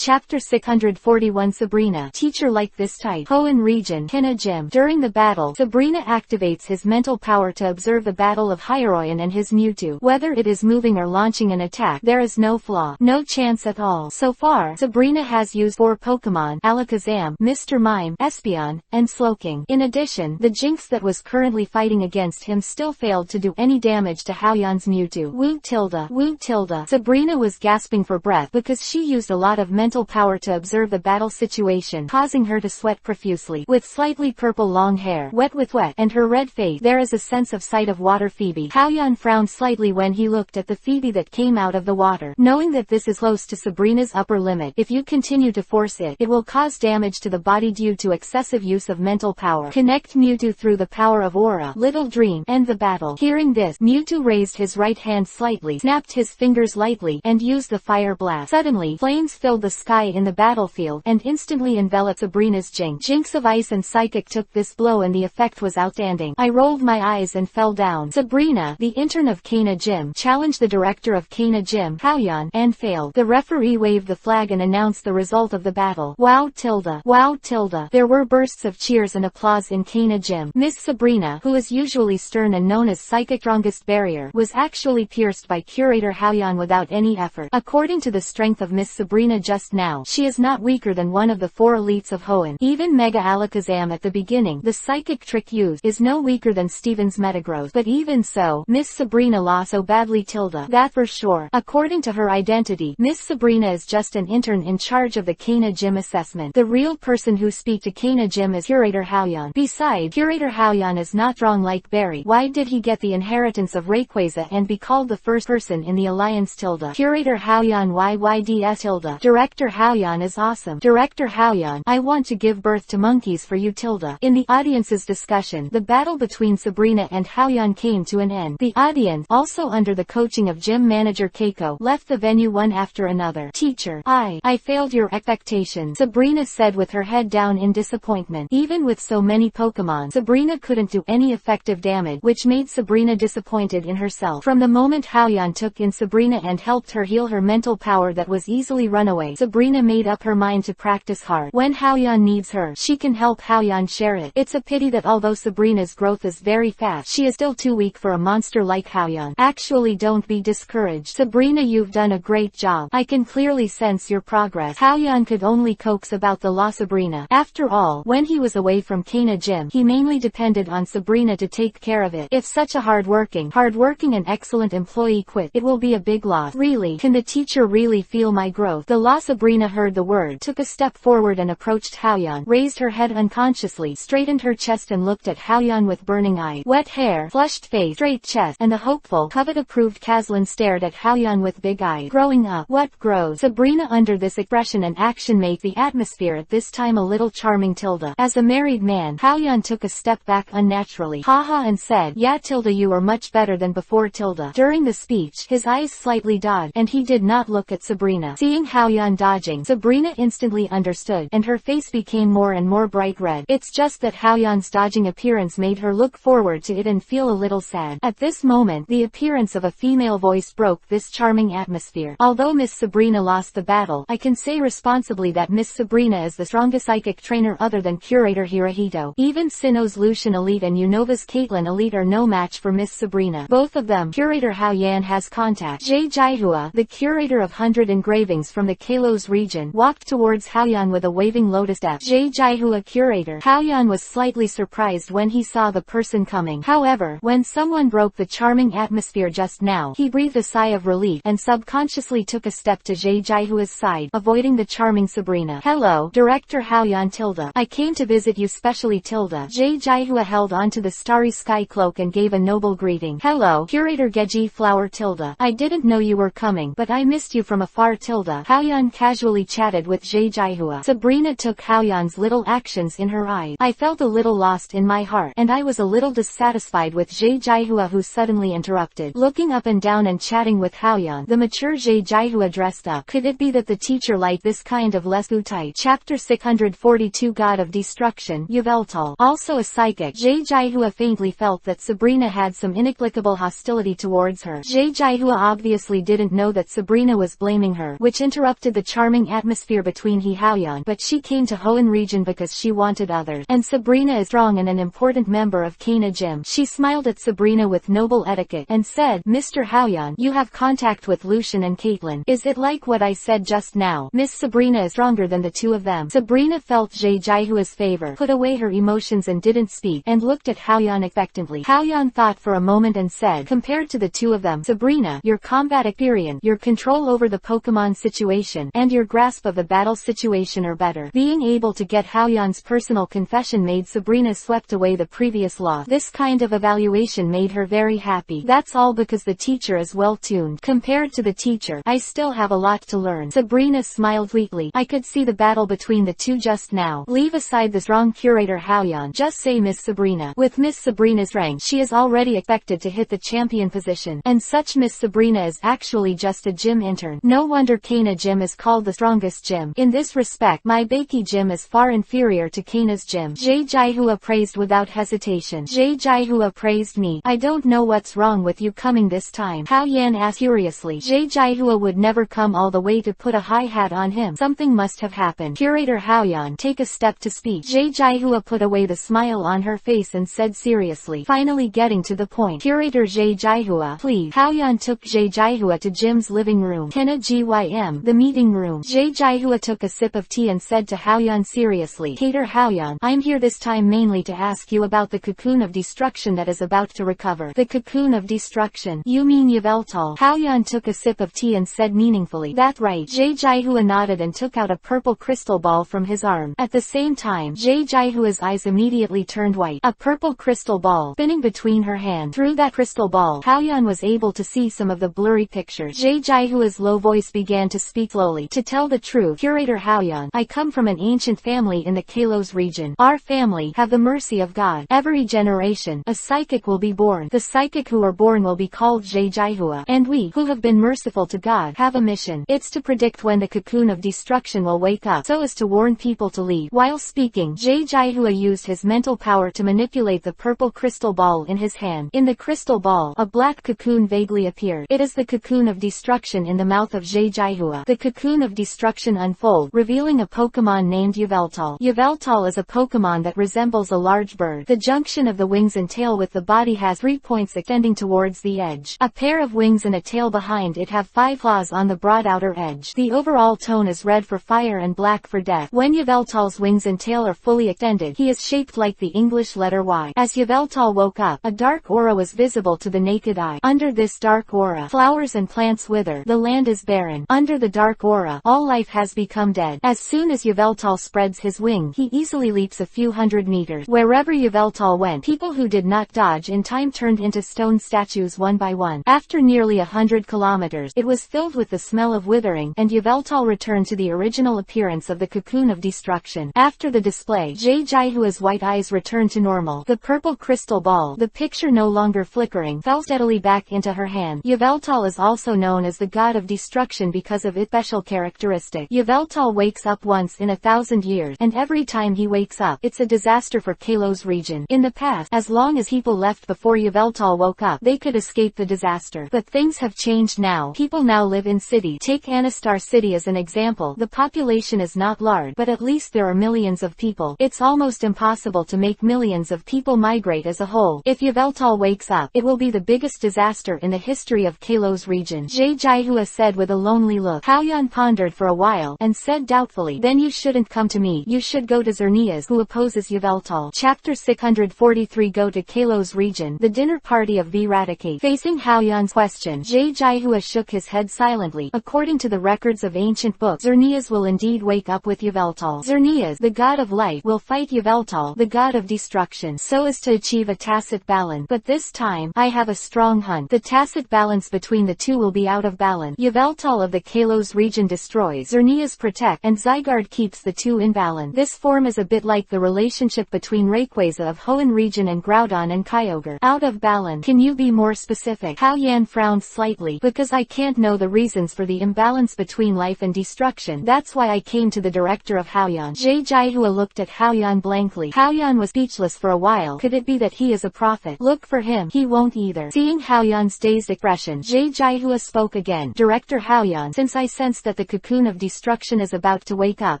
Chapter 641 Sabrina. Teacher like this type. Hoenn region. Hina Gym. During the battle, Sabrina activates his mental power to observe the battle of Hieroyan and his Mewtwo. Whether it is moving or launching an attack, there is no flaw. No chance at all. So far, Sabrina has used 4 Pokemon: Alakazam, Mr. Mime, Espeon, and Slowking. In addition, the Jinx that was currently fighting against him still failed to do any damage to Hyeon's Mewtwo. Woo tilde. Woo tilde. Sabrina was gasping for breath because she used a lot of mental power to observe the battle situation, causing her to sweat profusely. With slightly purple long hair, wet with wet, and her red face, there is a sense of sight of water Phoebe. Hyeon frowned slightly when he looked at the Phoebe that came out of the water. Knowing that this is close to Sabrina's upper limit, if you continue to force it, it will cause damage to the body due to excessive use of mental power. Connect Mewtwo through the power of Aura. Little Dream. End the battle. Hearing this, Mewtwo raised his right hand slightly, snapped his fingers lightly, and used the Fire Blast. Suddenly, flames filled the sky in the battlefield, and instantly enveloped Sabrina's Jinx. Jinx of Ice and Psychic took this blow and the effect was outstanding. I rolled my eyes and fell down. Sabrina, the intern of Kana Gym, challenged the director of Kana Gym, Hyeon, and failed. The referee waved the flag and announced the result of the battle. Wow tilde. Wow tilde. There were bursts of cheers and applause in Kana Gym. Miss Sabrina, who is usually stern and known as Psychic Strongest Barrier, was actually pierced by Curator Hyeon without any effort. According to the strength of Miss Sabrina just now, she is not weaker than one of the 4 elites of Hoenn. Even Mega Alakazam at the beginning, the psychic trick used, is no weaker than Steven's Metagross. But even so, Miss Sabrina lost so badly tilde. That for sure. According to her identity, Miss Sabrina is just an intern in charge of the Kana Gym assessment. The real person who speak to Kana Gym is Curator Hyeon. Besides, Curator Hyeon is not strong like Barry. Why did he get the inheritance of Rayquaza and be called the first person in the alliance tilde? Curator Hyeon YYDS tilde. Director Hyeon is awesome. Director Hyeon, I want to give birth to monkeys for you tilde. In the audience's discussion, the battle between Sabrina and Hyeon came to an end. The audience, also under the coaching of gym manager Keiko, left the venue one after another. Teacher, I failed your expectations, Sabrina said with her head down in disappointment. Even with so many Pokemon, Sabrina couldn't do any effective damage, which made Sabrina disappointed in herself. From the moment Hyeon took in Sabrina and helped her heal her mental power that was easily run away, Sabrina made up her mind to practice hard. When Hyeon needs her, she can help Hyeon share it. It's a pity that although Sabrina's growth is very fast, she is still too weak for a monster like Hyeon. Actually, don't be discouraged. Sabrina, you've done a great job. I can clearly sense your progress. Hyeon could only coax about the loss of Sabrina. After all, when he was away from Kana Gym, he mainly depended on Sabrina to take care of it. If such a hardworking and excellent employee quit, it will be a big loss. Really, can the teacher really feel my growth? The loss. Sabrina heard the word, took a step forward and approached Hyeon, raised her head unconsciously, straightened her chest and looked at Hyeon with burning eyes. Wet hair, flushed face, straight chest, and the hopeful, covet-approved Kazlan stared at Hyeon with big eyes. Growing up. What grows? Sabrina under this expression and action made the atmosphere at this time a little charming tilde. As a married man, Hyeon took a step back unnaturally, haha, and said, yeah tilde, you are much better than before tilde. During the speech, his eyes slightly dodged, and he did not look at Sabrina. Seeing Hyeon dodging, Sabrina instantly understood, and her face became more and more bright red. It's just that Hyeon's dodging appearance made her look forward to it and feel a little sad. At this moment, the appearance of a female voice broke this charming atmosphere. Although Miss Sabrina lost the battle, I can say responsibly that Miss Sabrina is the strongest psychic trainer other than Curator Hirohito. Even Sinnoh's Lucian Elite and Unova's Caitlyn Elite are no match for Miss Sabrina. Both of them, Curator Hyeon has contact. Jay Jaihua, the curator of 100 engravings from the Kalos region, walked towards Hyeon with a waving lotus step. Jay Jaihua curator. Hyeon was slightly surprised when he saw the person coming. However, when someone broke the charming atmosphere just now, he breathed a sigh of relief and subconsciously took a step to Jay Jaihua's side, avoiding the charming Sabrina. Hello, Director Hyeon tilde. I came to visit you specially tilde. Jay Jaihua held onto the starry sky cloak and gave a noble greeting. Hello, Curator Geji Flower tilde. I didn't know you were coming, but I missed you from afar tilde. Hyeon casually chatted with Jay Jaihua. Sabrina took Hyeon's little actions in her eyes. I felt a little lost in my heart, and I was a little dissatisfied with Jay Jaihua, who suddenly interrupted. Looking up and down and chatting with Hyeon, the mature Jay Jaihua dressed up. Could it be that the teacher liked this kind of lesbu type? Chapter 642 God of Destruction, Yveltal. Also a psychic, Jay Jaihua faintly felt that Sabrina had some inexplicable hostility towards her. Jay Jaihua obviously didn't know that Sabrina was blaming her, which interrupted the charming atmosphere between he Haoyan, but she came to Hoenn region because she wanted others. And Sabrina is strong and an important member of Kana Gym. She smiled at Sabrina with noble etiquette, and said, Mr. Haoyan, you have contact with Lucian and Caitlin. Is it like what I said just now? Miss Sabrina is stronger than the two of them. Sabrina felt Jie Jihua's favor, put away her emotions and didn't speak, and looked at Haoyan expectantly. Haoyan thought for a moment and said, compared to the two of them, Sabrina, your combat experience, your control over the Pokemon situation, and your grasp of the battle situation are better. Being able to get Haoyan's personal confession made Sabrina swept away the previous loss. This kind of evaluation made her very happy. That's all because the teacher is well tuned. Compared to the teacher, I still have a lot to learn. Sabrina smiled weakly. I could see the battle between the two just now. Leave aside the strong curator Haoyan. Just say Miss Sabrina. With Miss Sabrina's rank, she is already expected to hit the champion position. And such Miss Sabrina is actually just a gym intern. No wonder Kana Gym is called the strongest gym. In this respect, my Beiki Gym is far inferior to Kana's gym. Jie Jihua praised without hesitation. Jie Jihua praised me. I don't know what's wrong with you coming this time. Haoyan asked curiously. Jie Jihua would never come all the way to put a high hat on him. Something must have happened. Curator Haoyan, take a step to speak. Jie Jihua put away the smile on her face and said seriously, finally getting to the point. Curator Jie Jihua, please. Haoyan took Jie Jihua to Jim's living room. Kena Gym, the meeting room. Jie Jihua took a sip of tea and said to Haoyan seriously, Curator Haoyan, I'm here this time mainly to ask you about the cocoon of destruction that is about to recover. The cocoon of destruction? You mean Yveltal? Haoyan took a sip of tea and said meaningfully, that right. Jie Jihua nodded and took out a purple crystal ball from his arm. At the same time, Jie Jihua's eyes immediately turned white. A purple crystal ball spinning between her hands. Through that crystal ball, Haoyan was able to see some of the blurry pictures. Jie Jihua's low voice began to speak slowly. To tell the truth, Curator Haoyan, I come from an ancient family in the Kalos region. Our family have the mercy of God. Every generation, a psychic will be born. The psychic who are born will be called Jie Jihua. And we, who have been merciful to God, have a mission. It's to predict when the cocoon of destruction will wake up, so as to warn people to leave. While speaking, Jie Jihua used his mental power to manipulate the purple crystal ball in his hand. In the crystal ball, a black cocoon vaguely appeared. It is the cocoon of destruction in the mouth of Jie Jihua. The cocoon of destruction unfolds, revealing a Pokemon named Yveltal. Yveltal is a Pokemon that resembles a large bird. The junction of the wings and tail with the body has 3 points extending towards the edge. A pair of wings and a tail behind it have 5 claws on the broad outer edge. The overall tone is red for fire and black for death. When Yveltal's wings and tail are fully extended, he is shaped like the English letter Y. As Yveltal woke up, a dark aura was visible to the naked eye. Under this dark aura, flowers and plants wither. The land is barren. Under the dark aura, all life has become dead. As soon as Yveltal spreads his wing, he easily leaps a few hundred meters. Wherever Yveltal went, people who did not dodge in time turned into stone statues one by one. After nearly 100 kilometers, it was filled with the smell of withering, and Yveltal returned to the original appearance of the cocoon of destruction. After the display, Jie Jihua's white eyes returned to normal. The purple crystal ball, the picture no longer flickering, fell steadily back into her hand. Yveltal is also known as the god of destruction because of its special characteristic. Yveltal wakes up once in 1,000 years, and every time he wakes up, it's a disaster for Kalos region. In the past, as long as people left before Yveltal woke up, they could escape the disaster. But things have changed now. People now live in city. Take Anastar City as an example. The population is not large, but at least there are millions of people. It's almost impossible to make millions of people migrate as a whole. If Yveltal wakes up, it will be the biggest disaster in the history of Kalos region. Jie Jihua said with a lonely look. Haoyan pondered for a while, and said doubtfully, then you shouldn't come to me. You should go to Xerneas, who opposes Yveltal. Chapter 643. Go to Kalos region. The dinner party of Eradicate. Facing Haoyan's question, Jie Jihua shook his head silently. According to the records of ancient books, Xerneas will indeed wake up with Yveltal. Xerneas, the god of light, will fight Yveltal, the god of destruction, so as to achieve a tacit balance. But this time, I have a strong hunch. The tacit balance between the two will be out of balance. Yveltal of the Kalos region destroys, Xerneas protect, and Zygarde keeps the two in balance. This form is a bit like the relationship between Rayquaza of Hoenn region and Groudon and Kyogre. Out of balance. Can you be more specific? Haoyan frowned slightly. Because I can't know the reasons for the imbalance between life and destruction. That's why I came to the director of Haoyan. Jie Jihua looked at Haoyan blankly. Haoyan was speechless for a while. Could it be that he is a prophet? Look for him. He won't either. Seeing Haoyan's dazed expression, Jie Jihua spoke again. Director Haoyan, since I sense that the cocoon of destruction is about to wake up.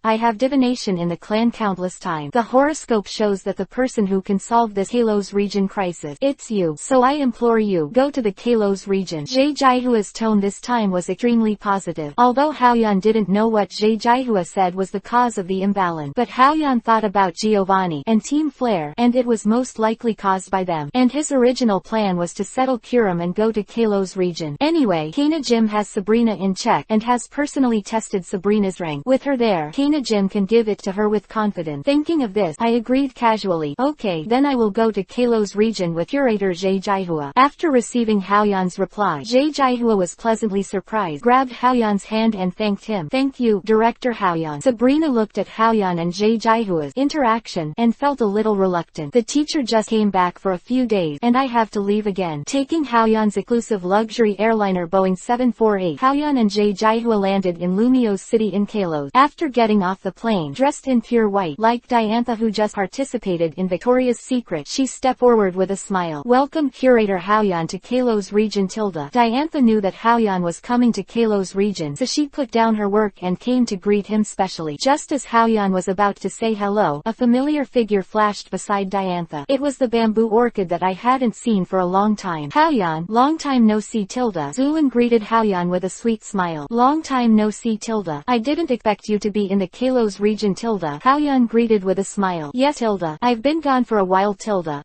I have divination in the clan countless times. The horoscope shows that the person who can solve this Kalos region crisis, it's you. So I implore you, go to the Kalos region. Jaehua's tone this time was extremely positive. Although Haoyan didn't know what Jaehua said was the cause of the imbalance, but Haoyan thought about Giovanni and Team Flare, and it was most likely caused by them, and his original plan was to settle Kurum and go to Kalos region. Anyway, Kana Jim has Sabrina in check, and has personally tested Sabrina's rank. With her there, Kana Jim can give it to her with confidence. Thinking of this, I agreed casually. Okay, then I will go to Kalos region with curator Jaehua. After receiving Haoyan's reply, Jaehua was pleasantly surprised, grabbed Haoyan's hand and thanked him. Thank you, Director Haoyan. Sabrina looked at Haoyan and Jaehua's interaction, and felt a little reluctant. The teacher just came back for a few days, and I have to leave again. Taking Haoyan's exclusive luxury airliner Boeing 748, Haoyan and Jaehua landed in Lumio's city in Kalos. After getting off the plane, dressed in pure white, like Diantha who just participated in Victoria's Secret, she stepped forward with a smile. Welcome Curator Haoyan to Kalos region. Diantha knew that Haoyan was coming to Kalos region, so she put down her work and came to greet him specially. Just as Haoyan was about to say hello, a familiar figure flashed beside Diantha. It was the bamboo orchid that I hadn't seen for a long time. Haoyan, long time no see. Zulin greeted Haoyan with a sweet smile. Long time no see. I didn't expect you to be in the Kalos region. Haoyan greeted with a smile. Yes I've been gone for a while.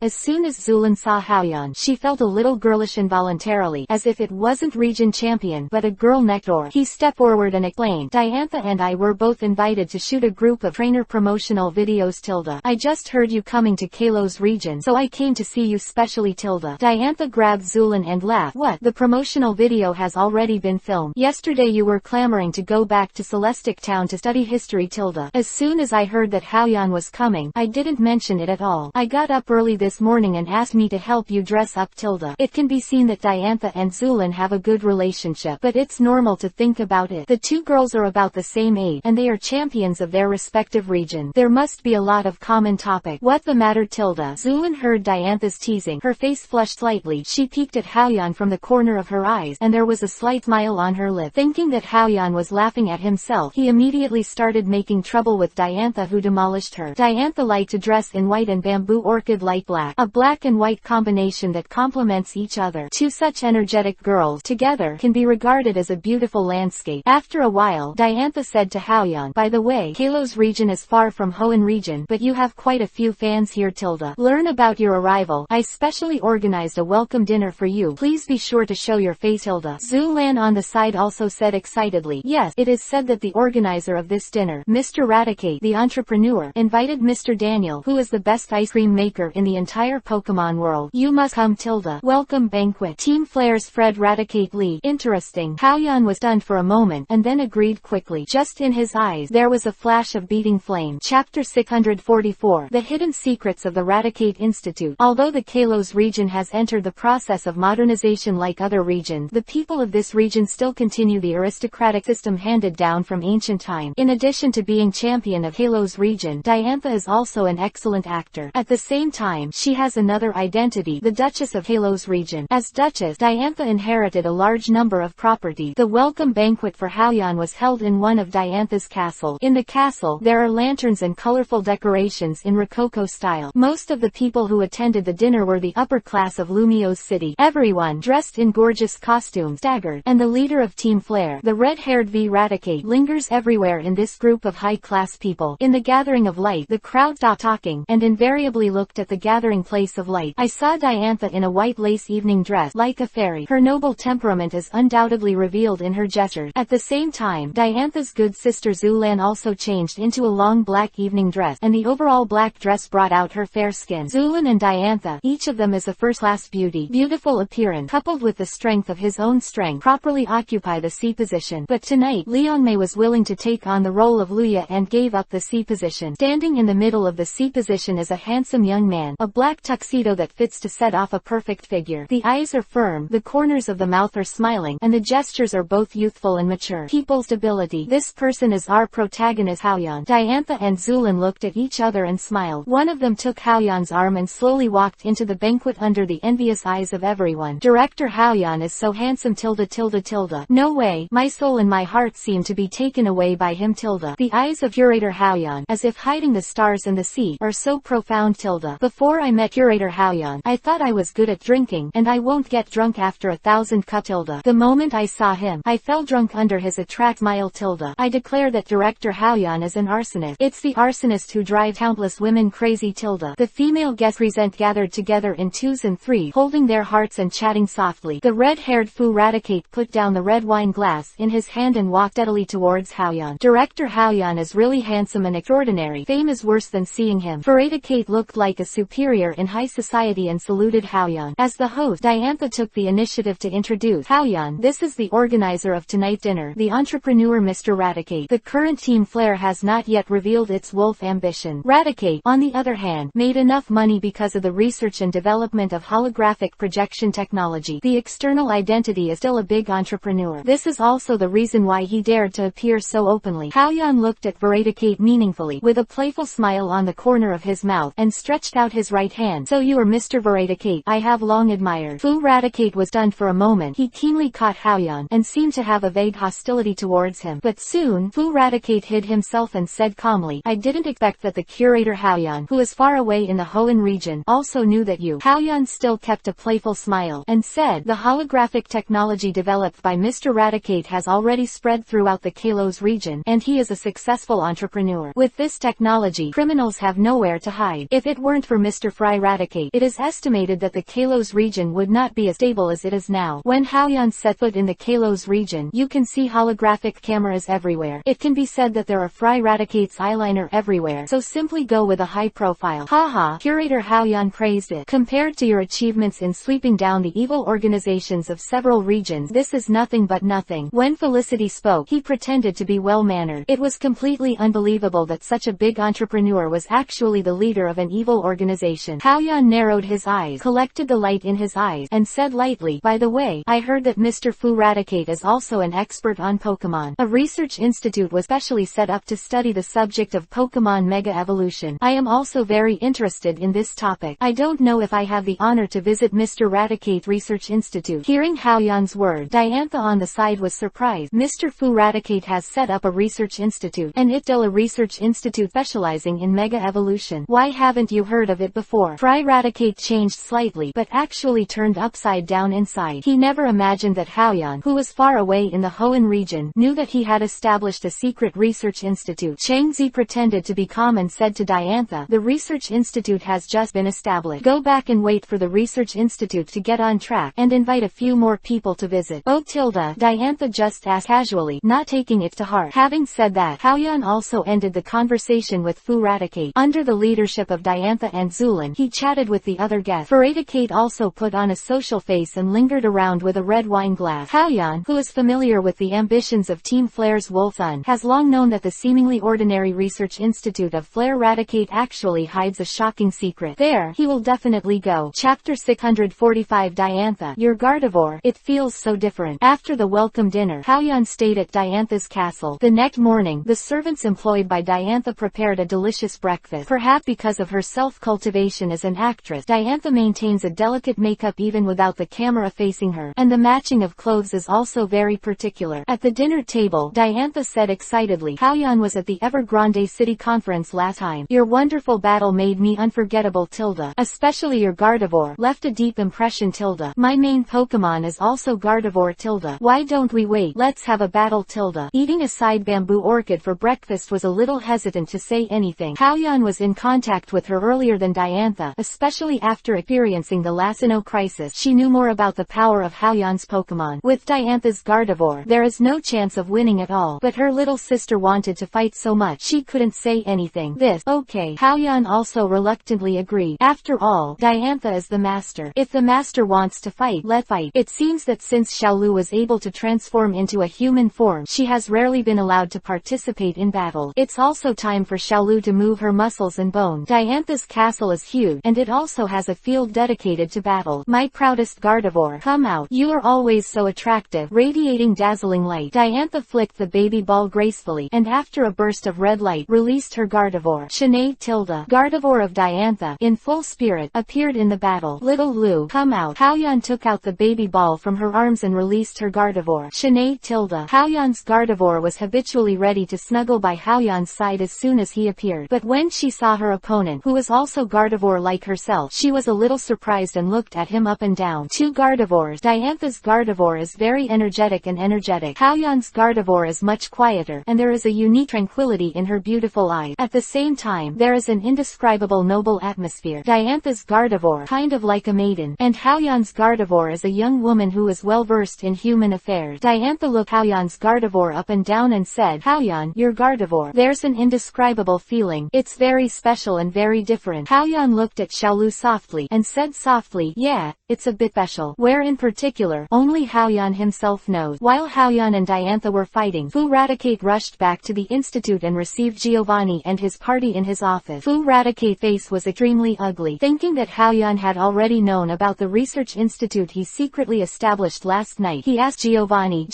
As soon as Zulin saw Haoyan, she felt a little girlish involuntarily, as if it wasn't region champion but a girl next door. He stepped forward and explained, Diantha and I were both invited to shoot a group of trainer promotional videos. I just heard you coming to Kalos region, so I came to see you specially. Diantha grabbed Zulin and laughed. What? The promotional video has already been filmed. Yesterday you were clamoring to go back to Celestic Town to study history. As soon as I heard that Haoyan was coming, I didn't mention it at all. I got up early this morning and asked me to help you dress up. It can be seen that Diantha and Zulin have a good relationship, but it's normal to think about it. The two girls are about the same age, and they are champions of their respective region. There must be a lot of common topic. What the matter? Zulin heard Diantha's teasing. Her face flushed slightly. She peeked at Haoyan from the corner of her eyes, and there was a slight smile on her lip. Thinking that Haoyan was laughing at himself, he immediately started making trouble with Diantha, who demolished her. Diantha liked to dress in white and bamboo orchid light black, a black and white combination that complements each other. Two such energetic girls together can be regarded as a beautiful landscape. After a while, Diantha said to Haoyan, by the way, Kalos region is far from Hoenn region, but you have quite a few fans here. Learn about your arrival. I specially organized a welcome dinner for you. Please be sure to show your face. Zulan on the side also said excitedly, yes, it is said that the organizer of this dinner, Mr. Raticate, the entrepreneur, invited Mr. Daniel, who is the best ice cream maker in the entire Pokemon world. You must come. Welcome banquet. Team Flare's Fred Raticate Lee. Interesting. Haoyan was stunned for a moment, and then agreed quickly. Just in his eyes, there was a flash of beating flame. Chapter 644. The Hidden Secrets of the Raticate Institute. Although the Kalos region has entered the process of modernization like other regions, the people of this region still continue the aristocratic system handed down from ancient times. In addition to being champion of Kalos region, Diantha is also an excellent actor. At the same time, she has another identity, the Duchess of Kalos region. As Duchess, Diantha inherited a large number of property. The welcome banquet for Haoyan was held in one of Diantha's castle. In the castle, there are lanterns and colorful decorations in Rococo style. Most of the people who attended the dinner were the upper class of Lumio's city. Everyone, dressed in gorgeous costumes, staggered, and the leader of Team Flare, the red-haired V. Raticate, lingers everywhere in this group of high-class people. In the gathering of light, the crowd stopped talking, and invariably looked at the gathering place of light. I saw Diantha in a white lace evening dress, like a fairy. Her noble temperament is undoubtedly revealed in her gestures. At the same time, Diantha's good sister Zulan also changed into a long black evening dress, and the overall black dress brought out her fair skin. Zulan and Diantha, each of them is a first-class beauty. Beautiful appearance, coupled with the strength of his own strength, properly occupy the C position. But tonight, Leonmei was willing to take on the role of Luya and gave up the C position. Standing in the middle of the C position is a handsome young man, a black tuxedo that fits to set off a perfect figure. The eyes are firm, the corners of the mouth are smiling, and the gestures are both youthful and mature. People's ability. This person is our protagonist Haoyan. Diantha and Zulan looked at each other and smiled. One of them took Haoyan's arm and slowly walked into the banquet under the envious eyes of everyone. Director Haoyan is so handsome. No way, my soul and my my heart seemed to be taken away by him. The eyes of curator Haoyan, as if hiding the stars and the sea, are so profound. Before I met curator Haoyan, I thought I was good at drinking, and I won't get drunk after 1,000 cups. The moment I saw him, I fell drunk under his attract smile. I declare that director Haoyan is an arsonist. It's the arsonist who drives countless women crazy. The female guests present gathered together in twos and threes, holding their hearts and chatting softly. The red-haired Fu Radicate put down the red wine glass in his hand and walked steadily towards Haoyan. Director Haoyan is really handsome and extraordinary. Fame is worse than seeing him. Radicate looked like a superior in high society and saluted Haoyan. As the host, Diantha took the initiative to introduce Haoyan. This is the organizer of tonight's dinner, the entrepreneur Mr. Radicate. The current Team Flare has not yet revealed its wolf ambition. Radicate, on the other hand, made enough money because of the research and development of holographic projection technology. The external identity is still a big entrepreneur. This is also the reason why he dared to appear so openly. Haoyan looked at Radicate meaningfully, with a playful smile on the corner of his mouth, and stretched out his right hand. So you are Mr. Radicate, I have long admired. Fu Radicate was stunned for a moment. He keenly caught Haoyan, and seemed to have a vague hostility towards him. But soon, Fu Radicate hid himself and said calmly, I didn't expect that the curator Haoyan, who is far away in the Hoenn region, also knew that you. Haoyan still kept a playful smile, and said, the holographic technology developed by Mr. Radicate has already spread throughout the Kalos region, and he is a successful entrepreneur. With this technology, criminals have nowhere to hide. If it weren't for Mr. Fry Radicate, it is estimated that the Kalos region would not be as stable as it is now. When Haoyan set foot in the Kalos region, you can see holographic cameras everywhere. It can be said that there are Fry Radicate's eyeliner everywhere, so simply go with a high profile. Haha, curator Haoyan praised it. Compared to your achievements in sweeping down the evil organizations of several regions, this is nothing but nothing. When Felicity spoke, he pretended to be well-mannered. It was completely unbelievable that such a big entrepreneur was actually the leader of an evil organization. Haoyan narrowed his eyes, collected the light in his eyes, and said lightly, by the way, I heard that Mr. Fu Radicate is also an expert on Pokemon. A research institute was specially set up to study the subject of Pokemon Mega Evolution. I am also very interested in this topic. I don't know if I have the honor to visit Mr. Radicate's research institute. Hearing Haoyan's word, Diantha on the side was surprised. Mr. Fu Radicate has set up a research institute, and it's still a research institute specializing in Mega Evolution. Why haven't you heard of it before? Fry Radicate changed slightly, but actually turned upside down inside. He never imagined that Haoyan, who was far away in the Hoenn region, knew that he had established a secret research institute. Changzi pretended to be calm and said to Diantha, the research institute has just been established. Go back and wait for the research institute to get on track, and invite a few more people to visit. Oh Diantha just asked casually, not taking it to heart. Having said that, Haoyan also ended the conversation with Fu Radicate. Under the leadership of Diantha and Zulin, he chatted with the other guests. Radicate also put on a social face and lingered around with a red wine glass. Haoyan, who is familiar with the ambitions of Team Flare's Wolfun, has long known that the seemingly ordinary research institute of Flare Radicate actually hides a shocking secret. There, he will definitely go. Chapter 645 Diantha, your Gardevoir, it feels so different. After the welcome dinner, Haoyan stayed at Diantha's castle. The next morning, the servants employed by Diantha prepared a delicious breakfast. Perhaps because of her self-cultivation as an actress, Diantha maintains a delicate makeup even without the camera facing her, and the matching of clothes is also very particular. At the dinner table, Diantha said excitedly, Haoyan was at the Evergrande City Conference last time. Your wonderful battle made me unforgettable especially your Gardevoir, left a deep impression My main Pokemon is also Gardevoir Why don't we wait? Let's have a battle Eating a side bamboo orchid for breakfast was a little hesitant to say anything. Haoyan was in contact with her earlier than Diantha, especially after experiencing the Lasino crisis. She knew more about the power of Haoyan's Pokemon. With Diantha's Gardevoir, there is no chance of winning at all, but her little sister wanted to fight so much she couldn't say anything. Okay. Haoyan also reluctantly agreed. After all, Diantha is the master. If the master wants to fight, let fight. It seems that since Xiaolu was able to transform into a human form, she has rarely been allowed to participate in battle. It's also time for Xiaolu to move her muscles and bones. Diantha's castle is huge, and it also has a field dedicated to battle. My proudest Gardevoir, come out. You are always so attractive. Radiating dazzling light, Diantha flicked the baby ball gracefully, and after a burst of red light, released her Gardevoir. Shanaido, Gardevoir of Diantha, in full spirit, appeared in the battle. Little Lu, come out. Haoyan took out the baby ball from her arms and released her Gardevoir. Shanaido, Tilda. Haoyuan's Gardevoir was habitually ready to snuggle by Haoyuan's side as soon as he appeared. But when she saw her opponent, who was also Gardevoir like herself, she was a little surprised and looked at him up and down. Two Gardevoirs. Diantha's Gardevoir is very energetic. Haoyuan's Gardevoir is much quieter, and there is a unique tranquility in her beautiful eyes. At the same time, there is an indescribable noble atmosphere. Diantha's Gardevoir, kind of like a maiden, and Haoyuan's Gardevoir is a young woman who is well versed in human affairs. Diantha looked Haoyuan's Gardevoir up and down and said, Haoyuan, your Gardevoir. There's an indescribable feeling. It's very special and very different. Haoyuan looked at Xiaolu softly, and said softly, yeah, it's a bit special. Where in particular, only Haoyuan himself knows. While Haoyuan and Diantha were fighting, Fu Raticate rushed back to the institute and received Giovanni and his party in his office. Fu Raticate's face was extremely ugly. Thinking that Haoyuan had already known about the research institute he secretly established last night, he asked Giovanni,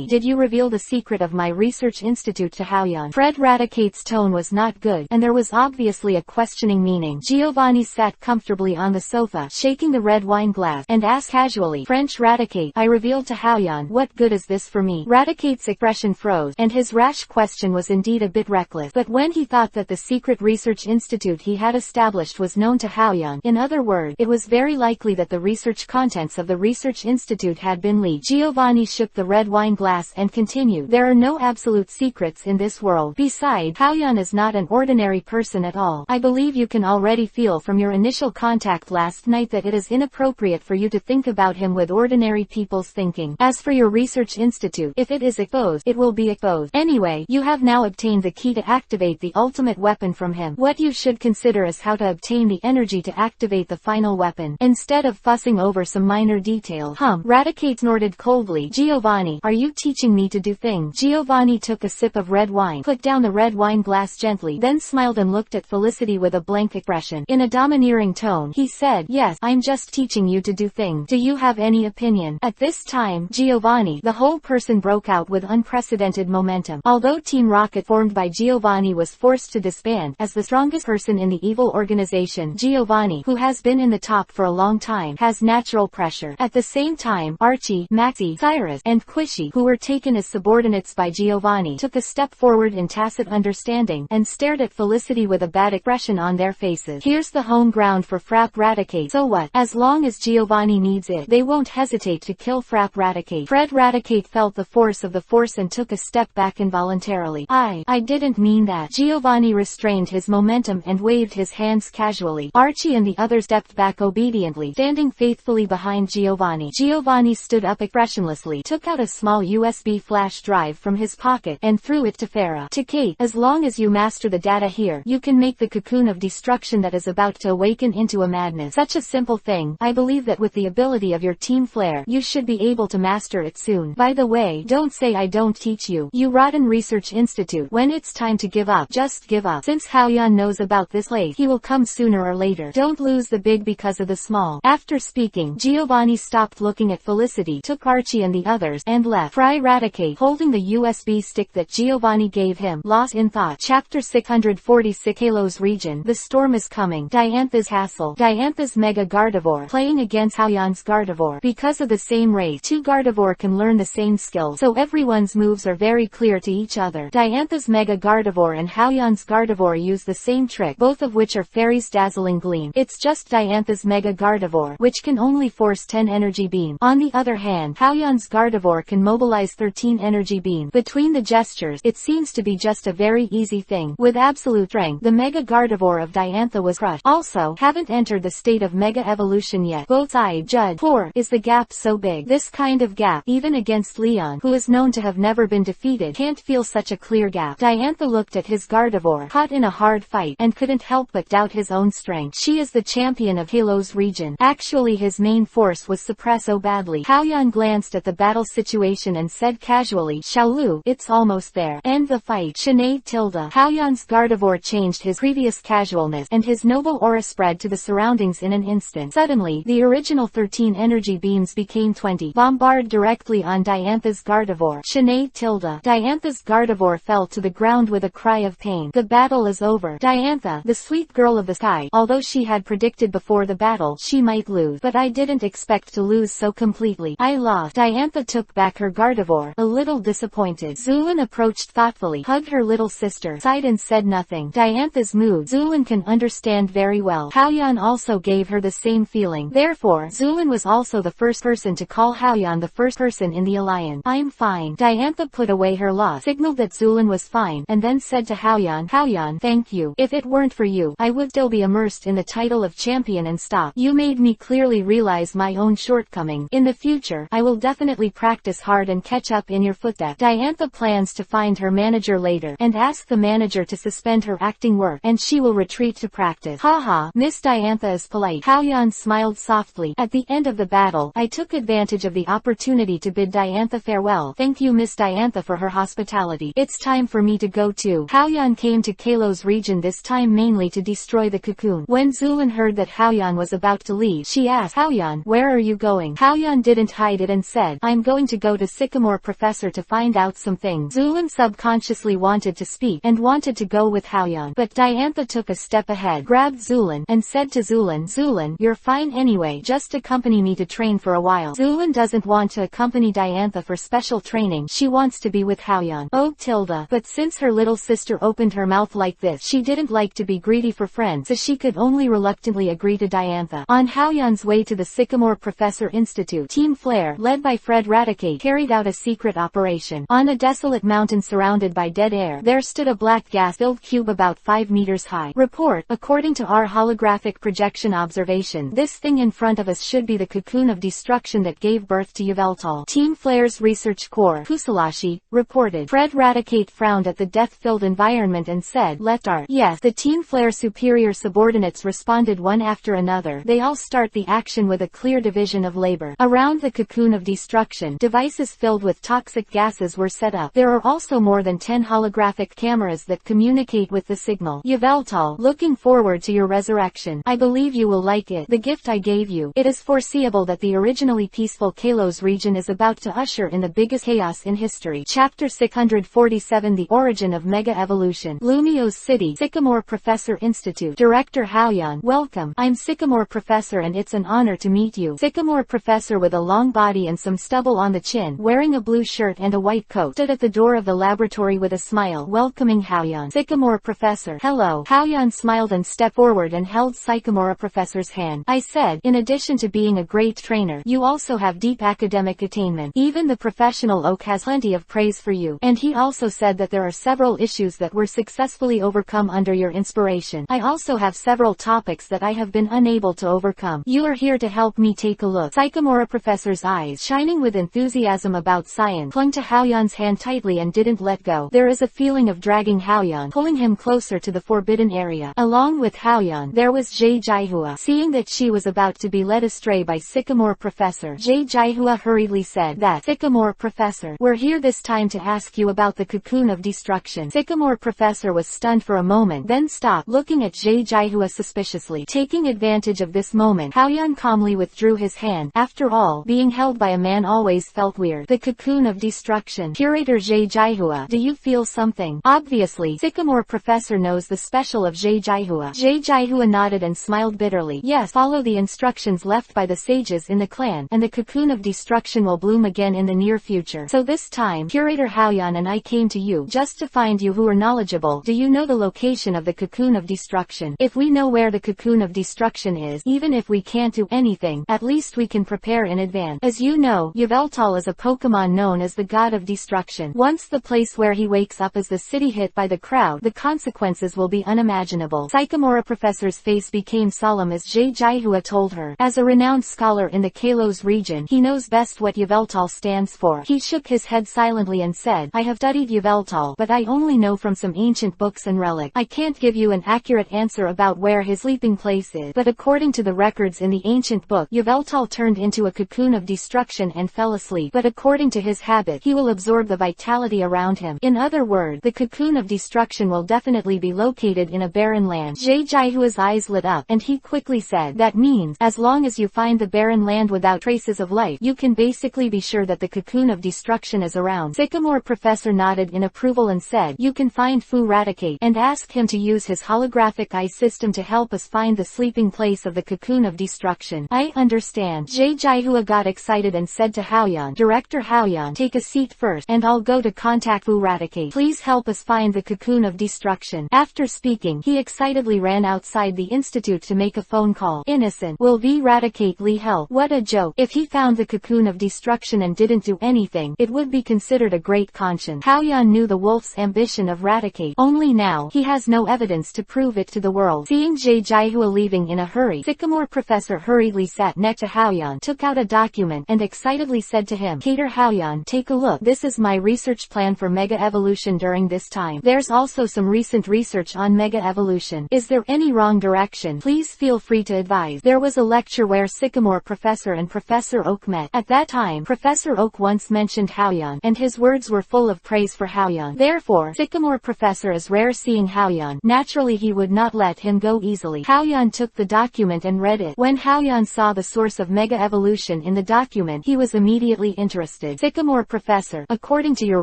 did you reveal the secret of my research institute to Haoyuan? Fred Raticate's tone was not good, and there was obviously a questioning meaning. Giovanni sat comfortably on the sofa, shaking the red wine glass, and asked casually, French Raticate, I revealed to Haoyuan, what good is this for me? Raticate's expression froze, and his rash question was indeed a bit reckless. But when he thought that the secret research institute he had established was known to Haoyuan, in other words, it was very likely that the research contents of the research institute had been leaked. Giovanni shook the red wine glass and continued, there are no absolute secrets in this world. Besides, Haoyuan is not an ordinary person at all. I believe you can already feel from your initial contact last night that it is inappropriate for you to think about him with ordinary people's thinking. As for your research institute, if it is exposed, it will be exposed. Anyway, you have now obtained the key to activate the ultimate weapon from him. What you should consider is how to obtain the energy to activate the final weapon, instead of fussing over some minor details. Raticate snorted coldly. Giovanni, are you teaching me to do things? Giovanni took a sip of red wine, put down the red wine glass gently, then smiled and looked at Felicity with a blank expression. In a domineering tone, he said, yes, I'm just teaching you to do things. Do you have any opinion? At this time, Giovanni, the whole person broke out with unprecedented momentum. Although Team Rocket formed by Giovanni was forced to disband, as the strongest person in the evil organization, Giovanni, who has been in the top for a long time, has natural pressure. At the same time, Archie, Maxie, Cyrus, and Quishy, who were taken as subordinates by Giovanni, took a step forward in tacit understanding, and stared at Felicity with a bad expression on their faces. Here's the home ground for Frapp Raticate. So what? As long as Giovanni needs it, they won't hesitate to kill Frapp Raticate. Fred Raticate felt the force of the force and took a step back involuntarily. I didn't mean that. Giovanni restrained his momentum and waved his hands casually. Archie and the others stepped back obediently, standing faithfully behind Giovanni. Giovanni stood up expressionlessly, took out a small USB flash drive from his pocket, and threw it to Farah. To Kate, as long as you master the data here, you can make the cocoon of destruction that is about to awaken into a madness. Such a simple thing. I believe that with the ability of your team Flare, you should be able to master it soon. By the way, don't say I don't teach you. You rotten research institute. When it's time to give up, just give up. Since Haoyuan knows about this late, he will come sooner or later. Don't lose the big because of the small. After speaking, Giovanni stopped looking at Felicity, took Archie and the others, and left. Fry Raticate, holding the USB stick that Giovanni gave him, lost in thought. Chapter 646 Halo's Region. The storm is coming. Diantha's Castle. Diantha's Mega Gardevoir, playing against Haoyuan's Gardevoir. Because of the same race, two Gardevoir can learn the same skills, so everyone's moves are very clear to each other. Diantha's Mega Gardevoir and Haoyuan's Gardevoir use the same trick, both of which are Fairy's Dazzling Gleam. It's just Diantha's Mega Gardevoir, which can only force 10 energy beams. On the other hand, Haoyuan's Gardevoir can mobilize 13 energy beams. Between the gestures, it seems to be just a very easy thing. With absolute strength, the Mega Gardevoir of Diantha was crushed. Also, haven't entered the state of Mega Evolution yet. Both sides judge. Poor is the gap so big. This kind of gap, even against Leon, who is known to have never been defeated, can't feel such a clear gap. Diantha looked at his Gardevoir, caught in a hard fight, and couldn't help but doubt his own strength. She is the champion of Halo's region. Actually, his main force was suppressed so badly. Haoyuan glanced at the battle situation and said casually, Xiaolu, it's almost there. End the fight. Shanaido. Haoyuan's Gardevoir changed his previous casualness, and his noble aura spread to the surroundings in an instant. Suddenly, the original 13 energy beams became 20, bombarded directly on Diantha's Gardevoir. Shanaido. Diantha's Gardevoir fell to the ground with a cry of pain. The battle is over. Diantha, the sweet girl of the sky, although she had predicted before the battle she might lose, but I didn't expect to lose so completely. I lost. Diantha took back her Gardevoir, a little disappointed. Zulin approached thoughtfully, hugged her little sister, sighed and said nothing. Diantha's mood Zulin can understand very well. Haoyan also gave her the same feeling. Therefore, Zulin was also the first person to call Haoyan the first person in the alliance. I'm fine. Diantha put away her loss, signaled that Zulin was fine, and then said to Haoyan, Haoyan, thank you. If it weren't for you, I would still be immersed in the title of champion and stop. You made me clearly realize my own shortcoming. In the future, I will definitely practice hard and catch up in your footsteps. Diantha plans to find her manager later, and ask the manager to suspend her acting work, and she will retreat to practice. Haha, Miss Diantha is polite. Haoyan smiled softly. At the end of the battle, I took advantage of the opportunity to bid Diantha farewell. Thank you Miss Diantha for her hospitality. It's time for me to go too. Haoyan came to Kalos region this time mainly to destroy the cocoon. When Zulin heard that Haoyan was about to leave, she asked, Haoyan, where are you going? Haoyan didn't hide it and said, I'm going to go to Sycamore Professor to find out some things. Zulin subconsciously wanted to speak, and wanted to go with Haoyan, but Diantha took a step ahead, grabbed Zulin, and said to Zulin, Zulin, you're fine anyway, just accompany me to train for a while. Zulin doesn't want to accompany Diantha for special training, she wants to be with Haoyan. Oh Tilda, but since her little sister opened her mouth like this, she didn't like to be greedy for friends, so she could only reluctantly agree to Diantha. On Haoyan's way to the Sycamore Professor Institute, Team Flare, led by Fred Radicate, carried out a secret operation. On a desolate mountain surrounded by dead air, there stood a black gas-filled cube about 5 meters high. Report, according to our holographic projection observation, this thing in front of us should be the cocoon of destruction that gave birth to Yveltal. Team Flare's research core, Kusalashi, reported. Fred Radicate frowned at the death-filled environment and said, let's start. Yes, the Team Flare superior subordinates responded one after another. They all start the action with a clear division of labor. Around the cocoon of destruction, devices filled with toxic gases were set up. There are also more than 10 holographic cameras that communicate with the signal. Yveltal, looking forward to your resurrection. I believe you will like it. The gift I gave you. It is foreseeable that the originally peaceful Kalos region is about to usher in the biggest chaos in history. Chapter 647 The Origin of Mega Evolution. Lumio's City, Sycamore Professor Institute. Director Haoyan. Welcome. I'm Sycamore Professor and it's an honor to meet you. Sycamore Professor with a long body and some stubble on the chin, wearing a blue shirt and a white coat, stood at the door of the laboratory with a smile, welcoming Haoyan. Sycamore Professor. Hello. Haoyan smiled and stepped forward and held Sycamore Professor's hand. I said, in addition to being a great trainer, you also have deep academic attainment. Even the professional oak has plenty of praise for you. And he also said that there are several issues that were successfully overcome under your inspiration. I also have several topics that I have been unable to overcome. You are here to help me take a look. Sycamore Professor's eyes, shining with enthusiasm about science, clung to Haoyan's hand tightly and didn't let go. There is a feeling of dragging Haoyan, pulling him closer to the forbidden area. Along with Haoyan, there was Jie Jaihua. Seeing that she was about to be led astray by Sycamore Professor, Jie Jaihua hurriedly said that, Sycamore Professor, we're here this time to ask you about the cocoon of destruction. Sycamore Professor was stunned for a moment, then stopped, looking at Jie Jaihua suspiciously. Taking advantage of this moment, Haoyan calmly withdrew his hand. After all, being held by a man always felt weird. The cocoon of destruction. Curator Jie Jaihua, do you feel something? Obviously, Sycamore Professor knows the special of Jie Jaihua. Jie Jaihua nodded and smiled bitterly. Yes, follow the instructions left by the sages in the clan, and the cocoon of destruction will bloom again in the near future. So this time, Curator Haoyan and I came to you, just to find you who are knowledgeable. Do you know the location of the cocoon of destruction? If we know where the cocoon of destruction is, even if we can't do anything, at least we can prepare in advance. As you know, Yveltal is a Pokemon known as the God of Destruction. Once the place where he wakes up is the city hit by the crowd, the consequences will be unimaginable. Sycamore Professor's face became solemn as Jie Jaihua told her. As a renowned scholar in the Kalos region, he knows best what Yveltal stands for. He shook his head silently and said, I have studied Yveltal, but I only know from some ancient books and relics. I can't give you an accurate answer about where his sleeping place is, but according to the records in the ancient book, Yveltal turned into a cocoon of destruction and fell asleep. But according to his habit, he will absorb the vitality around him. In other words, the cocoon of destruction will definitely be located in a barren land. Jie Jaihua's eyes lit up, and he quickly said, that means, as long as you find the barren land without traces of life, you can basically be sure that the cocoon of destruction is around. Sycamore Professor nodded in approval and said, you can find Fu Radicate, and ask him to use his holographic eye system to help us find the sleeping place of the cocoon of destruction. I understand. Jie Jaihua got excited and said to Haoyan, Director Director Haoyan, take a seat first, and I'll go to contact Fu Radicate. Please help us find the cocoon of destruction. After speaking, he excitedly ran outside the institute to make a phone call. Innocent. Will V Radicate Lee help? What a joke. If he found the cocoon of destruction and didn't do anything, it would be considered a great conscience. Haoyan knew the wolf's ambition of Radicate. Only now, he has no evidence to prove it to the world. Seeing Jaihua leaving in a hurry, Sycamore Professor hurriedly sat next to Haoyan, took out a document, and excitedly said to him, Cater Haoyan, take a look. This is my research plan for Mega Evolution during this time. There's also some recent research on Mega Evolution. Is there any wrong direction? Please feel free to advise. There was a lecture where Sycamore Professor and Professor Oak met. At that time, Professor Oak once mentioned Haoyan, and his words were full of praise for Haoyan. Therefore, Sycamore Professor is rare seeing Haoyan. Naturally he would not let him go easily. Haoyan took the document and read it. When Haoyan saw the source of Mega Evolution in the document, he was immediately interested. Sycamore Professor, according to your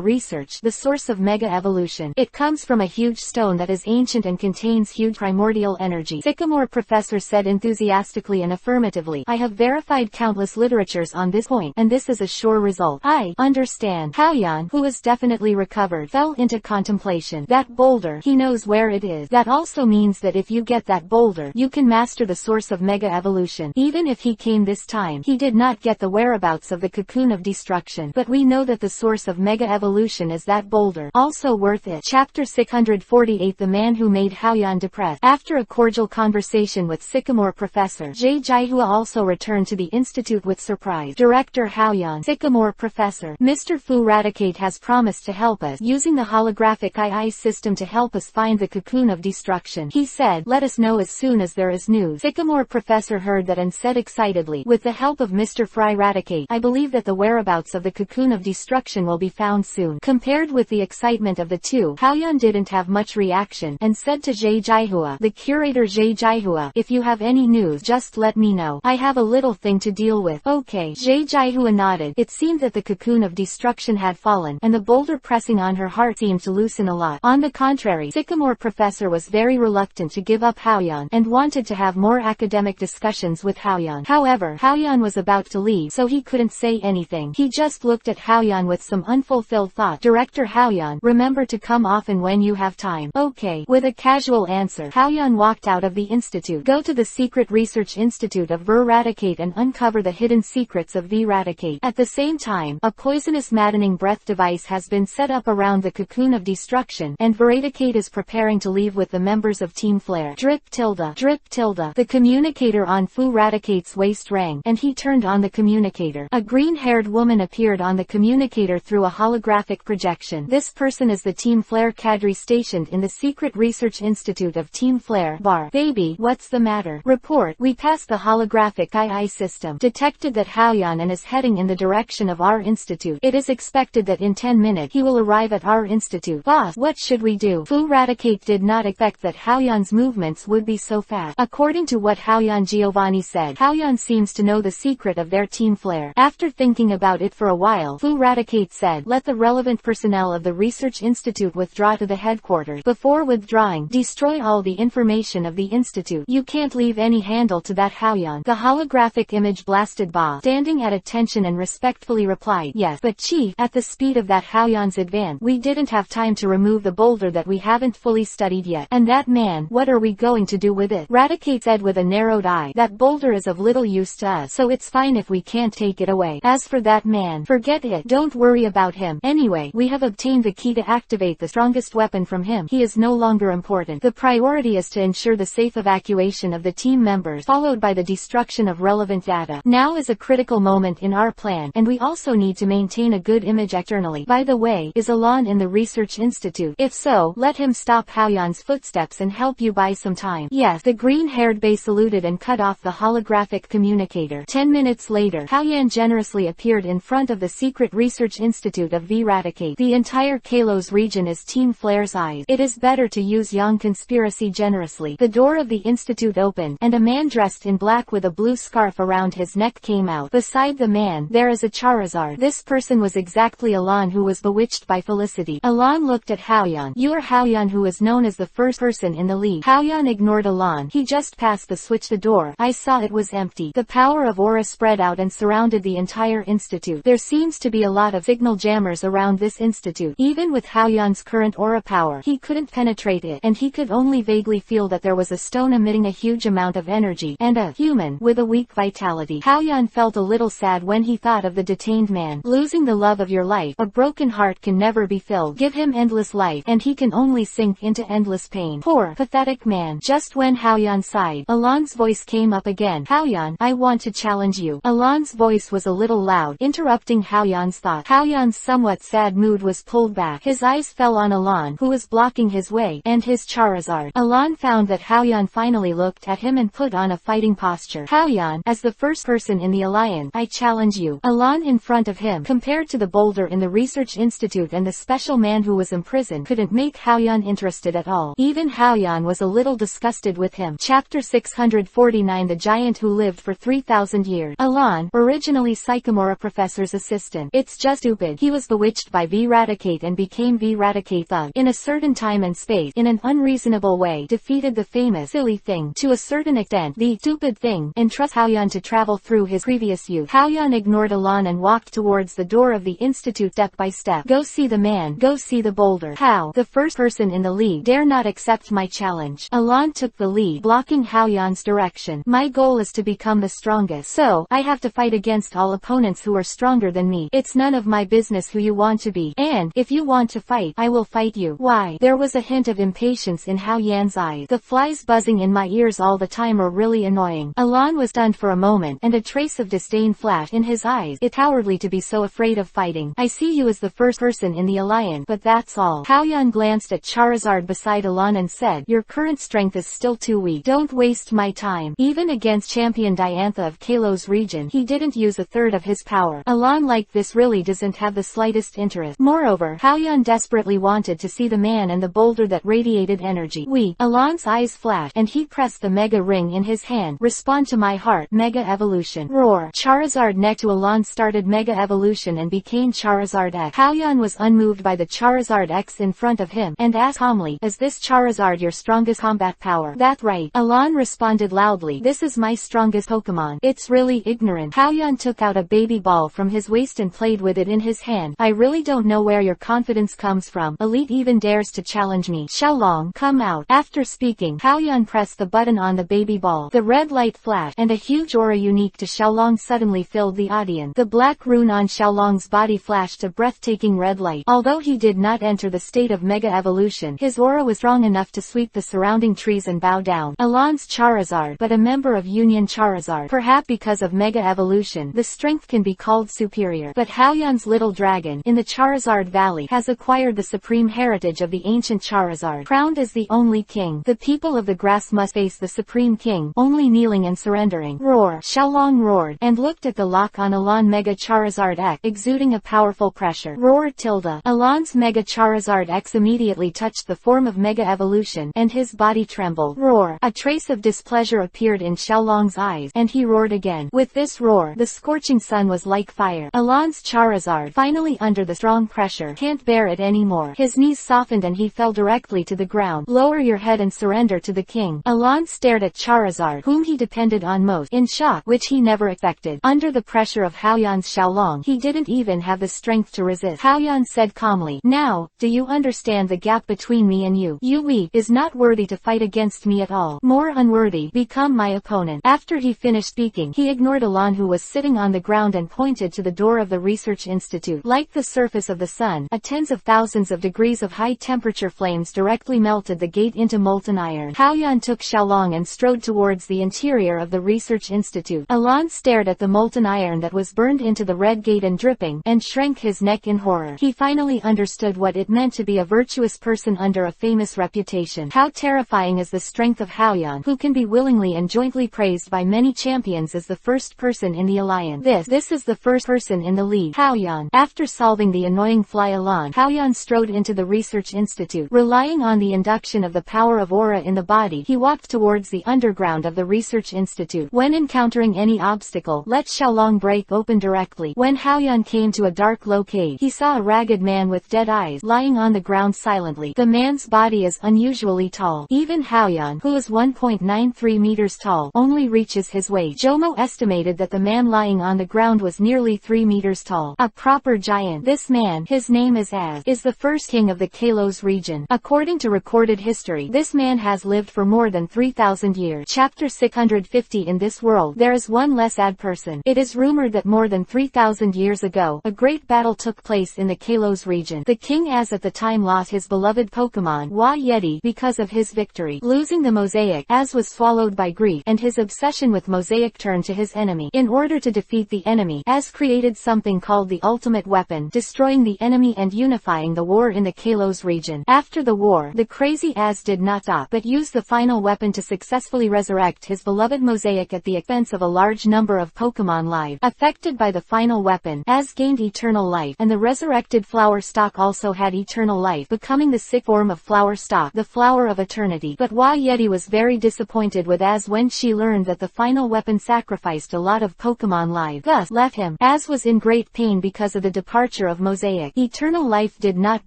research, the source of Mega Evolution, it comes from a huge stone that is ancient and contains huge primordial energy. Sycamore Professor said enthusiastically and affirmatively, I have verified countless literatures on this point, and this is a sure result. I understand. Haoyan, who was definitely recovered, fell into contemplation. That boulder, he knows where it is. That also means that if you get that boulder, you can master the source of Mega Evolution. Even if he came this time, he did not get the whereabouts of the cocoon of destruction, but we know that the source of Mega Evolution is that boulder. Also worth it. Chapter 648. The Man Who Made Haoyan Depressed. After a cordial conversation with Sycamore Professor, Jaihua also returned to the institute with surprise. Director Haoyan, Sycamore Professor, Mr. Fu Radicate has promised to help us, using the holographic II system to help us find the cocoon of destruction. He said, let us know as soon as there is news. Sycamore Professor heard that and said excitedly, with the help of Mr. Fry Radicate, I believe that the whereabouts of the cocoon of destruction will be found soon. Compared with the excitement of the two, Haoyan didn't have much reaction, and said to Jaihua, the curator Jaihua, if you have any news just let me know. I have a little thing to deal with. Okay. Jaihua nodded. It seemed that the cocoon of destruction had fallen, and the boulder pressing on her heart seemed to loosen a lot. On the contrary, Sycamore Professor was very reluctant to give up Haoyan, and wanted to have more academic discussions with Haoyan. However, Haoyan was about to leave, so he couldn't say anything. He just looked at Haoyan with some unfulfilled thought. Director Haoyan, remember to come often when you have time. Okay. With a casual answer, Haoyan walked out of the institute. Go to the Secret Research Institute of Radicate and uncover the hidden secrets of V Radicate. At the same time, a poisonous maddening breath device has been set up around the cocoon of destruction, and Veradicate is preparing to leave with the members of Team Flare. Drip tilde. Drip tilde. The communicator on Fu Radicate's waist rang, and he turned on the communicator. A green-haired woman appeared on the communicator through a holographic projection. This person is the Team Flare cadre stationed in the Secret Research Institute of Team Flare. Bar. Baby, what's the matter? Report. We passed the holographic II system. Detected that Haoyan and is heading in the direction of our institute. It is expected that in 10 minutes he will arrive at our institute. Boss, what should we do? Fu Radicate did not expect that Haoyan's movements would be so fast. According to what Haoyan Giovanni said, Haoyan seems to know the secret of their Team Flare. After thinking about it for a while, Fu Radicate said, let the relevant personnel of the Research Institute withdraw to the headquarters. Before withdrawing, destroy all the information of the institute. You can't leave any handle to that. Haoyan, the holographic image blasted Ba, standing at attention and respectfully replied, yes, but Chief, at the speed of that Haoyan's advance, we didn't have time to remove the boulder that we haven't fully studied yet. And that man, what are we going to do with it? Radicate said with a narrowed eye, that boulder is of little use to us, so it's fine if we can't take it away. As for that man, forget it, don't worry about him. Anyway, we have obtained the key to activate the strongest weapon from him. He is no longer important. The priority is to ensure the safe evacuation of the team members, followed by the destruction of relevant data. Now is a critical moment in our plan, and we also need to maintain a good image externally. By the way, is Alon in the Research Institute? If so, let him stop Haoyan's footsteps and help you buy some time. Yes, the green-haired Bay saluted and cut off the holographic communicator. 10 minutes later, Haoyan generously appeared in front of the Secret Research Institute of V Radicate. The entire Kalos region is Team Flare's eyes. It is better to use Young Conspiracy generously. The door of the institute opened, and a man dressed in black with a blue scarf around his neck came out. Beside the man, there is a Charizard. This person was exactly Alon, who was bewitched by Felicity. Alon looked at Haoyan. You're Haoyan, who is known as the first person in the league. Haoyan ignored Alon. He just passed the switch. The door, I saw it was empty. The power of aura spread out and surrounded the entire institute. Institute. There seems to be a lot of signal jammers around this institute. Even with Haoyan's current aura power, he couldn't penetrate it, and he could only vaguely feel that there was a stone emitting a huge amount of energy, and a human with a weak vitality. Haoyan felt a little sad when he thought of the detained man. Losing the love of your life, a broken heart can never be filled. Give him endless life, and he can only sink into endless pain. Poor, pathetic man. Just when Haoyan sighed, Alon's voice came up again. Haoyan, I want to challenge you. Alon's voice was a little loud, interrupting Haoyan's thought. Haoyan's somewhat sad mood was pulled back. His eyes fell on Alon, who was blocking his way, and his Charizard. Alon found that Haoyan finally looked at him and put on a fighting posture. Haoyan, as the first person in the alliance, I challenge you. Alon in front of him, compared to the boulder in the research institute and the special man who was imprisoned, couldn't make Haoyan interested at all. Even Haoyan was a little disgusted with him. Chapter 649, The Giant Who Lived for 3,000 Years. Alon, originally Sycamore Professor's assistant. It's just stupid. He was bewitched by V-Radicate and became V-Radicate Thug. In a certain time and space, in an unreasonable way, defeated the famous silly thing. To a certain extent, the stupid thing entrusts Haoyan to travel through his previous youth. Haoyan ignored Alon and walked towards the door of the institute step by step. Go see the man. Go see the boulder. How? The first person in the league dare not accept my challenge. Alon took the lead, blocking Haoyan's direction. My goal is to become the strongest, so I have to fight against all opponents who are stronger than me. It's none of my business who you want to be, and if you want to fight, I will fight you. Why? There was a hint of impatience in Haoyan's eyes. The flies buzzing in my ears all the time are really annoying. Alon was stunned for a moment, and a trace of disdain flashed in his eyes. It's cowardly to be so afraid of fighting. I see you as the first person in the alliance, but that's all. Haoyan glanced at Charizard beside Alon and said, your current strength is still too weak. Don't waste my time. Even against champion Diantha of Kalos region, he didn't use a third of his power. Alon like this really doesn't have the slightest interest. Moreover, Haoyan desperately wanted to see the man and the boulder that radiated energy. Alon's eyes flashed, and he pressed the Mega Ring in his hand. Respond to my heart. Mega Evolution. Roar. Charizard next to Alon started Mega Evolution and became Charizard X. Haoyan was unmoved by the Charizard X in front of him, and asked calmly, is this Charizard your strongest combat power? That's right. Alon responded loudly, this is my strongest Pokemon. It's really ignorant. Haoyan took out a baby ball from his waist and played with it in his hand. I really don't know where your confidence comes from. Elite even dares to challenge me. Xiaolong, come out. After speaking, Haoyan pressed the button on the baby ball. The red light flashed, and a huge aura unique to Xiaolong suddenly filled the audience. The black rune on Xiaolong's body flashed a breathtaking red light. Although he did not enter the state of Mega Evolution, his aura was strong enough to sweep the surrounding trees and bow down. Alon's Charizard, but a member of Union Charizard. Perhaps because of Mega Evolution, the strength can be called superior. But Haoyan's little dragon, in the Charizard Valley, has acquired the supreme heritage of the ancient Charizard. Crowned as the only king, the people of the grass must face the supreme king, only kneeling and surrendering. Roar. Xiaolong roared, and looked at the lock on Alon Mega Charizard X, exuding a powerful pressure. Roar tilde. Alon's Mega Charizard X immediately touched the form of Mega Evolution, and his body trembled. Roar. A trace of displeasure appeared in Xiaolong's eyes, and he roared again. With this roar, the scorching sun was like fire. Alon's Charizard, finally under the strong pressure, can't bear it anymore. His knees softened and he fell directly to the ground. Lower your head and surrender to the king. Alon stared at Charizard, whom he depended on most, in shock, which he never expected. Under the pressure of Haoyan's Xiaolong, he didn't even have the strength to resist. Haoyan said calmly, now, do you understand the gap between me and you? You weak, is not worthy to fight against me at all. More unworthy, become my opponent. After he finished speaking, he ignored Alon who was sitting on the ground and pointed to the door of the research institute. Like the surface of the sun, a tens of thousands of degrees of high temperature flames directly melted the gate into molten iron. Haoyan took Xiaolong and strode towards the interior of the research institute. Alon stared at the molten iron that was burned into the red gate and dripping, and shrank his neck in horror. He finally understood what it meant to be a virtuous person under a famous reputation. How terrifying is the strength of Haoyan, who can be willingly and jointly praised by many champions as the first person in the alliance. This is the first person in the league. Haoyan. After solving the annoying fly Alon, Haoyan strode into the research institute. Relying on the induction of the power of aura in the body, he walked towards the underground of the research institute. When encountering any obstacle, let Xiaolong break open directly. When Haoyan came to a dark low cave, he saw a ragged man with dead eyes lying on the ground silently. The man's body is unusually tall. Even Haoyan, who is 1.93 meters tall, only reaches his waist. Jomo estimated that the man lying on the ground was nearly nearly 3 meters tall. A proper giant. This man, his name is Az, is the first king of the Kalos region. According to recorded history, this man has lived for more than 3,000 years. Chapter 650. In this world, there is one less ad person. It is rumored that more than 3,000 years ago, a great battle took place in the Kalos region. The king Az at the time lost his beloved Pokemon, Wa Yeti, because of his victory. Losing the mosaic, Az was swallowed by grief, and his obsession with mosaic turned to his enemy. In order to defeat the enemy, Az created something called the ultimate weapon, destroying the enemy and unifying the war in the Kalos region. After the war, the crazy Az did not stop, but used the final weapon to successfully resurrect his beloved mosaic at the expense of a large number of Pokemon live. Affected by the final weapon, Az gained eternal life, and the resurrected flower stalk also had eternal life, becoming the sixth form of flower stalk, the flower of eternity. But Wa Yeti was very disappointed with Az when she learned that the final weapon sacrificed a lot of Pokemon live, thus left him. Az was in great pain because of the departure of mosaic. Eternal life did not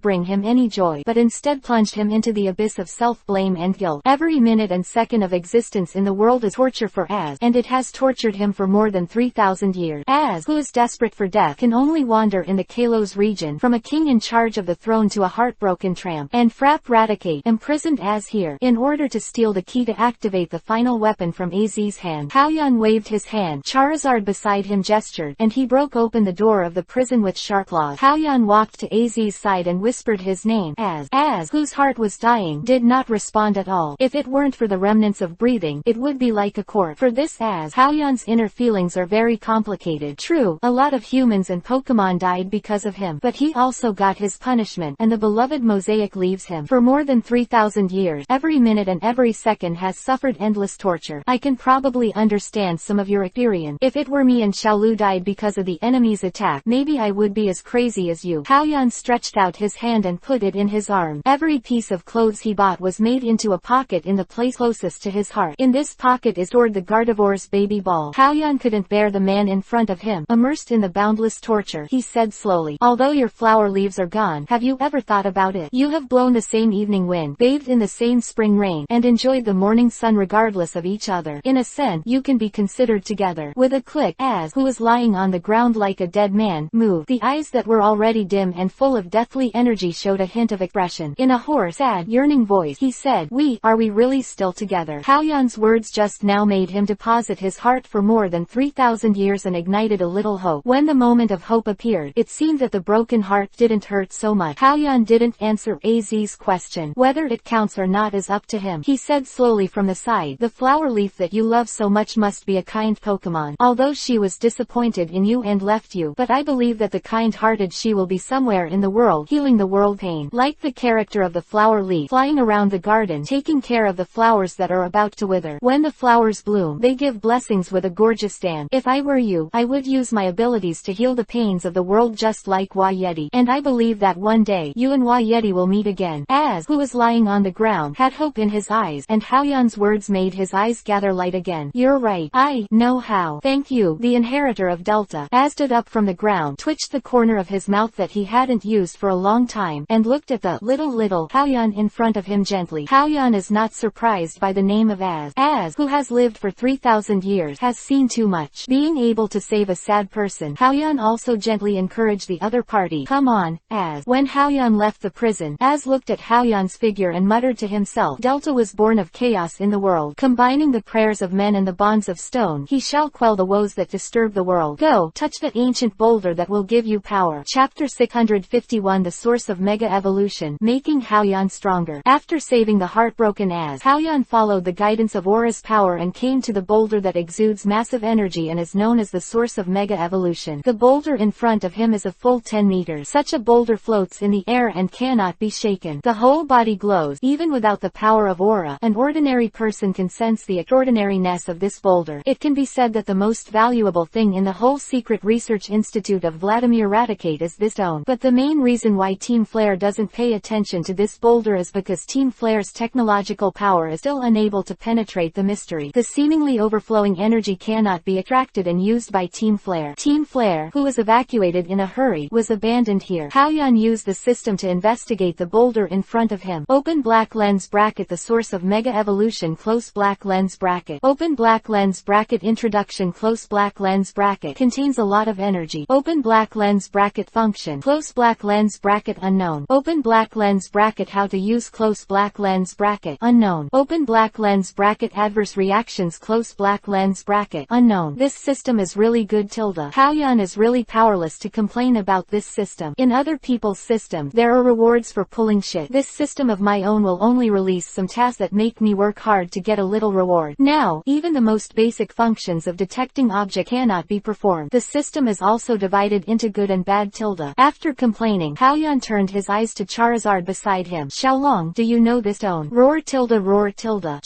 bring him any joy, but instead plunged him into the abyss of self-blame and guilt. Every minute and second of existence in the world is torture for Az, and it has tortured him for more than 3,000 years. Az, who is desperate for death, can only wander in the Kalos region, from a king in charge of the throne to a heartbroken tramp. And Frapp Radicate imprisoned Az here, in order to steal the key to activate the final weapon from Az's hand. Hao-Yan waved his hand, Charizard beside him gestured, and he broke open the door of the prison with sharp claws. Hao-Yan walked to Az's side and whispered his name. Az, whose heart was dying, did not respond at all. If it weren't for the remnants of breathing, it would be like a corpse. For this Az, Hao-Yan's inner feelings are very complicated. True, a lot of humans and Pokemon died because of him, but he also got his punishment, and the beloved mosaic leaves him. For more than 3,000 years, every minute and every second has suffered endless torture. I can probably understand some of your experience. If it were me and Xiaolu died because of the enemy's attack, maybe I would be as crazy as you. Hao-Yan stretched out his hand and put it in his arm. Every piece of clothes he bought was made into a pocket in the place closest to his heart. In this pocket is stored the Gardevore's baby ball. Hao-Yan couldn't bear the man in front of him, immersed in the boundless torture. He said slowly, although your flower leaves are gone, have you ever thought about it? You have blown the same evening wind, bathed in the same spring rain, and enjoyed the morning sun regardless of each other. In a sense, you can be considered together. With a click, Az, who was lying on the ground like a dead man, moved. The eyes that were already dim and full of deathly energy showed a hint of expression. In a hoarse, sad, yearning voice, he said, are we really still together? Hao-Yan's words just now made him deposit his heart for more than 3,000 years and ignited a little hope. When the moment of hope appeared, it seemed that the broken heart didn't hurt so much. Hao-Yan didn't answer Az's question. Whether it counts or not is up to him. He said slowly from the side, the flower leaf that you love so much must be a kind Pokemon. Although she was disappointed in you and left you, but I believe that the kind-hearted she will be somewhere in the world, healing the world pain. Like the character of the flower leaf, flying around the garden, taking care of the flowers that are about to wither. When the flowers bloom, they give blessings with a gorgeous dance. If I were you, I would use my abilities to heal the pains of the world just like Wa Yeti. And I believe that one day, you and Wa Yeti will meet again. Az, who was lying on the ground, had hope in his eyes, and Hao-Yan's words made his eyes gather light again. You're right. I know how. Thank you, the inheritor of Delta. Az stood up from the ground, twitched the corner of his mouth that he hadn't used for a long time, and looked at the little Hao-Yan in front of him gently. Hao-Yan is not surprised by the name of Az. Az, who has lived for 3,000 years, has seen too much. Being able to save a sad person, Hao-Yan also gently encouraged the other party. Come on, Az. When Hao-Yan left the prison, Az looked at Hao-Yan's figure and muttered to himself, Delta was born of chaos in the world. Combining the prayers of men and the bonds of stone, he shall quell the woes that disturb the world. Go, touch that ancient boulder that will give you power. Chapter 651. The source of Mega Evolution, making Hao-Yan stronger. After saving the heartbroken Az, Hao-Yan followed the guidance of Aura's power and came to the boulder that exudes massive energy and is known as the source of Mega Evolution. The boulder in front of him is a full 10 meters. Such a boulder floats in the air and cannot be shaken. The whole body glows, even without the power of Aura. An ordinary person can sense the extraordinariness of this boulder. It can be said that the most valuable thing in the whole secret research institute of Vladimir Radicate is this stone. But the main reason why Team Flare doesn't pay attention to this boulder is because Team Flare's technological power is still unable to penetrate the mystery. The seemingly overflowing energy cannot be attracted and used by Team Flare. Team Flare, who was evacuated in a hurry, was abandoned here. Hao-Yan used the system to investigate the boulder in front of him. Open black lens bracket. The source of Mega Evolution. Close black lens bracket. Open black lens bracket. Introduction. Close black lens bracket. Contains contains a lot of energy. Open black lens bracket function. Close black lens bracket unknown. Open black lens bracket how to use close black lens bracket unknown. Open black lens bracket adverse reactions close black lens bracket unknown. This system is really good tilde. Haoyan is really powerless to complain about this system. In other people's system, there are rewards for pulling shit. This system of my own will only release some tasks that make me work hard to get a little reward. Now, even the most basic functions of detecting object cannot be performed. The system is also divided into good and bad tilde. After complaining, Haoyan turned his eyes to Charizard beside him. Xiaolong, do you know this stone? Roar tilde.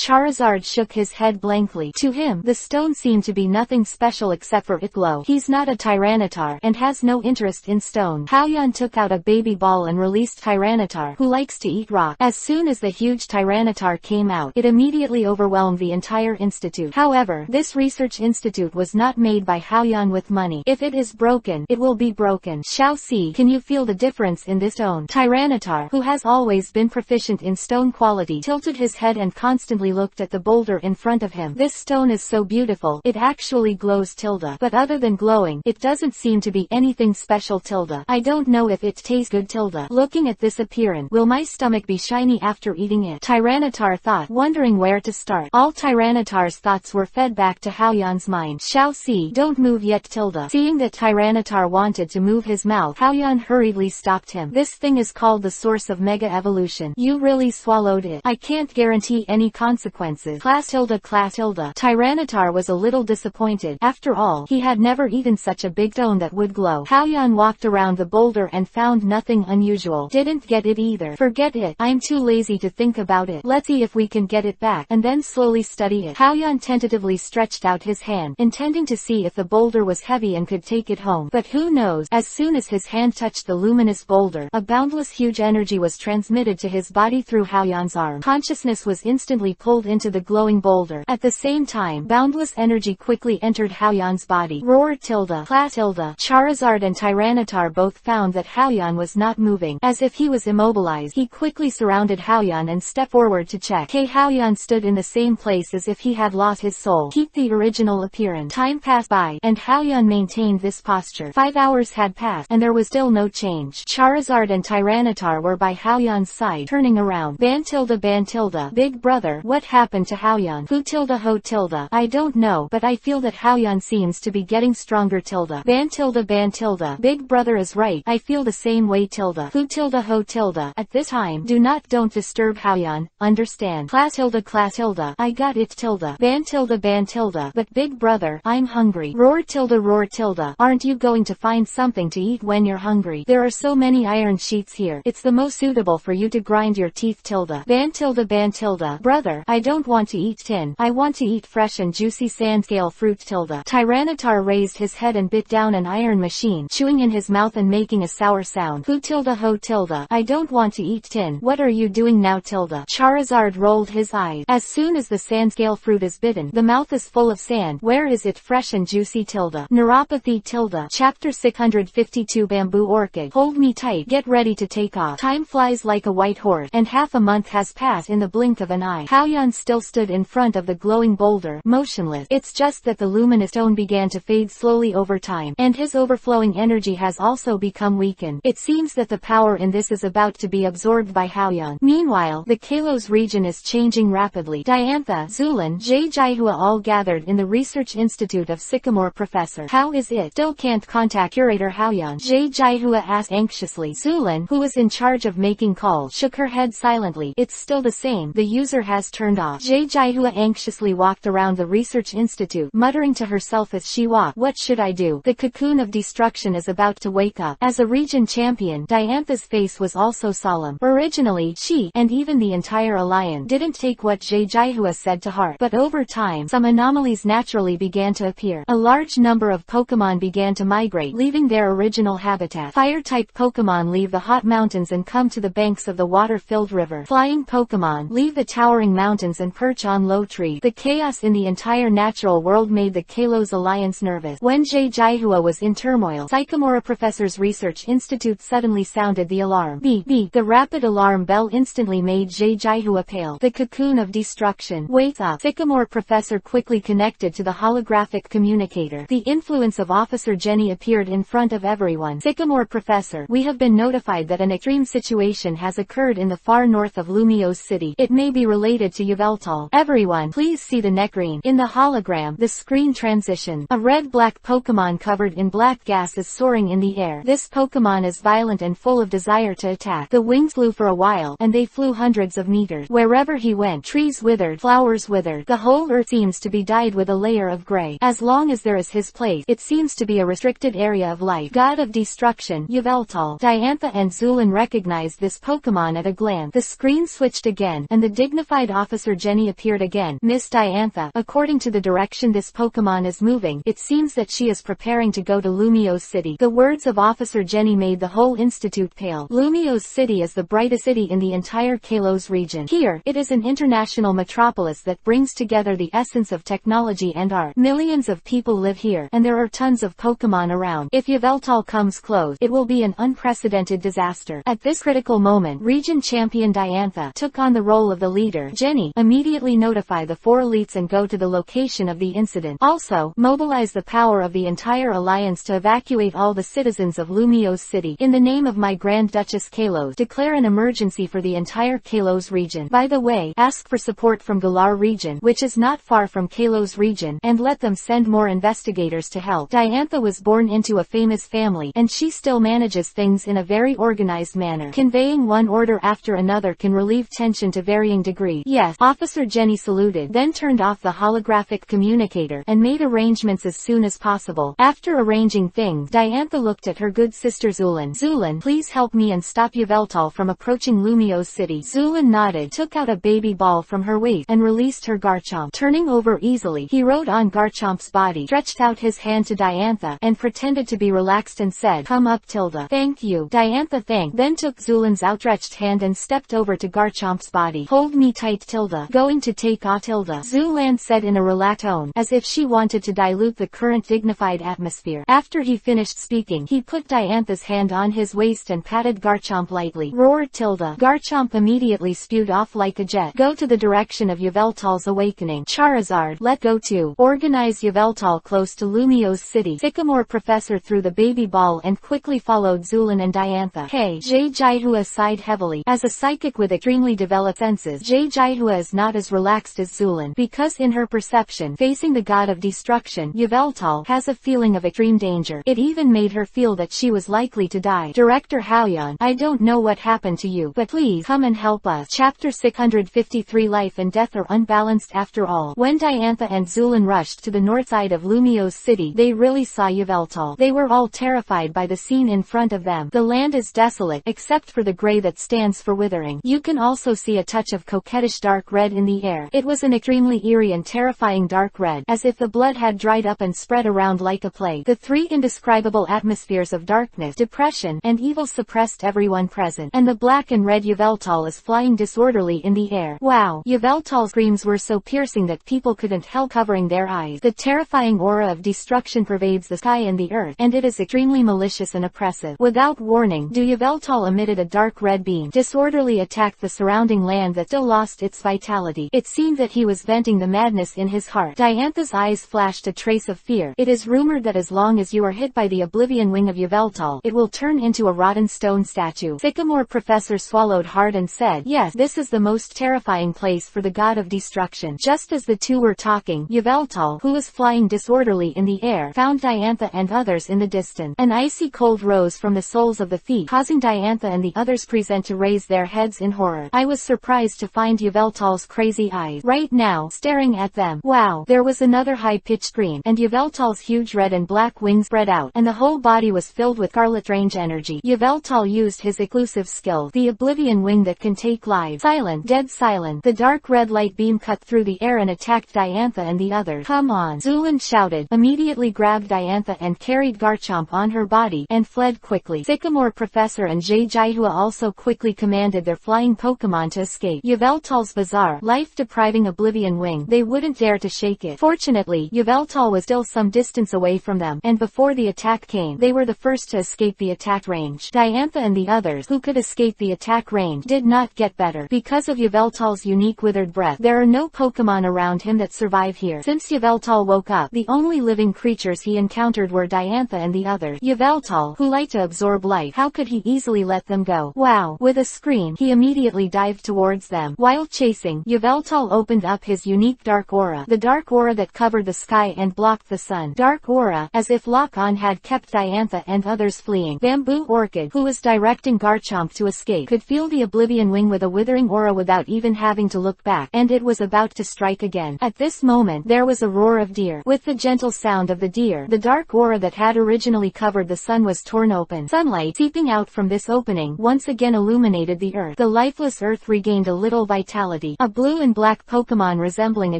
Charizard shook his head blankly. To him, the stone seemed to be nothing special except for its glow. He's not a Tyranitar, and has no interest in stone. Haoyan took out a baby ball and released Tyranitar, who likes to eat rock. As soon as the huge Tyranitar came out, it immediately overwhelmed the entire institute. However, this research institute was not made by Haoyan with money. If it is broken, it will be broken. Xiaoxi, can you feel the difference in this stone? Tyranitar, who has always been proficient in stone quality, tilted his head and constantly looked at the boulder in front of him. This stone is so beautiful, it actually glows tilde. But other than glowing, it doesn't seem to be anything special tilde. I don't know if it tastes good tilde. Looking at this appearance, will my stomach be shiny after eating it? Tyranitar thought, wondering where to start. All Tyranitar's thoughts were fed back to Haoyan's mind. Xiaoxi, don't move yet tilde. Seeing that Tyranitar wanted to move his mouth, Haoyan hurriedly stopped him. This thing is called the source of mega evolution. You really swallowed it. I can't guarantee any consequences. Class tilde. Tyranitar was a little disappointed. After all, he had never eaten such a big stone that would glow. Haoyan walked around the boulder and found nothing unusual. Didn't get it either. Forget it. I'm too lazy to think about it. Let's see if we can get it back, and then slowly study it. Haoyan tentatively stretched out his hand, intending to see if the boulder was heavy and could take it home. But who knows, as soon as his hand touched the luminous boulder, a boundless huge energy was transmitted to his body through Haoyan's arm. Consciousness was instantly pulled into the glowing boulder. At the same time, boundless energy quickly entered Haoyan's body. Roar tilde. Class tilde. Charizard and Tyranitar both found that Haoyan was not moving. As if he was immobilized, he quickly surrounded Haoyan and stepped forward to check. Haoyan stood in the same place as if he had lost his soul. Keep the original appearance. Time passed by, and Haoyan maintained this posture. 5 hours had passed, and there was still no change. Charizard and Tyranitar were by Haoyan's side, turning around. Ban tilde. Big brother, what happened to Haoyan? Fu tilde ho tilde. I don't know, but I feel that Haoyan seems to be getting stronger tilde. Ban tilde. Big brother is right. I feel the same way tilde. Fu tilde ho tilde. At this time, don't disturb Haoyan, understand? Class tilde. I got it tilde. Ban tilde. But big brother, I'm hungry. Roar tilde. Aren't you going to find something to eat when you're hungry? There are so many iron sheets here. It's the most suitable for you to grind your teeth tilde. Ban tilde. Brother, I don't want to eat tin. I want to eat fresh and juicy sand-scale fruit tilde. Tyranitar raised his head and bit down an iron machine, chewing in his mouth and making a sour sound. Fu tilde ho tilde. I don't want to eat tin. What are you doing now tilde? Charizard rolled his eyes. As soon as the sand-scale fruit is bitten, the mouth is full of sand. Where is it fresh and juicy tilde? Neuropathy tilde. Chapter 652 Bamboo Orchid. Hold me tight. Get ready to take off. Time flies like a white horse, and half a month has passed in the blink of an eye. Haoyan still stood in front of the glowing boulder, motionless. It's just that the luminous stone began to fade slowly over time, and his overflowing energy has also become weakened. It seems that the power in this is about to be absorbed by Haoyan. Meanwhile, the Kalos region is changing rapidly. Diantha, Zulin, Jaihua all gathered in the Research Institute of Sycamore. Professor, how is it? Still can't contact Curator Haoyan? Jaihua asked anxiously. Zulin, who was in charge of making calls, shook her head silently. It's still the same. The user has turned off. Jaihua anxiously walked around the Research Institute, muttering to herself as she walked. What should I do? The cocoon of destruction is about to wake up. As a region champion, Diantha's face was also solemn. Originally, she, and even the entire alliance, didn't take what Jaihua said to heart. But over time, some anomalies naturally began to appear. A large number of Pokemon began to migrate, leaving their original habitat. Fire-type Pokemon leave the hot mountains and come to the banks of the water-filled river. Flying Pokemon leave the towering mountains and perch on low trees. The chaos in the entire natural world made the Kalos Alliance nervous. When Jaihua was in turmoil, Sycamore Professor's Research Institute suddenly sounded the alarm. Beep beep. The rapid alarm bell instantly made Jaihua pale. The cocoon of destruction. Wake up. Sycamore Professor quickly connected to the holographic communicator. The influence of Officer Jenny appeared in front of everyone. Sycamore Professor, we have been notified that an extreme situation has occurred in the far north of Lumiose City. It may be related to Yveltal. Everyone, please see the nectarine. In the hologram, the screen transition. A red-black Pokemon covered in black gas is soaring in the air. This Pokemon is violent and full of desire to attack. The wings flew for a while, and they flew hundreds of meters. Wherever he went, trees withered, flowers withered. The whole earth seems to be dyed with a layer of gray. As long as there is his place, it seems to be a restricted area of life. God of Destruction, Yveltal. Diantha and Zulin recognized this Pokemon at a glance. The screen switched again, and the dignified Officer Jenny appeared again. Miss Diantha, according to the direction this Pokemon is moving, it seems that she is preparing to go to Lumiose City. The words of Officer Jenny made the whole institute pale. Lumiose City is the brightest city in the entire Kalos region. Here, it is an international metropolis that brings together the essence of technology and art. Millions of people live here, and there are tons of Pokemon around. If Yveltal comes close, it will be an unprecedented disaster. At this critical moment, Region Champion Diantha took on the role of the leader. Jenny, immediately notify the 4 elites and go to the location of the incident. Also, mobilize the power of the entire alliance to evacuate all the citizens of Lumiose City. In the name of my Grand Duchess Kalos, declare an emergency for the entire Kalos region. By the way, ask for support from Galar region, which is not far from Kalos region, and let them send more investigators to help. Diantha was born into a famous family, and she still manages things in a very organized manner. Conveying one order after another can relieve tension to varying degrees. Yes, Officer Jenny saluted, then turned off the holographic communicator, and made arrangements as soon as possible. After arranging things, Diantha looked at her good sister Zulin. Zulin, please help me and stop Yveltal from approaching Lumiose City. Zulin nodded, took out a baby ball from her waist, and released her Garchomp. Turning over easily, he rode on Garchomp's body, stretched out his hand to Diantha, and pretended to be relaxed and said, "Come up, Tilda." "Thank you." Diantha thanked, then took Zulin's outstretched hand and stepped over to Garchomp's body. "Hold me tight, Tilda." "Going to take off, Tilda," Zulan said in a relaxed tone, as if she wanted to dilute the current dignified atmosphere. After he finished speaking, he put Diantha's hand on his waist and patted Garchomp lightly. Roared Tilda. Garchomp immediately spewed off like a jet. "Go to the direction of Yveltal's awakening." Charizard, let go too. Organize Yveltal close to Lumiose City. Sycamore Professor threw the baby ball and quickly followed Zulin and Diantha. Hey, Jay Jaihua sighed heavily. As a psychic with extremely developed senses, Jay Jaihua is not as relaxed as Zulin, because in her perception, facing the god of destruction, Yveltal has a feeling of extreme danger. It even made her feel that she was likely to die. Director Haoyan, I don't know what happened to you, but please come and help us. Chapter 653. Life and death are unbalanced after all. When Diantha and Zulin rushed to the north side of Lumiose City, they really saw Yveltal. They were all terrified by the scene in front of them. The land is desolate, except for the gray that stands for withering. You can also see a touch of coquettish dark red in the air. It was an extremely eerie and terrifying dark red, as if the blood had dried up and spread around like a plague. The 3 indescribable atmospheres of darkness, depression, and evil suppressed everyone present, and the black and red Yveltal is flying disorderly in the air. Wow! Yveltal's screams were so piercing that people couldn't help covering their eyes. The terrifying aura of destruction pervades the sky and the earth, and it is extremely malicious and oppressive. Without warning, Yveltal emitted a dark red beam, disorderly attacked the surrounding land that still lost its vitality. It seemed that he was venting the madness in his heart. Diantha's eyes flashed a trace of fear. It is rumored that as long as you are hit by the oblivion wing of Yveltal, it will turn into a rotten stone statue. Sycamore Professor swallowed hard and said, yes, this is the most terrifying place for the god of destruction. Just as the two were talking, Yveltal, who was flying disorderly in the air, found Diantha and others in the distance. An icy cold rose from the soles of the feet, causing Diantha and the others present to raise their heads in horror. I was surprised to find Yveltal's crazy eyes right now staring at them. Wow! There was another high-pitched scream, and Yveltal's huge red and black wings spread out, and the whole body was filled with scarlet strange energy. Yveltal used his exclusive skill, the Oblivion Wing that can take lives. Silent, dead silent. The dark red light beam cut through the air and attacked Diantha and the others. Come on! Zulin shouted, immediately grabbed Diantha and carried Garchomp on her body, and fled quickly. Sycamore Professor and Jay Jaihua also quickly commanded their flying Pokemon to escape. Yveltal's bizarre, life-depriving Oblivion Wing, they wouldn't dare to shake it. Fortunately, Yveltal was still some distance away from them, and before the attack came, they were the first to escape the attack range. Diantha and the others, who could escape the attack range, did not get better. Because of Yveltal's unique withered breath, there are no Pokemon around him that survive here. Since Yveltal woke up, the only living creatures he encountered were Diantha and the other Yveltal, who like to absorb light. How could he easily let them go? Wow! With a scream, he immediately dived towards them. While chasing, Yveltal opened up his unique dark aura, the dark aura that covered the sky and blocked the sun. Dark aura, as if lock-on had kept Diantha and others fleeing. Bamboo Orchid, who was directing Garchomp to escape, could feel the Oblivion Wing with a withering aura without even having to look back, and it was about to strike again. At this moment, there was a roar of deer. With the gentle sound of the deer, the dark aura that had originally covered the sun was torn open. Sunlight seeping out from this opening once again illuminated the earth. The lifeless earth regained a little vitality. A blue and black Pokemon resembling a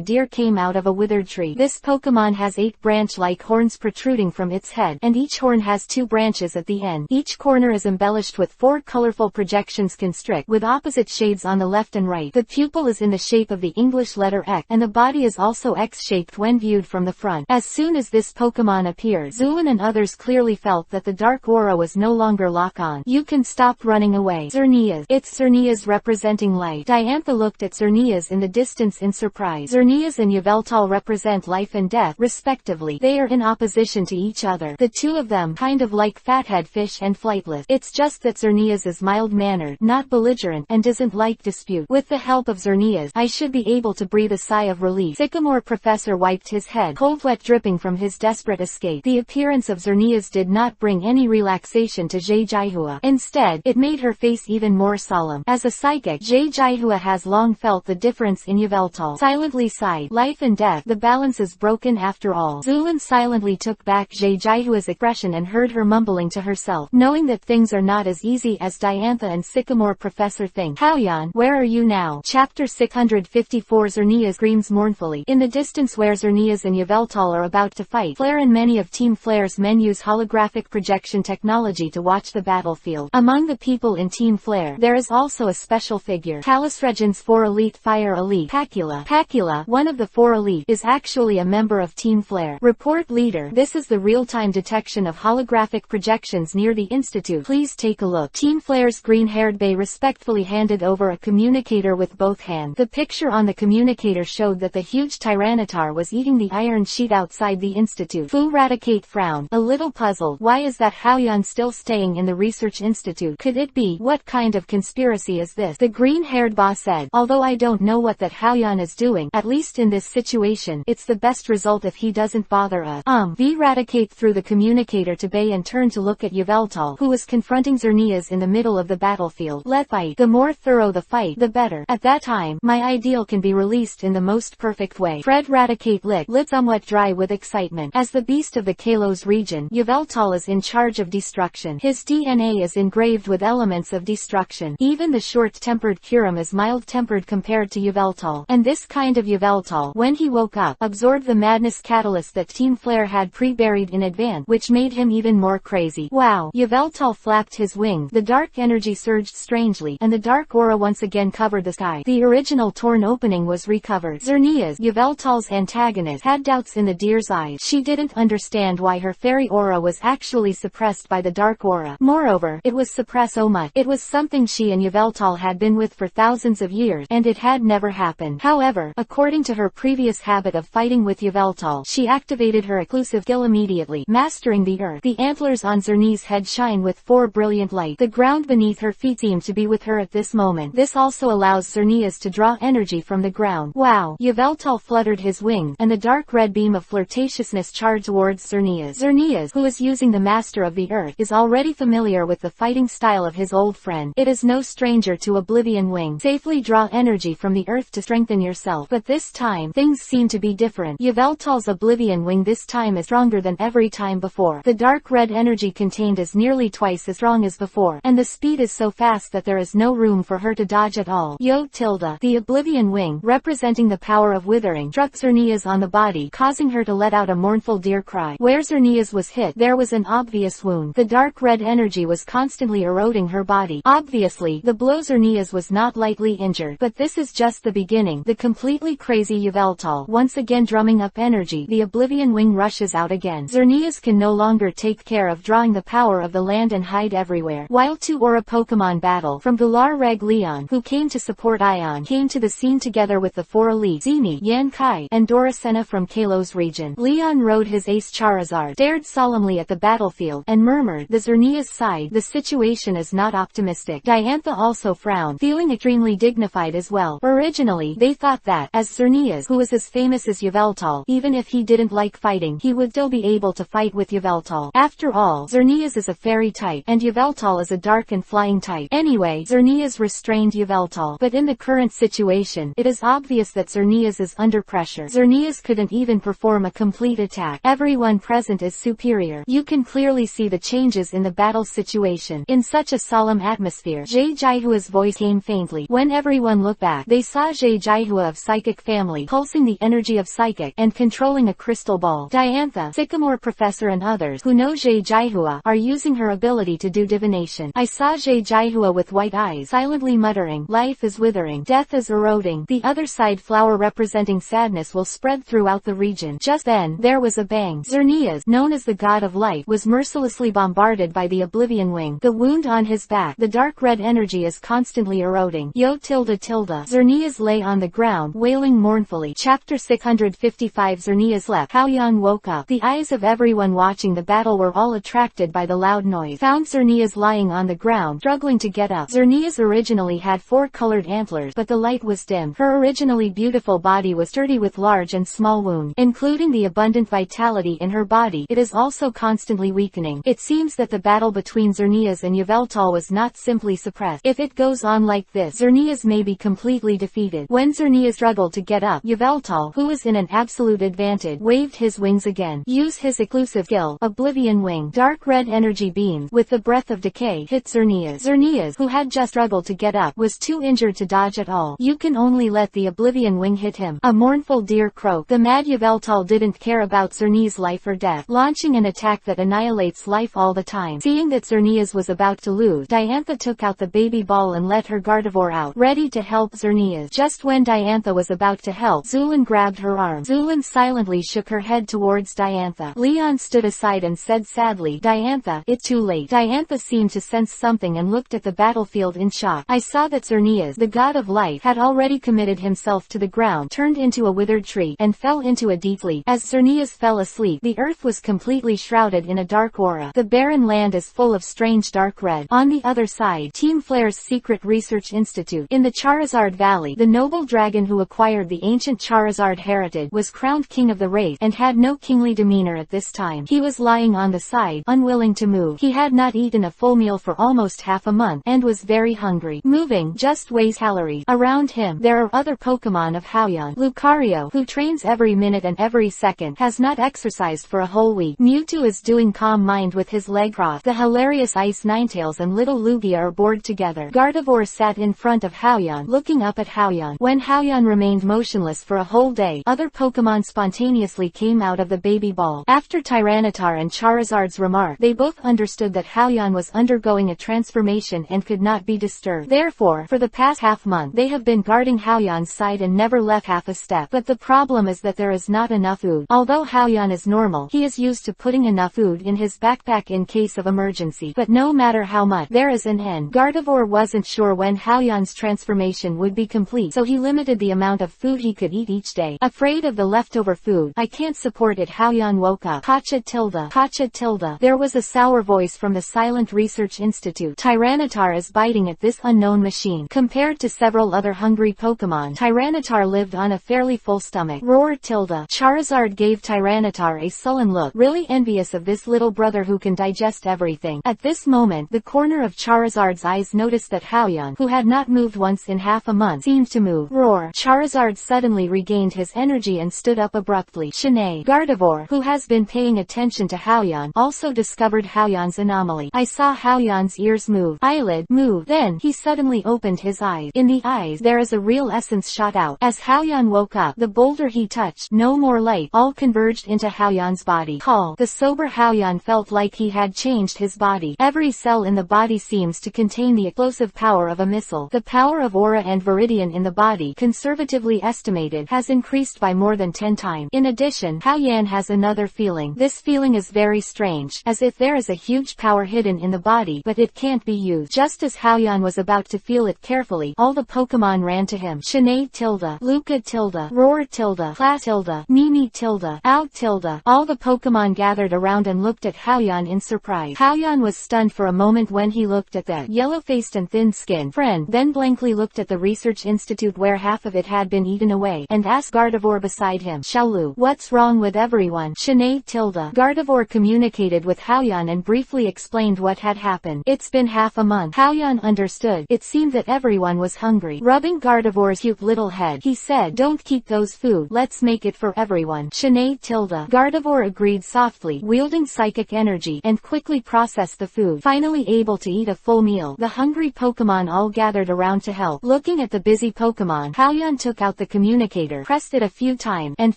deer came out of a withered tree. This Pokemon has 8 branch-like horns protruding from its head, and each horn has 2 branches at the end. Each corner is embellished with 4 colorful projections constrict, with opposite shades on the left and right. The pupil is in the shape of the English letter X, and the body is also X-shaped when viewed from the front. As soon as this Pokemon appeared, Zuin and others clearly felt that the dark aura was no longer lock-on. You can stop running away. Xerneas. It's Xerneas representing light. Diantha looked at Xerneas in the distance in surprise. Xerneas and Yveltal represent life and death, respectively. They are in opposition to each other. The two of them kind of like Fathead Fish and Flightless. It's just that Xerneas is mild-mannered, not belligerent, and doesn't like dispute. With the help of Xerneas, I should be able to breathe a sigh of relief. Sycamore Professor wiped his head, cold sweat dripping from his desperate escape. The appearance of Xerneas did not bring any relaxation to Jaihua. Instead, it made her face even more solemn. As a psychic, Jaihua has long felt the difference in Yveltal. Silently sighed. Life and death, the balance is broken after all. Zulin silently took back Jaihua's expression and heard her mumbling to herself, knowing that things are not as easy as Diantha and Sycamore Professor think. Haoyan, where are you now? Chapter 654. Xerneas screams mournfully. In the distance where Xerneas and Yveltal are about to fight, Flare and many of Team Flare's men use holographic projection technology to watch the battlefield. Among the people in Team Flare, there is also a special figure. Calisregin's 4 Elite Fire Elite, Pacula. Pacula, one of the 4 Elite, is actually a member of Team Flare. Report leader, this is the real-time detection of holographic projections near the Institute. Please take a look. Team Flare's green-haired Bay respectfully handed over a communicator with both hands. The picture on the communicator showed that the huge Tyranitar was eating the iron sheet outside the Institute. Fu Radicate frowned, a little puzzled. Why is that Haoyan still staying in the Research Institute? Could it be? What kind of conspiracy is this? The green-haired boss said, although I don't know what that Haoyan is doing, at least in this situation, it's the best result if he doesn't bother us. V Radicate threw the communicator to Bay and turned to look at Yveltal, who was confronting Xerneas in the middle of the battlefield. Let's fight. The more thorough the fight, the better. At that time, my ideal can be released in the most perfect way. Fred Radicate lipped somewhat dry with excitement. As the beast of the Kalos region, Yveltal is in charge of destruction. His DNA is engraved with elements of destruction. Even the short-tempered Kurum is mild-tempered compared to Yveltal. And this kind of Yveltal, when he woke up, absorbed the madness catalyst that Team Flare had pre-buried in advance, which made him even more crazy. Wow! Yveltal flapped his wings. The dark energy surged strangely, and the dark aura once again covered the sky. The original torn opening was recovered. Xerneas, Yveltal's antagonist, had doubts in the deer's eyes. She didn't understand why her fairy aura was actually suppressed by the dark aura. Moreover, it was suppressed so much. It was something she and Yveltal had been with for thousands of years, and it had never happened. However, according to her previous habit of fighting with Yveltal, she activated her exclusive skill immediately, mastering the earth. The antlers on Xerneas' head shine with 4 brilliant light. The ground beneath her feet seemed to be with her at this moment. This also allows Xerneas to draw energy from the ground. Wow! Yveltal fluttered his wings, and the dark red beam of flirtatiousness charged towards Xerneas. Xerneas, who is using the Master of the Earth, is already familiar with the fighting style of his old friend. It is no stranger to Oblivion Wing. Safely draw energy from the earth to strengthen yourself. But this time, things seem to be different. Yveltal's Oblivion Wing this time is stronger than every time before. The dark red energy contained is nearly twice as strong as before, and the speed is so fast that there is no room for her to dodge at all. Yo Tilda, the Oblivion Wing, representing the power of withering, struck Xerneas on the body, causing her to let out a mournful deer cry. Where Xerneas was hit, there was an obvious wound. The dark red energy was constantly eroding her body. Obviously, the blow Xerneas was not lightly injured, but this is just the beginning. The completely crazy Yveltal, once again drumming up energy, the Oblivion Wing rushes out again. Xerneas can no longer take care of drawing the power of the land and hide everywhere. While 2 Aura Pokemon battle, from Galar Reg Leon, who came to support Ion, came to the scene together with the 4 Elite, Zini, Yan Kai, and Doracena from Kalos region. Leon Haoyan rode his ace Charizard, stared solemnly at the battlefield, and murmured. The Xerneas sighed. The situation is not optimistic. Diantha also frowned, feeling extremely dignified as well. Originally, they thought that, as Xerneas, who was as famous as Yveltal, even if he didn't like fighting, he would still be able to fight with Yveltal. After all, Xerneas is a fairy type, and Yveltal is a dark and flying type. Anyway, Xerneas restrained Yveltal, but in the current situation, it is obvious that Xerneas is under pressure. Xerneas couldn't even perform a complete attack. Everyone present is superior. You can clearly see the changes in the battle situation. In such a solemn atmosphere, Jie Jaihua's voice came faintly. When everyone looked back, they saw Jie Jaihua of Psychic family, pulsing the energy of Psychic, and controlling a crystal ball. Diantha, Sycamore Professor and others, who know Jie Jaihua, are using her ability to do divination. I saw Jie Jaihua with white eyes, silently muttering, "Life is withering, death is eroding, the other side flower representing sadness will spread throughout the region." Just then, there was a bang. Xerneas, known as the god of light, was mercilessly bombarded by the Oblivion Wing. The wound on his back, the dark red energy is constantly eroding. Yo tilde tilde. Xerneas lay on the ground, wailing mournfully. Chapter 655. Xerneas left. Haoyan woke up. The eyes of everyone watching the battle were all attracted by the loud noise. Found Xerneas lying on the ground, struggling to get up. Xerneas originally had 4 colored antlers, but the light was dim. Her originally beautiful body was sturdy with large and small wounds, including the abundant vitality in her body. It is also constantly weakening. It seems that the battle between Xerneas and Yveltal was not simply suppressed. If it goes on like this, Xerneas may be completely defeated. When Xerneas struggled to get up, Yveltal, who was in an absolute advantage, waved his wings again. Use his exclusive skill, Oblivion Wing. Dark red energy beams, with the breath of decay, hit Xerneas. Xerneas, who had just struggled to get up, was too injured to dodge at all. You can only let the Oblivion Wing hit him. A mournful deer croaked. The mad Yveltal didn't care about Xerneas' life or death, launching an attack that annihilates life all the time. Seeing that Xerneas was about to lose, Diantha took out the baby ball and let her Gardevoir out, ready to help Xerneas. Just when Diantha was about to help, Zulin grabbed her arm. Zulin silently shook her head towards Diantha. Leon stood aside and said sadly, "Diantha, it's too late." Diantha seemed to sense something and looked at the battlefield in shock. I saw that Xerneas, the god of light, had already committed himself to the ground, turned into a withered tree, and fell into a deep sleep. As Xerneas fell asleep, the earth was completely shrouded in a dark aura. The barren land is full of strange dark red. On the other side, Team Flare's secret research institute. In the Charizard Valley, the noble dragon who acquired the ancient Charizard heritage was crowned king of the race, and had no kingly demeanor at this time. He was lying on the side, unwilling to move. He had not eaten a full meal for almost half a month, and was very hungry. Moving just weighs calories. Around him, there are other Pokemon of Haoyan. Lucario, who trains every minute and every second, has not exercised for a whole week. Mewtwo is doing calm mind with his leg crossed. The hilarious Ice Ninetales and Little Lugia are bored together. Gardevoir sat in front of Haoyan, looking up at Haoyan. When Haoyan remained motionless for a whole day, other Pokemon spontaneously came out of the baby ball. After Tyranitar and Charizard's remark, they both understood that Haoyan was undergoing a transformation and could not be disturbed. Therefore, for the past half-month, they have been guarding Haoyan's side and never left half a step. But the problem is that there is not enough food. Although Haoyan is normal, he is used to putting enough food in his backpack in case of emergency. But no matter how much, there is an end. Gardevoir wasn't sure when Haoyan's transformation would be complete, so he limited the amount of food he could eat each day. Afraid of the leftover food, "I can't support it." Haoyan woke up. Kacha tilde. Kacha tilde. There was a sour voice from the Silent Research Institute. Tyranitar is biting at this unknown machine. Compared to several other hungry Pokemon, Tyranitar lived on a fairly full stomach. Roar tilde. Charizard gave Tyranitar a sullen look, really envious of this little brother who can digest everything. At this moment, the corner of Charizard's eyes noticed that Haoyan, who had not moved once in half a month, seemed to move. Roar. Charizard suddenly regained his energy and stood up abruptly. Shanaido. Gardevoir, who has been paying attention to Haoyan, also discovered Haoyan's anomaly. I saw Haoyan's ears move. Eyelid move. Then, he suddenly opened his eyes. In the eyes, there is a real essence shot out. As Haoyan woke up, the boulder he touched, no more light, all converged into Haoyan's body. Call. The sober Haoyan felt like he had changed his body. Every cell in the body seems to contain the explosive power of a missile. The power of aura and viridian in the body, conservatively estimated, has increased by more than 10 times. In addition, Haoyan has another feeling. This feeling is very strange, as if there is a huge power hidden in the body, but it can't be used. Just as Haoyan was about to feel it carefully, all the Pokemon ran to him. Shanaido tilde. Luca tilde. Roar tilde. Cla tilde. Mimi tilde. tilde. Out tilde. All the Pokemon gathered around and looked at Hao-Yan in surprise. Hao-Yan was stunned for a moment when he looked at the yellow-faced and thin-skinned friend, then blankly looked at the research institute where half of it had been eaten away, and asked Gardevoir beside him, Xiaolu, what's wrong with everyone? Shanaido tilde. Gardevoir communicated with Hao-Yan and briefly explained what had happened. It's been half a month. Hao-Yan understood. It seemed that everyone was hungry. Rubbing Gardevoir's cute little head, he said, don't keep those food, let's make it for everyone. Shanaido tilde. Gardevoir agreed softly, wielding psychic energy, and quickly processed the food, finally able to eat a full meal. The hungry Pokemon all gathered around to help. Looking at the busy Pokemon, Hao-Yan took out the communicator, pressed it a few times, and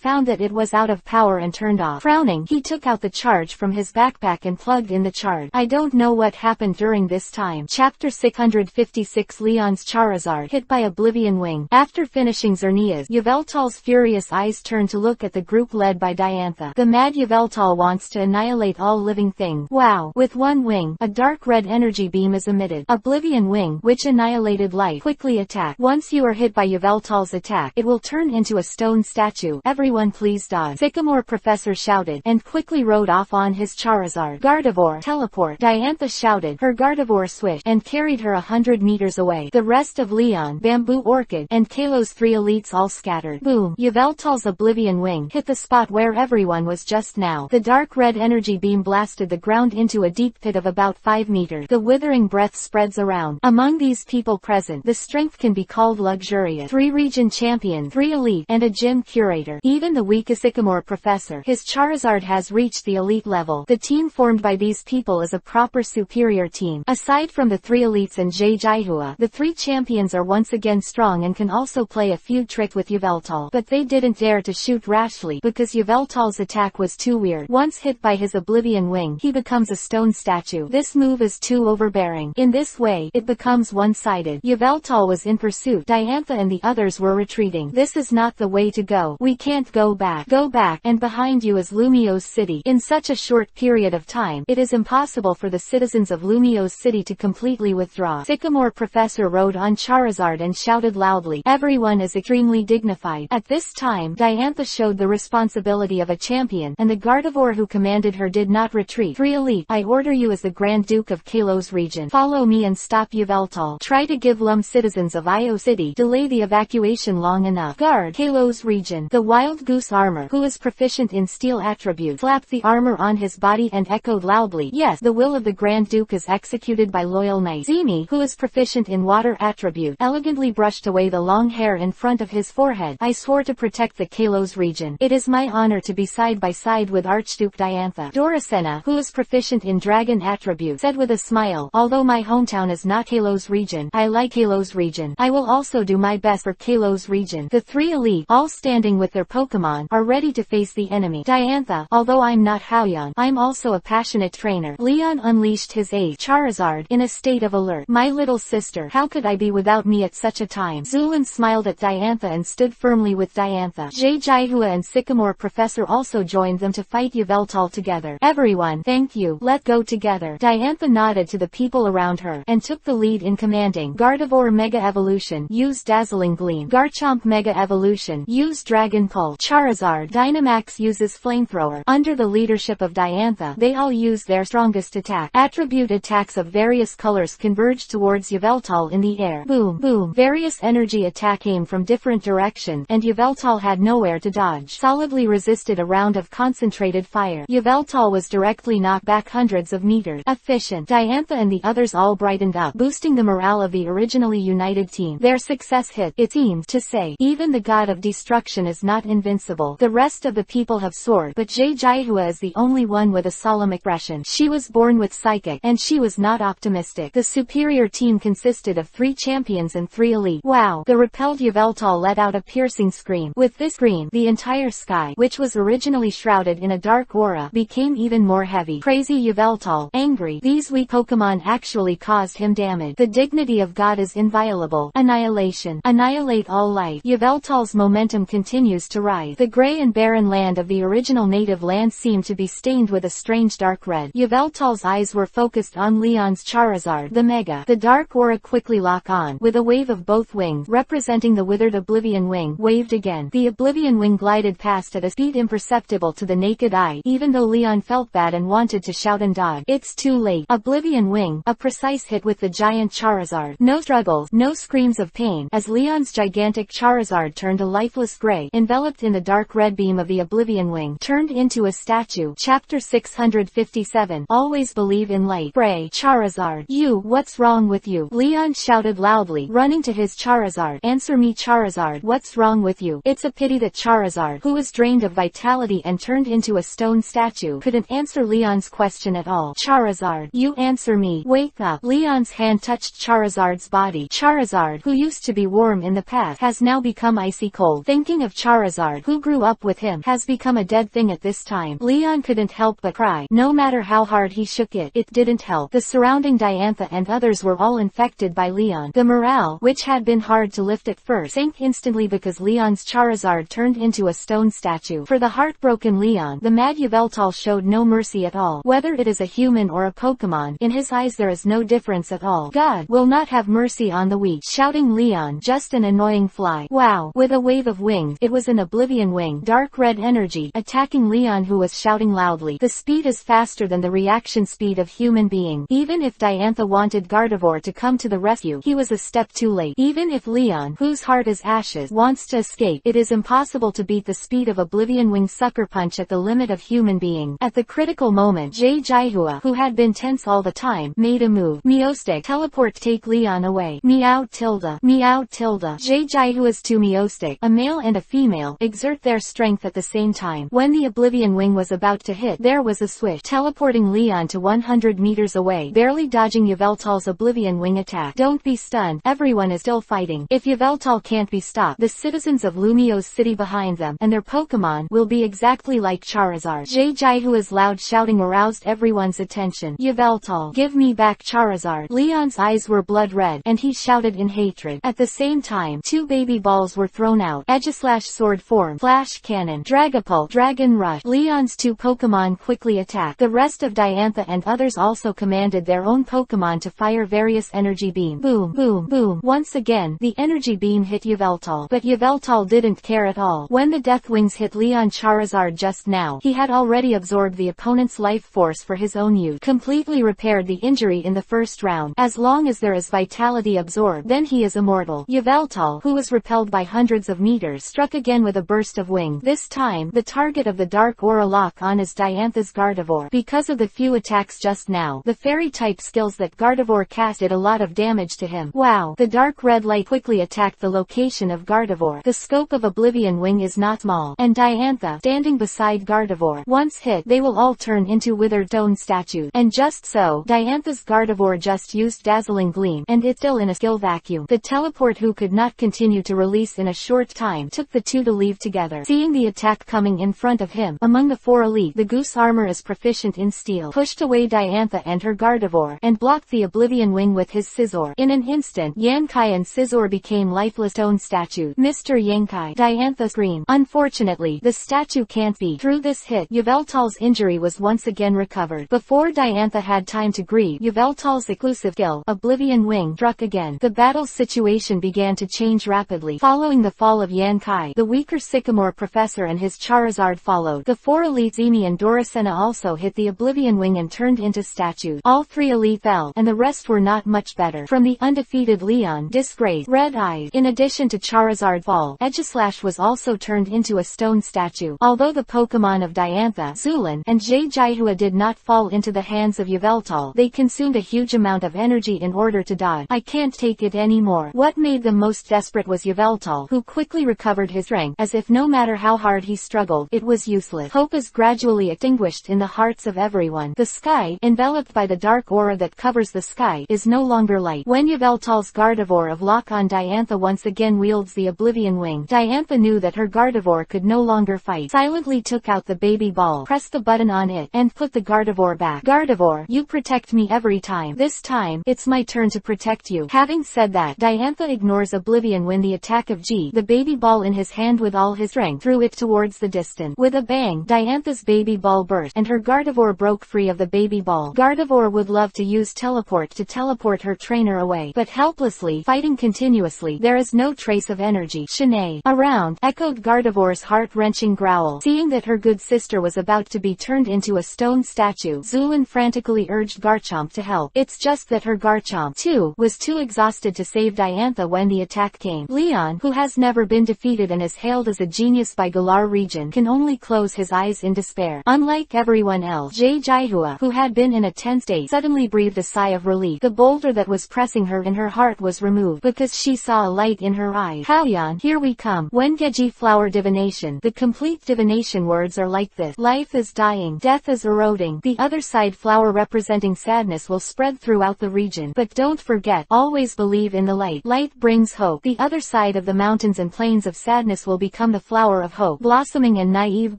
found that it was out of power and turned off. Frowning, he took out the charge from his backpack and plugged in the charge. I don't know what happened during this time. Chapter 656 Leon's Charizard hit by Oblivion Wing. After finishing Xerneas, Yveltal's furious eyes turned to look at the group led by Diantha. The mad Yveltal wants to annihilate all living things. Wow! With one wing, a dark red energy beam is emitted. Oblivion Wing, which annihilated life, quickly attacked. Once you are hit by Yveltal's attack, it will turn into a stone statue. Everyone please dodge. Sycamore Professor shouted, and quickly rode off on his Charizard. Gardevoir, teleport. Diantha shouted. Her Gardevoir swished, and carried her 100 meters away. The rest of Leon, Bamboo Orchid, and Kalo's 3 elites all scattered. Boom! Yveltal's Oblivion Wing hit the spot where everyone was just now. The dark red energy beam blasted the ground into a deep pit of about 5 meters. The withering breath spreads around. Among these people present, the strength can be called luxurious. 3 region champions, 3 elite, and a gym curator. Even the weakest Sycamore Professor, his Charizard has reached the elite level. The team formed by these people is a proper superior team. Aside from the 3 elites and Jaihua, the 3 champions are once again strong and can also play a few tricks with Yveltal. But they didn't dare to shoot rashly because Yveltal's attack was too weird. Once hit by his Oblivion Wing, he becomes a stone statue. This move is too overbearing. In this way, it becomes one-sided. Yveltal was in pursuit. Diantha and the others were retreating. This is not the way to go. We can't go back. Go back, and behind you is Lumiose City. In such a short period of time, it is impossible for the citizens of Lumiose City to completely withdraw. Sycamore Professor rode on Charizard and shouted loudly. Everyone is extremely dignified. At this time, Diantha showed the responsibility of a champion, and the Gardevoir who commanded her did not retreat. 3 elite, I order you as the Grand Duke of Kalos region. Follow me and stop Yveltal. Try to give Lum citizens of Io City delay the evacuation long enough. Guard Kalos region. The Wild Goose Armor, who is proficient in steel attribute, flapped the armor on his body and echoed loudly. Yes, the will of the Grand Duke is executed by loyal knights. Zimi, who is proficient in water attribute, elegantly brushed away the long hair in front of his forehead. I swore to protect the Kalos region. It is my honor to be side by side with Archduke Diantha. Doricena, who is proficient in dragon attribute, said with a smile, although my hometown is not Kalos region, I like Kalos region. I will also do my best for Kalos region. The 3 elite, all standing with their Pokemon, are ready to face the enemy. Diantha, although I'm not Hao-Yan, I'm also a passionate trainer. Leon unleashed his ace, Charizard, in a state of alert. My little sister, how could I be without me at such a time? Zulin smiled at Diantha and stood firmly with Diantha. Jaihua and Sycamore Professor also joined them to fight Yveltal together. Everyone, thank you. Let go together. Diantha nodded to the people around her, and took the lead in commanding. Gardevoir Mega Evolution, use Dazzling Gleam. Garchomp Mega Evolution, use Dragon Pulse. Charizard Dynamax uses Flamethrower. Under the leadership of Diantha, they all use their strongest attack. Attribute attacks of various colors converged towards Yveltal in the air. Boom, boom. Various energy attack came from different directions, and Yveltal had nowhere to dodge. Solidly resisted a round of concentrated fire. Yveltal was directly knocked back hundreds of meters. Efficient. Diantha and the others all brightened up, boosting the morale of the originally united team. Their success hit, it seemed to say, even the god of destruction is not invincible. The rest of the people have soared, but Jaihua is the only one with a solemn expression. She was born with psychic, and she was not optimistic. The superior team consisted of 3 champions and 3 elite. Wow! The repelled Yveltal let out a piercing scream. With this scream, the entire sky, which was originally shrouded in a dark aura, became even more heavy. Crazy Yveltal, angry. These weak Pokemon actually caused him damage. The dignity of God is inviolable. Annihilation. Annihilate all life. Yveltal's momentum continues to rise. The gray and barren land of the original native land seemed to be stained with a strange dark red. Yveltal's eyes were focused on Leon's Charizard, the Mega. The dark aura quickly locked on, with a wave of both wings, representing the withered Oblivion Wing, waved again. The Oblivion Wing glided past at a speed imperceptible to the naked eye, even though Leon felt bad and wanted to shout and dodge. It's too late. Oblivion Wing, a precise hit with the giant Charizard. No struggles, no screams of pain, as Leon's gigantic Charizard turned a lifeless gray, enveloped in the dark red beam of the Oblivion Wing, turned into a statue. Chapter 657. Always believe in light. Bray, Charizard. You, what's wrong with you? Leon shouted loudly, running to his Charizard. Answer me, Charizard, what's wrong with you? It's a pity that Charizard, who was drained of vitality and turned into a stone statue, couldn't answer Leon's question at all. Charizard, you answer me. Wake up. Leon's hand touched Charizard's body. Charizard, who used to be warm in the past, has now become icy cold. Thinking of Charizard, who grew up with him, has become a dead thing at this time. Leon couldn't help but cry. No matter how hard he shook it, it didn't help. The surrounding Diantha and others were all infected by Leon. The morale, which had been hard to lift at first, sank instantly because Leon's Charizard turned into a stone statue. For the heartbroken Leon, the mad Yveltal showed no mercy at all. Whether it is a human or a Pokemon, in his eyes there is no difference at all. God will not have mercy on the weak. Shouting Leon, just an annoying fly. Wow. With a wave of wings, it was an Oblivion Wing, dark red energy, attacking Leon, who was shouting loudly. The speed is faster than the reaction speed of human being. Even if Diantha wanted Gardevoir to come to the rescue, he was a step too late. Even if Leon, whose heart is ashes, wants to escape, it is impossible to beat the speed of Oblivion Wing Sucker Punch at the limit of human being. At the critical moment, Jaihua, who had been tense all the time, made a move. Meowstic, teleport, take Leon away. Meow tilde. Meow tilde. Jaihua's two Meowstic, a male and a female, exert their strength at the same time. When the Oblivion Wing was about to hit, there was a swish, teleporting Leon to 100 meters away, barely dodging Yveltal's Oblivion Wing attack. Don't be stunned. Everyone is still fighting. If Yveltal can't be stopped, the citizens of Lumio's city behind them, and their Pokemon, will be exactly like Charizard. Jaihua's loud shouting aroused everyone's attention. Yveltal, give me back Charizard. Leon's eyes were blood red, and he shouted in hatred. At the same time, two baby balls were thrown out. Aegislash sword form, flash cannon, Dragapult, Dragon Rush. Leon's two Pokemon quickly attacked. The rest of Diantha and others also commanded their own Pokemon to fire various energy beams. Boom, boom, boom. Once again, the energy beam hit Yveltal, but Yveltal didn't care at all. When the Death Wings hit Leon Charizard just now, he had already absorbed the opponent's life force for his own use, completely repaired the injury in the first round. As long as there is vitality absorbed, then he is immortal. Yveltal, who was repelled by hundreds of meters, struck again with a burst of wing. This time, the target of the Dark Aura lock-on is Diantha's Gardevoir. Because of the few attacks just now, the Fairy-type skills that Gardevoir cast did a lot of damage to him. Wow! The dark red light quickly attacked the location of Gardevoir. The scope of Oblivion Wing is not small, and Diantha, standing beside Gardevoir, once hit, they will all turn into withered stone statues. And just so, Diantha's Gardevoir just used Dazzling Gleam, and it's still in a skill vacuum. The teleport, who could not continue to release in a short time, took the two to leave together. Seeing the attack coming in front of him, among the four elite, the Goose Armor is proficient in steel, pushed away Diantha and her Gardevoir, and blocked the Oblivion Wing with his Scizor. In an instant, Yankai and Scizor became lifeless stone statues. Mr. Yankai, Diantha screamed. Unfortunately, the statue can't be. Through this hit, Yveltal's injury was once again recovered. Before Diantha had time to grieve, Yveltal's exclusive skill, Oblivion Wing, struck again. The battle situation began to change rapidly. Following the fall of Yankai, the weaker Sycamore Professor and his Charizard followed. The four elites Emi and Doricena also hit the Oblivion Wing and turned into statues. All three elite fell, and the rest were not much better. From the undefeated Leon, Disgrace, Red Eyes, in addition to Charizard fall, Aegislash was also turned into a stone statue. Although the Pokemon of Diantha, Zulan, and Jaihua did not fall into the hands of Yveltal, they consumed a huge amount of energy in order to dodge. I can't take it anymore. What made them most desperate was Yveltal, who quickly recovered his strength, as if no matter how hard he struggled, it was useless. Hope is gradually extinguished in the hearts of everyone. The sky, enveloped by the dark aura that covers the sky, is no longer light. When Yveltal's Gardevoir of Lock-on Diantha once again wields the Oblivion Wing, Diantha knew that her Gardevoir could no longer fight. Silently took out the baby ball, pressed the button on it, and put the Gardevoir back. Gardevoir, you protect me every time. This time, it's my turn to protect you. Having said that, Diantha ignores Oblivion when the attack of G, the baby ball in his hand with all his strength, threw it towards the distance. With a bang, Diantha's baby ball burst, and her Gardevoir broke free of the baby ball. Gardevoir would love to use teleport to teleport her trainer away, but helplessly, fighting continuously, there is no trace of energy. Shanaido, around, echoed Gardevoir's heart heart-wrenching growl. Seeing that her good sister was about to be turned into a stone statue, Zulin frantically urged Garchomp to help. It's just that her Garchomp, too, was too exhausted to save Diantha when the attack came. Leon, who has never been defeated and is hailed as a genius by Galar region, can only close his eyes in despair. Unlike everyone else, Jaihua, who had been in a tense state, suddenly breathed a sigh of relief. The boulder that was pressing her in her heart was removed, because she saw a light in her eyes. Haoyan, here we come. When Geji flower divination, the complete divination words are like this. Life is dying, death is eroding. The other side flower representing sadness will spread throughout the region. But don't forget, always believe in the light. Light brings hope. The other side of the mountains and plains of sadness will become the flower of hope, blossoming and naive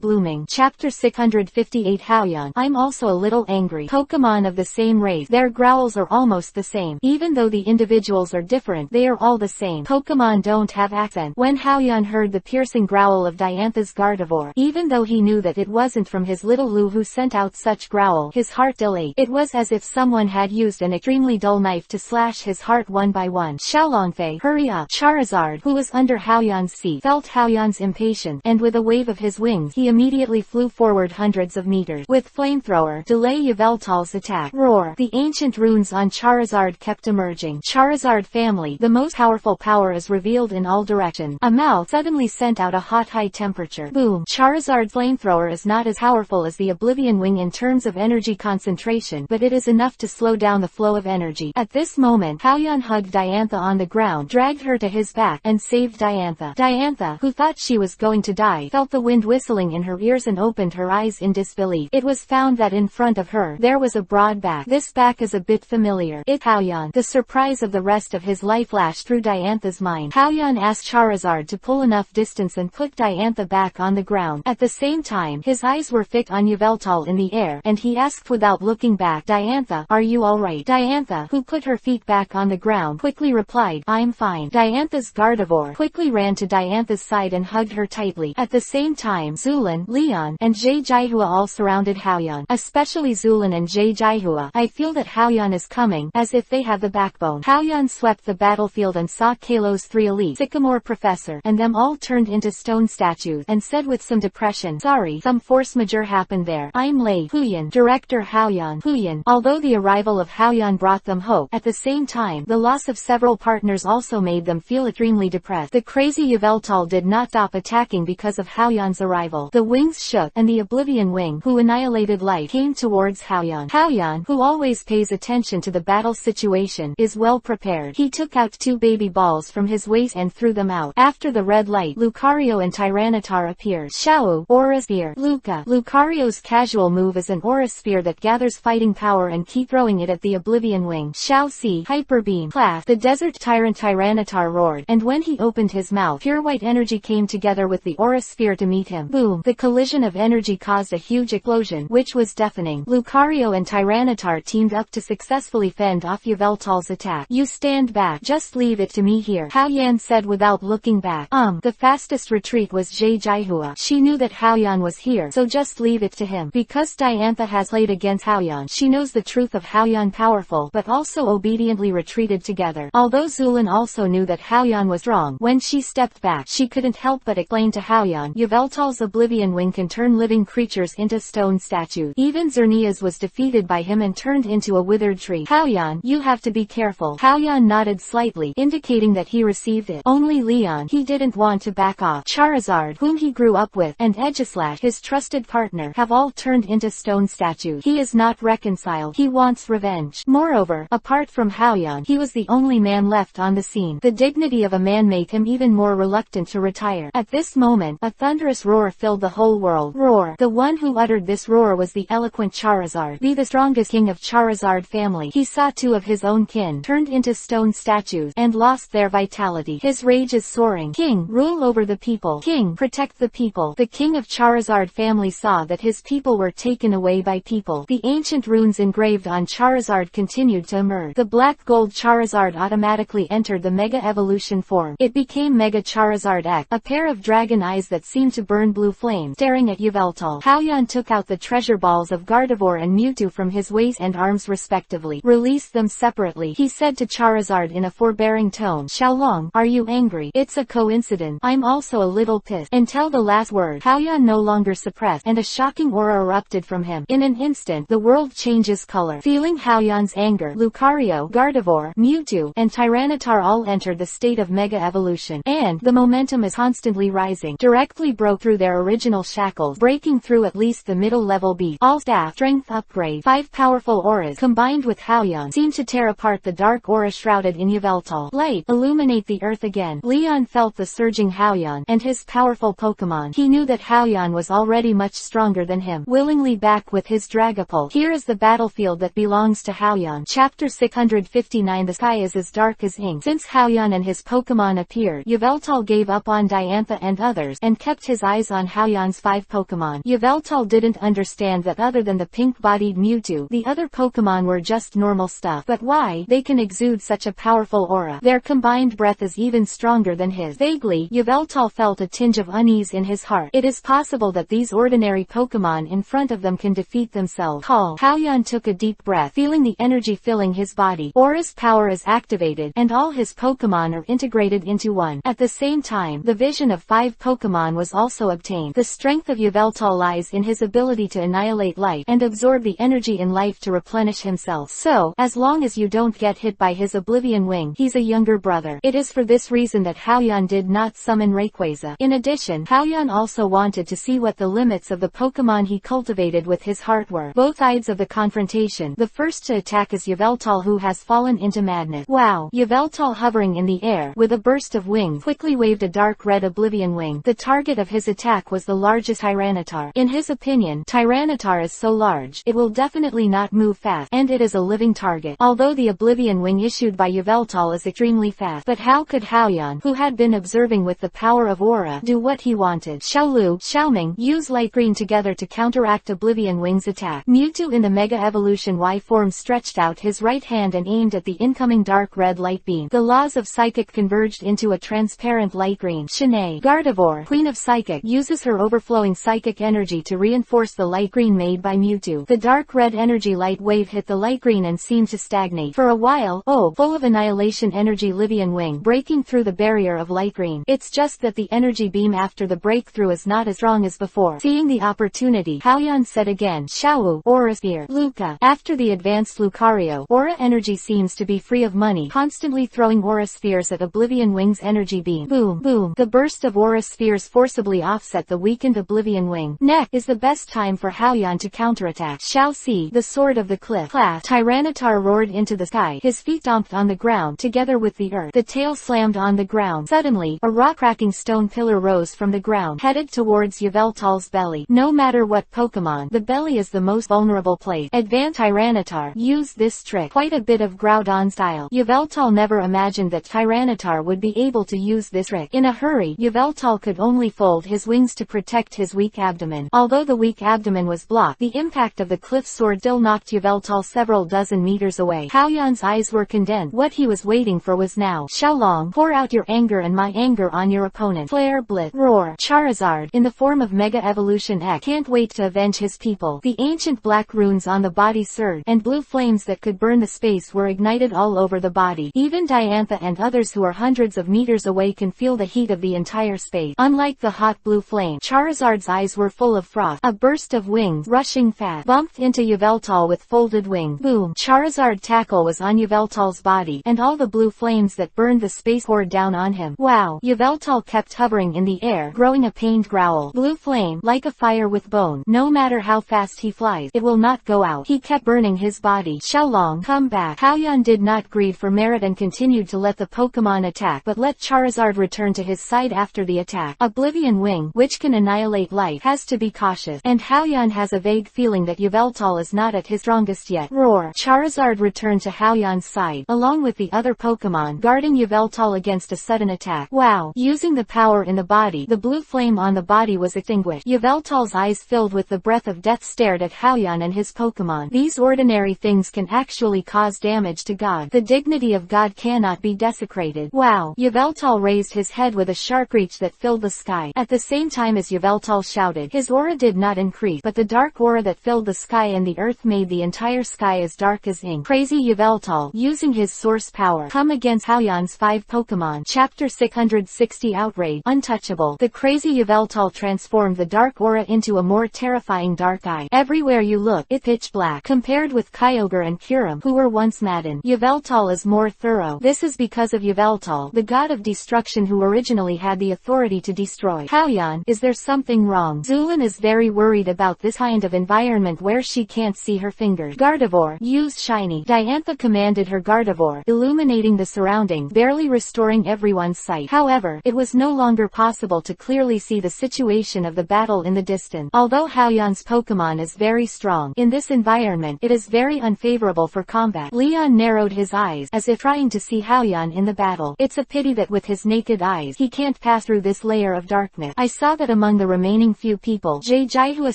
blooming. Chapter 658 Haoyan. I'm also a little angry. Pokemon of the same race, their growls are almost the same. Even though the individuals are different, they are all the same. Pokemon don't have accent. When Haoyan heard the piercing growl of Diantha's Gardevoir, even though he knew that it wasn't from his little Lu who sent out such growl, his heart dilated. It was as if someone had used an extremely dull knife to slash his heart one by one. Xiaolongfei, hurry up. Charizard, who was under Haoyan's seat, felt Haoyan's impatience, and with a wave of his wings, he immediately flew forward hundreds of meters. With Flamethrower, delay Yveltal's attack. Roar. The ancient runes on Charizard kept emerging. Charizard family, the most powerful power is revealed in all directions. A mouth suddenly sent out a hot high temperature. Boom. Charizard's Flamethrower is not as powerful as the Oblivion Wing in terms of energy concentration, but it is enough to slow down the flow of energy. At this moment, Haoyan hugged Diantha on the ground, dragged her to his back, and saved Diantha. Diantha, who thought she was going to die, felt the wind whistling in her ears and opened her eyes in disbelief. It was found that in front of her, there was a broad back. This back is a bit familiar. It's Haoyan. The surprise of the rest of his life flashed through Diantha's mind. Haoyan asked Charizard to pull enough distance and put Diantha back on the ground. At the same time, his eyes were fixed on Yveltal in the air, and he asked without looking back, Diantha, are you alright? Diantha, who put her feet back on the ground, quickly replied, I'm fine. Diantha's Gardevoir quickly ran to Diantha's side and hugged her tightly. At the same time, Zulin, Leon, and Jaihua all surrounded Haoyan, especially Zulin and Jaihua. I feel that Haoyan is coming, as if they have the backbone. Haoyan swept the battlefield and saw Kalo's 3 elite, Sycamore Professor, and them all turned into stone statues, and said with some depression, sorry, some force majeure happened there. I'm late. Huyan, Director Haoyan. Huyan. Although the arrival of Haoyan brought them hope, at the same time, the loss of several partners also made them feel extremely depressed. The crazy Yveltal did not stop attacking because of Haoyan's arrival. The wings shook, and the Oblivion Wing, who annihilated light, came towards Haoyan. Haoyan, who always pays attention to the battle situation, is well prepared. He took out 2 baby balls from his waist and threw them out. After the red light, Lucario and Tyranitar appeared. Xiao, Aura Sphere. Lucario's casual move is an Aura Sphere that gathers fighting power and keep throwing it at the Oblivion Wing. Xiao C. Hyper Beam. Class. The desert tyrant Tyranitar roared, and when he opened his mouth, pure white energy came together with the Aura Sphere to meet him. Boom. The collision of energy caused a huge explosion, which was deafening. Lucario and Tyranitar teamed up to successfully fend off Yveltal's attack. You stand back. Just leave it to me here, Haoyan said without looking back. The fastest retreat was Jaihua. She knew that Haoyan was here, so just leave it to him. Because Diantha has played against Haoyan, she knows the truth of Haoyan powerful, but also obediently retreated together. Although Zulin also knew that Haoyan was strong, when she stepped back, she couldn't help but explain to Haoyan, Yveltal's Oblivion Wing can turn living creatures into stone statues. Even Xerneas was defeated by him and turned into a withered tree. Haoyan, you have to be careful. Haoyan nodded slightly, indicating that he received it. Only Leon, he didn't want to back off. Charizard, whom he grew up with, and Aegislash, his trusted partner, have all turned into stone statues. He is not reconciled. He wants revenge. Moreover, apart from Haoyan, he was the only man left on the scene. The dignity of a man made him even more reluctant to retire. At this moment, a thunderous roar filled the whole world. Roar. The one who uttered this roar was the eloquent Charizard, the strongest king of Charizard family. He saw 2 of his own kin turned into stone statues and lost their vitality. His rage is soaring. King, rule over the people. King, protect the people. The king of Charizard family saw that his people were taken away by people. The ancient runes engraved on Charizard continued to emerge. The black gold Charizard automatically entered the Mega Evolution form. It became Mega Charizard X, a pair of dragon eyes that seemed to burn blue flames, staring at Yveltal. Haoyan took out the treasure balls of Gardevoir and Mewtwo from his waist and arms respectively. Release them separately, he said to Charizard in a forbearing tone. Xiaolong, are you angry? It's a coincidence. I'm also a little pissed. until the last word. Haoyan no longer suppressed, and a shocking aura erupted from him. In an instant, the world changes color. Feeling Haoyan's anger, Lucario, Gardevoir, Mewtwo, and Tyranitar all entered the state of Mega Evolution, and the momentum is constantly rising, directly broke through their original shackles, breaking through at least the middle level beat. All staff strength upgrade. 5 powerful auras, combined with Haoyan, seem to tear apart the dark aura shrouded in Yveltal. Light, illuminate the earth again. Leon felt the surging Haoyan, and his powerful Pokemon. He knew that Haoyan was already much stronger than him. Willingly back with his Dragapult. Here is the battlefield that belongs to Haoyan. Chapter 659. The sky is as dark as ink. Since Haoyan and his Pokemon appeared, Yveltal gave up on Diantha and others, and kept his eyes on Haoyan's 5 Pokemon. Yveltal didn't understand that other than the pink-bodied Mewtwo, the other Pokemon were just normal stuff. But why? They can exude such a powerful aura. Their combined breath is even stronger than his. Vaguely, Yveltal felt a tinge of unease in his heart. It is possible that these ordinary Pokemon in front of them can defeat themselves. Call. Haoyan took a deep breath, feeling the energy filling his body. Aura's power is activated, and all his Pokemon are integrated into one. At the same time, the vision of 5 Pokemon was also obtained. The strength of Yveltal lies in his ability to annihilate life, and absorb the energy in life to replenish himself. So, as long as you don't get hit by his Oblivion Wing, he's a younger brother. It is for this reason that Haoyan did not summon Rayquaza. In addition, Haoyan also wanted to see what the limits of the Pokemon he cultivated with his heart were. Both sides of the confrontation. The first to attack is Yveltal, who has fallen into madness. Wow! Yveltal, hovering in the air, with a burst of wings, quickly waved a dark red Oblivion Wing. The target of his attack was the largest Tyranitar. In his opinion, Tyranitar is so large, it will definitely not move fast, and it is a living target. Although the Oblivion Wing issued by Yveltal is extremely fast, but how could Haoyan, who had been observing with the power of aura, do what he wanted? Xiaolu, Xiaoming, use Light Green together to counteract Oblivion Wing's attack. Mewtwo in the Mega Evolution Y form stretched out his right hand and aimed at the incoming dark red light beam. The laws of Psychic converged into a transparent light green. Shanaido, Gardevoir, Queen of Psychic, uses her overflowing psychic energy to reinforce the light green made by Mewtwo. The dark red energy light wave hit the light green and seemed to stagnate. For a while, full of annihilation energy Oblivion Wing, breaking through the barrier of light green. It's just that the energy beam after the breakthrough is not as strong as before. Seeing the opportunity, Haoyan said again, Xiaowu, Aura Sphere. Luca. After the advanced Lucario, aura energy seems to be free of money, constantly throwing aura spheres at Oblivion Wing's energy beam. Boom, boom. The burst of aura spheres forcibly offset the weakened Oblivion Wing. Next is the best time for Haoyan to counterattack. Xiaoxi, the sword of the cliff. Class. Tyranitar roared into the sky, his feet stomped on the ground together with the earth. The tail slammed on the ground. Suddenly, a rock-cracking stone pillar rose from the ground, headed towards Yveltal's belly. No matter what Pokemon, the belly is the most vulnerable place. Advanced Tyranitar used this trick quite a bit of Groudon style. Yveltal never imagined that Tyranitar would be able to use this trick. In a hurry, Yveltal could only fold his wings to protect his weak abdomen. Although the weak abdomen was blocked, the impact of the cliff sword still knocked Yveltal several dozen meters away. Haoyan's eyes were condensed. What he was waiting for was now. Xiaolong, pour out your anger and my anger on your opponent. Flare, Blitz, Roar. Charizard, in the form of Mega Evolution X, can't wait to avenge his people. The ancient black runes on the body surged, and blue flames that could burn the space were ignited all over the body. Even Diantha and others who are hundreds of meters away can feel the heat of the entire space. Unlike the hot blue flame, Charizard's eyes were full of frost. A burst of wings, rushing fast, bumped into Yveltal with folded wings. Boom! Charizard tackle was on Yveltal's body, and all the blue flames that burned the space poured down on him. Wow! Yveltal kept hovering in the air, growing a pained growl. Blue flame, like a fire with bone. No matter how fast he flies, it will not go out. He kept burning his body. Xiaolong, come back. Haoyan did not greed for merit and continued to let the Pokemon attack, but let Charizard return to his side after the attack. Oblivion Wing, which can annihilate life, has to be cautious, and Haoyan has a vague feeling that Yveltal is not at his strongest yet. Roar! Charizard returned to Haoyan's side, along with the other Pokemon, guarding Yveltal against a sudden attack. Wow! Using the power in the body, the blue flame on the body was extinguished. Yveltal's eyes filled with the breath of death stared at Haoyan and his Pokemon. These ordinary things can actually cause damage to God. The dignity of God cannot be desecrated. Wow! Yveltal raised his head with a sharp reach that filled the sky. At the same time as Yveltal shouted, his aura did not increase, but the dark aura that filled the sky and the earth made the entire sky as dark as ink. Crazy Yveltal, using his source power, come against Haoyan's 5 Pokemon. Chapter 660 Outrage. Untouchable. battle, the crazy Yveltal transformed the dark aura into a more terrifying dark eye. Everywhere you look, it's pitch black. Compared with Kyogre and Kyurem, who were once maddened, Yveltal is more thorough. This is because of Yveltal, the god of destruction who originally had the authority to destroy. Hao-yan, is there something wrong? Zulin is very worried about this kind of environment where she can't see her fingers. Gardevoir, use shiny. Diantha commanded her Gardevoir, illuminating the surroundings, barely restoring everyone's sight. However, it was no longer possible to clearly see the situation of the battle in the distance. Although Hao-yan's Pokemon is very strong, in this environment, it is very unfavorable for combat. Leon narrowed his eyes, as if trying to see Hao-yan in the battle. It's a pity that with his naked eyes, he can't pass through this layer of darkness. I saw that among the remaining few people, Jaihua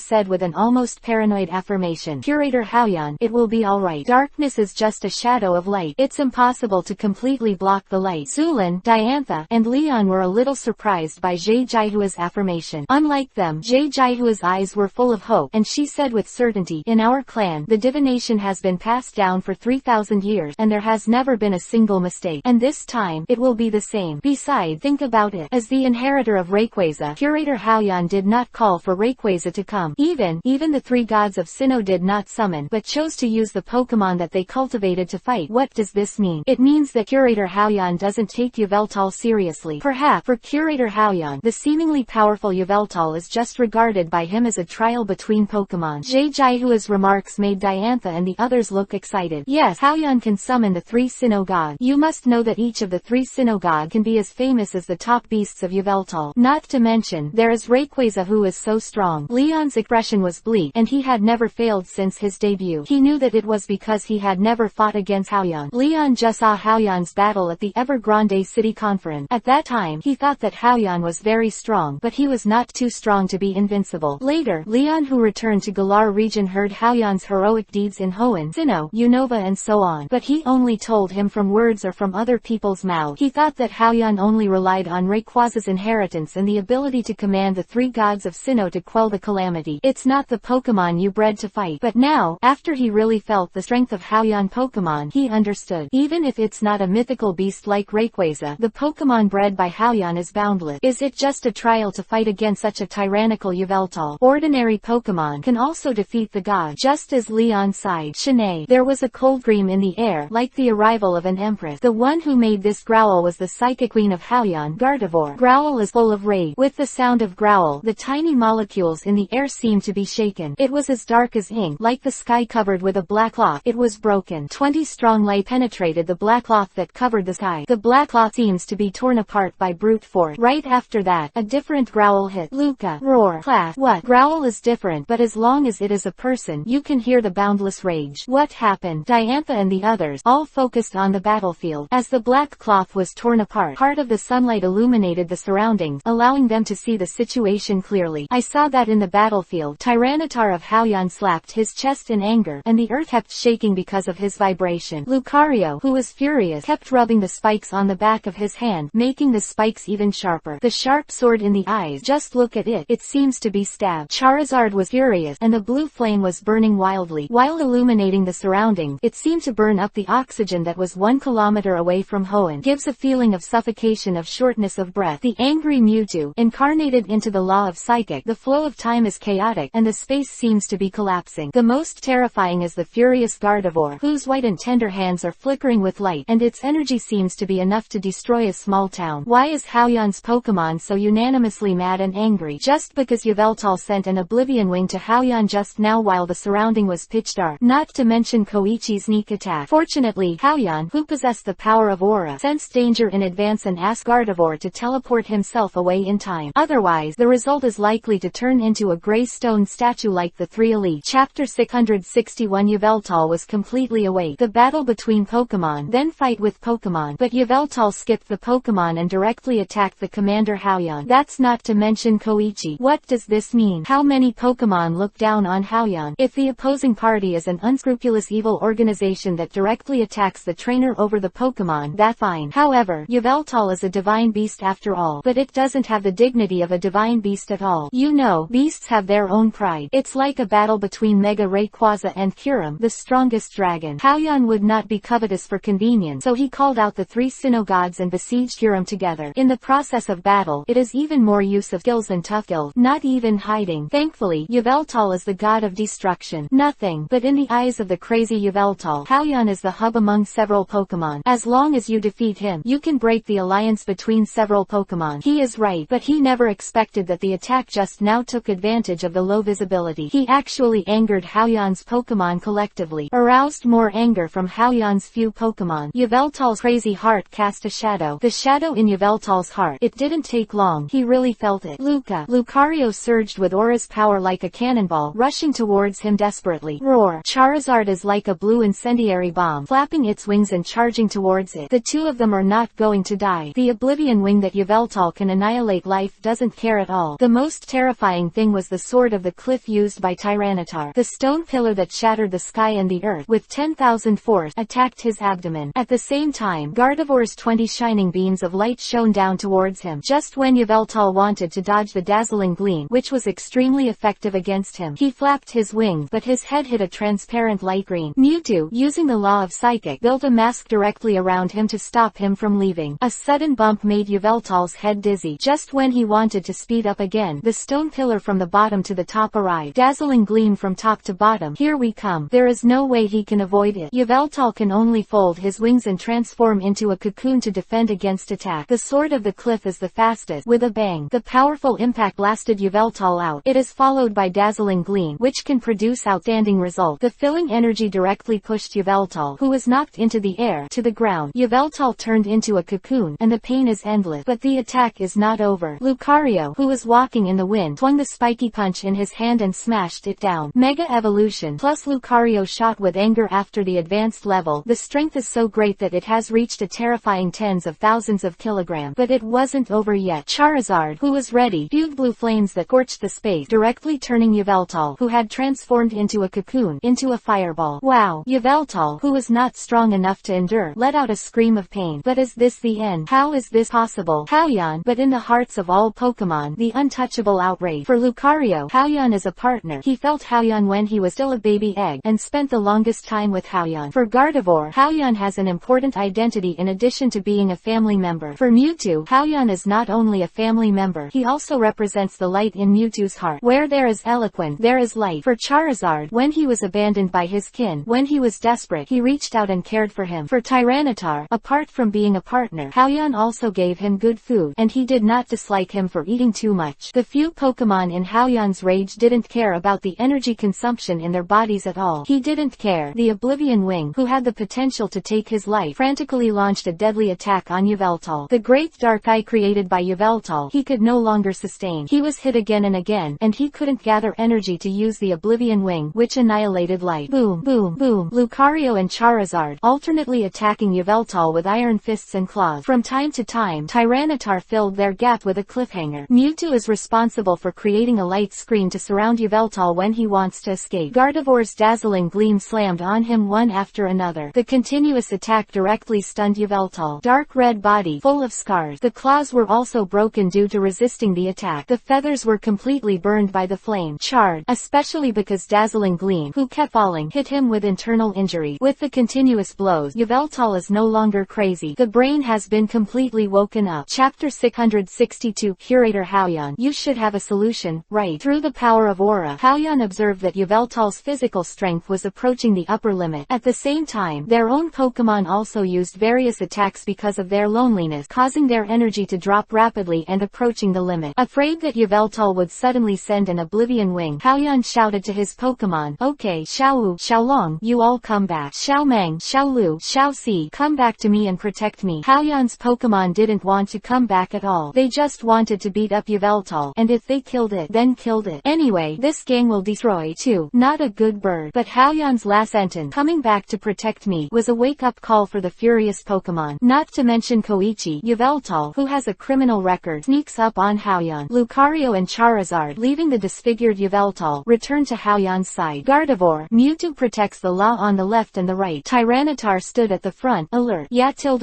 said with an almost paranoid affirmation. Curator Hao-yan, it will be alright. Darkness is just a shadow of light. It's impossible to completely block the light. Zulin, Diantha, and Leon were a little surprised by Jaihua's affirmation. Unlike them, Jaihua's eyes were full of hope, and she said with certainty, in our clan, the divination has been passed down for 3,000 years, and there has never been a single mistake. And this time, it will be the same. Besides, think about it. As the inheritor of Rayquaza, Curator Hao-yan did not call for Rayquaza to come. Even the three gods of Sinnoh did not summon, but chose to use the Pokemon that they cultivated to fight. What does this mean? It means that Curator Hao-yan doesn't take Yveltal seriously. Perhaps, for Curator Hao-yan, the seemingly powerful Yveltal is just regarded by him as a trial between Pokemon. Jaihua's remarks made Diantha and the others look excited. Yes, Hao-yan can summon the three Sinnoh gods. You must know that each of the three Sinnoh gods can be as famous as the top beasts of Yveltal. Not to mention, there is Rayquaza who is so strong. Leon's expression was bleak, and he had never failed since his debut. He knew that it was because he had never fought against Hao-yan. Leon just saw Hao-yan's battle at the Evergrande City Conference. At that time, he thought that Hao-yan was very strong, but he was not too strong to be invincible. Later, Leon, who returned to Galar region, heard Hao-yan's heroic deeds in Hoenn, Sinnoh, Unova and so on, but he only told him from words or from other people's mouths. He thought that Hao-yan only relied on Rayquaza's inheritance and the ability to command the three gods of Sinnoh to quell the calamity. It's not the Pokemon you bred to fight. But now, after he really felt the strength of Hao-yan Pokemon, he understood. Even if it's not a mythical beast like Rayquaza, the Pokemon bred by Hao-yan is boundless. Is it just a trial to fight against such a tyrannical Yveltal? Ordinary Pokemon can also defeat the god. Just as Leon sighed, Shanaido. There was a cold dream in the air, like the arrival of an empress. The one who made this growl was the psychic queen of Hao-yan, Gardevoir. Growl is full of rage. With the sound of growl, the tiny molecules in the air seemed to be shaken. It was as dark as ink, like the sky covered with a black cloth. It was broken. 20 strong light penetrated the black cloth that covered the sky. The black cloth seems to be torn apart by brute force. Right after that, a different growl hit. Luca, roar, class. What? Growl is different, but as long as it is a person, you can hear the boundless rage. What happened? Diantha and the others, all focused on the battlefield. As the black cloth was torn apart, part of the sunlight illuminated the surroundings, allowing them to see the situation clearly. I saw that in the battlefield, Tyranitar of Hao-yan slapped his chest in anger, and the earth kept shaking because of his vibration. Lucario, who was furious, kept rubbing the spikes on the back of his hand, making the spikes even sharper. The sharp sword in the eyes, just look at it, it seems to be stabbed. Charizard was furious, and the blue flame was burning wildly. While illuminating the surroundings, it seemed to burn up the oxygen that was 1 kilometer away from Hoenn. Gives a feeling of suffocation, of shortness of breath. The angry Mewtwo, incarnated into the law of psychic, the flow of time is chaotic, and the space seems to be collapsing. The most terrifying is the furious Gardevoir, whose white and tender hands are flickering with light, and its energy seems to be enough to destroy a small town. Why is Hao-yan's Pokemon so unanimously mad and angry? Just because Yveltal sent an Oblivion Wing to Hao-yan just now while the surrounding was pitch dark. Not to mention Koichi's sneak attack. Fortunately, Hao-yan, who possessed the power of aura, sensed danger in advance and asked Gardevoir to teleport himself away in time. Otherwise, the result is likely to turn into a gray stone statue like the three elite. Chapter 661. Yveltal was completely awake. The battle between Pokemon, then fight with Pokemon. But Yveltal skipped the Pokemon and directly attacked the commander Hao-yan. That's not to mention Koichi. What does this mean? How many Pokemon look down on Hao-yan? If the opposing party is an unscrupulous evil organization that directly attacks the trainer over the Pokemon, that's fine. However, Yveltal is a divine beast after all, but it doesn't have the dignity of a divine beast at all. You know, beasts have their own pride. It's like a battle between Mega Rayquaza and Kyurem, the strongest dragon. Hao-yan would not be covetous for convenience, so he called out the three Sinnoh gods and besieged Kyurem together. In the process of battle, it is even more use of skills and tough skills, not even hiding. Thankfully, Yveltal is the god of destruction. Nothing, but in the eyes of the crazy Yveltal, Hao-Yan is the hub among several Pokemon. As long as you defeat him, you can break the alliance between several Pokemon. He is right, but he never expected that the attack just now took advantage of the low visibility. He actually angered Hao-Yan's Pokemon collectively, aroused more anger from Hao-Yan's few Pokemon. Yveltal's crazy heart cast a shadow. The shadow in Yveltal's heart. It didn't take long. He really felt it. Lucario surged with aura's power like a cannonball, rushing towards him desperately. Roar. Charizard is like a blue incendiary bomb, flapping its wings and charging towards it. The two of them are not going to die. The Oblivion Wing that Yveltal can annihilate life doesn't care at all. The most terrifying thing was the sword of the cliff used by Tyranitar. The stone pillar that shattered the sky and the earth with 10,000 force attacked his abdomen. At the same time, Gardevoir's 20 shining beams of light shone down towards him. Just when Yveltal wanted to dodge the dazzling gleam, which was extremely effective against him, he flapped his wings, but his head hit a transparent light green. Mewtwo, using the law of psychic, built a mask directly around him to stop him from leaving. A sudden bump made Yveltal's head dizzy. Just when he wanted to speed up again, the stone pillar from the bottom to the top arrived. Dazzling gleam from top to bottom. Here we come. There is no way he can avoid it. Yveltal can only fold his wings and transform into a cocoon to defend against attack. The sword of the cliff is the fastest. With a bang, the powerful impact blasted Yveltal out. It is followed by dazzling gleam, which can produce outstanding results. The filling energy directly pushed Yveltal, who was knocked into the air, to the ground. Yveltal turned into a cocoon, and the pain is endless. But the attack is not over. Lucario, who was walking in the wind, swung the spiky punch in his hand and smashed it down. Mega Evolution plus Lucario shot with anger after the advanced level. The strength is so great that it has reached a terrifying tens of thousands of kilograms. But it wasn't over yet. Charizard, who was ready, spewed blue flames that scorched the space, directly turning Yveltal, who had transformed into a cocoon, into a fireball. Wow! Yveltal, who was not strong enough to endure, let out a scream of pain. But is this the end? How is this possible? Hao-Yan, but in the hearts of all Pokemon, the untouchable outrage. For Lucario, Hao-Yan is a partner. He felt Hao-Yan when he was still a baby egg, and spent the longest time with Hao-Yan. For Gardevoir, Hao-Yan has an important identity in addition to being a family member. For Mewtwo, Hao-Yan is not only a family member, he also represents the light in Mewtwo's heart. Where there is eloquence, there is light. For Charizard, when he was abandoned by his kin, when he was desperate, he reached out and cared for him. For Tyranitar, apart from being a partner, Hao-Yan also gave him good food, and he did not dislike him for eating too much. The few Pokemon in Hao-Yan's rage didn't care about the energy consumption in their bodies at all. He didn't care. The Oblivion Wing, who had the potential to take his life, frantically launched a deadly attack on Yveltal. The great dark eye created by Yveltal, he could no longer sustain. He was hit again and again, and he couldn't gather energy to use the Oblivion Wing, which annihilated light. Boom, boom, boom. Lucario and Charizard, alternately attacking Yveltal with iron fists and claws. From time to time, Tyranitar filled their gap with a cliffhanger. Mewtwo is responsible for creating a light screen to surround Yveltal when he wants to escape. Gardevoir's dazzling gleam slammed on him one after another. The continuous attack directly stunned Yveltal. Dark red body, full of scars. The claws were also broken due to resisting the attack. The feathers were completely burned by the flame. Charred, especially because dazzling gleam, who kept falling, hit him with internal injury. With the continuous blows, Yveltal is no longer crazy. The brain has been completely woken up. Chapter 662. Curator Hao-Yan, you should have a solution, right? Through the power of aura, Hao-Yan observed that Yveltal's physical strength was approaching the upper limit. At the same time, their own Pokemon also used various attacks because of their loneliness, causing their energy to drop rapidly and approaching the limit. Afraid that Yveltal would suddenly send an Oblivion Wing, Hao-Yan shouted to his Pokemon, okay, Xiaowu, Xiaolong, you all come back. Xiaomang, Xiaolu, Xiaoxi, come back to me and protect me. Hao-Yan's Pokemon didn't want to come back at all. They just wanted to beat up Yveltal, and if they killed it, then killed it. Anyway, this gang will destroy too. Not a good bird. But Hao-Yan's last sentence, coming back to protect me, was a wake-up call for the furious Pokemon. Not to mention Koichi, Yveltal, who has a criminal record, sneaks up on Hao-Yan. Lucario and Charizard, leaving the disfigured Yveltal, return to Hao-Yan's side. Gardevoir, Mewtwo protects the law on the left and the right. Tyranitar stood at the front, alert. Yeah, tilde.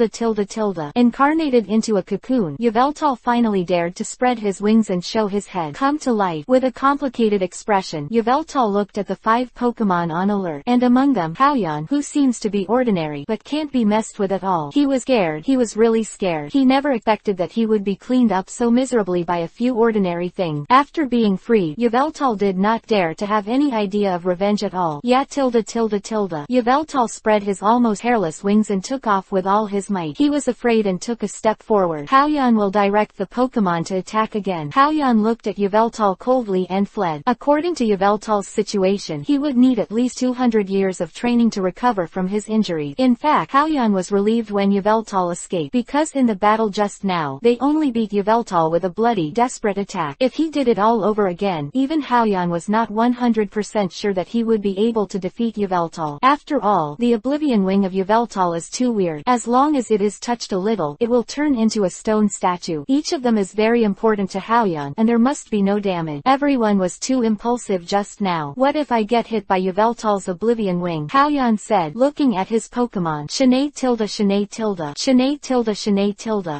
Incarnated into a cocoon, Yveltal finally dared to spread his wings and show his head come to life. With a complicated expression, Yveltal looked at the 5 Pokemon on alert, and among them, Hao-Yan, who seems to be ordinary, but can't be messed with at all. He was scared. He was really scared. He never expected that he would be clean cleaned up so miserably by a few ordinary things. After being freed, Yveltal did not dare to have any idea of revenge at all. Yveltal spread his almost hairless wings and took off with all his might. He was afraid and took a step forward. Haoyan will direct the Pokemon to attack again. Haoyan looked at Yveltal coldly and fled. According to Yveltal's situation, he would need at least 200 years of training to recover from his injury. In fact, Haoyan was relieved when Yveltal escaped, because in the battle just now, they only beat Yveltal with a bloody, desperate attack. If he did it all over again, even Haoyan was not 100% sure that he would be able to defeat Yveltal. After all, the Oblivion Wing of Yveltal is too weird. As long as it is touched a little, it will turn into a stone statue. Each of them is very important to Haoyan, and there must be no damage. Everyone was too impulsive just now. What if I get hit by Yveltal's Oblivion Wing? Haoyan said, looking at his Pokemon. Shanaido.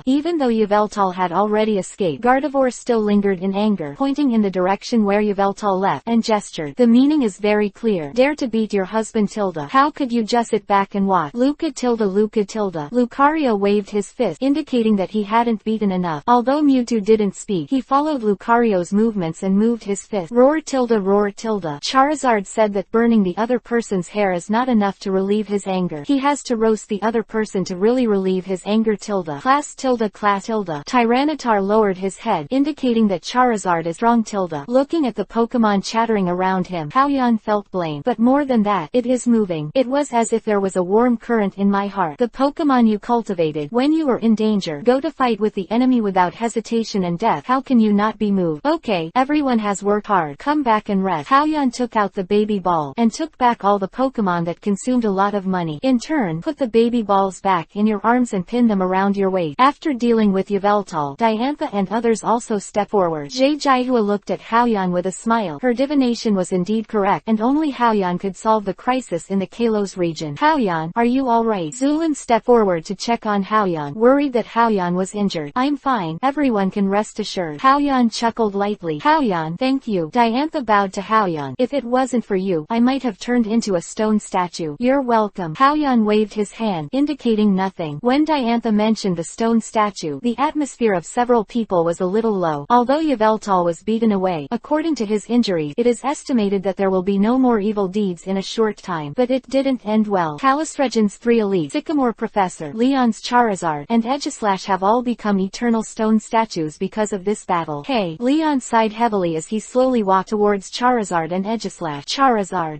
Even though Yveltal had already escaped, Gardevoir still lingered in anger, pointing in the direction where Yveltal left, and gestured. The meaning is very clear. Dare to beat your husband tilde. How could you just sit back and watch? Luca tilde. Lucario waved his fist, indicating that he hadn't beaten enough. Although Mewtwo didn't speak, he followed Lucario's movements and moved his fist. Roar tilde. Charizard said that burning the other person's hair is not enough to relieve his anger. He has to roast the other person to really relieve his anger tilde. Class tilde. Tyranitar lowered his head, indicating that Charizard is strong tilde. Looking at the Pokemon chattering around him, Haoyan felt blame. But more than that, it is moving. It was as if there was a warm current in my heart. The Pokemon you cultivated when you were in danger go to fight with the enemy without hesitation and death. How can you not be moved? Okay, everyone has worked hard. Come back and rest. Haoyan took out the baby ball, and took back all the Pokemon that consumed a lot of money. In turn, put the baby balls back in your arms and pin them around your waist. After dealing with Yveltal, Diantha and others also stepped forward. Jaihua looked at Haoyan with a smile. Her divination was indeed correct, and only Haoyan could solve the crisis in the Kalos region. Haoyan, are you alright? Zulin stepped forward to check on Haoyan, worried that Haoyan was injured. I'm fine. Everyone can rest assured. Haoyan chuckled lightly. Haoyan, thank you. Diantha bowed to Haoyan. If it wasn't for you, I might have turned into a stone statue. You're welcome. Haoyan waved his hand, indicating nothing. When Diantha mentioned the stone statue, the atmosphere of several people was a little low. Although Yveltal was beaten away, according to his injuries, it is estimated that there will be no more evil deeds in a short time. But it didn't end well. Calisregin's 3 elites, Sycamore Professor, Leon's Charizard, and Aegislash have all become eternal stone statues because of this battle. Hey! Leon sighed heavily as he slowly walked towards Charizard and Aegislash.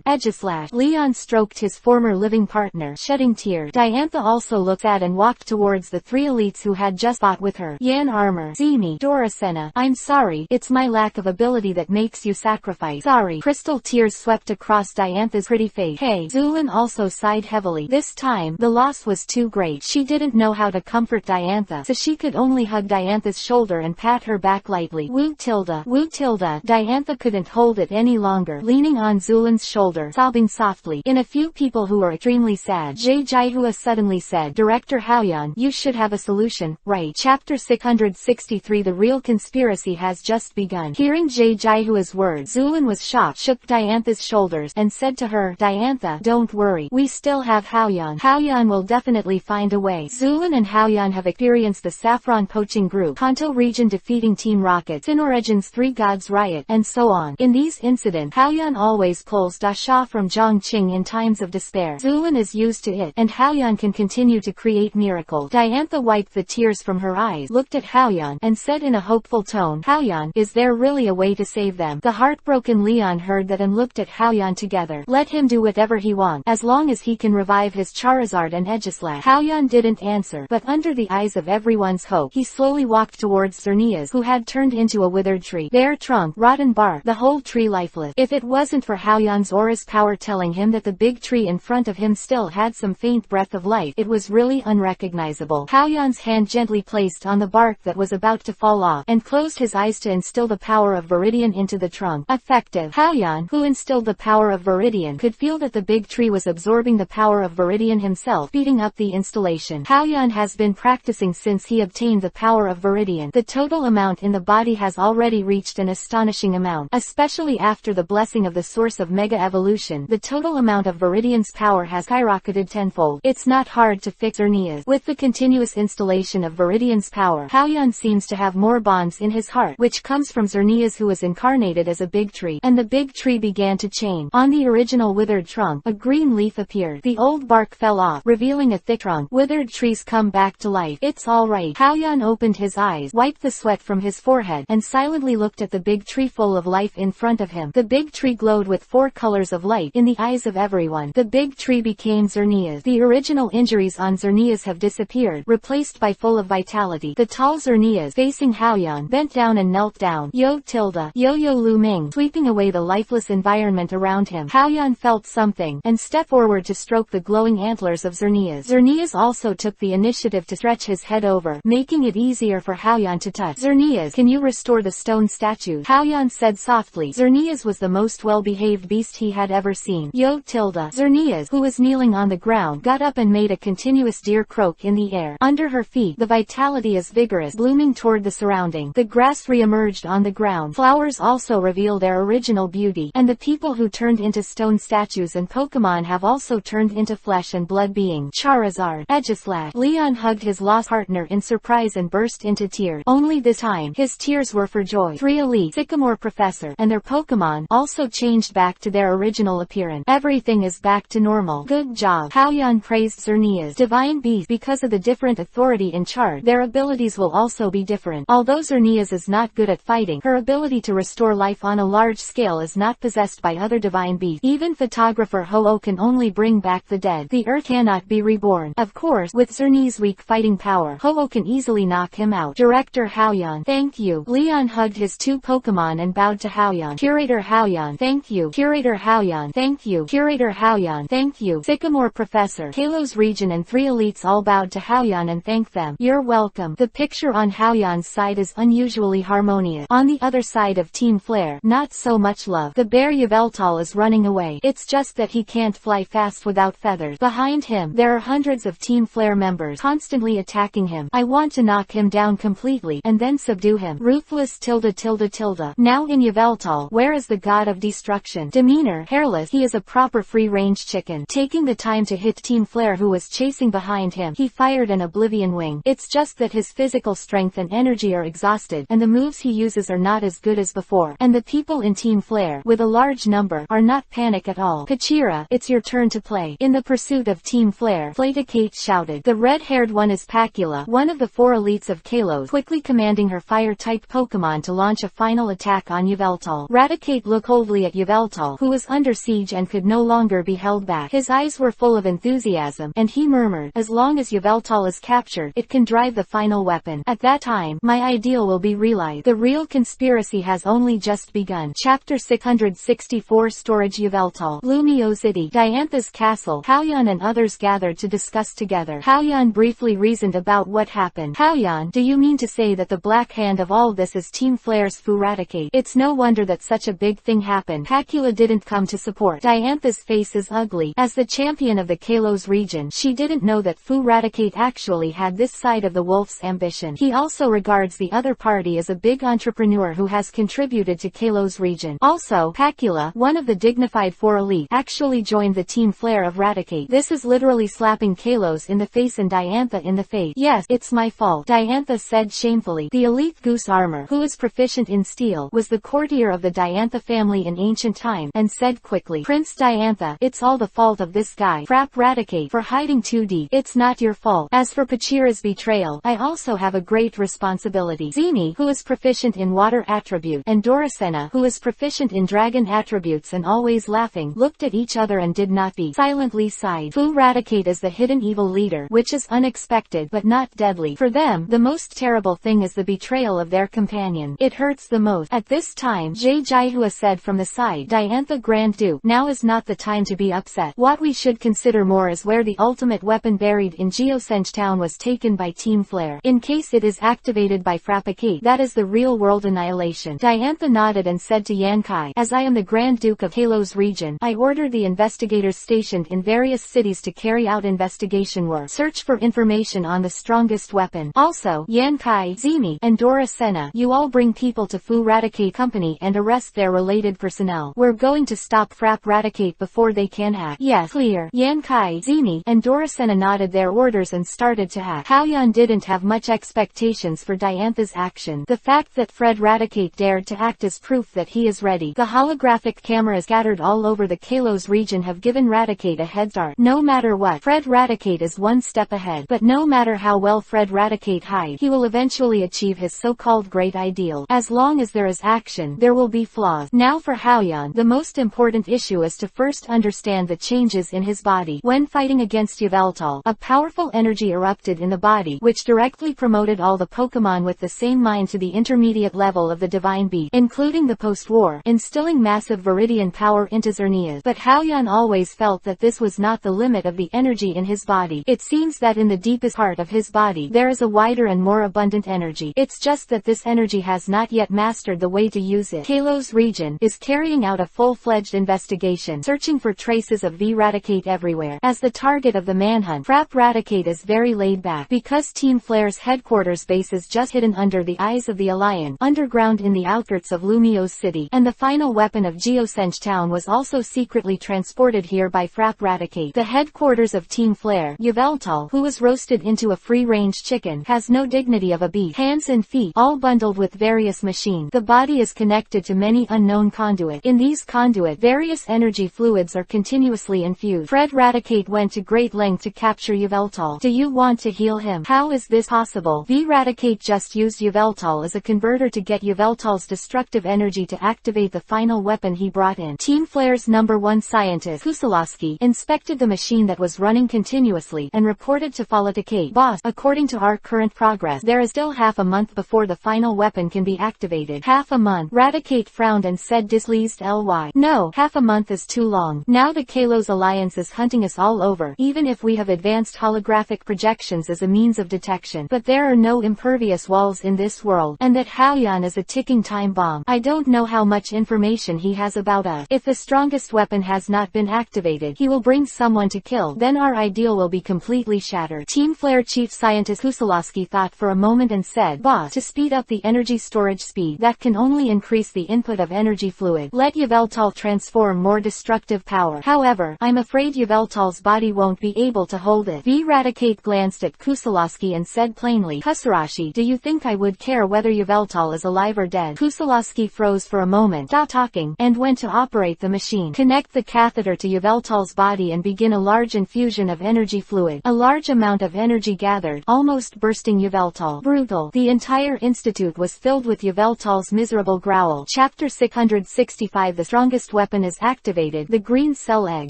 Aegislash. Leon stroked his former living partner, shedding tears. Diantha also looked at and walked towards the 3 elites who had just fought with her. Yan Armor. Zemi. Doracena. I'm sorry, it's my lack of ability that makes you sacrifice. Sorry. Crystal tears swept across Diantha's pretty face. Hey! Zulin also sighed heavily. This time, the loss was too great. She didn't know how to comfort Diantha, so she could only hug Diantha's shoulder and pat her back lightly. Woo tilde. Diantha couldn't hold it any longer, leaning on Zulin's shoulder, sobbing softly. In a few people who were extremely sad, Jaihua suddenly said, Director Haoyan, you should have a solution, right? Chapter 663. The real conspiracy has just begun. Hearing Jaihua's words, Zulin was shocked, shook Diantha's shoulders, and said to her, Diantha, don't worry. We still have Haoyan. Haoyan will definitely find a way. Zulin and Haoyan have experienced the Saffron Poaching Group, Kanto region defeating Team Rocket, Sinnoh 3 Gods Riot, and so on. In these incidents, Haoyan always pulls Dasha from Zhongqing in times of despair. Zulin is used to it, and Haoyan can continue to create miracles. Diantha wiped the tears from her eyes, looked at Haoyan, and said in a hopeful tone, Haoyan, is there really a way to save them? The heartbroken Leon heard that and looked at Haoyan together. Let him do whatever he wants, as long as he can revive his Charizard and Aegislash. Haoyan didn't answer, but under the eyes of everyone's hope, he slowly walked towards Xerneas, who had turned into a withered tree. Bare trunk, rotten bark, the whole tree lifeless. If it wasn't for Haoyan's aura's power telling him that the big tree in front of him still had some faint breath of life, it was really unrecognizable. Haoyan's hand gently placed on the bark that was about to fall off, and closed his eyes to instill the power of Viridian into the trunk. Effective. Haoyan, who instilled the power of Viridian, could feel that the big tree was absorbing the power of Viridian himself, speeding up the installation. Haoyan has been practicing since he obtained the power of Viridian. The total amount in the body has already reached an astonishing amount, especially after the blessing of the source of Mega Evolution. The total amount of Viridian's power has skyrocketed tenfold. It's not hard to fix Xerneas. With the continuous installation of Viridian's power, Haoyan seems to have more bonds in his heart, which comes from Xerneas, who was incarnated as a big tree, and the big tree began to change. On the original withered trunk, a green leaf appeared. The old bark fell off, revealing a thick trunk. Withered trees come back to life. It's all right. Haoyan opened his eyes, wiped the sweat from his forehead, and silently looked at the big tree full of life in front of him. The big tree glowed with 4 colors of light in the eyes of everyone. The big tree became Xerneas. The original injuries on Xerneas have disappeared, replaced by full of vitality. The tall Xerneas, facing Haoyan, bent down and knelt down. Yo tilde, yo Lu Ming, sweeping away the lifeless environment around him. Haoyan felt something, and stepped forward to stroke the glowing antlers of Xerneas. Xerneas also took the initiative to stretch his head over, making it easier for Haoyan to touch. Xerneas, can you restore the stone statues? Haoyan said softly. Xerneas was the most well-behaved beast he had ever seen. Yo tilde. Xerneas, who was kneeling on the ground, got up and made a continuous deer croak in the air. Under her feet, the vitality is vigorous, blooming toward the surrounding. The grass re-emerged on the ground. Flowers also reveal their original beauty, and the people who turned into stone statues and Pokemon have also turned into flesh and blood beings. Charizard, Aegislash. Leon hugged his lost partner in surprise and burst into tears. Only this time, his tears were for joy. 3 elite Sycamore Professor and their Pokemon also changed back to their original appearance. Everything is back to normal. Good job. Haoyan praised Xerneas' divine beast. Because of the different authority in charge, their abilities will also be different. Although Xerneas is not good at fighting, her ability to restore life on a large scale is not possessed by other divine beasts. Even photographer Ho-Oh can only bring back the dead. The earth cannot be reborn. Of course, with Xerneas' weak fighting power, Ho-Oh can easily knock him out. Director Haoyan, thank you. Leon hugged his 2 Pokemon and bowed to Haoyan. Curator Haoyan, thank you. Curator Haoyan, thank you. Curator Haoyan, thank you. Sycamore Professor, Kalos region and 3 elites all bowed to Haoyan and thanked them. You're welcome. The picture on Haoyan's side is unusually harmonious. On the other side of Team Flare, not so much love. The bear Yveltal is running away. It's just that he can't fly fast without feathers. Behind him, there are hundreds of Team Flare members constantly attacking him. I want to knock him down completely and then subdue him. Ruthless tilde tilde tilde. Now in Yveltal, where is the god of destruction? Demeanor, hairless. He is a proper free-range chicken. Taking the time to hit Team Flare who was chasing behind him, he fired an Oblivion Wing. It's just that his physical strength and energy are exhausted, and the moves he uses are not as good as before. And the people in Team Flare, with a large number, are not panic at all. Pachira, it's your turn to play. In the pursuit of Team Flare, Flaticate shouted. The red-haired one is Pacula, one of the 4 elites of Kalos, quickly commanding her fire-type Pokemon to launch a final attack on Yveltal. Raticate looked coldly at Yveltal, who was under siege and could no longer be held back. His eyes were full of enthusiasm, and he murmured, as long as Yveltal is captured, it can drive the final weapon. At that time, my ideal will be realized. The real conspiracy has only just begun. Chapter 664 Storage Yveltal. Lumiosity. Diantha's castle. Haoyan and others gathered to discuss together. Haoyan briefly reasoned about what happened. Haoyan, do you mean to say that the black hand of all this is Team Flare's Raticate? It's no wonder that such a big thing happened. Pacula didn't come to support. Diantha's face is ugly. As the champion of the Kalos region, she didn't know that Raticate actually had this side of the wolf's ambition. He also regards the other party as a big entrepreneur who has contributed to Kalos region. Also, Pacula, one of the dignified 4 elite, actually joined the Team Flare of Raticate. This is literally slapping Kalos in the face and Diantha in the face. Yes, it's my fault, Diantha said shamefully. The elite Goose Armor, who is proficient in steel, was the courtier of the Diantha family in ancient time, and said quickly, Prince Diantha, it's all the fault of this guy, Frap Raticate, for hiding too deep. It's not your fault. As for Pachira's betrayal, I also have a great responsibility. Zini, who is proficient in water attribute, and Doricena, who is proficient in dragon attributes and always laughing, looked at each other and did not be silently sighed. Raticate is the hidden evil leader, which is unexpected but not deadly. For them, the most terrible thing is the betrayal of their companion. It hurts the most. At this time, Jaihua said from the side, Diantha Grand Duke, now is not the time to be upset. What we should consider more is where the ultimate weapon buried in Geosenge Town was taken by Team Flare. In case it is activated by Frappicate, that is the real-world annihilation. Diantha nodded and said to Yankai, as I am the Grand Duke of Kalos region, I order the investigators stationed in various cities to carry out investigation work. Search for information on the strongest weapon. Also, Yankai, Zimi, and Doricena, you all bring people to Raticate Company and arrest their related personnel. We're going to stop Frap Raticate before they can act. Yes, clear. Yankai, Zimi, and Doricena nodded their orders and started to act. Haoyan didn't have much expectations for Diantha's action. The fact that Fred Radicate dared to act is proof that he is ready. The holographic cameras scattered all over the Kalos region have given Radicate a head start. No matter what, Fred Radicate is one step ahead. But no matter how well Fred Radicate hides, he will eventually achieve his so-called great ideal. As long as there is action, there will be flaws. Now for Haoyan, the most important issue is to first understand the changes in his body. When fighting against Yveltal, a powerful energy erupted in the body, which directly promoted all the Pokemon with the same mind to the intermediate level of the Divine Beast, including the post-war, instilling massive Viridian power into Xerneas. But Haoyan always felt that this was not the limit of the energy in his body. It seems that in the deepest part of his body, there is a wider and more abundant energy. It's just that this energy has not yet mastered the way to use it. Kalos region is carrying out a full-fledged investigation, searching for traces of V-Radicate everywhere. As the target of the manhunt, Frap Radicate is very laid back, because Team Flare's headquarters base is just hidden under the eyes of the Alliance, underground in the outskirts of Lumiose City, and the final weapon of Geosenj Town was also secretly transported here by Frap Radicate. The headquarters of Team Flare, Yveltal, who was roasted into a free-range chicken, has no dignity of a beast. Hands and feet, all bundled with various machines. The body is connected to many unknown conduits. In these conduits, various energy fluids are continuously infused. Fred Radicate went to great length to capture Yveltal. Do you want to heal him? How is this possible? V-Radicate just used Yveltal as a converter to get Yveltal's destructive energy to activate the final weapon he brought in. Team Flare's #1 scientist, Kusalowski, inspected the machine that was running continuously, and reported to Falatakate, "Boss, according to our current progress, there is still half a month before the final weapon can be activated." Half a month? Radicate frowned and said displeased, "Ly. No, half a month is too long. Now the Kalos Alliance is hunting us all over, even if we have advanced holographic projections as a means of detection. But there are no impervious walls in this world, and that Haoyan is a ticking time bomb. I don't know how much information he has about us. If the strongest weapon has not been activated, he will bring someone to kill. Then our ideal will be completely shattered." Team Flare Chief Scientist Kusalowski thought for a moment and said, "Boss, to speed up the energy storage speed, that can only increase the input of energy fluid. Let Yveltal transform more destructive power. However, I'm afraid Yveltal's body won't be able to hold it." V-Radicate glanced at Kusalowski and said plainly, "Kusarashi, do you think I would care whether Yveltal is alive or dead?" Kusalowski froze for a moment, stopped talking, and went to operate the machine. Connect the catheter to Yveltal's body and begin a large infusion of energy fluid. A large amount of energy gathered, almost bursting Yveltal. Brutal. The entire institute was filled with Yveltal's miserable growl. Chapter 665. The strongest weapon is activated. The green cell egg.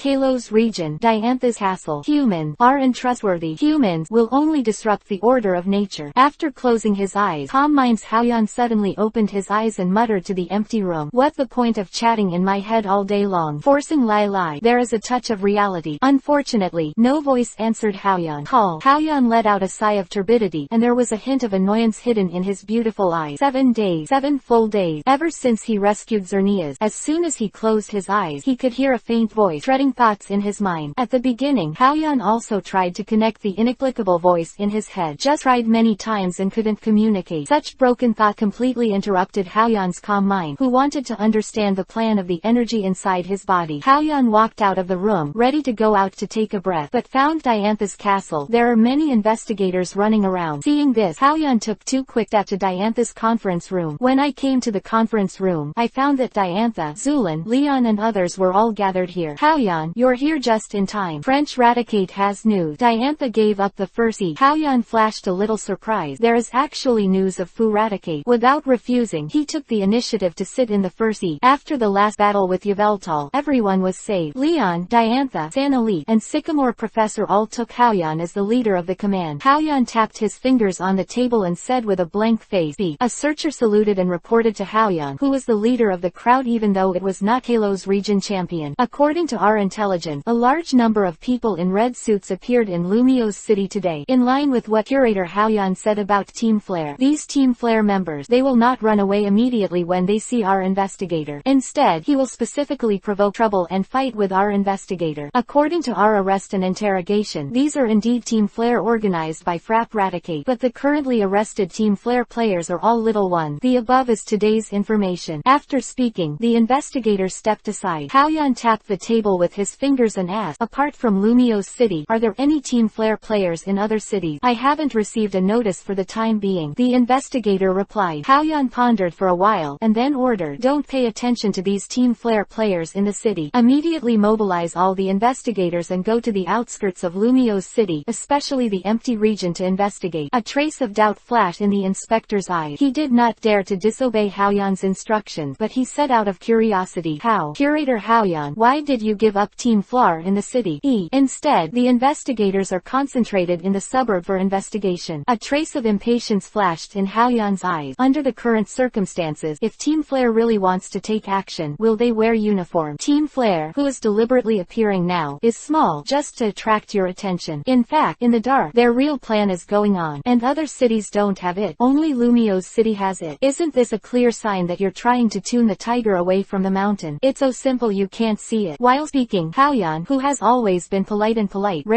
Kalos region. Diantha's castle. Humans are untrustworthy. Humans will only disrupt the order of nature. After closing his eyes, calm minds, Haoyan suddenly opened his eyes and muttered to the empty room, "What the point of chatting in my head all day long? Forcing lie. There is a touch of reality." Unfortunately, no voice answered Haoyan. Call. Haoyan let out a sigh of turbidity, and there was a hint of annoyance hidden in his beautiful eyes. 7 days. 7 full days. Ever since he rescued Xerneas, as soon as he closed his eyes, he could hear a faint voice treading thoughts in his mind. At the beginning, Haoyan also tried to connect the inexplicable voice in his head, just tried many times and couldn't communicate. Such broken thought completely interrupted Haoyan's calm mind, who wanted to understand the plan of the energy inside his body. Haoyan walked out of the room, ready to go out to take a breath, but found Diantha's castle. There are many investigators running around. Seeing this, Haoyan took 2 quick steps to Diantha's conference room. When I came to the conference room, I found that Diantha, Zulin, Leon and others were all gathered here. Haoyan, you're here just in time. French Radicate has news. Diantha gave up the first seat. Haoyan flashed a little surprise. There is actually news of Fu Radicate. Without refusing, he took the initiative to sit in the first seat. After the last battle with Yveltal, everyone was saved. Leon, Diantha, Sanali, and Sycamore Professor all took Haoyan as the leader of the command. Haoyan tapped his fingers on the table and said with a blank face, "Speak." A searcher saluted and reported to Haoyan, who was the leader of the crowd even though it was not Kalos region champion. "According to our intelligence, a large number of people in red suits appeared in Lumiose City today. In line with what Curator Haoyan said about Team Flare. These Team Flare members, they will not run away immediately when they see our investigator. Instead, he will specifically provoke trouble and fight with our investigator. According to our arrest and interrogation, these are indeed Team Flare organized by Frap Radicate, but the currently arrested Team Flare players are all little ones. The above is today's information." After speaking, the investigator stepped aside. Haoyan tapped the table with his fingers and asked, "Apart from Lumiose City, are there any Team Flare players in other cities?" "I haven't received a notice for the time being," the investigator replied. Haoyan pondered for a while, and then ordered, "Don't pay attention to these Team Flare players in the city. Immediately mobilize all the investigators and go to the outskirts of Lumio's city, especially the empty region, to investigate." A trace of doubt flashed in the inspector's eyes. He did not dare to disobey Haoyan's instructions, but he said out of curiosity, "How, Curator Haoyan, why did you give up Team Flare in the city? Instead, the investigators are concentrated in the suburb for investigation." A trace of impatience flashed in Haoyan's eyes. Under the current circumstances, if Team Flare really wants to take action, will they wear uniform? Team Flare, who is deliberately appearing now, is small, just to attract your attention. In fact, in the dark, their real plan is going on, and other cities don't have it. Only Lumio's city has it. Isn't this a clear sign that you're trying to tune the tiger away from the mountain? It's so simple you can't see it. While speaking, Haoyan, who has always been polite,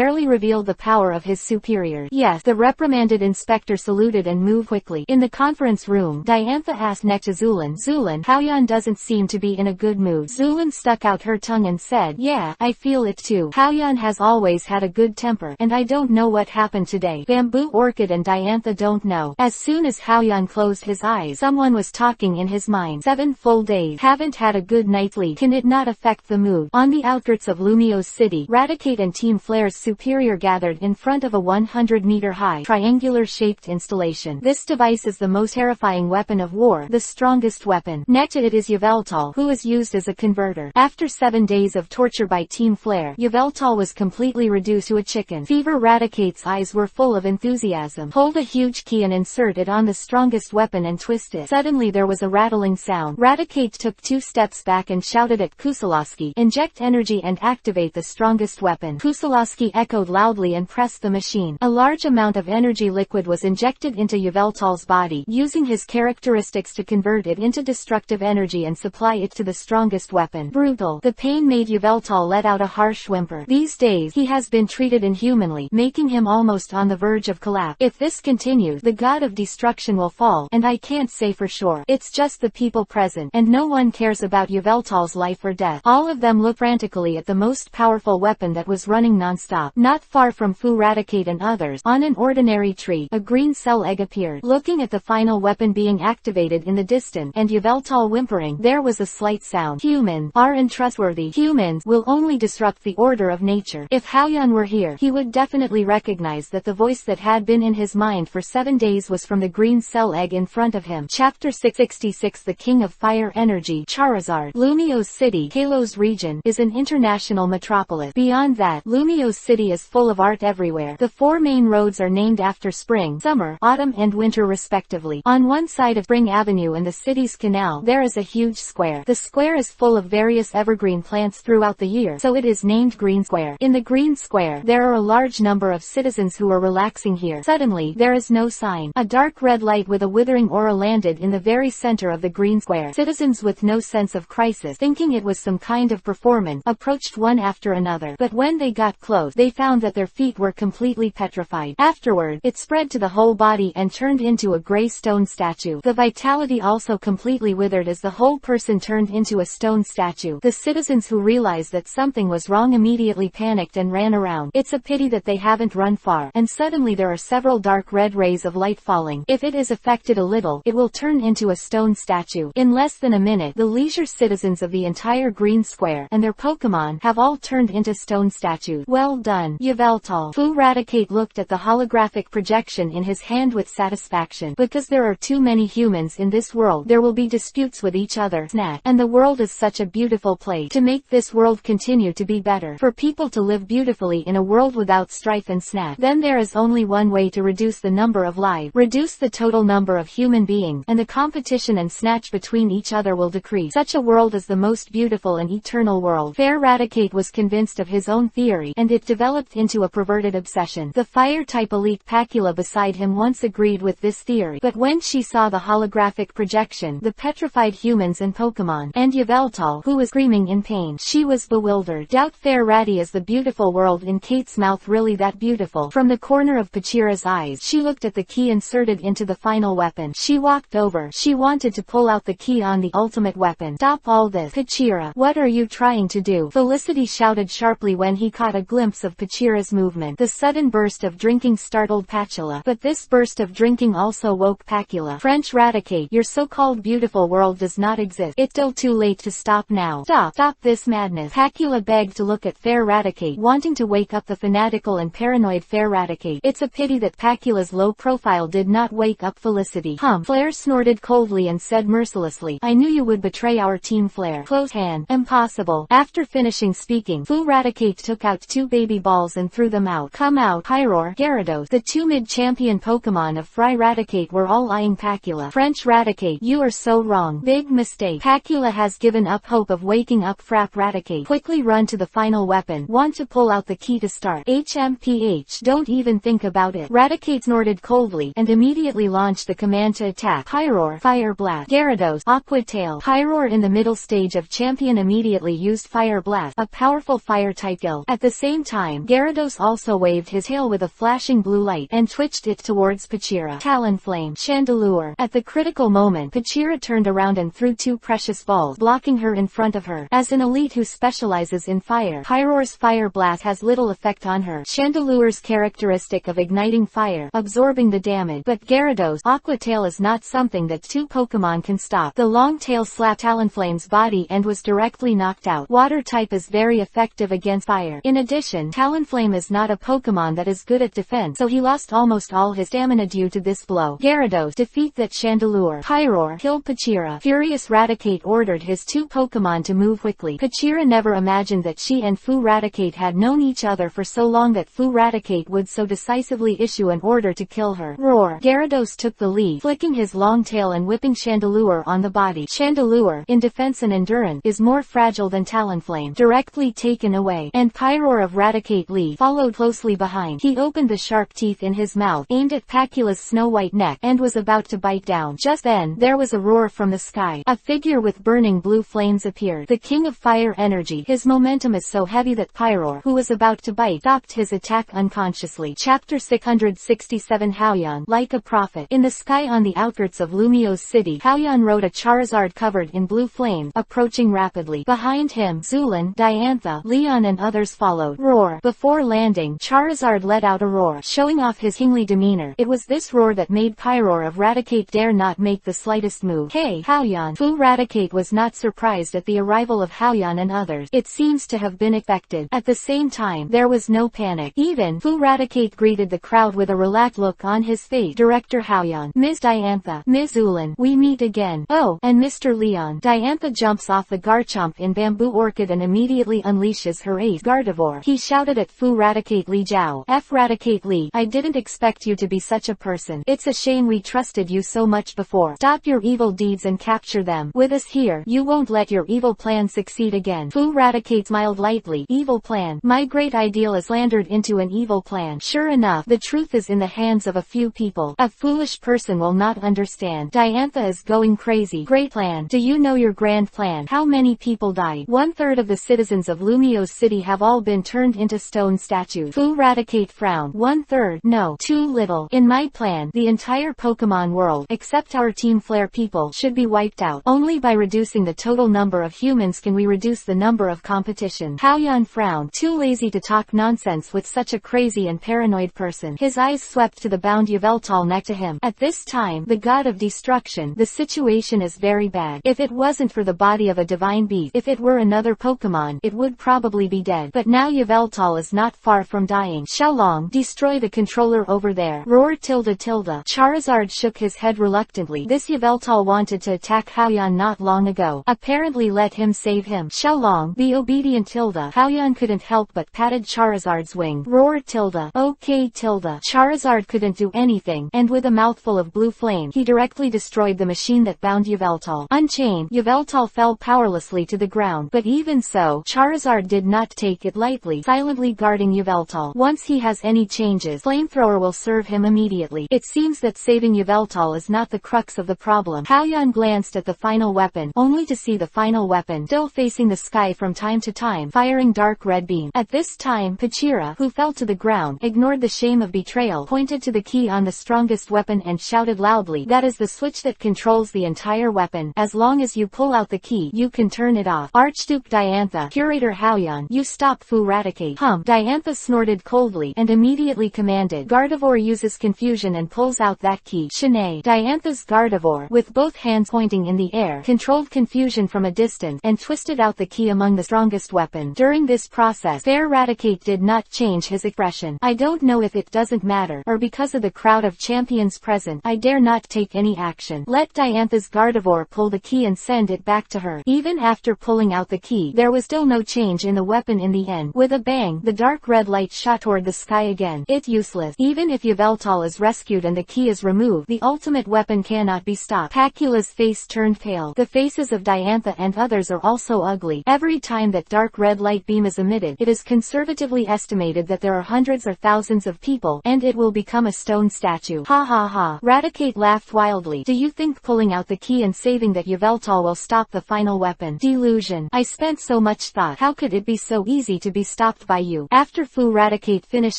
rarely revealed the power of his superior. "Yes," the reprimanded inspector saluted and moved quickly. In the conference room, Diantha asked next to Zulin, "Zulin, Haoyan doesn't seem to be in a good mood." Zulin stuck out her tongue and said, "Yeah, I feel it too. Haoyan has always had a good temper, and I don't know what happened today." Bamboo Orchid and Diantha don't know. As soon as Haoyan closed his eyes, someone was talking in his mind. 7 full days. Haven't had a good night's sleep. Can it not affect the mood? On the outskirts of Lumio's city, Radicate and Team Flare's superior gathered in front of a 100-meter-high, triangular-shaped installation. This device is the most terrifying weapon of war, the strongest weapon. Next to it is Yveltal, who is used as a converter. After 7 days of torture by Team Flare, Yveltal was completely reduced to a chicken. Fever. Radicate's eyes were full of enthusiasm. Hold a huge key and insert it on the strongest weapon and twist it. Suddenly there was a rattling sound. Radicate took 2 steps back and shouted at Kusalowski, "Inject energy and activate the strongest weapon." Kusalowski echoed loudly and pressed the machine. A large amount of energy liquid was injected into Yveltal's body, using his characteristics to convert it into destructive energy and supply it to the strongest weapon. Brutal. The pain made Yveltal let out a harsh whimper. These days, he has been treated inhumanly, making him almost on the verge of collapse. If this continues, the god of destruction will fall, and I can't say for sure. It's just the people present, and no one cares about Yveltal's life or death. All of them look frantically at the most powerful weapon that was running non-stop. Not far from Fu Radicate and others, on an ordinary tree, a green cell egg appeared. Looking at the final weapon being activated in the distance, and Yveltal whimpering, there was a slight sound. "Humans are untrustworthy. Humans will only disrupt the order of nature." If Haoyan were here, he would definitely recognize that the voice that had been in his mind for 7 days was from the green cell egg in front of him. Chapter 666. The King of Fire Energy. Charizard. Lumio's city, Kalos region, is an international metropolis. Beyond that, Lumio's city is full of art everywhere. The 4 main roads are named after spring, summer, autumn and winter respectively. On one side of Spring Avenue and the city's canal, there is a huge square. The square is full of various evergreen plants throughout the year, so it is named Green Square. In the Green Square, there are a large number of citizens who are relaxing here. Suddenly, there is no sign. A dark red light with a withering aura landed in the very center of the Green Square. Citizens with no sense of crisis, thinking it was some kind of performance, approached one after another. But when they got close, they found that their feet were completely petrified. Afterward, it spread to the whole body and turned into a gray stone statue. The vitality also completely withered as the whole person turned into a stone statue. The citizens who realized that something was wrong immediately panicked and ran around. It's a pity that they haven't run far. And suddenly there are several dark red rays of light falling. If it is affected a little, it will turn into a stone statue. In less than a minute, the leisure citizens of the entire Green Square and their Pokemon have all turned into stone statues. Well done, Yveltal. Fu Radicate looked at the holographic projection in his hand with satisfaction. Because there are too many humans in this world, there will be disputes with each other. Snack. And the world is such a beautiful place. To make this world continue to be better, for people to live beautifully in a world without strife and snack, then there is only one way to reduce the number of lives. Reduce the total number of human beings, and the competition and snatch between each other will decrease. Such a world is the most beautiful and eternal world. Fair Radicate was convinced of his own theory, and it developed into a perverted obsession. The fire-type elite Pacula beside him once agreed with this theory, but when she saw the holographic projection, the petrified humans and Pokemon, and Yveltal, who was screaming in pain, she was bewildered. Doubt Fair Ratty is the beautiful world in Kate's mouth really that beautiful? From the corner of Pachira's eyes, she looked at the key inserted into the final weapon. She walked over. She wanted to pull out the key on the ultimate weapon. Stop all this. Pachira, what are you trying to do? Felicity shouted sharply when he caught a glimpse of Pachira's movement. The sudden burst of drinking startled Pachila. Pacula. But this burst of drinking also woke Pacula. French Radicate, your so-called beautiful world does not exist. It's still too late to stop now. Stop this madness. Pacula begged to look at Fair Radicate, wanting to wake up the fanatical and paranoid Fair Radicate. It's a pity that Pacula's low profile did not wake up Felicity. Flair snorted coldly and said mercilessly, I knew you would betray our team. Flair. Close hand. Impossible. After finishing speaking, Foo Radicate took out 2 baby balls and threw them out. Come out. Pyroar, Gyarados, the 2 mid-champion Pokemon of Fry Radicate were all eyeing Pacula. French Radicate, you are so wrong. Big mistake. Pacula has given up hope of waking up Frap Radicate. Quickly run to the final weapon. Want to pull out the key to start. HMPH. Don't even think about it. Radicate snorted coldly and immediately launched the command to attack. Pyroar, Fire Blast. Gyarados, Aqua Tail. Pyroar in the middle stage of champion immediately used Fire Blast, a powerful fire-type skill. At the same time, Gyarados also waved his tail with a flashing blue light and twitched it towards Pachira. Talonflame. Chandelure. At the critical moment, Pachira turned around and threw 2 precious balls, blocking her in front of her. As an elite who specializes in fire, Pyroar's Fire Blast has little effect on her. Chandelure's characteristic of igniting fire, absorbing the damage. But Gyarados' Aqua Tail is not something that 2 Pokemon can stop. The long tail slapped Talonflame's body and was directly knocked out. Water type is very effective against fire. In addition, Talonflame is not a Pokemon that is good at defense, so he lost almost all his stamina due to this blow. Gyarados defeat that Chandelure. Pyroar killed Pachira. Furious Radicate ordered his 2 Pokemon to move quickly. Pachira never imagined that she and Foo Radicate had known each other for so long that Foo Radicate would so decisively issue an order to kill her. Roar. Gyarados took the lead, flicking his long tail and whipping Chandelure on the body. Chandelure, in defense and endurance, is more fragile than Talonflame. Directly taken away, and Pyroar of Radicate Lee followed closely behind. He opened the sharp teeth in his mouth, aimed at Pacula's snow-white neck, and was about to bite down. Just then, there was a roar from the sky. A figure with burning blue flames appeared. The King of Fire Energy. His momentum is so heavy that Pyroar, who was about to bite, stopped his attack unconsciously. Chapter 667 Haoyan. Like a prophet. In the sky on the outskirts of Lumio's city, Haoyan rode a Charizard covered in blue flames, approaching rapidly. Behind him, Zulin, Diantha, Leon and others followed. Roar. Before landing, Charizard let out a roar, showing off his kingly demeanor. It was this roar that made Pyroar of Radicate dare not make the slightest move. Hey, Haoyan. Foo Radicate was not surprised at the arrival of Haoyan and others. It seems to have been expected. At the same time, there was no panic. Even Foo Radicate greeted the crowd with a relaxed look on his face. Director Haoyan. Ms. Diantha. Ms. Zulin. We meet again. Oh, and Mr. Leon. Diantha jumps off the Garchomp in Bamboo Orchid and immediately unleashes her ace, Gardevoir. He shouted at Foo Radicate Li Jiao. F Radicate Li, I didn't expect you to be such a person. It's a shame we trusted you so much before. Stop your evil deeds and capture them. With us here, you won't let your evil plan succeed again. Foo Radicate smiled lightly. Evil plan. My great ideal is slandered into an evil plan. Sure enough, the truth is in the hands of a few people. A foolish person will not understand. Diantha is going crazy. Great plan. Do you know your grand plan? How many people died? 1/3 of the citizens of Lumio's city have all been turned into stone statues. Foo Radicate frowned. 1/3? No, too little. In my plan, the entire Pokemon world, except our Team Flare people, should be wiped out. Only by reducing the total number of humans can we reduce the number of competition. Haoyan frowned. Too lazy to talk nonsense with such a crazy and paranoid person. His eyes swept to the bound Yveltal next to him. At this time, the god of destruction, the situation is very bad. If it wasn't for the body of a divine beast, if it were another Pokemon, it would probably be dead. But now Yveltal is not far from dying. Xiaolong, destroy the controller over there. Roar tilde tilde. Charizard shook his head reluctantly. This Yveltal wanted to attack Haoyan not long ago. Apparently let him save him. Xiaolong, be obedient tilde. Haoyan couldn't help but patted Charizard's wing. Roar tilde. Okay tilde. Charizard couldn't do anything, and with a mouthful of blue flame, he directly destroyed the machine that bound Yveltal. Unchained, Yveltal fell powerlessly to the ground, but even so, Charizard did not take it lightly, silently guarding Yveltal. Once he has any changes, Flamethrower will serve him immediately. It seems that saving Yveltal is not the crux of the problem. Haoyan glanced at the final weapon, only to see the final weapon still facing the sky from time to time, firing dark red beam. At this time, Pachira, who fell to the ground, ignored the shame of betrayal, pointed to the key on the strongest weapon and shouted loudly, that is the switch that controls the entire weapon. As long as you pull out the key, you can turn it off. Archduke Diantha, Curator Haoyan, you stop Foo Radicate. Diantha snorted coldly and immediately commanded, Gardevoir Gardevoir uses confusion and pulls out that key. Shanaido. Diantha's Gardevoir, with both hands pointing in the air, controlled confusion from a distance and twisted out the key among the strongest weapon. During this process, Fair Raticate did not change his expression. I don't know if it doesn't matter, or because of the crowd of champions present, I dare not take any action. Let Diantha's Gardevoir pull the key and send it back to her. Even after pulling out the key, there was still no change in the weapon in the end. With a bang, the dark red light shot toward the sky again. It's useless. Even if Yveltal is rescued and the key is removed, the ultimate weapon cannot be stopped. Pacula's face turned pale. The faces of Diantha and others are also ugly. Every time that dark red light beam is emitted, it is conservatively estimated that there are hundreds or thousands of people, and it will become a stone statue. Ha ha ha. Raticate laughed wildly. Do you think pulling out the key and saving that Yveltal will stop the final weapon? Delusion. I spent so much thought. How could it be so easy to be stopped by you? After Fu Raticate finished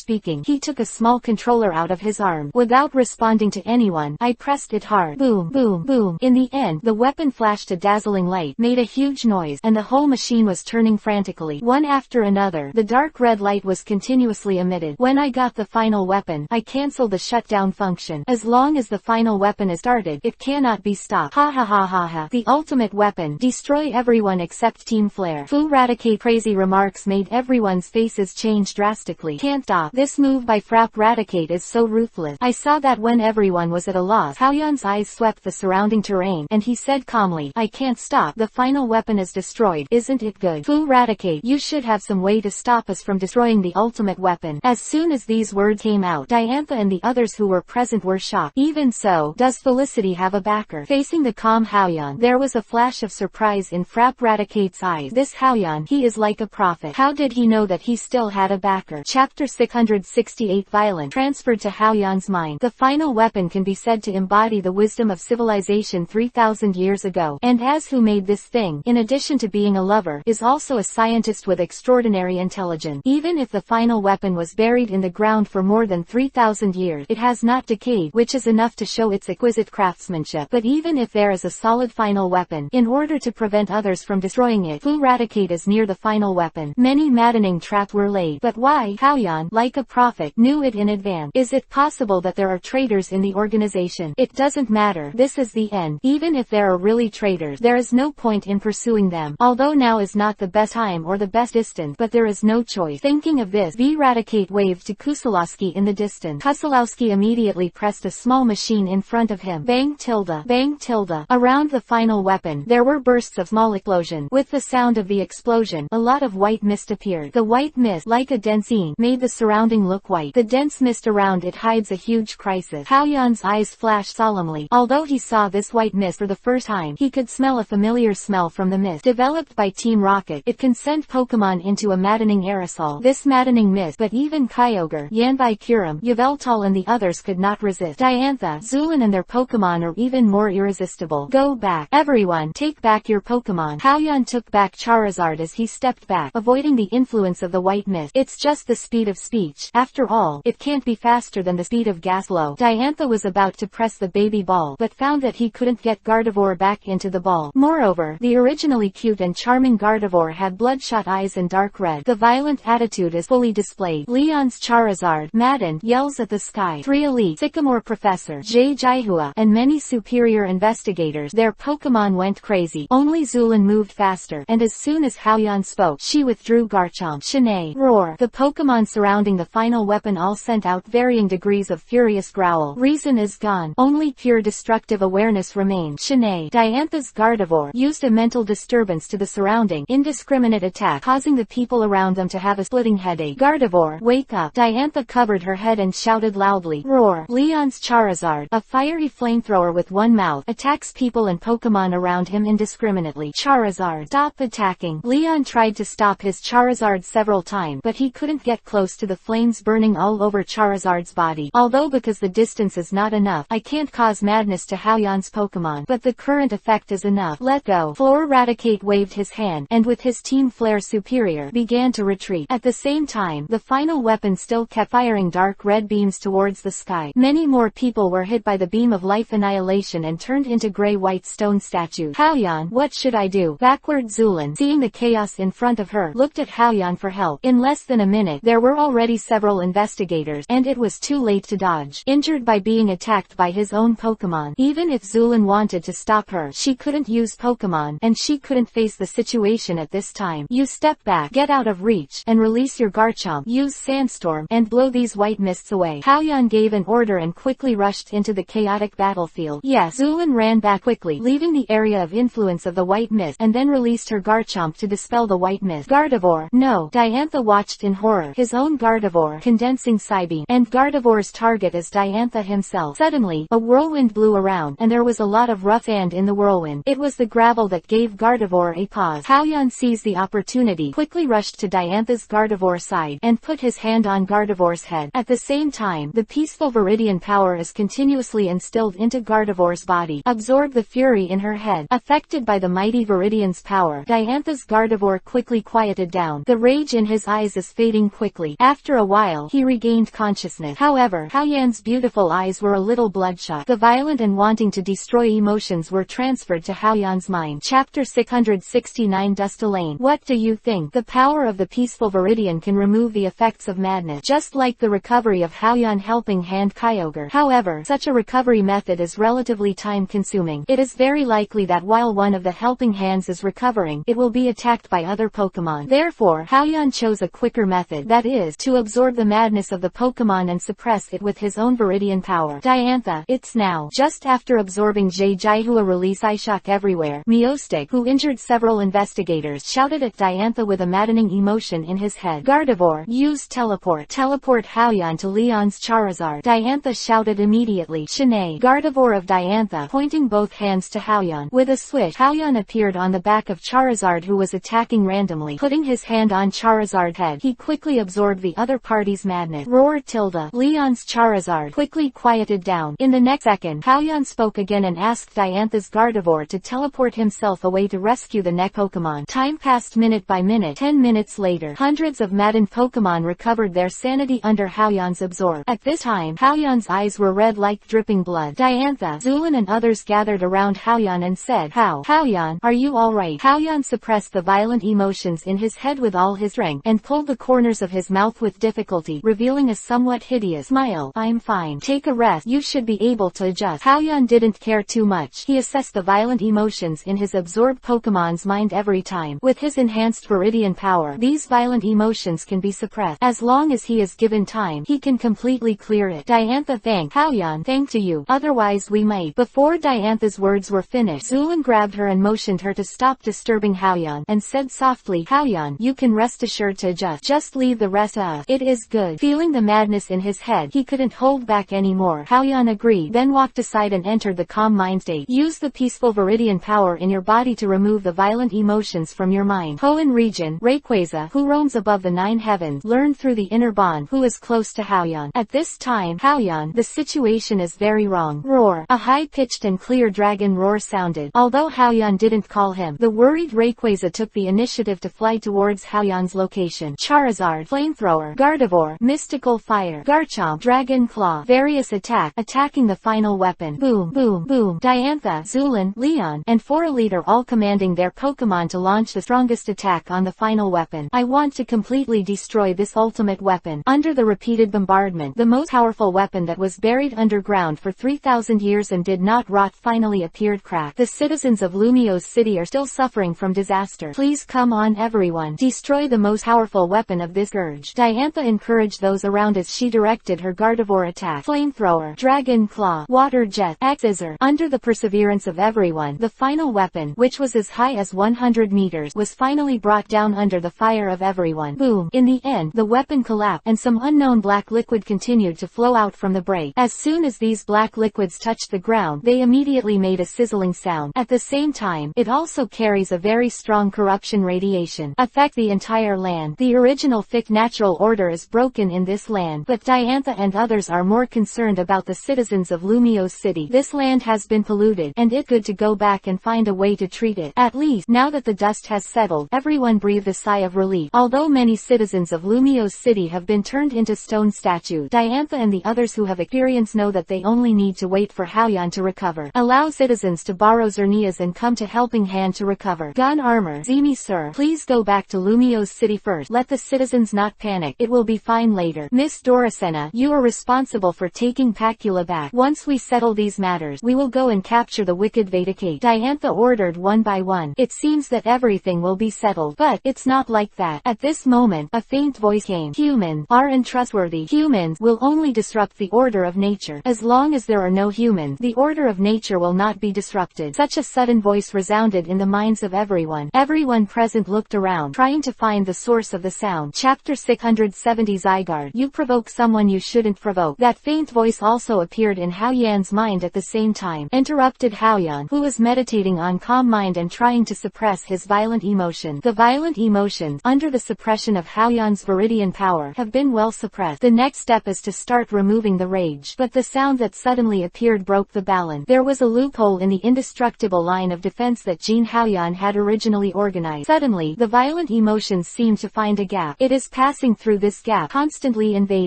speaking, he took a small controller out of his arm. Without responding to anyone, I pressed it hard. Boom, boom, boom. In the end, the weapon flashed a dazzling light, made a huge noise, and the whole machine was turning frantically. One after another, the dark red light was continuously emitted. When I got the final weapon, I canceled the shutdown function. As long as the final weapon is started, it cannot be stopped. Ha ha ha ha ha. The ultimate weapon. Destroy everyone except Team Flare. Fu Raticate's crazy remarks made everyone's faces change drastically. Can't stop. This move by Frap Raticate is so ruthless. I saw that when everyone was at a loss, Haoyan's eyes swept the surrounding terrain, and he said calmly, I can't stop. The final weapon is destroyed. Isn't it good? Fu Raticate, you should have some way to stop us from destroying the ultimate weapon. As soon as these words came out, Diantha and the others who were present were shocked. Even so, does Felicity have a backer? Facing the calm Haoyan, there was a flash of surprise in Frap Raticate's eyes. This Haoyan, he is like a prophet. How did he know that he still had a backer? Chapter 668 Violent. Transferred to Haoyan's mind. The final weapon can be said to embody the wisdom of civilization 3,000 years ago. And as who made this thing, in addition to being a lover, is also a scientist with extraordinary intelligence. Even if the final weapon was buried in the ground for more than 3,000 years, it has not decayed, which is enough to show its exquisite craftsmanship. But even if there is a solid final weapon, in order to prevent others from destroying it, Fu Raticate is near the final weapon. Many maddening traps were laid. But why? Haoyan, like a prophet, knew it in advance. Is it possible that there are traitors in the organization? It doesn't matter. This is the end. Even if there are really traitors, there is no point in pursuing them. Although now is not the best time or the best distance, but there is no choice. Thinking of this, V Raticate waved to Kusalowski in the distance. Kusalowski immediately pressed a small machine in front of him. Bang tilde. Bang tilde. Around the final weapon, there were bursts of small explosion. With the sound of the explosion, a lot of white mist appeared. The white mist, like a dense scene, made the surrounding look white. The dense mist around it hides a huge crisis. Haoyan's eyes flashed solemnly. Although he saw this white mist for the first time, he could smell a familiar smell from the mist. Developed by Team Rocket, it can send Pokemon into a maddening aerosol. This maddening mist, but even Kyogre, Yanbai Kyurem, Yveltal and the others could not resist. Diantha, Zulin and their Pokemon are even more irresistible. Go back. Everyone, take back your Pokemon. Haoyan took back Charizard as he stepped back, avoiding the influence of the white mist. It's just the speed of speech. After all, it can't be faster than the speed of gas flow. Diantha was about to press the baby ball, but found that he couldn't get Gardevoir back into the ball. Moreover, the originally cute and charming Gardevoir had bloodshot eyes and dark red. The violent attitude is fully displayed. Leon's Charizard, maddened, yells at the sky. 3 Elite, Sycamore Professor, Jay Jaihua, and many superior investigators, their Pokemon went crazy. Only Zulin moved faster, and as soon as Haoyan spoke, she withdrew Garchomp. Shanaido, roar. The Pokemon surrounding the final weapon all sent out varying degrees of furious growl. Reason is gone. Only pure destructive awareness remains. Shanaido, Diantha's Gardevoir, used a mental disturbance to the surrounding, indiscriminate attack, causing the people around them to have a splitting headache. Gardevoir, wake up. Diantha covered her head and shouted loudly. Roar. Leon's Charizard, a fiery flamethrower with one mouth, attacks people and Pokemon around him indiscriminately. Charizard, stop attacking. Leon tried to stop his Charizard several times, but he couldn't get close to the flames burning all over Charizard's body. Although because the distance is not enough, I can't cause madness to Haoyan's Pokemon, but the current effect is enough. Let go. Floor Raticate waved his hand, and with his Team Flare superior, began to retreat. At the same time, the final weapon still kept firing dark red beams towards the sky. Many more people were hit by the beam of life annihilation and turned into gray-white stone statues. Haoyan, what should I do? Backward Zulin, seeing the chaos in front of her, looked at Haoyan for help. In less than a minute, there were already several investigators, and it was too late to dodge. Injured by being attacked by his own Pokemon. Even if Zulin wanted to stop her, she couldn't use Pokemon, and she couldn't face the situation at this time. You step back, get out of reach, and release your Garchomp. Use Sandstorm, and blow these white mists away. Hao-Yan gave an order and quickly rushed into the chaotic battlefield. Yes, Zulin ran back quickly, leaving the area of influence of the white mist, and then released her Garchomp to dispel the white mist. Gardevoir, no! Diantha watched in horror. His own Gardevoir, condensing Psybeam, and Gardevoir's target is Diantha himself. Suddenly, a whirlwind blew around, and there was a lot of rough sand in the whirlwind. It was the gravel that gave Gardevoir a pause. Hao-Yan seized the opportunity, quickly rushed to Diantha's Gardevoir side, and put his hand on Gardevoir's head. At the same time, the peaceful Viridian power is continuously instilled into Gardevoir's body. Absorb the fury in her head. Affected by the mighty Viridian's power, Diantha's Gardevoir quickly quieted down. The rage in his eyes is fading quickly. After a while, he regained consciousness. However, Hao-Yan's beautiful eyes were a little bloodshot. The violent and wanting to destroy emotions were transferred to Hao-Yan's mind. Chapter 669 Dustalain. What do you think? The power of the peaceful Viridian can remove the effects of madness, just like the recovery of Hao-Yan helping hand Kyogre. However, such a recovery method is relatively time-consuming. It is very likely that while one of the helping hands is recovering, it will be attacked by other Pokemon. Therefore, Hao-Yan chose a quicker method, that is, to absorb the madness of the Pokemon and suppress it with his own Viridian power. Diantha, it's now. Just after absorbing Jaihua release Shock everywhere, Miostic, who injured several investigators, shouted at Diantha with a maddening emotion in his head. Gardevoir, use Teleport. Teleport Hao-Yan to Leon's Charizard. Diantha shouted immediately. Shanaido. Gardevoir of Diantha, pointing both hands to Hao-Yan. With a swish, Hao-Yan appeared on the back of Charizard, who was attacking randomly. Putting his hand on Charizard's head, he quickly absorbed the other party's madness. Roar tilde. Leon's Charizard quickly quieted down. In the next second, Hao-Yan spoke again and asked Diantha's Gardevoir to teleport himself away to rescue the neck Pokemon. Time passed minute by minute. 10 minutes later, hundreds of maddened Pokemon recovered their sanity under Hao-Yan's absorb. At this time, Hao-Yan's eyes were red like dripping blood. Diantha, Zulin and others gathered around Hao-Yan and said, Hao-Yan, are you alright? Hao-Yan suppressed the violent emotions in his head with all his strength, and pulled the corners of his mouth with difficulty, revealing a somewhat hideous smile. I'm fine. Take a rest. You should be able to adjust. Hao-Yan didn't care too much. He assessed the violent emotions in his absorbed Pokemon's mind every time. With his enhanced Viridian power, these violent emotions can be suppressed. As long as he is given time, he can completely clear it. Diantha thanked Hao-Yan. Thank to you. Otherwise we might. Before Diantha's words were finished, Zulin grabbed her and motioned her to stop disturbing Hao-Yan, and said softly, Hao-Yan, you can rest assured to adjust. Just leave the rest to us. It is good. Feeling the madness in his head, he couldn't hold back anymore. Hao-Yan agreed, then walked aside and entered the calm mind state. Use the peaceful Viridian power in your body to remove the violent emotions from your mind. Hoenn region, Rayquaza, who roams above the 9 heavens, learned through the inner bond, who is close to Hao-Yan. At this time, Hao-Yan, the situation is very wrong. Roar. A high-pitched and clear dragon roar sounded. Although Hao-Yan didn't call him, the worried Rayquaza took the initiative to fly towards Hao-Yan's location. Charizard, Flamethrower, Gardevoir, Mystical Fire, Garchomp, Dragon Claw, various attacking the final weapon. Boom, boom, boom. Diantha, Zulin, Leon, and Elite are all commanding their Pokemon to launch the strongest attack on the final weapon. I want to completely destroy this ultimate weapon. Under the repeated bombardment, the most powerful weapon that was buried underground for 3,000 years and did not rot finally appeared cracked. The citizens of Lumiose City are still suffering from disaster. Please come on everyone. Destroy the most powerful weapon of this scourge. Diantha encouraged those around as she directed her Gardevoir attack. Flamethrower, Dragon Claw, Water Jet, X-Scissor. Under the perseverance of everyone, the final weapon, which was as high as 100 meters, was finally brought down under the fire of everyone. Boom. In the end, the weapon collapsed, and some unknown black liquid continued to flow out from the break. As soon as these black liquids touched the ground, they immediately made a sizzling sound. At the same time, it also carries a very strong corruption radiation. Affect the entire land. The original Fic natural order is broken in this land, but Diantha and others are more concerned about the citizens of Lumiose City. This land has been polluted, and it's good to go back and find a way to treat it. At least, now that the dust has settled, everyone breathed a sigh of relief. Although many citizens of Lumiose City have been turned into stone statues, Diantha and the others who have experience know that they only need to wait for Hao-Yan to recover. Allow citizens to borrow Xerneas and come to Helping Hand to recover. Gun armor. Zemi sir, please go back to Lumiose City first. Let the citizens not panic. It will be fine later. Miss Dorasena, you are responsible for taking Pacula back. Once we settle these matters, we will go and capture the wicked Vedicate. Diantha ordered one by one. It seems that everything will be settled. But it's not like that. At this moment, a faint voice came. Humans are untrustworthy. Humans will only disrupt the order of nature. As long as there are no humans, the order of nature will not be disrupted. Such a sudden voice resounded in the minds of everyone. Everyone present looked around, trying to find the source of the sound. Chapter 670 Zygarde. You provoke someone you shouldn't provoke. That faint voice also appeared in Hao Yan's mind at the same time. Interrupted Hao Yan, who was meditating on calm mind and trying to suppress his violent emotion. The violent emotions, under the suppression of Hao Yan's viridian power, have been well suppressed. The next step is to start removing the rage. But the sound that suddenly appeared broke the balance. There was a loophole in the indestructible line of defense that Jin Haoyan had originally organized. Suddenly, the violent emotions seemed to find a gap. It is passing through this gap, constantly invading.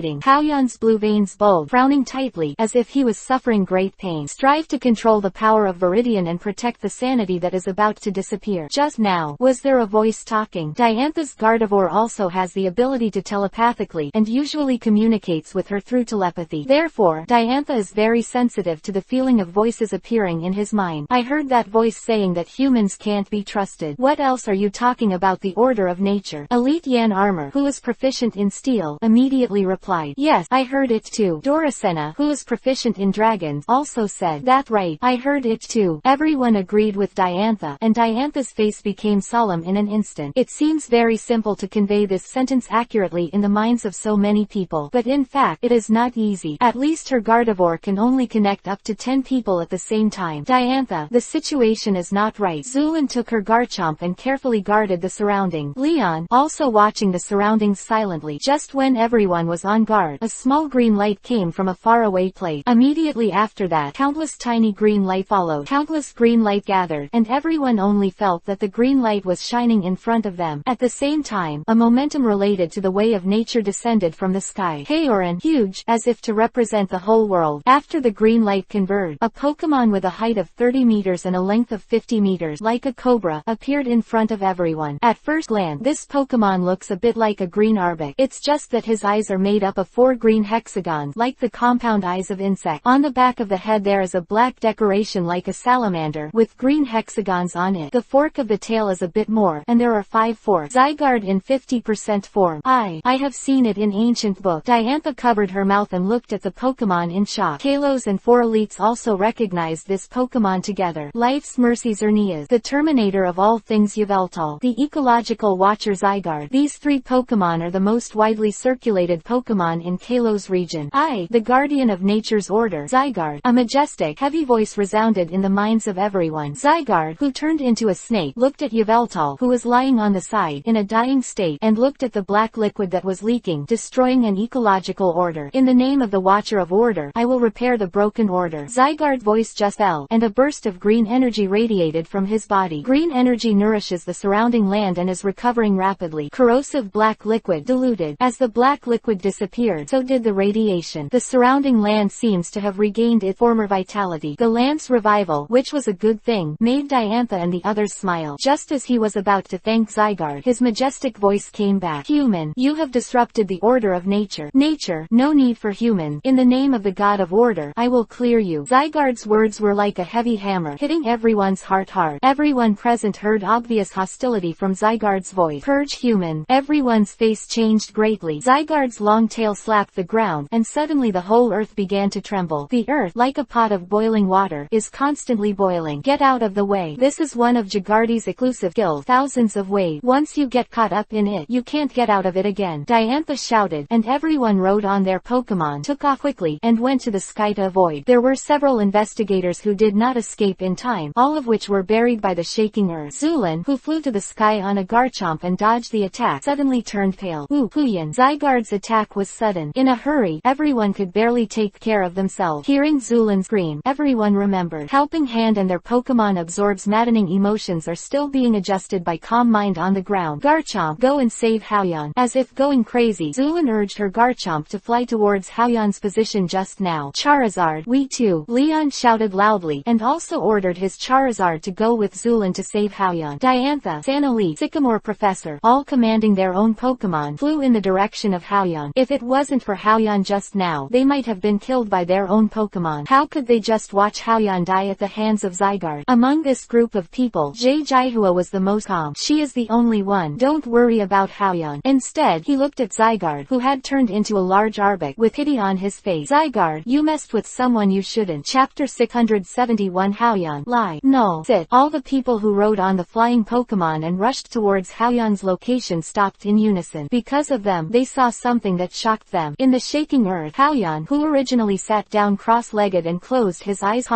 Haoyan's blue veins bulged, frowning tightly, as if he was suffering great pain. Strive to control the power of Viridian and protect the sanity that is about to disappear. Just now, was there a voice talking? Diantha's Gardevoir also has the ability to telepathically, and usually communicates with her through telepathy. Therefore, Diantha is very sensitive to the feeling of voices appearing in his mind. I heard that voice saying that humans can't be trusted. What else are you talking about? The order of nature? Elite Yan Armor, who is proficient in steel, immediately replied. Yes, I heard it too. Dorasena, who is proficient in dragons, also said. That's right, I heard it too. Everyone agreed with Diantha, and Diantha's face became solemn in an instant. It seems very simple to convey this sentence accurately in the minds of so many people, but in fact, it is not easy. At least her Gardevoir can only connect up to 10 people at the same time. Diantha, the situation is not right. Zulin took her Garchomp and carefully guarded the surrounding. Leon, also watching the surroundings silently. Just when everyone was on guard, a small green light came from a faraway place. Immediately after that, countless tiny green light followed. Countless green light gathered, and everyone only felt that the green light was shining in front of them. At the same time, a momentum related to the way of nature descended from the sky. Haoran, huge, as if to represent the whole world. After the green light converged, a Pokemon with a height of 30 meters and a length of 50 meters, like a cobra, appeared in front of everyone. At first glance, this Pokemon looks a bit like a green Arbok. It's just that his eyes are made up of 4 green hexagons, like the compound eyes of insects. On the back of the head there is a black decoration like a salamander, with green hexagons on it. The fork of the tail is a bit more, and there are 5 forks. Zygarde in 50% form. I have seen it in ancient books. Diantha covered her mouth and looked at the Pokemon in shock. Kalos and 4 elites also recognized this Pokemon together. Life's Mercy Xerneas, the Terminator of all things Yveltal, the Ecological Watcher Zygarde. These 3 Pokemon are the most widely circulated Pokemon in Kalos region. I, the Guardian of Nature's Order, Zygarde. A majestic, heavy voice resounded in the minds of everyone. Zygarde, who turned into a snake, looked at Yveltal, who was lying on the side, in a dying state, and looked at the black liquid that was leaking, destroying an ecological order. In the name of the Watcher of Order, I will repair the broken order. Zygarde's voice just fell, and a burst of green energy radiated from his body. Green energy nourishes the surrounding land and is recovering rapidly. Corrosive black liquid diluted. As the black liquid disappeared, so did the radiation. The surrounding land seems to have regained its former vitality. The land's revival, which was a good thing, made Diantha and the others smile. Just as he was about to thank Zygarde, his majestic voice came back. Human, you have disrupted the order of nature. Nature, no need for human. In the name of the God of Order, I will clear you. Zygarde's words were like a heavy hammer, hitting everyone's heart hard. Everyone present heard obvious hostility from Zygarde's voice. Purge human. Everyone's face changed greatly. Zygarde's long tail slapped the ground, and suddenly the whole earth began to tremble. The earth, like a pot of boiling water, is constantly boiling. Get out of the way. This is one of Jagardi's exclusive skills. Thousands of waves. Once you get caught up in it, you can't get out of it again. Diantha shouted, and everyone rode on their Pokemon, took off quickly, and went to the sky to avoid. There were several investigators who did not escape in time, all of which were buried by the shaking earth. Zulin, who flew to the sky on a Garchomp and dodged the attack, suddenly turned pale. Puyan. Zygarde's attack was sudden. In a hurry, everyone could barely take care of themselves. Hearing Zulin scream, everyone remembered. Helping Hand and their Pokemon absorbs maddening emotions are still being adjusted by calm mind on the ground. Garchomp, go and save Haoyan. As if going crazy, Zulin urged her Garchomp to fly towards Haoyan's position just now. Charizard, we too. Leon shouted loudly, and also ordered his Charizard to go with Zulin to save Haoyan. Diantha, Sanali, Sycamore Professor, all commanding their own Pokemon, flew in the direction of Haoyan. If If it wasn't for Haoyan just now, they might have been killed by their own Pokemon. How could they just watch Haoyan die at the hands of Zygarde? Among this group of people, Jaihua was the most calm. She is the only one. Don't worry about Haoyan. Instead, he looked at Zygarde, who had turned into a large Arbok, with pity on his face. Zygarde, you messed with someone you shouldn't. Chapter 671 Haoyan. Lie. No. Sit. All the people who rode on the flying Pokemon and rushed towards Haoyan's location stopped in unison. Because of them, they saw something that shocked them. In the shaking earth, Haoyan, who originally sat down cross-legged and closed his eyes,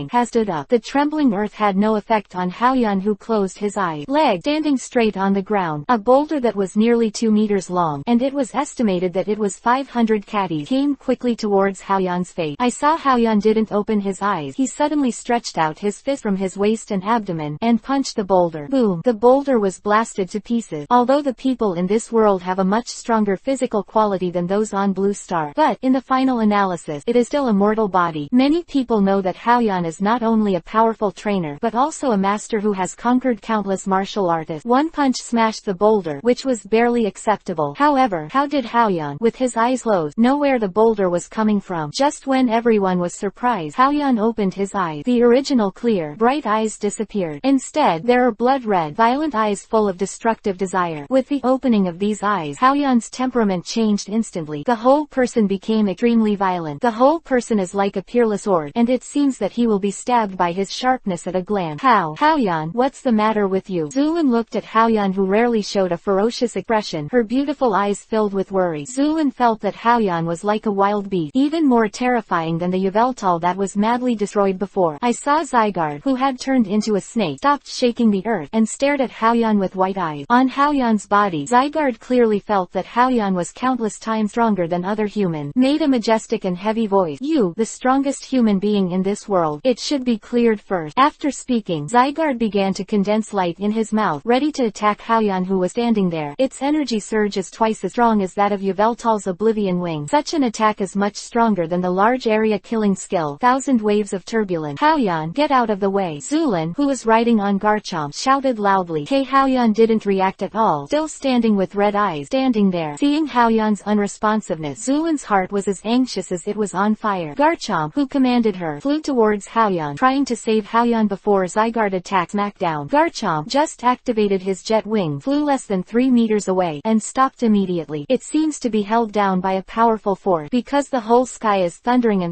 has stood up. The trembling earth had no effect on Haoyan, who closed his eyes. Leg standing straight on the ground. A boulder that was nearly 2 meters long, and it was estimated that it was 500 catties, came quickly towards Haoyan's face. I saw Haoyan didn't open his eyes. He suddenly stretched out his fist from his waist and abdomen, and punched the boulder. Boom! The boulder was blasted to pieces. Although the people in this world have a much stronger physical quality than those on Blue Star, but, in the final analysis, it is still a mortal body. Many people know that Haoyan is not only a powerful trainer, but also a master who has conquered countless martial artists. One punch smashed the boulder, which was barely acceptable. However, how did Haoyan, with his eyes closed, know where the boulder was coming from? Just when everyone was surprised, Haoyan opened his eyes. The original clear, bright eyes disappeared. Instead, there are blood-red, violent eyes full of destructive desire. With the opening of these eyes, Haoyan's temperament changed instantly. The whole person became extremely violent. The whole person is like a peerless sword, and it seems that he will be stabbed by his sharpness at a glance. Haoyan, what's the matter with you? Zulin looked at Haoyan, who rarely showed a ferocious expression, her beautiful eyes filled with worry. Zulin felt that Haoyan was like a wild beast, even more terrifying than the Yveltal that was madly destroyed before. I saw Zygarde, who had turned into a snake, stopped shaking the earth, and stared at Haoyan with white eyes. On Haoyan's body, Zygarde clearly felt that Haoyan was countless times stronger than other humans. Made a majestic and heavy voice. You, the strongest human being in this world. It should be cleared first. After speaking, Zygarde began to condense light in his mouth, ready to attack Haoyan, who was standing there. Its energy surge is twice as strong as that of Yveltal's Oblivion Wing. Such an attack is much stronger than the large area killing skill, 1000 waves of turbulence. Haoyan, get out of the way. Zulin, who was riding on Garchomp, shouted loudly. Haoyan didn't react at all, still standing with red eyes, standing there. Seeing Haoyan's unresponsiveness, Zulin's heart was as anxious as it was on fire. Garchomp, who commanded her, flew towards Haoyan, trying to save Haoyan before Zygarde attacked smackdown. Garchomp just activated his jet wing, flew less than 3 meters away, and stopped immediately. It seems to be held down by a powerful force, because the whole sky is thundering,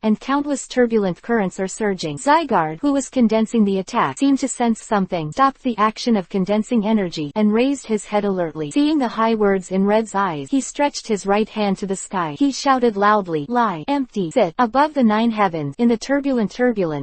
and countless turbulent currents are surging. Zygarde, who was condensing the attack, seemed to sense something, stopped the action of condensing energy, and raised his head alertly. Seeing the high words in Red's eyes, he stretched his right hand to the sky. He shouted loudly, lie, empty, sit. Above the 9 heavens, in the turbulent,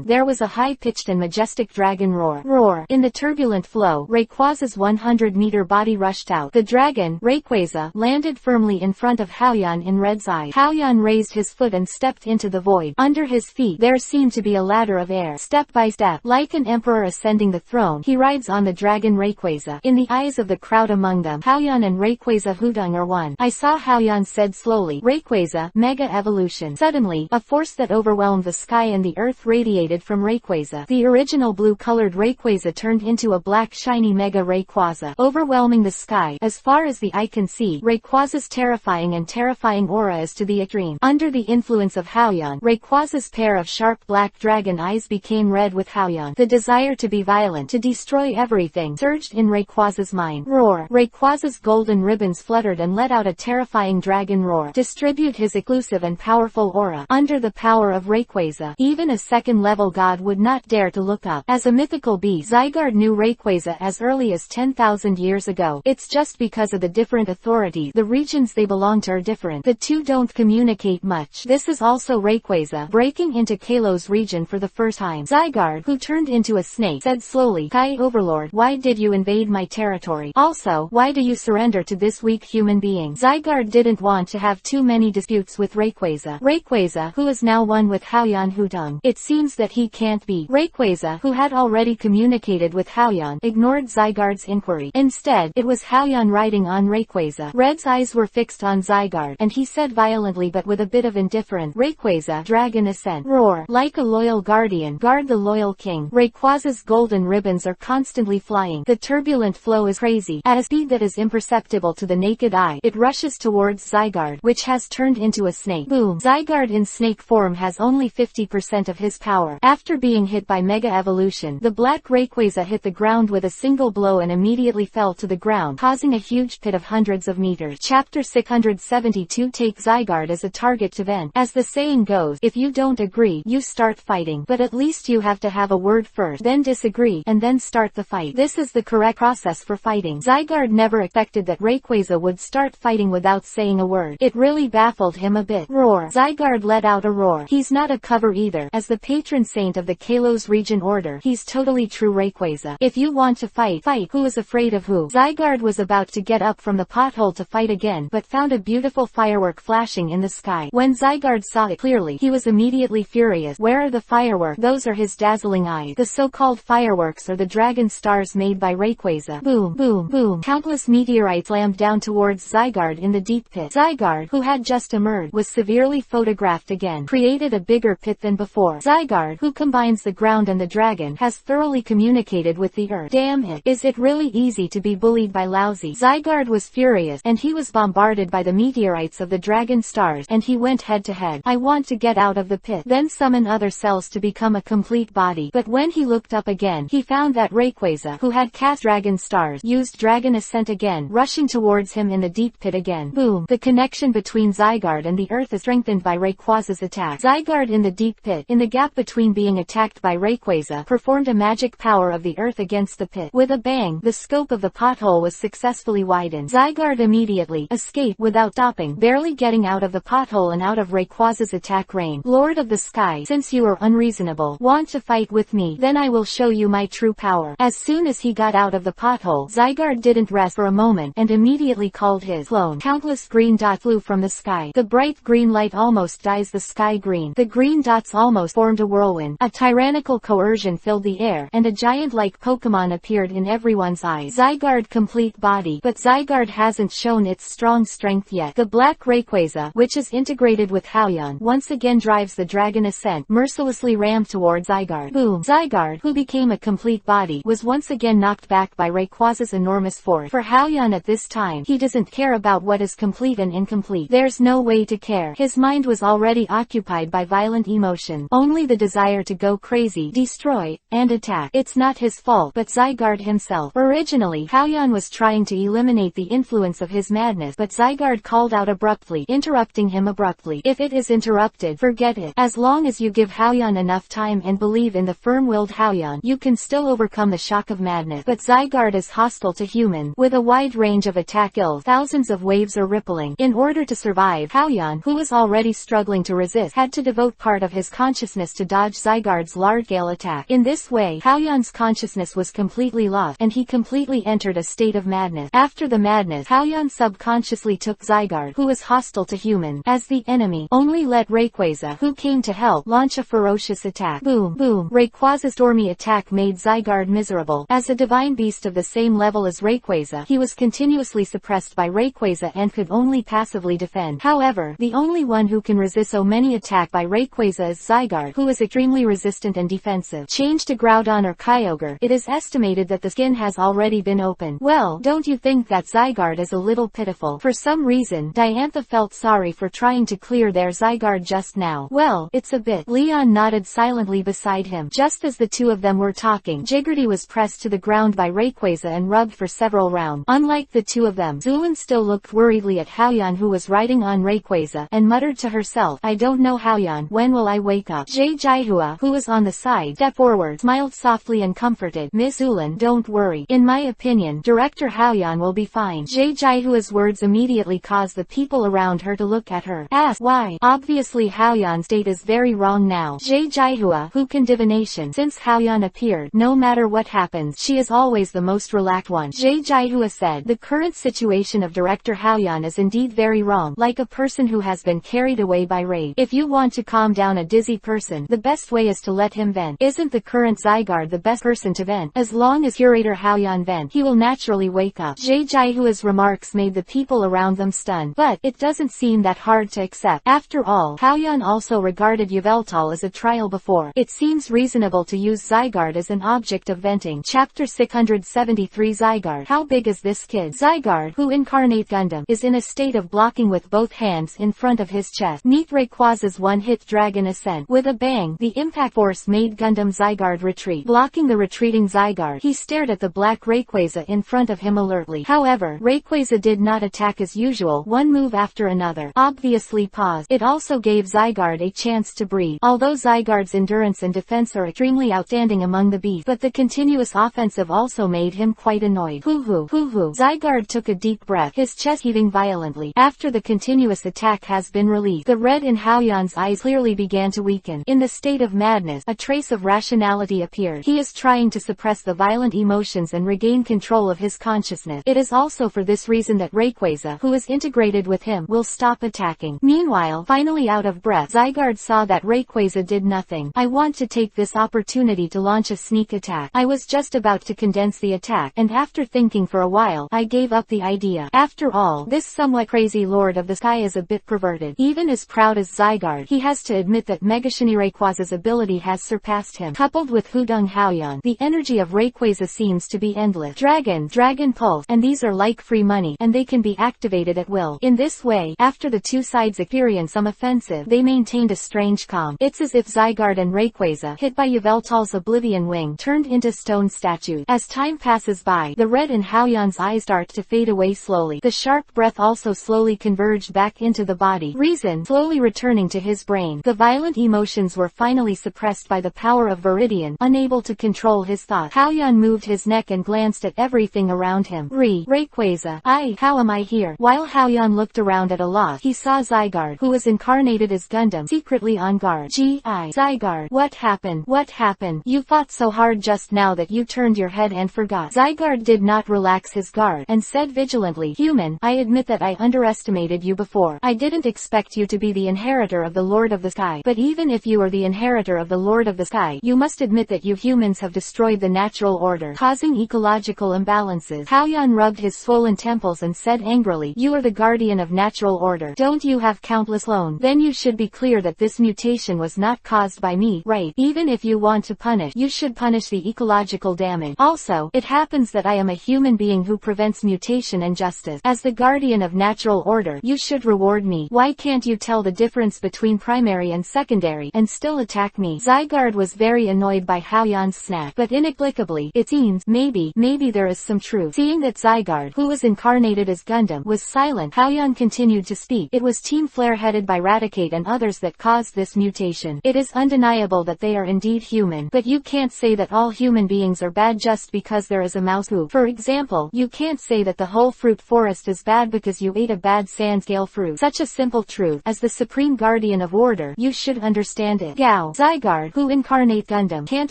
there was a high-pitched and majestic dragon roar. In the turbulent flow, Rayquaza's 100-meter body rushed out. The dragon, Rayquaza, landed firmly in front of Haoyan in Red's eyes. Haoyan raised his foot and stepped into the void. Under his feet, there seemed to be a ladder of air. Step by step, like an emperor ascending the throne, he rides on the dragon Rayquaza. In the eyes of the crowd among them, Haoyan and Rayquaza Hudong are one. I saw Haoyan said slowly, Rayquaza, Mega Evolution. Suddenly, a force that overwhelmed the sky and the earth radiated from Rayquaza. The original blue-colored Rayquaza turned into a black shiny Mega Rayquaza, overwhelming the sky. As far as the eye can see, Rayquaza's terrifying aura is to the extreme. Under the influence of Haoyan, Rayquaza's pair of sharp black dragon eyes became red with Haoyan. The desire to be violent, to destroy everything, surged in Rayquaza's mind. Roar! Rayquaza's golden ribbons fluttered and let out a terrifying dragon roar. Distribute his exclusive and powerful aura. Under the power of Rayquaza, even a second-level god would not dare to look up. As a mythical beast, Zygarde knew Rayquaza as early as 10,000 years ago. It's just because of the different authorities, the regions they belong to are different. The two don't communicate much. This is also Rayquaza, breaking into Kalo's region for the first time. Zygarde, who turned into a snake, said slowly, Kai Overlord, why did you invade my territory? Also, why do you surrender to this weak human being? Zygarde didn't want to have too many disputes with Rayquaza. Rayquaza, who is now one with Haoyan Hudong. It seems that he can't be. Rayquaza, who had already communicated with Haoyan, ignored Zygarde's inquiry. Instead, it was Haoyan riding on Rayquaza. Red's eyes were fixed on Zygarde, and he said violently but with a bit of indifference, Rayquaza, Dragon Ascent. Roar! Like a loyal guardian, guard the loyal king. Rayquaza's golden ribbons are constantly flying. The turbulent flow is crazy. At a speed that is imperceptible to the naked eye, it rushes towards towards Zygarde, which has turned into a snake. Boom! Zygarde in snake form has only 50% of his power. After being hit by Mega Evolution, the black Rayquaza hit the ground with a single blow and immediately fell to the ground, causing a huge pit of hundreds of meters. Chapter 672. Take Zygarde as a target to vent. As the saying goes, if you don't agree, you start fighting. But at least you have to have a word first, then disagree, and then start the fight. This is the correct process for fighting. Zygarde never expected that Rayquaza would start fighting without saying a word. It really baffled him a bit. Roar! Zygarde let out a roar. He's not a cover either. As the patron saint of the Kalos region order, he's totally true Rayquaza. If you want to fight, fight. Who is afraid of who? Zygarde was about to get up from the pothole to fight again, but found a beautiful firework flashing in the sky. When Zygarde saw it clearly, he was immediately furious. Where are the fireworks? Those are his dazzling eyes. The so-called fireworks are the dragon stars made by Rayquaza. Boom, boom, boom. Countless meteorites slammed down towards Zygarde in the deep pit. Zygarde, who had just emerged, was severely photographed again, created a bigger pit than before. Zygarde, who combines the ground and the dragon, has thoroughly communicated with the earth. Damn it. Is it really easy to be bullied by lousy? Zygarde was furious, and he was bombarded by the meteorites of the dragon stars, and he went head to head. I want to get out of the pit, then summon other cells to become a complete body. But when he looked up again, he found that Rayquaza, who had cast dragon stars, used dragon ascent again, rushing towards him in the deep pit again. Boom! The connection between Zygarde and the earth is strengthened by Rayquaza's attack. Zygarde in the deep pit, in the gap between being attacked by Rayquaza, performed a magic power of the earth against the pit. With a bang, the scope of the pothole was successfully widened. Zygarde immediately escaped without stopping, barely getting out of the pothole and out of Rayquaza's attack range. Lord of the Sky, since you are unreasonable, want to fight with me, then I will show you my true power. As soon as he got out of the pothole, Zygarde didn't rest for a moment, and immediately called his clone. Countless green dots flew from the sky. The bright green light almost dyes the sky green. The green dots almost formed a whirlwind. A tyrannical coercion filled the air, and a giant-like Pokemon appeared in everyone's eyes. Zygarde complete body. But Zygarde hasn't shown its strong strength yet. The black Rayquaza, which is integrated with Howyon, once again drives the dragon ascent, mercilessly rammed towards Zygarde. Boom! Zygarde, who became a complete body, was once again knocked back by Rayquaza's enormous force. For Howyon at this time, he doesn't care about what is complete and incomplete. There's no way to care. His mind was already occupied by violent emotion. Only the desire to go crazy, destroy, and attack. It's not his fault, but Zygarde himself. Originally, Howyon was trying to eliminate the influence of his madness, but Zygarde called out abruptly, interrupting him abruptly. If it is interrupted, forget it. As long as you give Howyon enough time and believe in the firm-willed Howyon, you can still overcome the shock of madness. But Zygarde is hostile to human, with a wide range of attack skills. Thousands of waves are rippling. In order to survive, Howyon, who was already struggling to resist, had to devote part of his consciousness to dodge Zygarde's large-scale attack. In this way, Howion's consciousness was completely lost, and he completely entered a state of madness. After the madness, Howyon subconsciously took Zygarde, who was hostile to human, as the enemy. Only let Rayquaza, who came to help, launch a ferocious attack. Boom, boom. Rayquaza's stormy attack made Zygarde miserable. As a divine beast of the same level as Rayquaza, he was continuously suppressed by Rayquaza and could only passively defend. However, the only one who can resist so many attacks by Rayquaza is Zygarde, who is extremely resistant and defensive. Change to Groudon or Kyogre. It is estimated that the skin has already been opened. Well, don't you think that Zygarde is a little pitiful? For some reason, Diantha felt sorry for trying to clear their Zygarde just now. Well, it's a bit. Leon nodded silently beside him. Just as the two of them were talking, Jiggerty was pressed to the ground by Rayquaza and rubbed for several rounds. Unlike the two of them, Zulin still looked worriedly at Howyon, who was riding on Rayquaza, and muttered to herself, I don't know Howyon, when will I wake up? Jaihua, who was on the side, stepped forward, smiled softly and comforted, Miss Zulin, don't worry. In my opinion, Director Howyon will be fine. Jaihua's words immediately caused the people around her to look at her. Ask why? Obviously Howion's state is very wrong now. Jaihua, who can divination, since Howyon appeared, no matter what happens, she is always the most relaxed one. Jaihua said, the current situation of Director Howyon is indeed very wrong, like a person who has been carried away by rage. If you want to calm down a dizzy person, the best way is to let him vent. Isn't the current Zygarde the best person to vent? As long as Curator Howyon vent, he will naturally wake up. Jaihua's remarks made the people around them stunned, but it doesn't seem that hard to accept. After all, Howyon also regarded Yveltal as a trial before. It seems reasonable to use Zygarde as an object of venting. Chapter 673 Zygarde. How big is this kid? Zygarde, who incarnate Gundam, is was in a state of blocking with both hands in front of his chest. Meet Rayquaza's one-hit dragon ascent. With a bang, the impact force made Gundam Zygarde retreat. Blocking the retreating Zygarde, he stared at the black Rayquaza in front of him alertly. However, Rayquaza did not attack as usual, one move after another. Obviously paused. It also gave Zygarde a chance to breathe. Although Zygarde's endurance and defense are extremely outstanding among the beasts, but the continuous offensive also made him quite annoyed. Hoo-hoo, hoo-hoo. Zygarde took a deep breath, his chest heaving violently. After the continuous attack has been released, the red in Haoyan's eyes clearly began to weaken. In the state of madness, a trace of rationality appeared. He is trying to suppress the violent emotions and regain control of his consciousness. It is also for this reason that Rayquaza, who is integrated with him, will stop attacking. Meanwhile, finally out of breath, Zygarde saw that Rayquaza did nothing. I want to take this opportunity to launch a sneak attack. I was just about to condense the attack, and after thinking for a while, I gave up the idea. After all, this somewhat crazy Lord of the Sky is a bit perverted. Even as proud as Zygarde, he has to admit that Megashiny Rayquaza's ability has surpassed him. Coupled with Hudong Haoyan, the energy of Rayquaza seems to be endless. Dragon Pulse, and these are like free money, and they can be activated at will. In this way, after the two sides experienced some offensive, they maintained a strange calm. It's as if Zygarde and Rayquaza, hit by Yveltal's Oblivion Wing, turned into stone statues. As time passes by, the red in Haoyan's eyes start to fade away slowly. The sharp breath also slowly converged back into the body, reason slowly returning to his brain. The violent emotions were finally suppressed by the power of Viridian, unable to control his thoughts. Haoyan moved his neck and glanced at everything around him. Rayquaza, how am I here? While Haoyan looked around at a loss, he saw Zygarde, who was incarnated as Gundam, secretly on guard. Zygarde, what happened? What happened? You fought so hard just now that you turned your head and forgot. Zygarde did not relax his guard, and said vigilantly, Human, I admit that I underestimated you before. I didn't expect you to be the inheritor of the Lord of the Sky. But even if you are the inheritor of the Lord of the Sky, you must admit that you humans have destroyed the natural order, causing ecological imbalances. Haoyan rubbed his swollen temples and said angrily, You are the guardian of natural order. Don't you have countless clones? Then you should be clear that this mutation was not caused by me, right? Even if you want to punish, you should punish the ecological damage. Also, it happens that I am a human being who prevents mutation and justice. As the guardian of natural order, you should reward me. Why can't you tell the difference between primary and secondary, and still attack me? Zygarde was very annoyed by Haoyan's snap, but inexplicably, it seems, maybe there is some truth. Seeing that Zygarde, who was incarnated as Gundam, was silent, Haoyan continued to speak. It was Team Flare headed by Raticate and others that caused this mutation. It is undeniable that they are indeed human, but you can't say that all human beings are bad just because there is a mouse poop. For example, you can't say that the whole fruit forest is bad because you ate a bad sand-scale fruit. Such a simple truth. As the supreme guardian of order, you should understand it. Gao. Zygarde, who incarnate Gundam, can't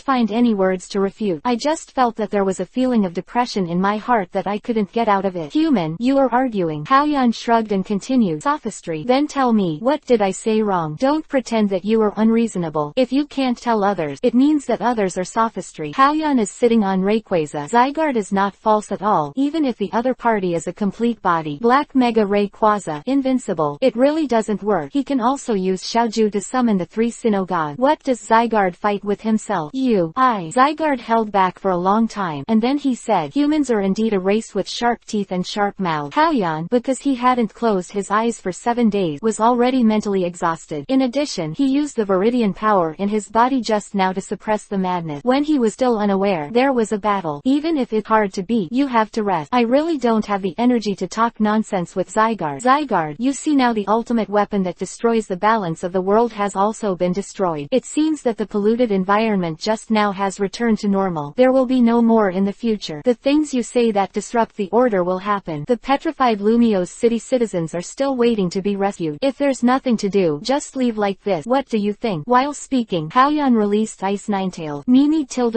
find any words to refute. I just felt that there was a feeling of depression in my heart that I couldn't get out of it. Human, you are arguing. Haoyan shrugged and continued. Sophistry. Then tell me, what did I say wrong? Don't pretend that you are unreasonable. If you can't tell others, it means that others are sophistry. Haoyan is sitting on Rayquaza. Zygarde is not false at all, even if the other party is a complete body. Black Mega Rayquaza, invincible. It really doesn't work. He can also use Xiaoju to summon the three Sinnoh gods. What does Zygarde fight with himself? Zygarde held back for a long time, and then he said, humans are indeed a race with sharp teeth and sharp mouths. Haoyan, because he hadn't closed his eyes for 7 days, was already mentally exhausted. In addition, he used the Viridian power in his body just now to suppress the madness. When he was still unaware, there was a battle. Even if it's hard to beat, you have to rest. I really don't have the energy to talk nonsense with Zygarde. Zygarde, you see now the ultimate weapon that destroys the balance of the world has also been destroyed. It seems that the polluted environment just now has returned to normal. There will be no more in the future. The things you say that disrupt the order will happen. The petrified Lumiose city citizens are still waiting to be rescued. If there's nothing to do, just leave like this. What do you think? While speaking, Haoyan released Ice Ninetales. Mimi tilde.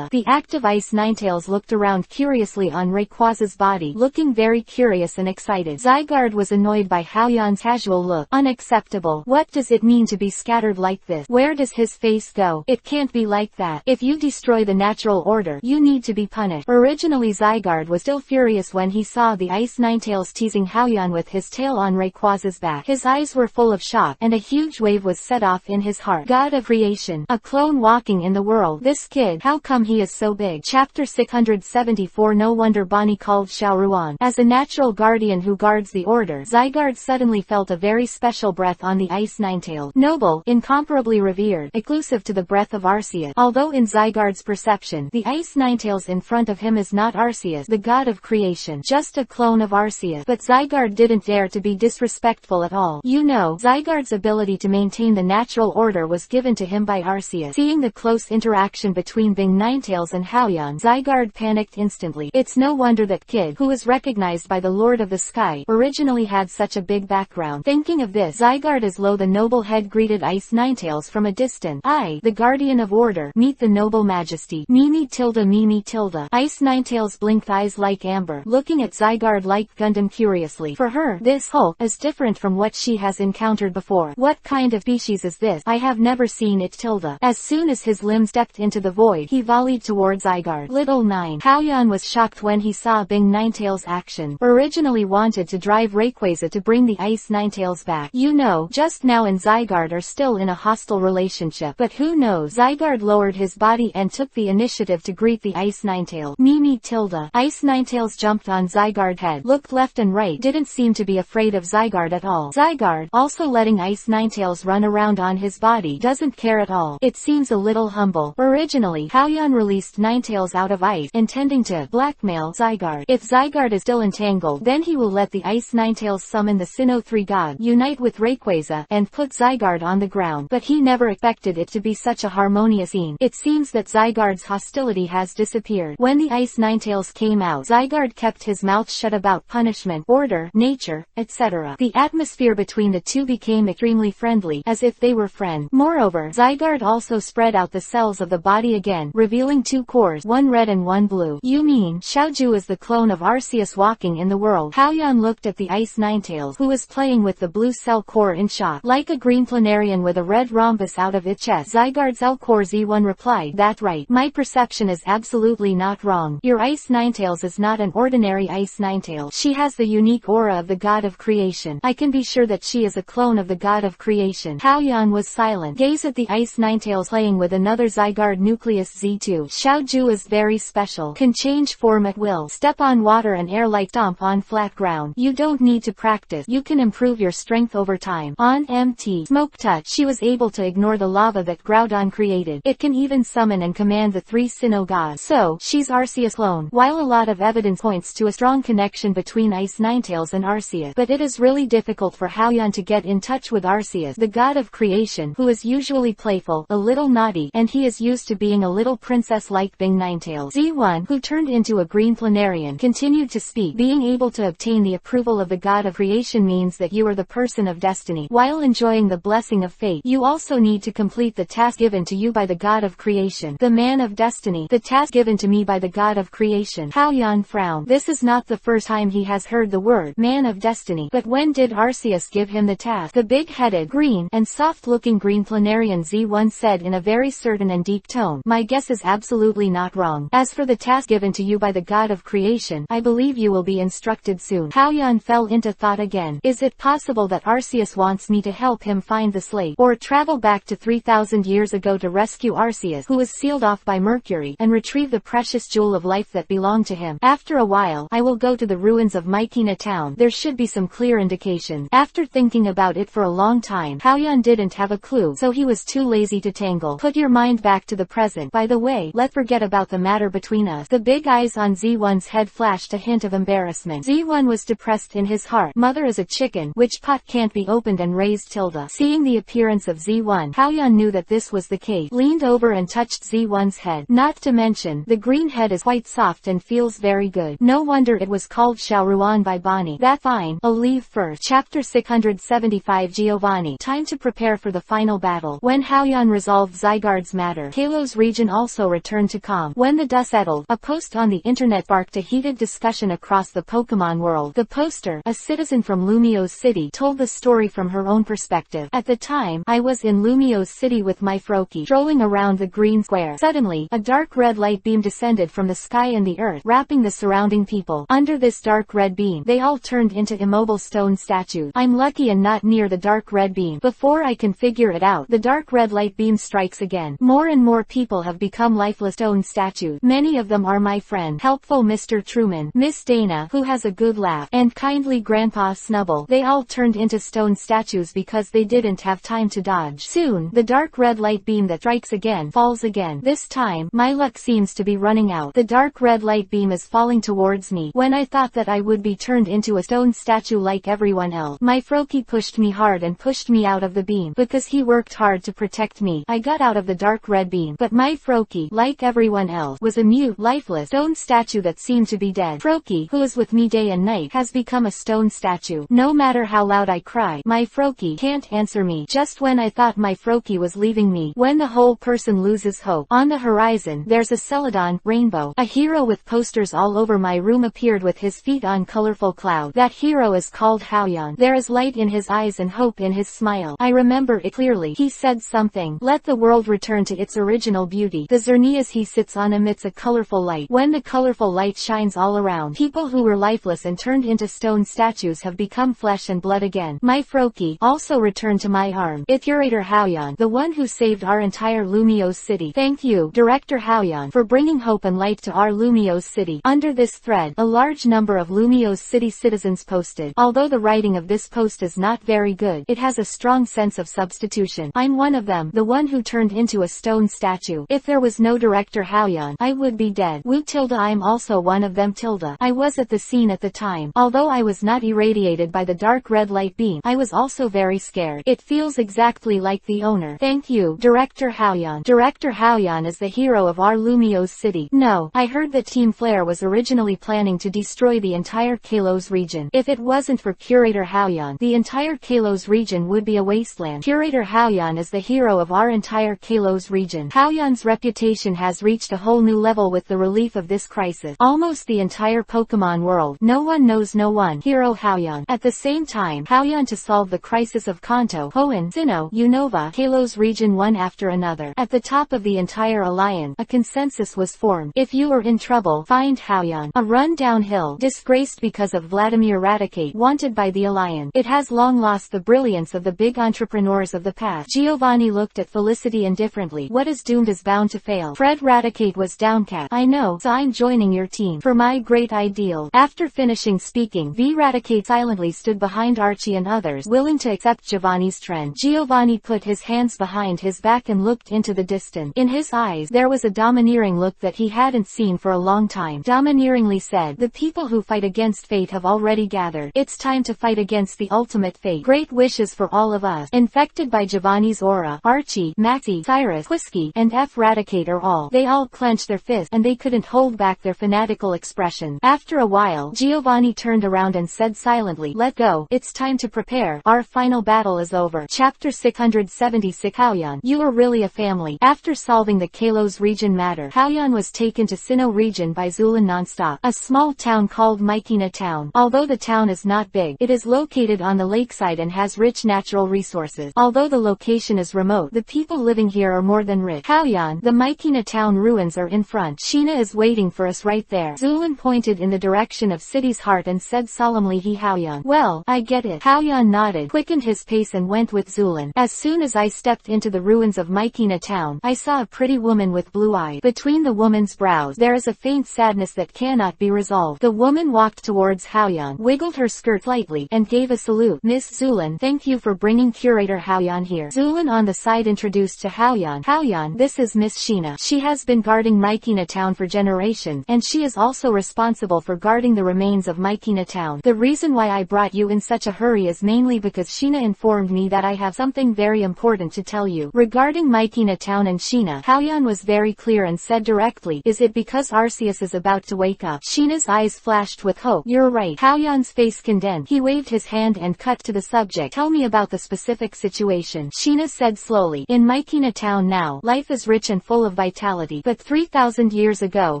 The active Ice Ninetales looked around curiously on Rayquaza's body, looking very curious and excited. Zygarde was annoyed by Haoyan's casual look. Unacceptable. What does it mean to be scattered like this? Where does his face go? It can't be like that. If you destroy the natural order, you need to be punished. Originally Zygarde was still furious when he saw the Ice Ninetales teasing Haoyan with his tail on Rayquaza's back. His eyes were full of shock, and a huge wave was set off in his heart. God of creation. A clone walking in the world. This kid, how come he is so big? Chapter 674. No wonder Bonnie called Xiaoruan. As a natural guardian who guards the order. Zygarde suddenly felt a very special breath on the ice nine-tailed. Noble, incomparably revered, exclusive to the breath of Arceus. Although in Zygarde's perception, the ice nine-tails in front of him is not Arceus, the god of creation, just a clone of Arceus. But Zygarde didn't dare to be disrespectful at all. You know, Zygarde's ability to maintain the natural order was given to him by Arceus. Seeing the close interaction between Bing Ninetales and Hao-Yan, Zygarde panicked instantly. It's no wonder that Kid, who was recognized by the Lord of the Sky, originally had such a big background. Thinking of this, Zygarde as low the noble head greeted Ice Ninetales from a distance. I, the guardian of order, meet the noble majesty. Mimi tilde Mimi tilde. Ice Ninetales blinked eyes like amber, looking at Zygarde like Gundam curiously. For her, this Hulk is different from what she has encountered before. What kind of species is this? I have never seen it tilde. As soon as his limb stepped into the void, he volleyed towards Zygarde. Little 9. Hao-Yan was shocked when he saw Bing Ninetales' action. Originally wanted to drive Rayquaza to bring the Ice Ninetales back. You know, just now and Zygarde are still in a hostile relationship. But who knows? Zygarde lowered his body and took the initiative to greet the Ice Ninetale. Mimi tilde. Ice Ninetales jumped on Zygarde's head, looked left and right, didn't seem to be afraid of Zygarde at all. Zygarde, also letting Ice Ninetales run around on his body, doesn't care at all. It seems a little humble. Originally, Hao-Yan released Ninetales out of ice, intending to blackmail Zygarde. If Zygarde is still entangled, then he will let the Ice Ninetales summon the Sinnoh 3 god, unite with Rayquaza, and put Zygarde on the ground. But he never expected it to be such a harmonious scene. It seems that Zygarde's hostility has disappeared. When the Ice Ninetales came out, Zygarde kept his mouth shut about punishment, order, nature, etc. The atmosphere between the two became extremely friendly, as if they were friends. Moreover, Zygarde also spread out the cells of the body again, revealing two cores, one red and one blue. You mean, Xiaoju is the clone of Arceus walking in the world? Hao-Yan looked at the Ice Ninetales, who was playing with the blue cell core in shock. Like a green planarian with a red rhombus out of its chest, Zygarde's L-Core Z1 replied, "That's right. My perception is absolutely not wrong. Your Ice Ninetales is not an ordinary Ice Ninetale. She has the unique aura of the god of creation. I can be sure that she is a clone of the god of creation." Hao-Yan was silent. Gaze at the Ice Ninetales playing with another Zygarde Nucleus Z2. Xiaoju is very special. Can change form at will. Step on water and air like stomp on flat ground. You don't need to practice. You can improve your strength over time. On MT Smoke Touch, she was able to ignore the lava that Groudon created. It can even summon and command the 3 Sinnoh gods. So, she's Arceus' clone. While a lot of evidence points to a strong connection between Ice Ninetales and Arceus, but it is really difficult for Hao-Yan to get in touch with Arceus, the god of creation, who is usually playful, a little naughty, and he is used to being a little princess like Bing Ninetales. Z1, who turned into a green planarian, continued to speak. Being able to obtain the approval of the god of creation means that you are the person of destiny. While enjoying the blessing of fate, you also need to complete the task given to you by the god of creation, the man of destiny. The task given to me by the god of creation. Hao-Yan frowned. This is not the first time he has heard the word man of destiny. But when did Arceus give him the task? The big-headed, green, and soft-looking green planarian Z1 said in a very certain and deep tone, "My guess is absolutely not wrong. As for the task given to you by the god of creation, I believe you will be instructed soon." Hao-Yan fell into thought again. Is it possible that Arceus wants me to help him find the slate, or travel back to 3,000 years ago to rescue Arceus, who was sealed off by Mercury, and retrieve the precious jewel of life that belonged to him? After a while, I will go to the ruins of Mykina town. There should be some clear indication. After thinking about it for a long time, Hao-Yan didn't have a clue, so he was too lazy to tangle. Put your mind back to the present. By the way, let's forget about the matter between us. The big eyes on Z1's head flashed a hint of embarrassment. Z1 was depressed in his heart. Mother is a chicken, which pot can't be opened and raised tilde. Seeing the appearance of Z1, Hao-Yan knew that this was the case. Leaned over and touched Z1's head. Not to mention, the green head is quite soft and feels very good. No wonder it was called Xiaoruan by Bonnie. That fine. I'll leave first. Chapter 675 Giovanni. Time to prepare for the final battle. When Hao-Yan resolved Zygarde's matter, Kalo's region also returned to calm. When the dust settled, a post on the internet sparked a heated discussion across the Pokemon world. The poster, a citizen from Lumio's city, told the story from her own perspective. At the time, I was in Lumio's city with my Froakie, strolling around the green square. Suddenly, a dark red light beam descended from the sky and the earth, wrapping the surrounding people. Under this dark red beam, they all turned into immobile stone statues. I'm lucky and not near the dark red beam. Before I can figure it out, the dark red light beam strikes again. More and more people have become lifeless stone statues. Many of them are my friend, helpful Mr. Truman, Miss Dana, who has a good laugh, and kindly Grandpa Snubble. They all turned into stone statues because they didn't have time to dodge. Soon, the dark red light beam that strikes again falls again. This time, my luck seems to be running out. The dark red light beam is falling towards me. When I thought that I would be turned into a stone statue like everyone else, my Froakie pushed me hard and pushed me out of the beam. Because he worked hard to protect me, I got out of the dark red beam. But my Froakie, like everyone else, was a mute, lifeless stone statue that seemed to be dead. Froakie, who is with me day and night, has become a stone statue. No matter how loud I cry, my Froakie can't answer me. Just when I thought my Froakie was leaving me, when the whole person loses hope. On the horizon, there's a Celadon, rainbow. A hero with posters all over my room appeared with his feet on colorful cloud. That hero is called Haoyan. There is light in his eyes and hope in his smile. I remember it clearly. He said something. Let the world return to its original beauty. The Xerneas he sits on emits a colorful light. When the colorful light shines all around, people who were lifeless and turned into stone statues have become flesh and blood again. My Froakie also returned to my arm. It's curator Haoyan, the one who saved our entire Lumiose city. Thank you, Director Haoyan, for bringing hope and light to our Lumiose city. Under this thread, a large number of Lumiose city citizens posted. Although the writing of this post is not very good, it has a strong sense of substitution. I'm one of them, the one who turned into a stone statue. If there was no Director Haoyan, I would be dead. Woo tilde, I'm also one of them tilde. I was at the scene at the time. Although I was not irradiated by the dark red light beam, I was also very scared. It feels exactly like the owner. Thank you, Director Haoyan. Director Haoyan is the hero of our Lumiose city. No, I heard that Team Flare was originally planning to destroy the entire Kalos region. If it wasn't for Curator Haoyan, the entire Kalos region would be a wasteland. Curator Haoyan is the hero of our entire Kalos region. Haoyan's reputation has reached a whole new level with the relief of this crisis. Almost the entire Pokemon world. No one knows no one. Hero Haoyan. At the same time, Haoyan to solve the crisis of Kanto, Hoenn, Sinnoh, Unova, Kalos region one after another. At the top of the entire alliance, a consensus was formed. If you are in trouble, find Haoyan. A run downhill, disgraced because of Vladimir Raticate, wanted by the alliance. It has long lost the brilliance of the big entrepreneurs of the past. Giovanni looked at Felicity indifferently. What is doomed is bound to fail. Fred Raticate was downcast. I know, so I'm joining your team. For my great ideal. After finishing speaking, V. Raticate silently stood behind Archie and others, willing to accept Giovanni's trend. Giovanni put his hands behind his back and looked into the distance. In his eyes, there was a domineering look that he hadn't seen for a long time. Domineeringly said, the people who fight against fate have already gathered. It's time to fight against the ultimate fate. Great wishes for all of us. Infected by Giovanni's aura, Archie, Maxie, Cyrus, Whiskey, and F. Raticate are all. They all clenched their fists, and they couldn't hold back their fanatical expression. After a while, Giovanni turned around and said silently, let go. It's time to prepare. Our final battle is over. Chapter 676. Haoyan, you are really a family. After solving the Kalos region matter, Haoyan was taken to Sinnoh region by Zulan nonstop, a small town called Mycena town. Although the town is not big, it is located on the lakeside and has rich natural resources. Although the location is remote, the people living here are more than rich. Haoyan, the Mycena town ruins are in front. Sheena is waiting for us right there. Zulan pointed in the direction of city's heart and said solemnly, Haoyan. Well, I get it. Haoyan nodded, quickened his pace and went with Zulan. As soon as I stepped into the ruins of Mycena town, I saw a pretty woman with blue eyes. Between the woman's brows, there is a faint sadness that cannot be resolved. The woman walked towards Haoyan, wiggled her skirt slightly, and gave a salute. Miss Zulan, thank you for bringing Curator Haoyan here. Zulan on the side introduced to Haoyan. Haoyan, this is Miss Sheena. She has been guarding Mycena town for generations, and she is also responsible for guarding the remains of Mycena town. The reason why I brought you in such a hurry is mainly because Sheena informed me that I have something very important to tell you. Regarding Mycena town and Sheena, Haoyan was very clear and said directly, is it because Arceus is about to wake up? Sheena's eyes flashed with hope. You're right. Haoyan's face condensed. He waved his hand and cut to the subject. Tell me about the specific situation. Sheena said slowly, in Mycena town now, life is rich and full of vitality, but 3,000 years ago,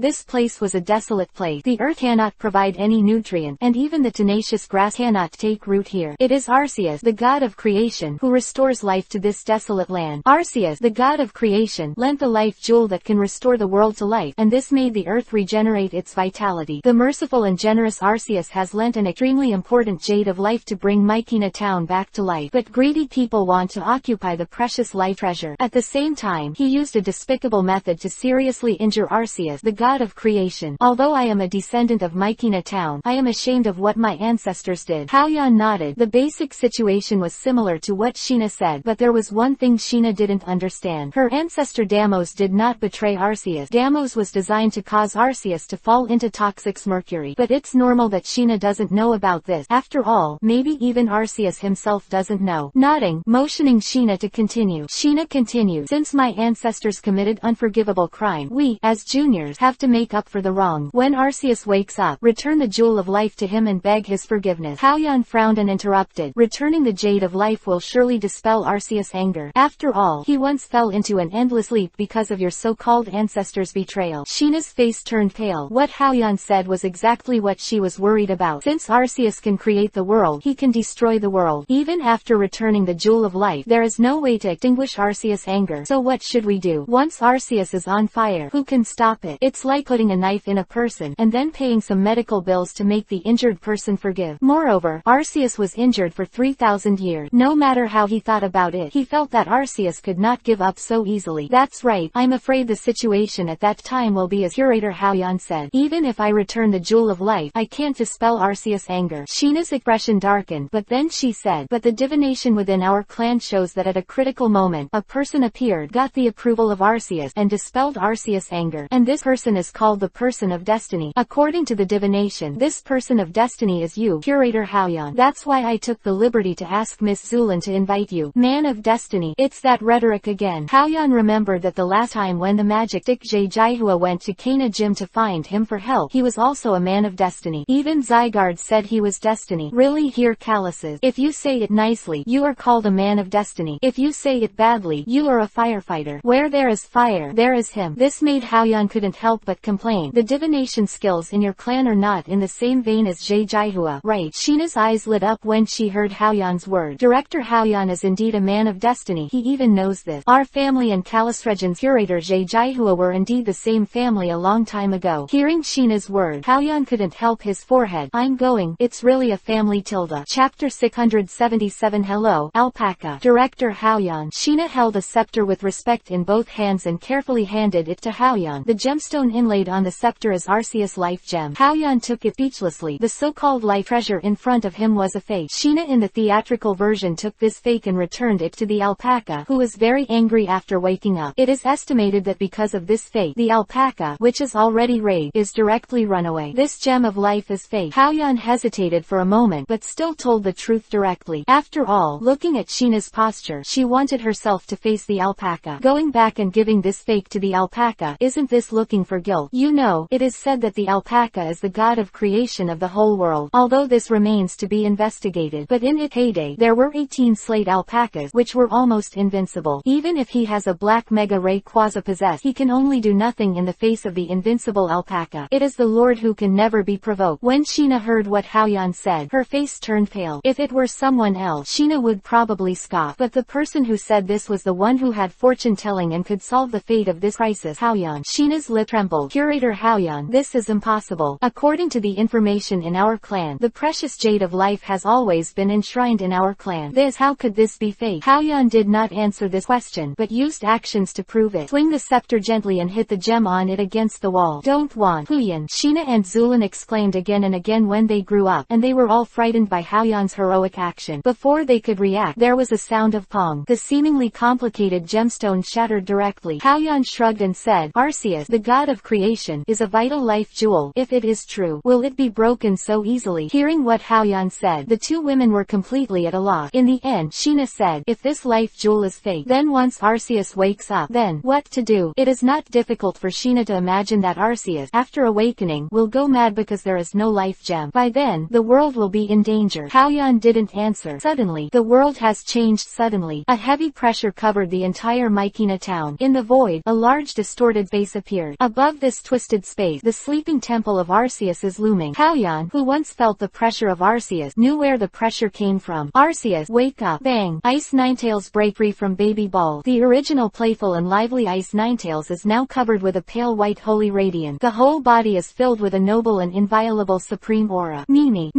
this place was a desolate place. The earth cannot provide any nutrient, and even the tenacious grass cannot take root here. It is Arceus, the god of creation, who restores life to this desolate land. Arceus, the god of creation, lent the life jewel that can restore the world to life, and this made the earth regenerate its vitality. The merciful and generous Arceus has lent an extremely important jade of life to bring Mycena town back to life, but greedy people want to occupy the precious life treasure. At the same time, he used a despicable method to seriously injure Arceus, the god of creation. Although I am a descendant of Mycena town. I am ashamed of what my ancestors did. Haoyan nodded. The basic situation was similar to what Sheena said, but there was one thing Sheena didn't understand. Her ancestor Deimos did not betray Arceus. Deimos was designed to cause Arceus to fall into toxic mercury. But it's normal that Sheena doesn't know about this. After all, maybe even Arceus himself doesn't know. Nodding, motioning Sheena to continue. Sheena continued. Since my ancestors committed unforgivable crime, we, as juniors, have to make up for the wrong. When Arceus wakes up, return the Jewel of Life to him and beg his forgiveness. Haoyan frowned and interrupted. Returning the Jade of Life will surely dispel Arceus' anger. After all, he once fell into an endless leap because of your so-called ancestors' betrayal. Sheena's face turned pale. What Haoyan said was exactly what she was worried about. Since Arceus can create the world, he can destroy the world. Even after returning the Jewel of Life, there is no way to extinguish Arceus' anger. So what should we do? Once Arceus is on fire, who can stop it? It's like putting a knife in a person, and then paying some medical bills to make the injured person forgive. Moreover, Arceus was injured for 3,000 years. No matter how he thought about it, he felt that Arceus could not give up so easily. That's right, I'm afraid the situation at that time will be as Curator Haoyan said. Even if I return the Jewel of Life, I can't dispel Arceus' anger. Sheena's expression darkened, but then she said, but the divination within our clan shows that at a critical moment, a person appeared, got the approval of Arceus, and dispelled Arceus' anger. And this person is called the Person of Destiny. According to the divination, this Person of Destiny is you, Curator Haoyan. That's why I took the liberty to ask Miss Zulin to invite you. Man of Destiny. It's that rhetoric again. Haoyan remembered that the last time when the magic Jie Jaihua went to Kana Gym to find him for help, he was also a man of destiny. Even Zygarde said he was destiny. Really, here calluses. If you say it nicely, you are called a man of destiny. If you say it badly, you are a firefighter. Where there is fire, there is him. This made Haoyan couldn't help but complain. The divination skills in your clan are not in the same vein as Jie Jaihua, right? Sheena's eyes lit up when she heard Haoyan's word. Director Haoyan is indeed a man of destiny. He even knows this. Our family and Kalos Region's curator Jie Jaihua were indeed the same family a long time ago. Hearing Sheena's word, Haoyan couldn't help his forehead. I'm going. It's really a family tilde. Chapter 677. Hello, Alpaca. Director Haoyan. Sheena held a scepter with respect in both hands and carefully handed it to Haoyan. The gemstone inlaid on the scepter is Arceus' life gem. Haoyan took it speechlessly. The so-called life treasure in front of him was a fake. Sheena in the theatrical version took this fake and returned it to the alpaca, who was very angry after waking up. It is estimated that because of this fake, the alpaca, which is already raged, is directly run away. This gem of life is fake. Haoyan hesitated for a moment but still told the truth directly. After all, looking at Sheena's posture, she wanted herself to face the alpaca. Going back and giving this fake to the alpaca, isn't this looking for guilt? You know, it is said that the alpaca is the god of creation of the whole world, although this remains to be investigated. But in its heyday, there were 18 slate alpacas, which were almost invincible. Even if he has a black mega ray quasi-possessed, he can only do nothing in the face of the invincible alpaca. It is the Lord who can never be provoked. When Sheena heard what Haoyan said, her face turned pale. If it were someone else, Sheena would probably scoff. But the person who said this was the one who had fortune-telling and could solve the fate of this crisis. Haoyan. Sheena's lip trembled. Curator Haoyan, this is impossible. According to the information in our clan, the precious Jade of Life has always been enshrined in our clan. How could this be fake? Haoyan did not answer this question, but used actions to prove it. Swing the scepter gently and hit the gem on it against the wall. Don't want. Huyan. Sheena and Zulin exclaimed again and again when they grew up, and they were all frightened by Haoyan's heroic action. Before they could react, there was a sound of pong. The seemingly complicated gemstone shattered directly. Haoyan shrugged and said, Arceus, the god of creation, is a vital life jewel. If it is true, will it be broken so easily? Hearing what Haoyan said, the two women were completely at a loss. In the end, Sheena said, if this life jewel is fake, then once Arceus wakes up, then what to do? It is not difficult for Sheena to imagine that Arceus, after awakening, will go mad because there is no life gem. By then, the world will be in danger. Haoyan didn't answer. Suddenly, the world has changed suddenly. A heavy pressure covered the entire Mycena town. In the void, a large distorted space appeared. Above this twisted space, the sleeping temple of Arceus is looming. Haoyan, who once felt the pressure of Arceus, knew where the pressure came from. Arceus, wake up. Bang. Ice Ninetales break free from Baby Ball. The original playful and lively Ice Ninetales is now covered with a pale white holy radiance. The whole body is filled with a noble and inviolable supreme aura. Mimi.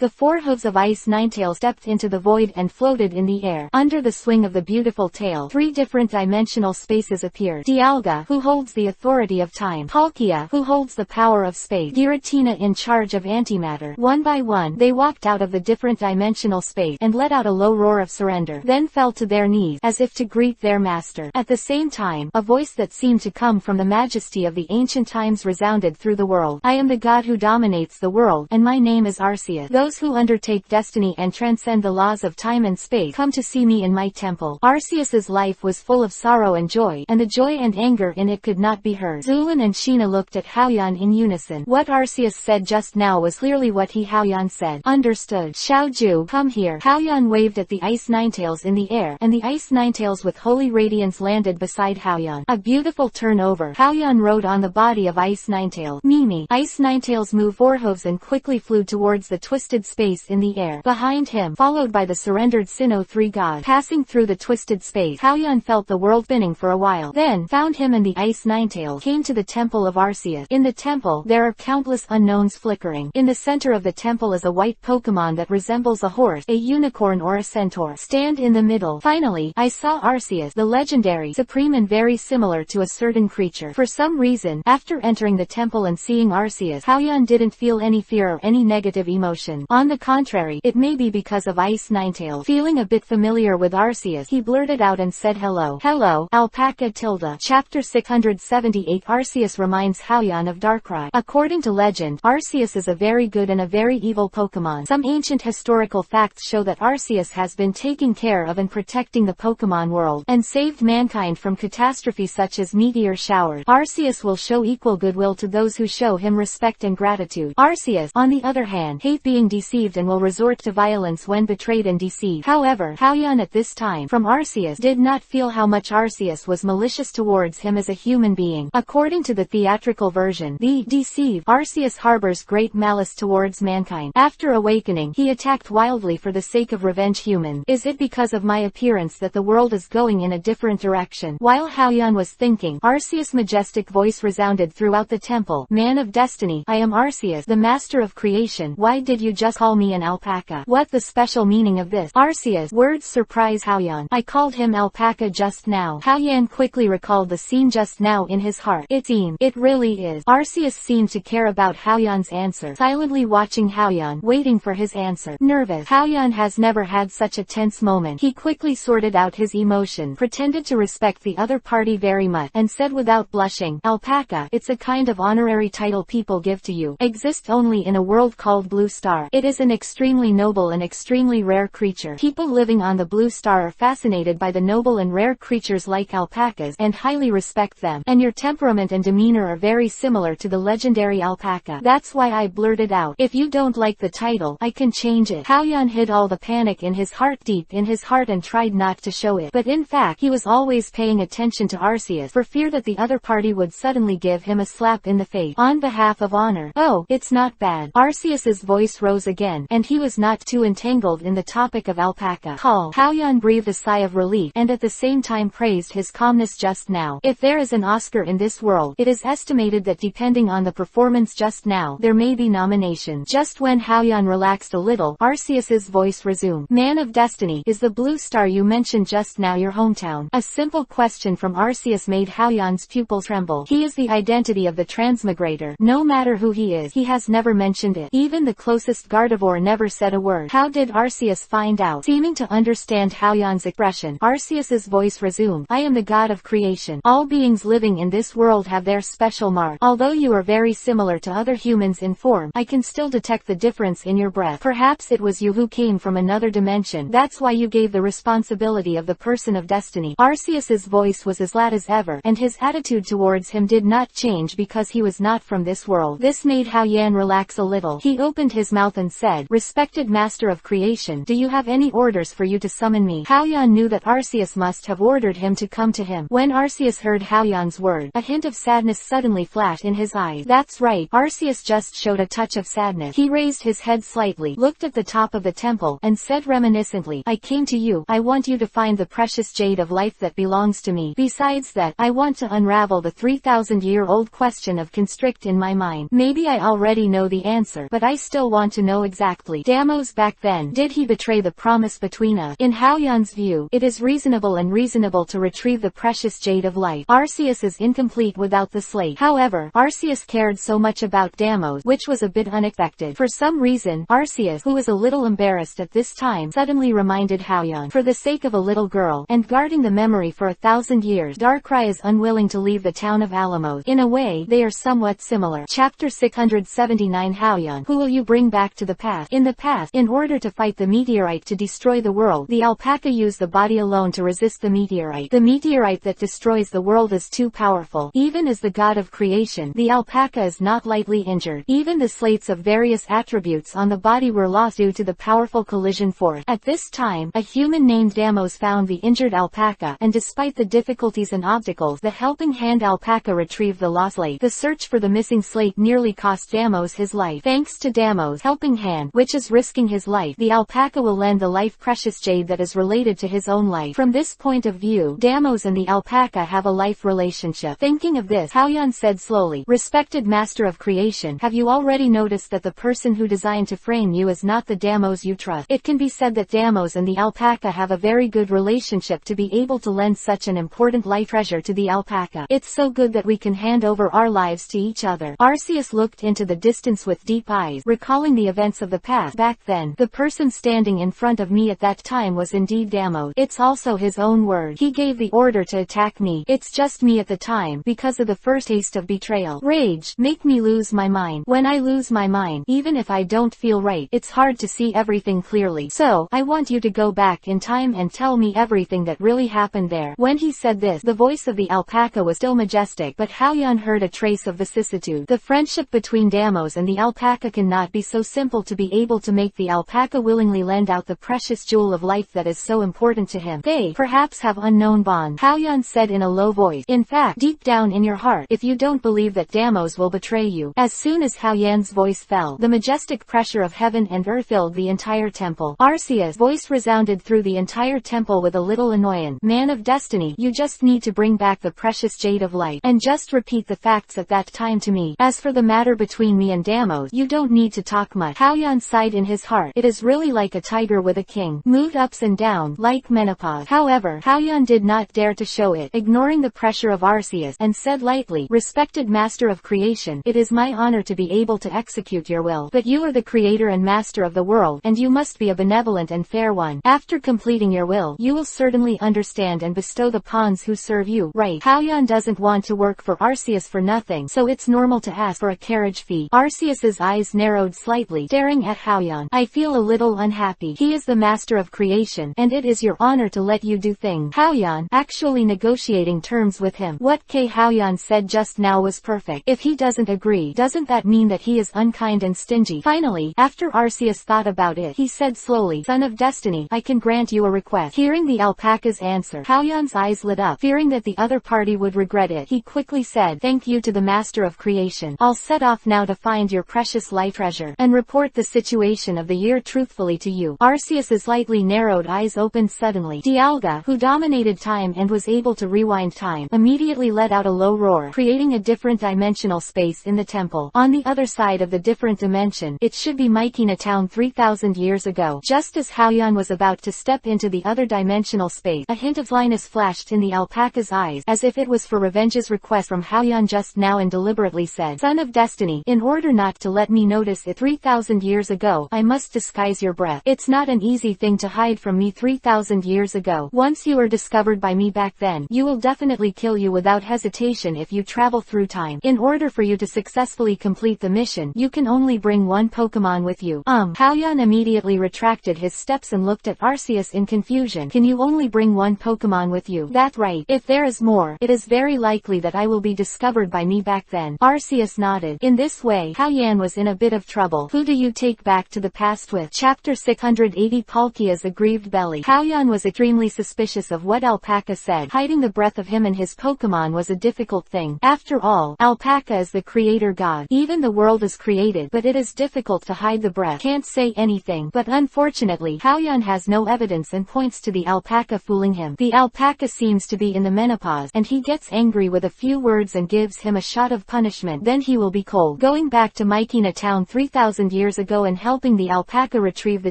The four hooves of Ice Ninetales stepped into the void and floated in the air. Under the swing of the beautiful tail, 3 different dimensional spaces appeared. Dialga, who holds the authority of time. Palkia, who holds the power of space. Giratina in charge of antimatter. One by one, they walked out of the different dimensional space and let out a low roar of surrender, then fell to their knees, as if to greet their master. At the same time, a voice that seemed to come from the majesty of the ancient times resounded through the world. I am the god who dominates the world, and my name is Arceus. Those who undertake destiny and transcend the laws of time and space come to see me in my temple. Arceus's life was full of sorrow and joy, and the joy and anger in it could not be heard. Zulin and Sheena looked at Haoyan in unison. What Arceus said just now was clearly what Haoyan said. Understood. Xiaoju, come here. Haoyan waved at the Ice Ninetales in the air, and the Ice Ninetales with holy radiance landed beside Haoyan. A beautiful turnover. Haoyan rode on the body of Ice Ninetale. Mimi. Ice Ninetales moved forehooves and quickly flew towards the twisted space in the air. Behind him, followed by the surrendered Sinnoh 3 god. Passing through the twisted space, Haoyan felt the world spinning for a while, then found him and the Ice Ninetale came to the temple of Arceus. In the temple, there are countless unknowns flickering. In the center of the temple is a white Pokemon that resembles a horse, a unicorn or a centaur. Stand in the middle. Finally, I saw Arceus, the legendary, supreme and very similar to a certain creature. For some reason, after entering the temple and seeing Arceus, Haoyan didn't feel any fear or any negative emotion. On the contrary, it may be because of Ice Ninetale. Feeling a bit familiar with Arceus, he blurted out and said hello. Hello, Alpaca Tilda. Chapter 678. Arceus reminds Haoyan of Darkrai. According to legend, Arceus is a very good and a very evil Pokemon. Some ancient historical facts show that Arceus has been taking care of and protecting the Pokemon world, and saved mankind from catastrophes such as meteor showers. Arceus will show equal goodwill to those who show him respect and gratitude. Arceus, on the other hand, hates being deceived and will resort to violence when betrayed and deceived. However, Haoyan at this time, from Arceus, did not feel how much Arceus was malicious towards him as a human being. According to the theatrical version, the deceived Arceus harbors great malice towards mankind. After awakening, he attacked wildly for the sake of revenge human. Is it because of my appearance that the world is going in a different direction? While Haoyan was thinking, Arceus' majestic voice resounded throughout the temple. Man of destiny, I am Arceus, the master of creation. Why did you just call me an alpaca? What the special meaning of this? Arceus' words surprise Haoyan. I called him alpaca just now. Haoyan quickly recalled the scene just now in his heart. It really is. Arceus seemed to care about Haoyan's answer, silently watching Haoyan, waiting for his answer. Nervous. Haoyan has never had such a tense moment. He quickly sorted out his emotion, pretended to respect the other party very much, and said without blushing, Alpaca, it's a kind of honorary title people give to you. Exists only in a world called Blue Star. It is an extremely noble and extremely rare creature. People living on the Blue Star are fascinated by the noble and rare creatures like alpacas, and highly respect them. And your temperament and demeanor are very similar to the legendary alpaca. That's why I blurted out, if you don't like the title, I can change it. Haoyan hid all the panic in his heart deep in his heart and tried not to show it. But in fact, he was always paying attention to Arceus, for fear that the other party would suddenly give him a slap in the face. On behalf of honor. Oh, it's not bad. Arceus's voice rose again, and he was not too entangled in the topic of alpaca. Call. Haoyan breathed a sigh of relief, and at the same time praised his calmness just now. If there is an Oscar in this world, it is estimated that depending on the performance just now, there may be nominations. Just when Haoyan relaxed a little, Arceus's voice resumed. Man of destiny, is the Blue Star you mentioned just now your hometown? A simple question from Arceus made Haoyan's pupils tremble. He is the identity of the transmigrator. No matter who he is, he has never mentioned it. Even the closest Gardevoir never said a word. How did Arceus find out? Seeming to understand Haoyan's expression, Arceus's voice resumed. I am the god of creation. All beings living in this world have their special mark. Although you are very similar to other humans in form, I can still detect the difference in your breath. Perhaps it was you who came from another dimension. That's why you gave the responsibility of the person of destiny. Arceus's voice was as flat as ever, and his attitude towards him did not change because he was not from this world. This made Haoyan relax a little. He opened his mouth and said, Respected master of creation, do you have any orders for you to summon me? Haoyan knew that Arceus must have ordered him to come to him. When Arceus heard Haoyan's word, a hint of sadness suddenly flashed in his eyes. That's right, Arceus just showed a touch of sadness. He raised his head slightly, looked at the top of the temple, and said reminiscently, I came to you. I want you to find the precious jade of life that belongs to me. Besides that, I want to unravel the 3,000-year-old question of constrict in my mind. Maybe I already know the answer, but I still want to know exactly. Damos back then, did he betray the promise between us? In Haoyan's view, it is reasonable to retrieve the precious jade of life. Arceus is incomplete without the slate. However, Arceus cared so much about Damos Damos, which was a bit unexpected. For some reason, Arceus, who was a little embarrassed at this time, suddenly reminded Haoyan, for the sake of a little girl, and guarding the memory for 1,000 years, Darkrai is unwilling to leave the town of Alamos. In a way, they are somewhat similar. Chapter 679 Haoyan, who will you bring back to the past? In the past, in order to fight the meteorite to destroy the world, the alpaca used the body alone to resist the meteorite. The meteorite that destroys the world is too powerful. Even as the god of creation, the alpaca is not lightly injured. Even the slates of various attributes on the body were lost due to the powerful collision force. At this time, a human named Damos found the injured alpaca, and despite the difficulties and obstacles, the helping hand alpaca retrieved the lost slate. The search for the missing slate nearly cost Damos his life. Thanks to Damos' helping hand, which is risking his life, the alpaca will lend the life-precious jade that is related to his own life. From this point of view, Damos and the alpaca have a life relationship. Thinking of this, Haoyan said slowly, "Respected master of creation, have you already noticed that the person who designed to frame you is not the Damos you trust? It can be said that Damos and the alpaca have a very good relationship to be able to lend such an important life treasure to the alpaca. It's so good that we can hand over our lives to each other." Arceus looked into the distance with deep eyes, recalling the events of the past. Back then, the person standing in front of me at that time was indeed Damos. It's also his own word. He gave the order to attack me. It's just me at the time, because of the first taste of betrayal. Rage, make me lose my mind. When I lose my mind, even if I don't feel right, it's hard to see everything clearly. So, I want you to go back in time and tell me everything that really happened there. When he said this, the voice of the alpaca was still majestic, but Haoyan heard a trace of vicissitude. The friendship between Damos and the alpaca cannot be so simple to be able to make the alpaca willingly lend out the precious jewel of life that is so important to him. They perhaps have unknown bond, Haoyan said in a low voice. In fact, deep down in your heart, if you don't believe that Damos will betray you. As soon as Haoyan's voice fell, the majestic pressure of heaven and earth filled the entire temple. Arceus' voice resounded through the entire temple with a little annoyance. "Man of destiny, you just need to bring back the precious jade of life, and just repeat the facts at that time to me. As for the matter between me and Damos, you don't need to talk much." Haoyan sighed in his heart. It is really like a tiger with a king. Moved ups and down, like menopause. However, Haoyan did not dare to show it, ignoring the pressure of Arceus, and said lightly, "Respected master of creation, it is my honor to be able to execute your will. But you are the creator and master of the world, and you must be a benevolent and fair one. After completing your will, you will certainly understand and bestow the pawns who serve you, right?" Haoyan doesn't want to work for Arceus for nothing, so it's normal to ask for a carriage fee. Arceus's eyes narrowed slightly, staring at Haoyan. "I feel a little unhappy. He is the master of creation, and it is your honor to let you do things." Haoyan, actually negotiating terms with him. What Haoyan said just now was perfect. If he doesn't agree, doesn't that mean that he is unkind and stingy? Finally, after Arceus thought about it, he said slowly, "Son of destiny, I can grant you a request." Hearing the alpaca's answer, Haoyan's eyes lit up. Fearing that the other party would regret it, he quickly said, "Thank you to the master of creation. I'll set off now to find your precious life treasure, and report the situation of the year truthfully to you." Arceus's slightly narrowed eyes opened suddenly. Dialga, who dominated time and was able to rewind time, immediately let out a low roar, creating a different dimensional space in the temple. On the other side of the different dimension, it should be Mycena town 3,000 years ago. Just as Haoyan was about to step into the other dimensional space, a hint of slyness flashed in the alpaca's eyes, as if it was for revenge's request from Haoyan just now, and deliberately said, "Son of destiny, in order not to let me notice it 3,000 years ago, I must disguise your breath. It's not an easy thing to hide from me 3,000 years ago. Once you are discovered by me back then, you will definitely kill you without hesitation if you travel through time. In order for you to successfully complete the mission, you can only bring one Pokemon with you." Haoyan immediately retracted his steps and looked at Arceus in confusion. "Can you only bring one Pokemon with you?" "That's right. If there is more, it is very likely that I will be discovered by me back then." Arceus nodded. In this way, Haoyan was in a bit of trouble. "Who do you take back to the past with?" Chapter 680 Palkia's aggrieved belly. Haoyan was extremely suspicious of what Alpaca said. Hiding the breath of him and his Pokemon was a difficult thing. After all, Alpaca is the creator god. Even the world is created, but it is difficult to hide the breath. Can't say anything. But unfortunately, Haoyan has no evidence and points to the alpaca fooling him. The alpaca seems to be in the menopause, and he gets angry with a few words and gives him a shot of punishment. Then he will be cold. Going back to Mycena town 3,000 years ago and helping the alpaca retrieve the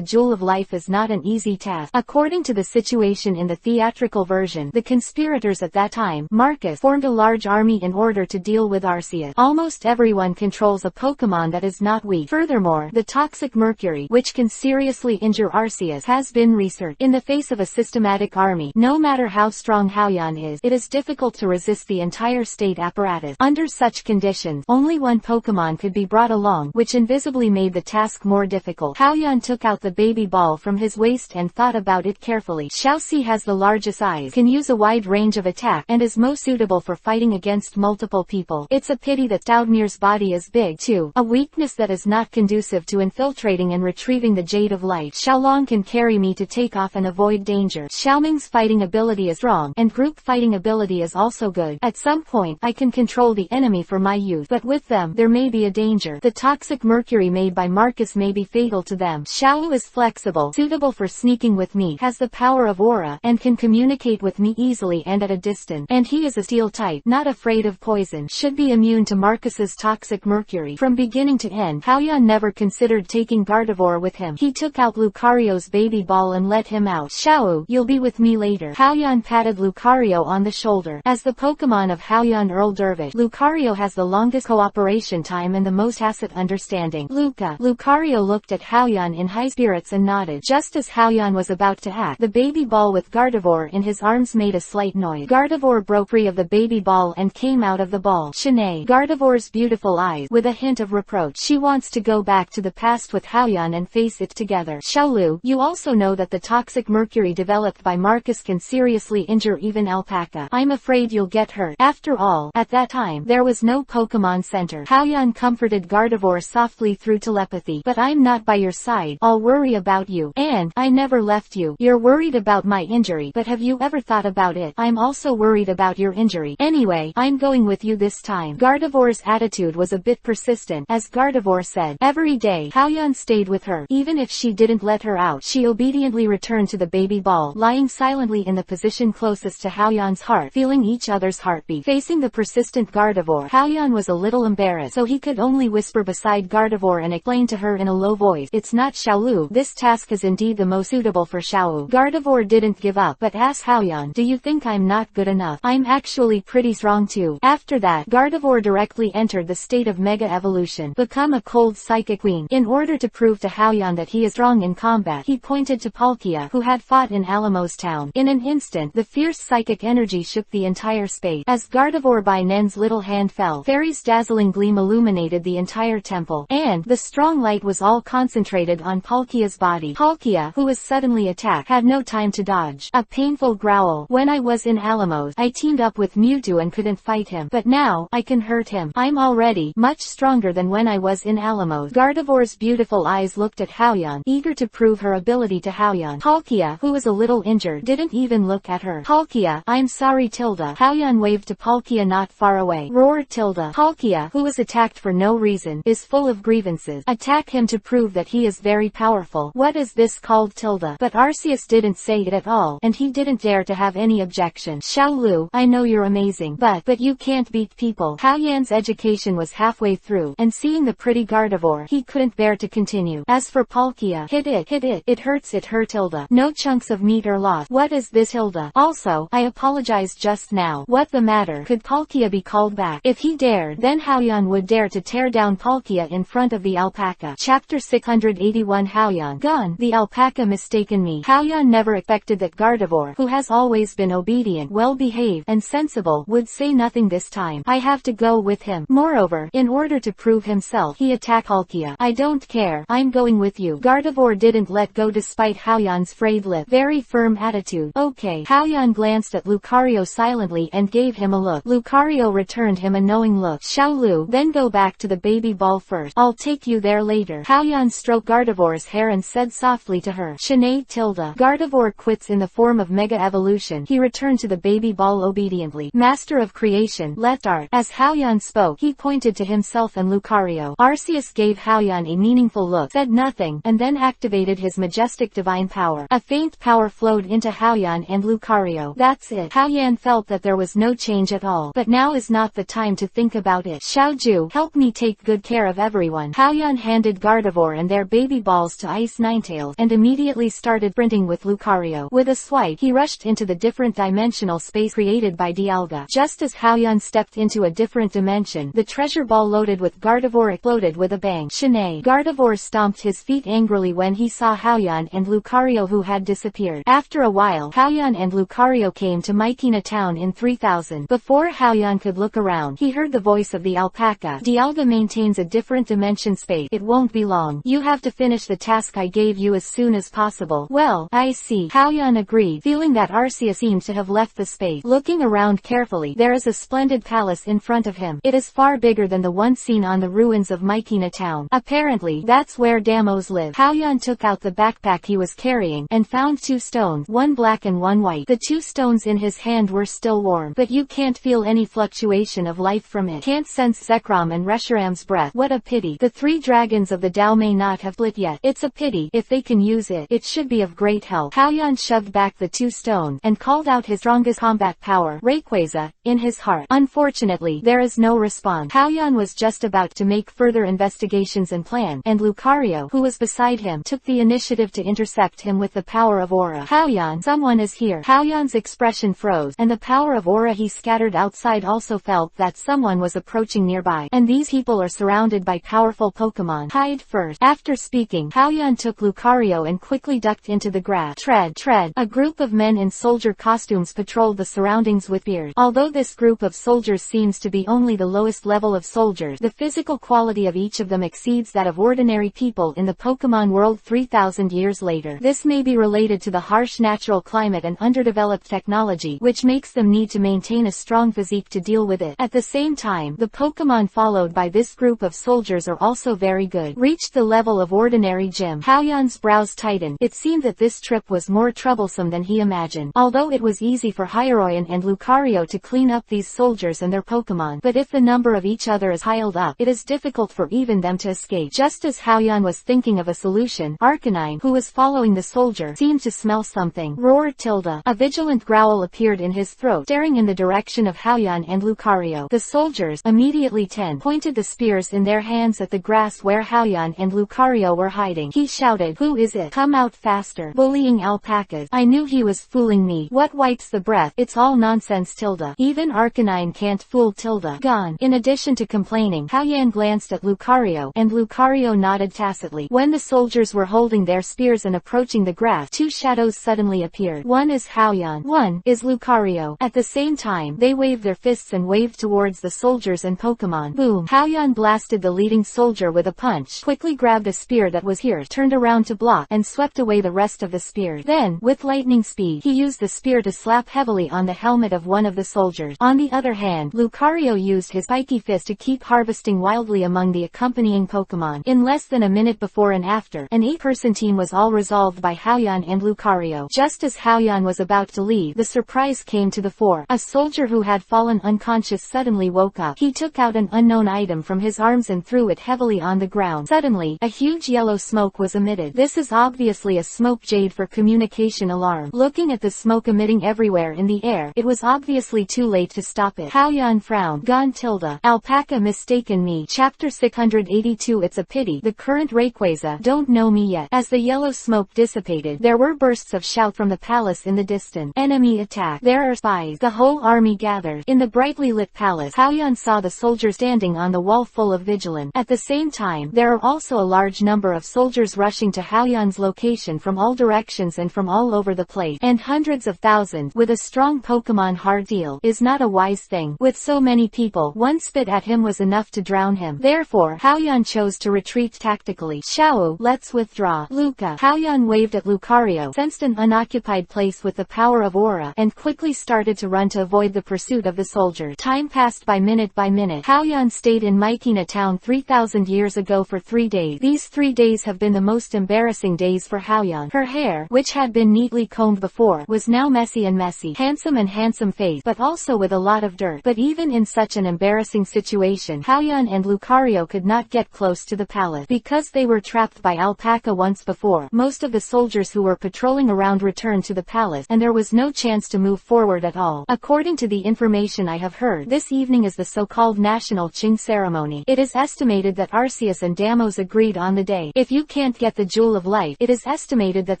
jewel of life is not an easy task. According to the situation in the theatrical version, the conspirators at that time, Marcus, formed a large army in order to deal with Arceus. Almost everyone controls a Pokemon that is not weak. Furthermore, the toxic mercury, which can seriously injure Arceus, has been researched. In the face of a systematic army, no matter how strong Hao-Yan is, it is difficult to resist the entire state apparatus. Under such conditions, only one Pokemon could be brought along, which invisibly made the task more difficult. Hao-Yan took out the baby ball from his waist and thought about it carefully. Xiaoxi has the largest eyes, can use a wide range of attack, and is most suitable for fighting against multiple people. It's a pity that Staudmir's body is big too, a weakness that is not conducive to infiltrating and retrieving the Jade of Light. Xiaolong can carry me to take off and avoid danger. Xiaoming's fighting ability is strong, and group fighting ability is also good. At some point, I can control the enemy for my youth, but with them, there may be a danger. The toxic mercury made by Marcus may be fatal to them. Xiao is flexible, suitable for sneaking with me, has the power of aura, and can communicate with me easily and at a distance. And he is a steel type, not afraid of poison, should be immune to Marcus's toxic mercury. From beginning to end, Hao-Yan never considered taking Gardevoir with him. He took out Lucario's baby ball and let him out. Xiao, you'll be with me later. Hao-Yan patted Lucario on the shoulder. As the Pokemon of Hao-Yan Earl Dervish, Lucario has the longest cooperation time and the most tacit understanding. Lucario looked at Hao-Yan in high spirits and nodded. Just as Hao-Yan was about to act, the baby ball with Gardevoir in his arms made a slight noise. Gardevoir broke free of the baby ball and came out of the ball. Shanaido, Gardevoir's beautiful eyes, with a hint of reproach. She wants to go back to the past with Hao-Yan and face it together. Xiaolu, you also know that the toxic mercury developed by Marcus can seriously injure even Alpaca. I'm afraid you'll get hurt. After all, at that time, there was no Pokemon Center. Hao-Yan comforted Gardevoir softly through telepathy. But I'm not by your side. I'll worry about you. And I never left you. You're worried about my injury, but have you ever thought about it? I'm also worried about your injury. Anyway, I'm going with you this time. Gardevoir's attitude was a bit persistent. As Gardevoir said, every day, Hao-Yan stayed with her. Even if she didn't let her out, she obediently returned to the baby ball, lying silently in the position closest to Hao-Yan's heart, feeling each other's heartbeat. Facing the persistent Gardevoir, Hao-Yan was a little embarrassed, so he could only whisper beside Gardevoir and explain to her in a low voice, it's not Xiaolu. This task is indeed the most suitable for Xiao. Gardevoir didn't give up, but asked Hao-Yan, do you think I'm not good enough? I'm actually pretty strong too. After that, Gardevoir directly entered the state of Mega Evolution, become a cold psychic queen. In order to prove to Hao-Yan that he is strong in combat, he pointed to Palkia, who had fought in Alamos Town. In an instant, the fierce psychic energy shook the entire space. As Gardevoir by Nen's little hand fell, Fairy's dazzling gleam illuminated the entire temple, and the strong light was all concentrated on Palkia's body. Palkia, who was suddenly attacked, had no time to dodge. A painful growl. When I was in Alamos, I teamed up with Mewtwo and couldn't fight him, but now, I can hurt him. I'm already much stronger than when I was in Alamos. Gardevoir's beautiful eyes looked at Hao-Yan, eager to prove her ability to Hao-Yan. Palkia, who was a little injured, didn't even look at her. Palkia, I'm sorry Tilda. Hao-Yan waved to Palkia not far away. Roared Tilda. Palkia, who was attacked for no reason, is full of grievances. Attack him to prove that he is very powerful. What is this called Tilda? But Arceus didn't say it at all, and he didn't dare to have any objection. Xiaolu, I know you're amazing, but you can't beat people. Hao-Yan's education was halfway through, and seeing the pretty Gardevoir, he couldn't bear to continue. As for Palkia, hit it, it hurts, it hurt Hilda. No chunks of meat are lost. What is this Hilda? Also, I apologized just now. What the matter? Could Palkia be called back? If he dared, then Hao-Yan would dare to tear down Palkia in front of the alpaca. Chapter 681 Hao-Yan. Gone. The alpaca mistaken me. Hao-Yan never expected that Gardevoir, who has always been obedient, well-behaved, and sensible, would say nothing this time. I have to go with him. Moreover, in order to prove himself, he attacked Palkia. I don't care. I'm going with you. Gardevoir didn't let go despite Hao-Yan's frayed lip. Very firm attitude. Okay. Hao-Yan glanced at Lucario silently and gave him a look. Lucario returned him a knowing look. Xiaolu, then go back to the baby ball first. I'll take you there later. Hao-Yan stroked Gardevoir's hair and said softly to her, Shanaido Tilda. Gardevoir quits in the form of Mega Evolution. He returned to the baby ball obediently. Master of Creation, let's start. As Hao-Yan spoke, he pointed to himself and Lucario. Arceus gave Hao-Yan a meaningful look, said nothing, and then activated his majestic divine power. A faint power flowed into Hao-Yan and Lucario. That's it. Hao-Yan felt that there was no change at all. But now is not the time to think about it. Xiaoju, help me take good care of everyone. Hao-Yan handed Gardevoir and their baby balls to Ice Ninetales, and immediately started sprinting with Lucario. With a swipe, he rushed into the different dimensional space created by Dialga. Just as Hao-Yan stepped into a different dimension, the treasure ball loaded with Gardevoir exploded with a bang. Shanaido. Gardevoir stomped his feet angrily when he saw Haoyan and Lucario, who had disappeared. After a while, Haoyan and Lucario came to Mycena town in 3000. Before Haoyan could look around, he heard the voice of the alpaca. Dialga maintains a different dimension space. It won't be long. You have to finish the task I gave you as soon as possible. Well, I see. Haoyan agreed, feeling that Arceus seemed to have left the space. Looking around carefully, there is a splendid palace in front of him. It is far bigger than the one seen on the ruins of Mycena town. Apparently, that's where Damos live. Haoyan took out the backpack he was carrying and found 2 stones, one black and one white. The 2 stones in his hand were still warm, but you can't feel any fluctuation of life from it. Can't sense Zekrom and Reshiram's breath. What a pity. The 3 dragons of the Tao may not have split yet. It's a pity. If they can use it, it should be of great help. Haoyan shoved back the 2 stones and called out his strongest combat power, Rayquaza, in his heart. Unfortunately, there is no response. Haoyan was just about to make further investigations and plan, and Lucario, who was beside him, took the initiative to intercept him with the power of aura. Haoyan, someone is here. Haoyan's expression froze, and the power of aura he scattered outside also felt that someone was approaching nearby, and these people are surrounded by powerful Pokemon. Hide first. After speaking, Haoyan took Lucario and quickly ducked into the grass. Tread. A group of men in soldier costumes patrolled the surroundings with spears. Although this group of soldiers seems to be only the lowest level of soldiers, the physical quality of each of them exceeds that of ordinary people in the Pokemon world 3000 years later. This may be related to the harsh natural climate and underdeveloped technology, which makes them need to maintain a strong physique to deal with it. At the same time, the Pokemon followed by this group of soldiers are also very good. Reached the level of ordinary gym. Haoyan's brows tightened. It seemed that this trip was more troublesome than he imagined. Although it was easy for Hyaroyan and Lucario to clean up these soldiers and their Pokemon, but if the number of each other is piled up, it is difficult for even them to escape. Just as Haoyan was thinking of a solution, Arcanine, who was following the soldier, seemed to smell something. Roared Tilda. A vigilant growl appeared in his throat, staring in the direction of Haoyan and Lucario. The soldiers, immediately 10, pointed the spears in their hands at the grass where Haoyan and Lucario were hiding. He shouted, "Who is it? Come out faster. Bullying alpacas. I knew he was fooling me. What wipes the breath? It's all nonsense, Tilda. Even Arcanine can't fool Tilda. Gone." In addition to complaining, Haoyan glanced at Lucario, and Lucario nodded tacitly. When the soldiers were holding their spears and approaching the grass, 2 shadows suddenly appeared. One is Haoyan. One is Lucario. At the same time, they waved their fists and waved towards the soldiers and Pokemon. Boom! Haoyan blasted the leading soldier with a punch, quickly grabbed a spear that was here, turned around to block, and swept away the rest of the spears. Then, with lightning speed, he used the spear to slap heavily on the helmet of one of the soldiers. On the other hand, Lucario used his spiky fist to keep harvesting wildly among the accompanying Pokemon. In less than a minute before and after, an 8-person team was all resolved by Haoyan and Lucario. Just as Haoyan was about to leave, the surprise came to the fore. A soldier who had fallen unconscious suddenly woke up. He took out an unknown item from his arms and threw it heavily on the ground. Suddenly, a huge yellow smoke was emitted. This is obviously a smoke jade for communication alarm. Looking at the smoke emitting everywhere in the air, it was obviously too late to stop it. Haoyan frowned. Gone Tilda. Alpaca mistaken me. Chapter 682. It's a pity the current Rayquaza don't know me yet. As the yellow smoke dissipated, there were bursts of shout from the palace in the distance. Enemy attack. There are spies. The whole army gathered. In the brightly lit palace, Haoyan saw the soldiers standing on the wall full of vigilance. At the same time, there are also a large number of soldiers rushing to Haoyan's location from all directions and from all over the place, and hundreds of thousands. With a strong Pokemon, hard deal is not a wise thing. With so many people, one spit at him was enough to drown him. Therefore, Haoyan chose to retreat tactically. Xiao, let's withdraw. Luca. Haoyan waved at Lucario, sensed an unoccupied place with the power of aura, and quickly started to run to avoid the pursuit of the soldier. Time passed by minute by minute. Haoyan stayed in Mycena town 3000 years ago for 3 days. These 3 days have been the most embarrassing days for Haoyan. Her hair, which had been neatly combed before, was now messy. Handsome face, but also with a lot of dirt. But even in such an embarrassing situation, Haoyan and Lucario could not get close to the palace, because they were trapped by alpaca once before. Most of the soldiers who were patrolling around returned to the palace, and there was no chance to move forward at all. According to the information I have heard, this evening is the so-called National Qing ceremony. It is estimated that Arceus and Damos agreed on the day. If you can't get the Jewel of Life, it is estimated that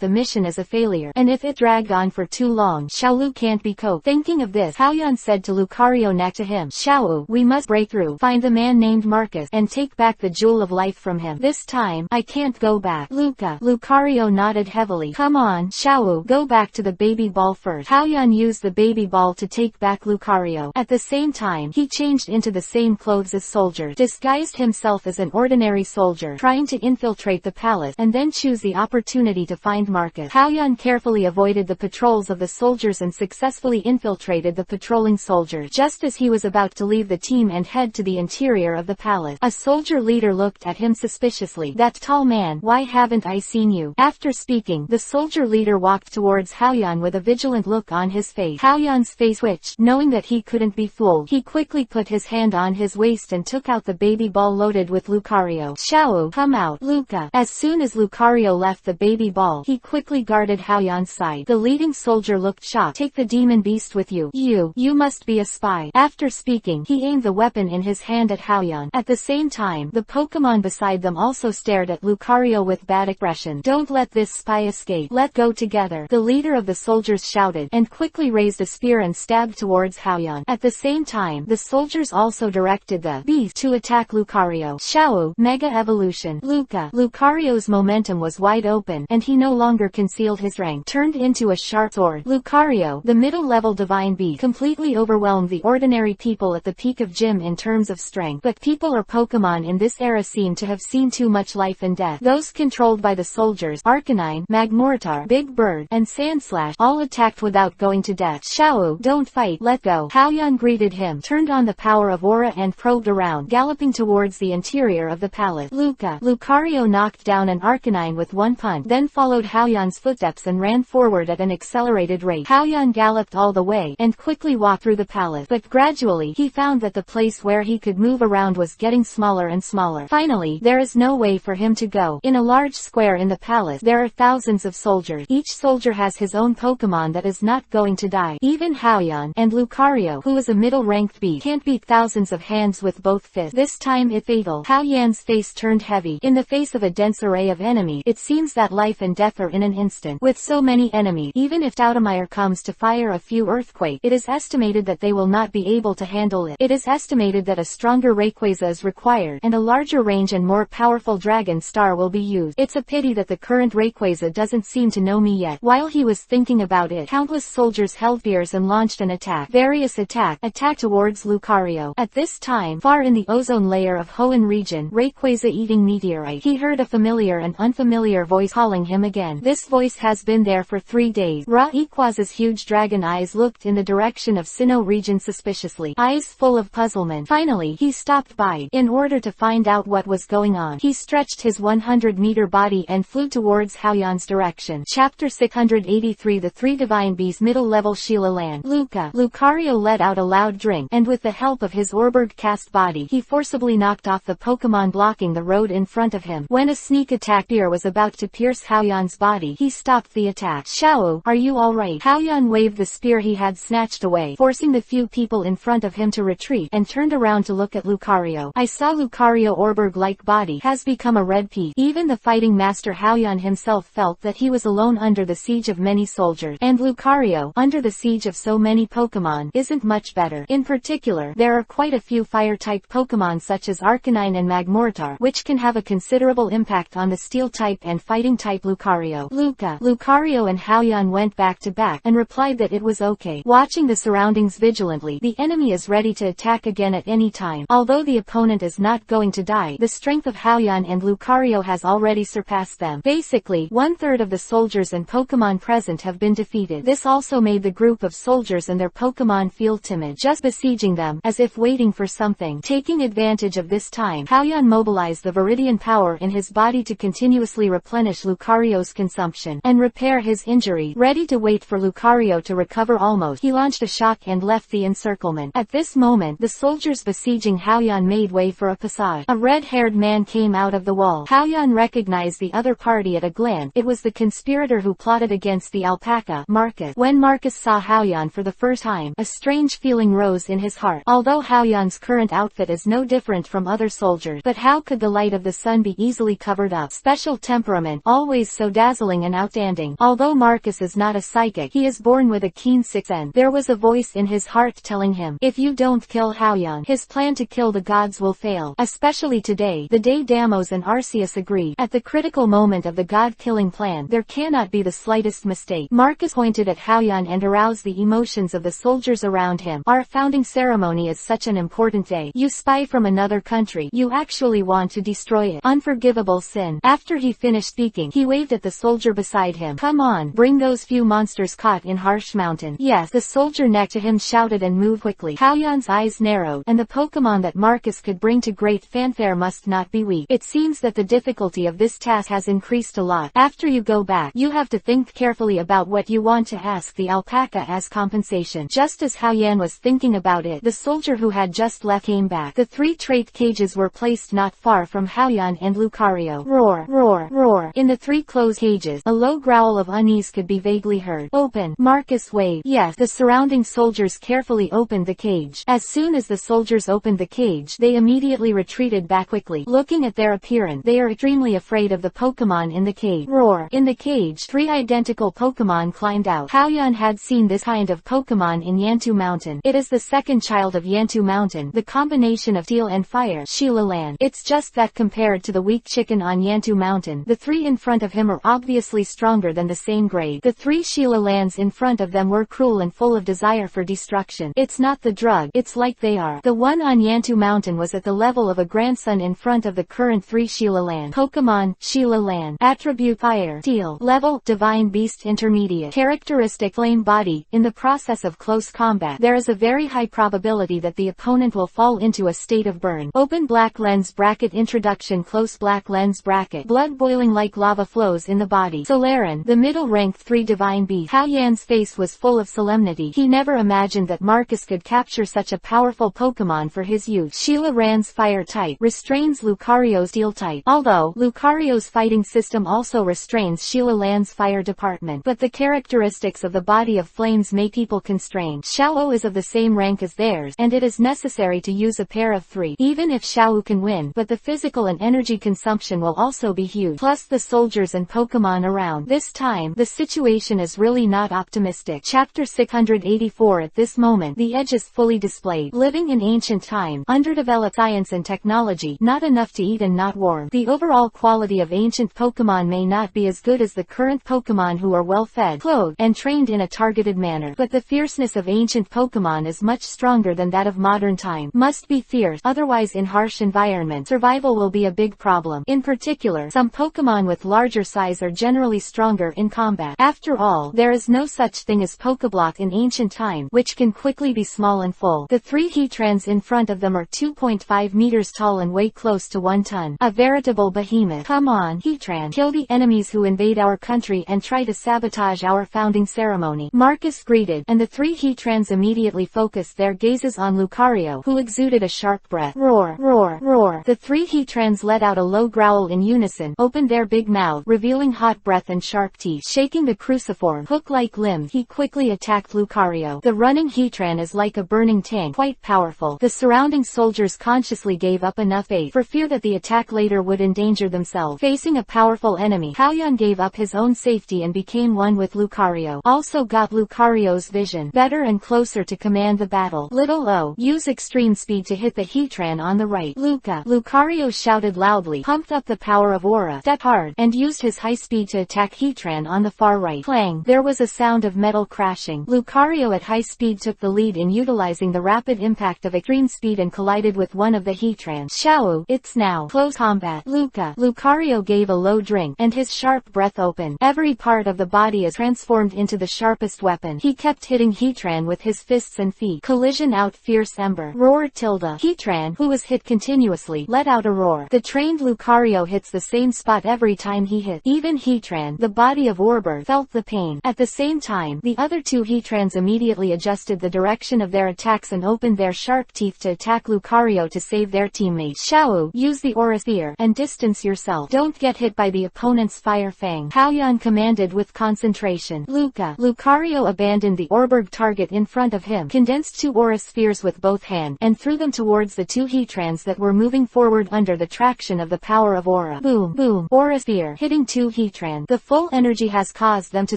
the mission is a failure, and if it dragged on for too long, Xiaolu can't be coped. Thinking of this, Haoyan said to Lucario next to him, Xiao, we must break through. find the man named Marcus, and take back the jewel of life from him. This time, I can't go back. Lucario nodded heavily. Come on, Xiao, go back to the baby ball first. Haoyan used the baby ball to take back Lucario. At the same time, he changed into the same clothes as soldiers, disguised himself as an ordinary soldier, trying to infiltrate the palace, and then choose the opportunity to find Marcus. Haoyan carefully avoided the patrols of the soldiers and successfully infiltrated the patrolling soldiers. Just as he was about to leave the team and head to the interior of the palace, a soldier leader looked at him suspiciously. That tall man, why haven't I seen you? After speaking, the soldier leader walked towards Haoyan with a vigilant look on his face. Haoyan's face twitched, knowing that he couldn't be fooled. He quickly put his hand on his waist and took out the baby ball loaded with Lucario. Xiao, come out, Luca. As soon as Lucario left the baby ball, he quickly guarded Haoyan's side. The leading soldier looked shocked. Take the demon beast with you. You must be a spy. After speaking, he aimed the weapon in his hand at Haoyan. At the same time, the Pokemon beside them also stared at Lucario with bad expression. Don't let this spy escape. Let go together. The leader of the soldiers shouted, and quickly raised a spear and stabbed towards Haoyan. At the same time, the soldiers also directed the beast to attack Lucario. Xiao, Mega Evolution. Lucario's momentum was wide open, and he no longer concealed his rank, turned into a sharp sword. Lucario, the middle-level divine beast, completely overwhelmed the ordinary people at the peak of gym in terms of strength. But people or Pokemon in this era seem to have seen too much life and death. Those controlled by the soldiers, Arcanine, Magmortar, Big Bird, and Sandslash, all attacked without going to death. Xiao, don't fight, let go. Haoyan greeted him, turned on the power of aura and probed around, galloping towards the interior of the palace. Lucario knocked down an Arcanine with one punch, then followed Haoyan's footsteps and ran forward at an accelerated rate. Haoyan galloped all the way, and quickly walked through the palace, but gradually, he found that the place where he could move around was getting smaller and smaller. Finally, there is no way for him to go. In a large square in the palace, there are thousands of soldiers. Each soldier has his own Pokemon that is not going to die. Even Haoyan, and Lucario, who is a middle-ranked beast, can't beat thousands of hands with both fists. This time if fatal. Haoyan's face turned heavy. In the face of a dense array of enemies, it seems that life and death are in an instant. With so many enemies, even if Stoudemire comes to fire a few earthquakes, it is estimated that they will not be able to handle it. It is estimated that a stronger Rayquaza is required, and a larger range and more powerful Dragon Star will be used. It's a pity that the current Rayquaza doesn't seem to know me yet. While he was thinking about it, countless soldiers held spears and launched an attack. Various attack towards Lucario. At this time, far in the ozone layer of Hoenn region, Rayquaza eating meteorite, he heard a familiar and unfamiliar voice calling him again. This voice has been there for 3 days. Rayquaza's huge dragon eyes looked in the direction of Sinnoh region suspiciously, eyes full of puzzlement. Finally, he stopped by. In order to find out what was going on, he stretched his 100-meter body and flew towards Haoyan's direction. Chapter 683 The Three Divine Beasts Middle-Level Sheila Land. Lucario let out a loud drink, and with the help of his Orberg cast body, he forcibly knocked off the Pokemon blocking the road in front of him. When a sneak attack spear was about to pierce Haoyan's body, he stopped the attack. Xiao, are you alright? Haoyan waved the spear he had snatched away, forcing the few people in front of him to retreat, and turned around to look at Lucario. I saw Lucario Orberg-like body has become a red piece. Even the fighting master Haoyan himself felt that he was alone under the siege of many soldiers, and Lucario, under the siege of so many Pokemon, isn't much better. In particular, there are quite a few fire-type Pokemon such as Arcanine and Magmortar, which can have a considerable impact on the Steel-type and Fighting-type Lucario. Lucario and Haoyan went back to back, and replied that it was okay. Watching the surroundings vigilantly, the enemy is ready to attack again at any time. Although the opponent is not going to die, the strength of Haoyan and Lucario has already surpassed them. Basically, 1/3 of the soldiers and Pokemon present have been defeated. This also made the group of soldiers and their Pokemon feel timid, just besieging them, as if waiting for something. Taking advantage of this time, Haoyan mobilized the Viridian power in his body to continuously replenish Lucario's consumption, and repair his injury. Ready to wait for Lucario to recover almost, he launched a shock and left the encirclement. At this moment, the soldiers besieging Haoyan made way for a passage. A red-haired man came out of the wall. Haoyan recognized the other party at a glance. It was the conspirator who plotted against the alpaca, Marcus. When Marcus saw Haoyan for the first time, a strange feeling rose in his heart. Although Haoyan's current outfit is no different from other soldiers, but how could the light of the sun be easily covered up? Special temperament, always so dazzling and outstanding. Although Marcus is not a psychic, he is born with a keen sixth sense. There was a voice in his heart telling him, if you don't kill Haoyan, his plan to kill the gods will fail. Especially today, the day Deimos and Arceus agree. At the critical moment of the god-killing plan, there cannot be the slightest mistake. Marcus pointed at Haoyan and aroused the emotions of the soldiers around him. Our founding ceremony is such an important day. You spy from another country. You actually want to destroy it. Unforgivable sin. After he finished speaking, he waved at the soldier beside him. Come on, bring those few monsters caught in Harsh Mountain. Yes, the soldier next to him shouted and moved quickly. Haoyan's eyes narrowed, and the Pokemon that Marcus could bring to great fanfare must not be weak. It seems that the difficulty of this task has increased a lot. After you go back, you have to think carefully about what you want to ask the alpaca as compensation. Just as Haoyan was thinking about it, the soldier who had just left came back. The 3 trait cages were placed not far from Haoyan and Lucario. Roar, roar, roar. In the 3 closed cages, a low growl of unease could be vaguely heard. Open. Marcus waved. Yes. The surrounding soldiers carefully opened the cage. As soon as the soldiers opened the cage, they immediately retreated back quickly. Looking at their appearance, they are extremely afraid of the Pokemon in the cage. Roar. In the cage, 3 identical Pokemon climbed out. Haoyan had seen this kind of Pokemon in Yantu Mountain. It is the second child of Yantu Mountain, the combination of steel and fire. Sheilaland. It's just that compared to the weak chicken on Yantu Mountain, the 3 in front of him are obviously stronger than the same grade. The 3 Sheilalands in front of them were cruel and full of desire for destruction. It's not the drug, it's like they are. The one on Yantu Mountain was at the level of a grandson in front of the current 3 Sheilaland. Pokemon, Sheilaland. Attribute Fire. Steel. Level, Divine Beast Intermediate. Characteristic Flame Body. In the process of close combat, there is a very high probability that the opponent will fall into a state of burn. Open black lens bracket. Introduction. Close black lens bracket. Blood boiling like lava flows in the body. Solaran. The middle ranked 3 Divine Beast. Haoyan's face was full of solemnity. He never imagined that Marcus could capture such a powerful Pokemon for his use. Sheilaran's Fire type restrains Lucario's Steel type. Although Lucario's fighting system also restrains Sheilaland's fire department, but the characteristics of the body of flames make people constrained. Xiao is of the same rank as theirs, and it is necessary to use a pair of 3. Even if Xiao can win, but the physical and energy consumption will also be huge. Plus the soldiers and Pokemon around. This time, the situation is really not optimistic. Chapter 684. At this moment, the edge is fully displayed. Living in ancient time, underdeveloped science and technology, not enough to eat and not warm. The overall quality of ancient Pokemon may not be as good as the current Pokemon who are well fed, clothed, and trained in a targeted manner. But the fierceness of ancient Pokemon is much stronger than that of modern time. Must be fierce, otherwise in harsh environment, survival will be a big problem. In particular, some Pokemon with larger size are generally stronger in combat. After all, there is no such thing as Pokeblock in ancient time, which can quickly be small and full. The 3 Heatrans in front of them are 2.5 meters tall and weigh close to 1 ton. A veritable behemoth. Come on, Heatran. Kill the enemies who invade our country and try to sabotage our founding ceremony. Marcus greeted, and the 3 Heatrans immediately focused their gazes on Lucario, who exuded a sharp breath. Roar, roar, roar. The 3 Heatrans let out a low growl in unison, opened their big mouth, revealing hot breath and sharp teeth. Shaking the cruciform, hook-like limbs, he quickly attacked Lucario. The running Heatran is like a burning tank, quite powerful. The surrounding soldiers consciously gave up enough faith, for fear that the attack later would endanger themselves. Facing a powerful enemy, Haoyan gave up his own safety and became one with Lucario. Also got Lucario's vision better and closer to command the battle. Little O, use extreme speed to hit the Heatran on the right. Lucario shouted loudly, pumped up the power of aura, stepped hard, and used his high speed to attack Heatran on the far right. Clang! There was a sound of metal crashing. Lucario at high speed took the lead in utilizing the rapid impact of extreme speed and collided with one of the Heatrans. Xiao, it's now close combat. Lucario gave a low drink, and his sharp breath opened. Every part of the body is transformed into the sharpest weapon. He kept hitting Heatran with his fists and feet. Collision out fierce ember. Roar tilde. Heatran, who was hit continuously, let out a roar. The trained Lucario hits the same spot every time he hit. Even Heatran, the body of Orbur, felt the pain. At the same time, the other 2 Heatrans immediately adjusted the direction of their attacks and opened their sharp teeth to attack Lucario to save their teammate. Xiao, use the Aura Sphere, and distance yourself. Don't get hit by the opponent's Fire Fang. Haoyan commanded with concentration. Lucario abandoned the Orberg target in front of him, condensed 2 Aura Spheres with both hands, and threw them towards the 2 Heatrans that were moving forward under the traction of the power of Aura. Boom, boom. Aura Sphere, hitting 2 Heatrans. The full energy has caused them to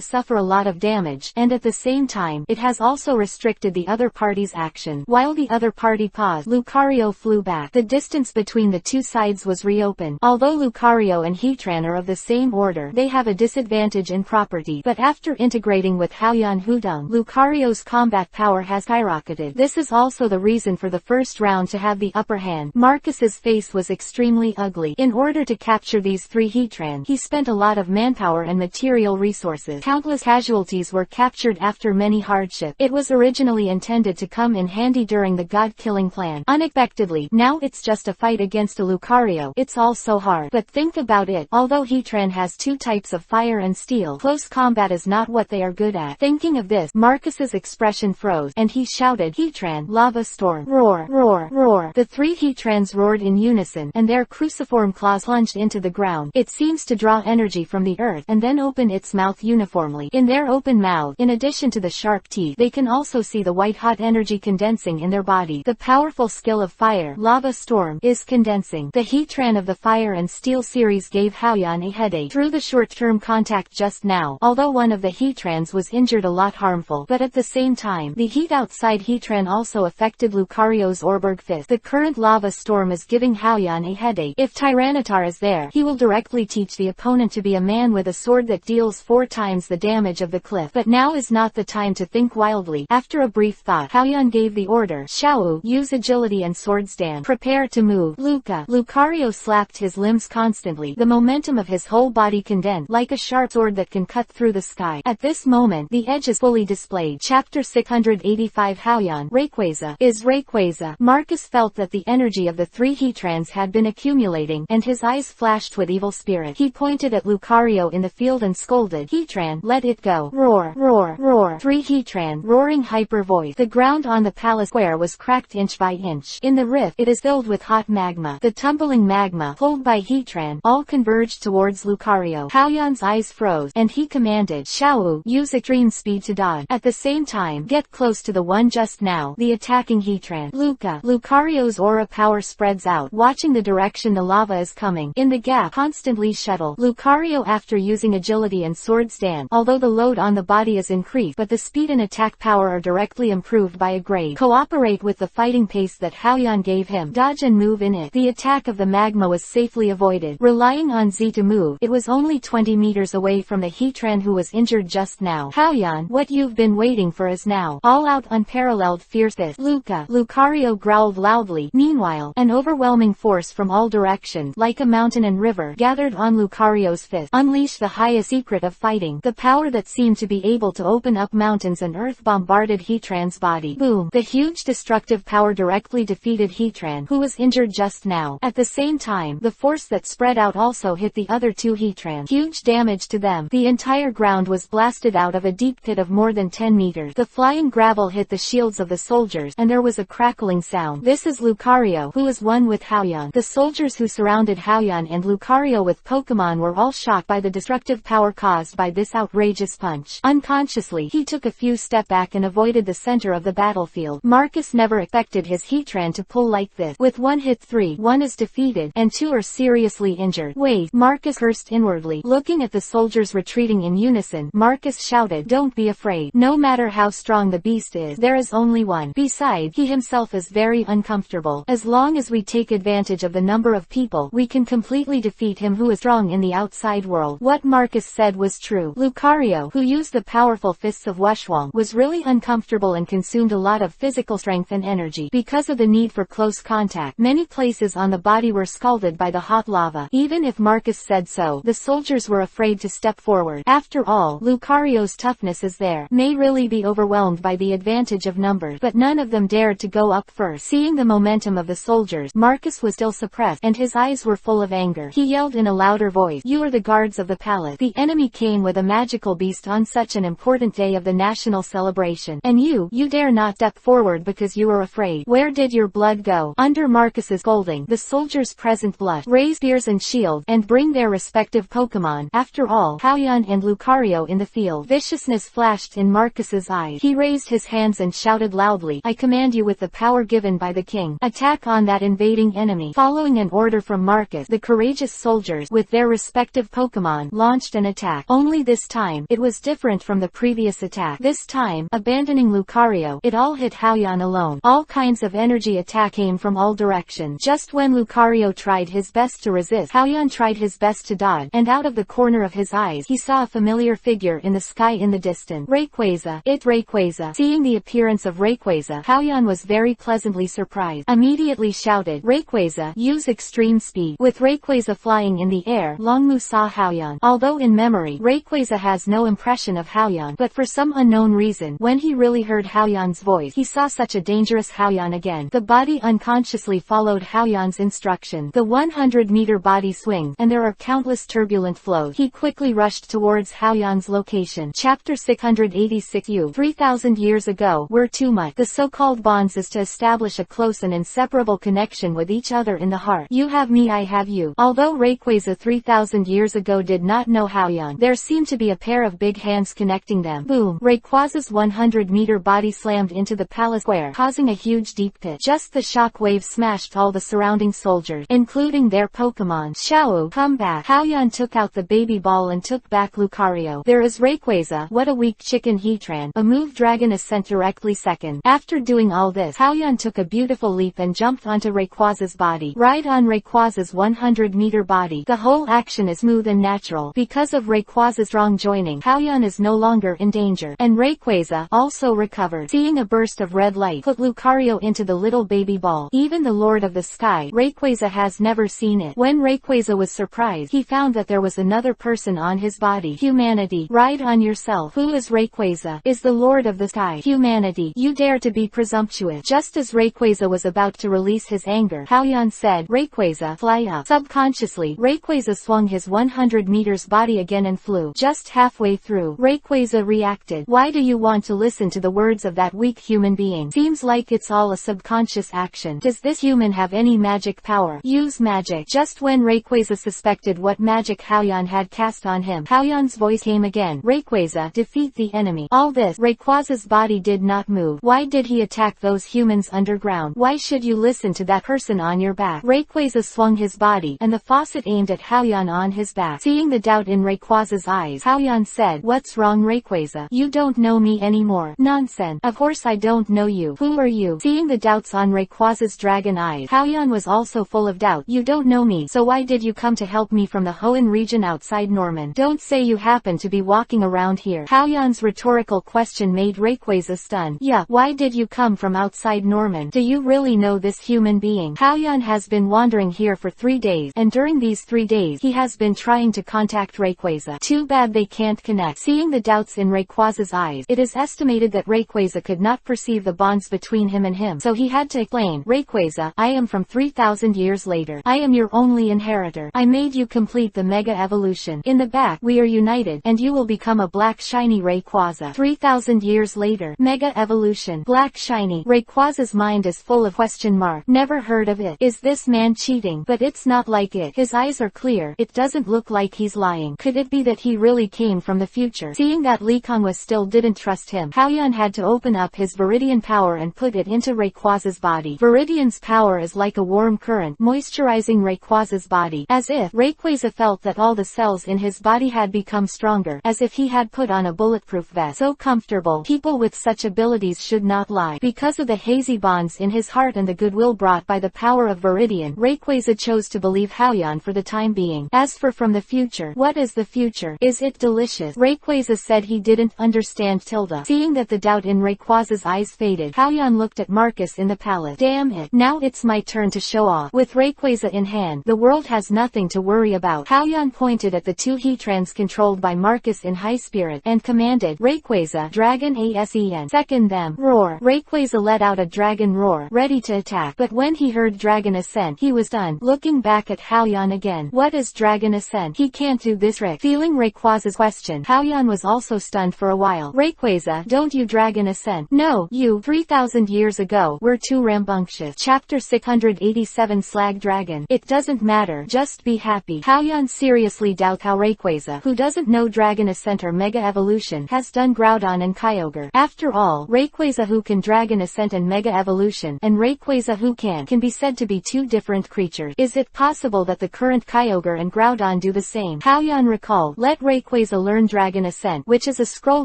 suffer a lot of damage, and at the same time, it has also restricted the other party's action. While the other party he paused, Lucario flew back. The distance between the two sides was reopened. Although Lucario and Heatran are of the same order, they have a disadvantage in property. But after integrating with Haoyan Hudong, Lucario's combat power has skyrocketed. This is also the reason for the first round to have the upper hand. Marcus's face was extremely ugly. In order to capture these three Heatran, he spent a lot of manpower and material resources. Countless casualties were captured after many hardships. It was originally intended to come in handy during the god-killing plan. Unexpectedly, now it's just a fight against a Lucario. It's all so hard. But think about it. Although Heatran has two types of fire and steel, close combat is not what they are good at. Thinking of this, Marcus's expression froze, and he shouted, Heatran, lava storm, roar, roar, roar. The three Heatrans roared in unison, and their cruciform claws plunged into the ground. It seems to draw energy from the earth, and then open its mouth uniformly. In their open mouth, in addition to the sharp teeth, they can also see the white-hot energy condensing in their body. The powerful skill of fire, lava storm, is condensing. The Heatran of the Fire and Steel series gave Haoyan a headache through the short-term contact just now. Although one of the Heatrans was injured, a lot harmful, but at the same time, the heat outside Heatran also affected Lucario's Orberg fist. The current lava storm is giving Haoyan a headache. If Tyranitar is there, he will directly teach the opponent to be a man with a sword that deals 4 times the damage of the cliff. But now is not the time to think wildly. After a brief thought, Haoyan gave the order, Xiao, use agility and sword stand. Prepare to move. Lucario slapped his limbs constantly. The momentum of his whole body condensed, like a sharp sword that can cut through the sky. At this moment, the edge is fully displayed. Chapter 685 Haoyan, Rayquaza. Is Rayquaza. Marcus felt that the energy of the three Heatrans had been accumulating, and his eyes flashed with evil spirit. He pointed at Lucario in the field and scolded, Heatran, let it go. Roar, roar, roar. Three Heatran, roaring hyper voice. The ground on the palace square was cracked inch by inch. In the rift, it is filled with hot magma. The tumbling magma, pulled by Heatran, all converged towards Lucario. Haoyan's eyes froze, and he commanded, Xiao, use extreme speed to dodge. At the same time, get close to the one just now, the attacking Heatran. Lucario's aura power spreads out, watching the direction the lava is coming. In the gap, constantly shuttle. Lucario after using agility and sword stand. Although the load on the body is increased, but the speed and attack power are directly improved by a grade. Cooperate with the fighting pace that Haoyan gave him. Dodge and move in it. The attack of the magma was safely avoided. Relying on Z to move, it was only 20 meters away from the Heatran who was injured just now. Haoyan, what you've been waiting for is now. All out unparalleled fierceness. Lucario growled loudly. Meanwhile, an overwhelming force from all directions, like a mountain and river, gathered on Lucario's fist. Unleash the highest secret of fighting. The power that seemed to be able to open up mountains and earth bombarded Heatran's body. Boom! The huge destructive power directly defeated Heatran, who was injured just now. At the same time, the force that spread out also hit the other two Heatrans. Huge damage to them. The entire ground was blasted out of a deep pit of more than 10 meters. The flying gravel hit the shields of the soldiers, and there was a crackling sound. This is Lucario, who is one with Haoyan. The soldiers who surrounded Haoyan and Lucario with Pokemon were all shocked by the destructive power caused by this outrageous punch. Unconsciously, he took a few steps back and avoided the center of the battlefield. Marcus never expected his Heatran to pull like this. With one hit, 1 is defeated, and 2 are seriously injured. Wait, Marcus cursed inwardly. Looking at the soldiers retreating in unison, Marcus shouted, don't be afraid. No matter how strong the beast is, there is only one. Besides, he himself is very uncomfortable. As long as we take advantage of the number of people, we can completely defeat him who is strong in the outside world. What Marcus said was true. Lucario, who used the powerful fists of Wushwang, was really uncomfortable and consumed a lot of physical strength and energy. Because of the need for close contact, many places on the body were scalded by the hot lava. Even if Marcus said so, the soldiers were afraid to step forward. After all, Lucario's toughness is there. May really be overwhelmed by the advantage of numbers, but none of them dared to go up first. Seeing the momentum of the soldiers, Marcus was still suppressed, and his eyes were full of anger. He yelled in a louder voice, you are the guards of the palace. The enemy came with a magical beast on such an important day of the national celebration, and you dare not step forward because you are afraid. Where did your blood go? Under Marcus's scolding, the soldiers present blushed, raised spears and shields, and bring their respective Pokemon. After all, Haoyan and Lucario in the field. Viciousness flashed in Marcus's eyes. He raised his hands and shouted loudly, I command you with the power given by the king. Attack on that invading enemy. Following an order from Marcus, the courageous soldiers, with their respective Pokemon, launched an attack. Only this time, it was different from the previous attack. This time, abandoning Lucario, it all hit Haoyan alone. All kinds of energy attack came from all directions. Just when Lucario tried his best to resist, Haoyan tried his best to dodge, and out of the corner of his eyes he saw a familiar figure in the sky in the distance. Rayquaza! Rayquaza! Seeing the appearance of Rayquaza, Haoyan was very pleasantly surprised. Immediately shouted, Rayquaza, use extreme speed. With Rayquaza flying in the air, Longmu saw Haoyan. Although in memory, Rayquaza has no impression of Haoyan, but for some unknown reason, when he really heard Haoyan's voice, he saw such a dangerous Haoyan again. The body unconsciously followed Haoyan's instruction. The 100-meter body swings, and there are countless turbulent flows. He quickly rushed towards Haoyan's location. Chapter 686 You 3,000 years ago were too much. The so-called bonds is to establish a close and inseparable connection with each other in the heart. You have me, I have you. Although Rayquaza 3,000 years ago did not know Haoyan, there seemed to be a pair of big hands connecting them. Boom! Rayquaza's 100-meter body slammed into the palace square, causing a huge deep pit. Just the shock wave smashed all the surrounding soldiers, including their Pokemon. Xiao, come back. Haoyan took out the baby ball and took back Lucario. There is Rayquaza. What a weak chicken, Heatran. A move Dragon Ascent directly second. After doing all this, Haoyan took a beautiful leap and jumped onto Rayquaza's body. Right on Rayquaza's 100-meter body. The whole action is smooth and natural. Because of Rayquaza's strong joining, Haoyan is no longer in danger, and Rayquaza also recovered. Seeing a burst of red light put Lucario into the little baby ball. Even the Lord of the Sky, Rayquaza, has never seen it. When Rayquaza was surprised, he found that there was another person on his body. Humanity, ride on yourself. Who is Rayquaza? Is the Lord of the Sky. Humanity, you dare to be presumptuous. Just as Rayquaza was about to release his anger, Haoyan said, Rayquaza, fly up. Subconsciously, Rayquaza swung his 100 meters body again and flew. Just halfway through, Rayquaza reacted. Why do you want to listen to the words of that weak human being? Seems like it's all a subconscious action. Does this human have any magic power? Use magic. Just when Rayquaza suspected what magic Haoyan had cast on him, Haoyan's voice came again. Rayquaza, defeat the enemy. All this, Rayquaza's body did not move. Why did he attack those humans underground? Why should you listen to that person on your back? Rayquaza swung his body, and the faucet aimed at Haoyan on his back. Seeing the doubt in Rayquaza's eyes, Haoyan said, What's wrong, Rayquaza? You don't know me anymore. Nonsense. Of course I don't know you. Who are you? Seeing the doubts on Rayquaza's dragon eyes, Haoyan was also full of doubt. You don't know me, so why did you come to help me from the Hoenn region outside Norman? Don't say you happen to be walking around here. Haoyan's rhetorical question made Rayquaza stunned. Yeah, why did you come from outside Norman? Do you really know this human being? Haoyan has been wandering here for 3 days, and during these 3 days he has been trying to contact Rayquaza. Too bad they can't connect. Seeing the doubts in Rayquaza's eyes, it is estimated that Rayquaza could not perceive the bonds between him and him, so he had to explain. Rayquaza, I am from 3,000 years later. I am your only inheritor. I made you complete the Mega Evolution. In the back, we are united, and you will become a black shiny Rayquaza. 3,000 years later. Mega Evolution. Black shiny. Rayquaza's mind is full of question mark. Never heard of it. Is this man cheating? But it's not like it. His eyes are clear. It doesn't look like he's lying. Could it be that he really came from the future? Seeing that Li Kongwa still didn't trust him, Haoyan had to open up his Viridian power and put it into Rayquaza's body. Viridian's power is like a warm current, moisturizing Rayquaza's body. As if Rayquaza felt that all the cells in his body had become stronger, as if he had put on a bulletproof vest. So comfortable. People with such abilities should not lie. Because of the hazy bonds in his heart and the goodwill brought by the power of Viridian, Rayquaza chose to believe Haoyan for the time being. As for from the future, what is the future? Is it delicious? Rayquaza said he didn't understand Tilda. Seeing that the doubt in Rayquaza's eyes faded, Haoyan looked at Marcus in the palace. Damn it. Now it's my turn to show off. With Rayquaza in hand, the world has nothing to worry about. Haoyan pointed at the 2 Heatrans controlled by Marcus in high spirit, and commanded, Rayquaza, Dragon Ascend. Second them. Roar. Rayquaza let out a dragon roar, ready to attack, but when he heard Dragon Ascent, he was stunned. Looking back at Haoyan again. What is Dragon Ascent? He can't do this trick. Feeling Rayquaza's question, Haoyan was also stunned for a while. Rayquaza, don't you Dragon Ascent? No, you 3,000 years ago were too rambunctious. Chapter 687 Slag Dragon. It doesn't matter, just be happy. Haoyan seriously doubts how Rayquaza, who doesn't know Dragon Ascent or Mega Evolution, has done Groudon and Kyogre. After all, Rayquaza who can Dragon Ascent and Mega Evolution, and Rayquaza who can be said to be 2 different creatures. Is it possible that the current Kyogre and Groudon do the same? Haoyan recalled, let Rayquaza learn Dragon Ascent, which is a scroll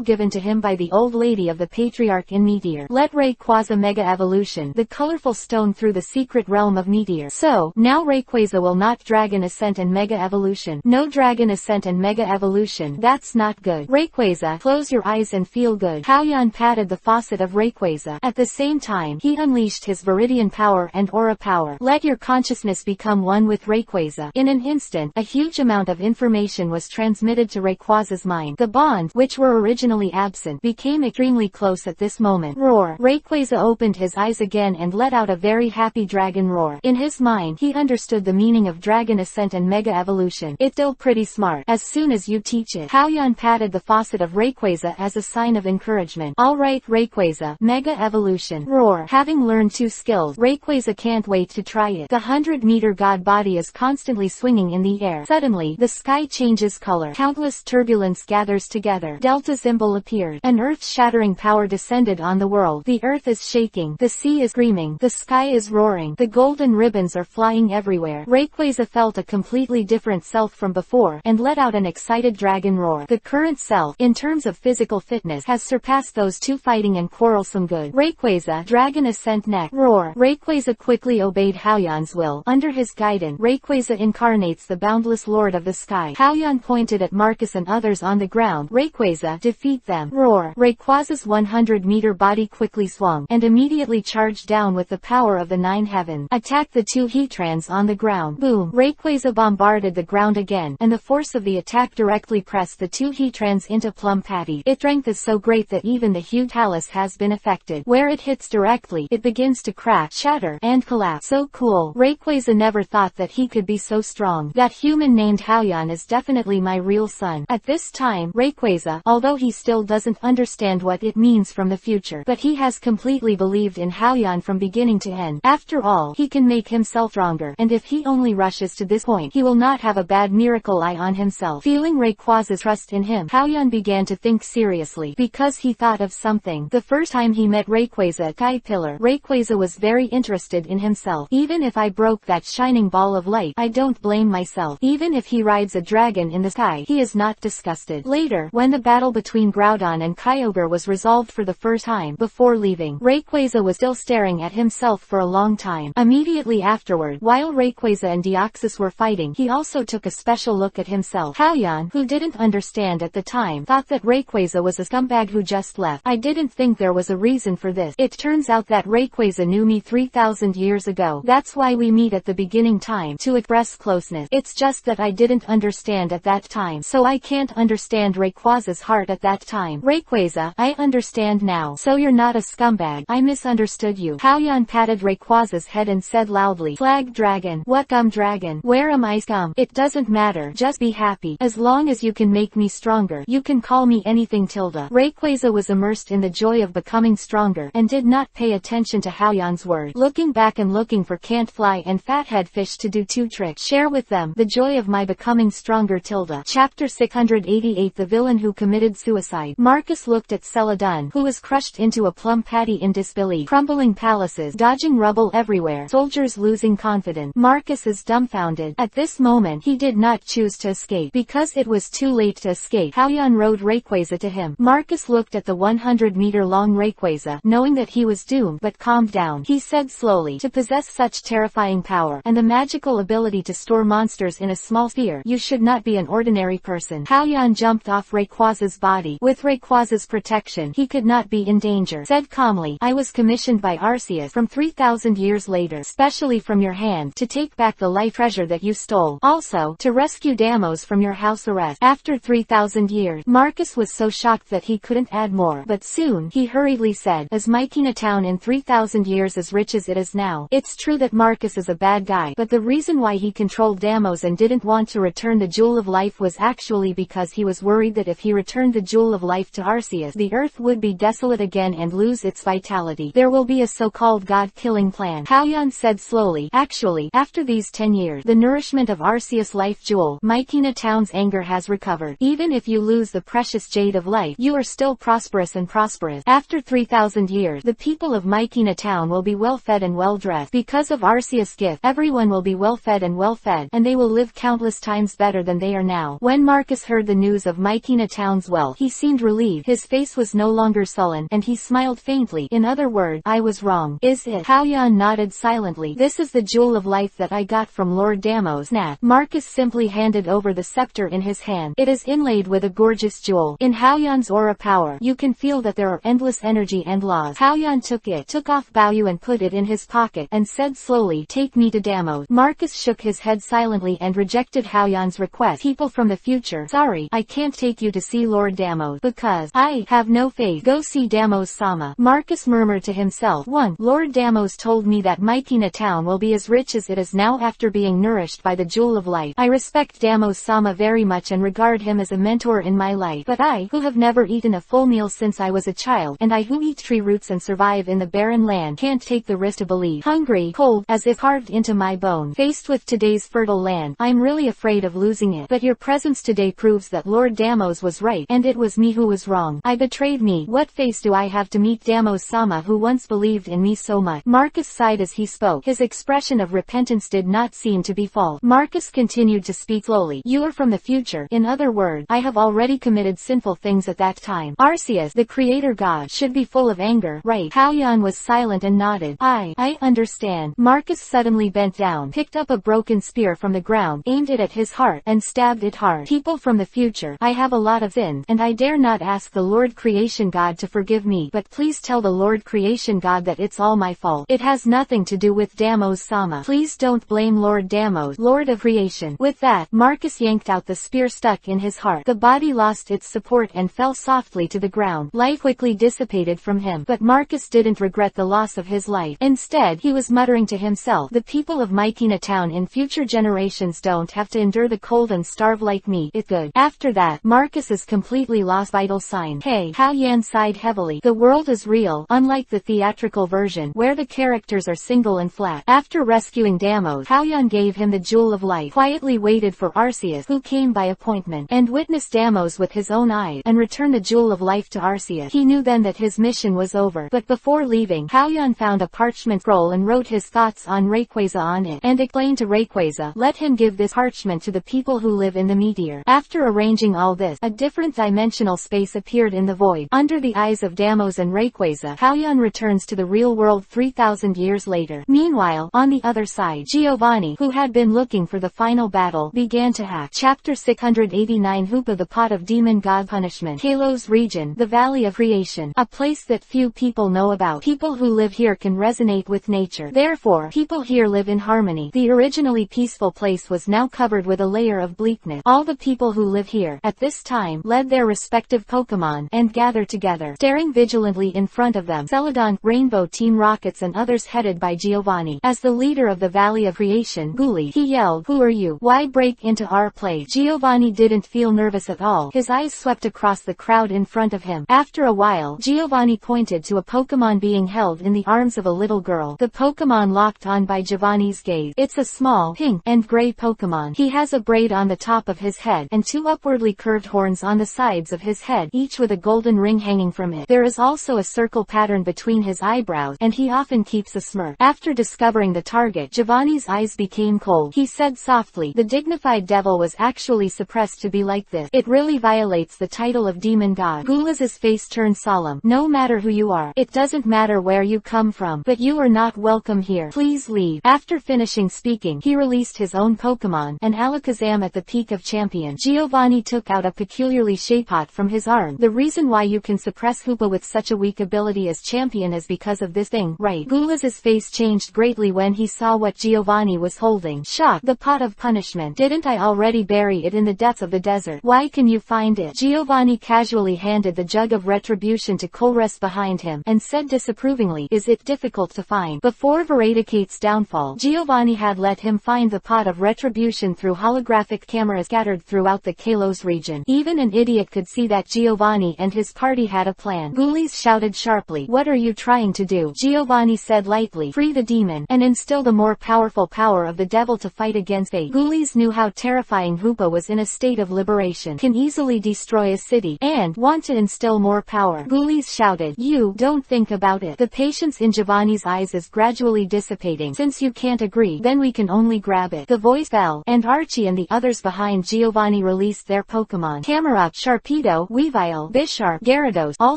given to him by the old lady of the Patriarch in Meteor. Let Rayquaza Mega Mega Evolution, the colorful stone through the secret realm of Meteor. So, now Rayquaza will not Dragon Ascent and Mega Evolution. No Dragon Ascent and Mega Evolution. That's not good. Rayquaza, close your eyes and feel good. Hao-Yan patted the faucet of Rayquaza. At the same time, he unleashed his Viridian power and Aura power. Let your consciousness become one with Rayquaza. In an instant, a huge amount of information was transmitted to Rayquaza's mind. The bonds, which were originally absent, became extremely close at this moment. Roar! Rayquaza opened his eyes again and let out a very happy dragon roar. In his mind, he understood the meaning of Dragon Ascent and Mega Evolution. It's still pretty smart. As soon as you teach it. Hao-Yan patted the faucet of Rayquaza as a sign of encouragement. Alright Rayquaza, Mega Evolution. Roar! Having learned 2 skills, Rayquaza can't wait to try it. The 100-meter god body is constantly swinging in the air. Suddenly, the sky changes color. Countless turbulence gathers together. Delta symbol appeared. An earth-shattering power descended on the world. The earth is shaking. The sea is screaming. The sky is roaring. The golden ribbons are flying everywhere. Rayquaza felt a completely different self from before, and let out an excited dragon roar. The current self, in terms of physical fitness, has surpassed those 2 fighting and quarrelsome good. Rayquaza, Dragon Ascent next. Roar! Rayquaza quickly obeyed Hao-Yan's will. Under his guidance, Rayquaza incarnates the boundless lord of the sky. Hao-Yan pointed at Marcus and others on the ground. Rayquaza, defeat them. Roar! Rayquaza's 100-meter body quickly swung, and immediately charged down with the power of the 9 heavens. Attack the 2 Heatrans on the ground. Boom! Rayquaza bombarded the ground again, and the force of the attack directly pressed the 2 Heatrans into plum patties. Its strength is so great that even the huge talus has been affected. Where it hits directly, it begins to crack, shatter, and collapse. So cool. Rayquaza never thought that he could be so strong. That human named Hao-Yan is definitely my real son. At this time, Rayquaza, although he still doesn't understand what it means from the future, but he has completely believed in Hao-Yan from beginning to end. After all, he can make himself stronger, and if he only rushes to this point, he will not have a bad miracle eye on himself. Feeling Rayquaza's trust in him, Hao-Yan began to think seriously, because he thought of something. The first time he met Rayquaza at Sky Pillar, Rayquaza was very interested in himself. Even if I broke that shining ball of light, I don't blame myself. Even if he rides a dragon in the sky, he is not disgusted. Later, when the battle between Groudon and Kyogre was resolved for the first time, before leaving, Rayquaza was still staring at himself for a long time. Immediately afterward, while Rayquaza and Deoxys were fighting, he also took a special look at himself. Hao-Yan, who didn't understand at the time, thought that Rayquaza was a scumbag who just left. I didn't think there was a reason for this. It turns out that Rayquaza knew me 3,000 years ago. That's why we meet at the beginning time, to express closeness. It's just that I didn't understand at that time, so I can't understand Rayquaza's heart at that time. Rayquaza, I understand now. So you're not a scumbag. I misunderstood you. Hao-Yan patted Rayquaza's head and said loudly, Flag Dragon. What dragon? Where am I scum? It doesn't matter. Just be happy. As long as you can make me stronger, you can call me anything Tilda. Rayquaza was immersed in the joy of becoming stronger, and did not pay attention to Hao-Yan's words. Looking back and looking for Cantfly and Fathead Fish to do 2 tricks. Share with them the joy of my becoming stronger Tilda. Chapter 688 The Villain Who Committed Suicide. Marcus looked at Celadon, who was crushed into a plum patty in disbelief. Crumbling palaces, dodging rubble everywhere, soldiers losing confidence. Marcus is dumbfounded. At this moment, he did not choose to escape, because it was too late to escape. Hao-Yan rode Rayquaza to him. Marcus looked at the 100-meter-long Rayquaza, knowing that he was doomed, but calmed down. He said slowly, to possess such terrifying power, and the magical ability to store monsters in a small sphere, you should not be an ordinary person. Hao-Yan jumped off Rayquaza's body. With Rayquaza's protection, he could not be in danger. Said calmly, I was commissioned by Arceus from 3,000 years later, specially from your hand, to take back the life treasure that you stole. Also, to rescue Deimos from your house arrest. After 3,000 years, Marcus was so shocked that he couldn't add more, but soon, he hurriedly said, is Mycena Town in 3,000 years as rich as it is now? It's true that Marcus is a bad guy, but the reason why he controlled Deimos and didn't want to return the Jewel of Life was actually because he was worried that if he returned the Jewel of Life to Arceus, the earth would be desolate again and lose its vitality. There will be a so-called god-killing plan. Hao-Yan said slowly, actually, after these 10 years, the nourishment of Arceus' life jewel, Mycena Town's anger has recovered. Even if you lose the precious Jade of Life, you are still prosperous and prosperous. After 3,000 years, the people of Mycena Town will be well-fed and well-dressed. Because of Arceus' gift, everyone will be well-fed and well-fed, and they will live countless times better than they are now. When Marcus heard the news of Mycena Town's wealth, he seemed relieved. His face was no longer sullen, and he smiled faintly. In other other words, I was wrong. Is it? Haoyan nodded silently. This is the jewel of life that I got from Lord Damos. Nat. Marcus simply handed over the scepter in his hand. It is inlaid with a gorgeous jewel. In Haoyan's aura power, you can feel that there are endless energy and laws. Haoyan took off Baoyu and put it in his pocket, and said slowly, take me to Damos. Marcus shook his head silently and rejected Haoyan's request. People from the future. Sorry, I can't take you to see Lord Damos, because I have no faith. Go see Damos-sama. Marcus murmured to himself. 1. Lord Damos told me that Mytina town will be as rich as it is now after being nourished by the jewel of life. I respect Damos-sama very much and regard him as a mentor in my life. But I, who have never eaten a full meal since I was a child, and I who eat tree roots and survive in the barren land, can't take the risk to believe. Hungry, cold, as if carved into my bone. Faced with today's fertile land, I'm really afraid of losing it. But your presence today proves that Lord Damos was right, and it was me who was wrong. I betrayed me. What face do I have to meet Damos-sama who once believed in me so much? Marcus sighed as he spoke. His expression of repentance did not seem to be false. Marcus continued to speak slowly. You are from the future. In other words, I have already committed sinful things at that time. Arceus, the creator god, should be full of anger, right? Haoyan was silent and nodded. I understand. Marcus suddenly bent down, picked up a broken spear from the ground, aimed it at his heart, and stabbed it hard. People from the future, I have a lot of sins, and I dare not ask the Lord Creation God to forgive me, but please tell the Lord Creation God that it's all my fault. It has nothing to do with Damos-sama. Please don't blame Lord Damos, Lord of Creation. With that, Marcus yanked out the spear stuck in his heart. The body lost its support and fell softly to the ground. Life quickly dissipated from him, but Marcus didn't regret the loss of his life. Instead, he was muttering to himself, the people of Mytina town in future generations don't have to endure the cold and starve like me. It's good. After that, Marcus is completely lost vital signs. Hey, Haoyan sighed heavily. The world is real, unlike the theatrical version, where the characters are single and flat. After rescuing Damos, Haoyan gave him the jewel of life, quietly waited for Arceus, who came by appointment, and witnessed Damos with his own eyes, and returned the jewel of life to Arceus. He knew then that his mission was over, but before leaving, Haoyan found a parchment scroll and wrote his thoughts on Rayquaza on it, and explained to Rayquaza, let him give this parchment to the people who live in the meteor. After arranging all this, a different dimensional space appeared in the void. Under the eyes of Damos and Rayquaza, Haoyan returns to the real world 3,000 years later. Meanwhile, on the other side, Giovanni, who had been looking for the final battle, began to hack. Chapter 689 Hoopa, the Pot of Demon God Punishment. Kalos region, the Valley of Creation. A place that few people know about. People who live here can resonate with nature. Therefore, people here live in harmony. The originally peaceful place was now covered with a layer of bleakness. All the people who live here, at this time, led their respective Pokemon, and gathered together, staring vigilantly in front of them. Celadon, Rainbow Team Rockets and others headed by Giovanni. As the leader of the Valley of Creation, Ghoulie, he yelled, who are you? Why break into our place? Giovanni didn't feel nervous at all. His eyes swept across the crowd in front of him. After a while, Giovanni pointed to a Pokemon being held in the arms of a little girl. The Pokemon locked on by Giovanni's gaze. It's a small, pink, and gray Pokemon. He has a braid on the top of his head, and two upwardly curved horns on the sides of his head, each with a golden ring hanging from it. There is also a circle pattern between his eyebrows, and he often keeps a smirk. After discovering the target, Giovanni's eyes became cold. He said softly, the dignified devil was actually suppressed to be like this. It really violates the title of demon god. Goulas's face turned solemn. No matter who you are, it doesn't matter where you come from, but you are not welcome here. Please leave. After finishing speaking, he released his own Pokemon, an Alakazam at the peak of champion. Giovanni took out a peculiarly shaped pot from his arm. The reason why you can suppress Hoopa with such a weak ability as champion is because of this thing, right? Goulas's face changed greatly when he saw what Giovanni was holding. Shocked. The pot of punishment. Didn't I already bury it in the depths of the desert? Why can you find it? Giovanni casually handed the jug of retribution to Colress behind him, and said disapprovingly, is it difficult to find? Before Varadacate's downfall, Giovanni had let him find the pot of retribution through holographic cameras scattered throughout the Kalos region. Even an idiot could see that Giovanni and his party had a plan. Ghoulies shouted sharply, what are you trying to do? Giovanni said lightly, free the demon, and instill the more powerful power of the devil to fight against fate. Ghoulies knew how terrifying Hoopa was in a state of liberation, can easily destroy a city, and want to instill more power. Ghoulies shouted, you don't think about it. The patience in Giovanni's eyes is gradually dissipating. Since you can't agree, then we can only grab it. The voice fell, and Archie and the others behind Giovanni released their Pokemon. Camerupt, Sharpedo, Weavile, Bisharp, Gyarados, all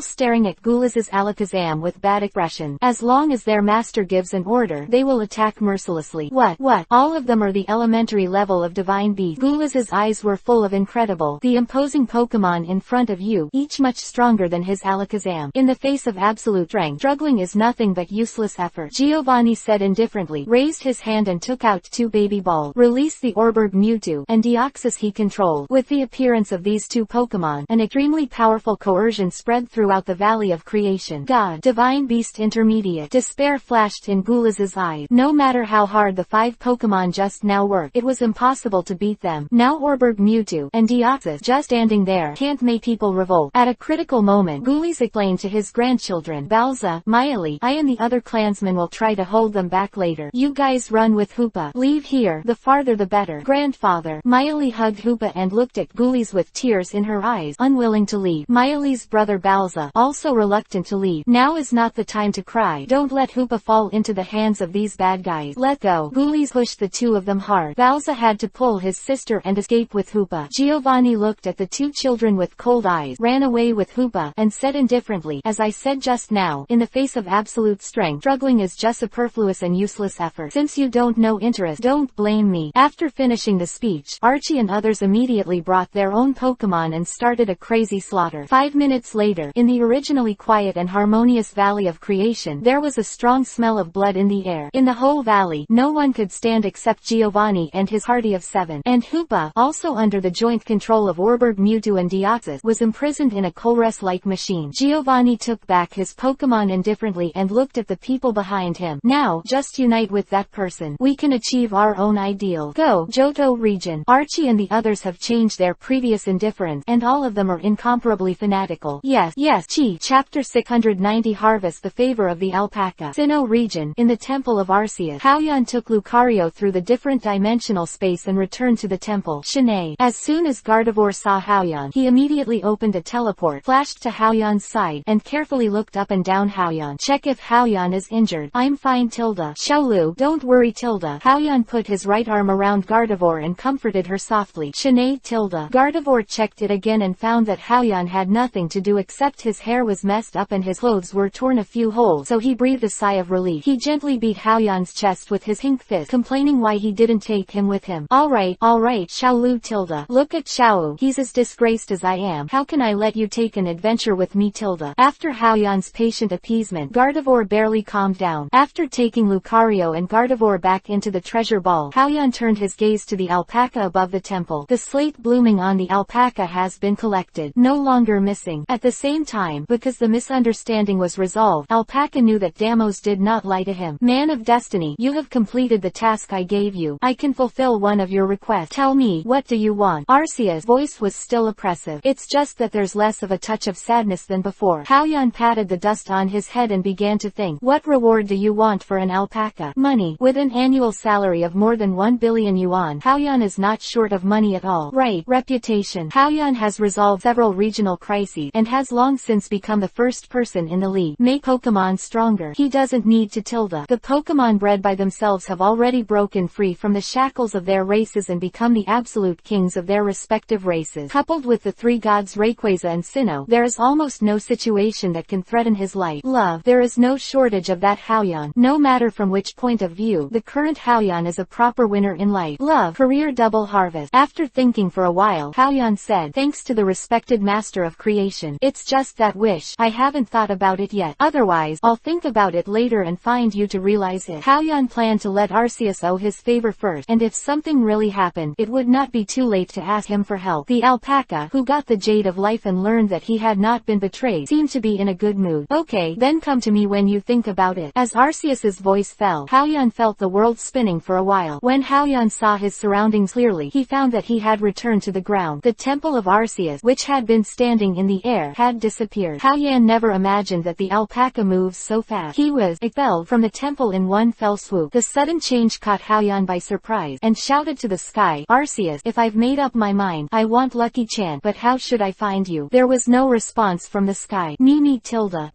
staring at Goulas's Alakazam them with bad aggression. As long as their master gives an order, they will attack mercilessly. What? All of them are the elementary level of divine beast. Gulas's eyes were full of incredible, the imposing Pokemon in front of you, each much stronger than his Alakazam. In the face of absolute strength, struggling is nothing but useless effort. Giovanni said indifferently, raised his hand and took out 2 baby balls. Release the Orberg Mewtwo and Deoxys he controlled. With the appearance of these 2 Pokemon, an extremely powerful coercion spread throughout the Valley of Creation. God, Divine Beast Intermediate. Despair flashed in Gulas's eyes. No matter how hard the 5 Pokemon just now worked, it was impossible to beat them. Now Orberg Mewtwo and Deoxys just standing there can't make people revolt. At a critical moment, Gulas explained to his grandchildren, Balza, Miley, I and the other clansmen will try to hold them back later. You guys run with Hoopa. Leave here, the farther the better. Grandfather. Miley hugged Hoopa and looked at Gulas with tears in her eyes, unwilling to leave. Miley's brother Balza, also reluctant to leave. Now is not the time to cry. Don't let Hoopa fall into the hands of these bad guys. Let go. Gulas pushed the 2 of them hard. Balza had to pull his sister and escape with Hoopa. Giovanni looked at the 2 children with cold eyes, ran away with Hoopa, and said indifferently, as I said just now, in the face of absolute strength, struggling is just superfluous and useless effort. Since you don't know interest, don't blame me. After finishing the speech, Archie and others immediately brought their own Pokemon and started a crazy slaughter. 5 minutes later, in the originally quiet and harmonious Valley of Creation, there was a strong smell of blood in the air. In the whole valley, no one could stand except Giovanni and his party of 7. And Hoopa, also under the joint control of Orberg Mewtwo and Deoxys, was imprisoned in a Colress-like machine. Giovanni took back his Pokemon indifferently and looked at the people behind him. Now, just unite with that person. We can achieve our own ideal. Go, Johto region. Archie and the others have changed their previous indifference, and all of them are incomparably fanatical. Yes, Chi. Chapter 690 Harvest the Favor of the Alpaca. Sinnoh region, in the Temple of Arceus. Haoyan took Lucario through the different dimensional space and returned to the temple. Shanai. As soon as Gardevoir saw Haoyan, he immediately opened a teleport, flashed to Haoyan's side, and carefully looked up and down Haoyan. Check if Haoyan is injured. I'm fine Tilda. Xiaolu, don't worry Tilda. Haoyan put his right arm around Gardevoir and comforted her softly. Shanai Tilda. Gardevoir checked it again and found that Haoyan had nothing to do except his hair was messed up and his clothes were torn a few holes, so he breathed a sigh of relief. He gently beat Haoyan's chest with his pink fist, complaining why he didn't take him with him. Alright, Xiaolu Tilda. Look at Xiao. He's as disgraced as I am. How can I let you take an adventure with me Tilda? After Haoyan's patient appeasement, Gardevoir barely calmed down. After taking Lucario and Gardevoir back into the treasure ball, Haoyan turned his gaze to the alpaca above the temple. The slate blooming on the alpaca has been collected, no longer missing. At the same time, because the misunderstanding was resolved, Alpaca knew that Damos did not lie to him. Man of destiny, you have completed the task I gave you. I can fulfill one of your requests. Tell me, what do you want? Arceus' voice was still oppressive. It's just that there's less of a touch of sadness than before. Haoyan patted the dust on his head and began to think. What reward do you want for an alpaca? Money. With an annual salary of more than 1 billion yuan, Haoyan is not short of money at all. Right. Reputation. Haoyan has resolved several regional crises, and has long since become the first person in the league. Make Pokemon stronger. He doesn't need to Tilda. The Pokemon bred by themselves have already broken free from the shackles of their races and become the absolute kings of their respective races. Coupled with the 3 gods Rayquaza and Sinnoh, there is almost no situation that can threaten his life. Love. There is no shortage of that Haoyan. No matter from which point of view, the current Haoyan is a proper winner in life. Love. Career double harvest. After thinking for a while, Haoyan said, thanks to the respected master of creation. It's just that wish. I haven't thought about it yet. Otherwise, I'll think about it later and find you to realize it. Haoyan planned to let Arceus owe his favor first, and if something really happened, it would not be too late to ask him for help. The alpaca, who got the jade of life and learned that he had not been betrayed, seemed to be in a good mood. Okay, then come to me when you think about it. As Arceus's voice fell, Haoyan felt the world spinning for a while. When Haoyan saw his surroundings clearly, he found that he had returned to the ground. The temple of Arceus, which had been standing in the air, had disappeared. Haoyan never imagined that the alpaca moves so fast. He was expelled from the temple in one fell swoop. The sudden change caught Haoyan by surprise, and shouted to the sky, Arceus, if I've made up my mind, I want Lucky Chan, but how should I find you? There was no response from the sky. Mimi Tilda.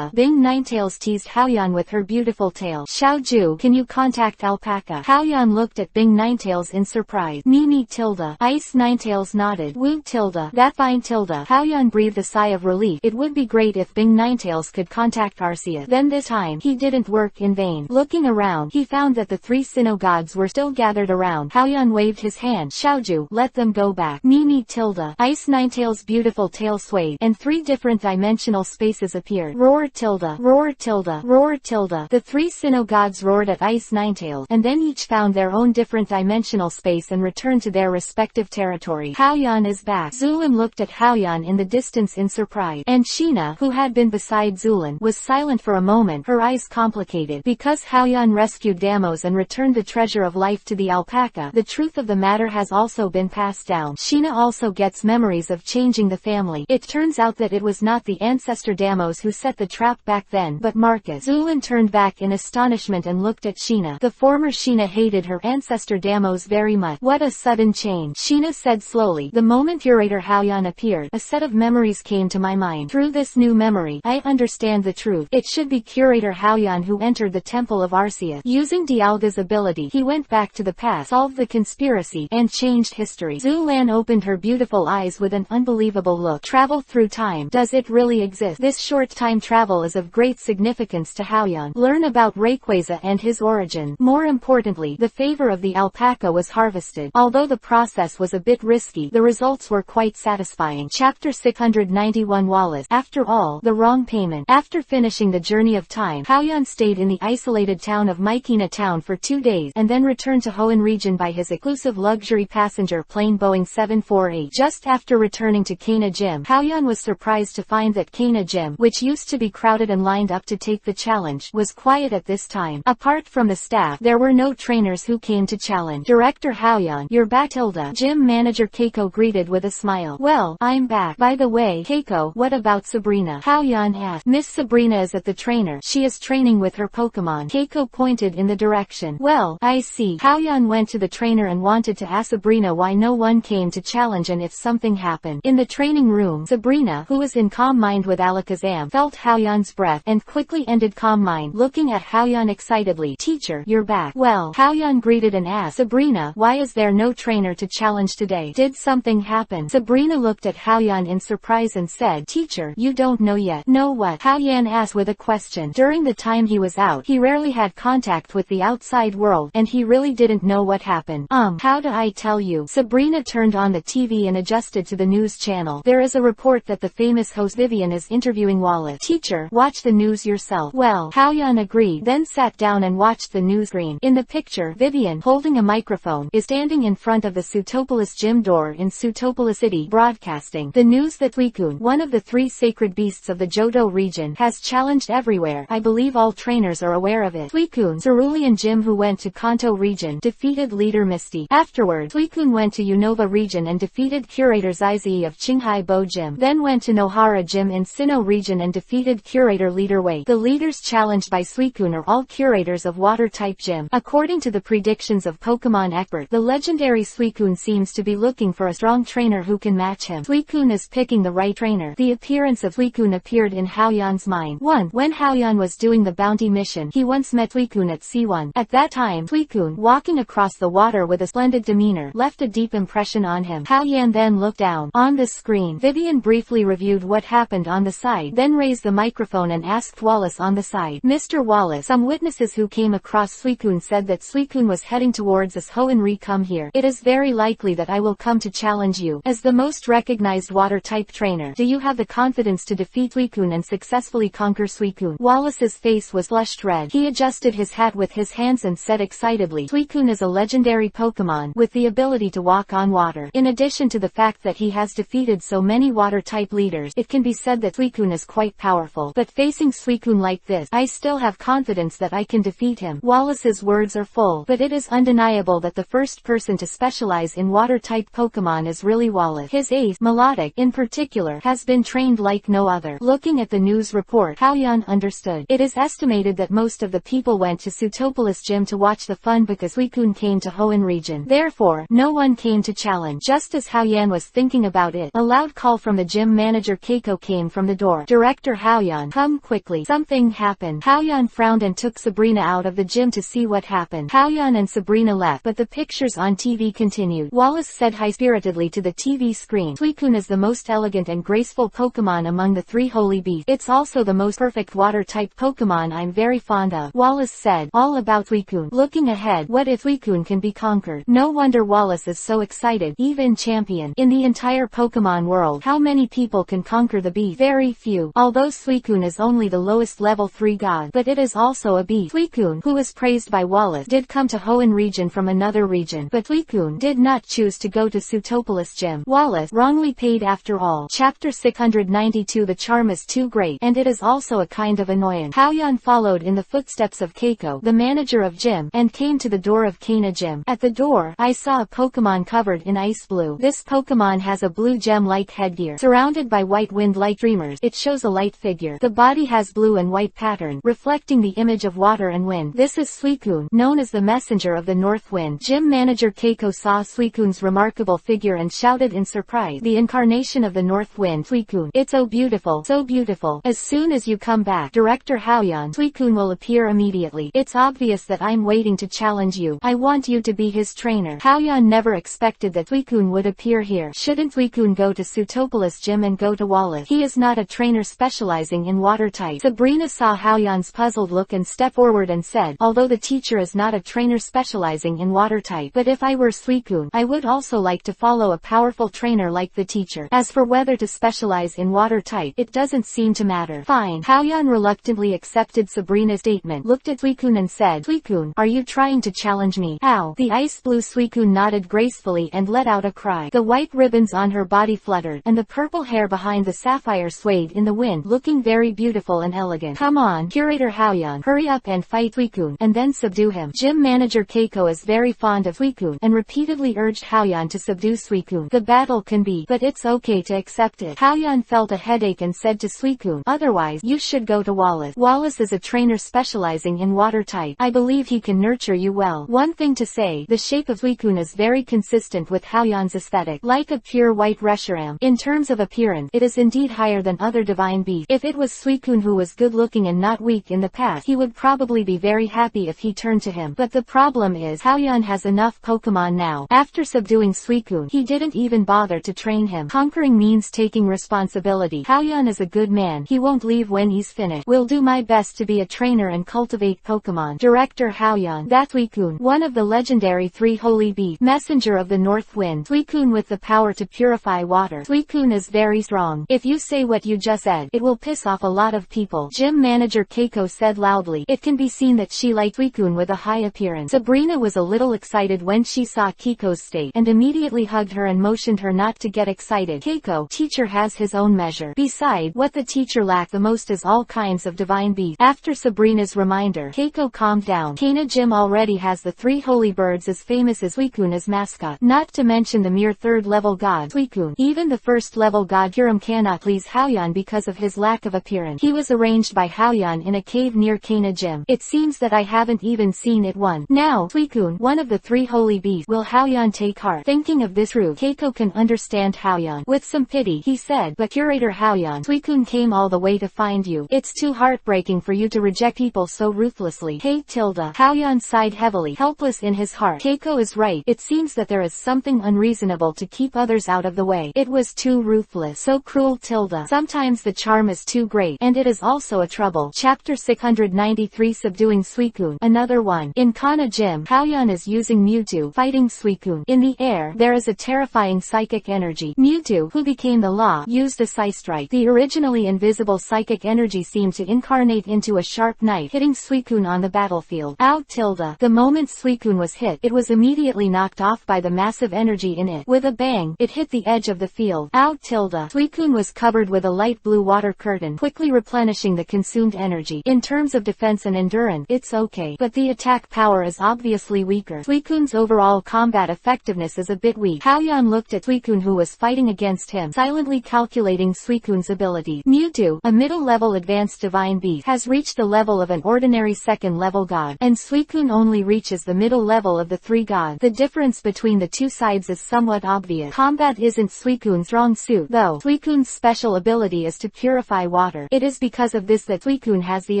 Bing Ninetails teased Haoyan with her beautiful tail. Xiaoju, can you contact alpaca? Haoyan looked at Bing Ninetails in surprise. Mimi Tilda. Ice Ninetails nodded. Woo Tilda. That fine Tilda. Haoyan breathed a sigh of relief. It would be great if Bing Ninetails Ninetales could contact Arceus. Then this time, he didn't work in vain. Looking around, he found that the 3 Sinnoh gods were still gathered around. Haoyan waved his hand. Xiaoju, let them go back. Mimi tilde. Ice Ninetales' beautiful tail swayed, and 3 different dimensional spaces appeared. Roar tilde. Roar tilde. Roar tilde. The 3 Sinnoh gods roared at Ice Ninetales, and then each found their own different dimensional space and returned to their respective territory. Haoyan is back. Zulin looked at Haoyan in the distance in surprise, and Sheena, who had been beside Zulin, was silent for a moment, her eyes complicated. Because Haoyan rescued Damos and returned the treasure of life to the alpaca, the truth of the matter has also been passed down. Sheena also gets memories of changing the family. It turns out that it was not the ancestor Damos who set the trap back then, but Marcus. Zulin turned back in astonishment and looked at Sheena. The former Sheena hated her ancestor Damos very much. What a sudden change, Sheena said slowly. The moment Curator Haoyan appeared, a set of memories came to my mind. Through this new memory, I understand the truth. It should be Curator Haoyan who entered the Temple of Arceus. Using Dialga's ability, he went back to the past, solved the conspiracy, and changed history. Zulan opened her beautiful eyes with an unbelievable look. Travel through time. Does it really exist? This short time travel is of great significance to Haoyan. Learn about Rayquaza and his origin. More importantly, the favor of the alpaca was harvested. Although the process was a bit risky, the results were quite satisfying. Chapter 691 Wallace. After all, the wrong payment. After finishing the journey of time, Haoyan stayed in the isolated town of Mykina Town for 2 days, and then returned to Hoenn region by his exclusive luxury passenger plane Boeing 748. Just after returning to Kana Gym, Haoyan was surprised to find that Kana Gym, which used to be crowded and lined up to take the challenge, was quiet at this time. Apart from the staff, there were no trainers who came to challenge. Director Haoyan, you're back. Tilda. Gym manager Keiko greeted with a smile. Well, I'm back. By the way, Keiko, what about Sabrina? Haoyan asked. Miss Sabrina is at the trainer. She is training with her Pokemon. Keiko pointed in the direction. Well, I see. Haoyan went to the trainer and wanted to ask Sabrina why no one came to challenge and if something happened. In the training room, Sabrina, who was in calm mind with Alakazam, felt Haoyan's breath and quickly ended calm mind, looking at Haoyan excitedly. Teacher, you're back. Well, Haoyan greeted and asked, Sabrina, why is there no trainer to challenge today? Did something happen? Sabrina looked at Haoyan in surprise and said, Teacher, you don't know yet. Know what? Haoyan asked with a question. During the time he was out, he rarely had contact with the outside world, and he really didn't know what happened. How do I tell you? Sabrina turned on the TV and adjusted to the news channel. There is a report that the famous host Vivian is interviewing Wallace. Teacher, watch the news yourself. Well, Haoyan agreed, then sat down and watched the news screen. In the picture, Vivian, holding a microphone, is standing in front of the Suitopolis gym door in Suitopolis City, broadcasting the news that Suicune, one of the 3 sacred beasts of the Johto region, has challenged everywhere. I believe all trainers are aware of it. Suicune, Cerulean Gym, who went to Kanto region, defeated leader Misty. Afterward, Suicune went to Unova region and defeated Curator Zizai of Qinghai Bo Gym. Then went to Nohara Gym in Sinnoh region and defeated Curator Leader Wei. The leaders challenged by Suicune are all curators of Water-type Gym. According to the predictions of Pokemon expert, the legendary Suicune seems to be looking for a strong trainer who can match him. Suicune is picking the right trainer. The appearance of Suicune appeared in Haoyan's mind. When Haoyan was doing the bounty mission, he once met Suicune at C1. At that time, Suicune, walking across the water with a splendid demeanor, left a deep impression on him. Haoyan then looked down. On the screen, Vivian briefly reviewed what happened on the side, then raised the microphone and asked Wallace on the side. Mr. Wallace, some witnesses who came across Suicune said that Suicune was heading towards us. Hoenn come here. It is very likely that I will come to challenge you. As the most recognized water-type trainer, do you have the confidence to defeat Suicune and successfully conquer Suicune? Wallace's face was flushed red. He adjusted his hat with his hands and said excitedly, Suicune is a legendary Pokemon, with the ability to walk on water. In addition to the fact that he has defeated so many water-type leaders, it can be said that Suicune is quite powerful. But facing Suicune like this, I still have confidence that I can defeat him. Wallace's words are full, but it is undeniable that the first person to specialize in water-type Pokemon is really Wallace. His ace, Melodic, in particular, has been trained like no other. Looking at the news report, Haoyan understood. It is estimated that most of the people went to Suitopolis Gym to watch the fun because Suicune came to Hoenn region. Therefore, no one came to challenge. Just as Haoyan was thinking about it, a loud call from the gym manager Keiko came from the door. Director Haoyan, come quickly. Something happened. Haoyan frowned and took Sabrina out of the gym to see what happened. Haoyan and Sabrina left, but the pictures on TV continued. Wallace said high-spiritedly to the TV screen, Suicune is the most elegant and graceful Pokemon among the 3 holy holy beast. It's also the most perfect water-type Pokemon I'm very fond of. Wallace said, all about Suicune. Looking ahead, what if Suicune can be conquered? No wonder Wallace is so excited. Even champion. In the entire Pokemon world, how many people can conquer the beast? Very few. Although Suicune is only the lowest level 3 god, but it is also a beast. Suicune, who was praised by Wallace, did come to Hoenn region from another region, but Suicune did not choose to go to Sootopolis Gym. Wallace wrongly paid after all. Chapter 692. The charm is too great, and it is also a kind of annoyance. Haoyan followed in the footsteps of Keiko, the manager of gym, and came to the door of Kana Gym. At the door, I saw a Pokemon covered in ice blue. This Pokemon has a blue gem-like headgear, surrounded by white wind-like streamers. It shows a light figure. The body has blue and white pattern, reflecting the image of water and wind. This is Suicune, known as the messenger of the North Wind. Gym manager Keiko saw Suicune's remarkable figure and shouted in surprise, the incarnation of the North Wind. Suicune, it's so beautiful, so beautiful. As soon as you come back, Director Haoyan, Suicune will appear immediately. It's obvious that I'm waiting to challenge you. I want you to be his trainer. Haoyan never expected that Suicune would appear here. Shouldn't Suicune go to Sootopolis Gym and go to Wallace? He is not a trainer specializing in water type. Sabrina saw Haoyan's puzzled look and stepped forward and said, although the teacher is not a trainer specializing in water type, but if I were Suicune, I would also like to follow a powerful trainer like the teacher. As for whether to specialize in water type, it doesn't seem to matter. Fine. Haoyan reluctantly accepted Sabrina's statement, looked at Suicune and said, Suicune, are you trying to challenge me? Ow. The ice blue Suicune nodded gracefully and let out a cry. The white ribbons on her body fluttered, and the purple hair behind the sapphire swayed in the wind, looking very beautiful and elegant. Come on, Curator Haoyan, hurry up and fight Suicune, and then subdue him. Gym manager Keiko is very fond of Suicune, and repeatedly urged Haoyan to subdue Suicune. The battle can be, but it's okay to accept it. Haoyan felt a headache and said to Suicune, otherwise, you should go to Wallace. Wallace is a trainer specializing in water type. I believe he can nurture you well. One thing to say, the shape of Suicune is very consistent with Haoyan's aesthetic, like a pure white Reshiram. In terms of appearance, it is indeed higher than other divine beasts. If it was Suicune who was good looking and not weak in the past, he would probably be very happy if he turned to him. But the problem is, Haoyan has enough Pokemon now. After subduing Suicune, he didn't even bother to train him. Conquering means taking responsibility. Haoyan is a good man. He won't leave when he's finished. Will do my best to be a trainer and cultivate Pokemon. Director Haoyan. That's Suicune, one of the legendary 3 holy beasts, messenger of the North Wind. Suicune with the power to purify water. Suicune is very strong. If you say what you just said, it will piss off a lot of people. Gym manager Keiko said loudly. It can be seen that she liked Suicune with a high appearance. Sabrina was a little excited when she saw Keiko's state, and immediately hugged her and motioned her not to get excited. Keiko, teacher has his own measure. Besides, what the teacher lacked the most is all kinds of divine beasts. After Sabrina's reminder, Keiko calmed down. Kana Gym already has the 3 holy birds as famous as Suicune as mascot, not to mention the mere 3rd level god Suicune. Even the 1st level god Hiram cannot please Haoyan because of his lack of appearance. He was arranged by Haoyan in a cave near Kana Gym. It seems that I haven't even seen it once. Now, Suicune, one of the 3 holy beasts, will Haoyan take heart? Thinking of this route, Keiko can understand Haoyan. With some pity, he said, but Curator Haoyan, Suicune came all the way to find you. It's too heartbreaking for you to reject people so ruthlessly. Hey Tilda. Haoyan sighed heavily, helpless in his heart. Keiko is right. It seems that there is something unreasonable to keep others out of the way. It was too ruthless. So cruel Tilda. Sometimes the charm is too great, and it is also a trouble. Chapter 693. Subduing Suicune. Another one. In Kana Gym, Haoyan is using Mewtwo, fighting Suicune. In the air, there is a terrifying psychic energy. Mewtwo, who became the Law, used a Psystrike. The originally invisible psychic energy seemed to incarnate into a sharp knife, hitting Suicune on the battlefield. Ow Tilda. The moment Suicune was hit, it was immediately knocked off by the massive energy in it. With a bang, it hit the edge of the field. Ow Tilda. Suicune was covered with a light blue water curtain, quickly replenishing the consumed energy. In terms of defense and endurance, it's okay, but the attack power is obviously weaker. Suicune's overall combat effectiveness is a bit weak. Haoyan looked at Suicune who was fighting against him, silently calculating Suicune's abilities. Mewtwo, a middle-level advanced divine beast, has reached the level of an ordinary 2nd level god, and Suicune only reaches the middle level of the 3 gods. The difference between the 2 sides is somewhat obvious. Combat isn't Suicune's strong suit, though. Suicune's special ability is to purify water. It is because of this that Suicune has the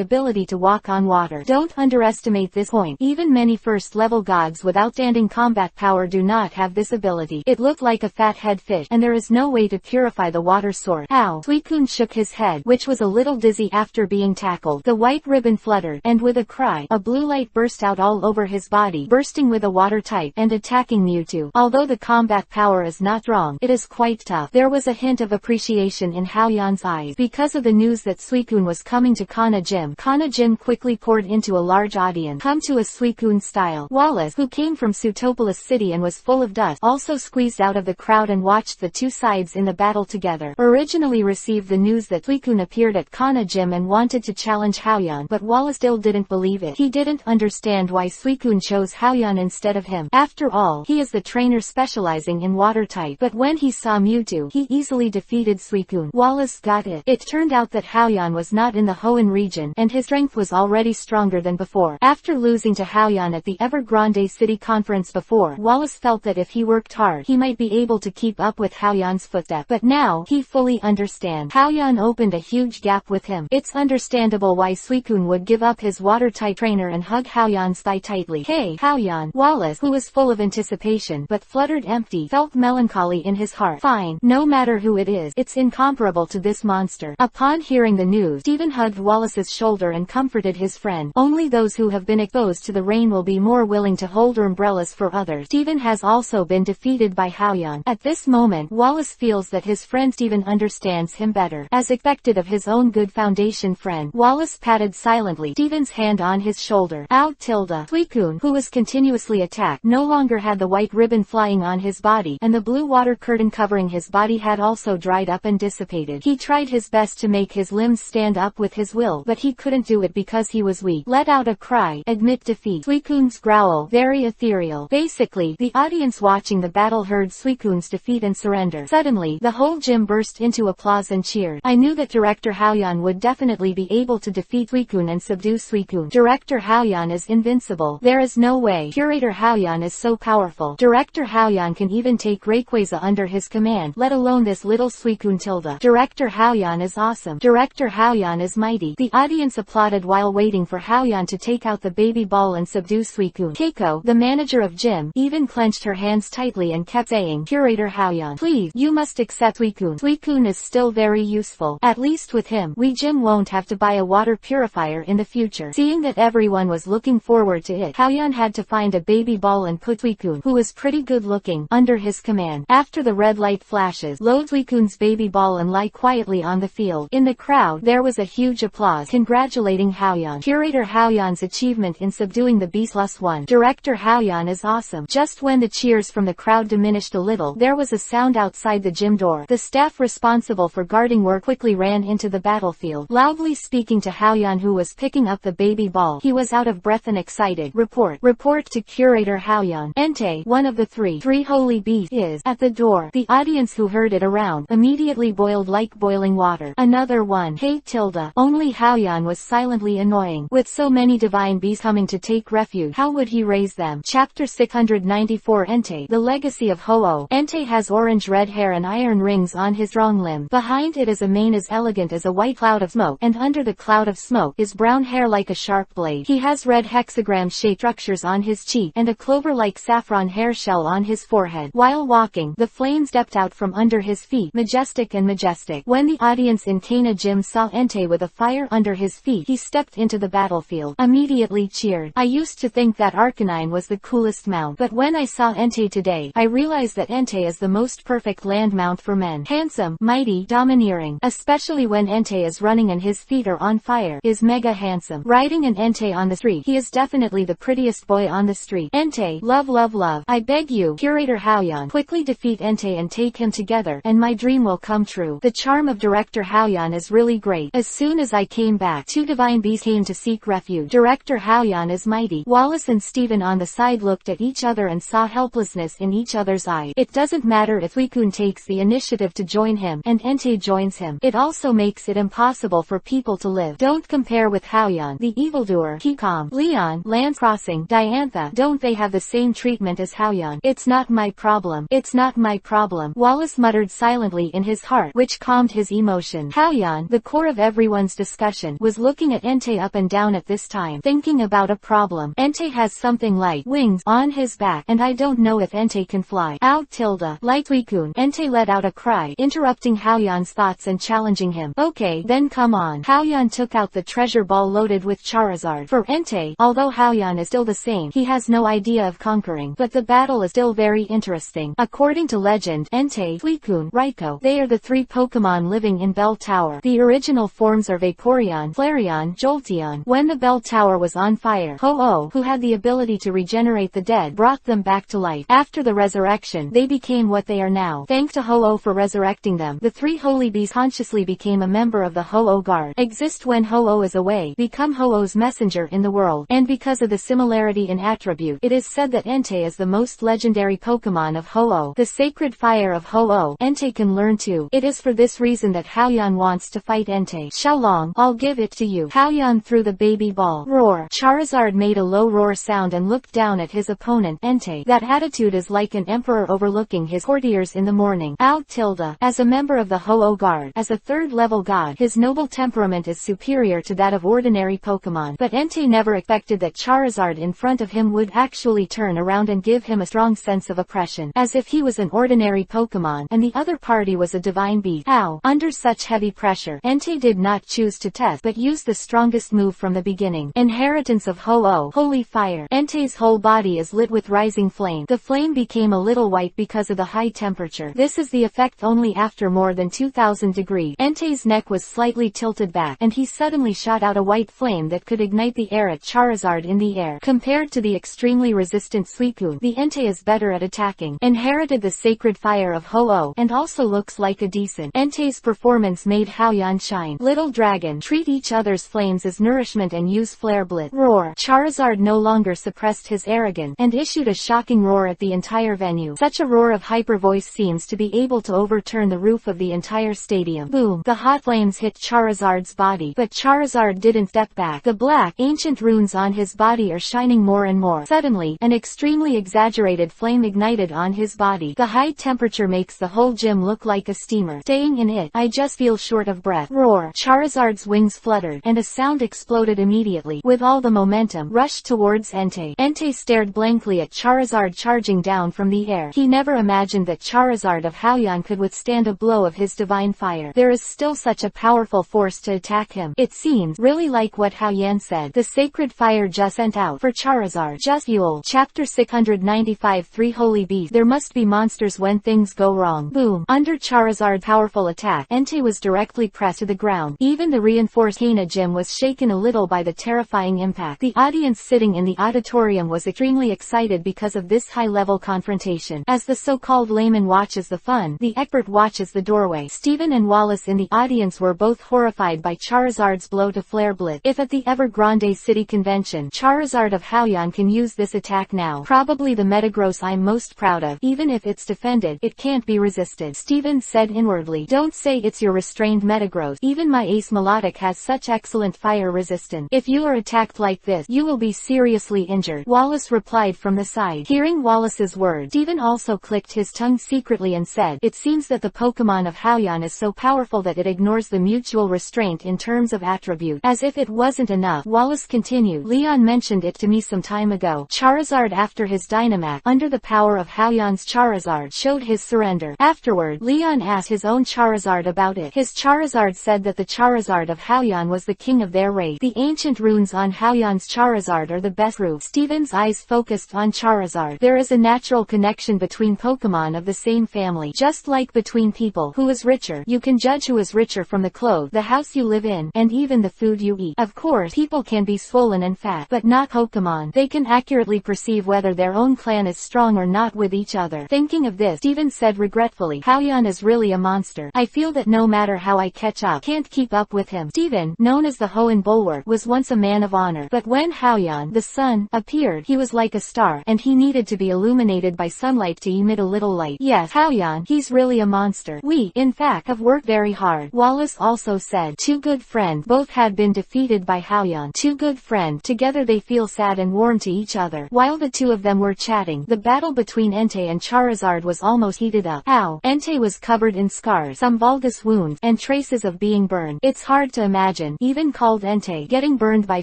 ability to walk on water. Don't underestimate this point. Even many 1st level gods with outstanding combat power do not have this ability. It looked like a fat head fish, and there is no way to purify the water source. Ow. Suicune shook his head, which was a little dizzy after being tackled. The white ribbon fluttered, and with a cry, a blue light burst out all over his body, bursting with a water type, and attacking Mewtwo. Although the combat power is not strong, it is quite tough. There was a hint of appreciation in Hao-Yan's eyes. Because of the news that Suicune was coming to Kana Gym quickly poured into a large audience. Come to a Suicune style. Wallace, who came from Suitopolis City and was full of dust, also squeezed out of the crowd and watched the two sides in the battle together. Originally received the news that Suicune appeared at Kana Gym and wanted to challenge Hao-Yan, but Wallace still didn't believe it. He didn't understand why Suicune chose Hao-Yan instead of him. After all, he is the trainer specializing in water type. But when he saw Mewtwo, he easily defeated Suicune. Wallace got it. It turned out that Hao-Yan was not in the Hoenn region, and his strength was already stronger than before. After losing to Hao-Yan at the Evergrande City Conference before, Wallace felt that if he worked hard, he might be able to keep up with Hao-Yan's footstep. But now, he fully understands. Hao-Yan opened a huge gap with him. It's understandable why Suicune would give up his water-type trainer and hug Hao-Yan's thigh tightly. Hey, Hao-Yan. Wallace, who was full of anticipation but fluttered empty, felt melancholy in his heart. Fine, no matter who it is, it's incomparable to this monster. Upon hearing the news, Steven hugged Wallace's shoulder and comforted his friend. Only those who have been exposed to the rain will be more willing to hold umbrellas for others. Steven has also been defeated by Hao-Yan. At this moment, Wallace feels that his friend Steven understands him better. As expected of his own good Foundation friend, Wallace patted silently Steven's hand on his shoulder. Out tilde. Suicune, who was continuously attacked, no longer had the white ribbon flying on his body, and the blue water curtain covering his body had also dried up and dissipated. He tried his best to make his limbs stand up with his will, but he couldn't do it because he was weak. Let out a cry, admit defeat. Suicune's growl, very ethereal. Basically, the audience watching the battle heard Suicune's defeat and surrender. Suddenly, the whole gym burst into applause and cheers. I knew that Director Hao-Yan would definitely be able to defeat Suicune and subdue Suicune. Director Hao-Yan is invincible. There is no way. Curator Hao-Yan is so powerful. Director Hao-Yan can even take Rayquaza under his command, let alone this little Suicune tilde. Director Hao-Yan is awesome. Director Hao-Yan is mighty. The audience applauded while waiting for Hao-Yan to take out the baby ball and subdue Suicune. Keiko, the manager of gym, even clenched her hands tightly and kept saying, Curator Hao-Yan, please, you must accept Suicune. Suicune is still very useful. At least with him, we gym won't have to buy a water purifier in the future. Seeing that everyone was looking forward to it, Hao-Yan had to find a baby ball and put Suicune, who was pretty good looking, under his command. After the red light flashes, load Suicune's baby ball and lie quietly on the field. In the crowd, there was a huge applause, congratulating Hao-Yan. Curator Hao-Yan's achievement in subduing the Beast +1. Director Hao-Yan is awesome. Just when the cheers from the crowd diminished a little, there was a sound outside the gym door. The staff responsible for guarding work quickly ran into the battlefield, loudly speaking to Hao-Yan, who was picking up the baby ball. He was out of breath and excited. Report to Curator Hao-Yan. Entei, one of the three holy beasts, is at the door. The audience who heard it around immediately boiled like boiling water. Another one. Hey tilde. Only Hao-Yan was silently annoying. With so many divine beasts coming to take refuge, how would he raise them? Chapter 694. Entei, the legacy of Ho-Oh. Entei has orange-red hair and iron rings on his strong limb. Behind it is a mane as elegant as a white cloud of smoke, and under the cloud of smoke is brown hair like a sharp blade. He has red hexagram-shaped structures on his cheek and a clover-like saffron hair shell on his forehead. While walking, the flames stepped out from under his feet, majestic and majestic. When the audience in Kana Gym saw Entei with a fire under his feet, he stepped into the battlefield, immediately cheered. I used to think that Arcanine was the coolest mount, but when I saw Entei today, I realized that Entei is the most perfect land mount for men. Handsome, mighty, domineering, especially when Entei is running and his feet are on fire, is mega handsome. Riding an Entei on the street, he is definitely the prettiest boy on the street. Entei, love love love. I beg you, Curator Hao-Yan, quickly defeat Entei and take him together, and my dream will come true. The charm of Director Hao-Yan is really great. As soon as I came back, two divine beasts came to seek refuge. Director Hao-Yan is mighty. Wallace and Steven on the side looked at each other and saw helplessness in each other's eyes. It doesn't matter if Suicune takes the initiative to join him, and Entei joins him. It also makes it impossible for people to live. Don't compare with Hao-Yan, the evildoer, Hicom, Leon, Lance Crossing, Diantha. Don't they have the same treatment as Hao-Yan? It's not my problem. It's not my problem. Wallace muttered silently in his heart, which calmed his emotion. Hao-Yan, the core of everyone's discussion, was looking at Entei up and down at this time, thinking about a problem. Entei has something like wings on his back, and I don't know if Entei can fly. Out tilde. Like Suicune. Entei let out a cry, interrupting Hao-Yan's thoughts and challenging him. Okay, then come on. Haoyan took out the treasure ball loaded with Charizard. For Entei, although Haoyan is still the same, he has no idea of conquering, but the battle is still very interesting. According to legend, Entei, Suicune, Raikou, they are the three Pokemon living in Bell Tower. The original forms are Vaporeon, Flareon, Jolteon. When the Bell Tower was on fire, Ho-Oh, who had the ability to regenerate the dead, brought them back to life. After the resurrection, they became what they are now. Thanks to Ho-Oh for resurrecting them, the three Holy Bees consciously became a member of the Ho-Oh Guard. Exist when Ho-Oh is away, become Ho-Oh's messenger in the world, and because of the similarity in attribute, it is said that Entei is the most legendary Pokemon of Ho-Oh. The sacred fire of Ho-Oh, Entei can learn too. It is for this reason that Haoyan wants to fight Entei. Xiaolong, I'll give it to you. Haoyan threw the baby ball. Roar. Charizard made a low roar sound and looked down at his opponent, Entei. That attitude is like an emperor overlooking his courtiers in the morning. As a member of the Ho-Oh Guard, as a third-level god, his noble temperament is superior to that of ordinary Pokemon. But Entei never expected that Charizard in front of him would actually turn around and give him a strong sense of oppression, as if he was an ordinary Pokemon, and the other party was a divine beast. Under such heavy pressure, Entei did not choose to test, but used the strongest move from the beginning. Inheritance of Ho-Oh, Holy Fire. Entei's whole body is lit with rising flame. The flame became a little white because of the high temperature. This is the effect only after more than 2000 degrees. Entei's neck was slightly tilted back, and he suddenly shot out a white flame that could ignite the air at Charizard in the air. Compared to the extremely resistant Suicune, the Entei is better at attacking. Inherited the sacred fire of Ho-Oh, and also looks like a decent. Entei's performance made Haoyan shine. Little Dragon, treat each other's flames as nourishment and use Flare Blitz. Roar. Charizard no longer suppressed his arrogance, and issued a shocking roar at the entire venue. Such a roar of hyper voice seems to be able to overturn the roof of the entire stadium. Boom. The hot flames hit Charizard's body, but Charizard didn't step back. The black, ancient runes on his body are shining more and more. Suddenly, an extremely exaggerated flame ignited on his body. The high temperature makes the whole gym look like a steamer. Staying in it, I just feel short of breath. Roar. Charizard's wings fluttered, and a sound exploded immediately. With all the momentum, rushed towards Entei. Entei stared blankly at Charizard charging down from the air. He never imagined that Charizard of Haoyan could withstand a blow of his divine fire. There is still such a powerful force to attack him. It seems really like what Haoyan said. The sacred fire just sent out for Charizard. Just fuel. Chapter 695 3 Holy Beasts. There must be monsters when things go wrong. Boom. Under Charizard's powerful attack, Entei was directly pressed to the ground. Even the reinforced Kana gym was shaken a little by the terrifying impact. The audience sitting in the auditorium was extremely excited because of this high-level confrontation. As the so-called layman watches the fun, the expert watches the doorway. Steven and Wallace in the audience were both horrified by Charizard's blow to Flare Blitz. If at the Evergrande City Convention, Charizard of Haoyan can use this attack now, probably the Metagross I'm most proud of. Even if it's defended, it can't be resisted. Steven said inwardly, don't say it's your restrained Metagross. Even my ace Melodic has such excellent fire resistance. If you are attacked like this, you will be seriously injured. Wallace replied from the side. Hearing Wallace's words, Steven also clicked his tongue secretly and said, it seems that the Pokemon of Haoyan is so powerful that it ignores the mutual restraint in terms of attribute. As if it wasn't enough, Wallace continued, Leon mentioned it to me some time ago. Charizard after his Dynamax, under the power of Haoyan's Charizard, showed his surrender. Afterward, Leon asked his own Charizard about it. His Charizard said that the Charizard of Haoyan was the king of their race. The ancient runes on Haoyan's Charizard are the best proof. Steven's eyes focused on Charizard. There is a natural connection between Pokemon of the same family. Just like between people. Who is richer? You can judge who is richer from the clothes, the house you live in, and even the food you eat. Of course, people can be swollen and fat, but not Pokemon. They can accurately perceive whether their own clan is strong or not with each other. Thinking of this, Steven said regretfully, Haoyan is really a monster. I feel that no matter how I catch up, can't keep up with him. Steven, known as the Hoenn Bulwark, was once a man of honor, but when Haoyan, the sun, appeared, he was like a star, and he needed to be illuminated by sunlight to emit a little light. Yes, Haoyan, he's really a monster. We, in fact, have worked very hard. Wallace also said, two good friends both had been defeated by Haoyan. Two good friends, together they feel sad and warm to each other. While the two of them were chatting, the battle between Entei and Charizard was almost heated up. Ow! Entei was covered in scars, some bulbous wounds, and traces of being burned. It's hard to imagine, even called Entei, getting burned by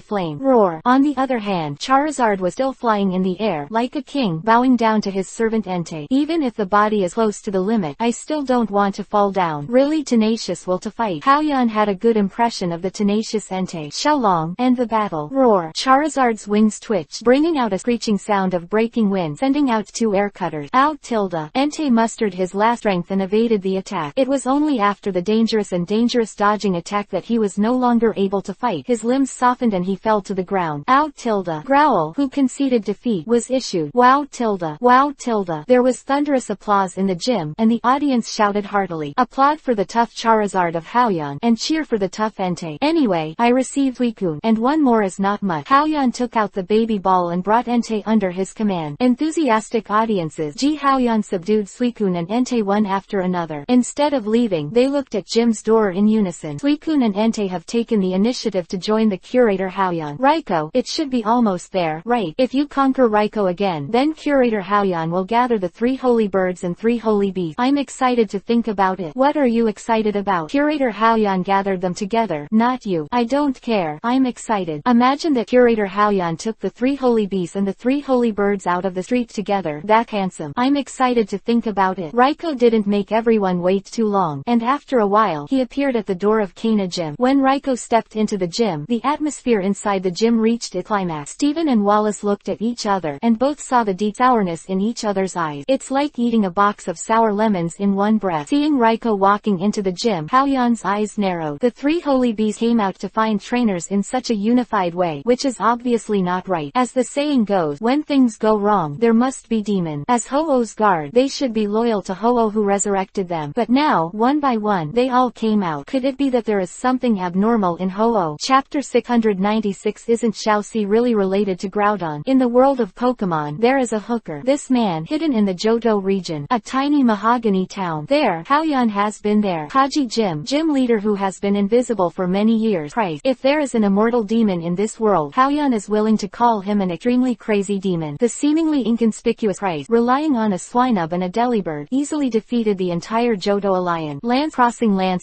flame. Roar! On the other hand, Charizard was still flying in the air, like a king, bowing down to his servant Entei. Even if the body is close to the limit, I still don't want to fall down. Really really tenacious will to fight. Haoyan had a good impression of the tenacious Entei, Xiaolong, and the battle. Roar. Charizard's wings twitched, bringing out a screeching sound of breaking wind, sending out 2 air cutters. Out tilde. Entei mustered his last strength and evaded the attack. It was only after the dangerous dodging attack that he was no longer able to fight. His limbs softened and he fell to the ground. Out tilde. Growl, who conceded defeat, was issued. Wow tilde. Wow tilde. There was thunderous applause in the gym, and the audience shouted heartily. Applaud for the tough Charizard of Haoyan, and cheer for the tough Entei. Anyway, I received Suicune, and one more is not much. Haoyan took out the baby ball and brought Entei under his command. Enthusiastic audiences. Haoyan subdued Suicune and Entei one after another. Instead of leaving, they looked at gym's door in unison. Suicune and Entei have taken the initiative to join the curator Haoyan. Raikou, it should be almost there, right? If you conquer Raikou again, then curator Haoyan will gather the 3 holy birds and 3 holy beasts. I'm excited to think about it. What are you excited about? Curator Haoyan gathered them together. Not you. I don't care. I'm excited. Imagine that curator Haoyan took the 3 holy beasts and the 3 holy birds out of the street together. That handsome. I'm excited to think about it. Raikou didn't make everyone wait too long, and after a while, he appeared at the door of Kana Gym. When Raikou stepped into the gym, the atmosphere inside the gym reached its climax. Steven and Wallace looked at each other, and both saw the deep sourness in each other's eyes. It's like eating a box of sour lemons in one breath. Seeing Raikou walking into the gym, Haoyan's eyes narrowed. The 3 holy bees came out to find trainers in such a unified way, which is obviously not right. As the saying goes, when things go wrong, there must be demons. As Ho-Oh's guard, they should be loyal to Ho-Oh who resurrected them. But now, one by one, they all came out. Could it be that there is something abnormal in Ho-Oh? Chapter 696. Isn't Xiaoxi really related to Groudon? In the world of Pokemon, there is a hooker. This man, hidden in the Johto region, a tiny mahogany town. There, Haoyan has been there. Haji Gym leader who has been invisible for many years. Christ, if there is an immortal demon in this world, Haoyan is willing to call him an extremely crazy demon. The seemingly inconspicuous Christ, relying on a Swinub and a Delibird, easily defeated the entire Johto alliance. Lance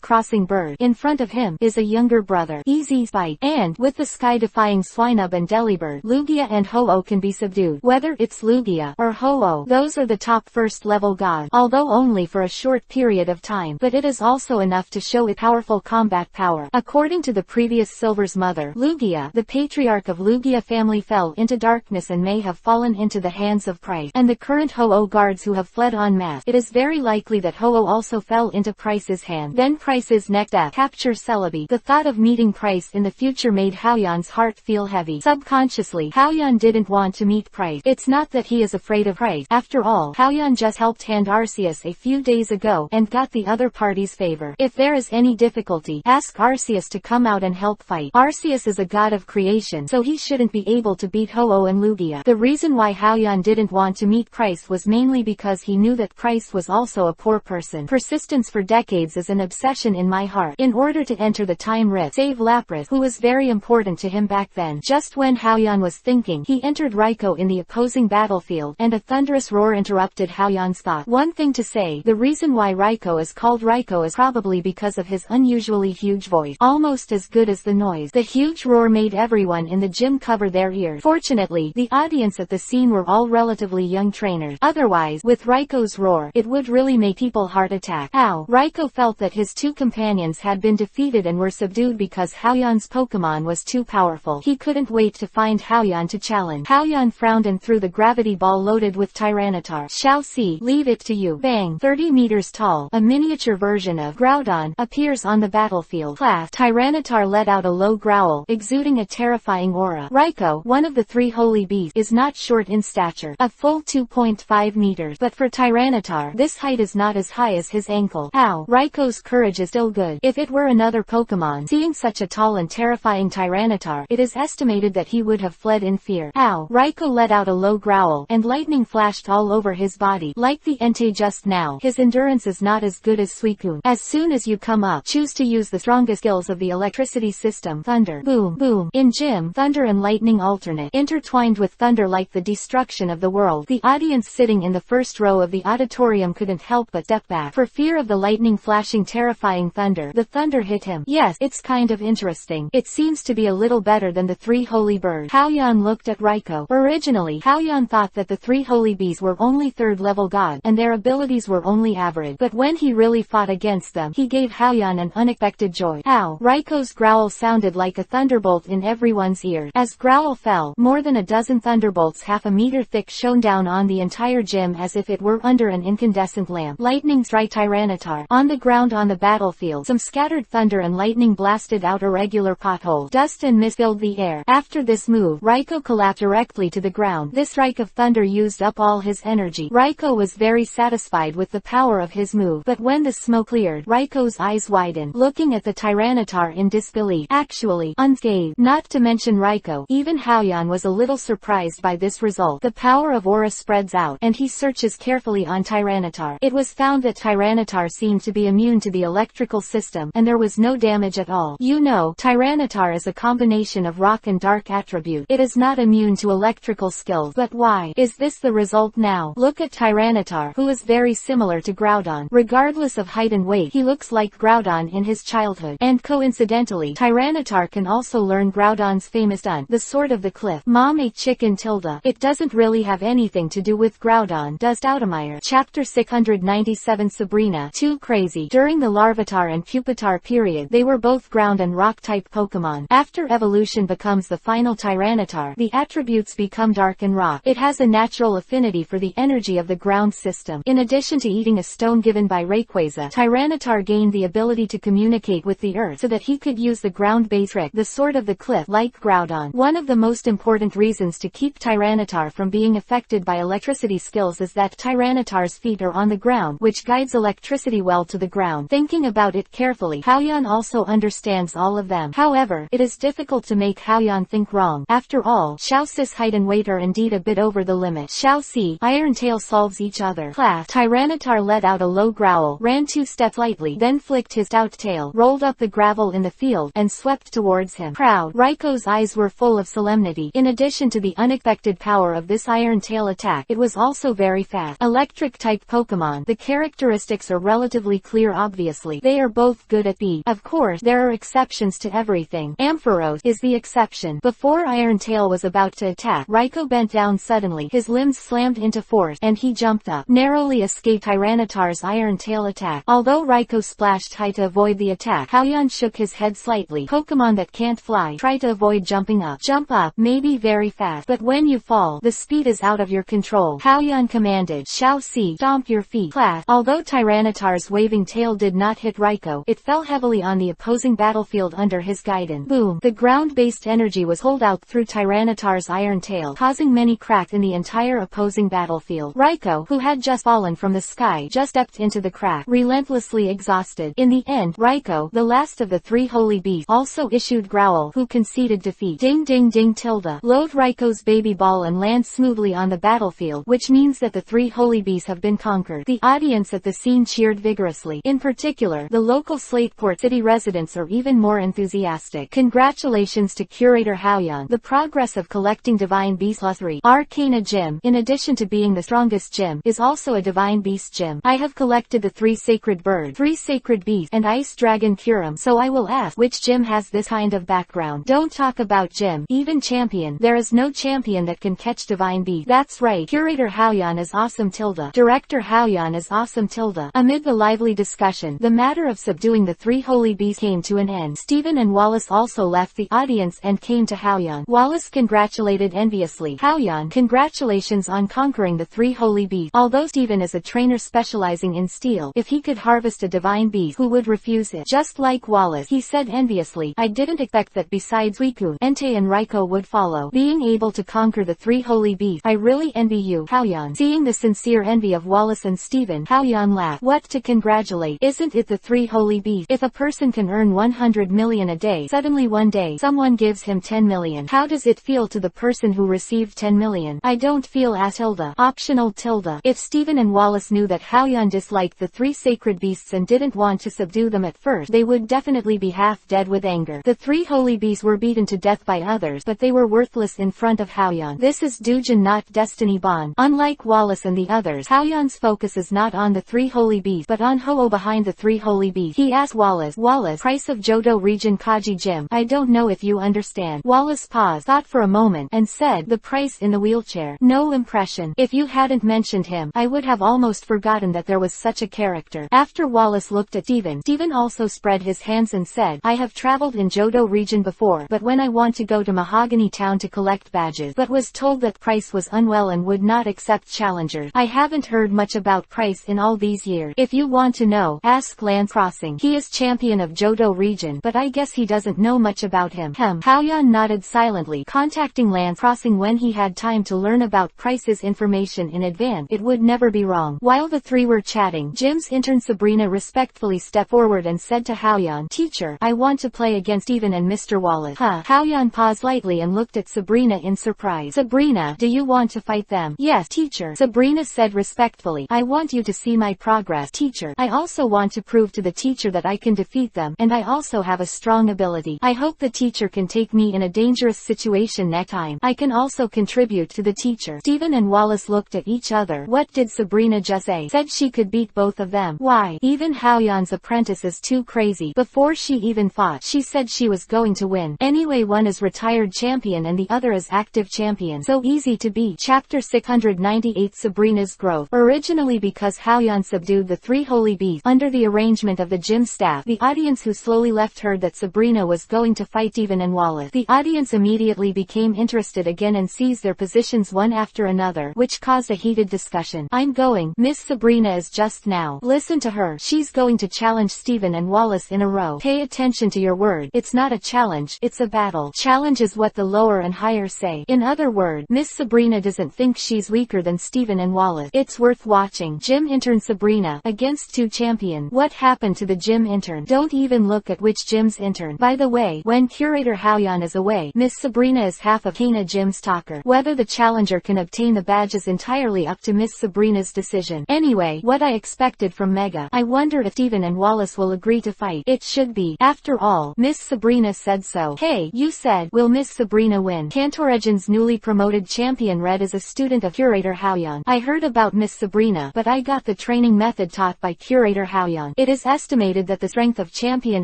crossing bird. In front of him is a younger brother, Easy Spite, and, with the sky-defying Swinub and Delibird, Lugia and Ho-Oh can be subdued. Whether it's Lugia or Ho-Oh, those are the top first-level gods, although only for a short period of time, but it is also enough to show its powerful combat power. According to the previous Silver's mother, Lugia, the patriarch of Lugia family, fell into darkness and may have fallen into the hands of Price, and the current Ho-Oh guards who have fled en masse. It is very likely that Ho-Oh also fell into Price's hand. Then Price's next step, capture Celebi. The thought of meeting Price in the future made Haoyan's heart feel heavy. Subconsciously, Haoyan didn't want to meet Price. It's not that he is afraid of Price. After all, Haoyan just helped hand Arceus a few days ago, and got the other party's favor. If there is any difficulty, ask Arceus to come out and help fight. Arceus is a god of creation, so he shouldn't be able to beat Ho-Oh and Lugia. The reason why Haoyan didn't want to meet Price was mainly because he knew that Price was also a poor person. Persistence for decades is an obsession in my heart. In order to enter the time rift, save Lapras, who was very important to him back then. Just when Haoyan was thinking, he entered Raikou in the opposing battlefield, and a thunderous roar interrupted Haoyan's thought. One thing to say, the reason why Raikou is called Raikou is probably because of his unusually huge voice, almost as good as the noise. The huge roar made everyone in the gym cover their ears. Fortunately, the audience at the scene were all relatively young trainers. Otherwise, with Raikou's roar, it would really make people heart attack. Ow! Raikou felt that his 2 companions had been defeated and were subdued because Haoyan's Pokemon was too powerful. He couldn't wait to find Haoyan to challenge. Haoyan frowned and threw the gravity ball loaded with Tyranitar. Xiaoxi, leave it to you. Bang! 30 meters tall, a miniature version of Groudon appears on the battlefield. Class. Tyranitar let out a low growl, exuding a terrifying aura. Raikou, one of the 3 holy beasts, is not short in stature, a full 2.5 meters, but for Tyranitar, this height is not as high as his ankle. Ow! Raikou's courage is still good. If it were another Pokemon, seeing such a tall and terrifying Tyranitar, it is estimated that he would have fled in fear. Ow! Raikou let out a low growl, and lightning flashed all over his body. Like the Entei just now, his endurance is not as good as Suicune. As soon as you come up, choose to use the strongest skills of the electricity system. Thunder. Boom. Boom. In gym, thunder and lightning alternate, intertwined with thunder like the destruction of the world. The audience sitting in the first row of the auditorium couldn't help but step back, for fear of the lightning flashing terrifying thunder. The thunder hit him. Yes, it's kind of interesting. It seems to be a little better than the 3 holy birds. Haoyan looked at Raikou. Originally, Haoyan thought that the 3 holy bees were only 3rd level gods, and their abilities were only average. But when he really fought against against them. He gave Haoyan an unexpected joy. Ow! Raiko's growl sounded like a thunderbolt in everyone's ear. As growl fell, more than a dozen thunderbolts half a meter thick shone down on the entire gym as if it were under an incandescent lamp. Lightning strike Tyranitar. On the ground on the battlefield, some scattered thunder and lightning blasted out irregular potholes. Dust and mist filled the air. After this move, Raiko collapsed directly to the ground. This strike of thunder used up all his energy. Raiko was very satisfied with the power of his move, but when the smoke cleared, Raiko's eyes widened, looking at the Tyranitar in disbelief. Actually, unscathed. Not to mention Raiko, even Haoyan was a little surprised by this result. The power of aura spreads out, and he searches carefully on Tyranitar. It was found that Tyranitar seemed to be immune to the electrical system, and there was no damage at all. You know, Tyranitar is a combination of rock and dark attribute. It is not immune to electrical skills. But why is this the result now? Look at Tyranitar, who is very similar to Groudon. Regardless of height and weight, he looks like Groudon in his childhood. And coincidentally, Tyranitar can also learn Groudon's famous stunt, the Sword of the Cliff. Mom ate chicken tilde. It doesn't really have anything to do with Groudon, does Stoudemire? Chapter 697 Sabrina. Too crazy. During the Larvitar and Pupitar period, they were both ground and rock type Pokemon. After evolution becomes the final Tyranitar, the attributes become dark and rock. It has a natural affinity for the energy of the ground system. In addition to eating a stone given by Rayquaza, Tyranitar gained the ability to communicate with the earth so that he could use the ground-based trick, the Sword of the Cliff, like Groudon. One of the most important reasons to keep Tyranitar from being affected by electricity skills is that Tyranitar's feet are on the ground, which guides electricity well to the ground. Thinking about it carefully, Haoyan also understands all of them. However, it is difficult to make Haoyan think wrong. After all, Xiaoxi's height and weight are indeed a bit over the limit. Xiaoxi, Iron-Tail solves each other. Class. Tyranitar let out a low growl, ran 2 steps lightly, then flicked his stout tail, rolled up the gravel in the field, and swept towards him. Proud. Raiko's eyes were full of solemnity. In addition to the unexpected power of this Iron-Tail attack, it was also very fast. Electric-type Pokemon. The characteristics are relatively clear obviously. They are both good at speed. Of course, there are exceptions to everything. Ampharos is the exception. Before Iron-Tail was about to attack, Raiko bent down suddenly, his limbs slammed into force, and he jumped up, narrowly escaped Tyranitar's Iron-Tail attack. Although Raiko splashed high to avoid the attack, Haoyan shook his head slightly. Pokemon that can't fly try to avoid jumping up. Jump up, maybe very fast, but when you fall, the speed is out of your control. Haoyan commanded. Xiaoxi, stomp your feet. Class. Although Tyranitar's waving tail did not hit Raiko, it fell heavily on the opposing battlefield under his guidance. Boom. The ground-based energy was pulled out through Tyranitar's iron tail, causing many cracks in the entire opposing battlefield. Raiko, who had just fallen from the sky, just stepped into the crack, relentlessly exhausted. In the end, Raiko, the last of the 3 holy beasts, also issued Growl, who conceded defeat. Ding ding ding tilde. Load Raiko's baby ball and land smoothly on the battlefield, which means that the 3 holy beasts have been conquered. The audience at the scene cheered vigorously. In particular, the local Slateport City residents are even more enthusiastic. Congratulations to Curator Haoyan. The progress of collecting Divine Beast Luthery Arcana Gym, in addition to being the strongest gym, is also a Divine Beast gym. I have collected the 3 Sacred Birds, 3 Sacred Beasts, and Ice Dragon Curum, so I will ask, which gym has this kind of background? Don't talk about gym, even champion. There is no champion that can catch Divine Beast. That's right, Curator Haoyan is awesome tilde. Director Haoyan is awesome tilde. Amid the lively discussion, the matter of subduing the 3 holy beasts came to an end. Stephen and Wallace also left the audience and came to Haoyan. Wallace congratulated enviously. Haoyan, congratulations on conquering the 3 holy beasts. Although Stephen is a trainer specializing in steel, if he could harvest a divine beast, who would refuse it? Just like Wallace, he said enviously, I didn't expect that besides Suicune, Entei and Raiko would follow. Being able to conquer the 3 holy beasts, I really envy you, Haoyan. Seeing the sincere envy of Wallace and Stephen, Haoyan laughed. What to congratulate? Isn't it the 3 holy beasts? If a person can earn 100 million a day, suddenly one day, someone gives him 10 million. How does it feel to the person who received 10 million? I don't feel as tilde. Optional tilde. If Stephen and Wallace knew that Haoyan disliked the 3 sacred beasts and didn't want to subdue them at first, they would definitely be half dead with anger. The 3 holy beasts were beaten to death by others, but they were worthless in front of Haoyan. This is Dujin, not Destiny Bond. Unlike Wallace and the others, Haoyan's focus is not on the 3 holy beasts, but on Ho-Oh behind the 3 holy beasts. He asked Wallace, price of Johto Region Kaji Gym. I don't know if you understand. Wallace paused, thought for a moment, and said, the price in the wheelchair. No impression. If you hadn't mentioned him, I would have almost forgotten that there was such a character. After After Wallace looked at Steven, Steven also spread his hands and said, I have traveled in Johto region before, but when I want to go to Mahogany Town to collect badges, but was told that Price was unwell and would not accept challengers. I haven't heard much about Price in all these years. If you want to know, ask Lance Crossing. He is champion of Johto region, but I guess he doesn't know much about him. Haoyan nodded silently. Contacting Lance Crossing when he had time to learn about Price's information in advance, it would never be wrong. While the three were chatting, Jim's intern Sabrina respectfully stepped forward and said to Haoyan, Teacher, I want to play against Steven and Mr. Wallace. Haoyan paused lightly and looked at Sabrina in surprise. Sabrina, do you want to fight them? Yes, teacher, Sabrina said respectfully. I want you to see my progress, teacher. I also want to prove to the teacher that I can defeat them, and I also have a strong ability. I hope the teacher can take me in a dangerous situation next time. I can also contribute to the teacher. Steven and Wallace looked at each other. What did Sabrina just say? Said she could beat both of them. Why? Even Haoyan's apprentice is too crazy. Before she even fought, she said she was going to win. Anyway, one is retired champion and the other is active champion. So easy to beat. Chapter 698 Sabrina's Growth. Originally, because Haoyan subdued the three holy beasts under the arrangement of the gym staff, the audience who slowly left heard that Sabrina was going to fight Steven and Wallace. The audience immediately became interested again and seized their positions one after another, which caused a heated discussion. I'm going. Miss Sabrina is just now. Listen to her. She's going to challenge Steven and Wallace in a row. Pay attention to your word. It's not a challenge, it's a battle. Challenge is what the lower and higher say. In other words, Miss Sabrina doesn't think she's weaker than Steven and Wallace. It's worth watching. Gym intern Sabrina against two champion. What happened to the gym intern? Don't even look at which gym's intern. By the way, when curator Haoyan is away, Miss Sabrina is half of Kana Gym's talker. Whether the challenger can obtain the badge is entirely up to Miss Sabrina's decision. Anyway, what I expected from Mega. I wonder if Steven and Wallace will agree to fight. It should be. After all, Miss Sabrina said so. Hey, you said, will Miss Sabrina win? Kantoregin's newly promoted champion Red is a student of curator Haoyan. I heard about Miss Sabrina, but I got the training method taught by curator Haoyan. It is estimated that the strength of champion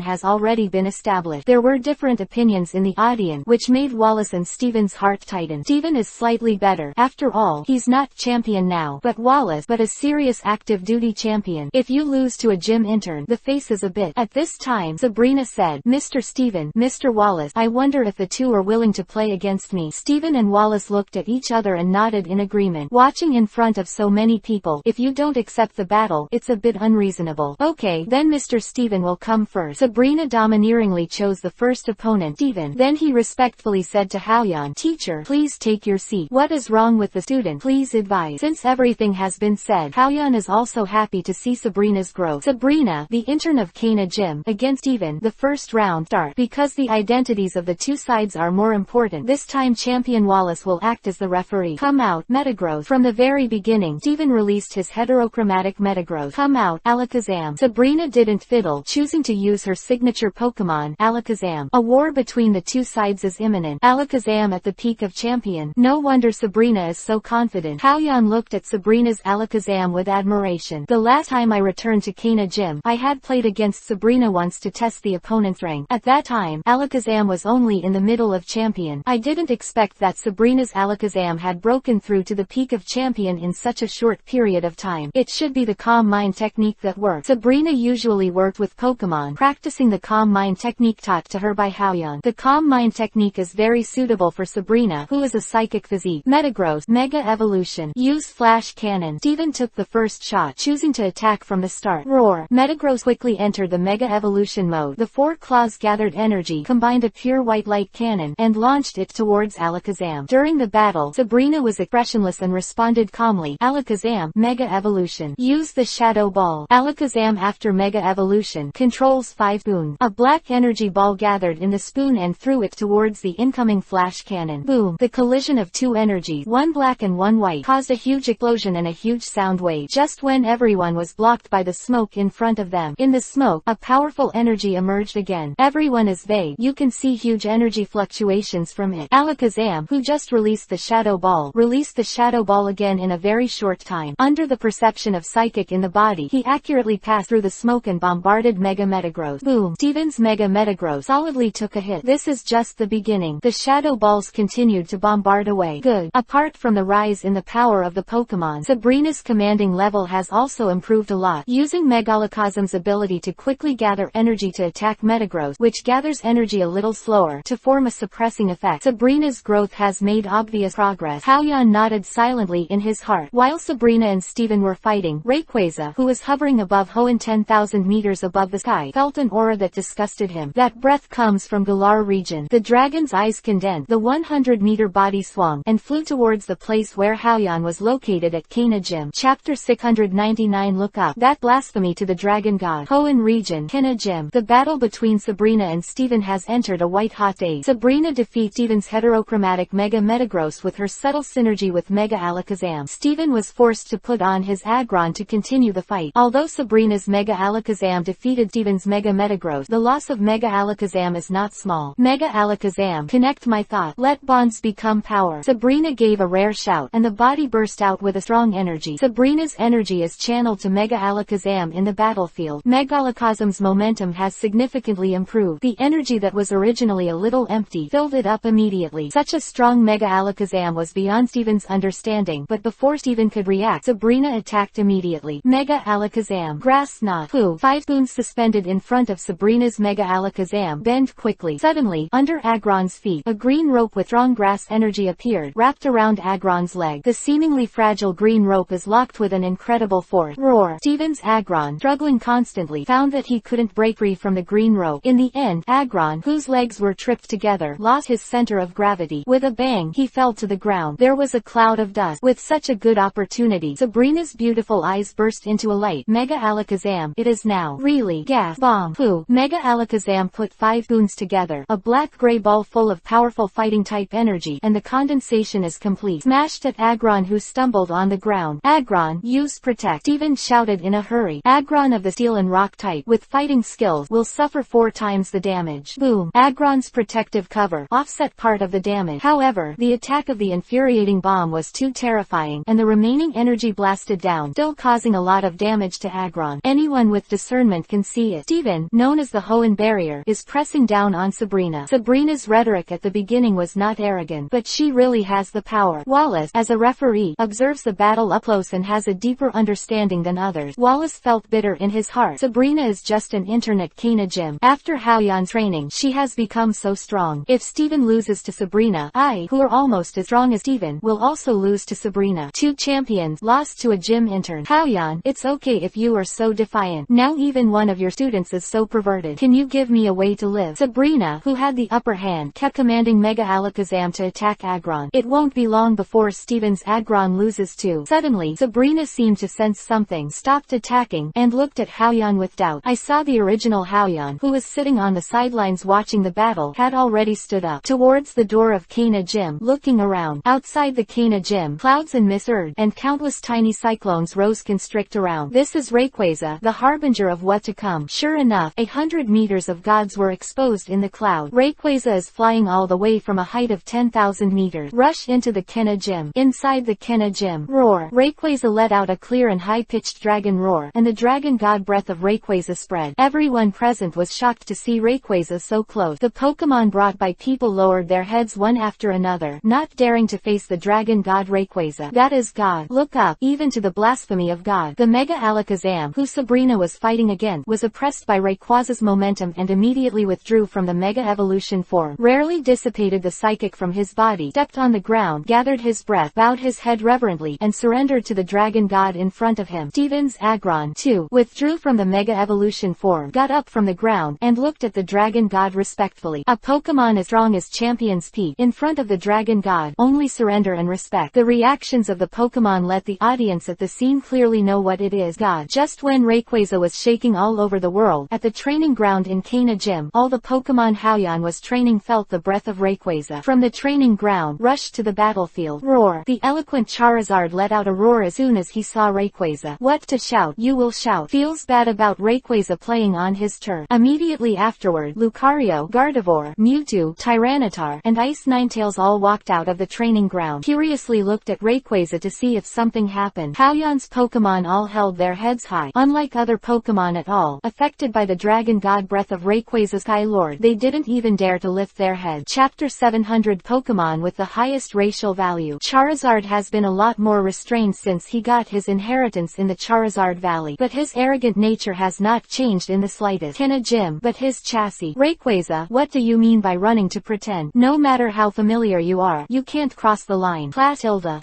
has already been established. There were different opinions in the audience, which made Wallace and Steven's heart tighten. Steven is slightly better. After all, he's not champion now, but Wallace, but a serious active duty champion. If you lose to a gym intern, the face is a bit. At this time, Sabrina said, Mr. Steven, Mr. Wallace, I wonder if the two are willing to play against me. Steven and Wallace looked at each other and nodded in agreement. Watching in front of so many people, if you don't accept the battle, it's a bit unreasonable. Okay, then Mr. Steven will come first. Sabrina domineeringly chose the first opponent, Steven. Then he respectfully said to Haoyan, Teacher, please take your seat. What is wrong with the student? Please advise. Since everything has been said, Haoyan is also happy to see Sabrina's growth. Sabrina, the intern of Kana Gym, against Steven. The first round start. Because the identities of the two sides are more important, this time champion Wallace will act as the referee. Come out, Metagross. From the very beginning, Steven released his heterochromatic Metagross. Come out, Alakazam. Sabrina didn't fiddle, choosing to use her signature Pokemon, Alakazam. A war between the two sides is imminent. Alakazam at the peak of champion. No wonder Sabrina is so confident. Haoyan looked at Sabrina's Alakazam with admiration. The last time I returned to Kana Gym, I had played against Sabrina once to test the opponent's rank. At that time, Alakazam was only in the middle of champion. I didn't expect that Sabrina's Alakazam had broken through to the peak of champion in such a short period of time. It should be the calm mind technique that worked. Sabrina usually worked with Pokemon, practicing the calm mind technique taught to her by Haoyan. The calm mind technique is very suitable for Sabrina, who is a psychic physique. Metagross, Mega Evolution. Use Flash Cannon. Steven took the first shot, choosing to attack from the start. Roar. Metagross quickly entered the Mega Evolution mode. The four claws gathered energy, combined a pure white light cannon, and launched it towards Alakazam. During the battle, Sabrina was expressionless and responded calmly. Alakazam, Mega Evolution. Use the Shadow Ball. Alakazam after Mega Evolution controls 5 spoons. A black energy ball gathered in the spoon and threw it towards the incoming flash cannon. Boom. The collision of two energies, one black and one white, caused a huge explosion and a huge sound wave. Just when everyone was blocked by the smoke in front of them. In the smoke, a powerful energy emerged again. Everyone is vague. You can see huge energy fluctuations from it. Alakazam, who just released the Shadow Ball, released the Shadow Ball again in a very short time. Under the perception of psychic in the body, he accurately passed through the smoke and bombarded Mega Metagross. Boom. Steven's Mega Metagross solidly took a hit. This is just the beginning. The Shadow Balls continued to bombard away. Good. Apart from the rise in the power of the Pokemon, Sabrina's commanding level has also improved a lot. using Megalocosm's ability to quickly gather energy to attack Metagross, which gathers energy a little slower, to form a suppressing effect. Sabrina's growth has made obvious progress. Haoyan nodded silently in his heart. While Sabrina and Steven were fighting, Rayquaza, who was hovering above Hoenn 10,000 meters above the sky, felt an aura that disgusted him. That breath comes from Galar region. The dragon's eyes condensed. The 100-meter body swung, and flew towards the place where Haoyan was located at Kana Gym. Chapter 699. Look up. That blasphemy to the dragon god. Hoenn region, Kana Gym. The battle between Sabrina and Steven has entered a white-hot stage. Sabrina defeats Steven's heterochromatic Mega Metagross with her subtle synergy with Mega Alakazam. Steven was forced to put on his Aggron to continue the fight. Although Sabrina's Mega Alakazam defeated Steven's Mega Metagross, the loss of Mega Alakazam is not small. Mega Alakazam, connect my thought. Let bonds become power. Sabrina gave a rare shout, and the body burst out with a strong energy. Sabrina's energy is channeled to Mega Alakazam in the battlefield. Megalocosm's momentum has significantly improved. The energy that was originally a little empty filled it up immediately. Such a strong Mega Alakazam was beyond Steven's understanding, but before Steven could react, Sabrina attacked immediately. Mega Alakazam. Grass knot. Pooh. 5 spoons suspended in front of Sabrina's Mega Alakazam bend quickly. Suddenly, under Aggron's feet, a green rope with strong grass energy appeared, wrapped around Aggron's leg. The seemingly fragile green rope is locked with an incredible force. Roar. Steven's Aggron, struggling constantly, found that he couldn't break free from the green rope. In the end, Aggron, whose legs were tripped together, lost his center of gravity. With a bang, he fell to the ground. There was a cloud of dust. With such a good opportunity, Sabrina's beautiful eyes burst into a light. Mega Alakazam, it is now. Really? Gasp. Bomb. Pooh. Mega Alakazam put 5 spoons together, a black-gray ball full of powerful fighting-type energy, and the condensation is complete. Smashed at Aggron, who stumbled on the ground. Aggron, use protect. Steven shouted in a hurry. Aggron of the steel and rock type, with fighting skills, will suffer 4 times the damage. Boom. Aggron's protective cover offset part of the damage. However, the attack of the infuriating bomb was too terrifying, and the remaining energy blasted down, still causing a lot of damage to Aggron. Anyone with discernment can see it. Steven, known as the Hoenn barrier, is pressing down on Sabrina. Sabrina's rhetoric at the beginning was not arrogant, but she really has the power. Wallace, as a referee, observes the battle up close and has a deeper understanding than others. Wallace felt bitter in his heart. Sabrina is just an internet Kana Gym. After Haoyan training, she has become so strong. If Steven loses to Sabrina, I, who are almost as strong as Steven, will also lose to Sabrina. 2 champions lost to a gym intern. Haoyan, it's okay if you are so defiant. Now even one of your students is so perverted. Can you give me a way to live? Sabrina, who had the upper hand, kept commanding Mega Alakazam to attack Aggron. It won't be long before Steven's Aggron loses too. Suddenly, Sabrina seemed to sense something, stopped attacking, and looked at Haoyan with doubt. I saw the original Haoyan, who was sitting on the sidelines watching the battle, had already stood up towards the door of Kana Gym, looking around. Outside the Kana Gym, clouds and mist surged, and countless tiny cyclones rose constrict around. This is Rayquaza, the harbinger of what to come. Sure enough, 100 meters of gods were exposed in the cloud. Rayquaza is flying all the way from a height of 10,000 meters. Rush into the Kana Gym. Inside the Kana Gym. Roar. Rayquaza let out a clear and high-pitched dragon roar, and the dragon god breath of Rayquaza spread. Everyone present was shocked to see Rayquaza so close. The Pokemon brought by people lowered their heads one after another, not daring to face the dragon god Rayquaza. That is God. Look up. Even to the blasphemy of God. The Mega Alakazam, who Sabrina was fighting against, was oppressed by Rayquaza's momentum and immediately withdrew from the Mega Evolution form. Rarely dissipated the psychic from his body, stepped on the ground, gathered his breath, bowed his head reverently, and surrendered to the dragon god in front of him. Steven's Aggron, too, withdrew from the Mega Evolution form, got up from the ground, and looked at the dragon god respectfully. A Pokemon as strong as Champion's Peak, in front of the dragon god, only surrender and respect. The reactions of the Pokemon let the audience at the scene clearly know what it is. God. Just when Rayquaza was shaking all over the world, at the training ground in Kana Gym, all the Pokemon Haoyan was training felt the breath of Rayquaza. From the training ground, rushed to the battlefield. Roar. The eloquent Charizard let out a roar as soon as he saw Rayquaza. What to shout? You will shout. Feels bad about Rayquaza playing on his turf. Immediately afterward, Lucario, Gardevoir, Mewtwo, Tyranitar, and Ice Ninetales all walked out of the training ground, curiously looked at Rayquaza to see if something happened. Haoyan's Pokemon all held their heads high. Unlike other Pokemon at all affected by the dragon god breath of Rayquaza's Skylord, they didn't even dare to lift their heads. Chapter 700 Pokemon with the highest racial value. Charizard has been a lot more restrained since he got his inheritance in the Charizard Valley, but his arrogant nature has not changed in the slightest. Kinna Jim, but his chassis. Rayquaza, what do you mean by running to pretend? No matter how familiar you are, you can't cross the line. Clotilda,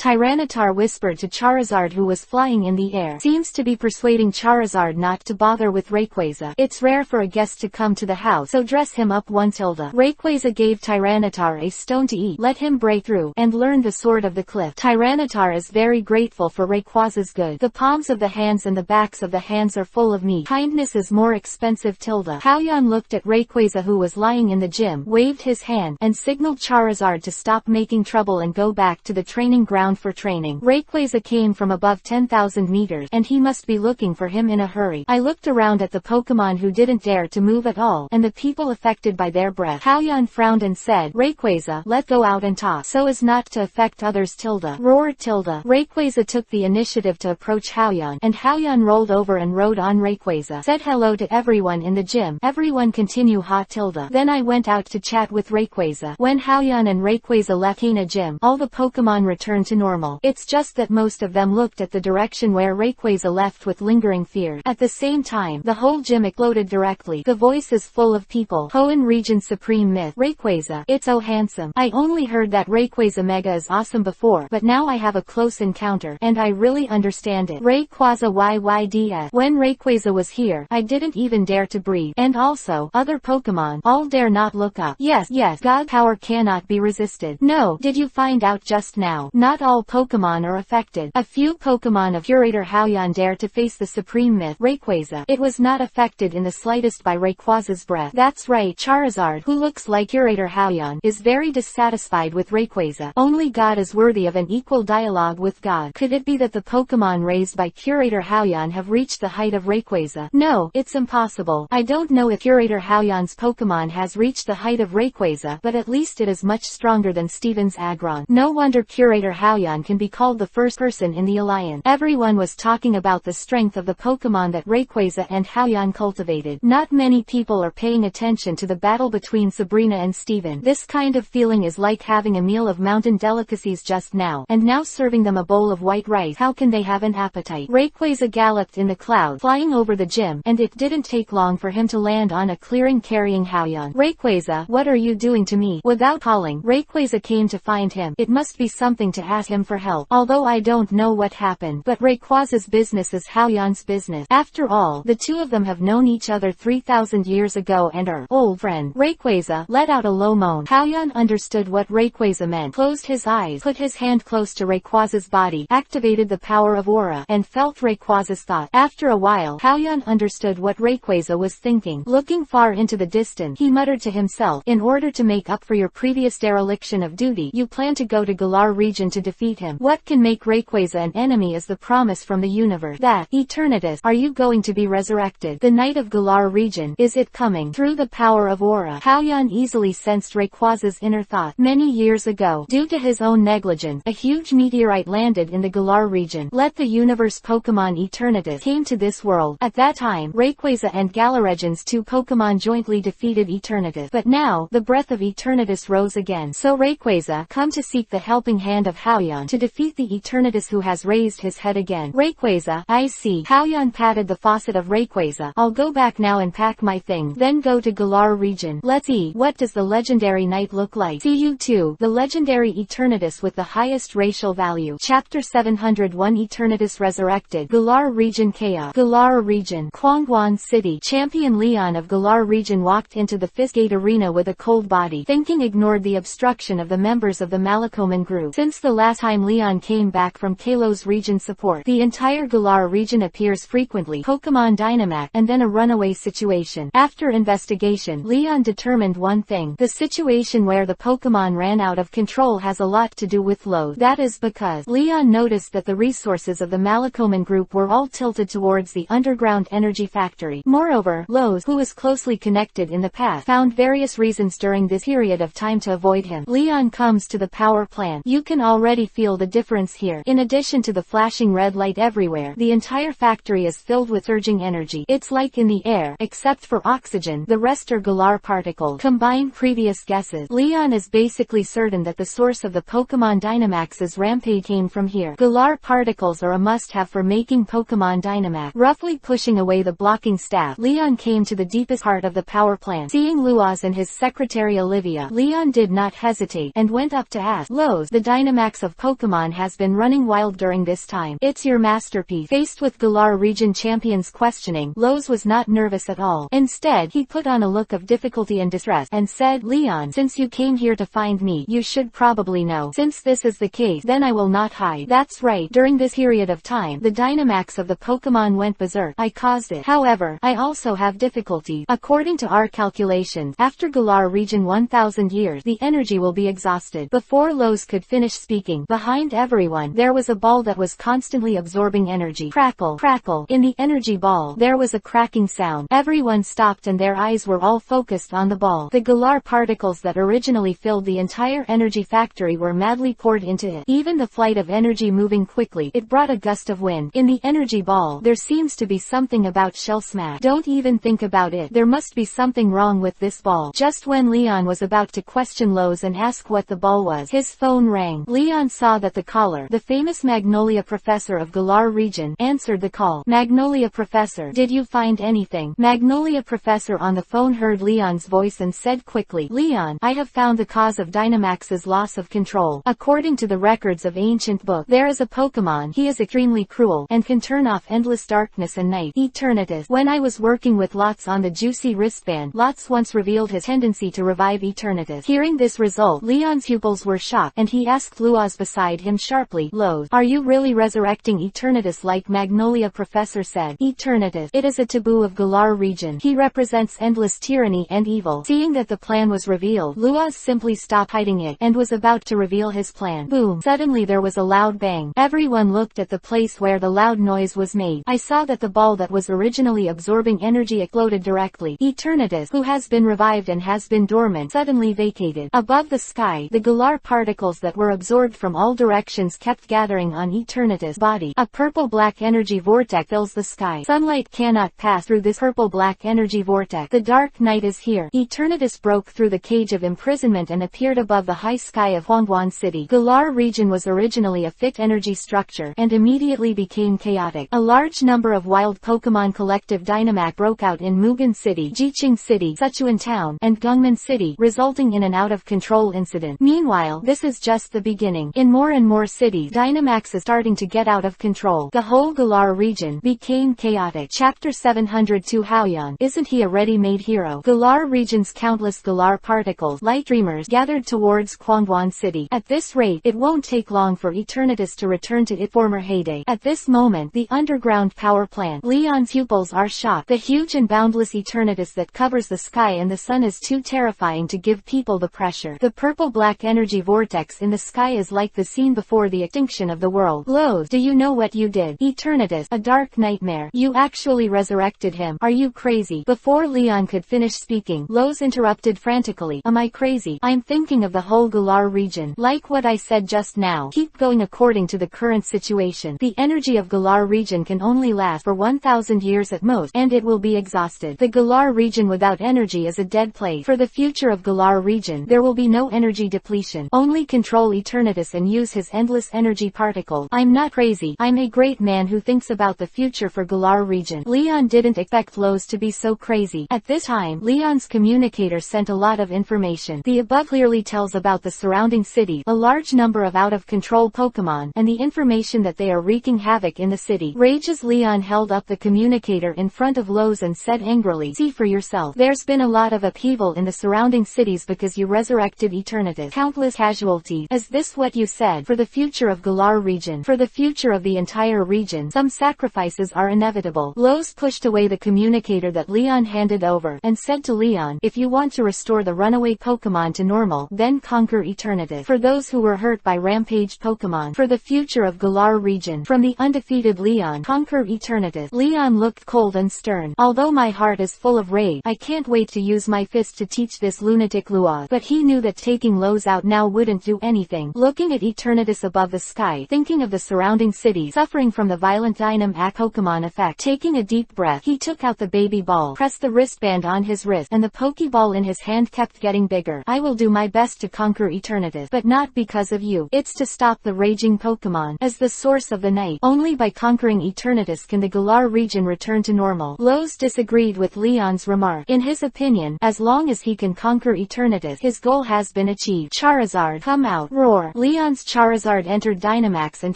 Tyranitar whispered to Charizard, who was flying in the air. Seems to be persuading Charizard not to bother with Rayquaza. It's rare for a guest to come to the house, so dress him up once. Hilda. Rayquaza gave Tyranitar a stone to eat, let him break through, and learn the sword of the cliff. Tyranitar is very grateful for Rayquaza's good. The palms of the hands and the backs of the hands are full of meat. Kindness is more expensive. Tilda. Hao-Yan looked at Rayquaza, who was lying in the gym, waved his hand, and signaled Charizard to stop making trouble and go back to the training ground for training. Rayquaza came from above 10,000 meters, and he must be looking for him in a hurry. I looked around at the Pokemon who didn't dare to move at all, and the people affected by their breath. Hao-Yan frowned and said, Rayquaza, let go out and talk, so as not to affect others. Tilda. Roared Tilda. Rayquaza took the initiative to approach Hao-Yan, and Hao-Yan rolled over and rode on Rayquaza. Said hello to everyone in the gym. Everyone continue hot. Tilda. Then I went out to chat with Rayquaza. When Hao-Yan and Rayquaza left Hina Gym, all the Pokemon returned to normal. It's just that most of them looked at the direction where Rayquaza left with lingering fear. At the same time, the whole gym exploded directly. The voice is full of people. Hoenn Region Supreme Myth. Rayquaza. It's so handsome. I only heard that Rayquaza Mega is awesome before, but now I have a close encounter, and I really understand it. Rayquaza YYDS. When Rayquaza was here, I didn't even dare to breathe. And also, other Pokemon, all dare not look up. Yes, God power cannot be resisted. No, did you find out just now? Not all Pokemon are affected. A few Pokemon of Curator Hao-Yan dare to face the Supreme Myth. Rayquaza. It was not affected in the slightest by Rayquaza's breath. That's right. Charizard, who looks like Curator Hao-Yan, is very dissatisfied with Rayquaza. Only God is worthy of an equal dialogue with God. Could it be that the Pokemon raised by Curator Hao-Yan have reached the height of Rayquaza? No, it's impossible. I don't know if Curator Hao-Yan's Pokemon has reached the height of Rayquaza, but at least it is much stronger than Steven's Aggron. No wonder Curator Hao-Yan can be called the first person in the Alliance. Everyone was talking about the strength of the Pokemon that Rayquaza and Hao-Yan cultivated. Not many people are paying attention to the battle between Sabrina and Steven. This kind of feeling is like having a meal of mountain delicacies just now, and now serving them a bowl of white rice. How can they have an appetite? Rayquaza galloped in the clouds, flying over the gym, and it didn't take long for him to land on a clearing carrying Hao-Yan. Rayquaza, what are you doing to me? Without calling, Rayquaza came to find him. It must be something to ask him for help. Although I don't know what happened, but Rayquaza's business is Hao-Yan's business. After all, the two of them have known each other 3,000 years ago and are old friends. Rayquaza let out a low moan. Hao-Yan understood what Rayquaza meant, closed his eyes, put his hand close to Rayquaza's body, activated the power of aura, and felt Rayquaza's thought. After a while, Hao-Yan understood what Rayquaza was thinking. Looking far into the distance, he muttered to himself, in order to make up for your previous dereliction of duty, you plan to go to Galar region to defeat him. What can make Rayquaza an enemy is the promise from the universe that, Eternatus, are you going to be resurrected? The night of Galar region, is it coming? Through the power of aura, Hao-Yan easily sensed Rayquaza's inner thought. Many years ago, due to his own negligence, a huge meteorite landed in the Galar region. Let the universe Pokemon Eternatus came to this world. At that time, Rayquaza and Galarigen's two Pokemon jointly defeated Eternatus. But now, the breath of Eternatus rose again. So Rayquaza, come to seek the helping hand of Hao-Yan to defeat the Eternatus who has raised his head again. Rayquaza, I see. Hao-Yan patted the faucet of Rayquaza. I'll go back now and pack my things, then go to Galar region. Let's see, what does the legendary knight look like? See you too. The legendary Eternatus with the highest racial value. Chapter 701 Eternatus resurrected. Galar region chaos. Galar region. Kwangwon City. Champion Leon of Galar region walked into the Fizzgate arena with a cold body. Thinking ignored the obstruction of the members of the Malacoman group. Since the last time Leon came back from Kalos region support, the entire Galar region appears frequently Pokemon Dynamax, and then a runaway situation. After investigation, Leon determined one thing. The situation where the Pokemon ran out of control has a lot to do with Lowe's. That is because Leon noticed that the resources of the Malacoman group were all tilted towards the underground energy factory. Moreover, Lowe's, who was closely connected in the past, found various reasons during this period of time to avoid him. Leon comes to the power plant. You can already feel the difference here. In addition to the flashing red light everywhere, the entire factory is filled with surging energy. It's like in the air, except for oxygen, the rest are Galar particles. Combine previous guesses. Leon is basically certain that the source of the Pokemon Dynamax's rampage came from here. Galar particles are a must-have for for making Pokemon Dynamax. Roughly pushing away the blocking staff, Leon came to the deepest part of the power plant. Seeing Luaz and his secretary Olivia, Leon did not hesitate, and went up to ask, Lowe's, the Dynamax of Pokemon has been running wild during this time. It's your masterpiece. Faced with Galar region champion's questioning, Lowe's was not nervous at all. Instead, he put on a look of difficulty and distress, and said, Leon, since you came here to find me, you should probably know. Since this is the case, then I will not hide. That's right, during this period of time, the Dynamax of the Pokemon went berserk. I caused it. However, I also have difficulties. According to our calculations, after Galar region 1000 years, the energy will be exhausted. Before Lowe's could finish speaking, behind everyone, there was a ball that was constantly absorbing energy. Crackle, crackle. In the energy ball, there was a cracking sound. Everyone stopped and their eyes were all focused on the ball. The Galar particles that originally filled the entire energy factory were madly poured into it. Even the flight of energy moving quickly, it brought a gust of wind. In the energy ball, there seems to be something about shell smash. Don't even think about it. There must be something wrong with this ball. Just when Leon was about to question Lowe's and ask what the ball was, his phone rang. Leon saw that the caller, the famous Magnolia Professor of Galar region, answered the call. Magnolia Professor, did you find anything? Magnolia Professor on the phone heard Leon's voice and said quickly, Leon, I have found the cause of Dynamax's loss of control. According to the records of ancient book, there is a Pokemon. He is extremely cruel, and can turn off endless darkness and night. Eternatus. When I was working with Lotz on the juicy wristband, Lotz once revealed his tendency to revive Eternatus. Hearing this result, Leon's pupils were shocked, and he asked Luaz beside him sharply, Lowe's, are you really resurrecting Eternatus like Magnolia Professor said? Eternatus, it is a taboo of Galar region. He represents endless tyranny and evil. Seeing that the plan was revealed, Luaz simply stopped hiding it, and was about to reveal his plan. Boom! Suddenly there was a loud bang. Everyone looked at the place where the loud noise was made. I saw that the ball that was originally absorbing energy exploded directly. Eternatus, who has been revived and has been dormant, suddenly vacated. Above the sky, the Galar particles that were absorbed from all directions kept gathering on Eternatus' body. A purple-black energy vortex fills the sky. Sunlight cannot pass through this purple-black energy vortex. The dark night is here. Eternatus broke through the cage of imprisonment and appeared above the high sky of Huangguan City. Galar region was originally a fixed energy structure, and immediately became chaotic. A large number of wild Pokemon collective Dynamax broke out in Mugen City, Jiqing City, Sichuan Town, and Gungman City, resulting in an out-of-control incident. Meanwhile, this is just the beginning. In more and more cities, Dynamax is starting to get out of control. The whole Galar region became chaotic. Chapter 702 Haoyan, isn't he a ready-made hero? Galar region's countless Galar particles, light dreamers, gathered towards Huangguan City. At this rate, it won't take long for Eternatus to return to its former heyday. At this moment, the underground power plant, Leon's pupils are shocked. The huge and boundless Eternatus that covers the sky and the sun is too terrifying to give people the pressure. The purple-black energy vortex in the sky is like the scene before the extinction of the world. Lowe's, do you know what you did? Eternatus, a dark nightmare. You actually resurrected him. Are you crazy? Before Leon could finish speaking, Lowe's interrupted frantically. Am I crazy? I'm thinking of the whole Galar region. Like what I said just now. Keep going according to the current situation. The energy of Galar region can only last for 1000 years at most, and it will be exhausted. The Galar region without energy is a dead place. For the future of Galar region, there will be no energy depletion. Only control Eternatus and use his endless energy particle. I'm not crazy. I'm a great man who thinks about the future for Galar region. Leon didn't expect Lowe's to be so crazy. At this time, Leon's communicator sent a lot of information. The above clearly tells about the surrounding city, a large number of out-of-control Pokemon, and the information that they are wreaking havoc in the city. Rage's Leon held up the communicator in front of Lowe's and said angrily, see for yourself. There's been a lot of upheaval in the surrounding cities because you resurrected Eternatus. Countless casualties. Is this what you said? For the future of Galar region, for the future of the entire region, some sacrifices are inevitable. Lowe's pushed away the communicator that Leon handed over, and said to Leon, if you want to restore the runaway Pokemon to normal, then conquer Eternatus. For those who were hurt by rampaged Pokemon, for the future of Galar region, from the undefeated Leon, conquer Eternatus. Leon looked cold and stern. Although my heart is full of rage, I can't wait to use my fist to teach this lunatic Luaz. But he knew that taking Lowe's out now wouldn't do anything. Looking at Eternatus above the sky, thinking of the surrounding city, suffering from the violent Dynamax Pokemon effect, taking a deep breath, he took out the baby ball, pressed the wristband on his wrist, and the Pokeball in his hand kept getting bigger. I will do my best to conquer Eternatus, but not because of you. It's to stop the raging Pokemon. As the source of the night, Only by conquering Eternatus can the Galar region return to normal. Lowe's disagreed with Leon's remark. In his opinion, as long as he can conquer Eternatus, his goal has been achieved. Charizard, come out! Roar! Leon's Charizard entered Dynamax and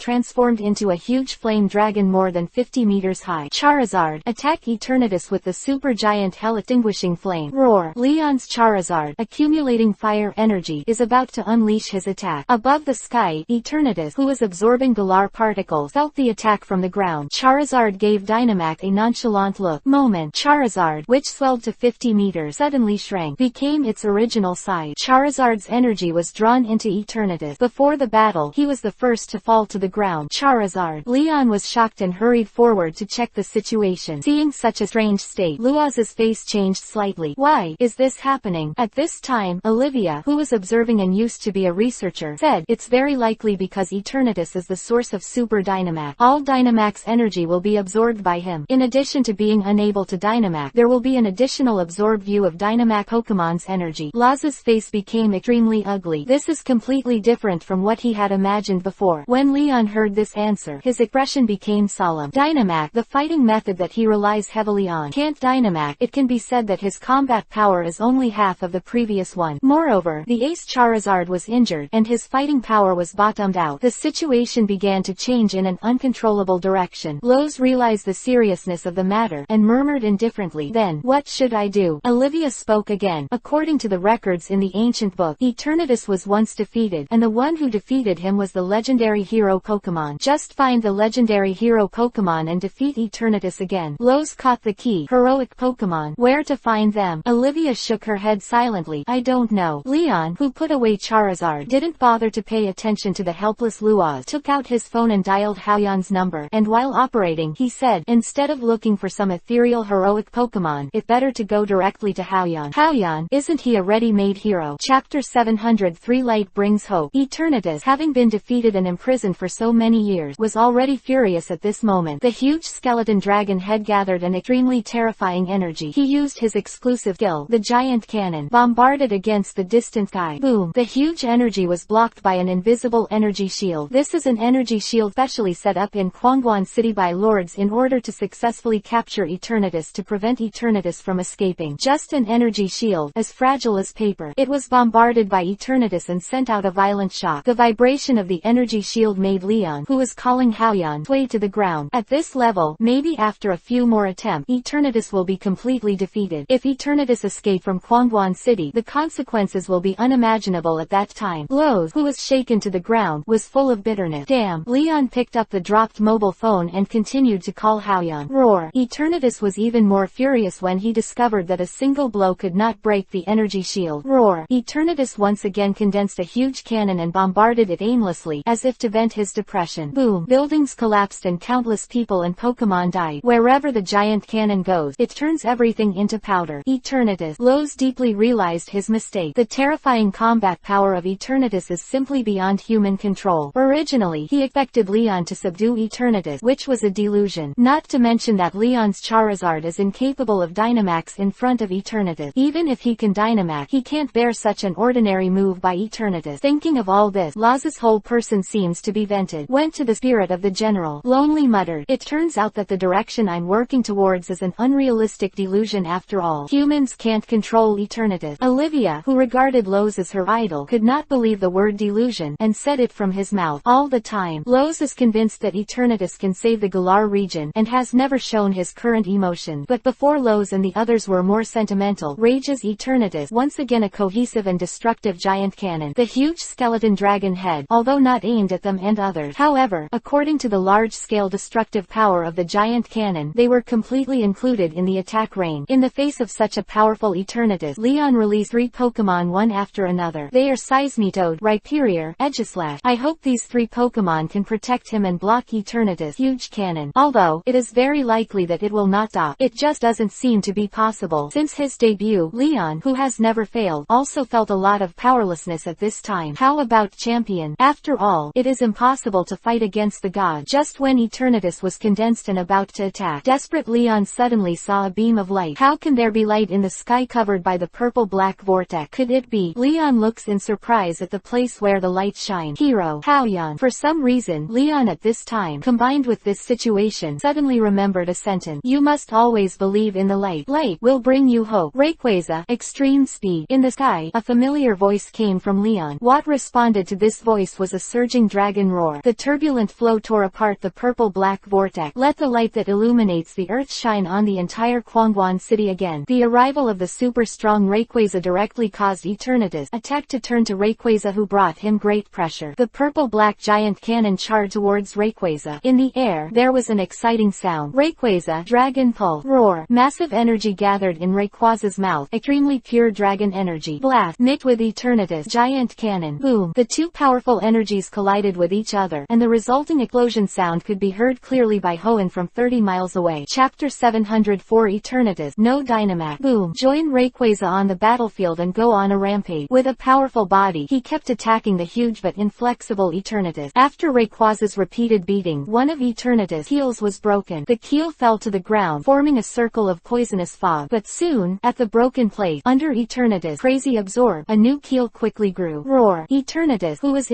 transformed into a huge flame dragon more than 50 meters high. Charizard, attack Eternatus with the super giant hell extinguishing flame. Roar! Leon's Charizard, accumulating fire energy, is about to unleash his attack. Above the sky, Eternatus, who was absorbing Galar particles, felt the attack from the ground. Charizard gave Dynamax a nonchalant look. Charizard, which swelled to 50 meters, suddenly shrank, became its original size. Charizard's energy was drawn into Eternatus. Before the battle, he was the first to fall to the ground. Charizard. Leon was shocked and hurried forward to check the situation. Seeing such a strange state, Luaz's face changed slightly. Why is this happening? At this time, Olivia, who was observing and used to be a researcher, said, it's very likely because Eternatus is the source of Super Dynamax. All Dynamax energy will be absorbed by him. In addition to being unable to Dynamax, there will be an additional absorbed view of Dynamax Pokemon's energy. Laz's face became extremely ugly. This is completely different from what he had imagined before. When Leon heard this answer, his expression became solemn. Dynamax, the fighting method that he relies heavily on, can't Dynamax. It can be said that his combat power is only half of the previous one. Moreover, the ace Charizard was injured, and his fighting power was bottomed out. The situation began to change in an uncontrollable direction. Lowe's realized the seriousness of the matter, and murmured indifferently, then, what should I do? Olivia spoke again. According to the records in the ancient book, Eternatus was once defeated, and the one who defeated him was the legendary hero Pokemon. Just find the legendary hero Pokemon and defeat Eternatus again. Lowe's caught the key. Heroic Pokemon. Where to find them? Olivia shook her head silently. I don't know. Leon, who put away Charizard, didn't bother to pay attention to the helpless Luaz, took out his phone and dialed Haoyan's number, and while operating, he said, instead of looking for some ethereal heroic Pokemon, it better to go directly to Haoyan. Haoyan, isn't he a ready-made hero? Chapter 703 Light Brings Hope. Eternatus, having been defeated and imprisoned for so many years, was already furious at this moment. The huge skeleton dragon had gathered an extremely terrifying energy. He used his exclusive skill, the giant cannon, bombarded against the distant sky. Boom! The huge energy was blocked by an invisible energy shield. This is an energy shield specially set up in Kwangwon City by lords in order to successfully capture Eternatus to prevent Eternatus from escaping. Just an energy shield, as fragile as paper. It was bombarded by Eternatus and sent out a violent shock. The vibration of the energy shield made Leon, who was calling Haoyan, sway to the ground. At this level, maybe after a few more attempts, Eternatus will be completely defeated. If Eternatus escaped from Kwangwon City, the consequences will be unimaginable at that time. Lowe's, who was shaken to the ground, was full of bitterness. Damn! Leon picked up the dropped mobile phone and continued to call Haoyan. Roar! Eternatus was even more furious when he discovered that a single blow could not break the energy shield. Roar! Eternatus once again condensed a huge cannon and bombarded it aimlessly, as if to vent his depression. Boom! Buildings collapsed and countless people and Pokemon died. Wherever the giant cannon goes, it turns everything into powder. Eternatus. Lowe's deeply realized his mistake. The terrifying combat power of Eternatus is simply beyond human control. Originally, he expected Leon to subdue Eternatus, which was a delusion. Not to mention that Leon's Charizard is incapable of Dynamax in front of Eternatus. Even if he can Dynamax, he can't bear such an ordinary move by Eternatus. Thinking of all this, Laz's whole person seems to be vented. Went to the spirit of the general. Lonely muttered, it turns out that the direction I'm working towards is an unrealistic delusion after all. Humans can't control Eternatus. Olivia, who regarded Lowe's as her idol, could not believe the word delusion, and said it from his mouth. All the time, Lowe's is convinced that Eternatus can save the Galar region, and has never shown his current emotion. But before Lowe's and the others were more sentimental, rages Eternatus, once again a cohesive and destructive giant cannon. The huge skeleton dragon head, although not aimed at them and others. However, according to the large-scale destructive power of the giant cannon, they were completely included in the attack range. In the face of such a powerful Eternatus, Leon released 3 Pokemon one after another. They are Seismitoad, Rhyperior, Aegislash. I hope these 3 Pokemon can protect him and block Eternatus' huge cannon. Although, it is very likely that it will not stop. It just doesn't seem to be possible. Since his debut, Leon, who has never failed, also felt a lot of powerlessness at this time. How about Champion? After all, it is impossible to fight against the god. Just when Eternatus was condensed and about to attack, desperate Leon suddenly saw a beam of light. How can there be light in the sky covered by the purple-black vortex? Could it be? Leon looks in surprise at the place where the light shines. Hero. Haoyan. For some reason, Leon at this this time, combined with this situation, suddenly remembered a sentence. You must always believe in the light. Light will bring you hope. Rayquaza, extreme speed. In the sky, a familiar voice came from Leon. What responded to this voice was a surging dragon roar. The turbulent flow tore apart the purple-black vortex. Let the light that illuminates the earth shine on the entire Kwangwon city again. The arrival of the super-strong Rayquaza directly caused Eternatus' attack to turn to Rayquaza, who brought him great pressure. The purple-black giant cannon charged towards Rayquaza. In the air, there was an exciting sound. Rayquaza, Dragon Pulse, roar. Massive energy gathered in Rayquaza's mouth. Extremely pure dragon energy. Blast, mixed with Eternatus' giant cannon. Boom. The two powerful energies collided with each other, and the resulting explosion sound could be heard clearly by Hoenn from 30 miles away. Chapter 704 Eternatus, no Dynamax. Boom. Join Rayquaza on the battlefield and go on a rampage. With a powerful body, he kept attacking the huge but inflexible Eternatus. After Rayquaza's repeated beating, one of Eternatus' keels was broken. The keel fell to the ground, forming a circle of poisonous fog. But soon, at the broken place, under Eternatus' crazy absorb, a new keel quickly grew. Roar. Eternatus, who was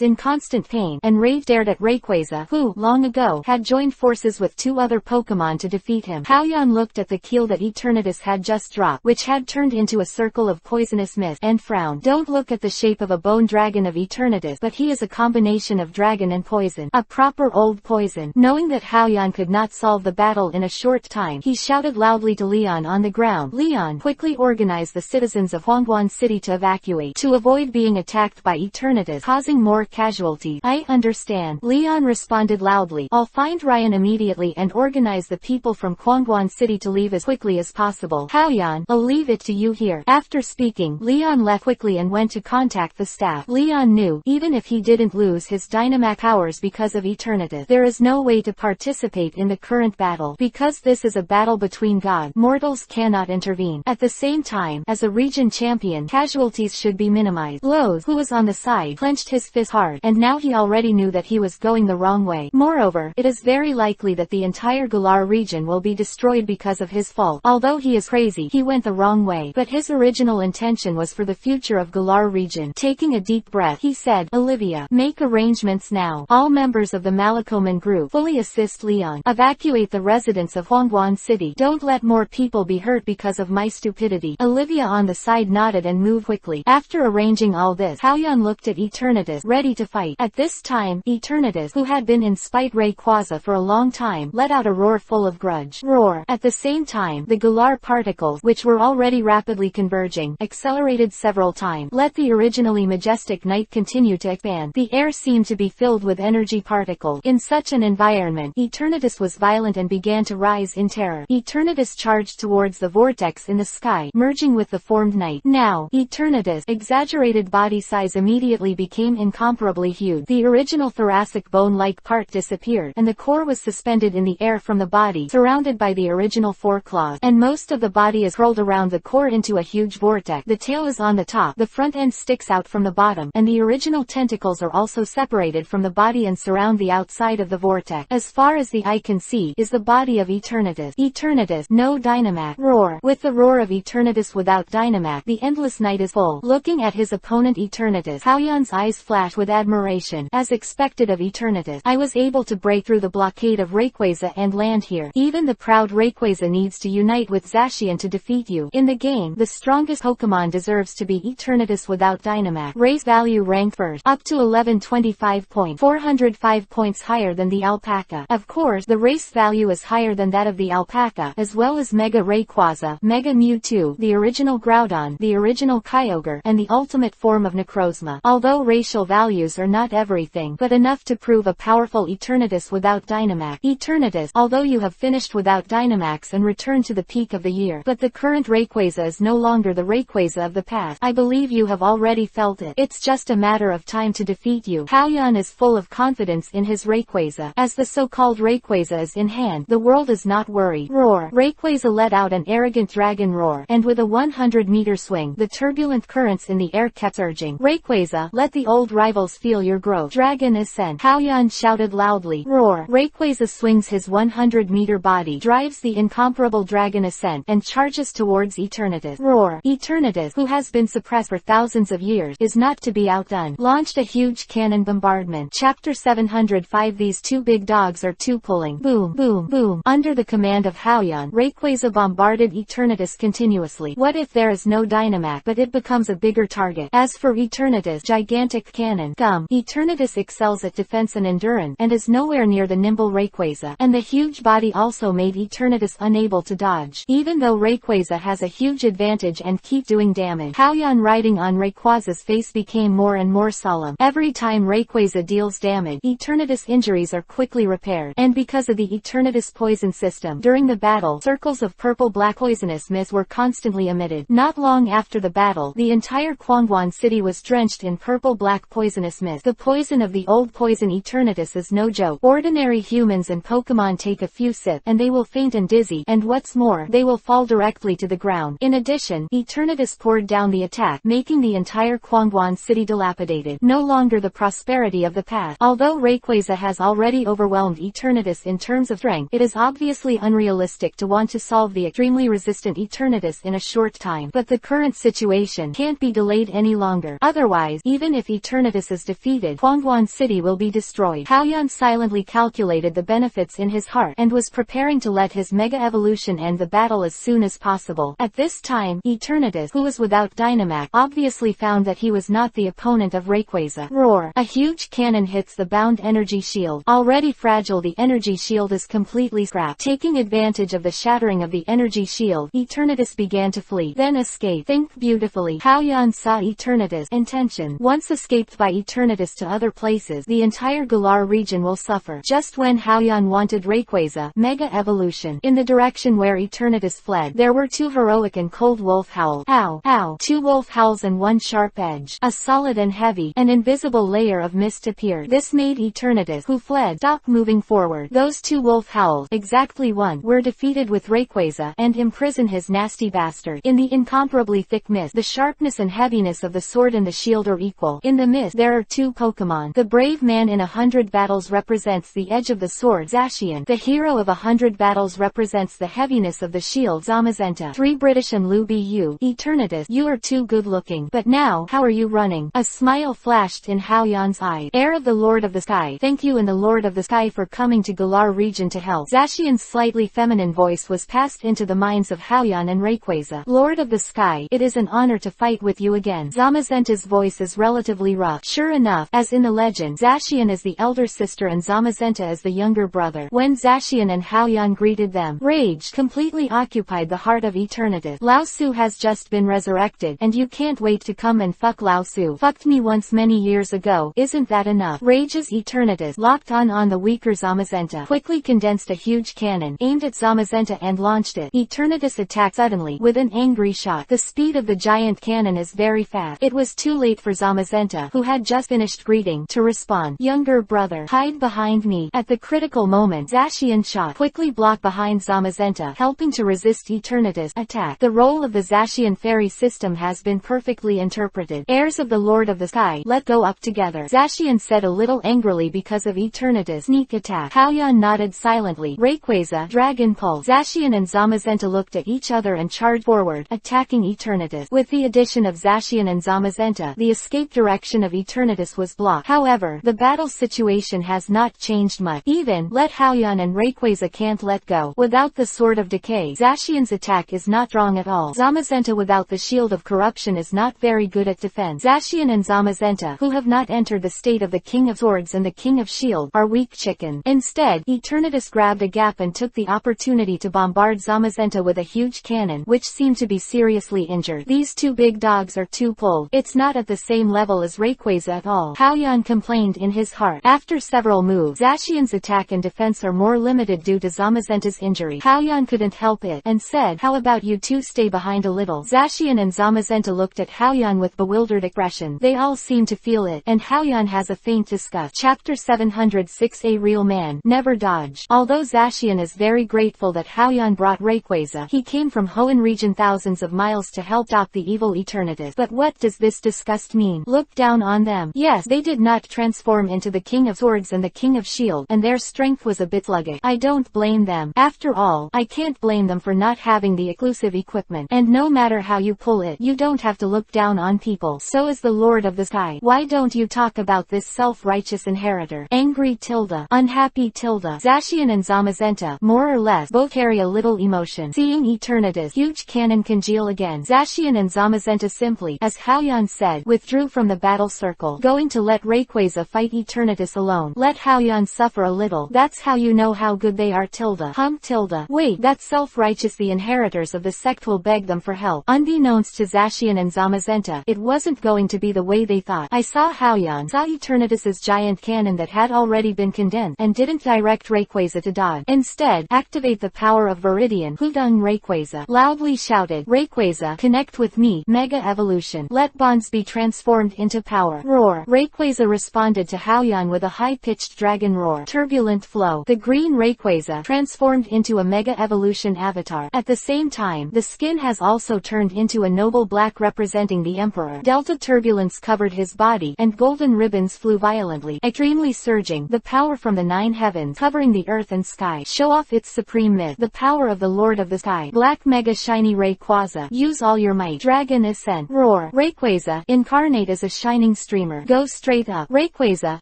in constant pain, and rage stared at Rayquaza, who, long ago, had joined forces with two other Pokemon to defeat him. Hao-Yan looked at the keel that Eternatus had just dropped, which had turned into a circle of poisonous mist, and frowned. Don't look at the shape of a bone dragon of Eternatus, but he is a combination of dragon and poison. A proper old poison. Knowing that Hao-Yan could not solve the battle in a short time, he shouted loudly to Leon on the ground. Leon, quickly organize the citizens of Kwangwon City to evacuate, to avoid being attacked by Eternatus, causing more casualties. I understand. Leon responded loudly. I'll find Ryan immediately and organize the people from Kwangwon City to leave as quickly as possible. Hao-Yan, I'll leave it to you here. After speaking, Leon left quickly and went to contact the staff. Leon knew, even if he didn't lose his Dynamax powers because of Eternatus, there is no way to participate in the current battle. Because this is a battle between gods, mortals cannot intervene. At the same time, as a region champion, casualties should be minimized. Lowe's, who was on the side, clenched his fist hard, and now he already knew that he was going the wrong way. Moreover, it is very likely that the entire Galar region will be destroyed because of his fault. Although he is crazy, he went the wrong way, but his original intention was for the future of Galar region. Taking a deep breath, he said, Olivia, make arrangements now. All members of the Malacoman group, fully assist Leon. Evacuate the residents of Kwangwon City. Don't let more people be hurt because of my stupidity. Olivia on the side nodded and moved quickly. After arranging all this, Hao-Yan looked at Eternatus, ready to fight. At this time, Eternatus, who had been in spite Rayquaza for a long time, let out a roar full of grudge. Roar. At the same time, the Galar particles, which were already rapidly converging, accelerated several times. Let the originally majestic night continue to expand. The air seemed to be filled with energy particles. In such an environment, Eternatus was violent and began to rise in terror. Eternatus charged towards the vortex in the sky, merging with the formed night. Now, Eternatus' exaggerated body size immediately became incomparably huge. The original thoracic bone-like part disappeared, and the core was suspended in the air from the body, surrounded by the original four claws, and most of the body is curled around the core into a huge vortex. The tail is on the top, the front end sticks out from the bottom, and the original tentacles are also separated from the body and surround the outside of the vortex. As far as the eye can see, is the body of Eternatus. Eternatus, no Dynamax. Roar. With the roar of Eternatus without Dynamax, the endless night is full. Looking at his opponent Eternatus, Hao-Yan's eyes flashed with admiration. As expected of Eternatus, I was able to break through the blockade of Rayquaza and land here. Even the proud Rayquaza needs to unite with Zacian to defeat you. In the game, the strongest Pokemon deserves to be Eternatus without Dynamax. Race value ranked first, up to 1125 points, 405 points higher than the alpaca. Of course, the race value is higher than that of the alpaca, as well as Mega Rayquaza, Mega Mewtwo, the original Groudon, the original Kyogre, and the ultimate form of Necrozma. Although racial values are not everything, but enough to prove a powerful Eternatus without Dynamax. Eternatus, although you have finished without Dynamax and returned to the peak of the year, but the current Rayquaza is no longer the Rayquaza of the past. I believe you have already felt it. It's just a matter of time to defeat you. Hao-Yan is full of confidence in his Rayquaza. As the so-called Rayquaza is in hand, the world is not worried. Roar. Rayquaza let out an arrogant dragon roar, and with a 100-meter swing, the turbulent currents in the air kept surging. Rayquaza, let the old rivals feel your growth. Dragon Ascent. Hao-Yan shouted loudly. Roar. Rayquaza swings his 100-meter body, drives the incomparable Dragon Ascent, and charges towards Eternatus. Roar. Eternatus, who has been suppressed for thousands of years, is not to be outdone. Launched a huge cannon bombardment. Chapter 7 705 These two big dogs are two pulling. Boom, boom, boom. Under the command of Haoyan, Rayquaza bombarded Eternatus continuously. What if there is no Dynamax, but it becomes a bigger target? As for Eternatus' gigantic cannon, Eternatus excels at defense and endurance, and is nowhere near the nimble Rayquaza, and the huge body also made Eternatus unable to dodge. Even though Rayquaza has a huge advantage and keep doing damage, Haoyan riding on Rayquaza's face became more and more solemn. Every time Rayquaza deals damage, Eternatus injuries are quickly repaired, and because of the Eternatus poison system, during the battle, circles of purple-black poisonous mist were constantly emitted. Not long after the battle, the entire Kwangwon city was drenched in purple-black poisonous mist. The poison of the old poison Eternatus is no joke. Ordinary humans and Pokemon take a few sips, and they will faint and dizzy, and what's more, they will fall directly to the ground. In addition, Eternatus poured down the attack, making the entire Kwangwon city dilapidated. No longer the prosperity of the past. Although Rayquaza has already overwhelmed Eternatus in terms of strength, it is obviously unrealistic to want to solve the extremely resistant Eternatus in a short time. But the current situation can't be delayed any longer. Otherwise, even if Eternatus is defeated, Kwangwon city will be destroyed. Haoyan silently calculated the benefits in his heart, and was preparing to let his Mega Evolution end the battle as soon as possible. At this time, Eternatus, who was without Dynamax, obviously found that he was not the opponent of Rayquaza. Roar! A huge cannon hits the bound energy shield. Already fragile, the energy shield is completely scrapped. Taking advantage of the shattering of the energy shield, Eternatus began to flee, then escape. Think beautifully. Haoyan saw Eternatus' intention. Once escaped by Eternatus to other places, the entire Galar region will suffer. Just when Haoyan wanted Rayquaza Mega Evolution in the direction where Eternatus fled, there were two heroic and cold wolf howls. Ow! Ow! Two wolf howls and one sharp edge. A solid and heavy, an invisible layer of mist appeared. This made Eternatus, who fled, stop moving forward. Those two wolf howls, exactly one, were defeated with Rayquaza, and imprison his nasty bastard. In the incomparably thick mist, the sharpness and heaviness of the sword and the shield are equal. In the mist, there are two Pokemon. The brave man in 100 battles represents the edge of the sword, Zacian. The hero of 100 battles represents the heaviness of the shield, Zamazenta. 3 British and Lu Bu. Eternatus, you are too good looking. But now, how are you running? A smile flashed in Haoyan's eye. Heir of the Lord of the Sky, thank you and the Lord of the Sky for coming to Galar region to help. Zacian's slightly feminine voice was passed into the minds of Haoyan and Rayquaza. Lord of the Sky, it is an honor to fight with you again. Zamazenta's voice is relatively rough. Sure enough, as in the legend, Zacian is the elder sister and Zamazenta is the younger brother. When Zacian and Haoyan greeted them, rage completely occupied the heart of Eternatus. Lao Su has just been resurrected, and you can't wait to come and fuck Lao Su. Fucked me once many years ago, isn't that enough? Rage's Eternatus locked on the weaker Zamazenta, quickly condensed a huge cannon, aimed at Zamazenta and launched it. Eternatus attacked suddenly, with an angry shot. The speed of the giant cannon is very fast. It was too late for Zamazenta, who had just finished greeting, to respond. Younger brother, hide behind me. At the critical moment, Zacian shot quickly blocked behind Zamazenta, helping to resist Eternatus' attack. The role of the Zacian fairy system has been perfectly interpreted. Heirs of the Lord of the Sky, let go up together. Zacian said a little angrily because of Eternatus' sneak attack. Haoyan nodded silently. Rayquaza, Dragon Pulse. Zacian and Zamazenta looked at each other and charged forward, attacking Eternatus. With the addition of Zacian and Zamazenta, the escape direction of Eternatus was blocked. However, the battle situation has not changed much. Even, let Haoyan and Rayquaza can't let go. Without the Sword of Decay, Zacian's attack is not strong at all. Zamazenta without the Shield of Corruption is not very good at defense. Zacian and Zamazenta, who have not entered the state of the King of Swords and the King of Shield, are weak chicken. Instead, Eternatus grabbed a gap and took the opportunity to bombard Zamazenta with a huge cannon, which seemed to be seriously injured. These two big dogs are too pulled. It's not at the same level as Rayquaza at all. Haoyan complained in his heart. After several moves, Zacian's attack and defense are more limited due to Zamazenta's injury. Haoyan couldn't help it, and said, how about you two stay behind a little? Zacian and Zamazenta looked at Haoyan with bewildered expression. They all seem to feel it, and Haoyan has a faint disgust. Chapter 706 A Real Man Never Dodge. Although Zacian is very grateful that Haoyan brought Rayquaza, he came from Hoenn region thousands of miles to help stop the evil Eternatus. But what does this disgust mean? Look down on them. Yes, they did not transform into the King of Swords and the King of Shield, and their strength was a bit sluggish. I don't blame them. After all, I can't blame them for not having the exclusive equipment. And no matter how you pull it, you don't have to look down on people. So is the Lord of the Sky. Why don't you talk about this self-righteous inheritor. Angry tilde, unhappy tilde. Zacian and Zamazenta, more or less, both carry a little emotion. Seeing Eternatus, huge cannon congeal again. Zacian and Zamazenta simply, as Haoyan said, withdrew from the battle circle, going to let Rayquaza fight Eternatus alone. Let Haoyan suffer a little. That's how you know how good they are tilde. Tilde. Wait, that's self-righteous. The inheritors of the sect will beg them for help. Unbeknownst to Zacian and Zamazenta, it wasn't going to be the way they thought. I saw Haoyan, saw Eternatus's giant cannon that had already been condensed, and didn't direct Rayquaza to dodge. Instead, activate the power of Viridian. Hudung Rayquaza loudly shouted. Rayquaza, connect with me. Mega evolution. Let bonds be transformed into power. Roar. Rayquaza responded to Haoyan with a high-pitched dragon roar. Turbulent flow. The green Rayquaza transformed into a mega evolution avatar. At the same time, the skin has also turned into a noble black representing the Emperor. Delta turbulence covered his body, and golden ribbons flew violently, extremely surging. The power from the 9 heavens, covering the earth and sky. Show off its supreme myth. The power of the Lord of the Sky. Black mega shiny Rayquaza. Use all your might. Dragon ascent. Roar. Rayquaza, incarnate as a shining streamer. Go straight up. Rayquaza,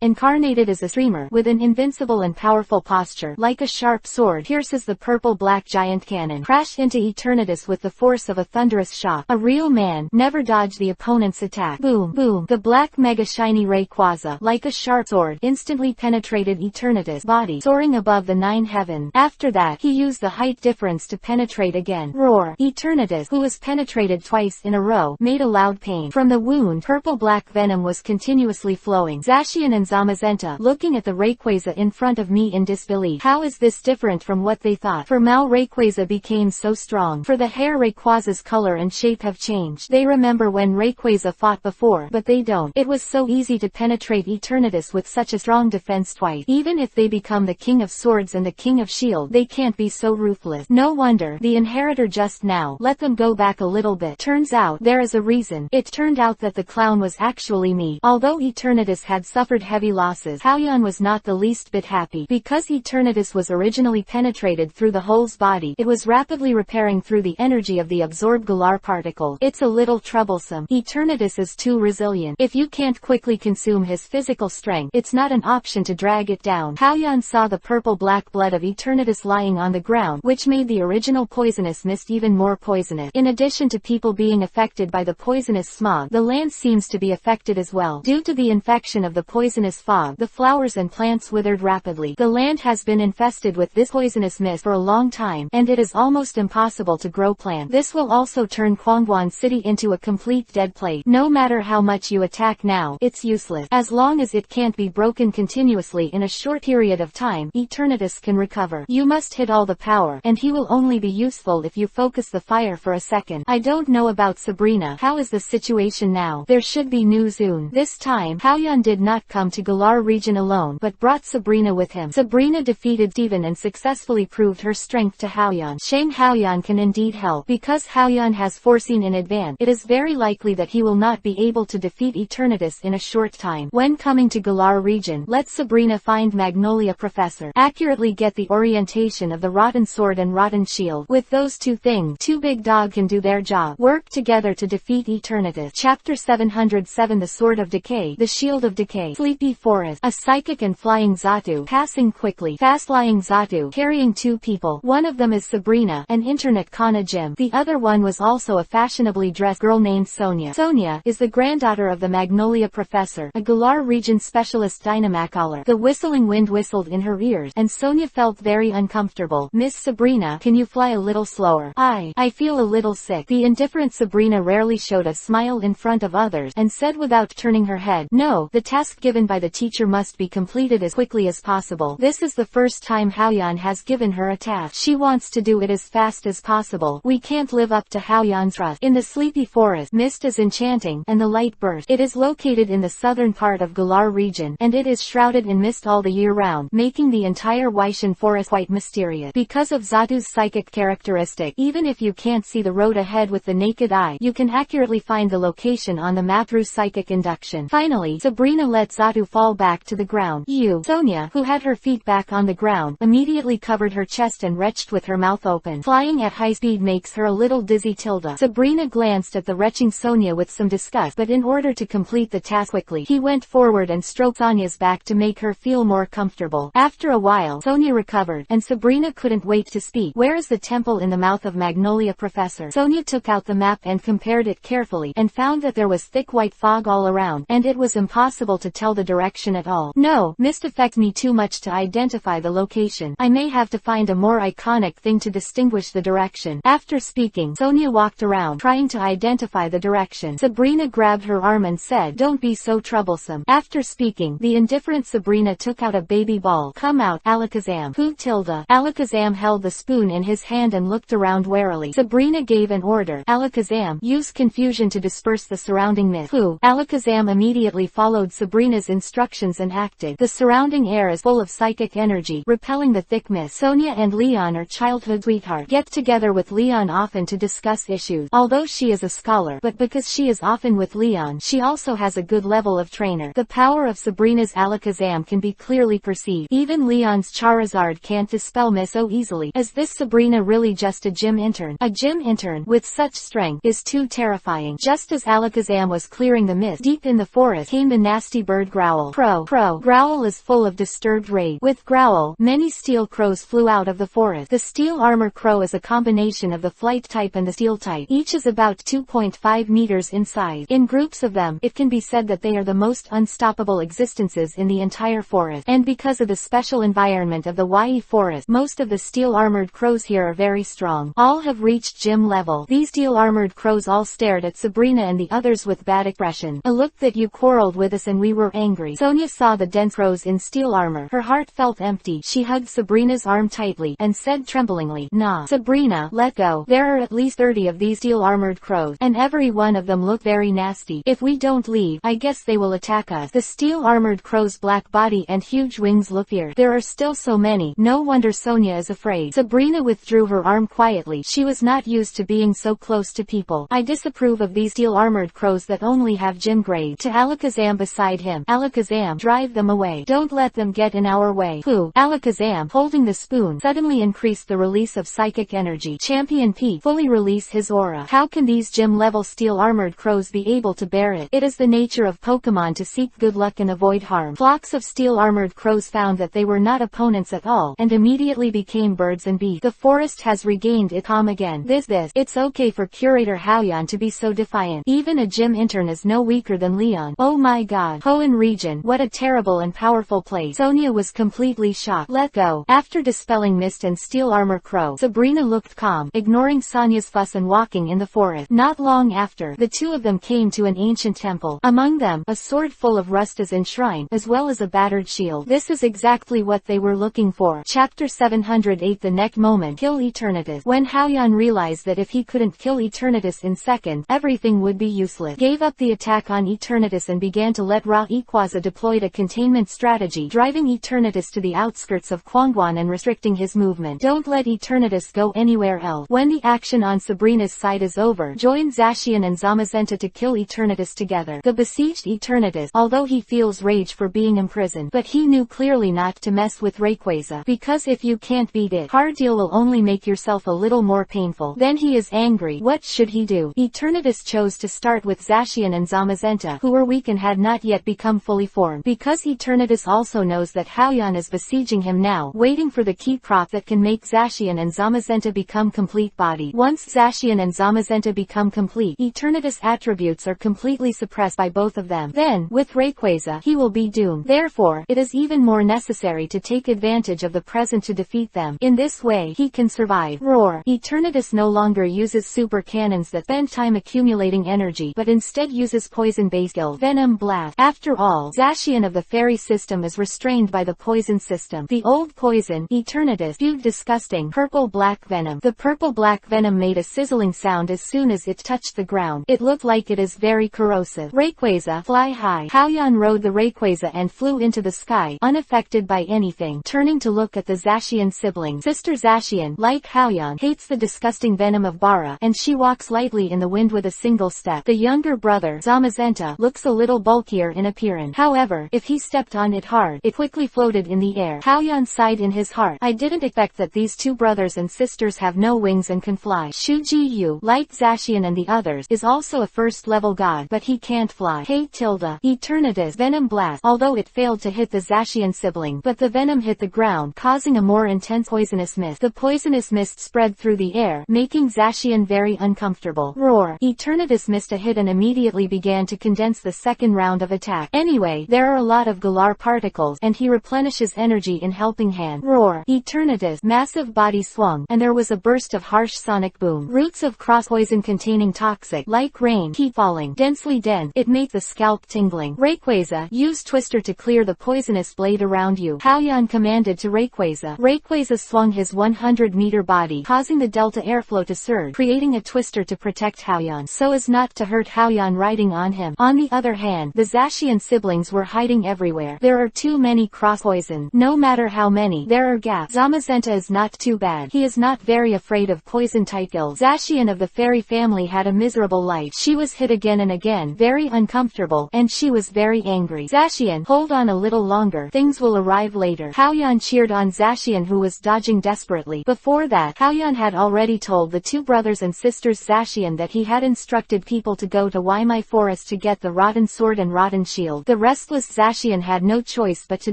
incarnated as a streamer, with an invincible and powerful posture, like a sharp sword, pierces the purple-black giant cannon. Crash into Eternatus with the force of a thunderous shock. A real man, never dodge the opponent's attack. Boom, boom. The black mega shiny Rayquaza, like a sharp sword, instantly penetrated Eternatus' body, soaring above the 9 heavens. After that, he used the height difference to penetrate again. Roar. Eternatus, who was penetrated twice in a row, made a loud pain. From the wound, purple-black venom was continuously flowing. Zacian and Zamazenta, looking at the Rayquaza in front of me in disbelief. How is this different from what they thought? For Mao Rayquaza became so strong. For the hair, Rayquaza's color and shape have changed. They remember when Rayquaza fought before, but they don't. It was so easy to penetrate Eternatus with such a strong defense twice. Even if they become the King of Swords and the King of Shield, they can't be so ruthless. No wonder, the inheritor just now let them go back a little bit. Turns out, there is a reason. It turned out that the clown was actually me. Although Eternatus had suffered heavy losses, Haoyan was not the least bit happy. Because Eternatus was originally penetrated through the hole's body, it was rapidly repairing through the energy of the absorbed Galar particle. It's a little troublesome. Eternatus is too resilient. If you can't quickly consume his physical strength, it's not an option to drag it down. Haoyan saw the purple-black blood of Eternatus lying on the ground, which made the original poisonous mist even more poisonous. In addition to people being affected by the poisonous smog, the land seems to be affected as well. Due to the infection of the poisonous fog, the flowers and plants withered rapidly. The land has been infested with this poisonous mist for a long time, and it is almost impossible to grow plants. This will also turn Kwangwon City into a complete dead place. No matter how much you attack now, it's useless. As long as it can't be broken continuously in a short period of time, Eternatus can recover. You must hit all the power, and he will only be useful if you focus the fire for a second. I don't know about Sabrina. How is the situation now? There should be news soon. This time, Haoyan did not come to Galar region alone, but brought Sabrina with him. Sabrina defeated Steven and successfully proved her strength to Haoyan. Shang Haoyan can indeed help. Because Haoyan has foreseen in advance, it is very likely that he will not be able to defeat Eternatus in a short time. When coming to Galar region, let Sabrina find Magnolia Professor. Accurately get the orientation of the Rotten Sword and Rotten Shield. With those two things, two big dog can do their job. Work together to defeat Eternatus. Chapter 707 The Sword of Decay, The Shield of Decay. Sleepy Forest. A psychic and flying Xatu, passing quickly. Fast-flying Xatu, carrying two people. One of them is Sabrina, an internet Kana gym. The other one was also a fashionably dressed girl named Sonia. Sonia is the granddaughter of the Magnolia Professor, a Galar region specialist Dynamacaller. The whistling wind whistled in her ears, and Sonia felt very uncomfortable. Miss Sabrina, can you fly a little slower? I feel a little sick. The indifferent Sabrina rarely showed a smile in front of others, and said without turning her head, no, the task given by the teacher must be completed as quickly as possible. This is the first time Haoyan has given her a task. She wants to do it as fast as possible. We can't live up to Haoyan's trust. In the sleepy forest, mist is enchanting, and the light bursts. It is located in the southern part of Galar region, and it is shrouded in mist all the year round, making the entire Waishan forest quite mysterious. Because of Xatu's psychic characteristic, even if you can't see the road ahead with the naked eye, you can accurately find the location on the map through psychic induction. Finally, Sabrina let Xatu fall back to the ground. Sonia, who had her feet back on the ground, immediately covered her chest and retched with her mouth open. Flying at high speed makes her a little dizzy tilde. Sabrina glanced at the retching Sonia with some disgust, but in order to complete the task quickly, he went forward and stroked Sonya's back to make her feel more comfortable. After a while, Sonya recovered, and Sabrina couldn't wait to speak. "Where is the temple in the mouth of Magnolia, Professor?" Sonya took out the map and compared it carefully, and found that there was thick white fog all around, and it was impossible to tell the direction at all. "No, mist affect me too much to identify the location. I may have to find a more iconic thing to distinguish the direction." After speaking, Sonya walked around, trying to identify the direction. Sabrina grabbed her arm and said, "Don't be so troublesome." After speaking, the indifferent Sabrina took out a baby ball. "Come out, Alakazam." "Who, Tilda?" Alakazam held the spoon in his hand and looked around warily. Sabrina gave an order. "Alakazam, use confusion to disperse the surrounding mist." "Who?" Alakazam immediately followed Sabrina's instructions and acted. The surrounding air is full of psychic energy, repelling the thick mist. Sonya and Leon are childhood sweethearts. Get together with Leon often to discuss issues. Although she is a scholar, but because she is often with Leon, she also has a good level of trainer. The power of Sabrina's Alakazam can be clearly perceived. Even Leon's Charizard can't dispel mist so easily. Is this Sabrina really just a gym intern? A gym intern, with such strength, is too terrifying. Just as Alakazam was clearing the mist, deep in the forest came the nasty bird Growl. Crow. Growl is full of disturbed rage. With Growl, many steel crows flew out of the forest. The steel armor crow is a combination of the flight type and the steel type. Each is about 2.5 meters in size. In groups of them, it can be said that they are the most unstoppable existences in the entire forest. And because of the special environment of the YE forest, most of the steel-armored crows here are very strong. All have reached gym level. These steel-armored crows all stared at Sabrina and the others with bad expression. "A look that you quarreled with us and we were angry." Sonya saw the dense crows in steel armor. Her heart felt empty. She hugged Sabrina's arm tightly, and said tremblingly, "Nah, Sabrina, let go. There are at least 30 of these steel-armored crows, and every one of them look very nasty. If we don't leave, I guess they will attack us." The steel-armored crow's black body and huge wings look fierce. There are still so many. No wonder Sonya is afraid. Sabrina withdrew her arm quietly. She was not used to being so close to people. "I disapprove of these steel-armored crows that only have gym grade." To Alakazam beside him, "Alakazam, drive them away. Don't let them get in our way." "Who?" Alakazam, holding the spoon, suddenly increased the release of psychic energy. "Champion P, fully release his aura." How can these gym-level steel-armored crows be able to bear it? It is the nature of Pokemon to seek good luck and avoid harm. Flocks of steel-armored crows found that they were not opponents at all, and immediately became birds and beasts. The forest has regained its calm again. It's okay for Curator Haoyan to be so defiant. Even a gym intern is no weaker than Leon. Oh my god. Hoenn region, what a terrible and powerful place. Sonya was completely shocked. "Let go." After dispelling mist and steel armor crow, Sabrina looked calm, ignoring Sonya's fuss and walking in the forest. Not long after, the two of them came to an ancient temple. Among them, a sword full of rust is enshrined, as well as a battered shield. This is exactly what they were looking for. Chapter 708. The next moment, kill Eternatus. When Haoyan realized that if he couldn't kill Eternatus in seconds, everything would be useless, gave up the attack on Eternatus and began to let Rayquaza deploy a containment strategy, driving Eternatus to the outskirts of Kwangwan and restricting his movement. Don't let Eternatus go anywhere else. When the action on Sabrina's side is over, join Zacian and Zamazenta to kill Eternatus together. The besieged Eternatus, although he feels rage for being imprisoned, but he knew clearly not to mess with Rayquaza, because if you can't beat it, hard deal will only make yourself a little more painful. Then he is angry. What should he do? Eternatus chose to start with Zacian and Zamazenta, who were weak and had not yet become fully formed, because Eternatus also knows that Haoyan is besieging him now, waiting for the key prop that can make Zacian and Zamazenta become complete body. Once Zacian and Zamazenta become complete, Eternatus' attributes are completely suppressed by both of them. Then, with Rayquaza, he will be doomed. Therefore, it is even more necessary to take advantage of the present to defeat them. In this way, he can survive. Roar. Eternatus no longer uses super cannons that spend time accumulating energy, but instead uses poison-based skill, Venom Blast. After all, Zacian of the fairy system is restrained by the poison system. The old poison, Eternatus, spewed disgusting purple-black venom. The purple-black venom made a sizzling sound as soon as it touched the ground. It looked like it is very corrosive. Rayquaza, fly high. Haoyan rode the Rayquaza and flew into the sky, unaffected by anything. Turning to look at the Zacian sibling, Sister Zacian, like Haoyan, hates the disgusting venom of Bara, and she walks lightly in the wind with a single step. The younger brother, Zamazenta, looks a little bulkier in appearance. However, if he stepped on it hard, it quickly floated in the air. Haoyan sighed in his heart. I didn't expect that these two brothers and sisters have no wings and can fly. Shuji Yu, like Zacian and the others, is also a first-level god, but he can't fly. Hey Tilda. Eternatus, venom venom blast, although it failed to hit the Zacian sibling, but the venom hit the ground, causing a more intense poisonous mist. The poisonous mist spread through the air, making Zacian very uncomfortable. Roar! Eternatus missed a hit and immediately began to condense the second round of attack. Anyway, there are a lot of Galar particles, and he replenishes energy in helping hand. Roar! Eternatus' massive body swung, and there was a burst of harsh sonic boom. Roots of cross poison containing toxic, like rain, keep falling, densely dense. It made the scalp tingling. Rayquaza, use Twister to clear the poisonous blade around you. Haoyan commanded to Rayquaza. Rayquaza swung his 100-meter body, causing the delta airflow to surge, creating a twister to protect Haoyan, so as not to hurt Haoyan riding on him. On the other hand, the Zacian siblings were hiding everywhere. There are too many cross poison. No matter how many, there are gaps. Zamazenta is not too bad. He is not very afraid of poison-type ills. Zacian of the fairy family had a miserable life. She was hit again and again, very uncomfortable, and she was very angry. Zacian, hold on a little longer. Things will arrive later. Haoyan cheered on Zacian, who was dodging desperately. Before that, Haoyan had already told the two brothers and sisters Zacian that he had instructed people to go to Waimai Forest to get the rotten sword and rotten shield. The restless Zacian had no choice but to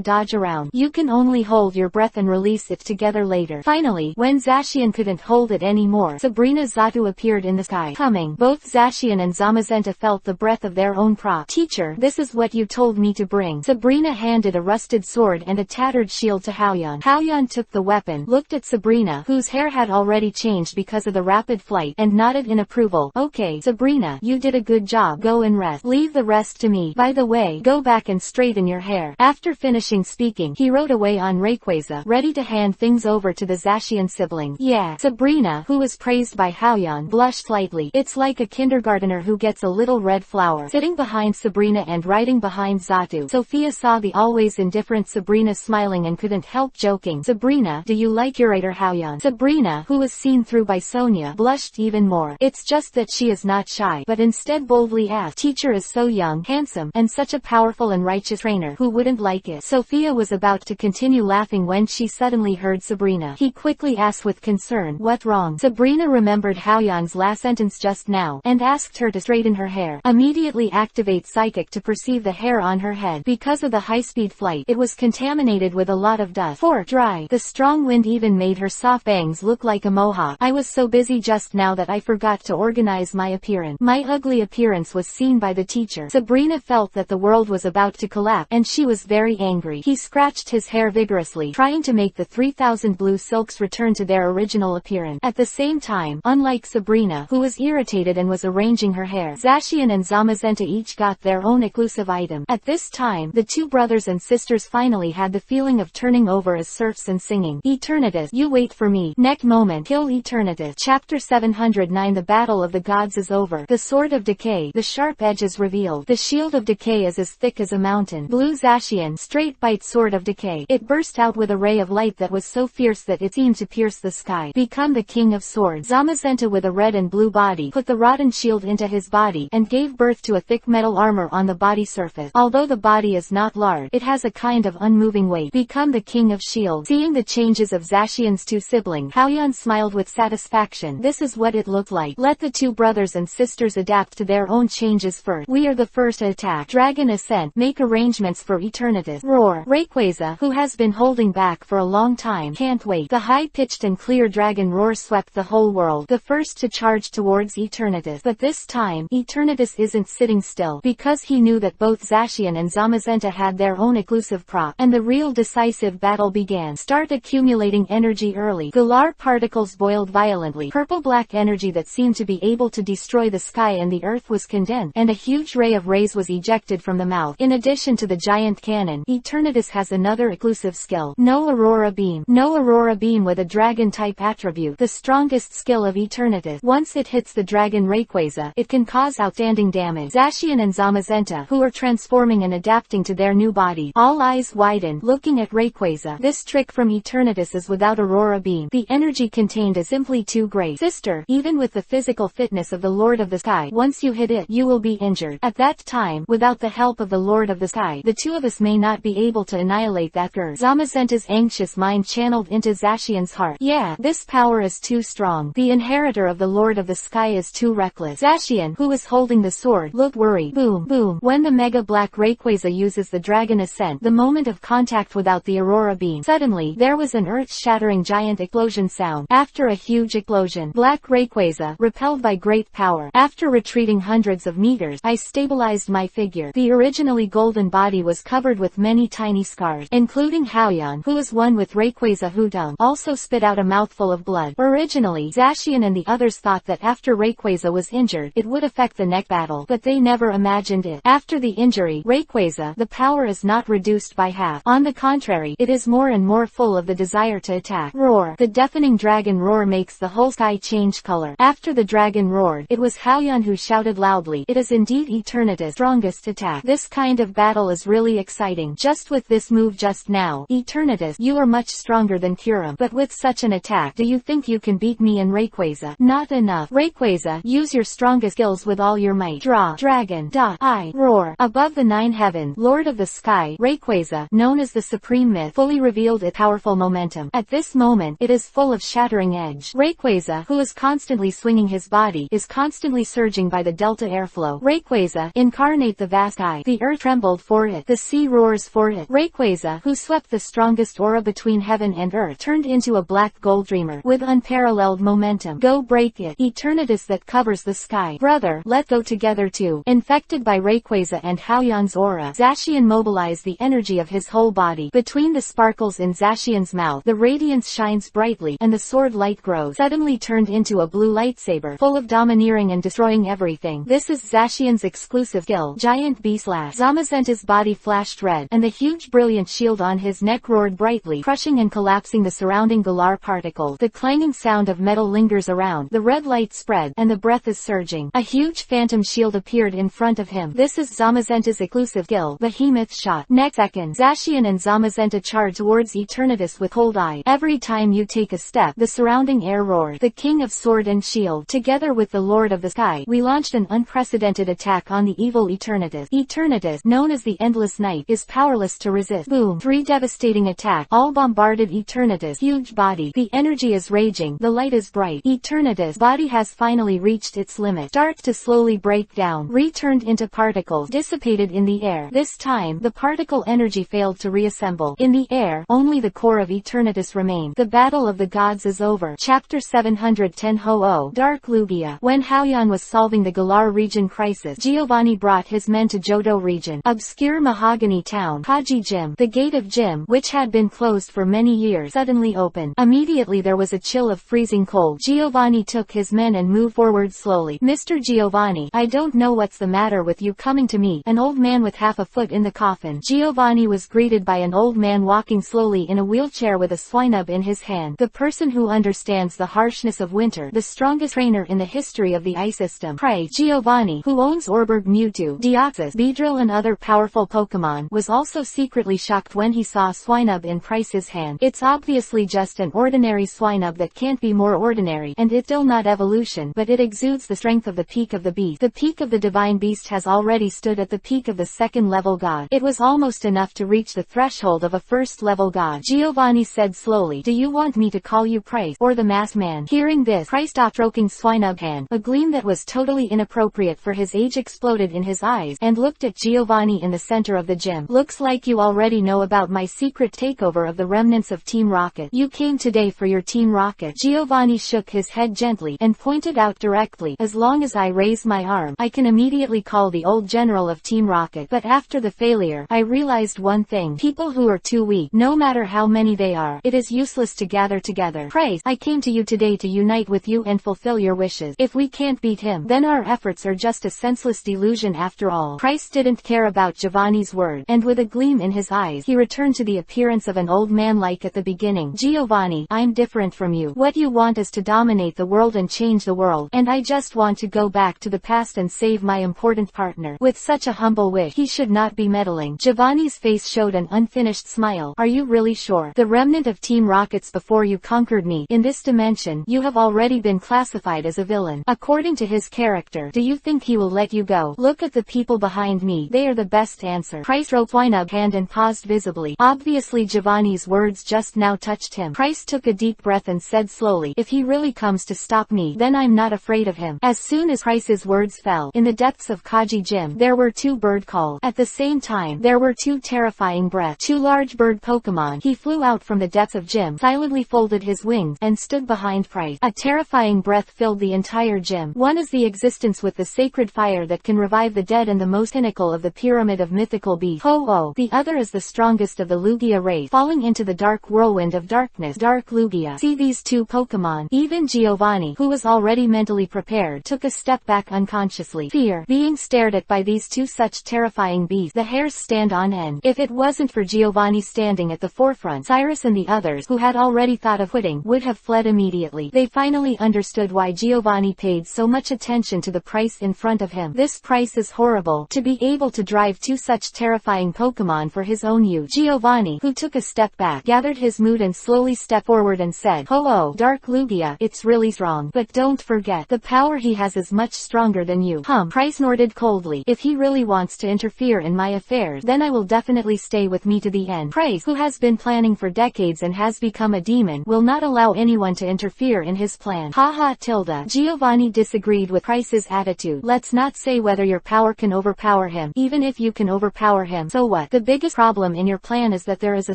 dodge around. You can only hold your breath and release it together later. Finally, when Zacian couldn't hold it anymore, Sabrina Zatu appeared in the sky. Coming, both Zacian and Zamazenta felt the breath of their own prop. Teacher, this is what you told me to bring. Sabrina handed a rusted sword and a tattered shield to Haoyan. Haoyan took the weapon, looked at Sabrina, whose hair had already changed because of the rapid flight, and nodded in approval. Okay, Sabrina, you did a good job. Go and rest. Leave the rest to me. By the way, go back and straighten your hair. After finishing speaking, he rode away on Rayquaza, ready to hand things over to the Zacian sibling. Yeah. Sabrina, who was praised by Haoyan, blushed slightly. It's like a kindergartner who gets a little red flower. Sitting behind Sabrina and riding behind Zatu, Sophia saw the always indifferent Sabrina smiling and couldn't help joking. Sabrina, do you like your writer Haoyan? Sabrina, who was seen through by Sonia, blushed even more. It's just that she is not shy, but instead boldly asked, teacher is so young, handsome, and such a powerful and righteous trainer. Who wouldn't like it? Sophia was about to continue laughing when she suddenly heard Sabrina. He quickly asked with concern, what wrong? Sabrina remembered Haoyan's last sentence just now, and asked her to straighten her hair. Immediately activate psychic to perceive the hair on her head. Because of the high-speed flight, it was contaminated with a lot of dust. 4. Dry. The strong wind even made her soft bangs look like a mohawk. I was so busy just now that I forgot to organize my appearance. My ugly appearance was seen by the teacher. Sabrina felt that the world was about to collapse, and she was very angry. He scratched his hair vigorously, trying to make the 3,000 blue silks return to their original appearance. At the same time, unlike Sabrina, who was irritated and was arranging her hair, Zacian and Zamazenta each got their own exclusive item. At this time, the two brothers and sisters finally had the feeling of turning over as serfs and singing, Eternatus, you wait for me. Next moment, kill Eternatus. Chapter 709. The battle of the gods is over. The sword of decay. The sharp edge is revealed. The shield of decay is as thick as a mountain. Blue Zacian, straight bite sword of decay. It burst out with a ray of light that was so fierce that it seemed to pierce the sky. Become the king of swords. Zamazenta with a red and blue body put the rotten shield into his body and gave birth to a thick metal armor on the body surface. Although the body is not large, it has a kind of unmoving weight. Become the king of shields. Seeing the changes of Zacian's two siblings, Haoyan smiled with satisfaction. This is what it looked like. Let the two brothers and sisters adapt to their own changes first. We are the first to attack. Dragon Ascent. Make arrangements for Eternatus. Roar. Rayquaza, who has been holding back for a long time, can't wait. The high-pitched and clear dragon roar swept the whole world, the first to charge towards Eternatus. But this time, Eternatus isn't sitting still, because he knew that both Zacian and Zamazenta had their own exclusive prop, and the real decisive battle began. Start accumulating energy early. Galar particles boiled violently. Purple-black energy that seemed to be able to destroy the sky and the earth was condensed, and a huge ray of rays was ejected from the mouth. In addition to the giant cannon, Eternatus has another exclusive skill. No Aurora Beam. No Aurora Beam with a dragon-type attribute. The strongest skill of Eternatus. Once it hits the dragon Rayquaza, it can cause outstanding damage. Zacian and Zamazenta, who are transforming and adapting to their new body, all eyes widened, looking at Rayquaza. This trick from Eternatus is without Aurora Beam. The energy contained is simply too great. Sister, even with the physical fitness of the Lord of the Sky, once you hit it, you will be injured. At that time, without the help of the Lord of the Sky, the two of us may not be able to annihilate that girl. Zamazenta's anxious mind channeled into Zacian's heart. Yeah, this power is too strong. The inheritor of the Lord of the Sky is too reckless. Zacian, who was holding the sword, looked worried. Boom, boom. When the mega black Rayquaza uses the Dragon Ascent, the moment of contact without the Aurora Beam. Suddenly, there was an earth-shattering giant explosion sound. After a huge explosion, Black Rayquaza, repelled by great power, after retreating hundreds of meters, I stabilized my figure. The originally golden body was covered with many tiny scars, including Houyan, who was one with Rayquaza Hutung, also spit out a mouthful of blood. Originally, Zacian and the others thought that after Rayquaza was injured, it would affect the next battle, but they never imagined it. After the injury, Rayquaza, the power is not reduced by half. On the contrary, it is more and more full of the desire to attack. Roar. The deafening dragon roar makes the whole sky change color. After the dragon roared, it was Houyan who shouted loudly, "It is indeed Eternatus' strongest attack." This kind of battle is really exciting. Just with this move just now, Eternatus, you are much stronger than Kyurem, but with such an attack, do you think you can beat me and Rayquaza? Not enough. Rayquaza, use your strongest skills with all your might. Draw. Dragon. I. Roar. Above the 9 heavens, Lord of the Sky, Rayquaza, known as the Supreme Myth, fully revealed its powerful momentum. At this moment, it is full of shattering edge. Rayquaza, who is constantly swinging his body, is constantly surging by the delta airflow. Rayquaza, incarnate the vast sky. The earth trembled for it. The sea roars for it. Rayquaza, who swept the strongest aura between heaven and earth, turned into a black gold dreamer with unparalleled momentum. Go break it. Eternatus that covers the sky. Brother, let go together too. Infected by Rayquaza and Houyan's aura, Zacian mobilized the energy of his whole body. Between the sparkles in Zacian's mouth, the radiance shines brightly, and the sword light grows, suddenly turned into a blue lightsaber, full of domineering and destroying everything. This is Zacian's exclusive skill, Giant B-Slash. Zamazenta's body flashed red, and the huge brilliant shield on his neck roared brightly, crushing and collapsing the surrounding Galar particles. The clanging sound of metal lingers around, the red light spreads, and the breath is surging. A huge phantom shield appeared in front of him. This is Zamazenta's exclusive skill, Behemoth Shot. Next second, Zacian and Zamazenta charge towards Eternatus with cold eyes. Every time you take a step, the surrounding air roared. The King of Sword and Shield, together with the Lord of the Sky, we launched an unprecedented attack on the evil Eternatus. Eternatus, known as the Endless Night, is powerless to resist. Boom. 3 devastating attacks, all bombarded Eternatus' huge body. The energy is raging, the light is bright. Eternatus' body has finally reached its limit. Starts to slowly break down, returned into particles, dissipated in the air. This time, the particle energy failed to reassemble. In the air, only the core of Eternatus remained. The battle of the gods is over. Chapter 710 Ho-Oh, Dark Lugia. When Houyan was solving the Galar region crisis, Giovanni brought his men to Johto region, obscure mahogany town. Kaji Gym. The gate of Gym, which had been closed for many years, suddenly opened. Immediately there was a chill of freezing cold. Giovanni took his men and moved forward slowly. Mr. Giovanni, I don't know what's the matter with you coming to me. An old man with half a foot in the coffin. Giovanni was greeted by an old man walking slowly in a wheelchair with a swinub in his hand. The person who understands the harshness of winter, the strongest trainer in the history of the ice system. Pray, Giovanni, who owns Orberg, Mewtwo, Deoxys, Beedrill and other powerful Pokemon, was also secretly shocked when he saw Swinub in Price's hand. It's obviously just an ordinary Swinub that can't be more ordinary, and it's still not evolution, but it exudes the strength of the peak of the beast. The peak of the divine beast has already stood at the peak of the 2nd level god. It was almost enough to reach the threshold of a 1st level god. Giovanni said slowly, do you want me to call you Price, or the masked man? Hearing this, Price stopped stroking Swinub's hand. A gleam that was totally inappropriate for his age exploded in his eyes, and looked at Giovanni in the center of the gym. Looks like you already know about my secret takeover of the remnants of Team Rocket. You came today for your Team Rocket. Giovanni shook his head gently, and pointed out directly, as long as I raise my arm, I can immediately call the old general of Team Rocket. But after the failure, I realized one thing. People who are too weak, no matter how many they are, it is useless to gather together. Price, I came to you today to unite with you and fulfill your wishes. If we can't beat him, then our efforts are just a senseless delusion after all. Price didn't care about Giovanni's word, and with a gleam in his eyes, he returned to the appearance of an old man like at the beginning. Giovanni, I'm different from you. What you want is to dominate the world and change the world, and I just want to go back to the past and save my important partner. With such a humble wish, he should not be meddling. Giovanni's face showed an unfinished smile. Are you really sure? The remnant of Team Rockets before you conquered me. In this dimension, you have already been classified as a villain. According to his character, do you think he will let you go? Look at the people behind me. They are the best answer. Price wrote Swinub hand and paused visibly. Obviously Giovanni's words just now touched him. Price took a deep breath and said slowly, if he really comes to stop me, then I'm not afraid of him. As soon as Price's words fell, in the depths of Kaji Gym, there were 2 bird bird called. At the same time, there were two terrifying breaths. Two large bird Pokemon. He flew out from the depths of gym, silently folded his wings, and stood behind Price. A terrifying breath filled the entire gym. One is the existence with the sacred fire that can revive the dead and the most pinnacle of the pyramid of mythical beasts. Ho-Oh. The other is the strongest of the Lugia race, falling into the dark whirlwind of darkness. Dark Lugia. See these two Pokemon. Even Giovanni, who was already mentally prepared, took a step back unconsciously. Fear. Being stared at by these two such terrifying beasts. The hairs stand on end. If it wasn't for Giovanni standing at the forefront, Cyrus and the others, who had already thought of quitting, would have fled immediately. They finally understood why Giovanni paid so much attention to the Price in front of him. This Price is horrible. To be able to drive two such terrifying Pokemon for his own use. Giovanni, who took a step back, gathered his mood and slowly stepped forward and said, "Ho-Oh, Dark Lugia, it's really strong. But don't forget, the power he has is much stronger than you." Price snorted coldly. "If he really wants to interfere in my affairs, then I will definitely stay with me to the end." Price, who has been planning for decades and has become a demon, will not allow anyone to interfere in his plan. Haha tilde. Giovanni disagreed with Price's attitude. "Let's not say whether your power can overpower him. Even if you can overpower him, so what? The biggest problem in your plan is that there is a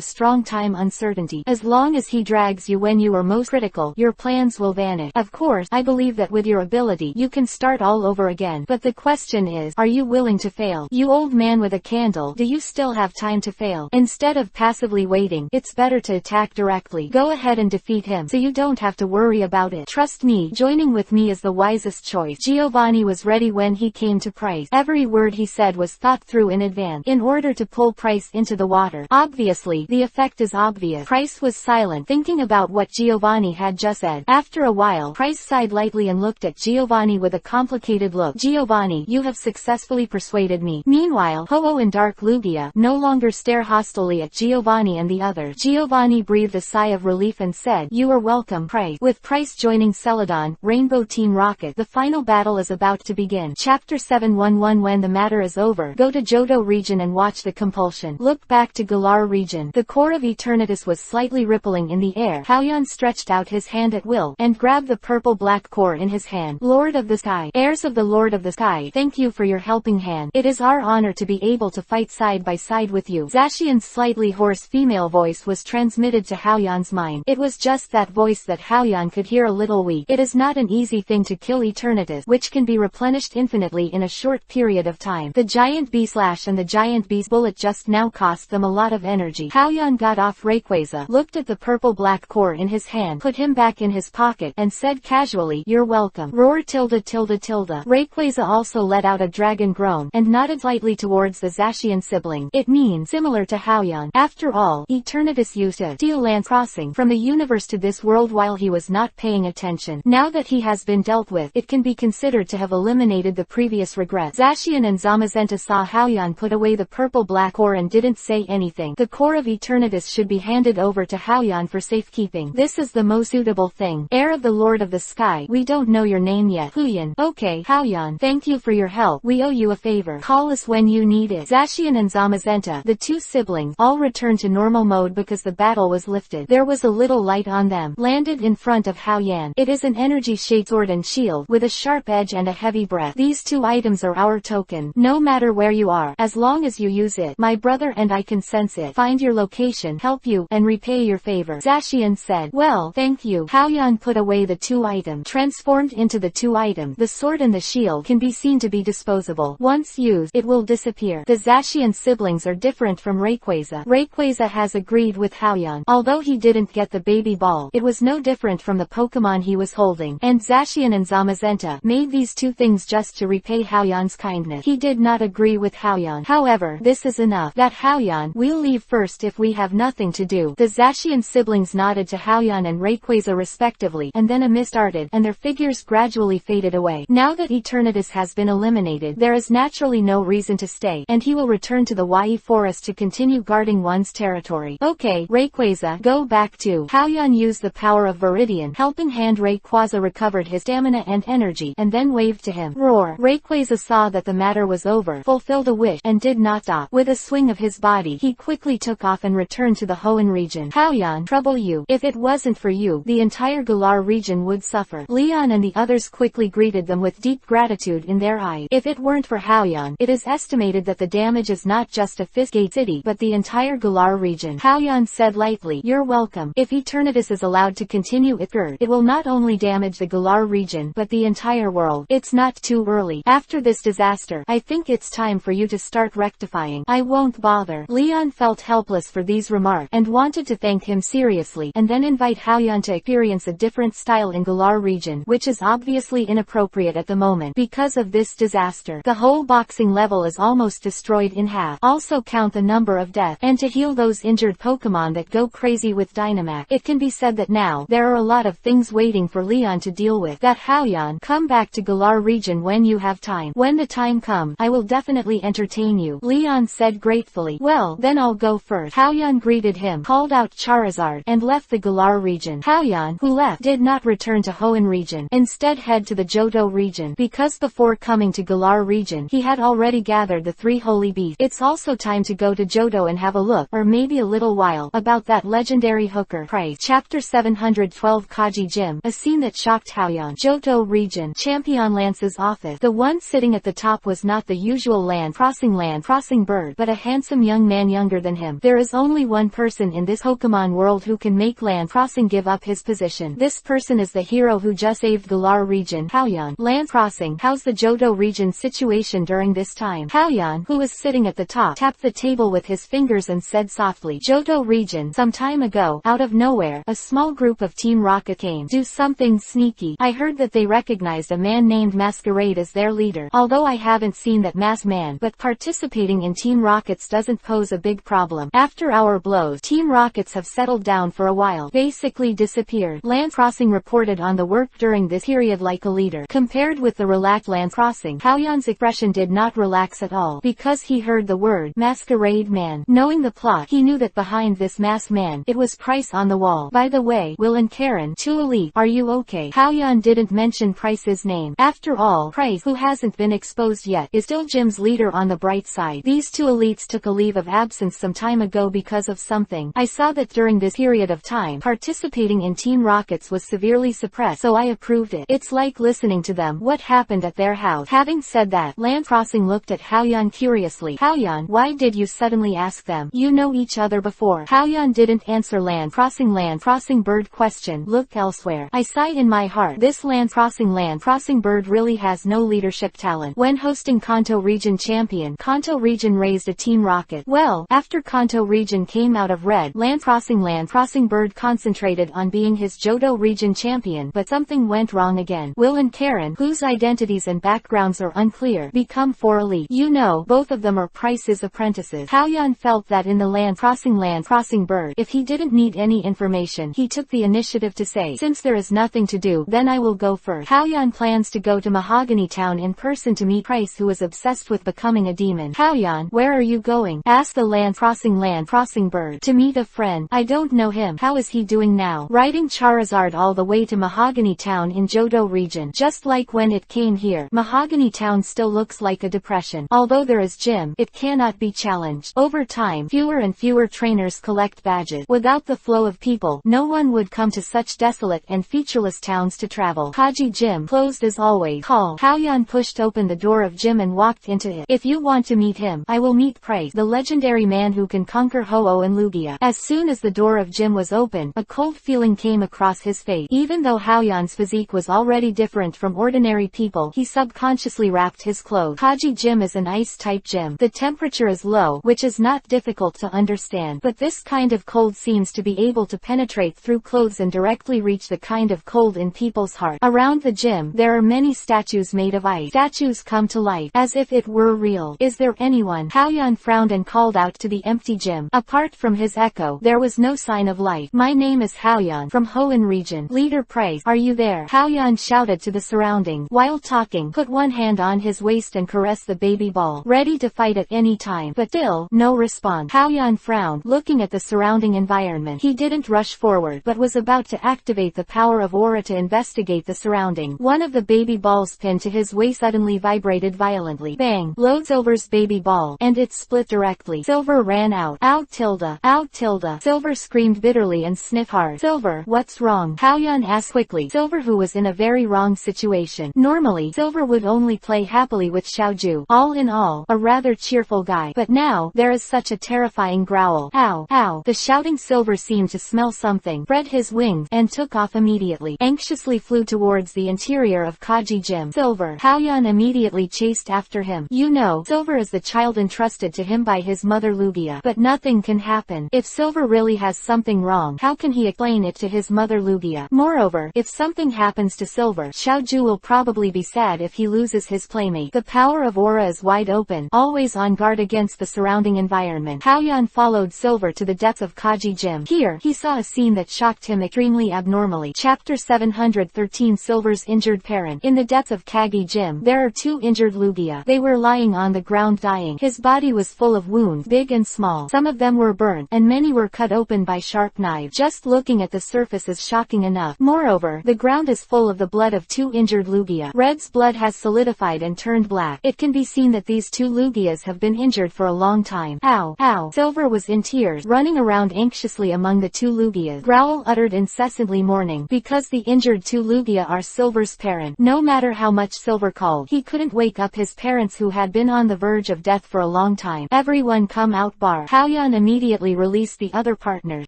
strong time uncertainty. As long as he drags you when you are most critical, your plans will vanish. Of course, I believe that with your ability, you can start all over again. But the question is, are you willing to fail? You old man with a candle, do you still have time to fail? Instead of passively waiting, it's better to attack directly. Go ahead and defeat him, so you don't have to worry about it. Trust me, joining with me is the wisest choice." Giovanni was ready when he came to Price. Every word he said was thought through in advance, in order to pull Price into the water. Obviously, the effect is obvious. Price was silent, thinking about what Giovanni had just said. After a while, Price sighed lightly and looked at Giovanni with a complicated look. "Giovanni, you have successfully persuaded me." Meanwhile, Ho-Oh and Dark Lugia no longer stare hostilely at Giovanni and the others. Giovanni breathed a sigh of relief and said, "You are welcome, Price." With Price joining Celadon, Rainbow Team Rocket, the final battle is about to begin. Chapter 711. When the matter is over, go to Johto region and watch the compulsion. Look back to Galar region. The core of Eternatus was slightly rippling in the air. Haoyan stretched out his hand at will, and grabbed the purple-black core in his hand. "Lord of the Sky, heirs of the Lord of the Sky, thank you for your helping hand. It is our honor to be able to fight side by side with you." Zacian's slightly hoarse female voice was transmitted to Haoyan's mind. It was just that voice that Haoyan could hear a little weak. It is not an easy thing to kill Eternatus, which can be replenished infinitely in a short period of time. The giant bee slash and the giant bee's bullet just now cost them a lot of energy. Haoyan got off Rayquaza, looked at the purple-black core in his hand, put him back in his pocket, and said casually, "You're welcome." Roar tilde tilde tilde. Rayquaza also let out a dragon groan, and nodded slightly towards the Zacian sibling. It means similar to Haoyan. After all, Eternatus used to steal land crossing from the universe to this world while he was not paying attention. Now that he has been dealt with, it can be considered to have eliminated the previous regret. Zacian and Zamazenta saw Haoyan put away the purple-black core and didn't say anything. The core of Eternatus should be handed over to Haoyan for safekeeping. This is the most suitable thing. "Heir of the Lord of the Sky, we don't know your name yet." Huyan. "Okay, Haoyan, thank you for your help. We owe you a favor. Call us when you need it." Zacian and Zamazenta, the two siblings, all returned to normal mode because the battle was lifted. There was a little light on them. Landed in front of Haoyan. It is an energy shade sword and shield, with a sharp edge and a heavy breath. "These two items are our token. No matter where you are, as long as you use it, my brother and I can sense it. Find your location, help you, and repay your favor." Zacian said, "Well, thank you." Haoyan put away the two items. Transformed into the two items, the sword and the shield can be seen to be disposable. Once used, it will disappear. The Zacian siblings are different from Rayquaza. Rayquaza has agreed with Haoyan. Although he didn't get the baby ball, it was no different from the Pokemon he was holding. And Zacian and Zamazenta made these two things just to repay Haoyan's kindness. He did not agree with Haoyan. However, this is enough. "That Haoyan, we'll leave first if we have nothing to do." The Zacian siblings nodded to Haoyan and Rayquaza respectively, and then a mist started, and their figures gradually faded away. Now that Eternatus has been eliminated, there is naturally no reason to stay, and he will return to the Yi forest to continue guarding one's territory. "Okay, Rayquaza, go back to." Haoyan used the power of Viridian helping hand. Rayquaza recovered his stamina and energy, and then waved to him. Roar. Rayquaza saw that the matter was over, fulfilled a wish, and did not stop. With a swing of his body, he quickly took off and returned to the Hoenn region. "Haoyan, trouble you. If it wasn't for you, the entire Galar region would suffer." Leon and the others quickly greeted them with deep gratitude in their eyes. If it weren't for Haoyan, it is is estimated that the damage is not just a Fiskgate city but the entire Galar region. Haoyan said lightly, "You're welcome. If Eternatus is allowed to continue its course, it will not only damage the Galar region but the entire world. It's not too early. After this disaster, I think it's time for you to start rectifying." "I won't bother." Leon felt helpless for these remarks and wanted to thank him seriously and then invite Haoyan to experience a different style in Galar region, which is obviously inappropriate at the moment. Because of this disaster, the whole boxing level is almost destroyed in half. Also count the number of deaths, and to heal those injured Pokemon that go crazy with Dynamax. It can be said that now, there are a lot of things waiting for Leon to deal with. That Haoyan, come back to Galar region when you have time. When the time comes, I will definitely entertain you, Leon said gratefully. "Well, then I'll go first." Haoyan greeted him, called out Charizard, and left the Galar region. Haoyan, who left, did not return to Hoenn region, instead head to the Johto region, because before coming to Galar region, he had already gathered the 3 holy beasts. It's also time to go to Johto and have a look, or maybe a little while, about that legendary hooker, Price. Chapter 712 Kaji Gym, a scene that shocked Haoyan. Johto region, Champion Lance's office. The one sitting at the top was not the usual land crossing bird, but a handsome young man younger than him. There is only one person in this Pokemon world who can make land crossing give up his position. This person is the hero who just saved Galar region. Haoyan, land crossing, how's the Johto region situation during this time? Haoyan, who was sitting at the top, tapped the table with his fingers and said softly, "Johto region, some time ago, out of nowhere, a small group of Team Rocket came. Do something sneaky. I heard that they recognized a man named Masquerade as their leader. Although I haven't seen that masked man, but participating in Team Rockets doesn't pose a big problem. After our blows, Team Rockets have settled down for a while, basically disappeared." Land crossing reported on the work during this period like a leader. Compared with the relaxed land crossing, Haoyan's expression did not relax at all, because he heard the word Masquerade Man. Knowing the plot, he knew that behind this masked man, it was Price on the wall. "By the way, Will and Karen, 2 elite, are you okay?" Haoyan didn't mention Price's name. After all, Price, who hasn't been exposed yet, is still Gym's leader. On the bright side, these 2 elites took a leave of absence some time ago because of something. I saw that during this period of time, participating in Team Rockets was severely suppressed, so I approved it. It's like listening to them. What happened at their house? Having said that, Land crossing looked at Haoyan curiously. "Haoyan, why did you suddenly ask them? You know each other before." Haoyan didn't answer land crossing bird question. "Look elsewhere. I sigh in my heart. This land crossing bird really has no leadership talent. When hosting Kanto region champion, Kanto region raised a Team Rocket. Well, after Kanto region came out of red, land crossing bird concentrated on being his Johto region champion, but something went wrong again. Will and Karen, whose identities and backgrounds are unclear, become 4 elite. You know, both of them are Price's apprentices." Haoyan felt that in the land crossing bird, if he didn't need any information, he took the initiative to say, "Since there is nothing to do, then I will go first." Haoyan plans to go to Mahogany Town in person to meet Price, who is obsessed with becoming a demon. "Haoyan, where are you going?" asked the land crossing bird. "To meet a friend. I don't know him. How is he doing now?" "Riding Charizard all the way to Mahogany Town in Johto region. Just like when it came here. Mahogany Town still looks like a depression. Although there is gym, it cannot be challenged. Over time, fewer and fewer trainers collect badges. Without the flow of people, no one would come to such desolate and featureless towns to travel. Kaji Gym, closed as always. Call." Haoyan pushed open the door of gym and walked into it. "If you want to meet him, I will meet Price, the legendary man who can conquer Ho-Oh and Lugia." As soon as the door of gym was open, a cold feeling came across his face. Even though Haoyan's physique was already different from ordinary people, he subconsciously wrapped his clothes. Kaji Gym is an ice-type gym. The temperature is low, which is not difficult to understand, but this kind of cold seems to be able to penetrate through clothes and directly reach the kind of cold in people's heart. Around the gym, there are many statues made of ice. Statues come to life, as if it were real. "Is there anyone?" Haoyan frowned and called out to the empty gym. Apart from his echo, there was no sign of life. "My name is Haoyan, from Hoenn region. Leader Price, are you there?" Haoyan shouted to the surroundings. While talking, put one hand on his waist and caressed the baby ball, ready to fight at any time. But still, no response. Haoyan frowned, looking at the surrounding environment. He didn't rush forward, but was about to activate the power of aura to investigate the surrounding. One of the baby balls pinned to his waist suddenly vibrated violently. Bang! Load Silver's baby ball, and it split directly. Silver ran out. Out tilde! Out tilde! Silver screamed bitterly and sniffed hard. "Silver, what's wrong?" Haoyan asked quickly. Silver, who was in a very wrong situation. Normally, Silver would only play happily with Xiaoju, All in all, a rather cheerful guy. But now, there is such a terrifying growl. Ow, ow. The shouting Silver seemed to smell something, spread his wings, and took off immediately. Anxiously flew towards the interior of Kaji Gym. Silver. Haoyan immediately chased after him. You know, Silver is the child entrusted to him by his mother Lugia. But nothing can happen. If Silver really has something wrong, how can he explain it to his mother Lugia? Moreover, if something happens to Silver, Xiaoju will probably be sad if he loses his playmate. The power of aura is wide open, always on guard against the surrounding environment. Haoyan followed Silver to the depths of Kaji Gym. Here, he saw a scene that shocked him extremely abnormally. Chapter 713 Silver's Injured Parent. In the depths of Kaji Gym, there are two injured Lugia. They were lying on the ground dying. His body was full of wounds, big and small. Some of them were burnt, and many were cut open by sharp knives. Just looking at the surface is shocking enough. Moreover, the ground is full of the blood of two injured Lugia. Red's blood has solidified and turned black. It can be seen that these two Lugias have been injured for a long time. Ow, ow. Silver was in tears, running around anxiously among the two Lugias. Growl uttered incessantly mourning, because the injured two Lugia are Silver's parent. No matter how much Silver called, he couldn't wake up his parents who had been on the verge of death for a long time. Everyone come out bar. Haoyan immediately released the other partners.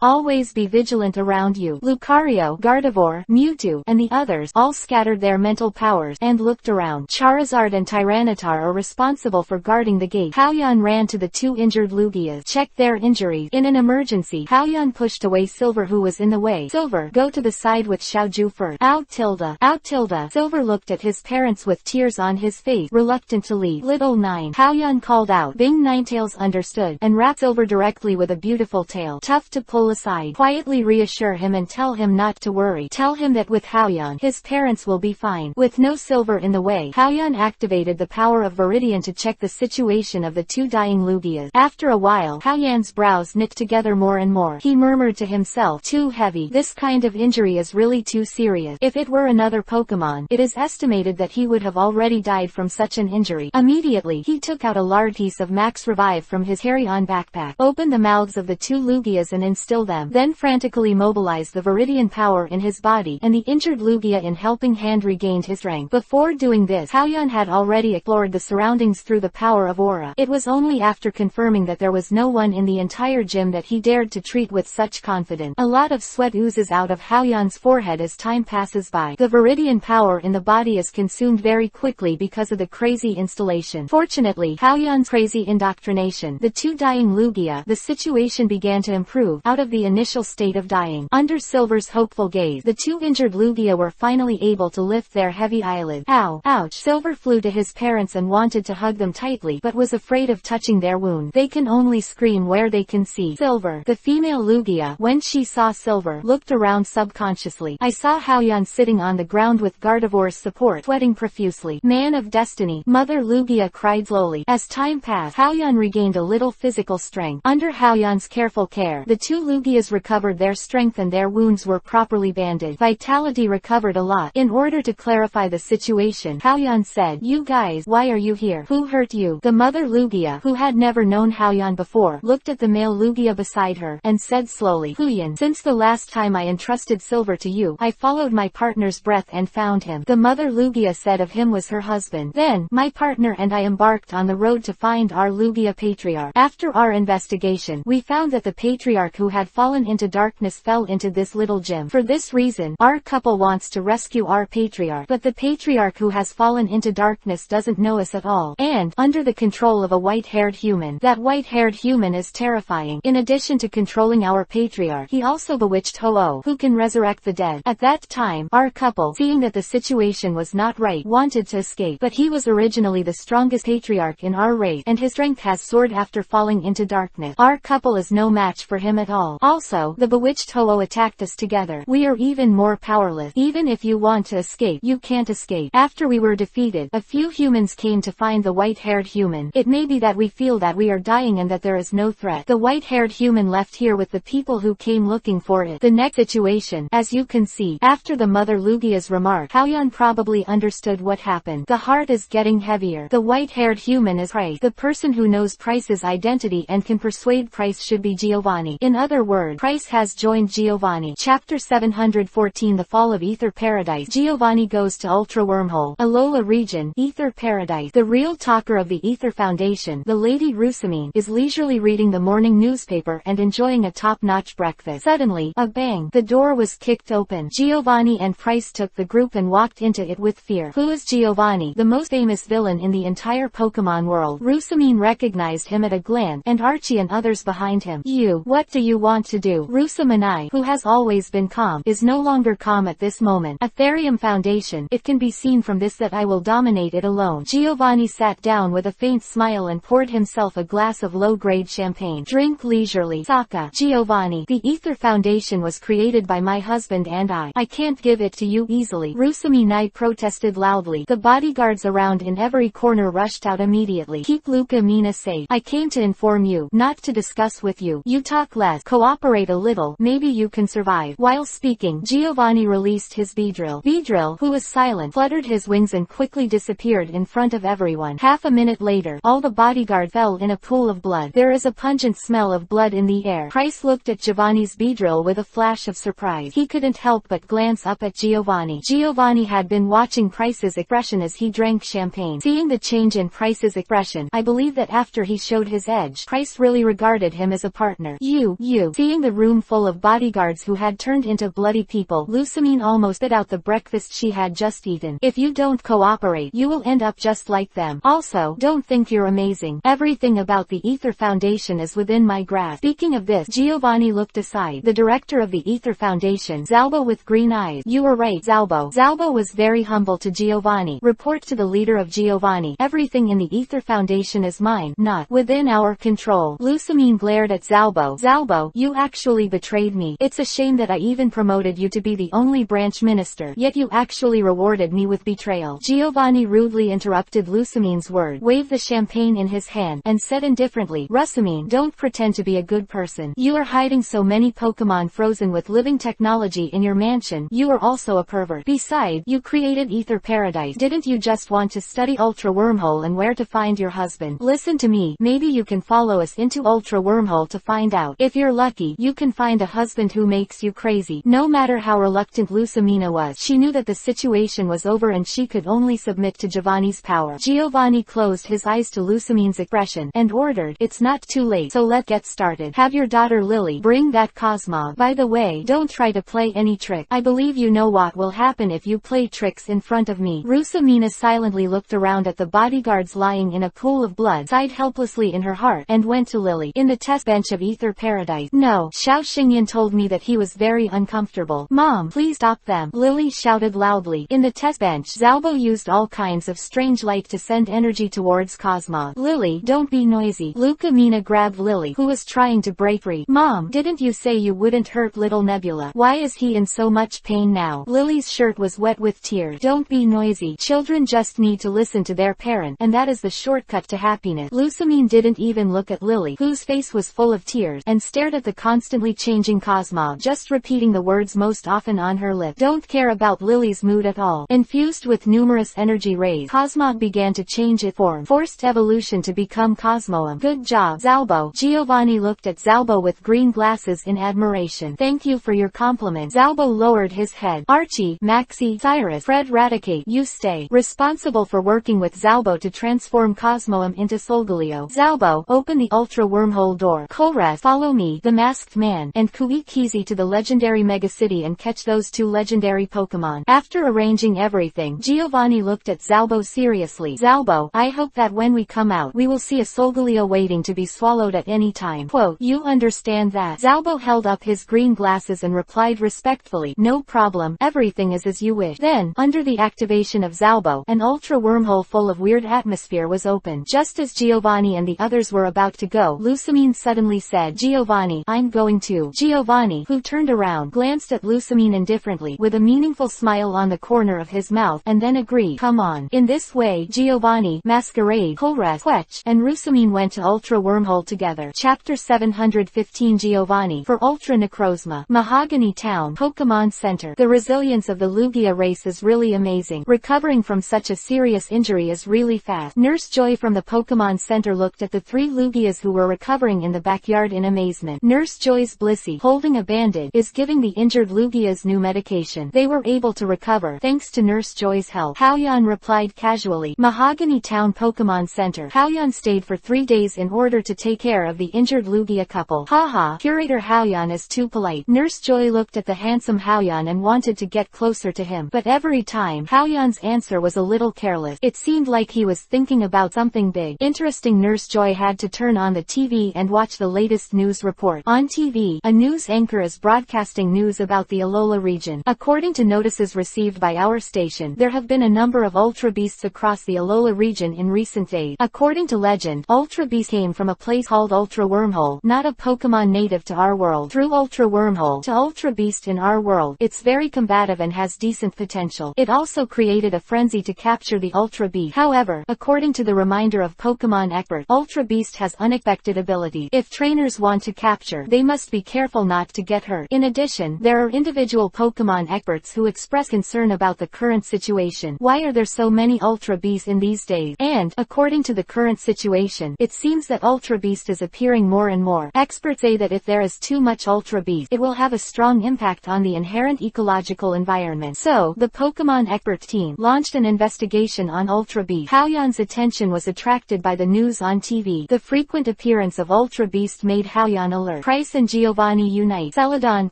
Always be vigilant around you. Lucario, Gardevoir, Mewtwo, and the others all scattered their mental powers and looked around. Charizard and Tyranitar are responsible for guarding the gate. Haoyan ran to the two injured Lugias, checked their injuries. In an emergency, Haoyan pushed away Silver who was in the way. Silver, go to the side with Xiaoju first. Out tilde. Out tilde. Silver looked at his parents with tears on his face, reluctant to leave. Little Nine. Haoyan called out. Bing Ninetails understood, and rapped Silver directly with a beautiful tail. Tough to pull aside. Quietly reassure him and tell him not to worry. Tell him that with Haoyan, his parents will be fine. With no Silver in the way, Haoyan activated the power of Viridian to check the situation of the two dying Lugias. After a while, Haoyan's brows knit together more and more. He murmured to himself, too heavy. This kind of injury is really too serious. If it were another Pokemon, it is estimated that he would have already died from such an injury. Immediately, he took out a large piece of Max Revive from his carry-on backpack, opened the mouths of the two Lugias and instilled them, then frantically mobilized the Viridian power in his body, and the injured Lugia in helping hand regained his strength. Before doing this, Haoyan had already explored the surroundings through the power of aura. It was only after confirming that there was no one in the entire gym that he dared to treat with such confidence. A lot of sweat oozes out of Haoyan's forehead as time passes by. The Viridian power in the body is consumed very quickly because of the crazy installation. Fortunately, Haoyan's crazy indoctrination, the two dying Lugia, the situation began to improve, out of the initial state of dying. Under Silver's hopeful gaze, the two injured Lugia were finally able to lift their heavy eyelids. Ow, ouch. Silver flew to his parents and wanted to hug them tightly, but was afraid of touching their wound. They can only scream where they can see. Silver, the female Lugia, when she saw Silver, looked around subconsciously. I saw Haoyan sitting on the ground with Gardevoir's support, sweating profusely. Man of destiny, Mother Lugia cried slowly. As time passed, Haoyan regained a little physical strength. Under Haoyan's careful care, the two Lugias recovered their strength and their wounds were properly bandaged. Vitality recovered a lot. In order to clarify the situation, Haoyan said, you guys, why are you here? Who hurt you? The mother Lugia, who had never known Haoyan before, looked at the male Lugia beside her, and said slowly, Huyan, since the last time I entrusted Silver to you, I followed my partner's breath and found him. The mother Lugia said of him was her husband. Then, my partner and I embarked on the road to find our Lugia patriarch. After our investigation, we found that the patriarch who had fallen into darkness fell into this little gym. For this reason, our couple wants to rescue our patriarch, but the patriarch who has fallen into darkness doesn't know us at all, and, under the control of a white-haired human. That white-haired human is terrifying. In addition to controlling our patriarch, he also bewitched Ho-Oh, who can resurrect the dead. At that time, our couple, seeing that the situation was not right, wanted to escape, but he was originally the strongest patriarch in our race, and his strength has soared after falling into darkness. Our couple is no match for him at all. Also, the bewitched Ho-Oh attacked us together. We are even more powerless. Even if you want to escape, you can't escape. After we were defeated, a few humans came to find the white-haired human. It may be that we feel that we are dying and that there is no threat. The white-haired human left here with the people who came looking for it. The next situation, as you can see, after the mother Lugia's remark, Haoyan probably understood what happened. The heart is getting heavier. The white-haired human is Price. The person who knows Price's identity and can persuade Price should be Giovanni. In other words, Price has joined Giovanni. Chapter 714 The Fall of Ether Paradise. Giovanni goes to Ultra Wormhole, Alola region, Ether Paradise. The real talker of the Ether Foundation, the Lady Rusamine, is leisurely reading the morning newspaper and enjoying a top-notch breakfast. Suddenly, a bang, the door was kicked open. Giovanni and Price took the group and walked into it with fear. Who is Giovanni? The most famous villain in the entire Pokemon world. Rusamine recognized him at a glance, and Archie and others behind him. What do you want to do? Rusamine, who has always been calm, is no longer calm at this moment. Aetherium Foundation, it can be seen from this that I will dominate it alone. Giovanni sat down with a faint smile and poured himself a glass of low-grade champagne. Drink leisurely. Saka. Giovanni, the Ether Foundation was created by my husband and I can't give it to you easily. Rusamine protested loudly. The bodyguards around in every corner rushed out immediately. Keep Lucario safe. I came to inform you, not to discuss with you. You talk less. Cooperate a little. Maybe you can survive. While speaking, Giovanni released his Beedrill. Beedrill, who was silent, fluttered his wings and quickly disappeared in front of everyone. Half a minute later, all the bodyguard fell in a pool of blood. There is a pungent smell of blood in the air. Price looked at Giovanni's Beedrill with a flash of surprise. He couldn't help but glance up at Giovanni. Giovanni had been watching Price's expression as he drank champagne. Seeing the change in Price's expression, I believe that after he showed his edge, Price really regarded him as a partner. Seeing the room full of bodyguards who had turned into bloody people, Rusamine almost spit out the breakfast she had just eaten. If you don't cooperate, you will end up just like them. Also, don't think you're amazing. Everything about the Ether Foundation is within my grasp. Speaking of this, Giovanni looked aside. The director of the Ether Foundation, Zalbo with green eyes. You were right, Zalbo. Zalbo was very humble to Giovanni. Report to the leader of Giovanni. Everything in the Ether Foundation is mine, not within our control. Rusamine glared at Zalbo. Zalbo, you actually betrayed me. It's a shame that I even promoted you to be the only branch minister, yet you actually rewarded me with betrayal. Giovanni rudely interrupted Rusamine's word, waved the champagne in his hand, and said indifferently, Rusamine, don't pretend to be a good person. You are hiding so many Pokemon frozen with living technology in your mansion. You are also a pervert. Besides, you created Ether Paradise. Didn't you just want to study Ultra Wormhole and where to find your husband? Listen to me, maybe you can follow us into Ultra Wormhole to find out. If you're lucky, you can find a husband who makes you crazy. No matter how reluctant Rusamine was, she knew that the situation was over and she could only submit to Giovanni's power. Giovanni closed his eyes to Rusamine's expression, and ordered, it's not too late, so let's get started. Have your daughter Lily bring that Cosmog. By the way, don't try to play any trick. I believe you know what will happen if you play tricks in front of me. Rusamine silently looked around at the bodyguards lying in a pool of blood, sighed helplessly in her heart, and went to Lily. In the test bench of Ether Paradise. No, Xiao Xingyan told me that he was very uncomfortable. Mom, please stop them. Lily shouted loudly. In the test bench, Zalbo used all kinds of strange light to send energy towards Cosmog. Lily, don't be noisy. Lucario grabbed Lily, who was trying to break free. Mom, didn't you say you wouldn't hurt little Nebula? Why is he in so much pain now? Lily's shirt was wet with tears. Don't be noisy. Children just need to listen to their parent, and that is the shortcut to happiness. Rusamine didn't even look at Lily, whose face was full of tears, and stared at the constantly changing Cosmog, just repeating the words most often on her lips. Don't care about Lily's mood at all. Infused with numerous energy rays, Cosmog began to change its form, forced evolution to become Cosmoem. Good job, Zalbo. Giovanni looked at Zalbo with green glasses in admiration. Thank you for your compliment. Zalbo lowered his head. Archie, Maxie, Cyrus, Fred Raticate, you stay. Responsible for working with Zalbo to transform Cosmoem into Solgaleo. Zalbo, open the Ultra Wormhole door. Koras, follow me, the Masked Man, and Kuikizi to the legendary Megacity and catch those two legendary Pokemon. After arranging everything, Giovanni looked at Zalbo seriously. Zalbo, I hope that when we come out, we will see a Solgaleo waiting to be swallowed at any time. Quote, you understand that? Zalbo held up his green glasses and replied respectfully, no problem, everything is as you wish. Then, under the activation of Zalbo, an ultra wormhole full of weird atmosphere was opened. Just as Giovanni and the others were about to go, Rusamine suddenly said, Giovanni, I'm going to. Giovanni, who turned around, glanced at Rusamine indifferently, with a meaningful smile on the corner of his mouth, and then agreed, come on. In this way, Giovanni, Masquerade, Koras, Quetch, and Rusamine went to Ultra Wormhole together. Chapter 715 Giovanni, for Ultra Necrozma, Mahogany Town, Pokemon Center. The resilience of the Lugia race is really amazing. Recovering from such a serious injury is really fast. Nurse Joy from the Pokemon Center looked at the three Lugias who were recovering in the backyard in amazement. Nurse Joy's Blissey, holding a bandage, is giving the injured Lugias new medication. They were able to recover, thanks to Nurse Joy's help. Haoyan replied casually. Mahogany Town Pokemon Center. Haoyan stayed for 3 days in order to take care of the injured Lugia couple. Haha, curator Haoyan is too polite. Nurse Joy looked at the handsome Haoyan and wanted to get closer to him, but every time, Haoyan's answer was a little careless. It seemed like he was thinking about something big. Interesting. Nurse Joy had to turn on the TV and watch the latest news report. On TV, a news anchor is broadcasting news about the Alola region. According to notices received by our station, there have been a number of Ultra Beasts across the Alola region in recent days. According to legend, Ultra Beast came from a place called Ultra Wormhole, not a Pokemon native to our world. Through Ultra Wormhole to Ultra Beast in our world, it's very combative and has decent potential. It also created a frenzy to capture the Ultra Beast. However, according to the reminder of Pokemon expert, Ultra Beast has unexpected ability. If trainers want to capture, they must be careful not to get hurt. In addition, there are individual Pokemon experts who express concern about the current situation. Why are there so many Ultra Beasts in these days? And, according to the current situation, it seems that Ultra Beast is appearing more and more. Experts say that if there is too much Ultra Beast, it will have a strong impact on the inherent ecological environment. So, the Pokemon expert team launched an investigation on Ultra Beast. Haoyan's attention was attracted by the news on TV. The frequent appearance of Ultra Beast made Haoyan alert. Price and Giovanni unite. Celadon,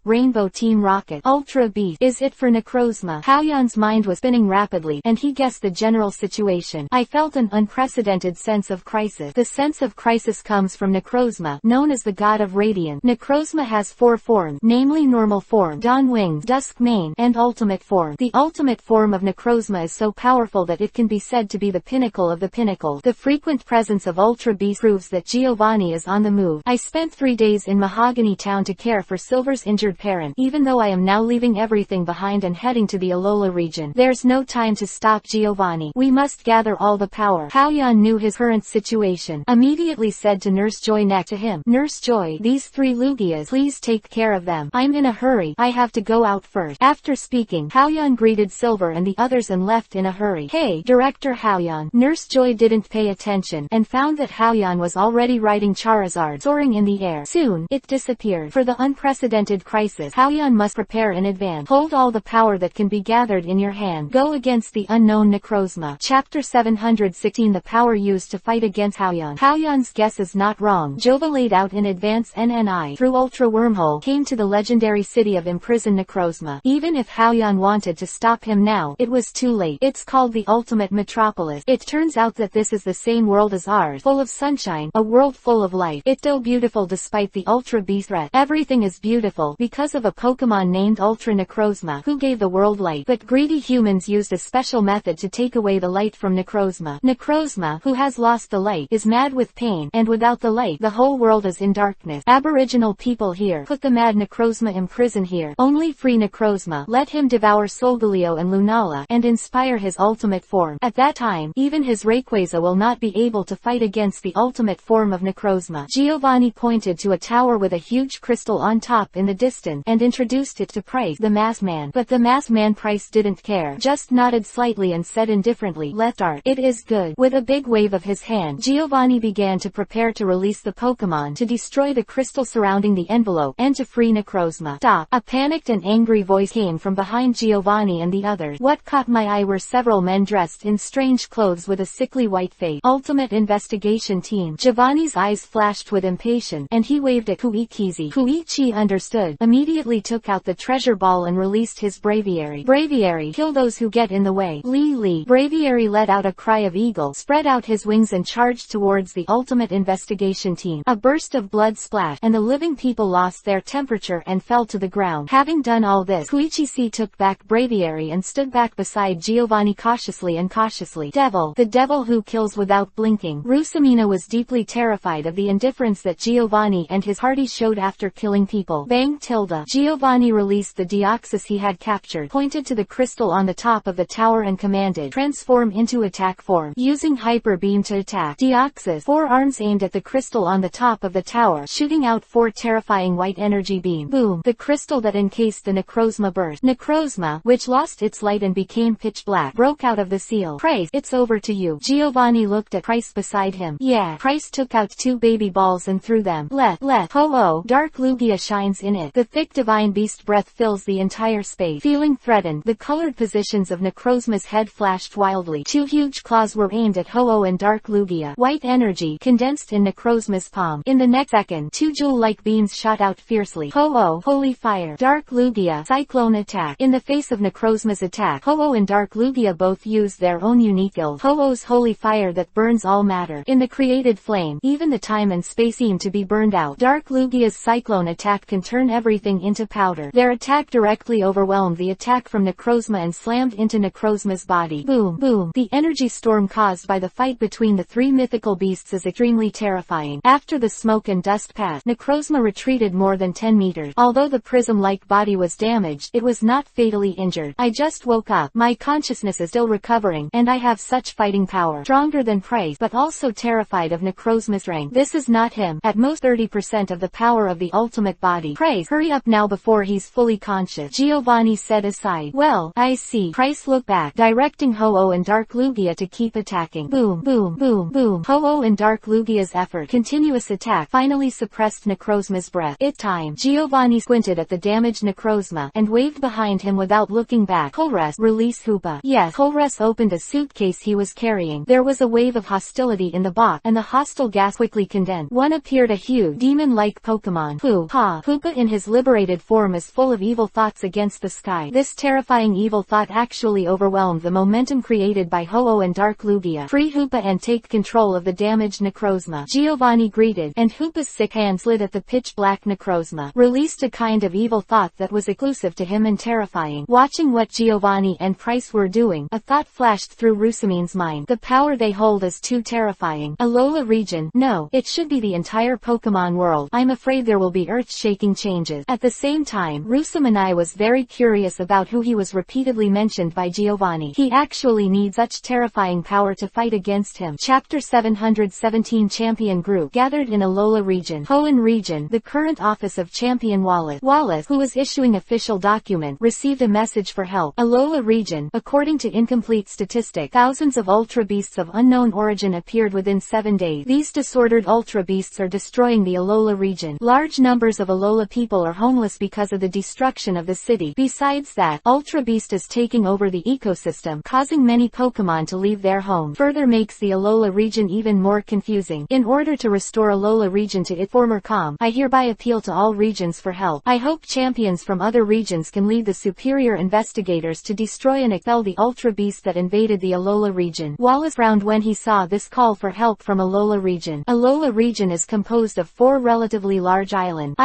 Rainbow Team Rocket. Ultra Beast. Is it for Necrozma? Haoyan's mind was spinning rapidly, and he guessed the general situation. I felt an unprecedented sense of crisis. The sense of crisis comes from Necrozma, known as the god of radiance. Necrozma has 4 forms, namely normal form, dawn wings, dusk mane, and ultimate form. The ultimate form of Necrozma is so powerful that it can be said to be the pinnacle of the pinnacle. The frequent presence of Ultra Beast proves that Giovanni is on the move. I spent 3 days in Mahogany Town to care for Silver's injured parent. Even though I am now leaving everything behind and heading to the Alola region, there's no time to stop Giovanni. We must gather all the power. Haoyan knew his current situation. Immediately said to Nurse Joy next to him, Nurse Joy, these 3 Lugias, please take care of them. I'm in a hurry. I have to go out first. After speaking, Haoyan greeted Silver and the others and left in a hurry. Hey, Director Haoyan. Nurse Joy didn't pay attention, and found that Haoyan was already riding Charizard, soaring in the air. Soon, it disappeared. For the unprecedented crisis, Haoyan must prepare in advance. Hold all the power that can be gathered in your hand. Go against the unknown Necrozma. Chapter 716. The power used to fight against Haoyan. Haoyan's guess is not wrong. Jova laid out in advance NNI through Ultra Wormhole came to the legendary city of imprisoned Necrozma. Even if Haoyan wanted to stop him now, it was too late. It's called the Ultimate Metropolis. It turns out that this is the same world as ours, full of sunshine, a world full of life. It's so beautiful despite the Ultra Beast threat. Everything is beautiful because of a Pokemon named Ultra Necrozma who gave the world light. But greedy humans used a special method to take away the light from Necrozma. Necrozma, who has lost the light, is mad with pain, and without the light, the whole world is in darkness. Aboriginal people here put the mad Necrozma in prison here. Only free Necrozma. Let him devour Solgaleo and Lunala, and inspire his ultimate form. At that time, even his Rayquaza will not be able to fight against the ultimate form of Necrozma. Giovanni pointed to a tower with a huge crystal on top in the distance, and introduced it to Price, the masked man. But the masked man Price didn't care, just nodded slightly and said indifferently, let's start. It is good. With a big wave of his hand, Giovanni began to prepare to release the Pokemon to destroy the crystal surrounding the envelope, and to free Necrozma. Stop! A panicked and angry voice came from behind Giovanni and the others. What caught my eye were several men dressed in strange clothes with a sickly white face. Ultimate Investigation Team. Giovanni's eyes flashed with impatience, and he waved at Koichizi. Koichi understood, immediately took out the treasure ball and released his Braviary. Braviary, kill those who get in the way. Lee. Braviary let out a cry of eagle, spread out his wings and charged towards the Ultimate Investigation Team. A burst of blood splashed, and the living people lost their temperature and fell to the ground. Having done all this, Koichi took back Braviary and stood back beside Giovanni cautiously. Devil. The devil who kills without blinking. Rusamina was deeply terrified of the indifference that Giovanni and his party showed after killing people. Bang tilde. Giovanni released the Deoxys he had captured, pointed to the crystal on the top of the tower and commanded, transform into attack form. Using Hyper Beam to attack. Deoxys, 4 arms aimed at the crystal on the top of the tower, shooting out 4 terrifying white energy beams. Boom. The crystal that encased the Necrozma burst. Necrozma, which lost its light and became pitch black, broke out of the seal. Price, it's over to you. Giovanni looked at Price beside him. Yeah. Price took out 2 baby balls and threw them. Let. Ho-oh. Dark Lugia shines in it. The thick divine beast breath fills the entire space. Feeling threatened, the colored positions of Necrozma's head flashed wildly. Chu huge claws were aimed at Ho-Oh and Dark Lugia. White energy condensed in Necrozma's palm. In the next second, two jewel-like beams shot out fiercely. Ho-Oh, Holy Fire. Dark Lugia, Cyclone Attack. In the face of Necrozma's attack, Ho-Oh and Dark Lugia both used their own unique skill. Ho-Oh's Holy Fire that burns all matter. In the created flame, even the time and space seem to be burned out. Dark Lugia's Cyclone Attack can turn everything into powder. Their attack directly overwhelmed the attack from Necrozma and slammed into Necrozma's body. Boom, boom. The energy storm caused by the fight between the three mythical beasts is extremely terrifying. After the smoke and dust passed, Necrozma retreated more than 10 meters. Although the prism-like body was damaged, it was not fatally injured. I just woke up. My consciousness is still recovering, and I have such fighting power. Stronger than Price, but also terrified of Necrozma's strength. This is not him. At most 30% of the power of the ultimate body. Price, hurry up now before he's fully conscious, Giovanni said aside. Well, I see. Price looked back, directing Ho-Oh and Dark Lugia to keep attacking. Boom, boom, boom, boom. Ho-Oh and Dark Lugia's continuous attack finally suppressed Necrozma's breath. It's time. Giovanni squinted at the damaged Necrozma, and waved behind him without looking back. Horus, release Hoopa. Yes, Horus opened a suitcase he was carrying. There was a wave of hostility in the box, and the hostile gas quickly condensed. One appeared, a huge, demon-like Pokemon. Hoopa in his liberated form is full of evil thoughts against the sky. This terrifying evil thought actually overwhelmed the momentum created by Ho-Oh and Dark Lugia. Free Hoopa and take control of the damaged Necrozma, Giovanni greeted, and Hoopa's sick hand slid at the pitch-black Necrozma, released a kind of evil thought that was exclusive to him and terrifying. Watching what Giovanni and Price were doing, a thought flashed through Rusamine's mind. The power they hold is too terrifying. Alola region? No, it should be the entire Pokemon world. I'm afraid there will be earth-shaking changes. At the same time, Rusamine was very curious about who he was repeatedly mentioned by Giovanni. He actually needs such terrifying power to fight against him. Chapter 717 Champion Group gathered in Alola region. Hoenn region. The current office of Champion Wallace, who was issuing official document, received a message for help. Alola region. According to incomplete statistic, thousands of Ultra Beasts of unknown origin appeared within 7 days. These disordered Ultra Beasts are destroying the Alola region. Large numbers of Alola people are homeless because of the destruction of the city. Besides that, Ultra Beast is taking over the ecosystem, causing many Pokemon to leave their home. Further makes the Alola region even more confusing. In order to restore Alola region to its former calm, I hereby appeal to all regions for help. I hope champions from other regions can lead the superior investigators to destroy and expel the Ultra Beast that invaded the Alola region. Wallace frowned when he saw this call for help from Alola region. Alola region is composed of 4 relatively large islands,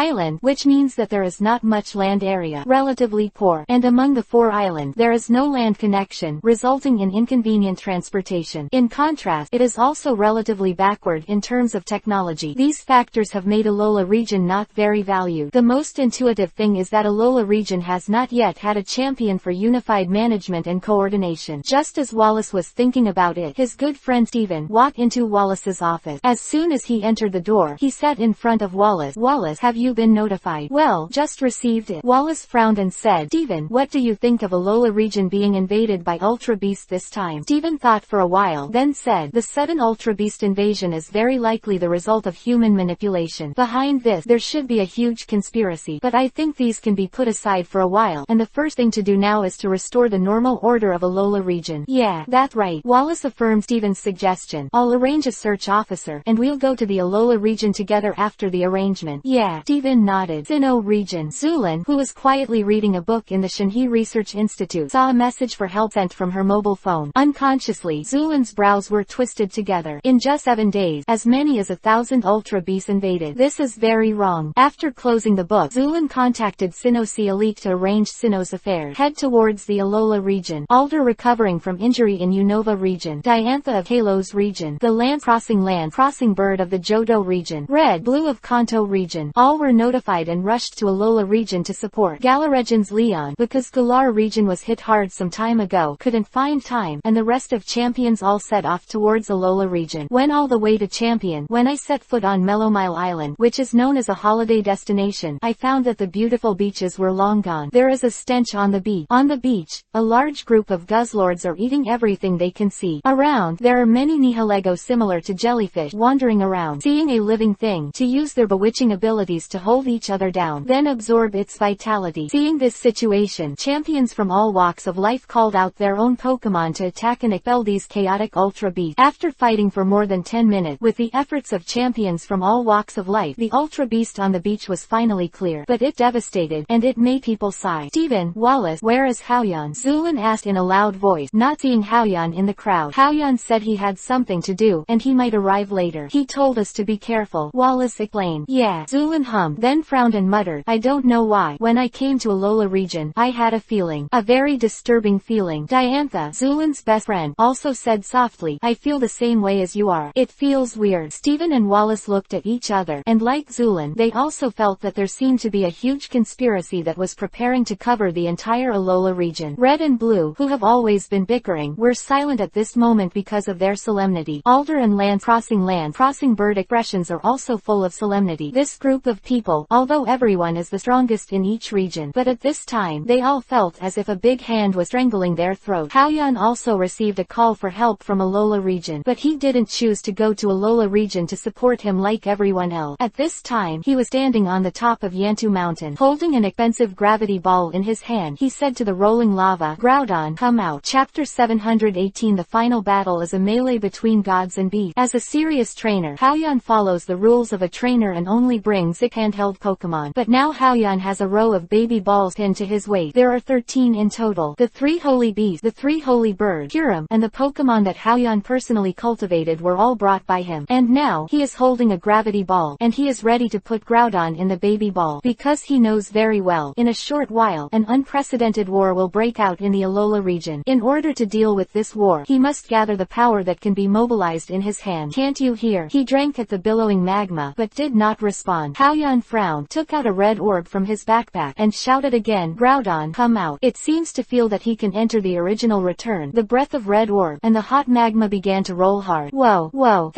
which means that there is not much land area, relatively poor, and among the 4 islands, there is no land connection, resulting in inconvenient transportation. In contrast, it is also relatively backward in terms of technology. These factors have made Alola region not very valued. The most intuitive thing is that Alola region has not yet had a champion for unified management and coordination. Just as Wallace was thinking about it, his good friend Steven walked into Wallace's office. As soon as he entered the door, he sat in front of Wallace. Wallace, have you been notified? Well, just received it. Wallace frowned and said, Steven, what do you think of Alola region being invaded by Ultra Beasts this time? Steven thought for a while, then said, the sudden Ultra Beast invasion is very likely the result of human manipulation. Behind this, there should be a huge conspiracy, but I think these can be put aside for a while, and the first thing to do now is to restore the normal order of Alola region. Yeah, that's right. Wallace affirmed Steven's suggestion. I'll arrange a search officer, and we'll go to the Alola region together after the arrangement. Yeah, Steven nodded. Sinnoh region. Zulin, who was quietly reading a book in the Shanhei Research Institute, saw a message for help sent from her mobile phone. Unconsciously, Zulin's brows were twisted together. In just 7 days, as many as 1,000 Ultra Beasts invaded. This is very wrong. After closing the book, Zulin contacted Sinnoh Sialik to arrange Sinnoh's affairs. Head towards the Alola region. Alder recovering from injury in Unova region. Diantha of Kalos region. The land crossing bird of the Johto region. Red Blue of Kanto region. All were notified and rushed to Alola region to support. Galaregion's Leon, because Galar region was hit hard some time ago, couldn't find time, and the rest of champions all set off towards Alola region. Went all the way to Champion. When I set foot on Mellowmile Island, which is known as a holiday destination, I found that the beautiful beaches were long gone. There is a stench on the beach. On the beach, a large group of guzzlords are eating everything they can see. Around, there are many Nihilego similar to jellyfish wandering around, seeing a living thing, to use their bewitching abilities to hold each other down, then absorb its vitality. Seeing this situation, champions from all walks of life called out their own Pokemon to attack attack and expel these chaotic ultra beasts. After fighting for more than 10 minutes, with the efforts of champions from all walks of life, the ultra beast on the beach was finally clear, but it devastated, and it made people sigh. Stephen, Wallace, where is Haoyan? Zulin asked in a loud voice, not seeing Haoyan in the crowd. Haoyan said he had something to do, and he might arrive later. He told us to be careful, Wallace explained. Yeah, Zulin hummed, then frowned and muttered, I don't know why. When I came to Alola region, I had a feeling. A very disturbing feeling. Diantha, Zulin's best friend, also said softly, I feel the same way as you are. It feels weird. Stephen and Wallace looked at each other, and like Zulin, they also felt that there seemed to be a huge conspiracy that was preparing to cover the entire Alola region. Red and Blue, who have always been bickering, were silent at this moment because of their solemnity. Alder and land crossing bird expressions are also full of solemnity. This group of people, although everyone is the strongest in each region, but at this time, they all felt as if a big hand was strangling their throat. Haoyan also received a call for help from Alola region, but he didn't choose to go to Alola region to support him like everyone else. At this time, he was standing on the top of Yantu Mountain, holding an expensive gravity ball in his hand. He said to the rolling lava, Groudon, come out. Chapter 718. The final battle is a melee between gods and beasts. As a serious trainer, Haoyan follows the rules of a trainer and only brings sick handheld Pokemon. But now Haoyan has a row of baby balls pinned to his waist. There are 13 in total. The 3 holy beasts, the 3 holy birds, Kyurem, and the Pokemon that Haoyan personally cultivated were all brought by him. And now, he is holding a gravity ball, and he is ready to put Groudon in the baby ball. Because he knows very well, in a short while, an unprecedented war will break out in the Alola region. In order to deal with this war, he must gather the power that can be mobilized in his hand. Can't you hear? He drank at the billowing magma, but did not respond. Haoyan frowned, took out a red orb from his backpack, and shouted again, Groudon, come out. It seems to feel that he can enter the original return. The breath of red orb, and the hot magma began to roll hard. Whoa, whoa,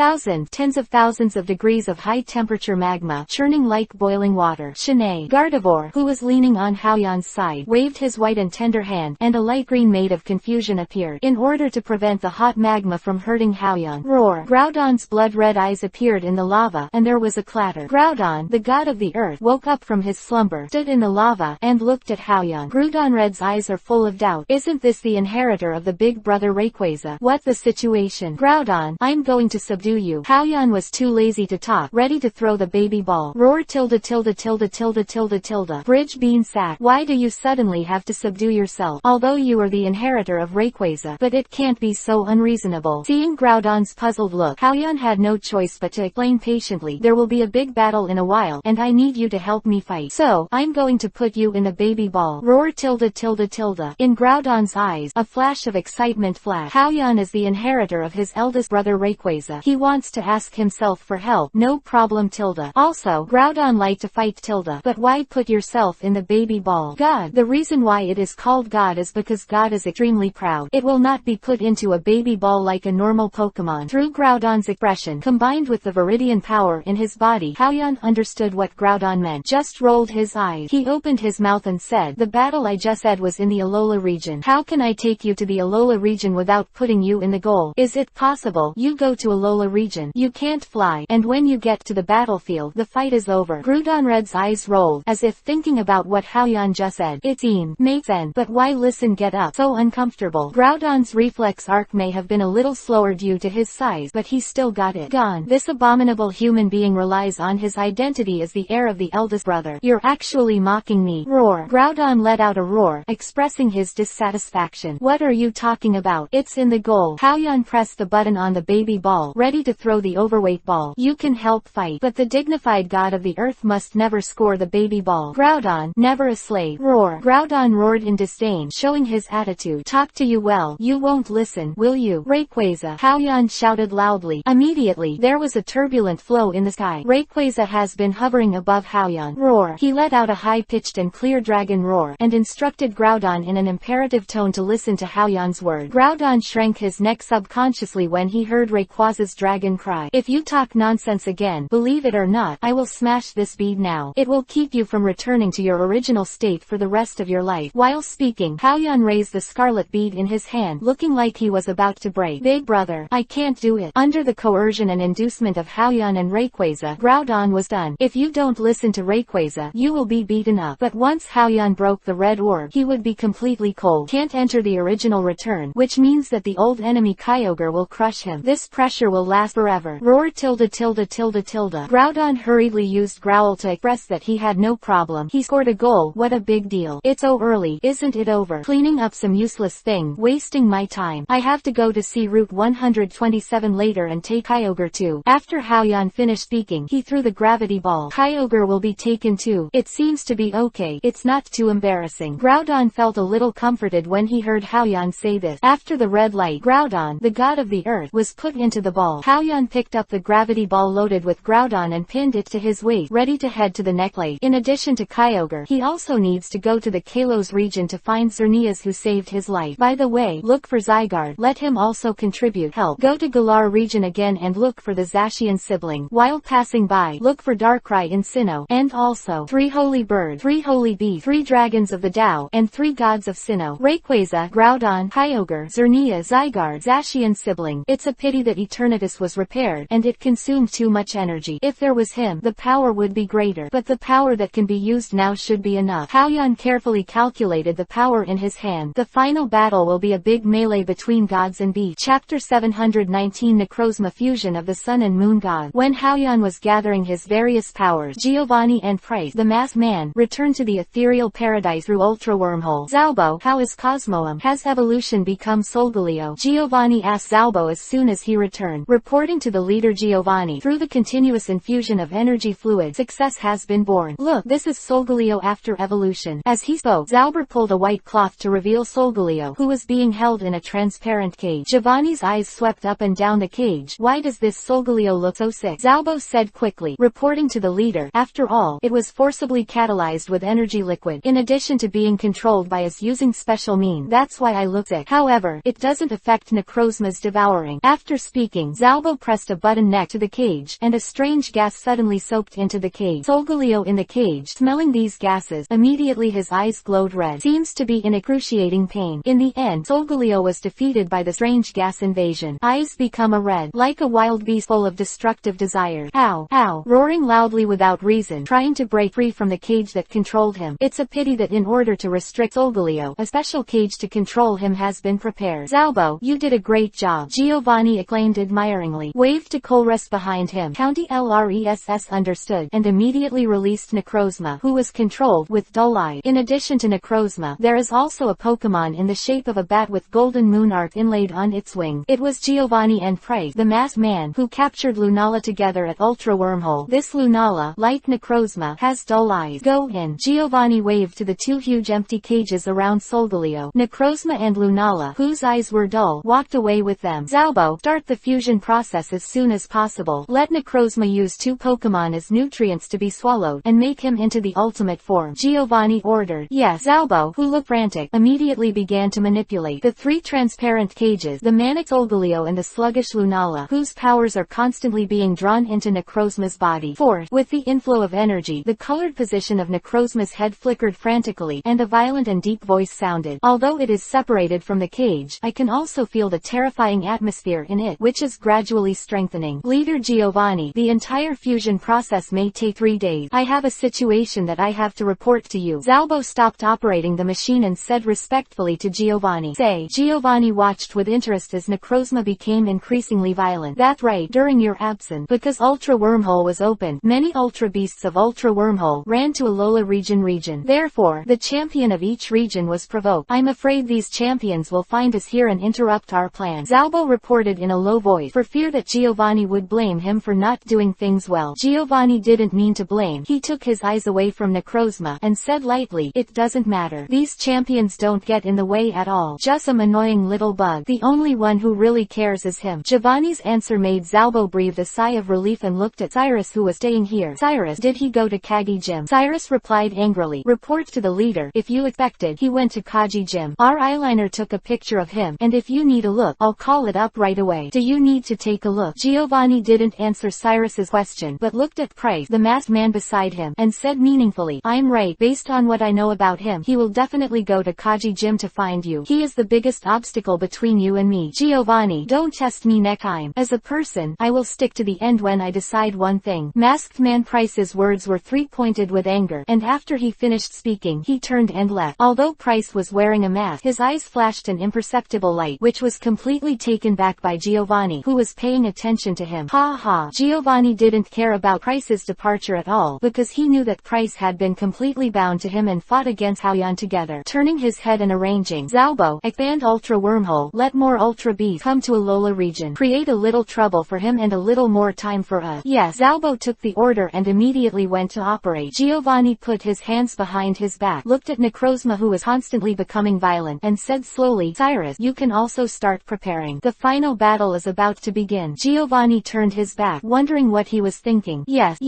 tens of thousands of degrees of high temperature magma, churning like boiling water. Shanaido, Gardevoir, who was leaning on Haoyan's side, waved his white and tender hand, and a light green maid of confusion appeared, in order to prevent the hot magma from hurting Haoyan. Roar! Groudon's blood-red eyes appeared in the lava, and there was a clatter. Groudon, the god of the earth, woke up from his slumber, stood in the lava, and looked at Haoyan. Groudonred's eyes are full of doubt. Isn't this the inheritor of the big brother Rayquaza? What the situation? Groudon, I'm going to subdue you. Haoyan was too lazy to talk, ready to throw the baby ball. Roar tilde tilde tilde tilde tilde tilde. Bridge bean sack. Why do you suddenly have to subdue yourself? Although you are the inheritor of Rayquaza, but it can't be so unreasonable. Seeing Groudon's puzzled look, Haoyan had no choice but to explain patiently, there will be a big battle in a while, and I need you to help me fight. So, I'm going to put you in the baby ball. Roar tilde tilde tilde. In Groudon's eyes, a flash of excitement flashed. Haoyan is the inheritor of his eldest brother Rayquaza. He wants to ask himself for help. No problem tilde. Also, Groudon liked to fight tilde. But why put yourself in the baby ball? God. The reason why it is called God is because God is extremely proud. It will not be put into a baby ball like a normal Pokemon. Through Groudon's expression, combined with the Viridian power in his body, Haoyan understood what Groudon meant. Just rolled his eyes. He opened his mouth and said, the battle I just said was in the Alola region. How can I take you to the Alola region without putting you in the goal? Is it possible? You go to Alola region. You can't fly, and when you get to the battlefield, the fight is over. Groudonred's eyes rolled, as if thinking about what Haoyan just said. It makes sense, but why listen get up? So uncomfortable. Groudon's reflex arc may have been a little slower due to his size, but he still got it gone. This abominable human being relies on his identity as the heir of the eldest brother. You're actually mocking me. Roar. Groudon let out a roar, expressing his dissatisfaction. What are you talking about? It's in the goal. Haoyan pressed the button on the baby ball, ready to throw the overweight ball. You can help fight, but the dignified god of the earth must never score the baby ball. Groudon, never a slave. Roar. Groudon roared in disdain, showing his attitude. Talk to you well. You won't listen, will you? Rayquaza. Haoyan shouted loudly. Immediately, there was a turbulent flow in the sky. Rayquaza has been hovering above Haoyan. Roar. He let out a high-pitched and clear dragon roar, and instructed Groudon in an imperative tone to listen to Haoyan's word. Groudon shrank his neck subconsciously when he heard Rayquaza's dragon cry. If you talk nonsense again, believe it or not, I will smash this bead now. It will keep you from returning to your original state for the rest of your life. While speaking, Haoyan raised the scarlet bead in his hand, looking like he was about to break. Big brother, I can't do it. Under the coercion and inducement of Haoyan and Rayquaza, Groudon was done. If you don't listen to Rayquaza, you will be beaten up. But once Haoyan broke the red orb, he would be completely cold. Can't enter the original return, which which means that the old enemy Kyogre will crush him. This pressure will last forever. Roar tilde tilde tilde tilde. Groudon hurriedly used Growl to express that he had no problem. He scored a goal. What a big deal. It's so early, isn't it over? Cleaning up some useless thing, wasting my time. I have to go to see Route 127 later and take Kyogre too. After Hao-Yan finished speaking, he threw the gravity ball. Kyogre will be taken too. It seems to be okay. It's not too embarrassing. Groudon felt a little comforted when he heard Hao-Yan say this. After the red light, Groudon, the god of the earth, was put into the ball. Hao-Yan picked up the gravity ball loaded with Groudon and pinned it to his waist, ready to head to the necklace. In addition to Kyogre, he also needs to go to the Kalos region to find Xerneas who saved his life. By the way, look for Zygarde. Let him also contribute help. Go to Galar region again and look for the Zacian sibling. While passing by, look for Darkrai in Sinnoh, and also 3 holy bird, 3 holy bee, 3 dragons of the Tao, and 3 gods of Sinnoh. Rayquaza, Groudon, Kyogre, Xerneas, Zygarde, Zacian sibling. It's a pity that Eternatus was repaired, and it consumed too much energy. If there was him, the power would be greater, but the power that can be used now should be enough. Hao-Yan carefully calculated the power in his hand. The final battle will be a big melee between gods and beasts. Chapter 719 Necrozma Fusion of the Sun and Moon God. When Hao-Yan was gathering his various powers, Giovanni and Price, the masked man, returned to the ethereal paradise through Ultra Wormhole. Zalbo, how is Cosmoem? Has evolution become Solgaleo? Giovanni asked Zalbo as soon as he returned. Reporting to the leader Giovanni, through the continuous infusion of energy fluid, success has been born. Look, this is Solgaleo after evolution. As he spoke, Zalber pulled a white cloth to reveal Solgaleo, who was being held in a transparent cage. Giovanni's eyes swept up and down the cage. Why does this Solgaleo look so sick? Zalbo said quickly, reporting to the leader. After all, it was forcibly catalyzed with energy liquid, in addition to being controlled by us using special means. That's why I look sick. However, it doesn't affect Necrozma's devouring. After speaking, Zalbo pressed a button next to the cage, and a strange gas suddenly soaked into the cage. Solgaleo in the cage, smelling these gases, immediately his eyes glowed red. Seems to be in excruciating pain. In the end, Solgaleo was defeated by the strange gas invasion. Eyes become a red, like a wild beast full of destructive desires. Ow, ow, roaring loudly without reason, trying to break free from the cage that controlled him. It's a pity that in order to restrict Solgaleo, a special cage to control him has been prepared. Zalbo, you did a great job. Giovanni acclaimed admiringly, waved to Colress behind him. County LRESS understood, and immediately released Necrozma, who was controlled with dull eyes. In addition to Necrozma, there is also a Pokemon in the shape of a bat with golden moon art inlaid on its wing. It was Giovanni and Price, the masked man, who captured Lunala together at Ultra Wormhole. This Lunala, like Necrozma, has dull eyes. Go in. Giovanni waved to the 2 huge empty cages around Solgaleo. Necrozma and Lunala, whose eyes were dull, walked away with them. Zalbo, start the fusion process as soon as possible. Let Necrozma use 2 Pokemon as nutrients to be swallowed, and make him into the ultimate form. Giovanni ordered. Yes. Zalbo, who looked frantic, immediately began to manipulate the 3 transparent cages, the manic Solgaleo and the sluggish Lunala, whose powers are constantly being drawn into Necrozma's body. Fourth, with the inflow of energy, the colored position of Necrozma's head flickered frantically, and a violent and deep voice sounded. Although it is separated from the cage, I can also feel the terrifying atmosphere in it, which is gradually strengthening. Leader Giovanni, the entire fusion process may take 3 days. I have a situation that I have to report to you. Zalbo stopped operating the machine and said respectfully to Giovanni. Say. Giovanni watched with interest as Necrozma became increasingly violent. That's right, during your absence, because Ultra Wormhole was open, many Ultra Beasts of Ultra Wormhole ran to Alola region. Therefore, the champion of each region was provoked. I'm afraid these champions will find us here and interrupt our plan. Zalbo reported in a low voice, for fear that Giovanni would blame him for not doing things well. Giovanni didn't mean to blame. He took his eyes away from Necrozma, and said lightly, it doesn't matter. These champions don't get in the way at all. Just some annoying little bug. The only one who really cares is him. Giovanni's answer made Zalbo breathe a sigh of relief and looked at Cyrus, who was staying here. Cyrus, did he go to Kagi Gym? Cyrus replied angrily. Report to the leader. If you expected, he went to Kagi Gym. Our eyeliner took a picture of him, and if you need a look, I'll call it up right away. Do you need to take a look? Giovanni didn't answer Cyrus's question, but looked at Price, the masked man beside him, and said meaningfully, I'm right. Based on what I know about him, he will definitely go to Kagi Gym to find you. He is the biggest obstacle between you and me. Giovanni, don't test me next time. As a person, I will stick to the end when I decide one thing. Masked man Price's words were 3-pointed with anger, and after he finished speaking, he turned and left. Although Price was wearing a mask, his eyes flashed an imperceptible imperceptible light, which was completely taken back by Giovanni, who was paying attention to him. Ha ha. Giovanni didn't care about Price's departure at all, because he knew that Price had been completely bound to him and fought against Haoyan together. Turning his head and arranging, Zaubo, expand Ultra Wormhole, let more Ultra Bees come to Alola region. Create a little trouble for him and a little more time for us. Yes. Zaubo took the order and immediately went to operate. Giovanni put his hands behind his back, looked at Necrozma, who was constantly becoming violent, and said slowly, Cyrus, you can also start preparing. The final battle is about to begin. Giovanni turned his back, wondering what he was thinking. Yes.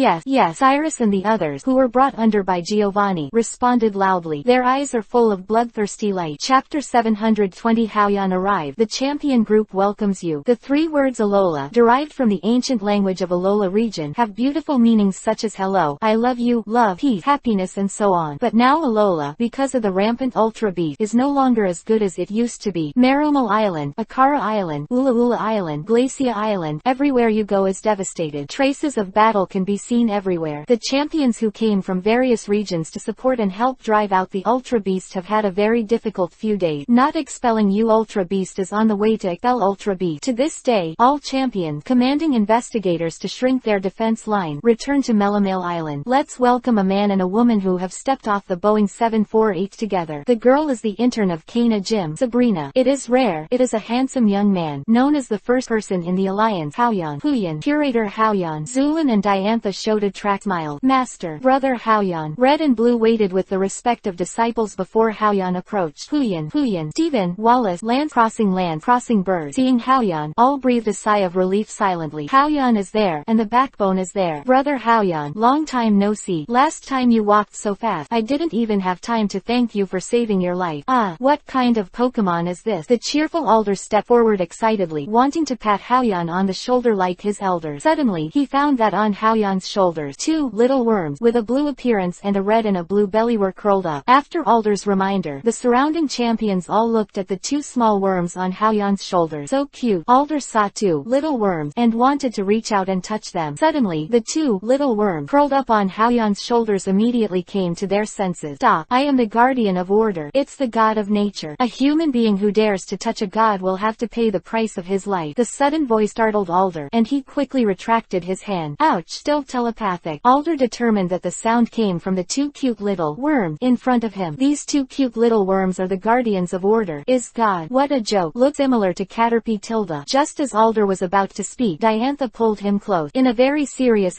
Cyrus and the others, who were brought under by Giovanni, responded loudly. Their eyes are full of bloodthirsty light. Chapter 720. Haoyan arrived. The champion group welcomes you. The three words Alola, derived from the ancient language of Alola region, have beautiful meanings such as hello, I love you, love, peace, happiness, and so on. But now Alola, because of the rampant Ultra Beast, is no longer as good as it used to be. Marumal Island, Akara Island, Ula Ula Island, Glacia Island, everywhere you go is devastated. Traces of battle can be seen everywhere. The champions who came from various regions to support and help drive out the Ultra Beast have had a very difficult few days. Not expelling you Ultra Beast is on the way to expel Ultra Beast. To this day, all champions, commanding investigators to shrink their defense line, return to Melamail Island. Let's welcome a man and a woman who have stepped off the Boeing 748 together. The girl is the intern of Kana Gym, Sabrina. It is rare. It is a handsome young man, known as the first person in the alliance, Haoyan. Huyan, curator Haoyan. Zulin and Diantha showed a track smile. Master, brother Haoyan. Red and blue waited with the respect of disciples before Haoyan approached. Huyan, Stephen, Wallace, land crossing bird. Seeing Haoyan, all breathed a sigh of relief silently. Haoyan is there, and the backbone is there. Brother Haoyan, long time no see. Last time you walked so fast, I didn't even have time to thank you for saving your life. Ah, what kind of Pokemon is this? The cheerful Alder stepped forward excitedly, wanting to pat Haoyan on the shoulder like his elders. Suddenly, he found that on Haoyan's shoulders, two little worms, with a blue appearance and a red and a blue belly were curled up. After Alder's reminder, the surrounding champions all looked at the two small worms on Haoyan's shoulders. So cute. Alder saw two little worms, and wanted to reach out and touch them. Suddenly, the two little worms, curled up on Haoyan's shoulders, immediately came to their senses. Stop. I am the guardian of order. It's the god of nature. A human being who dares to touch a god will have to pay the price of his life. The sudden voice startled Alder, and he quickly retracted his hand. Ouch. Still telepathic. Alder determined that the sound came from the two cute little worms in front of him. These two cute little worms are the guardians of order. Is God? What a joke. Look similar to Caterpie Tilda. Just as Alder was about to speak, Diantha pulled him close. In a very serious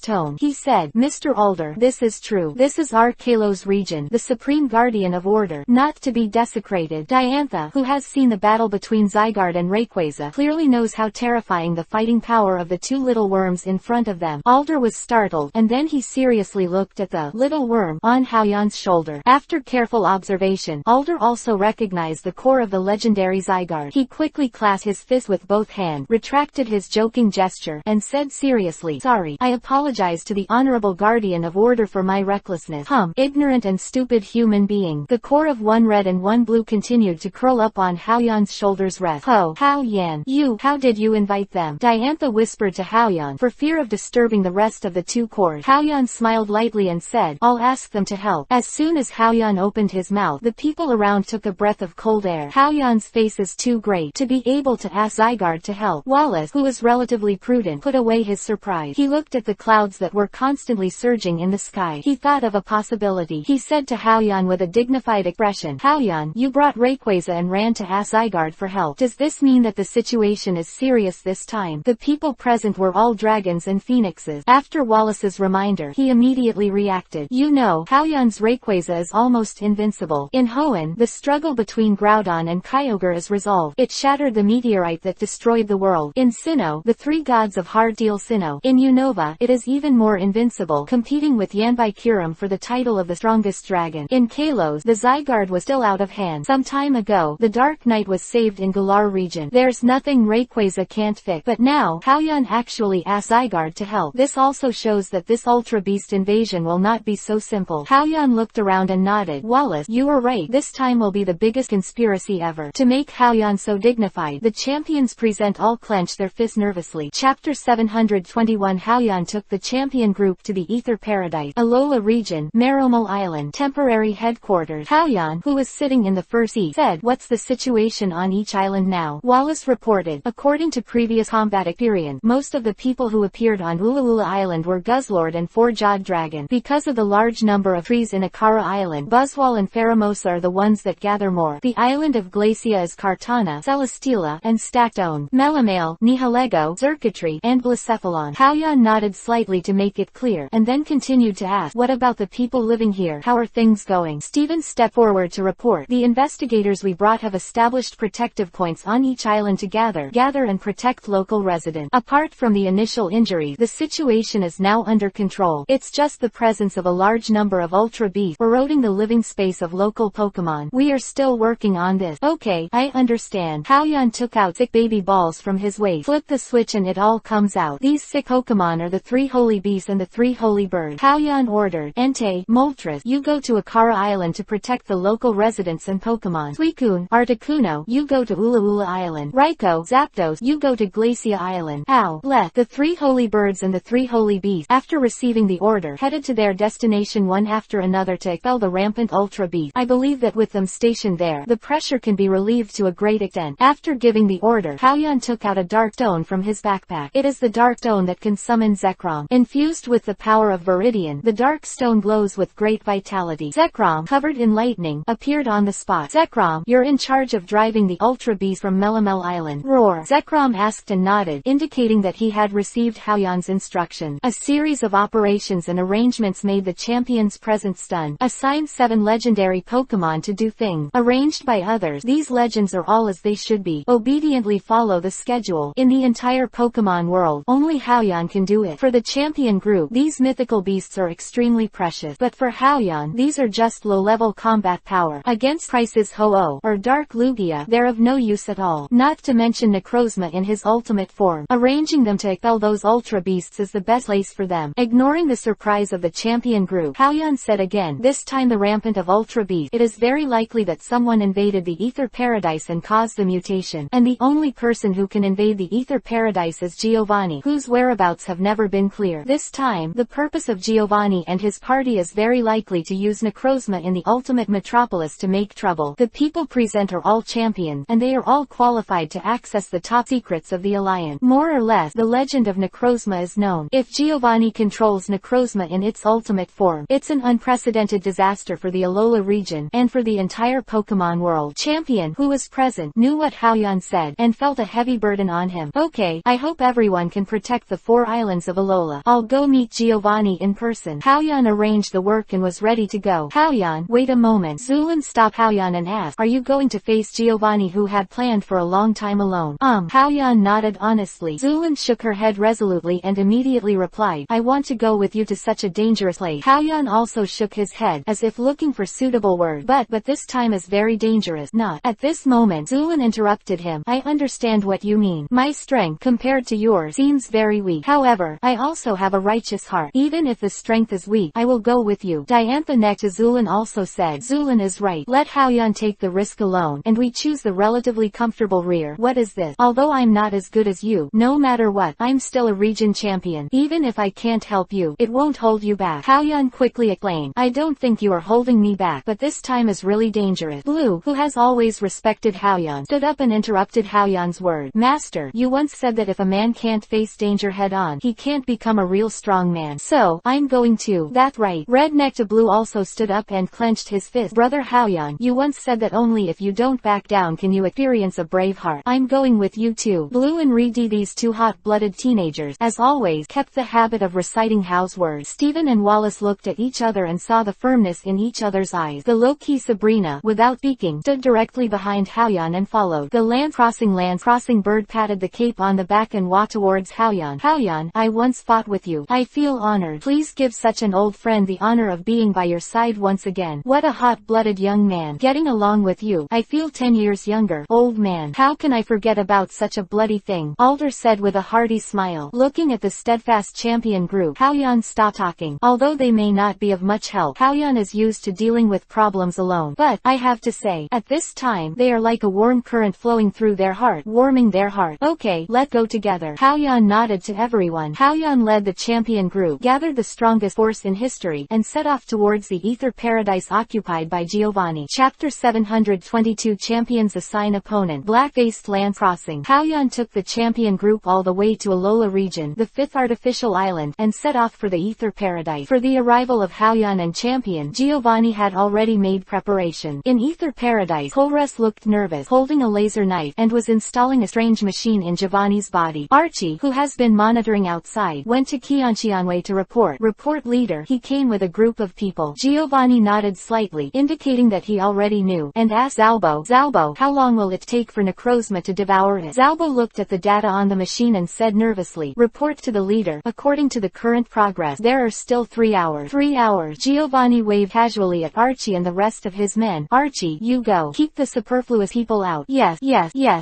tone, he said, Mr. Alder, this is true. This is our Kalos region, the supreme guardian of order, not to be desecrated. Diantha, who has seen the battle between Zygarde and Rayquaza, clearly knows how terrifying the fighting power of the two little worms in front of them. Alder was startled, and then he seriously looked at the little worm on Haoyan's shoulder. After careful observation, Alder also recognized the core of the legendary Zygarde. He quickly clasped his fist with both hands, retracted his joking gesture, and said seriously, sorry, I apologize to the honorable guardian of order for my recklessness. Ignorant and stupid human being. The core of one red and one blue continued to curl up on Haoyan's shoulders. Rest. Haoyan, how did you invite them? Diantha whispered to Haoyan, for fear of disturbing the rest of the two cores. Haoyan smiled lightly and said, I'll ask them to help. As soon as Haoyan opened his mouth, the people around took a breath of cold air. Haoyan's face is too great to be able to ask Zygarde to help. Wallace, who was relatively prudent, put away his surprise. He looked at the clouds that were constantly surging in the sky. He thought of a possibility. He said to Haoyan with a dignified expression, Haoyan, you brought Rayquaza and ran to ask Zygarde for help. Does this mean that the situation is serious this time? The people present were all dragons and phoenixes. After Wallace's reminder, he immediately reacted. You know, Haoyan's Rayquaza is almost invincible. In Hoenn, the struggle between Groudon and Kyogre is resolved. It shattered the meteorite that destroyed the world. In Sinnoh, the three gods of hard deal Sinnoh. In Unova, it is even more invincible, competing with Yanbai-Kyurem for the title of the strongest dragon. In Kalos, the Zygarde was still out of hand. Some time ago, the Dark Knight was saved in Galar region. There's nothing Rayquaza can't fix. But now, Haoyan actually asked Zygarde to help. This also shows that this Ultra Beast invasion will not be so simple. Haoyan looked around and nodded. Wallace, you were right. This time will be the biggest conspiracy ever. To make Haoyan so dignified, the champions present all clenched their fists nervously. Chapter 721. Haoyan took the champion group to the Ether Paradise, Alola region, Marumal Island, temporary headquarters. Haoyan, who was sitting in the first seat, said, "What's the situation on each island now?" Wallace reported. According to previous combat experience, most of the people who appeared on Ula Island were Guzzlord and Four-Jawed Dragon. Because of the large number of trees in Akara Island, Buzzwall and Faramosa are the ones that gather more. The island of Glacia is Cartana, Celestila, and Stactone, Melamale, Nihalego, Zerkatri, and Blacephalon. Haoyan nodded slightly to make it clear, and then continued to ask, "What about the people living here? How are things going?" Stephen stepped forward to report. "The investigators we brought have established protective points on each island to gather and protect local residents. Apart from the initial injury, the situation is now under control. It's just the presence of a large number of Ultra Beasts eroding the living space of local Pokemon. We are still working on this." "Okay, I understand." Haoyan took out 6 baby balls from his waist, flipped the switch and it all comes out. "These 6 Pokemon are the 3 holy beasts and the 3 holy birds." Haoyan ordered. "Entei, Moltres, you go to Akara Island to protect the local residents and Pokemon. Suicune, Articuno, you go to Ula Island. Raikou, Zapdos, you go to Glacia Island. Owlet, the 3 holy birds and the 3 holy beasts," after receiving the order, headed to their destination one after another to expel the rampant Ultra Beasts. "I believe that with them stationed there, the pressure can be relieved to a great extent." After giving the order, Haoyan took out a dark stone from his backpack. It is the dark stone that can summon Zekrom. Infused with the power of Viridian, the dark stone glows with great vitality. Zekrom, covered in lightning, appeared on the spot. "Zekrom, you're in charge of driving the Ultra Beast from Melamel Island." "Roar." Zekrom asked and nodded, indicating that he had received Haoyan's instruction. A series of operations and arrangements made the champion's presence stunned. Assign 7 legendary Pokemon to do things arranged by others. These legends are all as they should be. Obediently follow the schedule. In the entire Pokemon world, only Haoyan can do it. For the champion group, these mythical beasts are extremely precious. But for Haoyan, these are just low-level combat power. Against Crisis Ho-Oh or Dark Lugia, they're of no use at all. Not to mention Necrozma in his ultimate form. Arranging them to expel those Ultra Beasts is the best place for them. Ignoring the surprise of the champion group, Haoyan said again, this time the rampant of Ultra Beasts. "It is very likely that someone invaded the Ether Paradise and caused the mutation. And the only person who can invade the Ether Paradise is Giovanni, whose whereabouts have never been clear. This time, the purpose of Giovanni and his party is very likely to use Necrozma in the ultimate metropolis to make trouble. The people present are all champions, and they are all qualified to access the top secrets of the Alliance. More or less, the legend of Necrozma is known. If Giovanni controls Necrozma in its ultimate form, it's an unprecedented disaster for the Alola region, and for the entire Pokemon world." Champion, who was present, knew what Haoyan said, and felt a heavy burden on him. "Okay, I hope everyone can protect the 4 islands of Alola. I'll go meet Giovanni in person." Haoyan arranged the work and was ready to go. "Haoyan, wait a moment." Zulin stopped Haoyan and asked, "Are you going to face Giovanni, who had planned for a long time alone?" Haoyan nodded honestly. Zulin shook her head resolutely and immediately replied, "I want to go with you to such a dangerous place." Haoyan also shook his head, as if looking for suitable words. But this time is very dangerous." "Not at this moment," Zulin interrupted him. "I understand what you mean. My strength, compared to yours, seems very weak. However, I also have a righteous heart. Even if the strength is weak, I will go with you." Diantha next to Zulin also said, "Zulin is right. Let Haoyan take the risk alone, and we choose the relatively comfortable rear. What is this? Although I'm not as good as you, no matter what, I'm still a region champion. Even if I can't help you, it won't hold you back." Haoyan quickly explained, "I don't think you are holding me back, but this time is really dangerous." Blue, who has always respected Haoyan, stood up and interrupted Haoyan's word. "Master, you once said that if a man can't face danger head-on, he can't become a real strong man. So, I'm going to." "That right." Red next to Blue also stood up and clenched his fist. "Brother Haoyan, you once said that only if you don't back down can you experience a brave heart. I'm going with you too." Blue and Reedy, these 2 hot-blooded teenagers, as always, kept the habit of reciting Hao's words. Stephen and Wallace looked at each other and saw the firmness in each other's eyes. The low-key Sabrina, without speaking, stood directly behind Haoyan and followed. The land-crossing bird patted the cape on the back and walked towards Haoyan. "Haoyan, I once fought with you. I feel honored. Please give such an old friend the honor of being by your side once again." "What a hot-blooded young man. Getting along with you. I feel 10 years younger." "Old man, how can I forget about such a bloody thing?" Alder said with a hearty smile. Looking at the steadfast champion group, Haoyan stopped talking. Although they may not be of much help, Haoyan is used to dealing with problems alone. But, I have to say, at this time, they are like a warm current flowing through their heart, warming their heart. "Okay, let's go together." Haoyan nodded to everyone. Haoyan led the champion group, gathered the strongest force in history, and set off towards the Ether Paradise occupied by Giovanni. Chapter 7 722 Champions assign opponent. Black-faced land crossing. Haoyan took the champion group all the way to Alola region, the 5th artificial island, and set off for the Ether Paradise. For the arrival of Haoyan and champion, Giovanni had already made preparation. In Ether Paradise, Holres looked nervous, holding a laser knife, and was installing a strange machine in Giovanni's body. Archie, who has been monitoring outside, went to Qianqianwei to report. Report leader, he came with a group of people. Giovanni nodded slightly, indicating that he already knew, and asked Zalbo, how long will it take for Necrozma to devour it? Zalbo looked at the data on the machine and said nervously, report to the leader. According to the current progress, there are still 3 hours. 3 hours. Giovanni waved casually at Archie and the rest of his men. Archie, you go. Keep the superfluous people out. Yes.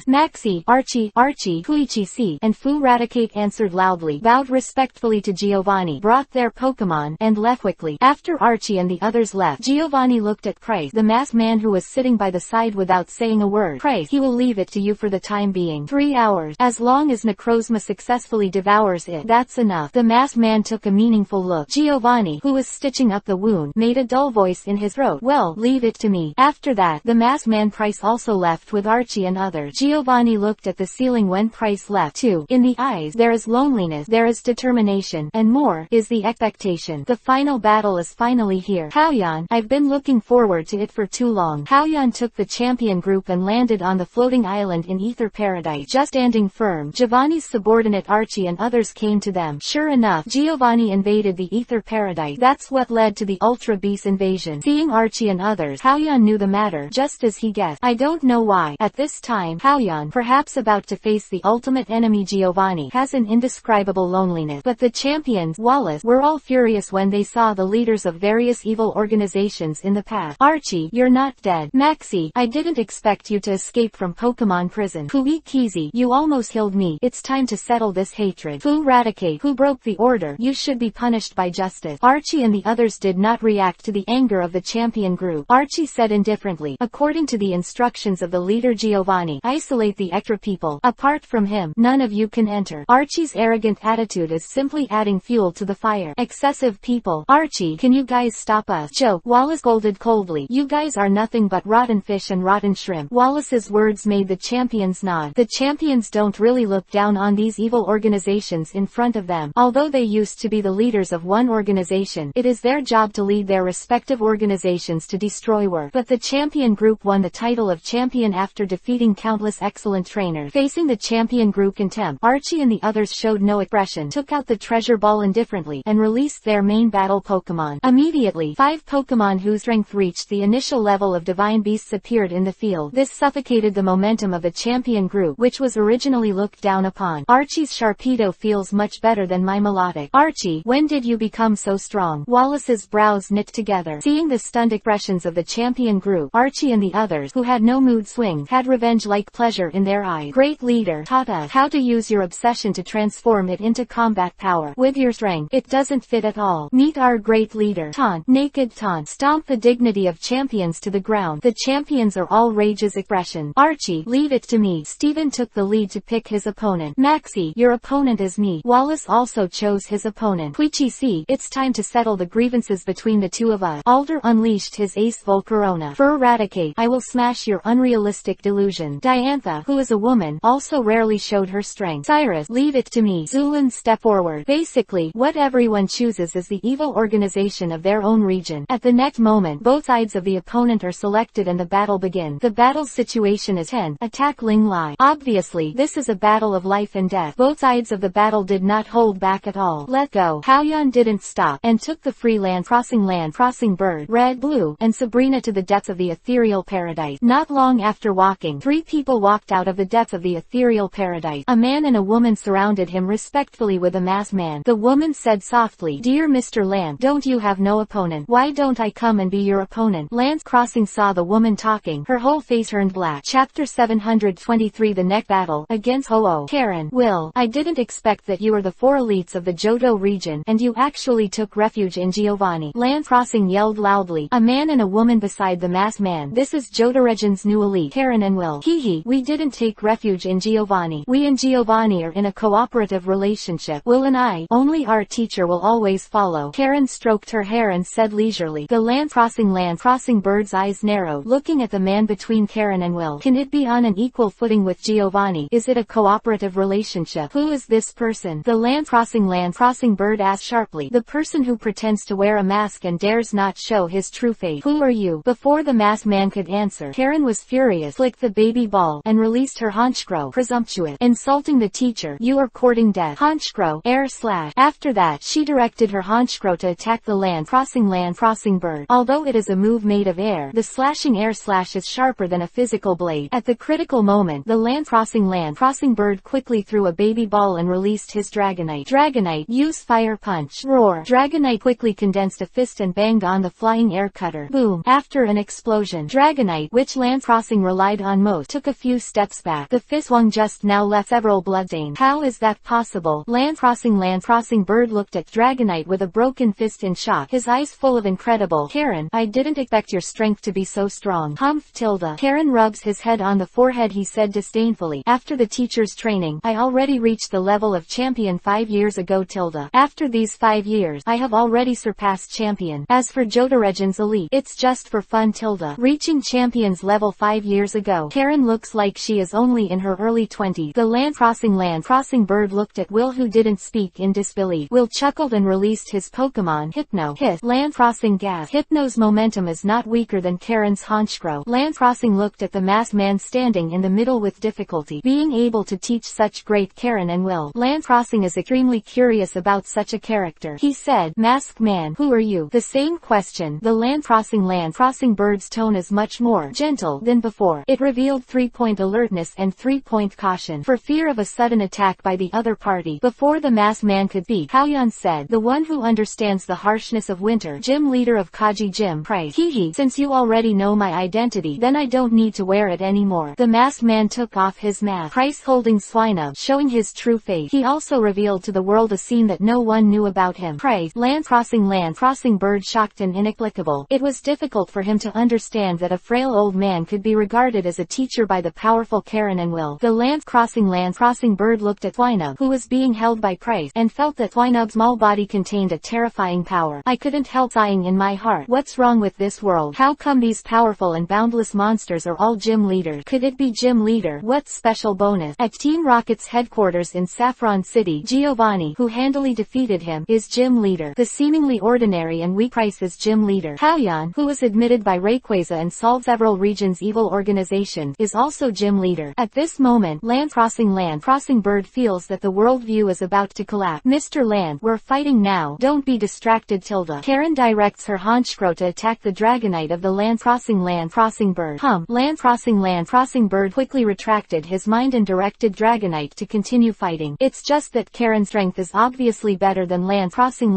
Maxi, Archie, Huichi and Fu Raticate answered loudly, bowed respectfully to Giovanni, brought their Pokemon, and left quickly. After Archie and the others left, Giovanni looked at Price, the masked man who was sitting by the side without saying a word. Price, he will leave it to you for the time being. 3 hours. As long as Necrozma successfully devours it, that's enough. The masked man took a meaningful look. Giovanni, who was stitching up the wound, made a dull voice in his throat. Well, leave it to me. After that, the masked man Price also left with Archie and others. Giovanni looked at the ceiling when Price left too. In the eyes, there is loneliness, there is determination, and more, is the expectation. The final battle is finally here. Haoyan, I've been looking forward to it for too long. Haoyan took the champion group and landed on the floating island in Ether Paradise. Just standing firm, Giovanni's subordinate Archie and others came to them. Sure enough, Giovanni invaded the Ether Paradise. That's what led to the Ultra Beast invasion. Seeing Archie and others, Haoyan knew the matter, just as he guessed. I don't know why. At this time, Haoyan, perhaps about to face the ultimate enemy Giovanni, has an indescribable loneliness. But the champions, Wallace, were all furious when they saw the leaders of various evil organizations in the past. Archie, you're not dead. Maxi, I didn't expect you to escape from Pokemon prison. Kizi, you almost killed me. It's time to settle this hatred. Fu Raticate, who broke the order, you should be punished by justice. Archie and the others did not react to the anger of the champion group. Archie said indifferently, according to the instructions of the leader Giovanni, isolate the extra people. Apart from him, none of you can enter. Archie's arrogant attitude is simply adding fuel to the fire. Excessive people. Archie, can you guys stop us? Joe, Wallace scolded coldly. You guys are nothing but rotten fish and rotten shrimp. Wallace's words made the champions nod. The champions don't really look down on these evil organizations in front of them. Although they used to be the leaders of one organization, it is their job to lead their respective organizations to destroy work. But the champion group won the title of champion after defeating countless excellent trainers. Facing the champion group contempt, Archie and the others showed no expression, took out the treasure ball indifferently, and released their main battle Pokemon. Immediately, 5 Pokemon whose strength reached the initial level of divine beasts appeared in the field. This suffocated the momentum of the champion group, which was originally looked down upon. Archie's Sharpedo feels much better than my melodic. Archie, when did you become so strong? Wallace's brows knit together. Seeing the stunned expressions of the champion group, Archie and the others, who had no mood swings, had revenge-like pleasure in their eyes. Great leader, taught us how to use your obsession to transform it into combat power. With your strength, it doesn't fit at all. Meet our great leader. Taunt, naked taunt, stomp the dignity of champions to the ground. The champions are all rage's expression. Archie, leave it to me. Steven took the lead to pick his opponent. Maxi, your opponent is me. Wallace also chose his opponent. Huichi, it's time to settle the grievances between the two of us. Alder unleashed his ace Volcarona. Fur Raticate, I will smash your unrealistic delusion. Diantha, who is a woman, also rarely showed her strength. Cyrus, leave it to me. Zulin stepped forward. Basically, what everyone chooses is the evil organization of their own region. At the next moment, both sides of the opponent are selected and the battle begins. The battle situation is tense. Attack Ling Lai. Obviously, this is a battle of life and death. Both sides of the battle did not hold back at all. Let go. Haoyan didn't stop, and took the free land crossing bird, red, blue, and Sabrina to the depths of the ethereal paradise. Not long after walking, 3 people walked out of the depths of the ethereal paradise. A man and a woman surrounded him respectfully with a masked man. The woman said softly, Dear Mr. Land, don't you have no opponent? Why don't I come and be your opponent? Lance Crossing saw the woman talking. Her whole face turned black. Chapter 723 The Next Battle, against Ho-Oh. Karen, Will, I didn't expect that you were the 4 elites of the Johto region, and you actually took refuge in Giovanni. Lance Crossing yelled loudly. A man and a woman beside the masked man. This is Johto region's new elite. Karen and Will. Hehe, we didn't take refuge in Giovanni. We and Giovanni are in a cooperative relationship. Will and I, only our teacher will always follow. Karen stroked her hair and said leisurely. The land crossing bird's eyes narrowed. throat, looking at the man between Karen and Will. Can it be on an equal footing with Giovanni? Is it a cooperative relationship? Who is this person? The land-crossing bird asked sharply. The person who pretends to wear a mask and dares not show his true face. Who are you? Before the masked man could answer, Karen was furious, flicked the baby ball, and released her honchkrow. Presumptuous. Insulting the teacher. You are courting death. Honchkrow. Air slash. After that, she directed her honchkrow to attack the land-crossing bird. Although it is a move made of air, the slashing air slash is sharper than a physical blade. At the critical moment, the land-crossing bird quickly threw a baby ball and released his Dragonite. Dragonite. Use fire punch. Roar. Dragonite quickly condensed a fist and banged on the flying air cutter. Boom. After an explosion, Dragonite, which land-crossing relied on most, took a few steps back. The fist swung just now left several bloodstains. How is that possible? Land-crossing bird looked at Dragonite with a broken fist in shock, his eyes full of incredible. Karen, I didn't expect your strength to be so strong. Humph. Tilda. Karen rubs his head on the forehead. He said disdainfully, after the teacher's training, I already reached the level of champion 5 years ago. Tilda. After these 5 years, I have already surpassed champion. As for Jotaregen's elite, it's just for fun. Tilda. Reaching champion's level 5 years ago. Karen looks like she is only in her early 20s. The land-crossing bird looked at Will, who didn't speak, in disbelief. Will chuckled and released his Pokemon, Hypno. Hiss. Land-crossing gasped. Hypno's momentum is not weaker than Karen's honchkrow. Land-crossing looked at the masked man standing in the middle with difficulty being able to teach such great Karen and Will. Land-crossing is extremely curious about such a character. He said, Masked man, who are you? The same question. The land-crossing bird's tone is much more gentle than before. It revealed 3-point alertness and 3-point caution, for fear of a sudden attack by the other party. Before the masked man could speak, Haoyan said, the one who understands the harshness of winter, gym leader of Kaji Gym. Price. Hehe. Since you already know my identity, then I don't need to wear it anymore. The masked man took off his mask, Price holding Swinub, showing his true face. He also revealed to the world a scene that no one knew about him. Price. Land-crossing bird shocked and inexplicable. It was difficult for him to understand that a frail old man could be regarded as a teacher by the powerful Karen and Will. The land-crossing bird looked at Swinub, who was being held by Price, and felt that Swinub's small body contained a terrifying power. I couldn't help sighing in my heart. What's wrong with this world? How come these powerful and boundless monsters are all gym leaders? Could it be gym leader? What special bonus? At Team Rocket's headquarters in Saffron City, Giovanni, who handily defeated him, is gym leader. The seemingly ordinary and weak Price is gym leader. Haoyan, who was admitted by Rayquaza and solved several regions' evil organizations, is also gym leader. At this moment, land-crossing bird feels that the worldview is about to collapse. Mr. Land, we're fighting now. Don't be distracted. Tilda. Karen directs her honchkrow to attack the Dragonite of the land-crossing bird. Land-crossing bird quickly retracted his mind and directed Dragonite to continue fighting. It's just that Karen's strength is obviously better than land-crossing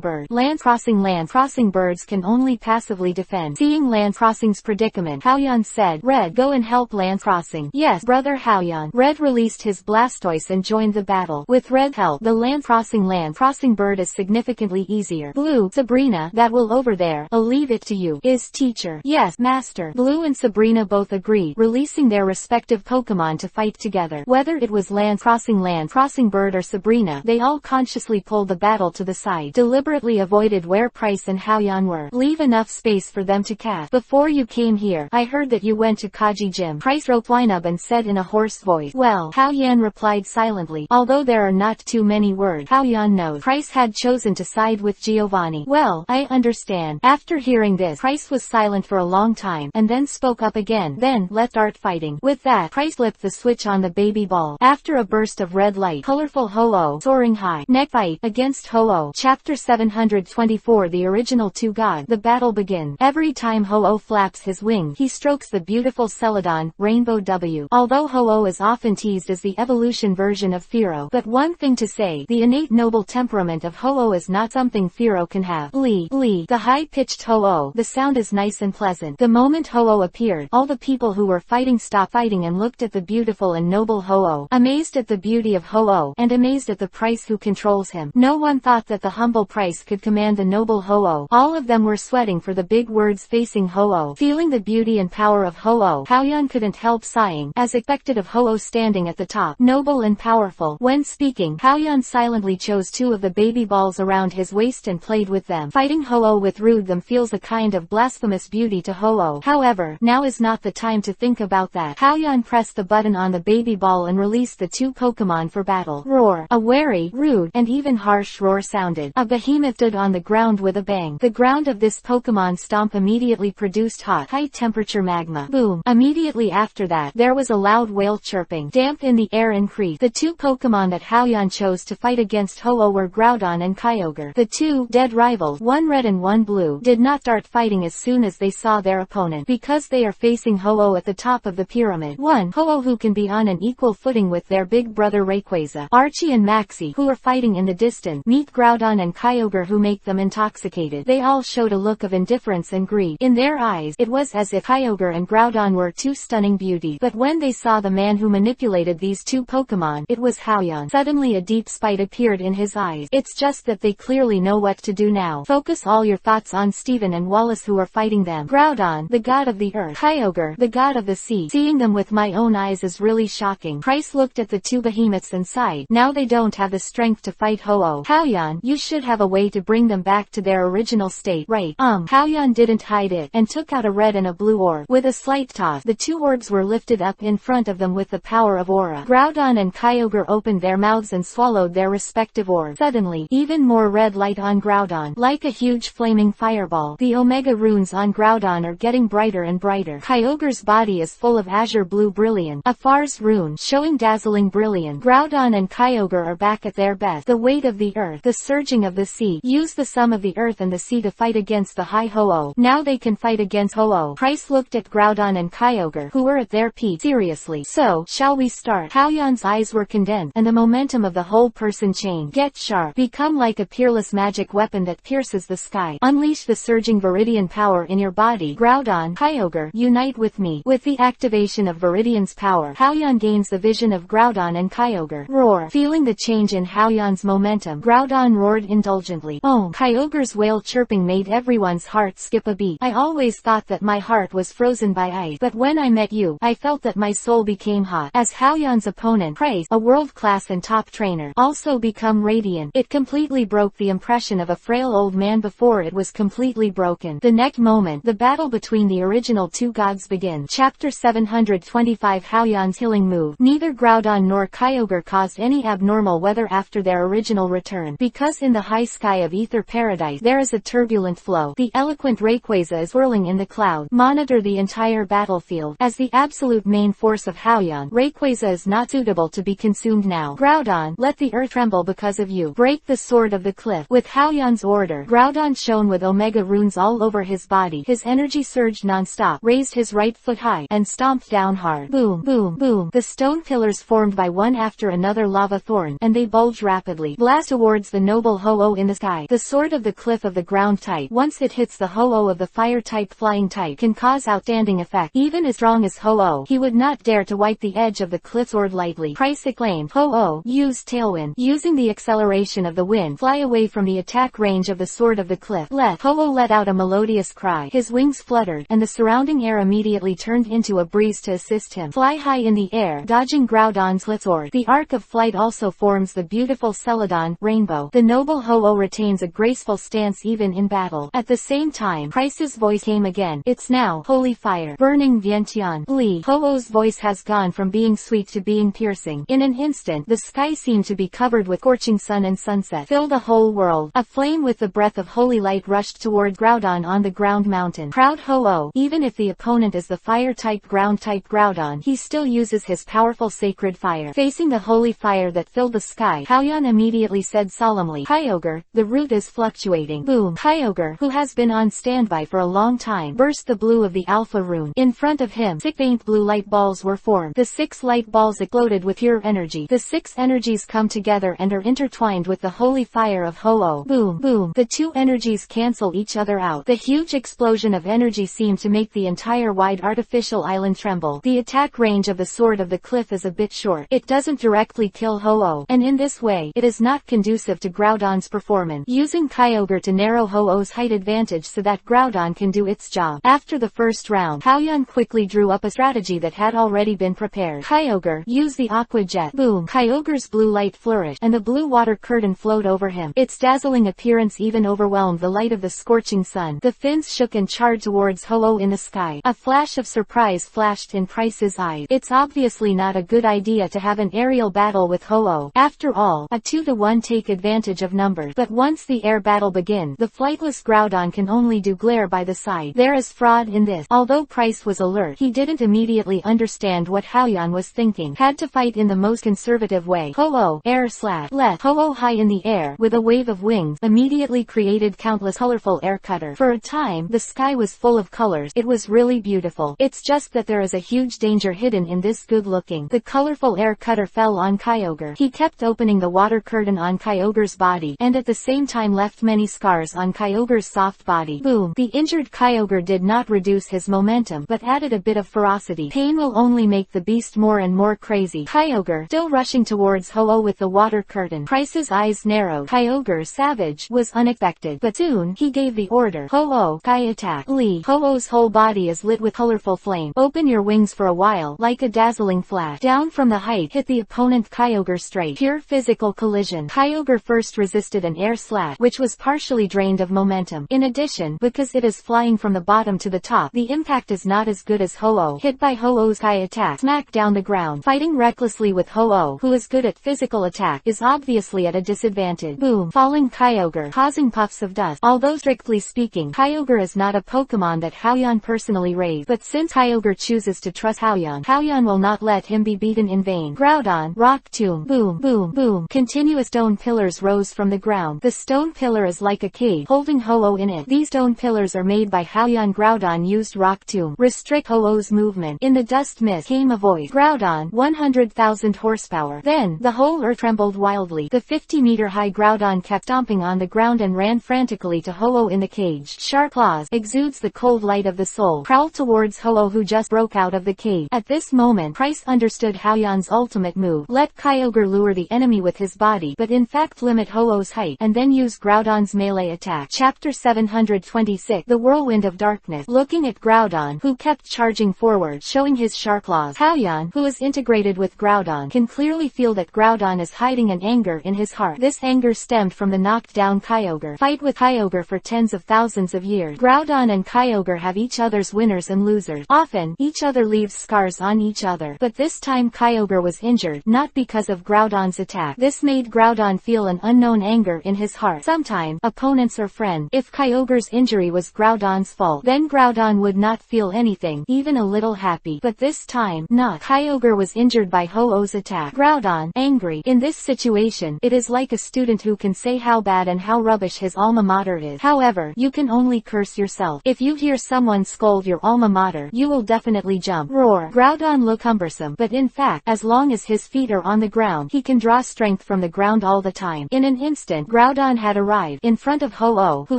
bird. Land-crossing birds can only passively defend. Seeing land-crossing's predicament, Haoyan said, Red, go and help land-crossing. Yes, brother Haoyan. Red released his Blastoise and joined the battle. With Red's help, the land-crossing bird is significantly easier. Blue, Sabrina, that will over there, I'll leave it to you. Is teacher? Yes, master. Blue and Sabrina both agreed, releasing their respective Pokemon to fight together. Whether it was land-crossing bird or Sabrina, they all consciously pulled the battle to the side, deliberately avoided where Price and Haoyan were. Leave enough space for them to cast. Before you came here, I heard that you went to Kaji Gym. Price wrote Swinub and said in a hoarse voice. Well, Haoyan replied silently. Although there are not too many words, Haoyan knows Price had chosen to side with Giovanni. Well, I understand. After hearing this, Price was silent for a long time, and then spoke up again. Then, let's start fighting. With that, Price flipped the switch on the baby ball. After a burst of red light, colorful Ho-Oh, soaring high. Neck fight against Ho-Oh. Chapter 724. The original two gods. The battle begins. Every time Ho-Oh flaps his wings, he strokes the beautiful Celadon, Rainbow W. Although Ho-Oh is often teased as the evolution version of Firo, but one thing to say, the innate noble temperament of Ho-Oh is not something Firo can have. Lee. The high-pitched Ho-Oh. The sound is nice and pleasant. The moment Ho-Oh appeared, all the people who were fighting stopped fighting and looked at the beautiful and noble Ho-Oh, amazed at the beauty of Ho-Oh, and amazed at the Price who controls him. No one thought that the humble Price could command the noble Ho-Oh. All of them were sweating for the big words facing Ho-Oh. Feeling the beauty and power of Ho-Oh, Haoyan couldn't help sighing, as expected of Ho-Oh standing at the top, noble and powerful. When speaking, Haoyan silently chose two of the baby balls around his waist and played with them. Fighting Ho-Oh with them feels a kind of blasphemous beauty to Ho-Oh. However, now is not the time to think about that. Hao-Yan pressed the button on the baby ball and released the two Pokemon for battle. Roar! A wary, rude, and even harsh roar sounded. A behemoth stood on the ground with a bang. The ground of this Pokemon stomp immediately produced hot, high-temperature magma. Boom! Immediately after that, there was a loud whale chirping. Damp in the air increased. The two Pokemon that Hao-Yan chose to fight against Ho-Oh were Groudon and Kyogre. The two, dead rivals, one red and one blue, did not start fighting as soon as they saw their opponent, because they are facing Ho-Oh at the top of the pyramid. One, Ho-Oh, who can be on an equal footing with their big brother Rayquaza, Archie and Maxie, who are fighting in the distance. Meet Groudon and Kyogre, who make them intoxicated. They all showed a look of indifference and greed. In their eyes, it was as if Kyogre and Groudon were two stunning beauties. But when they saw the man who manipulated these two Pokemon, it was Hao-Yan. Suddenly a deep spite appeared in his eyes. It's just that they clearly know what to do now. Focus all your thoughts on Steven and Wallace, who are fighting them. Groudon, the god of the earth. Kyogre, the god of the sea. Seeing them with my own eyes is really shocking. Price looked at the two behemoths and sighed. Now they don't have the strength to fight Ho-Oh. Hao-Yan, you should have a way to bring them back to their original state, right? Hao-Yan didn't hide it, and took out a red and a blue orb. With a slight toss, the two orbs were lifted up in front of them with the power of aura. Groudon and Kyogre opened their mouths and swallowed their respective orbs. Suddenly, even more red light on Groudon. Like a huge flaming fireball, the Omega runes on Groudon are getting brighter and brighter. Kyogre's body is full of azure blue brilliant, a Far's rune showing dazzling brilliant. Groudon and Kyogre are back at their best. The weight of the earth, the surging of the sea. Use the sum of the earth and the sea to fight against the high Ho-Oh. Now they can fight against Ho-Oh. Price looked at Groudon and Kyogre, who were at their peak. Seriously, so, shall we start? Hao-Yan's eyes were condensed, and the momentum of the whole person changed. Get sharp. Become like a peerless magic weapon that pierces the sky. Unleash the surging Viridian power in your body. Groudon, Kyogre, unite with me. With the activation of Viridian's power, Hao-Yan gains the vision of Groudon and Kyogre. Roar. Feeling the change in Hao-Yan's momentum, Groudon roared indulgently. Oh! Kyogre's whale chirping made everyone's heart skip a beat. I always thought that my heart was frozen by ice, but when I met you, I felt that my soul became hot. As Hao-Yan's opponent, Price, a world-class and top trainer, also become radiant, it completely broke the impression of a frail old man before it was completely broken. The next moment, the battle between the original two gods begins. Chapter 725 Hao-Yan's healing move. Neither Groudon nor Kyogre caused any abnormal weather after their original return, because in the high sky of Ether Paradise there is a turbulent flow. The eloquent Rayquaza is whirling in the cloud. Monitor the entire battlefield. As the absolute main force of Hao-Yan, Rayquaza is not suitable to be consumed now. Groudon, let the earth tremble because of you. Break the sword of the cliff. With Hao-Yan's order, Groudon shone with Omega runes all over his body. His energy surged non-stop, raised his right foot high, and stomped down hard. Boom, boom, boom. The stone pillars formed by one after another lava thorn, and they bulge rapidly. Blast towards the noble Ho-Oh in the sky. The sword of the cliff of the ground type, once it hits the Ho-Oh of the fire type flying type, can cause outstanding effect. Even as strong as Ho-Oh, he would not dare to wipe the edge of the cliff sword lightly. Price exclaimed, Ho-Oh, use tailwind. Using the acceleration of the wind, fly away from the attack range of the sword of the cliff. Ho-Oh let out a melodious cry. His wings fluttered, and the surrounding air immediately turned into a breeze to assist him. Fly high in the air, dodging Groudon's cliff sword. The arc of flight also forms the beautiful Celadon, rainbow. The noble Ho-Oh retains a graceful stance even in battle. At the same time, Price's voice came again. It's now, holy fire, burning Vientiane. Lee. Ho-Oh's voice has gone from being sweet to being piercing. In an instant, the sky seemed to be covered with scorching sun, and sunset filled the whole world. Aflame with the breath of holy light rushed toward Groudon on the ground mountain. Proud Ho-Oh, even if the opponent is the fire-type ground-type Groudon, he still uses his powerful sacred fire. Facing the holy fire that filled the sky, Hao-Yan immediately said solemnly, Kyogre, the route is fluctuating. Boom. Kyogre, who has been on standby for a long time, burst the blue of the Alpha rune. In front of him, 6 faint blue light balls were formed. The 6 light balls exploded with pure energy. The 6 energies come together and are intertwined with the holy fire of Ho-Oh. Boom, boom. The 2 energies cancel each other out. The huge explosion of energy seemed to make the entire wide artificial island tremble. The attack range of the sword of the cliff is a bit short. It doesn't directly kill Ho-Oh, and in this way, it is not conducive to Groudon's performance. Using Kyogre to narrow Ho-Oh's height advantage so that Groudon can do its job. After the first round, Hao-Yan quickly drew up a strategy that had already been prepared. Kyogre, use the Aqua Jet. Boom. Kyogre's blue light flourished, and the blue water curtain flowed over him. Its dazzling appearance even overwhelmed the light of the scorching sun. The fins shook and charged hard towards Ho-Oh in the sky. A flash of surprise flashed in Price's eyes. It's obviously not a good idea to have an aerial battle with Ho-Oh. After all, a 2-to-1 take advantage of numbers. But once the air battle begins, the flightless Groudon can only do glare by the side. There is fraud in this. Although Price was alert, he didn't immediately understand what Hao-Yan was thinking. Had to fight in the most conservative way. Ho-Oh, air slash, left. Ho-Oh high in the air, with a wave of wings, immediately created countless colorful air cutter. For a time, the sky was full of colors. It was really beautiful. It's just that there is a huge danger hidden in this good looking. The colorful air cutter fell on Kyogre. He kept opening the water curtain on Kyogre's body, and at the same time left many scars on Kyogre's soft body. Boom. The injured Kyogre did not reduce his momentum, but added a bit of ferocity. Pain will only make the beast more and more crazy. Kyogre, still rushing towards Ho-Oh with the water curtain. Price's eyes narrowed. Kyogre's savage was unexpected, but soon he gave the order. Ho-Oh, Kai attack. Lee. Ho-Oh's whole body is lit with colorful flame. Open your wings for a while, like a dazzling flash. Down from the height, hit the opponent Kyogre straight. Pure physical collision. Kyogre first resisted an air slash, which was partially drained of momentum. In addition, because it is flying from the bottom to the top, the impact is not as good as Ho-Oh. Hit by Ho-Oh's Kai attack, smack down the ground. Fighting recklessly with Ho-Oh, who is good at physical attack, is obviously at a disadvantage. Boom. Falling Kyogre, causing puffs of dust. Although strictly speaking, Kyogre is not a Pokemon that Hao-Yan personally raised, but since Kyogre chooses to trust Hao-Yan, Hao-Yan will not let him be beaten in vain. Groudon, Rock Tomb. Boom, boom, boom. Continuous stone pillars rose from the ground. The stone pillar is like a cave, holding Ho-Oh in it. These stone pillars are made by Hao-Yan. Groudon used Rock Tomb. Restrict Ho-Oh's movement. In the dust mist came a voice. Groudon, 100,000 horsepower. Then, the whole earth trembled wildly. The 50-meter-high Groudon kept stomping on the ground and ran frantically to Ho-Oh in the cage. Sharp claws, exudes the cold light of the soul, prowled towards Ho-Oh who just broke out of the cave. At this moment, Price understood Hao-Yan's ultimate move. Let Kyogre lure the enemy with his body, but in fact limit Ho-Oh's height, and then use Groudon's melee attack. Chapter 726. The Whirlwind of Darkness. Looking at Groudon, who kept charging forward, showing his sharp claws, Hao-Yan, who is integrated with Groudon, can clearly feel that Groudon is hiding an anger in his heart. This anger stemmed from the knocked down Kyogre. Fight with Kyogre for tens of thousands of years. Groudon and Kyogre have each other's winners and losers. Often, each other leaves scars on each other. But this time Kyogre was injured, not because of Groudon's attack. This made Groudon feel an unknown anger in his heart. Sometimes, opponents or friends. If Kyogre's injury was Groudon's fault, then Groudon would not feel anything, even a little happy. But this time, not. Kyogre was injured by Ho-Oh's attack. Groudon, angry. In this situation, it is like a student who can say how bad and how rubbish his alma mater is. However, you can only curse yourself. If you hear someone scold your alma mater, you will definitely jump. Roar. Groudon look cumbersome, but in fact, as long as his feet are on the ground, he can draw strength from the ground all the time. In an instant, Groudon had arrived in front of Ho-Oh, who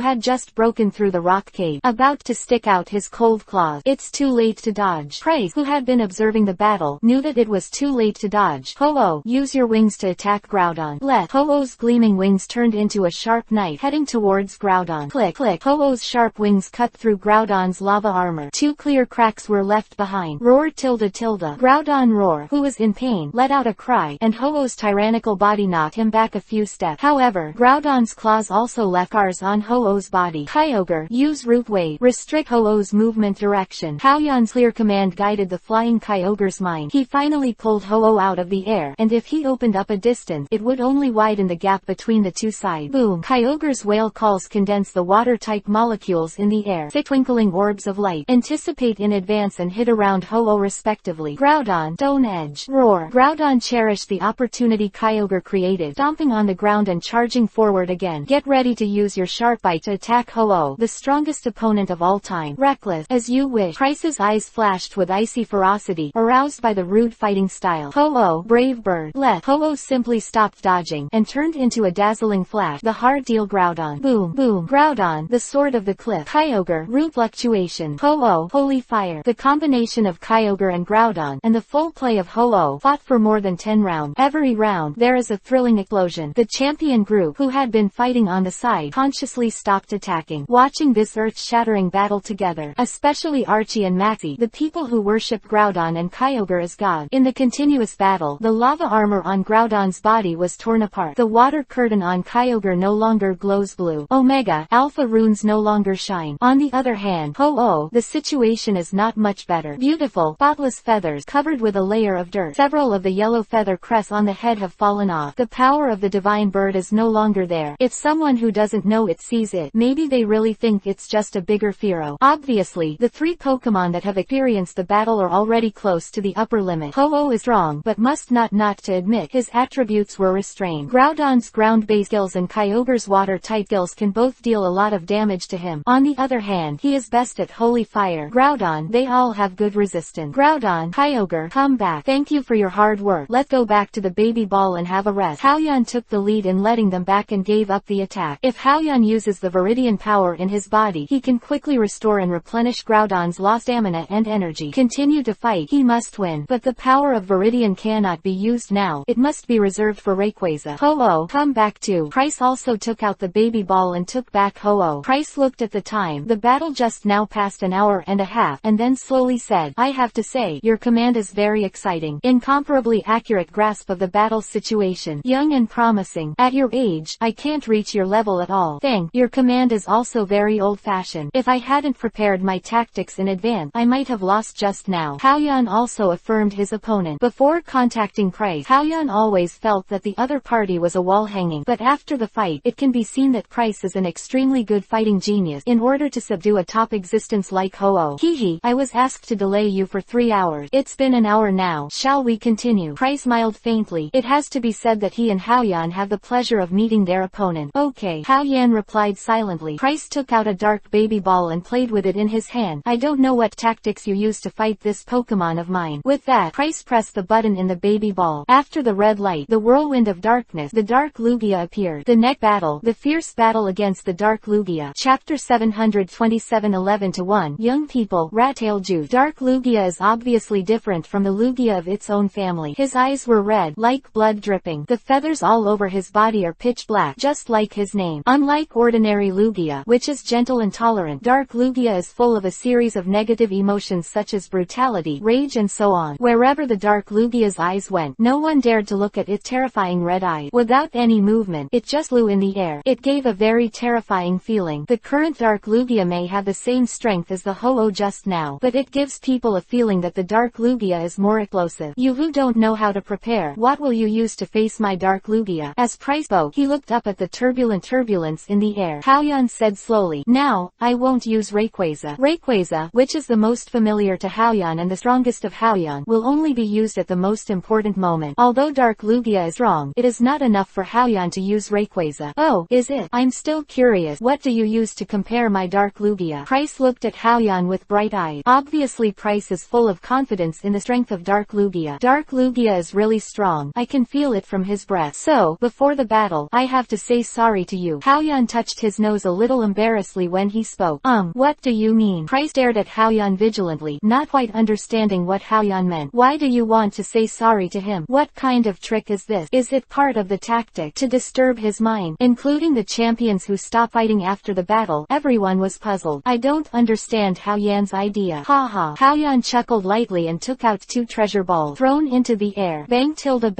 had just broken through the rock cave, about to stick out his cold claws. It's too late to dodge. Price, who had been observing the battle, knew that it was too late to dodge. Ho-Oh, use your wings to attack Groudon. Left. Ho-Oh's gleaming wings turned into a sharp knife, heading towards Groudon. Click, click. Ho-Oh's sharp wings cut through Groudon's lava armor. 2 clear cracks were left behind. Roar tilde tilde. Groudon roar, who was in pain, let out a cry, and Ho-Oh's tyrannical body knocked him back a few steps. However, Groudon's claws also left scars on Ho-Oh's body. Kyogre, use Root Wave. Restrict Ho-Oh's movement direction. Hao-Yan's clear command guided the flying Kyogre's mind. He finally pulled Ho-Oh out of the air, and if he opened up a distance, it would only widen the gap between the two sides. Boom. Kyogre's whale calls condense the water-type molecules in the air. Thick twinkling orbs of light anticipate in advance and hit around Ho-Oh respectively. Groudon, Stone Edge. Roar. Groudon cherished the opportunity Kyogre created, stomping on the ground and charging forward again. Get ready to use your sharp bite to attack Ho-Oh, the strongest opponent of all time. Reckless, as you wish. Price's eyes flashed with icy ferocity, aroused by the rude fighting style. Ho-Oh, brave bird. Left. Ho-Oh simply stopped dodging, and turned into a dazzling flash. The hard deal Groudon. Boom, boom. Groudon, the sword of the cliff. Kyogre, root fluctuation. Ho-Oh, holy fire. The combination of Kyogre and Groudon, and the full play of Ho-Oh, fought for more than 10 rounds. Every round, there is a thrilling explosion. The champion group, who had been fighting on the side, consciously stopped attacking, watching this earth-shattering battle together. Especially Archie and Maxie, the people who worship Groudon and Kyogre as God. In the continuous battle, the lava armor on Groudon's body was torn apart. The water curtain on Kyogre no longer glows blue. Omega, Alpha runes no longer shine. On On the other hand, Ho-Oh, the situation is not much better. Beautiful, spotless feathers covered with a layer of dirt. Several of the yellow feather crests on the head have fallen off. The power of the divine bird is no longer there. If someone who doesn't know it sees it, maybe they really think it's just a bigger Firo. Obviously, the 3 Pokemon that have experienced the battle are already close to the upper limit. Ho-Oh is strong, but must not to admit his attributes were restrained. Groudon's ground-based skills and Kyogre's water-type skills can both deal a lot of damage to him. On the other hand, he is best at Holy Fire. Groudon, they all have good resistance. Groudon, Kyogre, come back. Thank you for your hard work. Let's go back to the baby ball and have a rest. Hao-Yan took the lead in letting them back and gave up the attack. If Hao-Yan uses the Viridian power in his body, he can quickly restore and replenish Groudon's lost stamina and energy. Continue to fight. He must win. But the power of Viridian cannot be used now. It must be reserved for Rayquaza. Ho-Oh, come back too. Price also took out the baby ball and took back Ho-Oh. Price looked at the time. The battle just now passed an hour and a half, and then slowly said, I have to say, your command is very exciting. Incomparably accurate grasp of the battle situation. Young and promising. At your age, I can't reach your level at all. Your command is also very old-fashioned. If I hadn't prepared my tactics in advance, I might have lost just now. Hao-Yan also affirmed his opponent. Before contacting Price, Hao-Yan always felt that the other party was a wall hanging, but after the fight, it can be seen that Price is an extremely good fighting genius in order to subdue a top existence like Ho-Oh. Hehe, I was asked to delay you for 3 hours. It's been an hour now. Shall we continue? Price smiled faintly. It has to be said that he and Hao-Yan have the pleasure of meeting their opponent. Okay. Hao-Yan replied silently. Price took out a dark baby ball and played with it in his hand. I don't know what tactics you use to fight this Pokemon of mine. With that, Price pressed the button in the baby ball. After the red light, the whirlwind of darkness, the Dark Lugia appeared. The next battle, the fierce battle against the Dark Lugia. Chapter 727 11-1. Young people, Rat-tail Juice. Dark Lugia is obviously different from the Lugia of its own family. His eyes were red, like blood dripping. The feathers all over his body are pitch black, just like his name. Unlike ordinary Lugia, which is gentle and tolerant, Dark Lugia is full of a series of negative emotions such as brutality, rage and so on. Wherever the Dark Lugia's eyes went, no one dared to look at its terrifying red eyes. Without any movement, it just flew in the air. It gave a very terrifying feeling. The current Dark Lugia may have the same strength as the Ho-Oh just now, but it gives people a feeling that the Dark Lugia is more explosive. You who don't know how to prepare, what will you use to face my Dark Lugia? As Price spoke, he looked up at the turbulence in the air. Hao-Yan said slowly, now, I won't use Rayquaza. Rayquaza, which is the most familiar to Hao-Yan and the strongest of Hao-Yan, will only be used at the most important moment. Although Dark Lugia is strong, it is not enough for Hao-Yan to use Rayquaza. Oh, is it? I'm still curious. What do you use to compare my Dark Lugia? Price looked at Hao-Yan with bright eyes. Obviously Price is full of confidence in the strength of Dark Lugia. Dark Lugia is really strong. I can feel it from his breath. So, before the battle, I have to say sorry to you. Hao-Yan touched his nose a little embarrassedly when he spoke. What do you mean? Price stared at Hao-Yan vigilantly, not quite understanding what Hao-Yan meant. Why do you want to say sorry to him? What kind of trick is this? Is it part of the tactic to disturb his mind? Including the champions who stopped fighting after the battle, everyone was puzzled. I don't understand Hao-Yan's idea. Ha. Hao-Yan chuckled lightly and took out 2 treasure balls, thrown into the air. Bang tilde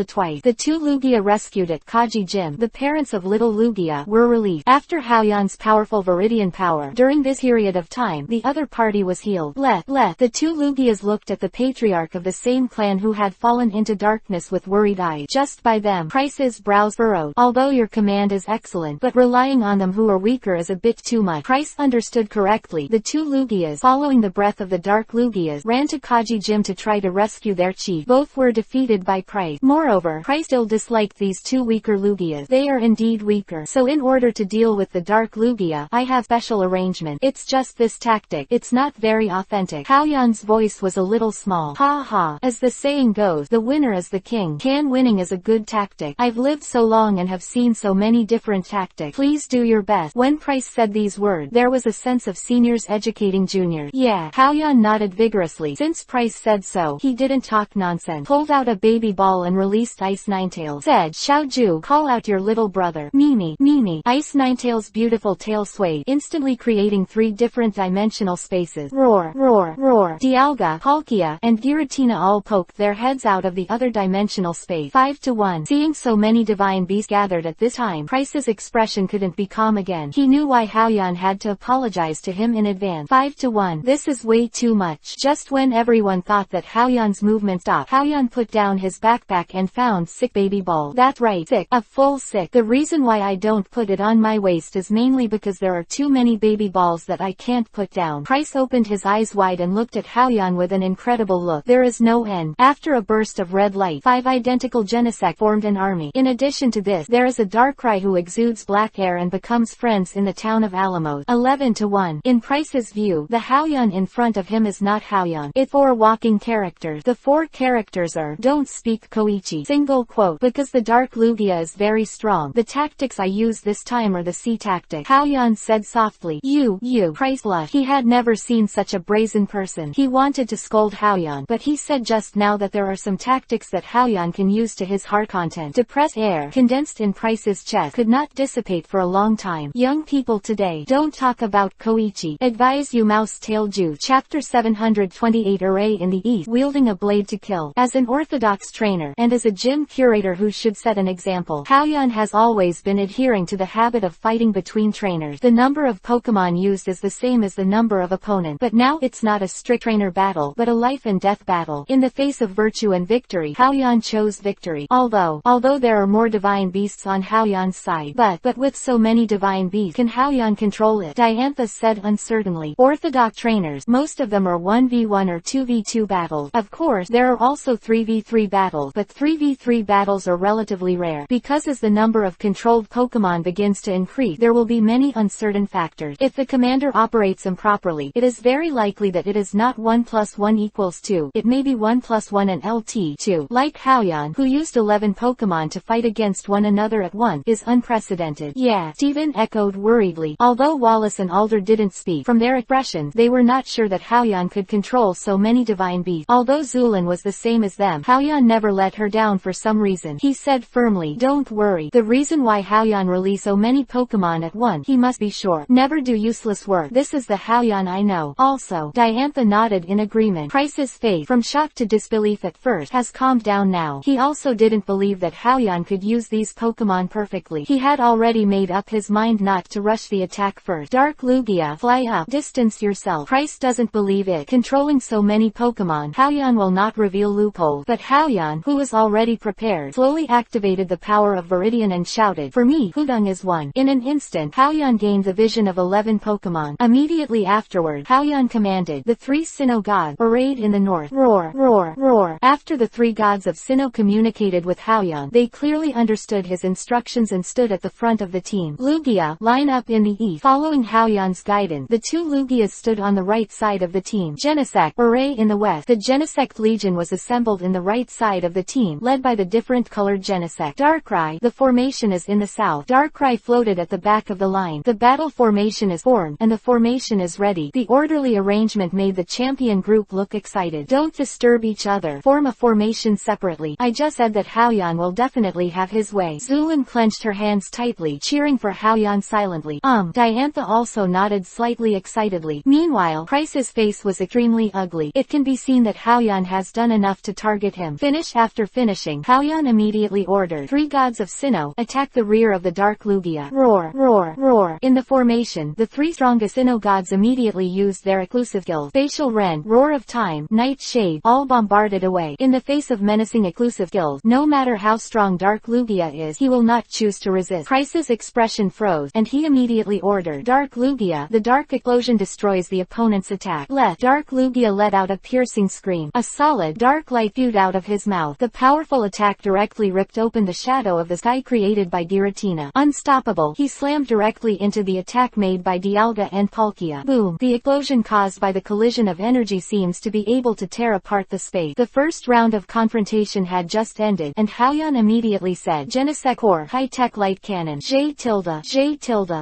twice. The 2 Lugia rescued at Kaji Gym, the parents of little Lugia, were released. After Hao-Yan's powerful Viridian power, during this period of time, the other party was healed. The 2 Lugias looked at the patriarch of the same clan who had fallen into darkness with worried eyes. Just by them, Price's brows furrowed. Although your command is excellent, but relying on them who are weaker is a bit too much. Price understood correctly. The 2 Lugias, following the breath of the Dark Lugias, ran to Kaji Gym to try to rescue their chief. Both were defeated by Price. Moreover, Price still disliked these 2 weaker Lugias. They are indeed weaker. So in order to deal with the Dark Lugia, I have special arrangement. It's just this tactic. It's not very authentic. Hao-Yan's voice was a little small. Ha. As the saying goes, the winner is the king. Winning is a good tactic. I've lived so long and have seen so many different tactics. Please do your best. When Price said these words, there was a sense of seniors educating juniors. Yeah. Hao-Yan nodded vigorously. Since Price said so, he didn't talk nonsense. Pulled out a baby ball and released Ice Ninetales. Said, Xiaoju, call out your little brother. Mimi. Ice Ninetales' beautiful tail swayed, instantly creating 3 different dimensional spaces. Roar. Dialga, Palkia, and Giratina all poked their heads out of the other dimensional space. 5-1. Seeing so many divine beasts gathered at this time, Price's expression couldn't be calm again. He knew why Hao-Yan had had to apologize to him in advance. 5-1. This is way too much. Just when everyone thought that Haoyan's movement stopped, Haoyan put down his backpack and found 6 baby balls. That's right, 6. A full 6. The reason why I don't put it on my waist is mainly because there are too many baby balls that I can't put down. Price opened his eyes wide and looked at Haoyan with an incredible look. There is no end. After a burst of red light, 5 identical Genesect formed an army. In addition to this, there is a Darkrai who exudes black air and becomes friends in the town of Alamos. 11-1. In Price's view, the Haoyan in front of him is not Haoyan. It's 4 walking characters. The 4 characters are, don't speak Koichi. Single quote. Because the Dark Lugia is very strong. The tactics I use this time are the C tactic. Haoyan said softly. You. Price blushed. He had never seen such a brazen person. He wanted to scold Haoyan, but he said just now that there are some tactics that Haoyan can use to his heart content. Depressed air, condensed in Price's chest, could not dissipate for a long time. Young people today, don't talk about Koichi. Advise you Mouse Tail Juice. Chapter 728. Array in the East, wielding a blade to kill. As an orthodox trainer, and as a gym curator who should set an example, Haoyan has always been adhering to the habit of fighting between trainers. The number of Pokemon used is the same as the number of opponents, but now it's not a strict trainer battle, but a life and death battle. In the face of virtue and victory, Haoyan chose victory. Although there are more divine beasts on Haoyan's side, but with so many divine beasts, can Haoyan control it? Diantha said uncertainly. Orthodox trainers, most of them are 1v1 or 2v2 battles. Of course, there are also 3v3 battles, but 3v3 battles are relatively rare, because as the number of controlled Pokemon begins to increase, there will be many uncertain factors. If the commander operates improperly, it is very likely that it is not 1 + 1 = 2. It may be 1 + 1 and LT 2. Like Haoyan, who used 11 Pokemon to fight against one another at once, is unprecedented. Yeah, Steven echoed worriedly. Although Wallace and Alder didn't speak, from their expressions, they were not sure that Haoyan could control so many divine beasts. Although Zulin was the same as them, Haoyan never let her down for some reason. He said firmly, don't worry. The reason why Haoyan release so many Pokemon at once, he must be sure. Never do useless work. This is the Haoyan I know. Also, Diantha nodded in agreement. Price's face, from shock to disbelief at first, has calmed down now. He also didn't believe that Haoyan could use these Pokemon perfectly. He had already made up his mind not to rush the attack first. Dark Lugia, fly up. Distance yourself. Price doesn't believe it. Controlling so many Pokemon, Haoyan will not reveal loopholes. But Haoyan, who was already prepared, slowly activated the power of Viridian and shouted, for me, Hudong is one. In an instant, Haoyan gained the vision of 11 Pokemon. Immediately afterward, Haoyan commanded, the 3 Sinnoh gods, arrayed in the north, roar, roar, roar. After the 3 gods of Sinnoh communicated with Haoyan, they clearly understood his instructions and stood at the front of the team. Lugia, line up in the east. Following Haoyan's guidance, the 2 Lugias stood on the right side of the team. Genesect, array in the west. The Genesect Legion was assembled in the right side of the team, led by the different colored Genesect. Darkrai, the formation is in the south. Darkrai floated at the back of the line. The battle formation is formed, and the formation is ready. The orderly arrangement made the champion group look excited. Don't disturb each other. Form a formation separately. I just said that Haoyan will definitely have his way. Zulin clenched her hands tightly, cheering for Haoyan silently. Diantha also nodded slightly excitedly. Meanwhile, Price's face was extremely ugly. It can be seen that Haoyan has done enough to target him. Finish. After finishing, Haoyan immediately ordered, 3 gods of Sinnoh, attack the rear of the Dark Lugia. Roar, roar, roar. In the formation, the 3 strongest Sinnoh gods immediately used their exclusive skills. Facial Rend, Roar of Time, Nightshade, all bombarded away. In the face of menacing exclusive skills, no matter how strong Dark Lugia is, he will not choose to resist. Price's expression froze, and he immediately ordered, Dark Lugia, the dark explosion destroys the opponent's attack. Dark Lugia let out a piercing scream. A solid, dark light spewed out of his mouth. The powerful attack directly ripped open the shadow of the sky created by Giratina. Unstoppable, he slammed directly into the attack made by Dialga and Palkia. Boom! The explosion caused by the collision of energy seems to be able to tear apart the space. The first round of confrontation had just ended, and Haoyan immediately said, Genesect Core, high-tech light cannon. J tilde.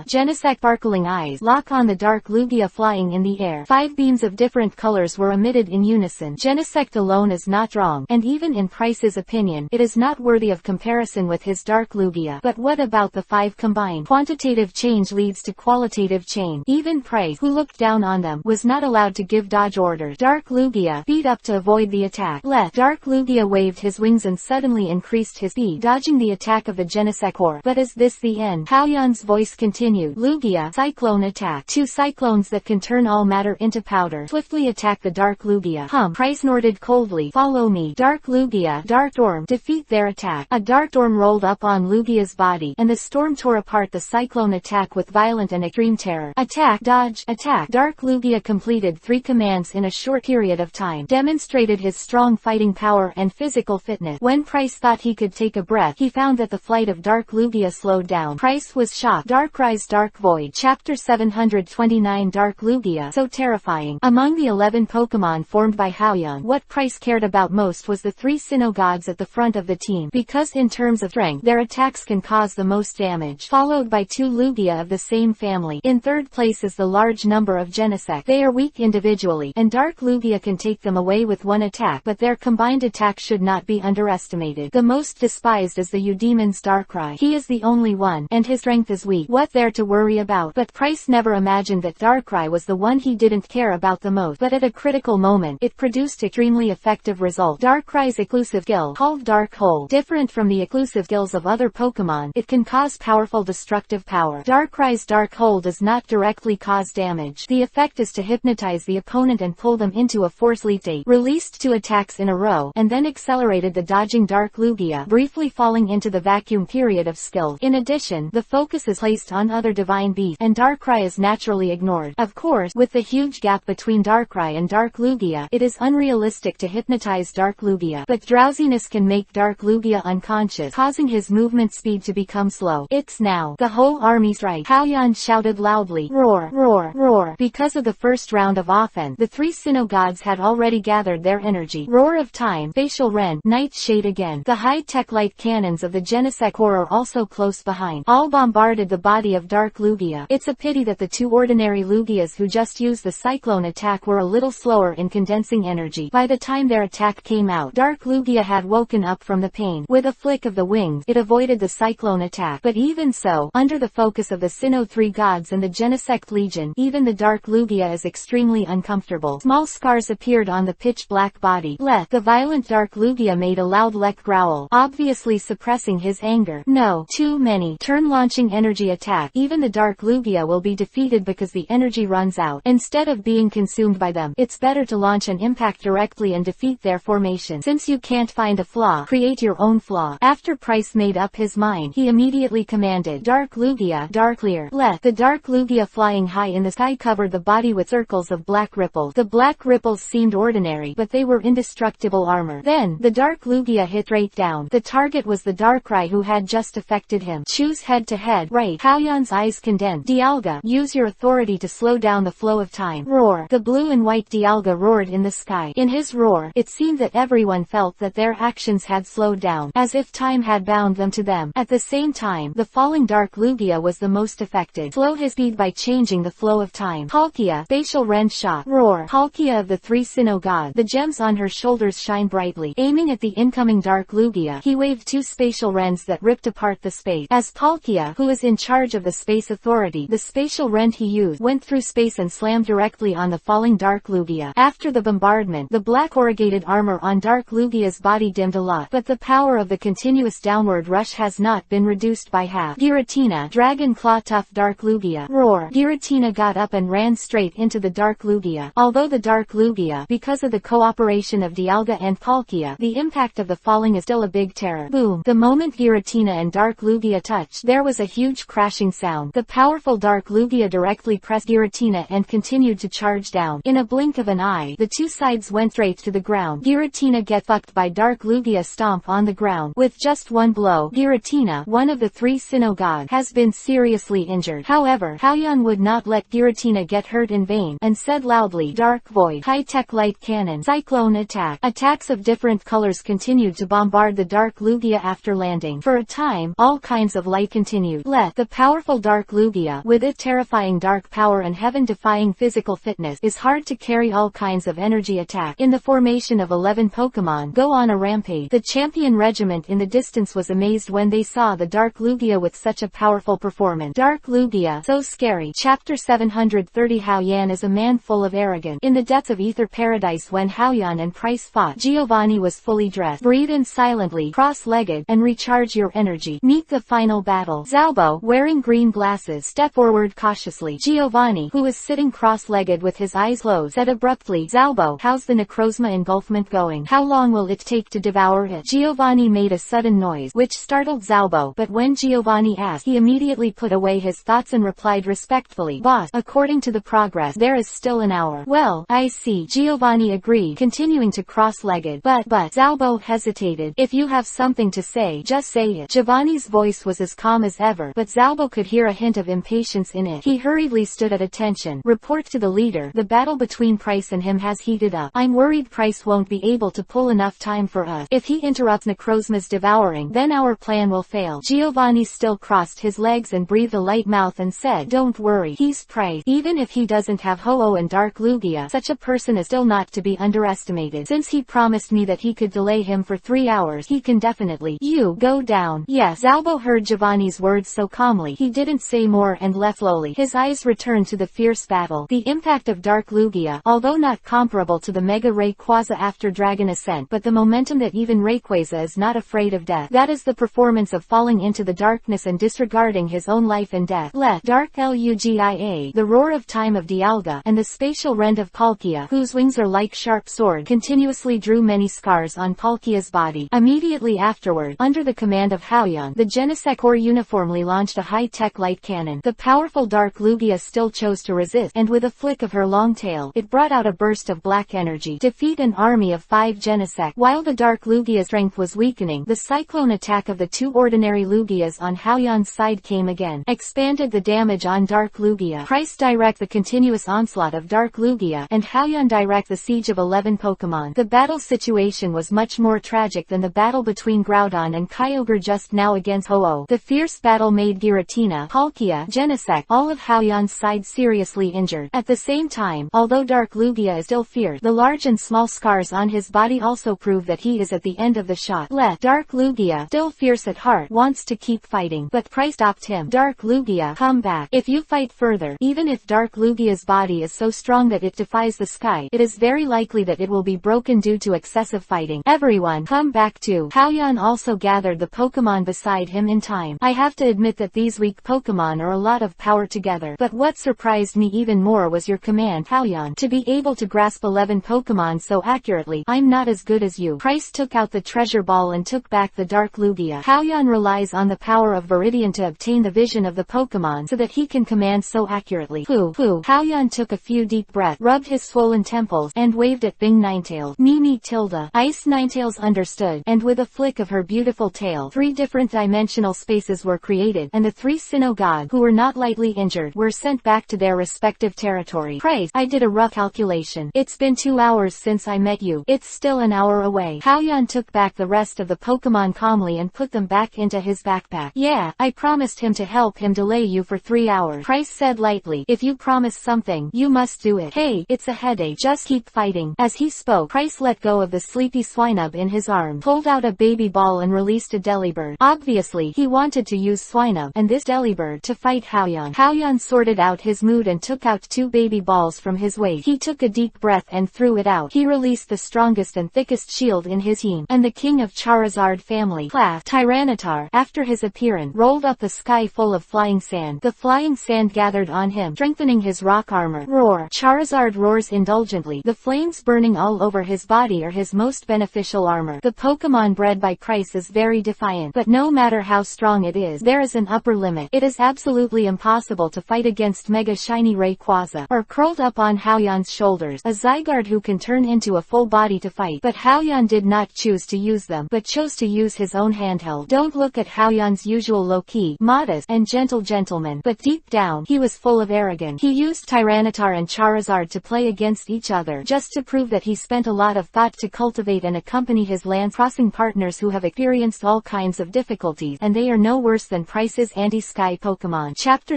Genesect sparkling eyes lock on the Dark Lugia flying in the air. 5 beams of different colors were emitted in unison. Genesect alone is not strong, and even in Price's opinion, it is not worthy of comparison with his Dark Lugia. But what about the 5 combined? Quantitative change leads to qualitative change. Even Price, who looked down on them, was not allowed to give dodge orders. Dark Lugia, speed up to avoid the attack. Dark Lugia waved his wings and suddenly increased his speed, dodging the attack of the Genesect Core. But is this the end? Haoyan's voice continued. Lugia, Cyclone Attack. 2 cyclones that can turn all matter into powder swiftly attack the Dark Lugia. Price snorted coldly. Follow me. Dark Lugia. Dark Storm. Defeat their attack. A dark storm rolled up on Lugia's body, and the storm tore apart the Cyclone Attack with violent and extreme terror. Attack. Dodge. Attack. Dark Lugia completed 3 commands in a short period of time, demonstrated his strong fighting power and physical fitness. When Price thought he could take a breath, he found that the flight of Dark Lugia slowed down. Price was shocked. Dark Rise. Dark Void. Chapter 729. Dark Lugia. So terrifying. Among the 11 Pokemon formed by Haoyang, what Price cared about most was the 3 Sinnoh gods at the front of the team, because in terms of strength, their attacks can cause the most damage, followed by 2 Lugia of the same family. In third place is the large number of Genesect. They are weak individually, and Dark Lugia can take them away with one attack, but their combined attack should not be underestimated. The most despised is the Eudemon's Darkrai. He is the only one, and his strength is weak. What there to worry about? But Price never imagined that Darkrai was the one he didn't care about the most, but at a critical moment, it produced extremely effective result. Darkrai's exclusive skill, called Dark Hold, different from the exclusive skills of other Pokemon, it can cause powerful destructive power. Darkrai's Dark Hold does not directly cause damage. The effect is to hypnotize the opponent and pull them into a force leap state. Released 2 attacks in a row, and then accelerated the dodging Dark Lugia, briefly falling into the vacuum period of skill. In addition, the focus is placed on other divine beasts, and Darkrai is naturally ignored. Of course, with the huge gap between Darkrai and Dark Lugia, it is unrealistic to hypnotize Dark Lugia, but drowsiness can make Dark Lugia unconscious, causing his movement speed to become slow. It's now. The whole army strike. Haoyang shouted loudly. Roar, roar, roar. Because of the first round of offense, the 3 Sinnoh gods had already gathered their energy. Roar of Time, Facial Rend, Nightshade again. The high-tech light cannons of the Genesect Corps are also close behind. All bombarded the body of Dark Lugia. It's a pity that the 2 ordinary Lugias who just used the Cyclone Attack were a little slower in condensing energy. By the time their attack came out, Dark Lugia had woken up from the pain. With a flick of the wings, it avoided the Cyclone Attack. But even so, under the focus of the Sinnoh 3 gods and the Genesect Legion, even the Dark Lugia is extremely uncomfortable. Small scars appeared on the pitch-black body. Lek. The violent Dark Lugia made a loud Lek growl, obviously suppressing his anger. No. Too many. Turn launching energy attack. Even the Dark Lugia will be defeated because the energy runs out. Instead of being consumed by them, it's better to launch an impact directly and defeat their formation. Since you can't find a flaw, create your own flaw. After Price made up his mind, he immediately commanded Dark Lugia, Dark Clear. Let. The Dark Lugia flying high in the sky covered the body with circles of black ripples. The black ripples seemed ordinary, but they were indestructible armor. Then, the Dark Lugia hit right down. The target was the Darkrai who had just affected him. Choose head to head. Right. Haoyang's eyes condensed. Dialga, use your authority to slow down the flow of time. Roar. The blue and white Dialga roared in the sky. In his roar, it seemed that everyone felt that their actions had slowed down, as if time had bound them to them. At the same time, the falling Dark Lugia was the most affected. Slow his speed by changing the flow of time. Palkia, Facial Rend Shot. Roar. Palkia of the 3 Sinnoh gods. The gems on her shoulders shine brightly. Aiming at the incoming Dark Lugia, he waved 2 spatial rends that ripped apart the space. As Palkia, who is in charge of the space authority, the spatial rend he used went through space and slammed directly on the falling Dark Lugia. After the bombardment, the black corrugated armor on Dark Lugia's body dimmed a lot, but the power of the continuous downward rush has not been reduced by half. Giratina, Dragon Claw Tough Dark Lugia. Roar. Giratina got up and ran straight into the Dark Lugia. Although the Dark Lugia, because of the cooperation of Dialga and Palkia, the impact of the falling is still a big terror. Boom. The moment Giratina and Dark Lugia touched, there was a huge crashing sound. The powerful Dark Lugia directly pressed Giratina and continued to charge down. In a blink of an eye, the 2 sides went straight to the ground. Giratina get fucked by Dark Lugia stomp on the ground. With just one blow, Giratina, one of the 3 Sinnoh gods, has been seriously injured. However, Haoyang would not let Giratina get hurt in vain, and said loudly, Dark Void, High-Tech Light Cannon, Cyclone Attack. Attacks of different colors continued to bombard the Dark Lugia after landing. For a time, all kinds of light continued. Let. The powerful Dark Lugia, with its terrifying dark power and heaven-defying physical fitness, is hard to carry all kinds of energy attack. In the formation of 11 Pokemon, go on a rampage. The champion regiment in the distance was amazed when they saw the Dark Lugia with such a powerful performance. Dark Lugia, so scary. Chapter 730. Haoyang is a man full of arrogance. In the depths of Ether Paradise when Haoyang and Price fought, Giovanni was fully dressed. Breathe in silently, cross-legged, and recharge your energy. Meet the final battle. Zalbo, wearing green glasses, stepped step forward cautiously. Giovanni, who was sitting cross-legged with his eyes closed, said abruptly, "Zalbo, how's the necrozma engulfment going? How long will it take to devour it?" Giovanni made a sudden noise, which startled Zalbo, but when Giovanni asked, he immediately put away his thoughts and replied respectfully, "Boss, according to the progress, there is still an hour." "Well, I see," Giovanni agreed, continuing to cross-legged. But Zalbo hesitated. "If you have something to say, just say it." Giovanni's voice was as calm as ever, but Zalbo could hear a hint of impatience in it. He hurriedly stood at attention. "Report to the leader. The battle between Price and him has heated up. I'm worried Price won't be able to pull enough time for us. If he interrupts Necrozma's devouring, then our plan will fail." Giovanni still crossed his legs and breathed a light mouth and said, "Don't worry, he's Price. Even if he doesn't have Ho-Oh and Dark Lugia, such a person is still not to be underestimated. Since he promised me that he could delay him for 3 hours, he can definitely go down." "Yes." Zalbo heard Giovanni's words so calmly, he didn't say more and left slowly. His eyes returned to the fierce battle. The impact of Dark Lugia, although not comparable to the Mega Rayquaza after Dragon Ascent, but the momentum that even Rayquaza is not afraid of death. That is the performance of falling into the darkness and disregarding his own life and death. Dark Lugia, the roar of time of Dialga, and the spatial rend of Palkia, whose wings are like sharp sword, continuously drew many scars on Palkia's body. Immediately afterward, under the command of Haoyan, the Genesect Corps uniformly launched a high-tech light cannon. The powerful Dark Lugia still chose to resist, and with a flick of her long tail, it brought out a burst of black energy. Defeat an army of 5 Genesect. While the Dark Lugia's strength was weakening, the cyclone attack of the 2 ordinary Lugias on Haoyan's side came again, expanded the damage on Dark Lugia. Price direct the continuous onslaught of Dark Lugia, and Haoyan direct the siege of 11 Pokemon. The battle situation was much more tragic than the battle between Groudon and Kyogre just now against Ho-Oh. The fierce battle made Giratina, Palkia, Genesect, all of Haoyan's side seriously injured. At the same time, although Dark Lugia is still fierce, the large and small scars on his body also prove that he is at the end of the shot. Dark Lugia, still fierce at heart, wants to keep fighting, but Price stopped him. "Dark Lugia, come back. If you fight further, even if Dark Lugia's body is so strong that it defies the sky, it is very likely that it will be broken due to excessive fighting. Everyone, come back too." Haoyan also gathered the Pokemon beside him in time. "I have to admit that these weak Pokemon are a lot of power together, but what surprised me even more was your command, Haoyan, to be able to grasp 11 Pokemon so accurately. I'm not as good as you." Price took out the treasure ball and took back the Dark Lugia. Haoyan relies on the power of Viridian to obtain the vision of the Pokemon so that he can command so accurately. Haoyan took a few deep breaths, rubbed his swollen temples, and waved at Bing Ninetales. "Mimi Tilda." Ice Ninetales understood, and with a flick of her beautiful tail, 3 different dimensional spaces were created, and the 3 Sinnoh gods, who were not lightly injured, were sent back to their respective territory. "Price, I did a rough calculation. It's been 2 hours since I met you. It's still an hour away." Haoyan took back the rest of the Pokemon calmly and put them back into his backpack. "Yeah, I promised him to help him delay you for 3 hours. Price said lightly, "If you promise something, you must do it. Hey, it's a headache. Just keep fighting." As he spoke, Price let go of the sleepy Swinub in his arm, pulled out a baby ball and released a Delibird. Obviously, he wanted to use Swinub and this Delibird to fight Haoyan. Haoyan sorted out his mood and took out 2 baby balls from his waist. He took a deep breath and threw it out. He released the strongest and thickest shield in his team, and the king of Charizard family, Tyranitar, after his appearance, rolled up a sky full of flying sand. The flying sand gathered on him, strengthening his rock armor. Roar! Charizard roars indulgently. The flames burning all over his body are his most beneficial armor. The Pokemon bred by Price is very defiant, but no matter how strong it is, there is an upper limit. It is absolutely impossible to fight against Mega Shiny Rayquaza, or curled up on Haoyan's shoulders, a Zygarde who can turn into a full body to fight. But Haoyan did not choose to use them, but chose to use his own handheld. Don't look at Haoyan's usual low-key, modest, and gentle gentleman, but deep down, he was full of arrogance. He used Tyranitar and Charizard to play against each other, just to prove that he spent a lot of thought to cultivate and accompany his land-crossing partners who have experienced all kinds of difficulties, and they are no worse than Price's anti-sky Pokemon. Chapter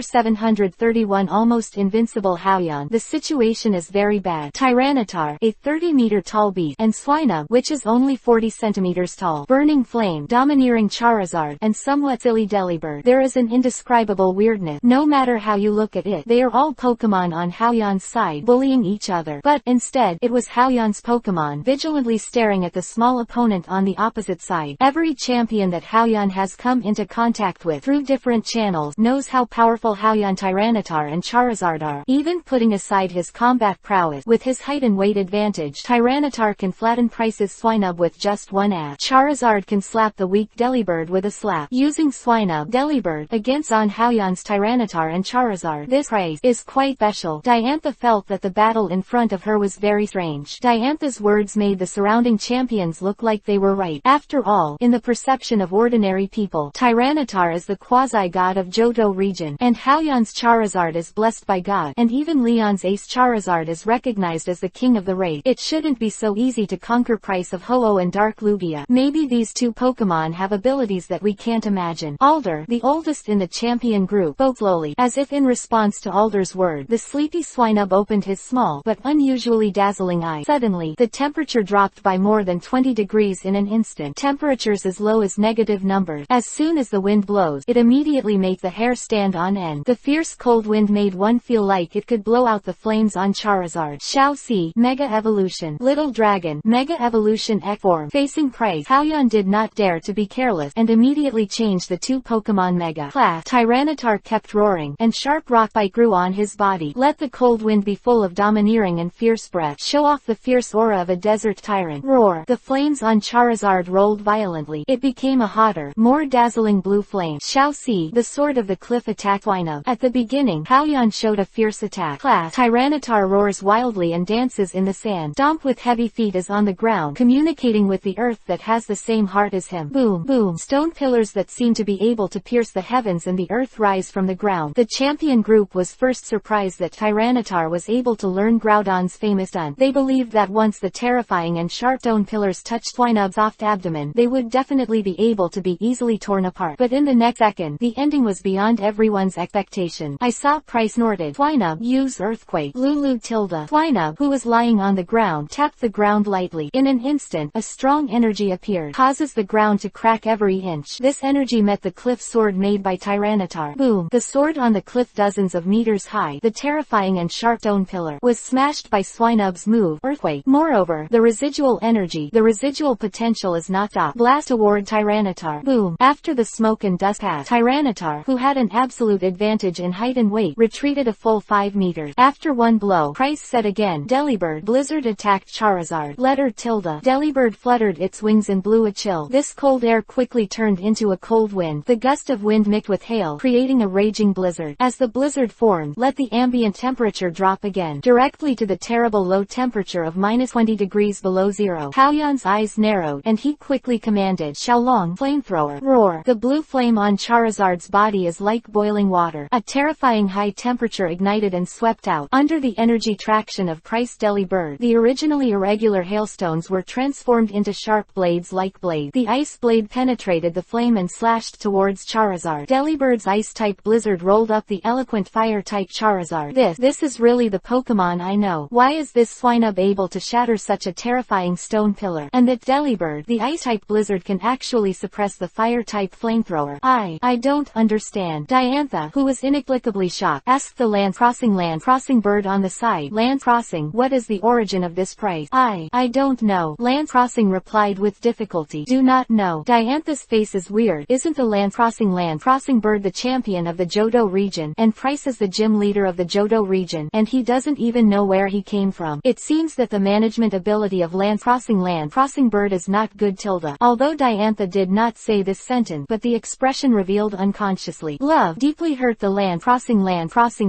731 Almost Invincible Haoyan. The situation is very bad. Tyranitar, a 30-meter tall beast, and Swinub, which is only 40 centimeters tall, Burning Flame, domineering Charizard, and somewhat silly Delibird. There is an indescribable weirdness. No matter how you look at it, they are all Pokemon on Haoyan's side, bullying each other. But, instead, it was Haoyan's Pokemon, vigilantly staring at the small opponent on the opposite side. Every champion that Haoyan has come into contact with through different channels knows how powerful powerful Houyan Tyranitar and Charizard are. Even putting aside his combat prowess, with his height and weight advantage, Tyranitar can flatten Price's Swinub with just one ash. Charizard can slap the weak Delibird with a slap. Using Swinub, Delibird, against on Houyan's Tyranitar and Charizard. This Price is quite special. Diantha felt that the battle in front of her was very strange. Diantha's words made the surrounding champions look like they were right. After all, in the perception of ordinary people, Tyranitar is the quasi-god of Johto region, and Houyan's Charizard is blessed by God, and even Leon's ace Charizard is recognized as the king of the race. It shouldn't be so easy to conquer Price of Ho-Oh and Dark Lugia. Maybe these two Pokemon have abilities that we can't imagine. Alder, the oldest in the champion group, spoke slowly, as if in response to Alder's word. The sleepy Swinub opened his small, but unusually dazzling eyes. Suddenly, the temperature dropped by more than 20 degrees in an instant. Temperatures as low as negative numbers. As soon as the wind blows, it immediately makes the hair stand on end. The fierce cold wind made one feel like it could blow out the flames on Charizard. Shao Si, Mega Evolution. Little Dragon, Mega Evolution X form. Facing Price, Houyan did not dare to be careless, and immediately changed the two Pokemon Mega Class. Tyranitar kept roaring, and sharp rock bite grew on his body. Let the cold wind be full of domineering and fierce breath. Show off the fierce aura of a desert tyrant. Roar. The flames on Charizard rolled violently. It became a hotter, more dazzling blue flame. Shao Si, the sword of the cliff, attacked Swinub. At the beginning, Houyan showed a fierce attack. Class. Tyranitar roars wildly and dances in the sand. Stomp with heavy feet is on the ground, communicating with the earth that has the same heart as him. Boom, boom. Stone pillars that seem to be able to pierce the heavens and the earth rise from the ground. The champion group was first surprised that Tyranitar was able to learn Groudon's famous stunt. They believed that once the terrifying and sharp stone pillars touched Swinub's soft abdomen, they would definitely be able to be easily torn apart. But in the next second, the ending was beyond everyone's expectation. I saw Price snorted. Swinub, use Earthquake. Lulu tilde. Swinub, who was lying on the ground, tapped the ground lightly. In an instant, a strong energy appeared, causes the ground to crack every inch. This energy met the cliff sword made by Tyranitar. Boom. The sword on the cliff dozens of meters high, the terrifying and sharp stone pillar, was smashed by Swinub's move, Earthquake. Moreover, the residual energy, the residual potential is not stopped. Blast toward Tyranitar. Boom. After the smoke and dust passed, Tyranitar, who had an absolute advantage in height and weight, retreated a full 5 meters. After one blow, Price said again, Delibird. Blizzard attacked Charizard. Letter tilde. Delibird fluttered its wings and blew a chill. This cold air quickly turned into a cold wind. The gust of wind mixed with hail, creating a raging blizzard. As the blizzard formed, let the ambient temperature drop again, directly to the terrible low temperature of -20 degrees below zero. Houyan's eyes narrowed, and he quickly commanded, Xiaolong, flamethrower. Roar. The blue flame on Charizard's body is like boiling water. A terrifying high temperature ignited and swept out. Under the energy traction of Price Delibird, the originally irregular hailstones were transformed into sharp blades like blades. The ice blade penetrated the flame and slashed towards Charizard. Delibird's ice-type blizzard rolled up the eloquent fire-type Charizard. This is really the Pokemon I know. Why is this Swinub able to shatter such a terrifying stone pillar? And that Delibird, the ice-type blizzard, can actually suppress the fire-type flamethrower. I don't understand. Diantha, who was inexplicably shocked, asked the land-crossing bird on the side. Land-crossing, what is the origin of this price? I don't know. Land-crossing replied with difficulty. Do not know. Diantha's face is weird. Isn't the land-crossing bird the champion of the Johto region, and Price is the gym leader of the Johto region, and he doesn't even know where he came from? It seems that the management ability of land-crossing bird is not good tilde. Although Diantha did not say this sentence, but the expression revealed unconsciously. Love deeply hurt the land-crossing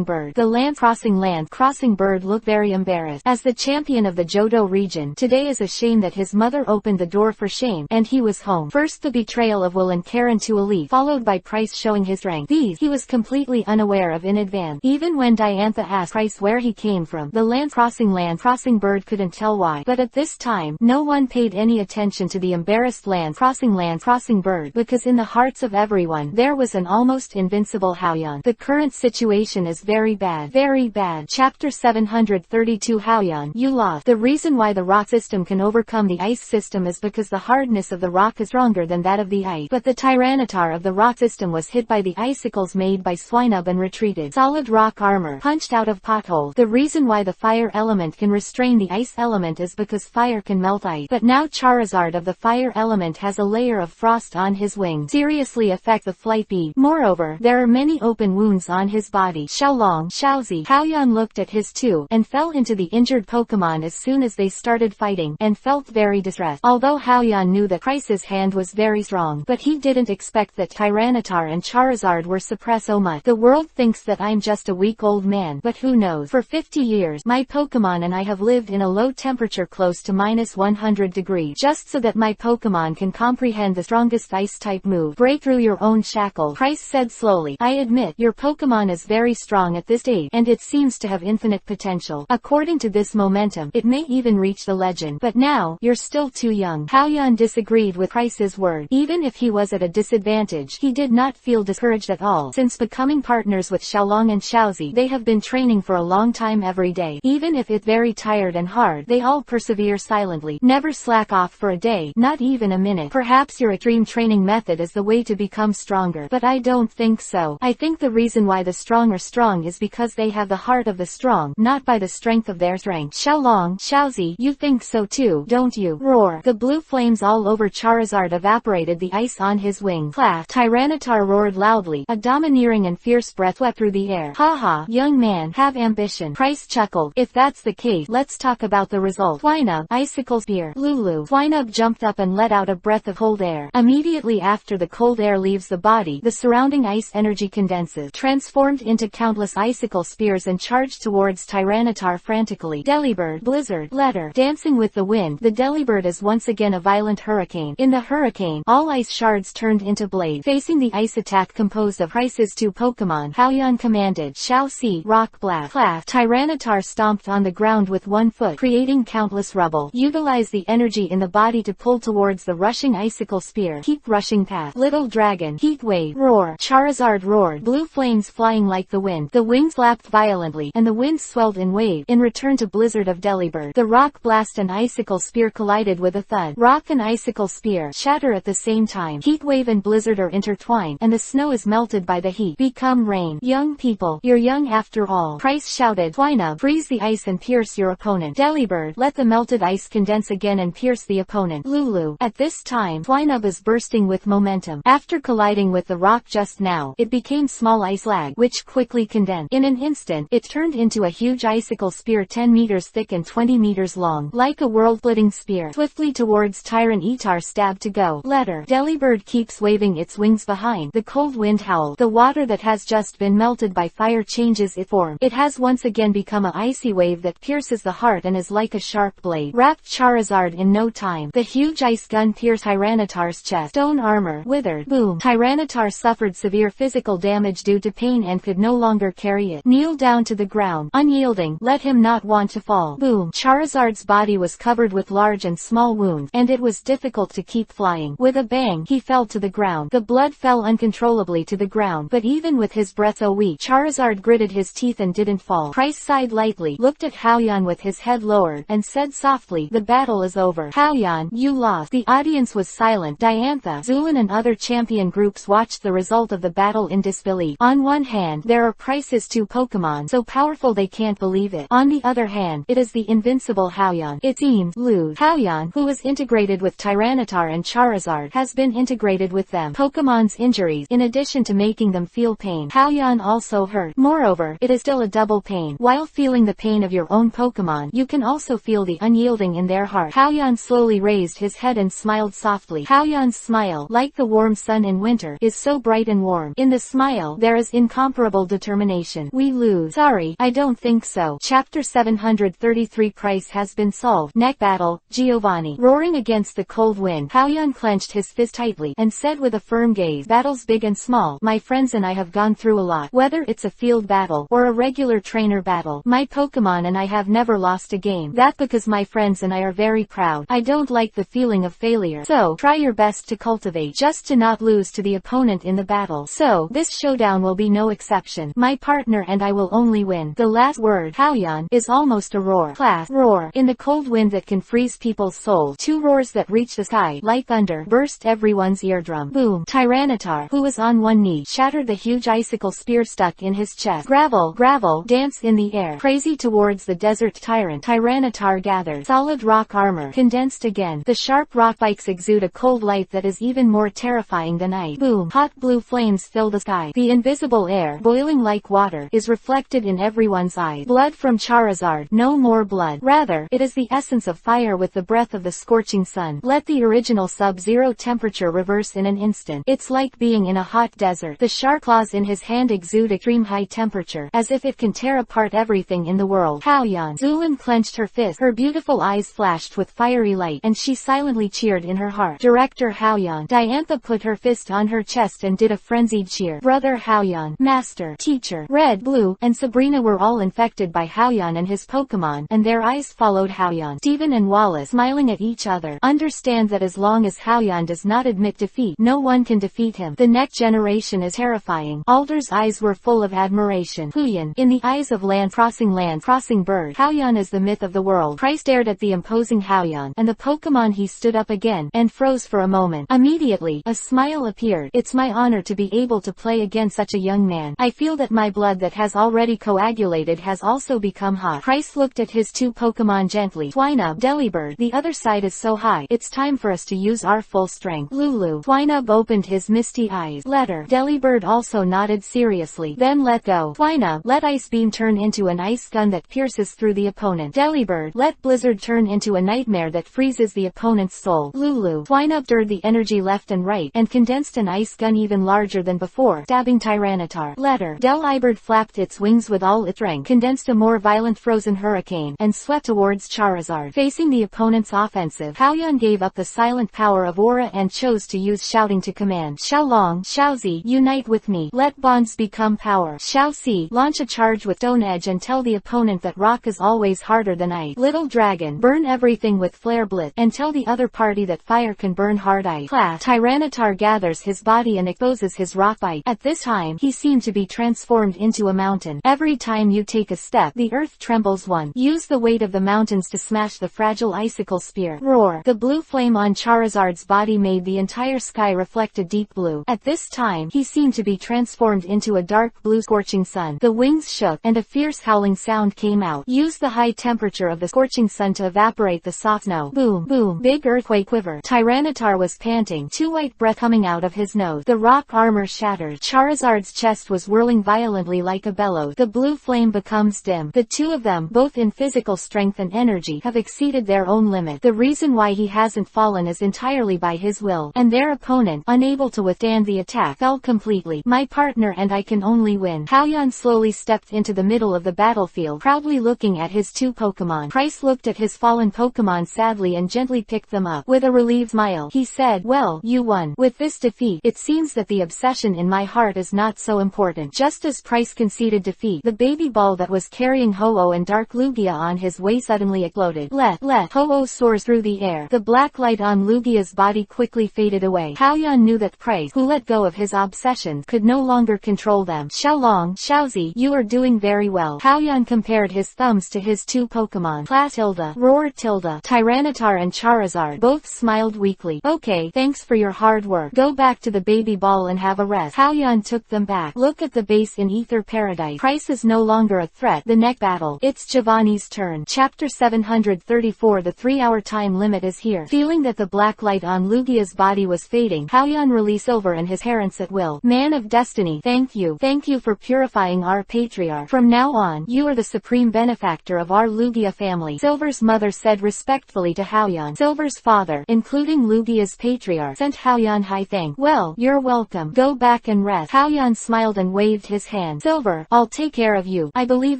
bird. The land-crossing bird looked very embarrassed. As the champion of the Johto region, today is a shame that his mother opened the door for shame, and he was home. First the betrayal of Will and Karen to Elite, followed by Price showing his rank. These he was completely unaware of in advance. Even when Diantha asked Price where he came from, the land-crossing bird couldn't tell why. But at this time, no one paid any attention to the embarrassed land-crossing bird, because in the hearts of everyone, there was an almost invincible Houyan. The current situation is very bad. Very bad. Chapter 732 Houyan, you lost. The reason why the rock system can overcome the ice system is because the hardness of the rock is stronger than that of the ice. But the Tyranitar of the rock system was hit by the icicles made by Swinub and retreated. Solid rock armor, punched out of potholes. The reason why the fire element can restrain the ice element is because fire can melt ice. But now Charizard of the fire element has a layer of frost on his wings. Seriously affect the flight speed. Moreover, there are many open wounds on his body. Xiaolong, Xiaozi, Haoyan looked at his two, and fell into the injured Pokemon as soon as they started fighting, and felt very distressed. Although Haoyan knew that Price's hand was very strong, but he didn't expect that Tyranitar and Charizard were suppressed so much. The world thinks that I'm just a weak old man, but who knows? For 50 years, my Pokemon and I have lived in a low temperature close to -100 degrees, just so that my Pokemon can comprehend the strongest ice-type move. Break through your own shackle, Price said slowly. I admit, your Pokemon is very strong at this stage, and it seems to have infinite potential. According to this momentum, it may even reach the legend. But now, you're still too young. Haoyan disagreed with Price's word. Even if he was at a disadvantage, he did not feel discouraged at all. Since becoming partners with Xiaolong and Xiaozi, they have been training for a long time every day. Even if it's very tired and hard, they all persevere silently. Never slack off for a day, not even a minute. Perhaps your extreme training method is the way to become stronger, but I don't think so. I think the reason why the strong are strong is because they have the heart of the strong, not by the strength of their strength. Xiaolong, Xiaozi, you think so too, don't you? Roar. The blue flames all over Charizard evaporated the ice on his wing. Clap. Tyranitar roared loudly. A domineering and fierce breath swept through the air. Haha, young man, have ambition. Price chuckled. If that's the case, let's talk about the result. Twinub, icicle spear. Lulu. Twinub jumped up and let out a breath of cold air. Immediately after the cold air leaves the body, the surrounding ice energy condenses, transformed into countless icicle spears and charged towards Tyranitar frantically. Delibird, blizzard, letter. Dancing with the wind, the Delibird is once again a violent hurricane. In the hurricane, all ice shards turned into blades. Facing the ice attack composed of Price's two Pokemon, Haoyan commanded, Xiao Si, rock blast. Clap. Tyranitar stomped on the ground with one foot, creating countless rubble. Utilize the energy in the body to pull towards the rushing icicle spear. Keep rushing past. Little dragon, heat wave, roar. Charizard roared, blue flames flying like the wind. The wings flapped violently, and the wind swelled in wave. In return to blizzard of Delibird, the rock blast and icicle spear collided with a thud. Rock and icicle spear shatter at the same time. Heat wave and blizzard are intertwined, and the snow is melted by the heat. Become rain. Young people, you're young after all. Price shouted. Twinub, freeze the ice and pierce your opponent. Delibird, let the melted ice condense again and pierce the opponent. Lulu. At this time, Twinub is bursting with momentum. After colliding with the rock just now, it became small ice lag, which quickly condensed. In an instant, it turned into a huge icicle spear 10 meters thick and 20 meters long. Like a world-splitting spear, swiftly towards Tyranitar stabbed to go. Letter. Delibird keeps waving its wings behind. The cold wind howls. The water that has just been melted by fire changes its form. It has once again become an icy wave that pierces the heart and is like a sharp blade. Wrapped Charizard in no time. The huge ice gun pierced Tyranitar's chest. Stone armor withered. Boom. Tyranitar suffered severe physical damage due to pain and could no longer carry it. Kneel down to the ground. Unyielding. Let him not want to fall. Boom. Charizard's body was covered with large and small wounds, and it was difficult to keep flying. With a bang, he fell to the ground. The blood fell uncontrollably to the ground, but even with his breath so weak, Charizard gritted his teeth and didn't fall. Price sighed lightly, looked at Haoyan with his head lowered, and said softly, the battle is over. Haoyan, you lost. The audience was silent. Diantha, Zulin and other champion groups watched the result of the battle in disbelief. On one hand, there are Price's two Pokemon, so powerful they can't believe it. On the other hand, it is the invincible Haoyan. It seems, Haoyan, who was integrated with Tyranitar and Charizard, has been integrated with them. Pokemon's injuries, in addition to making them feel pain, Haoyan also hurt. Moreover, it is still a double pain. While feeling the pain of your own Pokemon, you can also feel the unyielding in their heart. Haoyan slowly raised his head and smiled softly. Haoyan's smile, like the warm sun in winter, is so bright and warm. In the smile, there is incomparable determination. We lose. Sorry, I don't think so. Chapter 733 Price has been solved. Neck battle, Giovanni. Roaring against the cold wind, Haoyan clenched his fist tightly, and said with a firm gaze, battles big and small, my friends and I have gone through a lot. Whether it's a field battle, or a regular trainer battle, my Pokemon and I have never lost a game. That's because my friends and I are very proud. I don't like the feeling of failure. So, try your best to cultivate, just to not lose to the opponent in the battle. So, this showdown will be no exception. My partner and I will only win. The last word, Haoyan, is almost a roar. Class, roar. In the cold wind that can freeze people's souls, two roars that reach the sky, like thunder, burst everyone's eardrum. Boom. Tyranitar, who was on one knee, shattered the huge icicle spear stuck in his chest. Gravel, gravel, dance in the air. Crazy towards the desert tyrant. Tyranitar gathered. Solid rock armor, condensed again. The sharp rock spikes exude a cold light that is even more terrifying than ice. Boom. Hot blue flames fill the sky. The invisible air, boiling like water, is reflected in everyone's eyes. Blood from Charizard. No more blood. Rather, it is the essence of fire with the breath of the scorching sun. Let the original sub-zero temperature reverse in an instant. It's like being in a hot desert. The sharp claws in his hand exude extreme high temperature, as if it can tear apart everything in the world. Haoyan. Zulin clenched her fist. Her beautiful eyes flashed with fiery light, and she silently cheered in her heart. Director Haoyan. Diantha put her fist on her chest and did a frenzied cheer. Brother Haoyan, Master, Teacher, Red, Blue, and Sabrina were all infected by Haoyan and his Pokemon, and their eyes followed Haoyan. Steven and Wallace, smiling at each other, understand that as long as Haoyan does not admit defeat, no one can defeat him. The next generation is terrifying. Alder's eyes were full of admiration. Huyan. In the eyes of land crossing bird, Haoyan is the myth of the world. Price stared at the imposing Haoyan, and the Pokemon he stood up again, and froze for a moment. Immediately, a smile appeared. It's my honor to be able to play against such a young man. I feel that my blood that has already coagulated has also become hot. Price looked at his two Pokemon gently. Twinub, Delibird, the other side is so high. It's time for us to use our full strength. Lulu. Twinub opened his misty eyes. Letter. Delibird also nodded seriously. Then let go. Twinub. Let Ice Beam turn into an ice gun that pierces through the opponent. Delibird. Let Blizzard turn into a nightmare that freezes the opponent's soul. Lulu. Twinub stirred the energy left and right, and condensed an ice gun even larger than before, stabbing Tyranitar. Letter. Delibird flapped its wings with all its strength, condensed a more violent frozen hurricane, and swept towards Charizard. Facing the opponent's offensive, Haoyan gave up the silent power of aura and chose to use shouting to command. Xiaolong, Xiaozi, unite with me. Let bonds become power. Xiaoxi, launch a charge with Stone Edge and tell the opponent that rock is always harder than ice. Little Dragon, burn everything with Flare Blitz, and tell the other party that fire can burn hard ice. Class. Tyranitar gathers his body and exposes his rock bite. At this time, he seemed to be transformed into a mountain. Every time you take a step, the earth trembles. Use the weight of the mountains to smash the fragile icicle spear. Roar. The blue flame on Charizard's body made the entire sky reflect a deep blue. At this time, he seemed to be transformed into a dark blue scorching sun. The wings shook, and a fierce howling sound came out. Use the high temperature of the scorching sun to evaporate the soft snow. Boom, boom. Big earthquake quiver. Tyranitar was panting, two white breath coming out of his nose. The rock armor shattered. Charizard's chest was whirling violently like a bellows. The blue flame becomes dim. The two of them, both in physical strength and energy, have exceeded their own limit. The reason why he hasn't fallen is entirely by his will, and their opponent, unable to withstand the attack, fell completely. My partner and I can only win. Haoyan slowly stepped into the middle of the battlefield, proudly looking at his two Pokemon. Price looked at his fallen Pokemon sadly and gently picked them up. With a relieved smile, he said, well, you won. With this defeat, it seems that the obsession in my heart is not so important. Just as Price conceded defeat, the baby ball that was carrying Ho-Oh and Dark Lugia on his way suddenly exploded. Ho-Oh soars through the air. The black light on Lugia's body quickly faded away. Haoyan knew that Price, who let go of his obsessions, could no longer control them. Xiaolong, Xiaozi, you are doing very well. Haoyan compared his thumbs to his two Pokemon. Class Tilda, Roar Tilda, Tyranitar and Charizard both smiled weakly. Okay, thanks for your hard work. Go back to the baby ball and have a rest. Haoyan took them back. Look at the base in Ether Paradise. Price is no longer a threat. The next battle. It's Giovanni's turn. Chapter 734. The 3-hour time limit is here. Feeling that the black light on Lugia's body was fading, Haoyan released Silver and his parents at will. Man of Destiny, thank you. Thank you for purifying our patriarch. From now on, you are the supreme benefactor of our Lugia family. Silver's mother said respectfully to Haoyan. Silver's father, including Lugia's patriarch, sent Haoyan high thanks. Well, you're welcome. Go back and rest. Haoyan smiled and waved his hand. Silver, I'll take care of you. I believe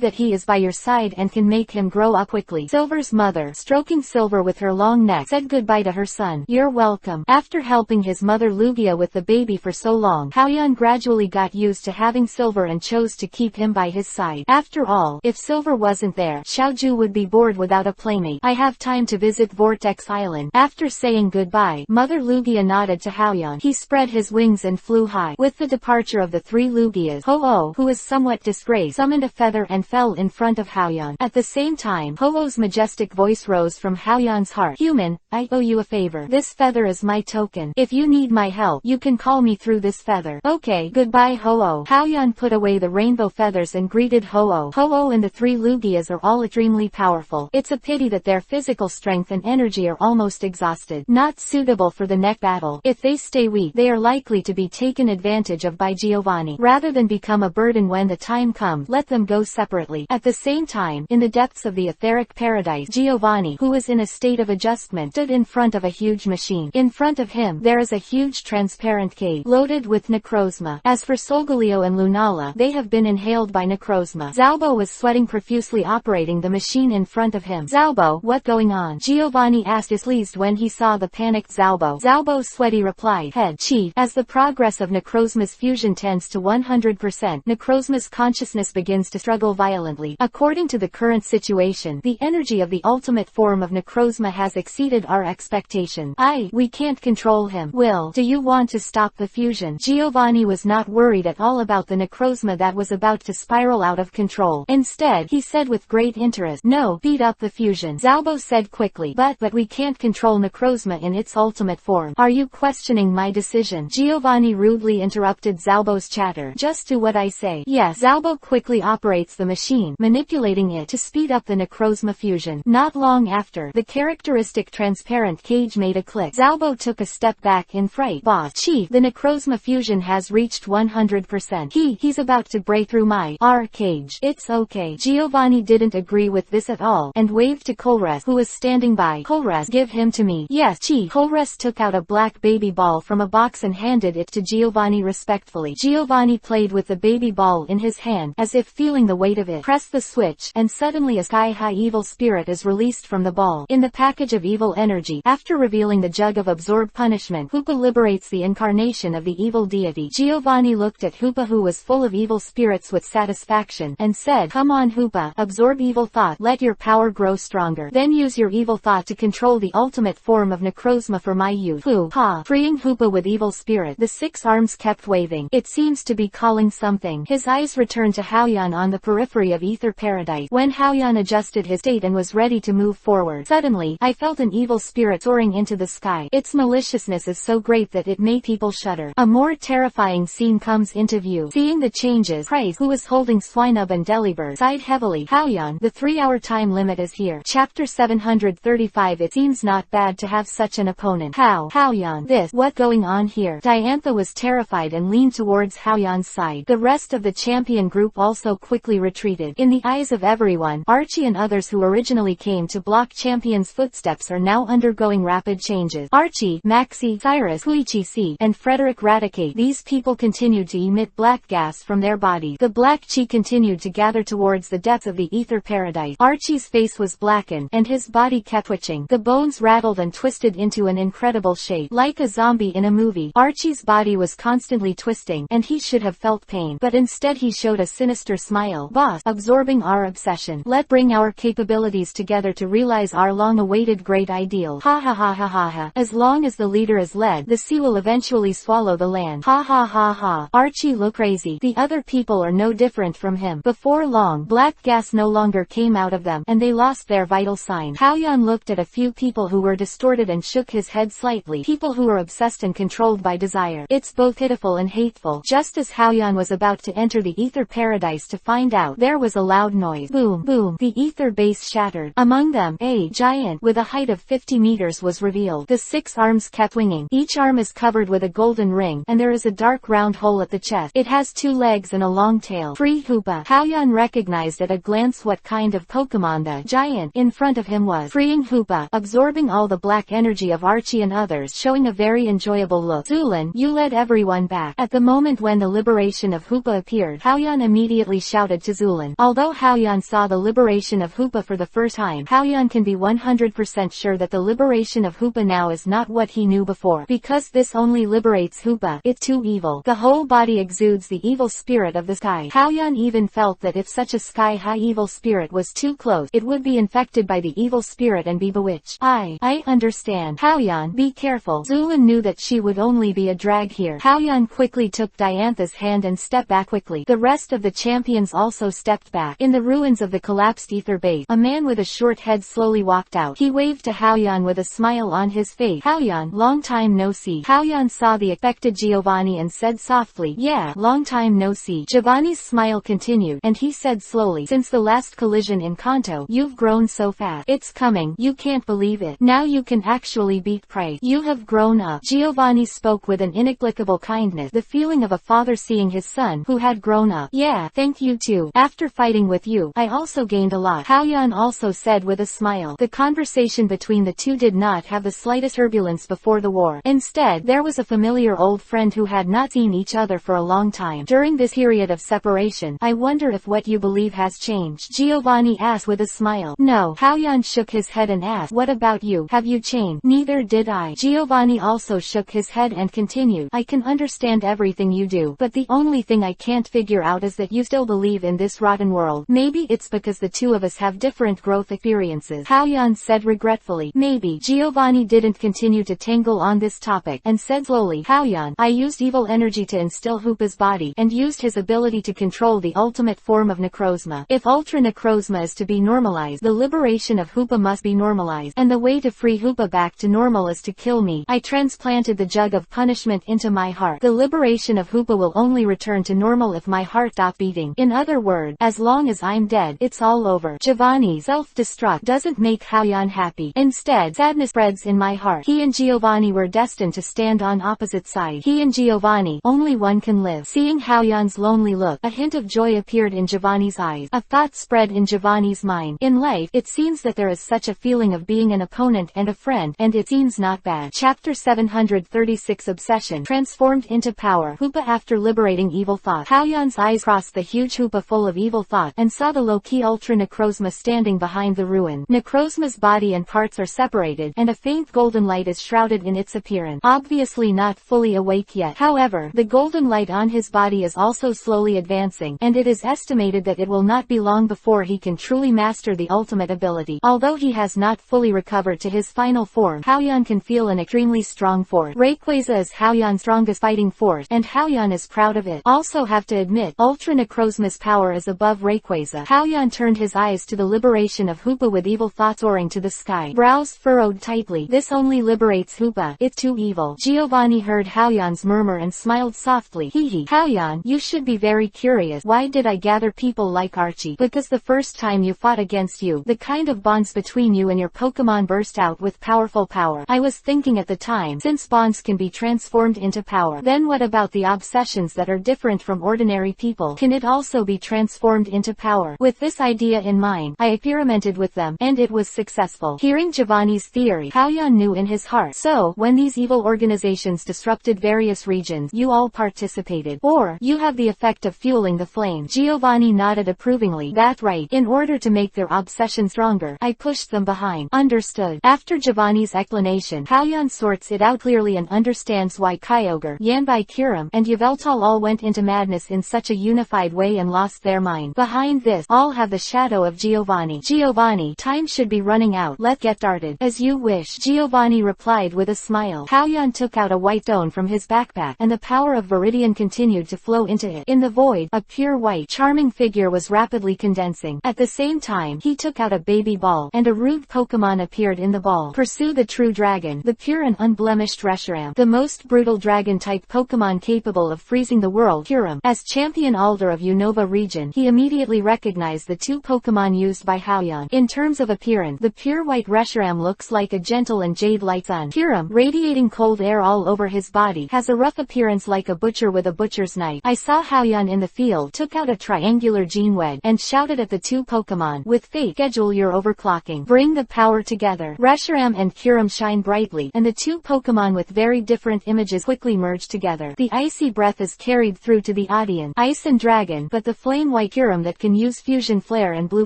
that he is by your side and can make him grow up quickly. Silver's mother, stroking Silver with her long neck, said goodbye to her son. You're welcome. After helping his mother Lugia with the baby for so long, Haoyan gradually got used to having Silver and chose to keep him by his side. After all, if Silver wasn't there, Xiaoju would be bored without a playmate. I have time to visit Vortex Island. After saying goodbye, Mother Lugia nodded to Haoyan. He spread his wings and flew high. With the departure of the three Lugias, Ho-Oh, who was somewhat disgraced, summoned a feather and fell in front of Haoyan. At the same time, Ho-Oh's majestic voice rose from Haoyan's heart. Human, I owe you a favor. This feather is my token. If you need my help, you can call me through this feather. Okay, goodbye Ho-Oh. Haoyan put away the rainbow feathers and greeted Ho-Oh. Ho-Oh and the three Lugias are all extremely powerful. It's a pity that their physical strength and energy are almost exhausted. Not suitable for the next battle. If they stay weak, they are likely to be taken advantage advantage of by Giovanni. Rather than become a burden when the time comes, let them go separately. At the same time, in the depths of the etheric paradise, Giovanni, who was in a state of adjustment, stood in front of a huge machine. In front of him, there is a huge transparent cage, loaded with necrozma. As for Solgaleo and Lunala, they have been inhaled by necrozma. Zalbo was sweating profusely operating the machine in front of him. Zalbo, what going on? Giovanni asked displeased when he saw the panicked Zalbo. Zalbo's sweaty replied, Head Chief, as the progress of necrozma's fusion tends to 100%, necrozma's consciousness begins to struggle violently. According to the current situation, the energy of the ultimate form of necrozma has exceeded our expectations. We can't control him. Will, do you want to stop the fusion? Giovanni was not worried at all about the necrozma that was about to spiral out of control. Instead, he said with great interest, No, speed up the fusion. Zalbo said quickly, But we can't control necrozma in its ultimate form. Are you questioning my decision? Giovanni rudely interrupted Zalbo's chatter. Just do what I say. Yes. Zalbo quickly operates the machine, manipulating it to speed up the necrozma fusion. Not long after, the characteristic transparent cage made a click. Zalbo took a step back in fright. Boss Chief, the necrozma fusion has reached 100%. He's about to break through my cage. It's okay. Giovanni didn't agree with this at all, and waved to Kolres, who was standing by. Kolres, give him to me. Yes, Chief. Kolres took out a black baby ball from a box and handed it to Giovanni respectfully. Giovanni played with the baby ball in his hand, as if feeling the weight of it. Press the switch, and suddenly a sky-high evil spirit is released from the ball. In the package of evil energy, after revealing the jug of absorbed punishment, Hoopa liberates the incarnation of the evil deity. Giovanni looked at Hoopa, who was full of evil spirits, with satisfaction, and said, Come on Hoopa, absorb evil thought, let your power grow stronger. Then use your evil thought to control the ultimate form of necrozma for my youth. Ha! Freeing Hoopa with evil spirit, the six arms kept waving. It seems to be calling something. His eyes returned to Haoyan on the periphery of ether paradise. When Haoyan adjusted his state and was ready to move forward, suddenly, I felt an evil spirit soaring into the sky. Its maliciousness is so great that it made people shudder. A more terrifying scene comes into view. Seeing the changes, Price, who was holding Swinub and Delibird, sighed heavily. Haoyan, the 3-hour time limit is here. Chapter 735. It seems not bad to have such an opponent. Haoyan, this, what going on here? Diantha was terrified and leaned towards Haoyan's side. The rest of the champion group also quickly retreated. In the eyes of everyone, Archie and others who originally came to block Champion's footsteps are now undergoing rapid changes. Archie, Maxie, Cyrus, Huichi, and Frederick Radicate. These people continued to emit black gas from their bodies. The black chi continued to gather towards the depths of the ether paradise. Archie's face was blackened, and his body kept twitching. The bones rattled and twisted into an incredible shape. Like a zombie in a movie, Archie's body was constantly twisting, and he should have felt pain. But instead he showed a sinister smile. Boss, absorbing our obsession. Let's bring our capabilities together to realize our long-awaited great ideal. Ha ha ha ha ha ha. As long as the leader is led, the sea will eventually swallow the land. Ha ha ha ha. Archie looked crazy. The other people are no different from him. Before long, black gas no longer came out of them, and they lost their vital signs. Haoyan looked at a few people who were distorted and shook his head slightly. People who are obsessed and controlled by desire. It's both pitiful and hateful. Just as Haoyan was about to enter the ether paradise to find out, there was a loud noise. Boom, boom. The ether base shattered. Among them, a giant with a height of 50 meters was revealed. The 6 arms kept winging. Each arm is covered with a golden ring, and there is a dark round hole at the chest. It has 2 legs and a long tail. Free Hoopa. Haoyan recognized at a glance what kind of Pokemon the giant in front of him was. Freeing Hoopa, absorbing all the black energy of Archie and others, showing a very enjoyable look. Zulin, you led everyone back. At the moment when the liberation of Hoopa appeared, Haoyan immediately shouted to Zulin. Although Haoyan saw the liberation of Hoopa for the first time, Haoyan can be 100% sure that the liberation of Hoopa now is not what he knew before. Because this only liberates Hoopa, it's too evil. The whole body exudes the evil spirit of the sky. Haoyan even felt that if such a sky-high evil spirit was too close, it would be infected by the evil spirit and be bewitched. I understand. Haoyan, be careful. Zulin knew that she would only be a drag here. Haoyan quickly took Diantha's hand and stepped back quickly. The rest of the champions also stepped back. In the ruins of the collapsed ether base, a man with a short head slowly walked out. He waved to Haoyan with a smile on his face. Haoyan, long time no see. Haoyan saw the affected Giovanni and said softly, yeah, long time no see. Giovanni's smile continued, and he said slowly, since the last collision in Kanto, you've grown so fast. It's coming. You can't believe it. Now you can actually beat Price. You have grown up. Giovanni spoke with an inexplicable kindness. miss, the feeling of a father seeing his son who had grown up. Yeah, thank you too. After fighting with you, I also gained a lot, Haoyan also said with a smile. The conversation between the two did not have the slightest turbulence before the war. Instead, there was a familiar old friend who had not seen each other for a long time. During this period of separation, I wonder if what you believe has changed, Giovanni asked with a smile. No, Haoyan shook his head and asked, what about you? Have you changed? Neither did I. Giovanni also shook his head and continued, I can understand everything you do, but the only thing I can't figure out is that you still believe in this rotten world. Maybe it's because the two of us have different growth experiences, Haoyan said regretfully. Maybe. Giovanni didn't continue to tangle on this topic, and said slowly, Haoyan, I used evil energy to instill Hoopa's body, and used his ability to control the ultimate form of necrozma. If ultra necrozma is to be normalized, the liberation of Hoopa must be normalized, and the way to free Hoopa back to normal is to kill me. I transplanted the jug of punishment into my heart. The liberation of Hoopa will only return to normal if my heart stops beating. In other words, as long as I'm dead, it's all over. Giovanni's self-destruct doesn't make Haoyan happy. Instead, sadness spreads in my heart. He and Giovanni were destined to stand on opposite sides. He and Giovanni, only one can live. Seeing Haoyan's lonely look, a hint of joy appeared in Giovanni's eyes. A thought spread in Giovanni's mind. In life, it seems that there is such a feeling of being an opponent and a friend, and it seems not bad. Chapter 736 Obsession transformed into power. Hoopa after liberating evil thought. Haoyan's eyes crossed the huge Hoopa full of evil thought, and saw the low-key ultra necrozma standing behind the ruin. Necrozma's body and parts are separated, and a faint golden light is shrouded in its appearance. Obviously not fully awake yet. However, the golden light on his body is also slowly advancing, and it is estimated that it will not be long before he can truly master the ultimate ability. Although he has not fully recovered to his final form, Haoyan can feel an extremely strong force. Rayquaza is Haoyan's strongest fighting force, and Haoyan is proud of it. Also have to admit, Ultra Necrozma's power is above Rayquaza. Haoyan turned his eyes to the liberation of Hoopa with evil thoughts soaring to the sky. Brows furrowed tightly. This only liberates Hoopa. It's too evil. Giovanni heard Haoyan's murmur and smiled softly. Hee. Haoyan, you should be very curious. Why did I gather people like Archie? Because the first time you fought against you, the kind of bonds between you and your Pokemon burst out with powerful power. I was thinking at the time, since bonds can be transformed into power, then what about the obsessions that are different from ordinary people? Can it also be transformed into power? With this idea in mind, I experimented with them, and it was successful. Hearing Giovanni's theory, Haoyan knew in his heart. So, when these evil organizations disrupted various regions, you all participated. Or, you have the effect of fueling the flame. Giovanni nodded approvingly. That's right. In order to make their obsession stronger, I pushed them behind. Understood. After Giovanni's explanation, Haoyan sorts it out clearly and understands why Kyogre, Yanbai Kyurem, and Yveltal all went into madness in such a unified way and lost their mind. Behind this, all have the shadow of Giovanni. Giovanni, time should be running out. Let's get started. As you wish, Giovanni replied with a smile. Haoyan took out a white stone from his backpack, and the power of Viridian continued to flow into it. In the void, a pure white, charming figure was rapidly condensing. At the same time, he took out a baby ball, and a rude Pokemon appeared in the ball. Pursue the true dragon, the pure and unblemished Reshiram, the most brutal dragon-type Pokemon capable of freezing the world. Kyurem. As champion Alder of Unova region, he immediately recognized the two Pokemon used by Haoyan. In terms of appearance, the pure white Reshiram looks like a gentle and jade-like sun. Kyurem, radiating cold air all over his body, has a rough appearance like a butcher with a butcher's knife. I saw Haoyan in the field, took out a triangular gene wedge, and shouted at the two Pokemon, with fate, schedule your overclocking. Bring the power together. Reshiram and Kyurem shine brightly, and the two Pokemon with very different images quickly merge together. The icy breath is carried through to the audience. Ice and Dragon, but the flame white Kyurem that can use Fusion Flare and Blue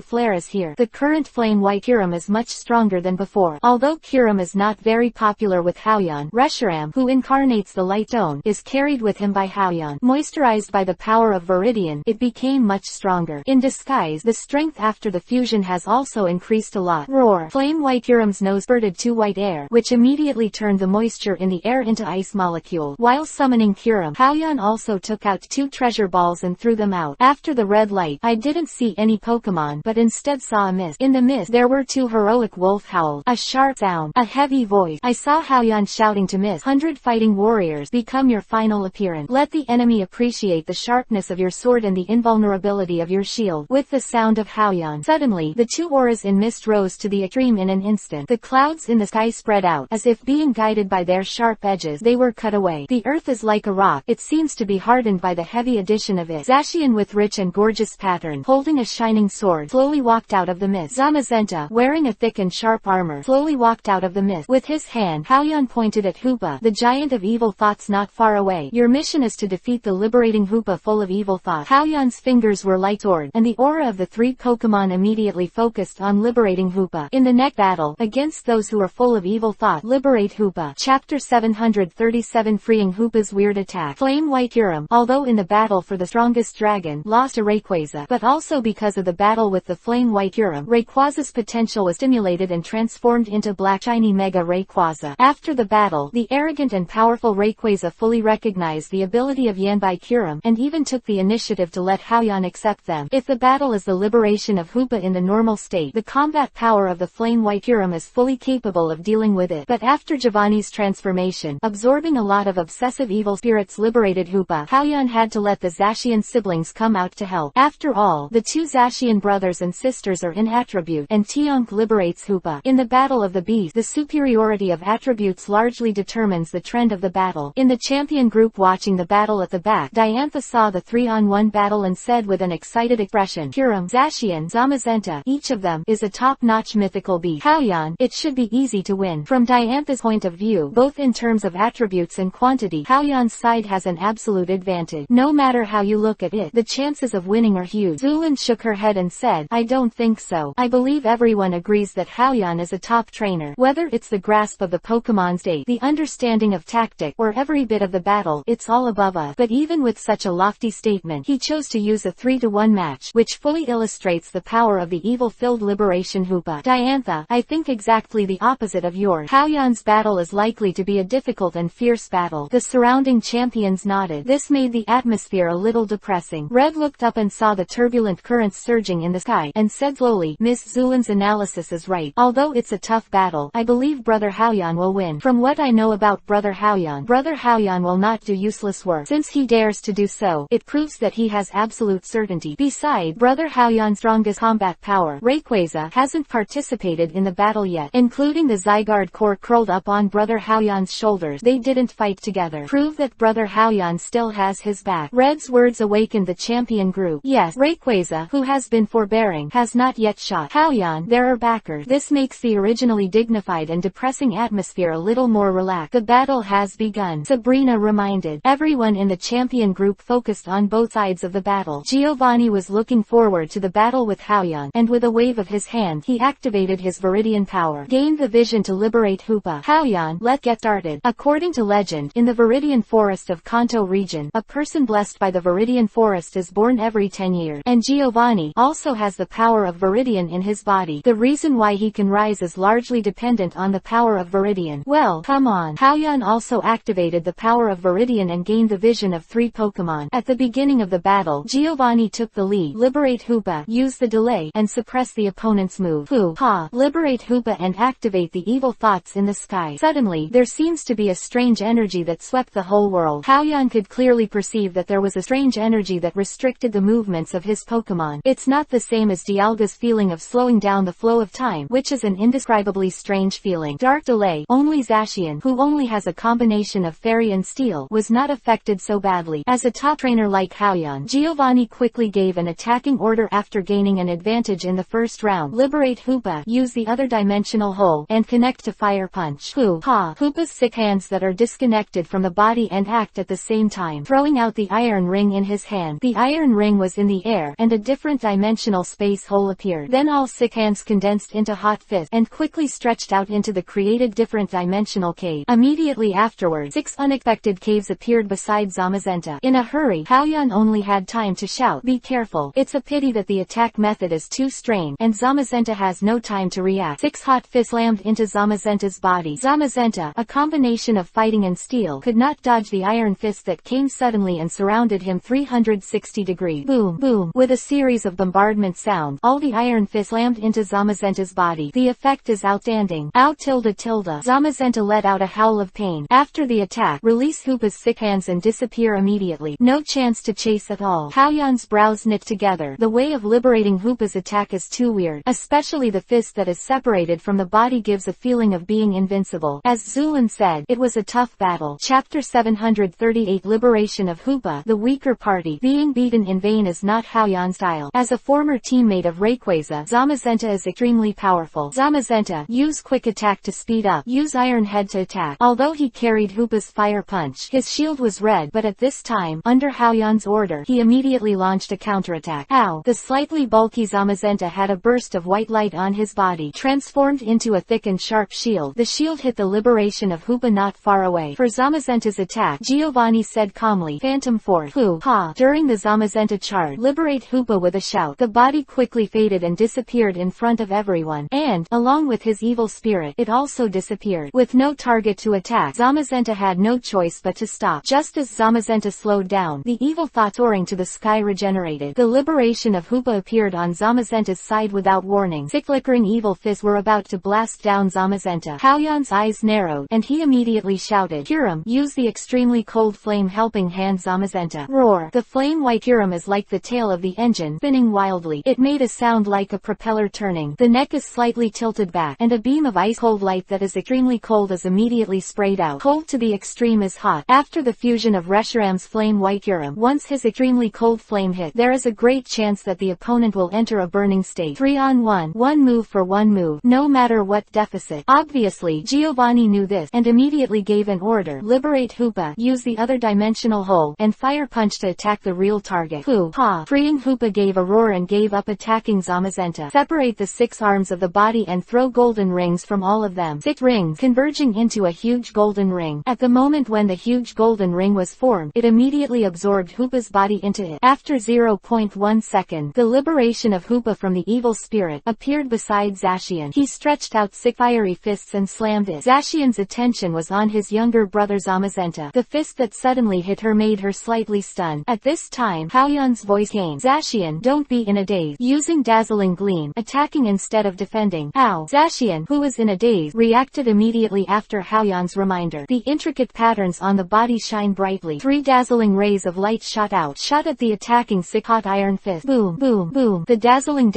Flare is here. The current flame white Kyurem is much stronger than before. Although Kyurem is not very popular with Haoyan, Reshiram, who incarnates the light stone, is carried with him by Haoyan. Moisturized by the power of Viridian, it became much stronger. In disguise, the strength after the fusion has also increased a lot. Roar! Flame white Kyurem's nose spurted two white air, which immediately turned the moisture in the air into ice molecule. While summoning Kyurem, Haoyan also took out two treasure balls and threw them out. After the red light, I didn't see any Pokemon, but instead saw a mist. In the mist, there were two heroic wolf howls, a sharp sound, a heavy voice. I saw Haoyan shouting to Mist, 100 fighting warriors, become your final appearance. Let the enemy appreciate the sharpness of your sword and the invulnerability of your shield. With the sound of Haoyan, suddenly, the two auras in Mist rose to the extreme in an instant. The clouds in the sky spread out, as if being guided by their sharp edges, they were cut away. The earth is like a rock, it seems to be hardened by the heavy addition of it. Zacian, with rich and gorgeous pattern, holding a shining sword, slowly walked out of the mist. Zamazenta, wearing a thick and sharp armor, slowly walked out of the mist. With his hand, Haoyan pointed at Hoopa, the giant of evil thoughts not far away. Your mission is to defeat the liberating Hoopa full of evil thoughts. Haoyan's fingers were like sword, and the aura of the three Pokemon immediately focused on liberating Hoopa. In the next battle, against those who are full of evil thought, liberate Hoopa. Chapter 737, Freeing Hoopa's weird attack. Flame White Huram, although in the battle for the strongest dragon, lost to Rayquaza, but also because of the battle with the Flame White Huram, Rayquaza's potential was stimulated and transformed into Black Shiny Mega Rayquaza. After the battle, the arrogant and powerful Rayquaza fully recognized the ability of Yanbai Huram, and even took the initiative to let Haoyan accept them. If the battle is the liberation of Hoopa in the normal state, the combat power of the Flame White Huram is fully capable of dealing with it. But after Giovanni's transformation, absorbing a lot of obsessive evil spirits liberated Hoopa, Haoyan had to let the Zacian siblings come out to help. After all, the two Zacian brothers and sisters are in attribute, and Tionk liberates Hoopa. In the Battle of the Beast, the superiority of attributes largely determines the trend of the battle. In the champion group watching the battle at the back, Diantha saw the 3-on-1 battle and said with an excited expression, Huram, Zacian, Zamazenta, each of them is a top-notch mythical beast. Haoyan, it should be easy to win. From Diantha's point of view, both in terms of attributes and quantity, Haoyan's side has an absolute advantage. No matter how you look at it, the chances of winning are huge. Zulin shook her head and said, I don't think so. I believe everyone agrees that Haoyan is a top trainer. Whether it's the grasp of the Pokemon state, the understanding of tactic, or every bit of the battle, it's all above us. But even with such a lofty statement, he chose to use a 3-to-1 match, which fully illustrates the power of the evil-filled liberation Hoopa. Diantha, I think exactly the opposite of yours. Haoyan's battle is likely to be a difficult and fierce battle. The surrounding champions nodded. This made the atmosphere a little depressing. Red looked up and saw the turbulent currents surging in the sky, and said slowly, Miss Zulin's analysis is right. Although it's a tough battle, I believe Brother Haoyan will win. From what I know about Brother Haoyan will not do useless work. Since he dares to do so, it proves that he has absolute certainty. Besides, Brother Haoyan's strongest combat power, Rayquaza, hasn't participated in the battle yet. Including the Zygarde core curled up on Brother Haoyan's shoulders, they didn't fight together. Prove that Brother Haoyan still has his back. Red's words awakened the champion group. Yes, Rayquaza, who has been forbearing, has not yet shot. Haoyan, there are backers. This makes the originally dignified and depressing atmosphere a little more relaxed. The battle has begun, Sabrina reminded. Everyone in the champion group focused on both sides of the battle. Giovanni was looking forward to the battle with Haoyan, and with a wave of his hand, he activated his Viridian power, gained the vision to liberate Hoopa. Haoyan, let's get started. According to legend, in the Viridian Forest of Kanto region, a person blessed by the Viridian Forest is born every 10 years, and Giovanni also has the power of Viridian in his body. The reason why he can rise is largely dependent on the power of Viridian. Well, come on. Haoyan also activated the power of Viridian and gained the vision of 3 Pokemon. At the beginning of the battle, Giovanni took the lead. Liberate Hoopa, use the delay, and suppress the opponent's move. Hoo-ha, liberate Hoopa and activate the evil thoughts in the sky. Suddenly, there seems to be a strange energy that swept the whole world. Haoyan could clearly perceive that there was a strange energy that restricted the movements of his Pokemon. It's not the same as Dialga's feeling of slowing down the flow of time, which is an indescribably strange feeling. Dark delay, only Zacian, who only has a combination of fairy and steel, was not affected so badly. As a top trainer like Haoyan, Giovanni quickly gave an attacking order after gaining an advantage in the first round. Liberate Hoopa, use the other dimensional hole, and connect to Fire Punch. Hoo-ha, Hoopa's sick hands that are disconnected from the body and act at the same time, throwing out the iron ring in his hand. The iron ring was in the air, and a different dimensional space hole appeared. Then all sick hands condensed into hot fist, and quickly stretched out into the created different dimensional cave. Immediately afterwards, 6 unexpected caves appeared beside Zamazenta. In a hurry, Haoyan only had time to shout, be careful. It's a pity that the attack method is too strained, and Zamazenta has no time to react. 6 hot fists slammed into Zamazenta's body. Zamazenta, a combination of fighting and steel, could not dodge the iron fist that came suddenly and surrounded him 360 degrees. Boom, boom. With a series of bombardment sounds, all the iron fists slammed into Zamazenta's body. The effect is outstanding. Ow tilde tilde. Zamazenta let out a howl of pain. After the attack, release Hoopa's sick hands and disappear immediately. No chance to chase at all. Haoyan's brows knit together. The way of liberating Hoopa's attack is too weird. Especially the fist that is separated from the body gives a feeling of being invincible. As Zulin said, it was a tough battle. Chapter 738 Liberation of Hoopa. The weaker party. Being beaten in vain is not Haoyan's style. As a former teammate of Rayquaza, Zamazenta is extremely powerful. Zamazenta, use quick attack to speed up. Use Iron Head to attack. Although he carried Hoopa's fire punch, his shield was red, but at this time, under Haoyan's order, he immediately launched a counterattack. Ow! The slightly bulky Zamazenta had a burst of white light on his body, transformed into a thick and sharp shield. The shield hit the Liberation of Hoopa not far away. For Zamazenta's attack, Giovanni said calmly, Phantom Force. Hoo ha! During the Zamazenta charge, liberate Hoopa with a shout. The body quickly faded and disappeared in front of everyone, and, along with his evil spirit, it also disappeared. With no target to attack, Zamazenta had no choice but to stop. Just as Zamazenta slowed down, the evil thought soaring to the sky regenerated. The Liberation of Hoopa appeared on Zamazenta's side without warning. Six flickering evil fists were about to blast down Zamazenta. Haoyan's eyes narrowed, and he immediately shouted, Kyurem, use the extremely cold flame helping hand Zamazenta. Roar! The flame-white Kyurem is like the tail of the engine, spinning wildly. It made a sound like a propeller turning. The neck is slightly tilted back, and a beam of ice-cold light that is extremely cold is immediately sprayed out. Cold to the extreme is hot. After the fusion of Reshiram's flame-white Kyurem, once his extremely cold flame hit, there is a great chance that the opponent will enter a burning state. 3-on-1. One move for one move, no matter what deficit. Obviously, Giovanni knew this, and immediately gave an order. Liberate Hoopa, use the other dimensional hole, and fire punch to attack the real target. Hoo ha! Freeing Hoopa gave a roar and gave up attacking Zamazenta. Separate the 6 arms of the body and throw golden rings from all of them. 6 rings, converging into a huge golden ring. At the moment when the huge golden ring was formed, it immediately absorbed Hoopa's body into it. After 0.1 second, the liberation of Hoopa from the evil spirit appeared beside Zacian. He stretched out 6 fiery fists and slammed it. Zacian's attention was on his younger brother Zamazenta. The fist that suddenly hit her made her slightly stunned. At this time, Haoyan's voice came. Zacian, don't be in a daze. Using dazzling gleam, attacking instead of defending. Ow! Zacian, who was in a daze, reacted immediately after Haoyan's reminder. The intricate patterns on the body shine brightly. 3 dazzling rays of light shot out, shot at the attacking 6 hot iron fist. Boom, boom, boom. The dazzling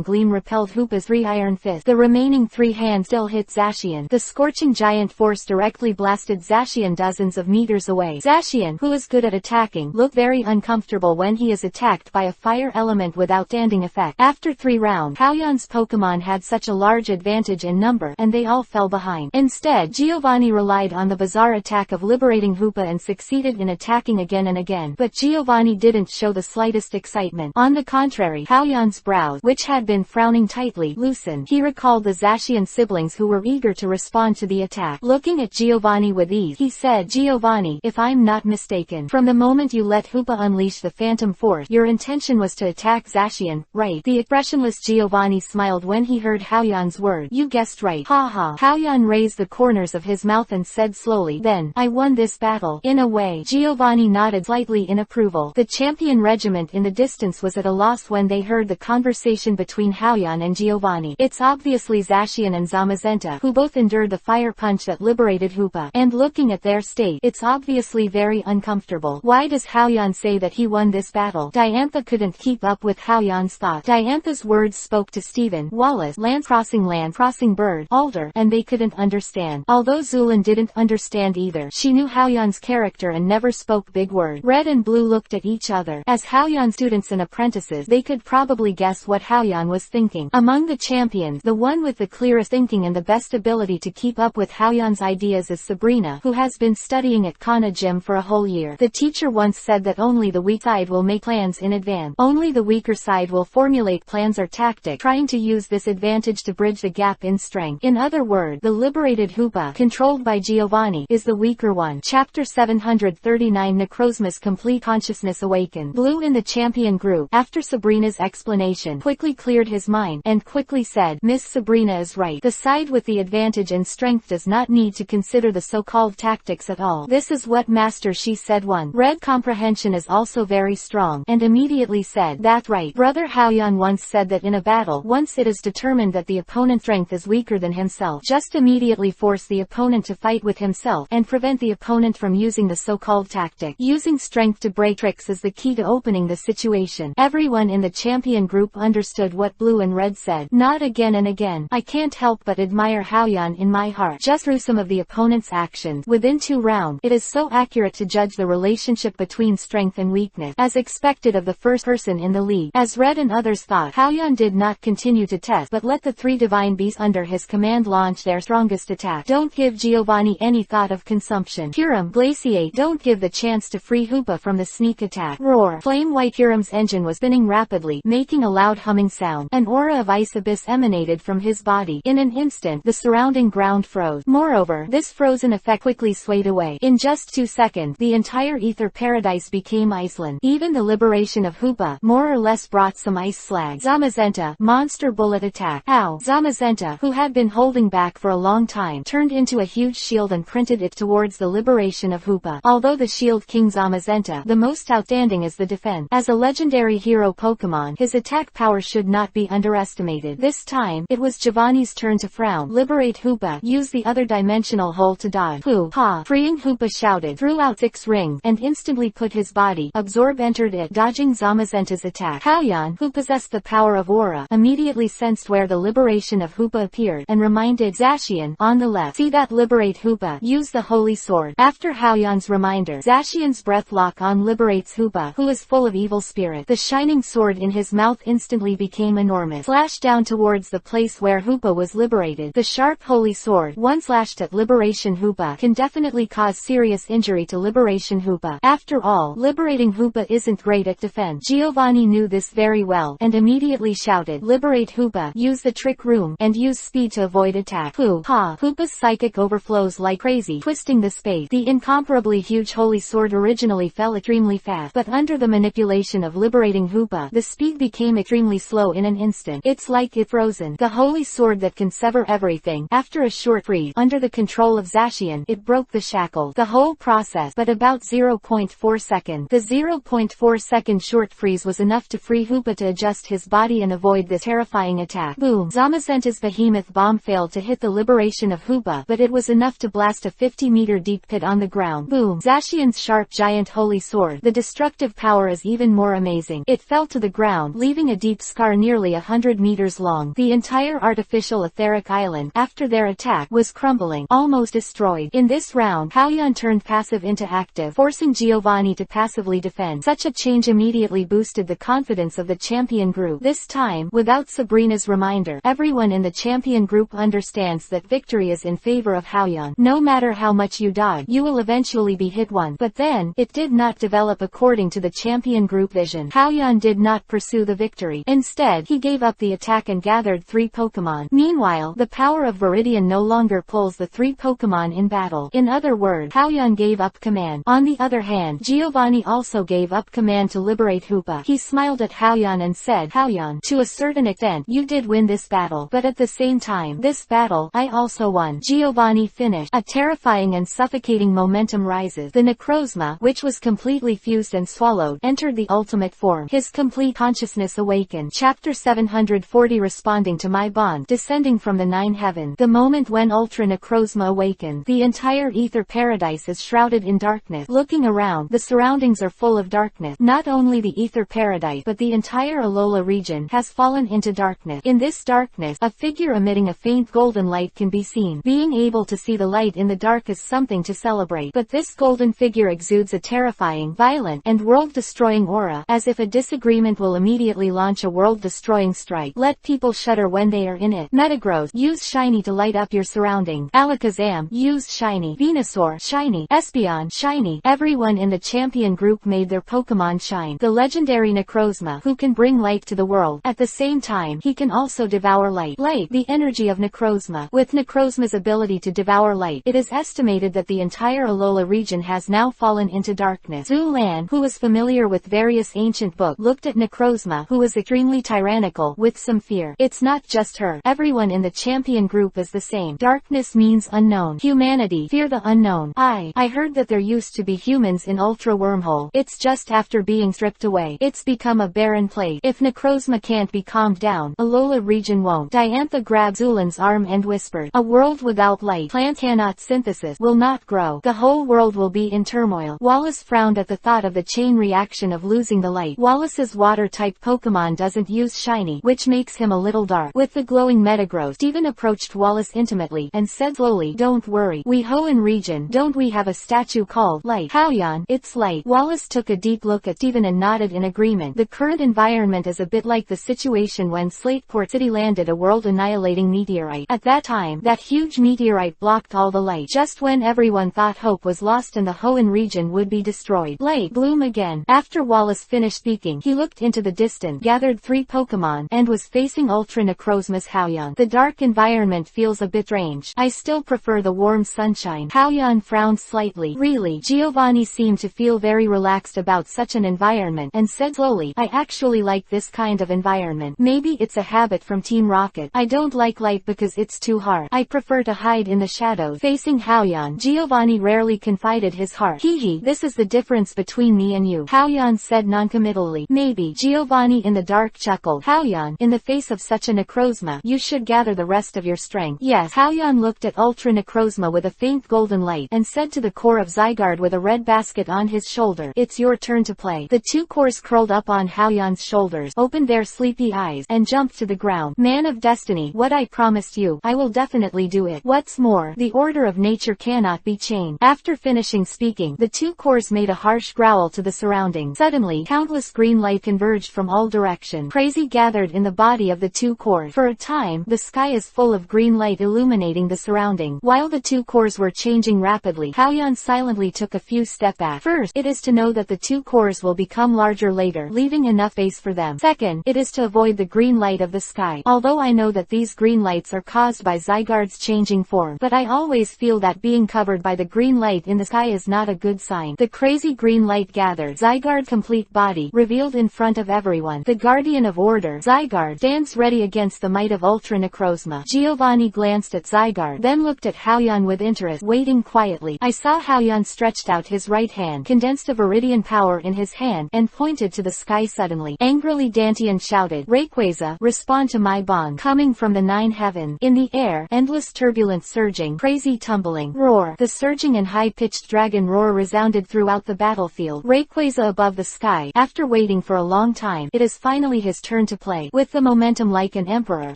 gleam repelled Hoopa's 3 iron fists. The remaining 3 hands still hit Zacian. The scorching giant force directly blasted Zacian dozens of meters away. Zacian, who is good at attacking, looked very uncomfortable when he is attacked by a fire element without standing effect. After 3 rounds, Haoyan's Pokemon had such a large advantage in number, and they all fell behind. Instead, Giovanni relied on the bizarre attack of liberating Hoopa and succeeded in attacking again and again. But Giovanni didn't show the slightest excitement. On the contrary, Haoyan's brows, which had been frowning tightly, loosened. He recalled the Zacian siblings who were eager to respond to the attack. Looking at Giovanni with ease, he said, Giovanni, if I'm not mistaken, from the moment you let Hoopa unleash the Phantom Force, your intention was to attack Zacian, right? The expressionless Giovanni smiled when he heard Haoyan's word. You guessed right. Ha ha. Haoyan raised the corners of his mouth and said slowly, then, I won this battle. In a way. Giovanni nodded slightly in approval. The champion regiment in the distance was at a loss when they heard the conversation between Haoyan and Giovanni. It's obviously Zacian and Zamazenta, who both endured the fire punch that liberated Hoopa. And looking at their state, it's obviously very uncomfortable. Why does Haoyan say that he won this battle? Diantha couldn't keep up with Haoyan's thoughts. Diantha's words spoke to Stephen, Wallace, land crossing bird, Alder, and they couldn't understand. Although Zulin didn't understand either, she knew Haoyan's character and never spoke big words. Red and Blue looked at each other. As Haoyan students and apprentices, they could probably guess what Haoyan was thinking. Among the champions, the one with the clearest thinking and the best ability to keep up with Haoyan's ideas is Sabrina, who has been studying at Kana Gym for a whole year. The teacher once said that only the weak side will make plans in advance. Only the weaker side will formulate plans or tactics, trying to use this advantage to bridge the gap in strength. In other words, the liberated Hoopa, controlled by Giovanni, is the weaker one. Chapter 739 Necrozma's complete consciousness awakened. Blue in the champion group, after Sabrina's explanation, quickly cleared his mind, and quickly said, Miss Sabrina is right. The side with the advantage in strength does not need to consider the so-called tactics at all. This is what Master Shi said. One. Red comprehension is also very strong, and immediately said, that's right. Brother Haoyan once said that in a battle, once it is determined that the opponent's strength is weaker than himself, just immediately force the opponent to fight with himself, and prevent the opponent from using the so-called tactic. Using strength to break tricks is the key to opening the situation. Everyone in the champion group understood what Blue and Red said. Not again and again. I can't help but admire Haoyan in my heart. Just through some of the opponent's actions. Within 2 rounds, ground. It is so accurate to judge the relationship between strength and weakness, as expected of the first person in the league. As Red and others thought, Haoyan did not continue to test, but let the 3 divine beasts under his command launch their strongest attack. Don't give Giovanni any thought of consumption. Hiram, glaciate. Don't give the chance to free Hoopa from the sneak attack. Roar. Flame white. Hiram's engine was spinning rapidly, making a loud humming sound. An aura of ice abyss emanated from his body. In an instant, the surrounding ground froze. Moreover, this frozen effect quickly swayed away. In just 2 seconds, the entire ether paradise became Iceland. Even the liberation of Hoopa more or less brought some ice slag. Zamazenta, monster bullet attack. Ow. Zamazenta, who had been holding back for a long time, turned into a huge shield and printed it towards the liberation of Hoopa. Although the Shield King Zamazenta, the most outstanding is the defense. As a legendary hero Pokemon, his attack power should not be underestimated. This time, it was Giovanni's turn to frown. Liberate Hoopa. Use the other dimensional hole to dodge. Hoo ha. Freeing Hoopa shouted, threw out 6 rings, and instantly put his body. Absorb entered it, dodging Zamazenta's attack. Haoyan, who possessed the power of aura, immediately sensed where the liberation of Hoopa appeared, and reminded Zacian, on the left, see that liberate Hoopa. Use the holy sword. After Haoyan's reminder, Zacian's breath lock on liberates Hoopa, who is full of evil spirit. The shining sword in his mouth instantly became enormous. Slashed down towards the place where Hoopa was liberated. The sharp holy sword, once slashed at liberation Hoopa, can definitely cause serious injury to liberation Hoopa. After all, liberating Hoopa isn't great at defense. Giovanni knew this very well, and immediately shouted, liberate Hoopa, use the trick room, and use speed to avoid attack. Hoo ha. Hoopa's psychic overflows like crazy, twisting the space. The incomparably huge holy sword originally fell extremely fast, but under the manipulation of liberating Hoopa, the speed became extremely slow in an instant. It's like it frozen. The holy sword that can sever everything. After a short freeze, under the control of Zacian, it broke the shackle. The whole process, but about 0.4 seconds. The 0.4 second short freeze was enough to free Hoopa to adjust his body and avoid this terrifying attack. Boom. Zamazenta's behemoth bomb failed to hit the liberation of Hoopa, but it was enough to blast a 50-meter deep pit on the ground. Boom. Zacian's sharp giant holy sword. The destructive power is even more amazing. It fell to the ground, leaving a deep scar nearly 100 meters long. The entire artificial etheric island, after their attack, was crumbling, almost destroyed. In this round, Haoyan turned passive into active, forcing Giovanni to passively defend. Such a change immediately boosted the confidence of the champion group. This time, without Sabrina's reminder, everyone in the champion group understands that victory is in favor of Haoyan. No matter how much you dodge, you will eventually be hit one. But then, it did not develop according to the champion group vision. Haoyan did not pursue the victory. Instead, he gave up the attack and gathered 3 Pokemon. Meanwhile, the power of Viridian no longer pulls the 3 Pokemon in battle. In other words, Haoyan gave up command. On the other hand, Giovanni also gave up command to liberate Hoopa. He smiled at Haoyan and said, Haoyan, to a certain extent, you did win this battle, but at the same time, this battle, I also won. Giovanni finished. A terrifying and suffocating momentum rises. The Necrozma, which was completely fused and swallowed, entered the ultimate form. His complete consciousness awakened. Chapter 740 Responding to my bond. Descending from the 9 heaven. The moment when Ultra Necrozma awakened, the entire ether paradise is shrouded in darkness. Looking around, the surroundings are full of darkness. Not only the ether paradise, but the entire Alola region has fallen into darkness. In this darkness, a figure emitting a faint golden light can be seen. Being able to see the light in the dark is something to celebrate. But this golden figure exudes a terrifying, violent, and world-destroying aura, as if a disagreement will immediately launch a world-destroying strike. Let people shudder when they are in it. Metagross, use Shiny to light up your surroundings. Alakazam, use Shiny. Venusaur, Shiny. Espeon, Shiny. Everyone in the champion group made their Pokemon shine. The legendary Necrozma, who can bring light to the world. At the same time, he can also devour light. Light, the energy of Necrozma. With Necrozma's ability to devour light, it is estimated that the entire Alola region has now fallen into darkness. Zulan, who was familiar with various ancient books, looked at Necrozma, who was extremely tyrannical, with some fear. It's not just her. Everyone in the champion group is the same. Darkness means unknown. Humanity, fear the unknown. I heard that there used to be humans in Ultra Wormhole. It's just after being stripped away, it's become a barren place. If Necrozma can't be calmed down, Alola region won't. Diantha grabbed Zulan's arm and whispered, a world without light, plant cannot synthesis, will not grow. The whole world will be in turmoil. Wallace frowned at the thought of the chain reaction of losing the light. Wallace's water-type Pokemon doesn't use Shiny, which makes him a little dark. With the glowing Metagross, Steven approached Wallace intimately, and said slowly, don't worry, we Hoenn region Don't we have a statue called Light? Haoyan, it's Light. Wallace took a deep look at Steven and nodded in agreement. The current environment is a bit like the situation when Slateport City landed a world-annihilating meteorite. At that time, that huge meteorite blocked all the light. Just when everyone thought hope was lost and the Hoenn region would be destroyed, light bloom again. After Wallace finished speaking, he looked into the distance, gathered 3 Pokemon, and was facing Ultra Necrozma's Haoyan. The dark environment feels a bit strange. I still prefer the warm sunshine. Haoyan frowned slightly. Really? Giovanni seemed to feel very relaxed about such an environment, and said slowly, I actually like this kind of environment. Maybe it's a habit from Team Rocket. I don't like light because it's too hard. I prefer to hide in the shadows. Facing Haoyan, Giovanni rarely confided his heart. Hee, this is the difference between me and you, Haoyan said noncommittally. Maybe. Giovanni in the dark chuckled. Haoyan, in the face of such a Necrozma, you should gather the rest of your strength. Yes. Haoyan looked at Ultra Necrozma with a faint golden light, and said to the core of Zygarde with a red basket on his shoulder, it's your turn to play. The 2 cores curled up on Haoyan's shoulders, opened their sleepy eyes, and jumped to the ground. Man of destiny, what I promised you, I will definitely do it. What's more, the order of nature cannot be changed. After finishing speaking, the 2 cores made a harsh growl to the surroundings. Suddenly, countless green light converged from all directions. Crazy gathered in the body of the 2 cores. For a time, the sky is full of green light illuminating the surrounding. While the 2 cores were changing rapidly, Haoyan silently took a few steps back. First, it is to know that the 2 cores will become larger later, leaving enough space for them. Second, it is to avoid the green light of the sky. Although I know that these green lights are caused by Zygarde's changing form, but I always feel that being covered by the green light in the sky is not a good sign. The crazy green light gathered. Zygarde complete body, revealed in front of everyone. The guardian of order, Zygarde, stands ready against the might of Ultra Necrozma. Giovanni glanced at Zygarde, then looked at Haoyan with interest, waiting quietly. I saw Haoyan stretched out his right hand, condensed a viridian power in his hand, and pointed to the sky suddenly. Angrily Dantian shouted, Rayquaza, respond to my bond. Coming from the 9 heavens. In the air, endless turbulence surging, crazy tumbling, roar. The surging and high-pitched dragon roar resounded throughout the battlefield. Rayquaza above the sky. After waiting for a long time, it is finally his turn to play. With the momentum like an emperor,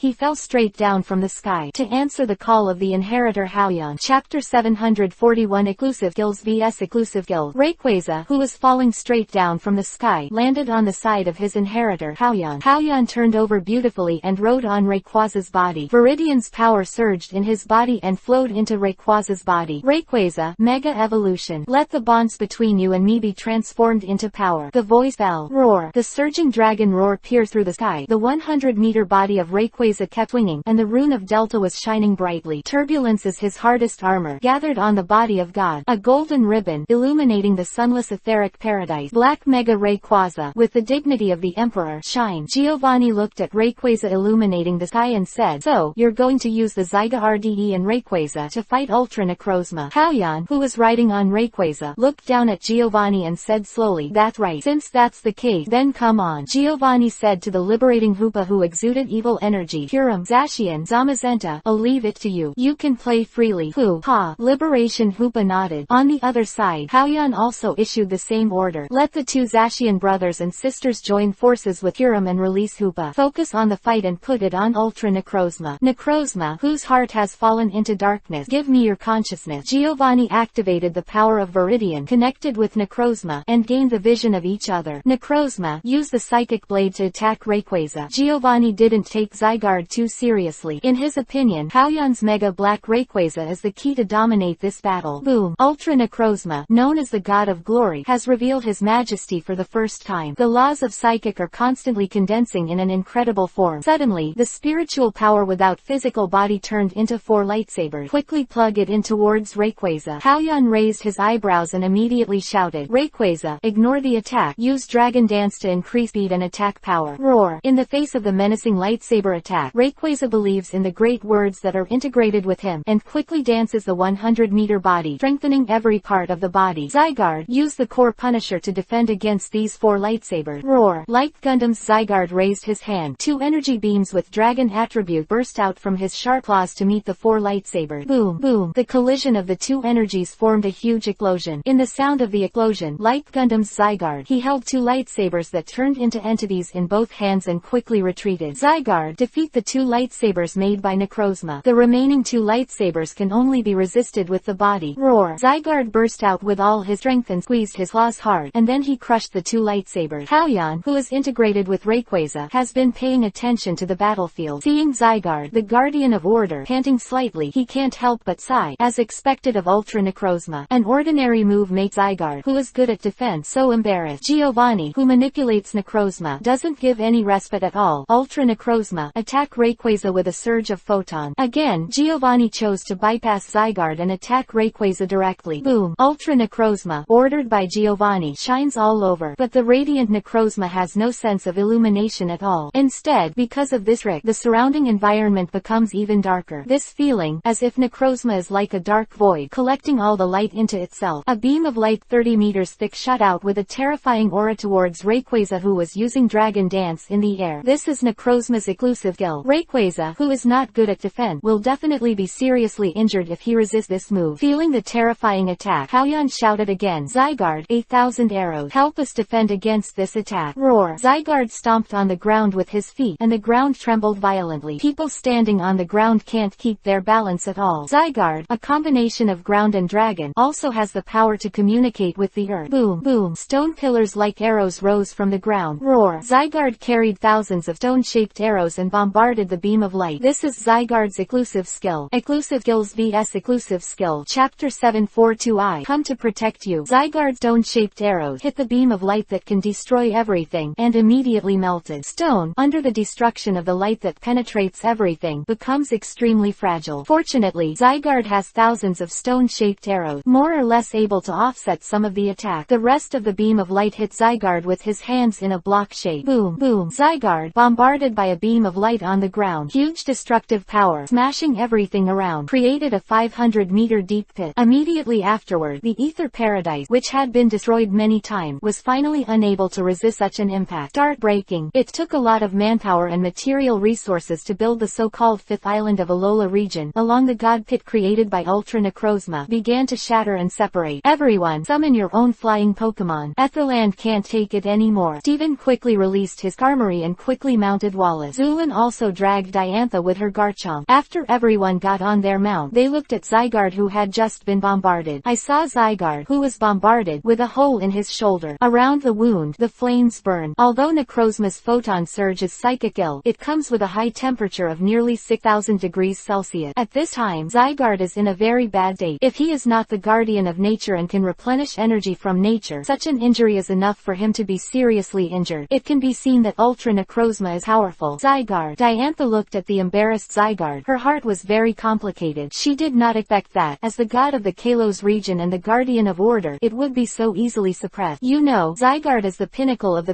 he fell straight down from the sky, to answer the call of the inheritor Haoyan. Chapter 741 Exclusive Guilds vs Exclusive Guild. Rayquaza, who was falling straight down from the sky, landed on the side of his inheritor Haoyan. Haoyan turned over beautifully and rode on Rayquaza's body. Viridian's power surged in his body and flowed into Rayquaza's body. Rayquaza, Mega Evolution. Let the bonds between you and me be transformed into power. The voice fell. Roar. The surging dragon roar pierced through the sky. The 100-meter body of Rayquaza kept swinging, and the rune of Delta was shining brightly. Turbulence is his hardest armor, gathered on the body of God. A golden ribbon, illuminating the sunless etheric paradise. Black Mega Rayquaza, with the dignity of the Emperor, shine. Giovanni looked at Rayquaza illuminating the sky and said, so, you're going to use the Zygarde and Rayquaza to fight Ultra Necrozma. Haoyan, who was riding on Rayquaza, looked down at Giovanni and said slowly, that's right. Since that's the case, then come on. Giovanni said to the liberating Hoopa who exuded evil energy, Purim, Zacian, Zamazenta, I'll leave it to you. You can play freely. Hoo, ha. Liberation Hoopa nodded. On the other side, Haoyan also issued the same order. Let the 2 Zacian brothers and sisters join forces with Purim and release Hoopa. Focus on the fight and put it on Ultra Necrozma. Necrozma, whose heart has fallen into darkness, give me your consciousness. Giovanni activated the power of Viridian, connected with Necrozma, and gained the vision of each other. Necrozma, use the psychic blade to attack Rayquaza. Giovanni didn't take Zygarde too seriously. In his opinion, Haoyan's Mega Black Rayquaza is the key to dominate this battle. Boom. Ultra Necrozma, known as the God of Glory, has revealed his majesty for the first time. The laws of psychic are constantly condensing in an incredible form. Suddenly, the spiritual power without physical body turned into 4 lightsabers. Quickly plug it in towards Rayquaza. Haoyan raised his eyebrows and immediately shouted, Rayquaza, ignore the attack. Use Dragon Dance to increase speed and attack power. Roar. In the face of the menacing lightsaber attack, Rayquaza believes in the great words that are integrated with him, and quickly dances the 100-meter body, strengthening every part of the body. Zygarde, use the core Punisher to defend against these 4 lightsabers. Roar. Like Gundam's Zygarde raised his hand. 2 energy beams with dragon attribute burst out from his sharp claws to meet the 4 lightsabers. Boom, boom. The collision of the 2 energies formed a huge explosion. In the sound of the explosion, like Gundam's Zygarde, he held 2 lightsabers that turned into entities in both hands and quickly retreated. Zygarde, defeat the 2 lightsabers made by Necrozma. The remaining 2 lightsabers can only be resisted with the body. Roar! Zygarde burst out with all his strength and squeezed his claws hard, and then he crushed the two lightsabers. Haoyan, who is integrated with Rayquaza, has been paying attention to the battlefield. Seeing Zygarde, the Guardian of Order, panting slightly, he can't help but sigh, as expected of Ultra Necrozma. An ordinary move makes Zygarde, who is good at defense, so embarrassed. Giovanni, who manipulates Necrozma, doesn't give any respite at all. Ultra Necrozma, attack Rayquaza with a surge of photon. Again, Giovanni chose to bypass Zygarde and attack Rayquaza directly. Boom! Ultra Necrozma, ordered by Giovanni, shines all over, but the radiant Necrozma has no sense of illumination at all. Instead, because of this trick, the surrounding environment becomes even darker. This feeling, as if Necrozma is like a dark void, collecting all the light into itself. A beam of light 30 meters thick shot out with a terrifying aura towards Rayquaza, who was using Dragon Dance in the air. This is Necrozma's exclusive skill. Rayquaza, who is not good at defense, will definitely be seriously injured if he resists this move. Feeling the terrifying attack, Haoyan shouted again, Zygarde, 8,000 arrows, help us defend against this attack. Roar! Zygarde stomped on the ground with his feet, and the ground trembled violently. People standing on the ground can't keep their balance at all. Zygarde, a combination of ground and dragon, also has the power to communicate with the earth. Boom! Boom! Stone pillars like arrows rose from the ground. Roar! Zygarde carried thousands of stone-shaped arrows and bombarded the beam of light. This is Zygarde's exclusive skill. Exclusive skills vs exclusive skill. Chapter 742I. Come to protect you. Zygarde's stone-shaped arrows hit the beam of light that can destroy everything, and immediately melted. Stone, under the destruction of the light that penetrates everything, becomes extremely fragile. Fortunately, Zygarde has thousands of stone-shaped arrows, more or less able to offset some of the attack. The rest of the beam of light hit Zygarde with his hands in a block shape. Boom! Boom! Zygarde, bombarded by a beam of light on the ground, huge destructive power, smashing everything around, created a 500-meter deep pit. Immediately afterward, the Ether Paradise, which had been destroyed many times, was finally unable to resist such an impact. Start breaking. It took a lot of manpower and material resources to build the so-called fifth island of Alola region, along the god pit created by Ultra Necrozma, began to shatter and separate. Everyone, summon your own flying Pokemon. Etherland can't take it anymore. Steven quickly released his Skarmory and quickly mounted Wallace. Zulin also dragged Diantha with her Garchomp. After everyone got on their mount, they looked at Zygarde, who had just been bombarded. I saw Zygarde, who was bombarded, with a hole in his shoulder. Around the wound, the flames burn. Although Necrozma's photon surge is psychic ill, it comes with a high temperature of nearly 6,000 degrees Celsius. At this time, Zygarde is in a very bad state. If he is not the guardian of nature and can replenish energy from nature, such an injury is enough for him to be seriously injured. It can be seen that Ultra Necrozma is powerful. Zygarde. Diantha looked at the embarrassed Zygarde. Her heart was very complicated. She did not expect that, as the god of the Kalos region and the guardian of order, it would be so easily suppressed. You know, Zygarde is the pinnacle of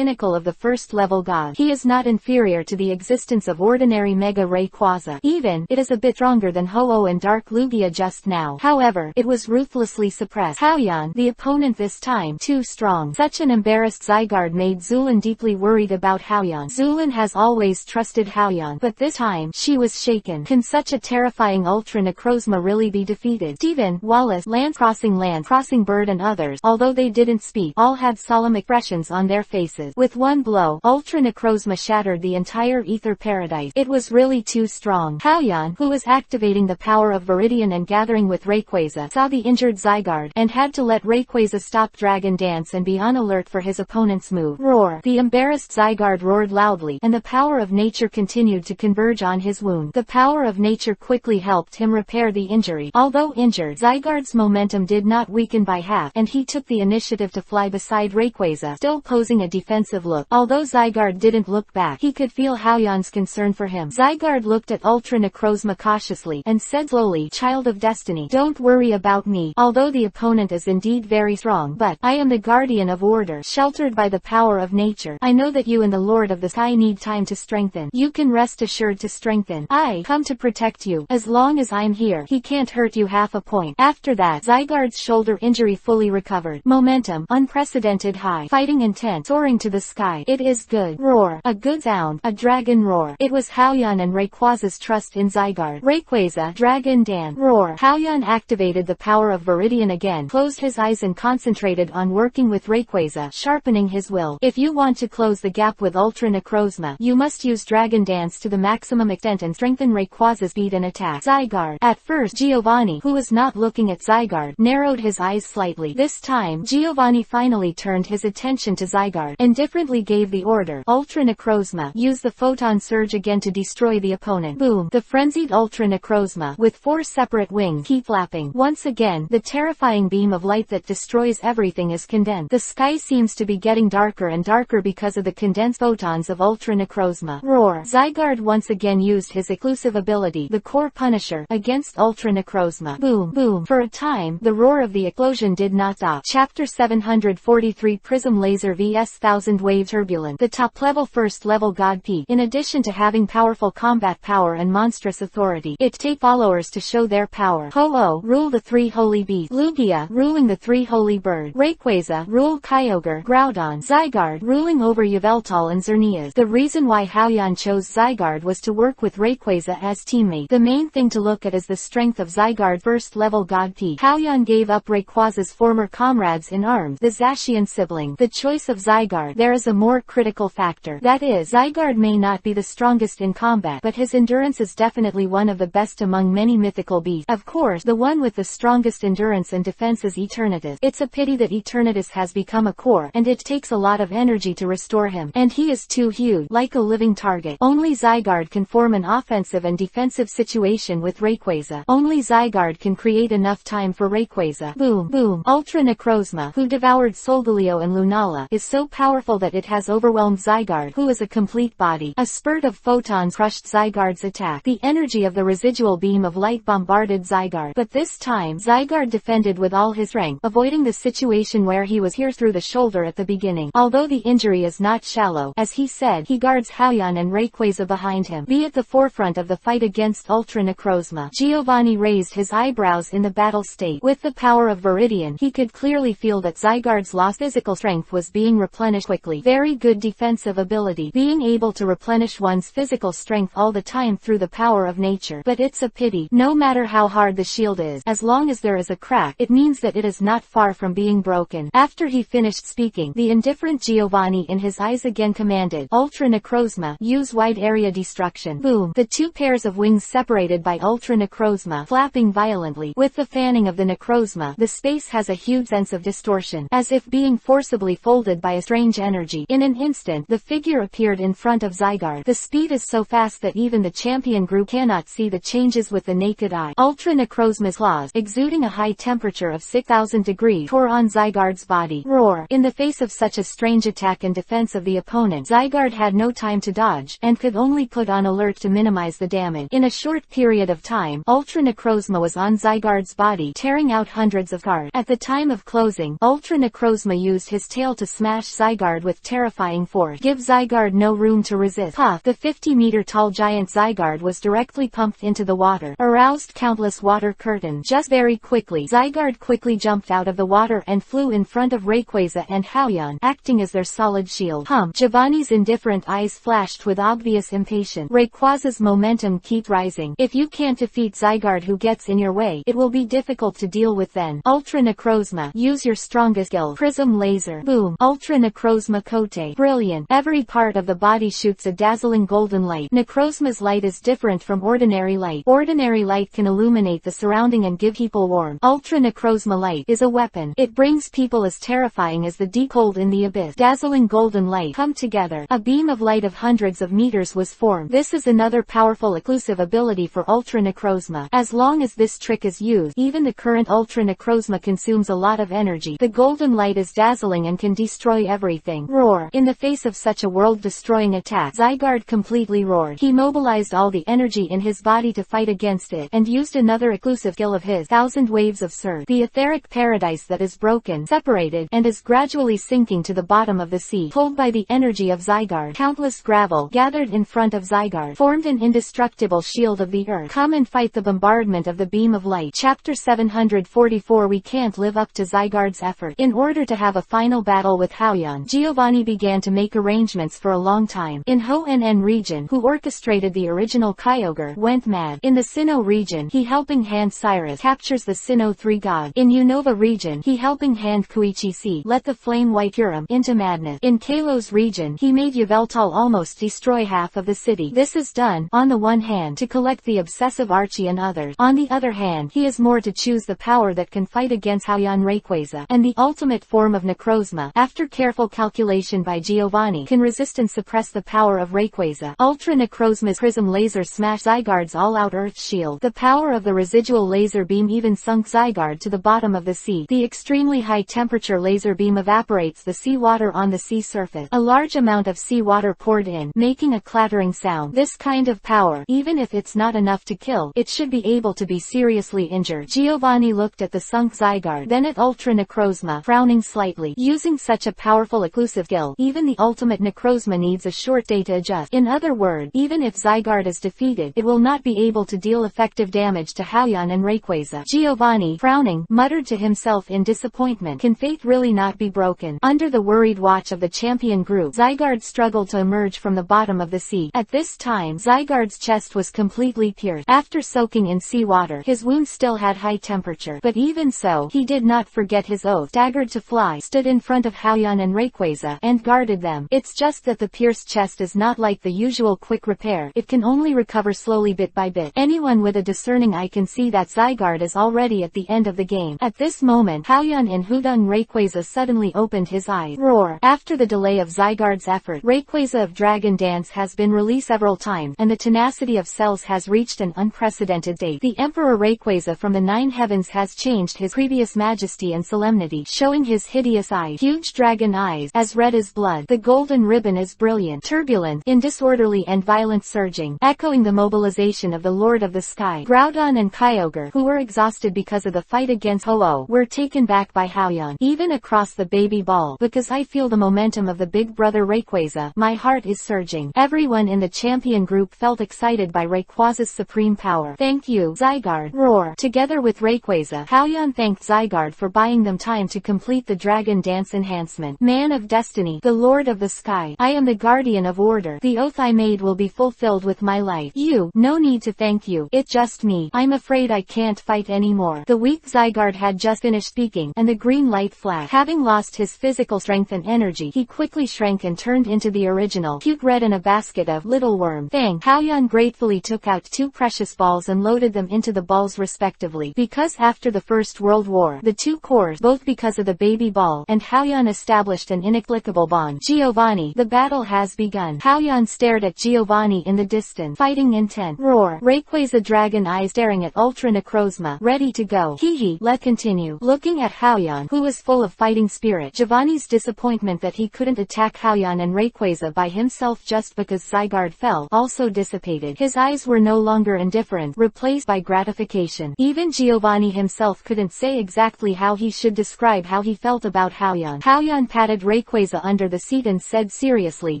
the first level god. He is not inferior to the existence of ordinary Mega Rayquaza. Even, it is a bit stronger than Ho-Oh and Dark Lugia just now. However, it was ruthlessly suppressed. Haoyan, the opponent this time, too strong. Such an embarrassed Zygarde made Zulin deeply worried about Haoyan. Zulin has always trusted Haoyan, but this time, she was shaken. Can such a terrifying Ultra Necrozma really be defeated? Steven, Wallace, Land Crossing Bird and others, although they didn't speak, all had solemn expressions on their faces. With one blow, Ultra Necrozma shattered the entire Ether Paradise. It was really too strong. Haoyan, who was activating the power of Viridian and gathering with Rayquaza, saw the injured Zygarde, and had to let Rayquaza stop Dragon Dance and be on alert for his opponent's move. Roar! The embarrassed Zygarde roared loudly, and the power of nature continued to converge on his wound. The power of nature quickly helped him repair the injury. Although injured, Zygarde's momentum did not weaken by half, and he took the initiative to fly beside Rayquaza, still posing a defensive look. Although Zygarde didn't look back, he could feel Haoyan's concern for him. Zygarde looked at Ultra Necrozma cautiously, and said slowly, Child of Destiny, don't worry about me. Although the opponent is indeed very strong, but I am the guardian of order, sheltered by the power of nature. I know that you and the Lord of the Sky need time to strengthen. You can rest assured to strengthen. I come to protect you. As long as I'm here, he can't hurt you half a point. After that, Zygarde's shoulder injury fully recovered. Momentum, unprecedented high. Fighting intent, soaring to the sky. It is good. Roar. A good sound. A dragon roar. It was Haoyan and Rayquaza's trust in Zygarde. Rayquaza, Dragon Dance. Roar. Haoyan activated the power of Viridian again, closed his eyes and concentrated on working with Rayquaza, sharpening his will. If you want to close the gap with Ultra Necrozma, you must use Dragon Dance to the maximum extent and strengthen Rayquaza's speed and attack. Zygarde. At first, Giovanni, who was was not looking at Zygarde, narrowed his eyes slightly. This time, Giovanni finally turned his attention to Zygarde, and differently gave the order. Ultra Necrozma. Use the photon surge again to destroy the opponent. Boom. The frenzied Ultra Necrozma, with 4 separate wings, keep flapping. Once again, the terrifying beam of light that destroys everything is condensed. The sky seems to be getting darker and darker because of the condensed photons of Ultra Necrozma. Roar. Zygarde once again used his exclusive ability, the Core Punisher, against Ultra Necrozma. Boom. Boom. For a time, the roar of the explosion did not stop. Chapter 743 Prism Laser vs 1000 Wave Turbulent. The top-level first-level God Peak. In addition to having powerful combat power and monstrous authority, it takes followers to show their power. Ho-Oh, rule the 3 holy beasts. Lugia, ruling the 3 holy birds. Rayquaza, ruled Kyogre, Groudon. Zygarde, ruling over Yveltal and Xerneas. The reason why Hao-Yan chose Zygarde was to work with Rayquaza as teammate. The main thing to look at is the strength of Zygarde first-level God Peak. Hao-Yan gave up Rayquaza's former comrades in arms, the Zacian sibling. The choice of Zygarde. There is a more critical factor. That is, Zygarde may not be the strongest in combat, but his endurance is definitely one of the best among many mythical beasts. Of course, the one with the strongest endurance and defense is Eternatus. It's a pity that Eternatus has become a core, and it takes a lot of energy to restore him, and he is too huge, like a living target. Only Zygarde can form an offensive and defensive situation with Rayquaza. Only Zygarde can create enough time for Rayquaza. Boom. Boom. Ultra Necrozma, who devoured Solgaleo and Lunala, is so powerful that it has overwhelmed Zygarde, who is a complete body. A spurt of photons crushed Zygarde's attack. The energy of the residual beam of light bombarded Zygarde, but this time, Zygarde defended with all his strength, avoiding the situation where he was hit through the shoulder at the beginning. Although the injury is not shallow, as he said, he guards Hao-Yan and Rayquaza behind him. Be at the forefront of the fight against Ultra Necrozma. Giovanni raised his eyebrows in the battle state. With the power of Viridian, he could clearly feel that Zygarde's lost physical strength was being replenished quickly. Very good defensive ability, being able to replenish one's physical strength all the time through the power of nature. But it's a pity, no matter how hard the shield is, as long as there is a crack, it means that it is not far from being broken. After he finished speaking, the indifferent Giovanni in his eyes again commanded, Ultra Necrozma, use wide area destruction. Boom. The 2 pairs of wings separated by Ultra Necrozma, flapping violently. With the fanning of the Necrozma, the space has a huge sense of distortion, as if being forcibly folded by a strange energy. In an instant, the figure appeared in front of Zygarde. The speed is so fast that even the champion group cannot see the changes with the naked eye. Ultra Necrozma's claws, exuding a high temperature of 6,000 degrees, tore on Zygarde's body. Roar. In the face of such a strange attack and defense of the opponent, Zygarde had no time to dodge, and could only put on alert to minimize the damage. In a short period of time, Ultra Necrozma was on Zygarde's body, tearing out hundreds of cards. At the time of closing, Ultra Necrozma used his tail to smash Zygarde with terrifying force. Give Zygarde no room to resist. Puff. The 50-meter-tall giant Zygarde was directly pumped into the water, aroused countless water curtains. Just very quickly, Zygarde quickly jumped out of the water and flew in front of Rayquaza and Hao-Yan, acting as their solid shield. Giovanni's indifferent eyes flashed with obvious impatience. Rayquaza's momentum keeps rising. If you can't defeat Zygarde who gets in your way, it will be difficult to deal with then. Ultra Necrozma, use your strongest skill. Prism Laser. Boom. Ultra Necrozma Kote. Brilliant. Every part of the body shoots a dazzling golden light. Necrozma's light is different from ordinary light. Ordinary light can illuminate the surrounding and give people warmth. Ultra Necrozma light is a weapon. It brings people as terrifying as the deep cold in the abyss. Dazzling golden light come together. A beam of light of hundreds of meters was formed. This is another powerful exclusive ability for Ultra Necrozma. As long as this trick is used, even the current Ultra Necrozma consumes a lot of energy. The golden light is dazzling and can destroy everything. Roar. In the face of such a world-destroying attack, Zygarde completely roared. He mobilized all the energy in his body to fight against it, and used another exclusive skill of his, 1000 Waves of Surge. The etheric paradise that is broken, separated, and is gradually sinking to the bottom of the sea. Pulled by the energy of Zygarde, countless gravel, gathered in front of Zygarde, formed an indestructible shield of the earth. Come and fight the bombardment of the beam of light. Chapter 744 We can't live up to Zygarde's effort. In order to have a final battle with Hao-Yan, Giovanni began to make arrangements for a long time. In Ho-En region, who orchestrated the original Kyogre, went mad. In the Sinnoh region, he helping hand Cyrus captures the Sinnoh 3 god. In Unova region, he helping hand Koichi let the flame white Kyurem into madness. In Kalos region, he made Yveltal almost destroy half of the city. This is done, on the one hand, to collect the obsessive Archie and others. On the other hand, hand, he is more to choose the power that can fight against Haoyan Rayquaza, and the ultimate form of Necrozma, after careful calculation by Giovanni, can resist and suppress the power of Rayquaza. Ultra Necrozma's Prism Laser Smash Zygarde's All-Out Earth Shield. The power of the residual laser beam even sunk Zygarde to the bottom of the sea. The extremely high temperature laser beam evaporates the seawater on the sea surface. A large amount of seawater poured in, making a clattering sound. This kind of power, even if it's not enough to kill, it should be able to be seriously injured. Giovanni looked at the sunk Zygarde, then at Ultra Necrozma, frowning slightly. Using such a powerful elusive skill, even the ultimate Necrozma needs a short day to adjust. In other words, even if Zygarde is defeated, it will not be able to deal effective damage to Haoyan and Rayquaza. Giovanni, frowning, muttered to himself in disappointment. Can fate really not be broken? Under the worried watch of the champion group, Zygarde struggled to emerge from the bottom of the sea. At this time, Zygarde's chest was completely pierced. After soaking in seawater, his wound still had high temperature. But even so, he did not forget his oath. Staggered to fly, stood in front of Haoyan and Rayquaza, and guarded them. It's just that the pierced chest is not like the usual quick repair. It can only recover slowly bit by bit. Anyone with a discerning eye can see that Zygarde is already at the end of the game. At this moment, Haoyan and Haoyan Rayquaza suddenly opened his eyes. Roar! After the delay of Zygarde's effort, Rayquaza of Dragon Dance has been released several times, and the tenacity of cells has reached an unprecedented state. The Emperor Rayquaza from the Nine Heavens has changed his previous majesty and solemnity, showing his hideous eyes, huge dragon eyes, as red as blood. The golden ribbon is brilliant, turbulent, in disorderly and violent surging, echoing the mobilization of the Lord of the Sky. Groudon and Kyogre, who were exhausted because of the fight against Ho-Oh, were taken back by Haoyan. Even across the baby ball, because I feel the momentum of the big brother Rayquaza, my heart is surging. Everyone in the champion group felt excited by Rayquaza's supreme power. Thank you, Zygarde. Roar! Together with Rayquaza, Haoyan thanked Zygarde for buying them time to complete the Dragon Dance enhancement. Man of Destiny, the Lord of the Sky, I am the Guardian of Order. The oath I made will be fulfilled with my life. You, no need to thank you. It's just me. I'm afraid I can't fight anymore. The weak Zygarde had just finished speaking, and the green light flashed. Having lost his physical strength and energy, he quickly shrank and turned into the original cute red in a basket of little worm. Fang! Haoyan gratefully took out 2 precious balls and loaded them into the balls respectively. Because after the First World War, the two cores, both because of the baby ball, and Haoyan established an inexplicable bond. Giovanni, the battle has begun. Haoyan stared at Giovanni in the distance, fighting intent. Roar! Rayquaza dragon eyes staring at Ultra Necrozma, ready to go. Hee, let's continue. Looking at Haoyan, who was full of fighting spirit, Giovanni's disappointment that he couldn't attack Haoyan and Rayquaza by himself just because Zygarde fell, also dissipated. His eyes were no longer indifferent, replaced by gratification. Even Giovanni himself couldn't say exactly how he should describe how he felt about Haoyan. Haoyan patted Rayquaza under the seat and said seriously,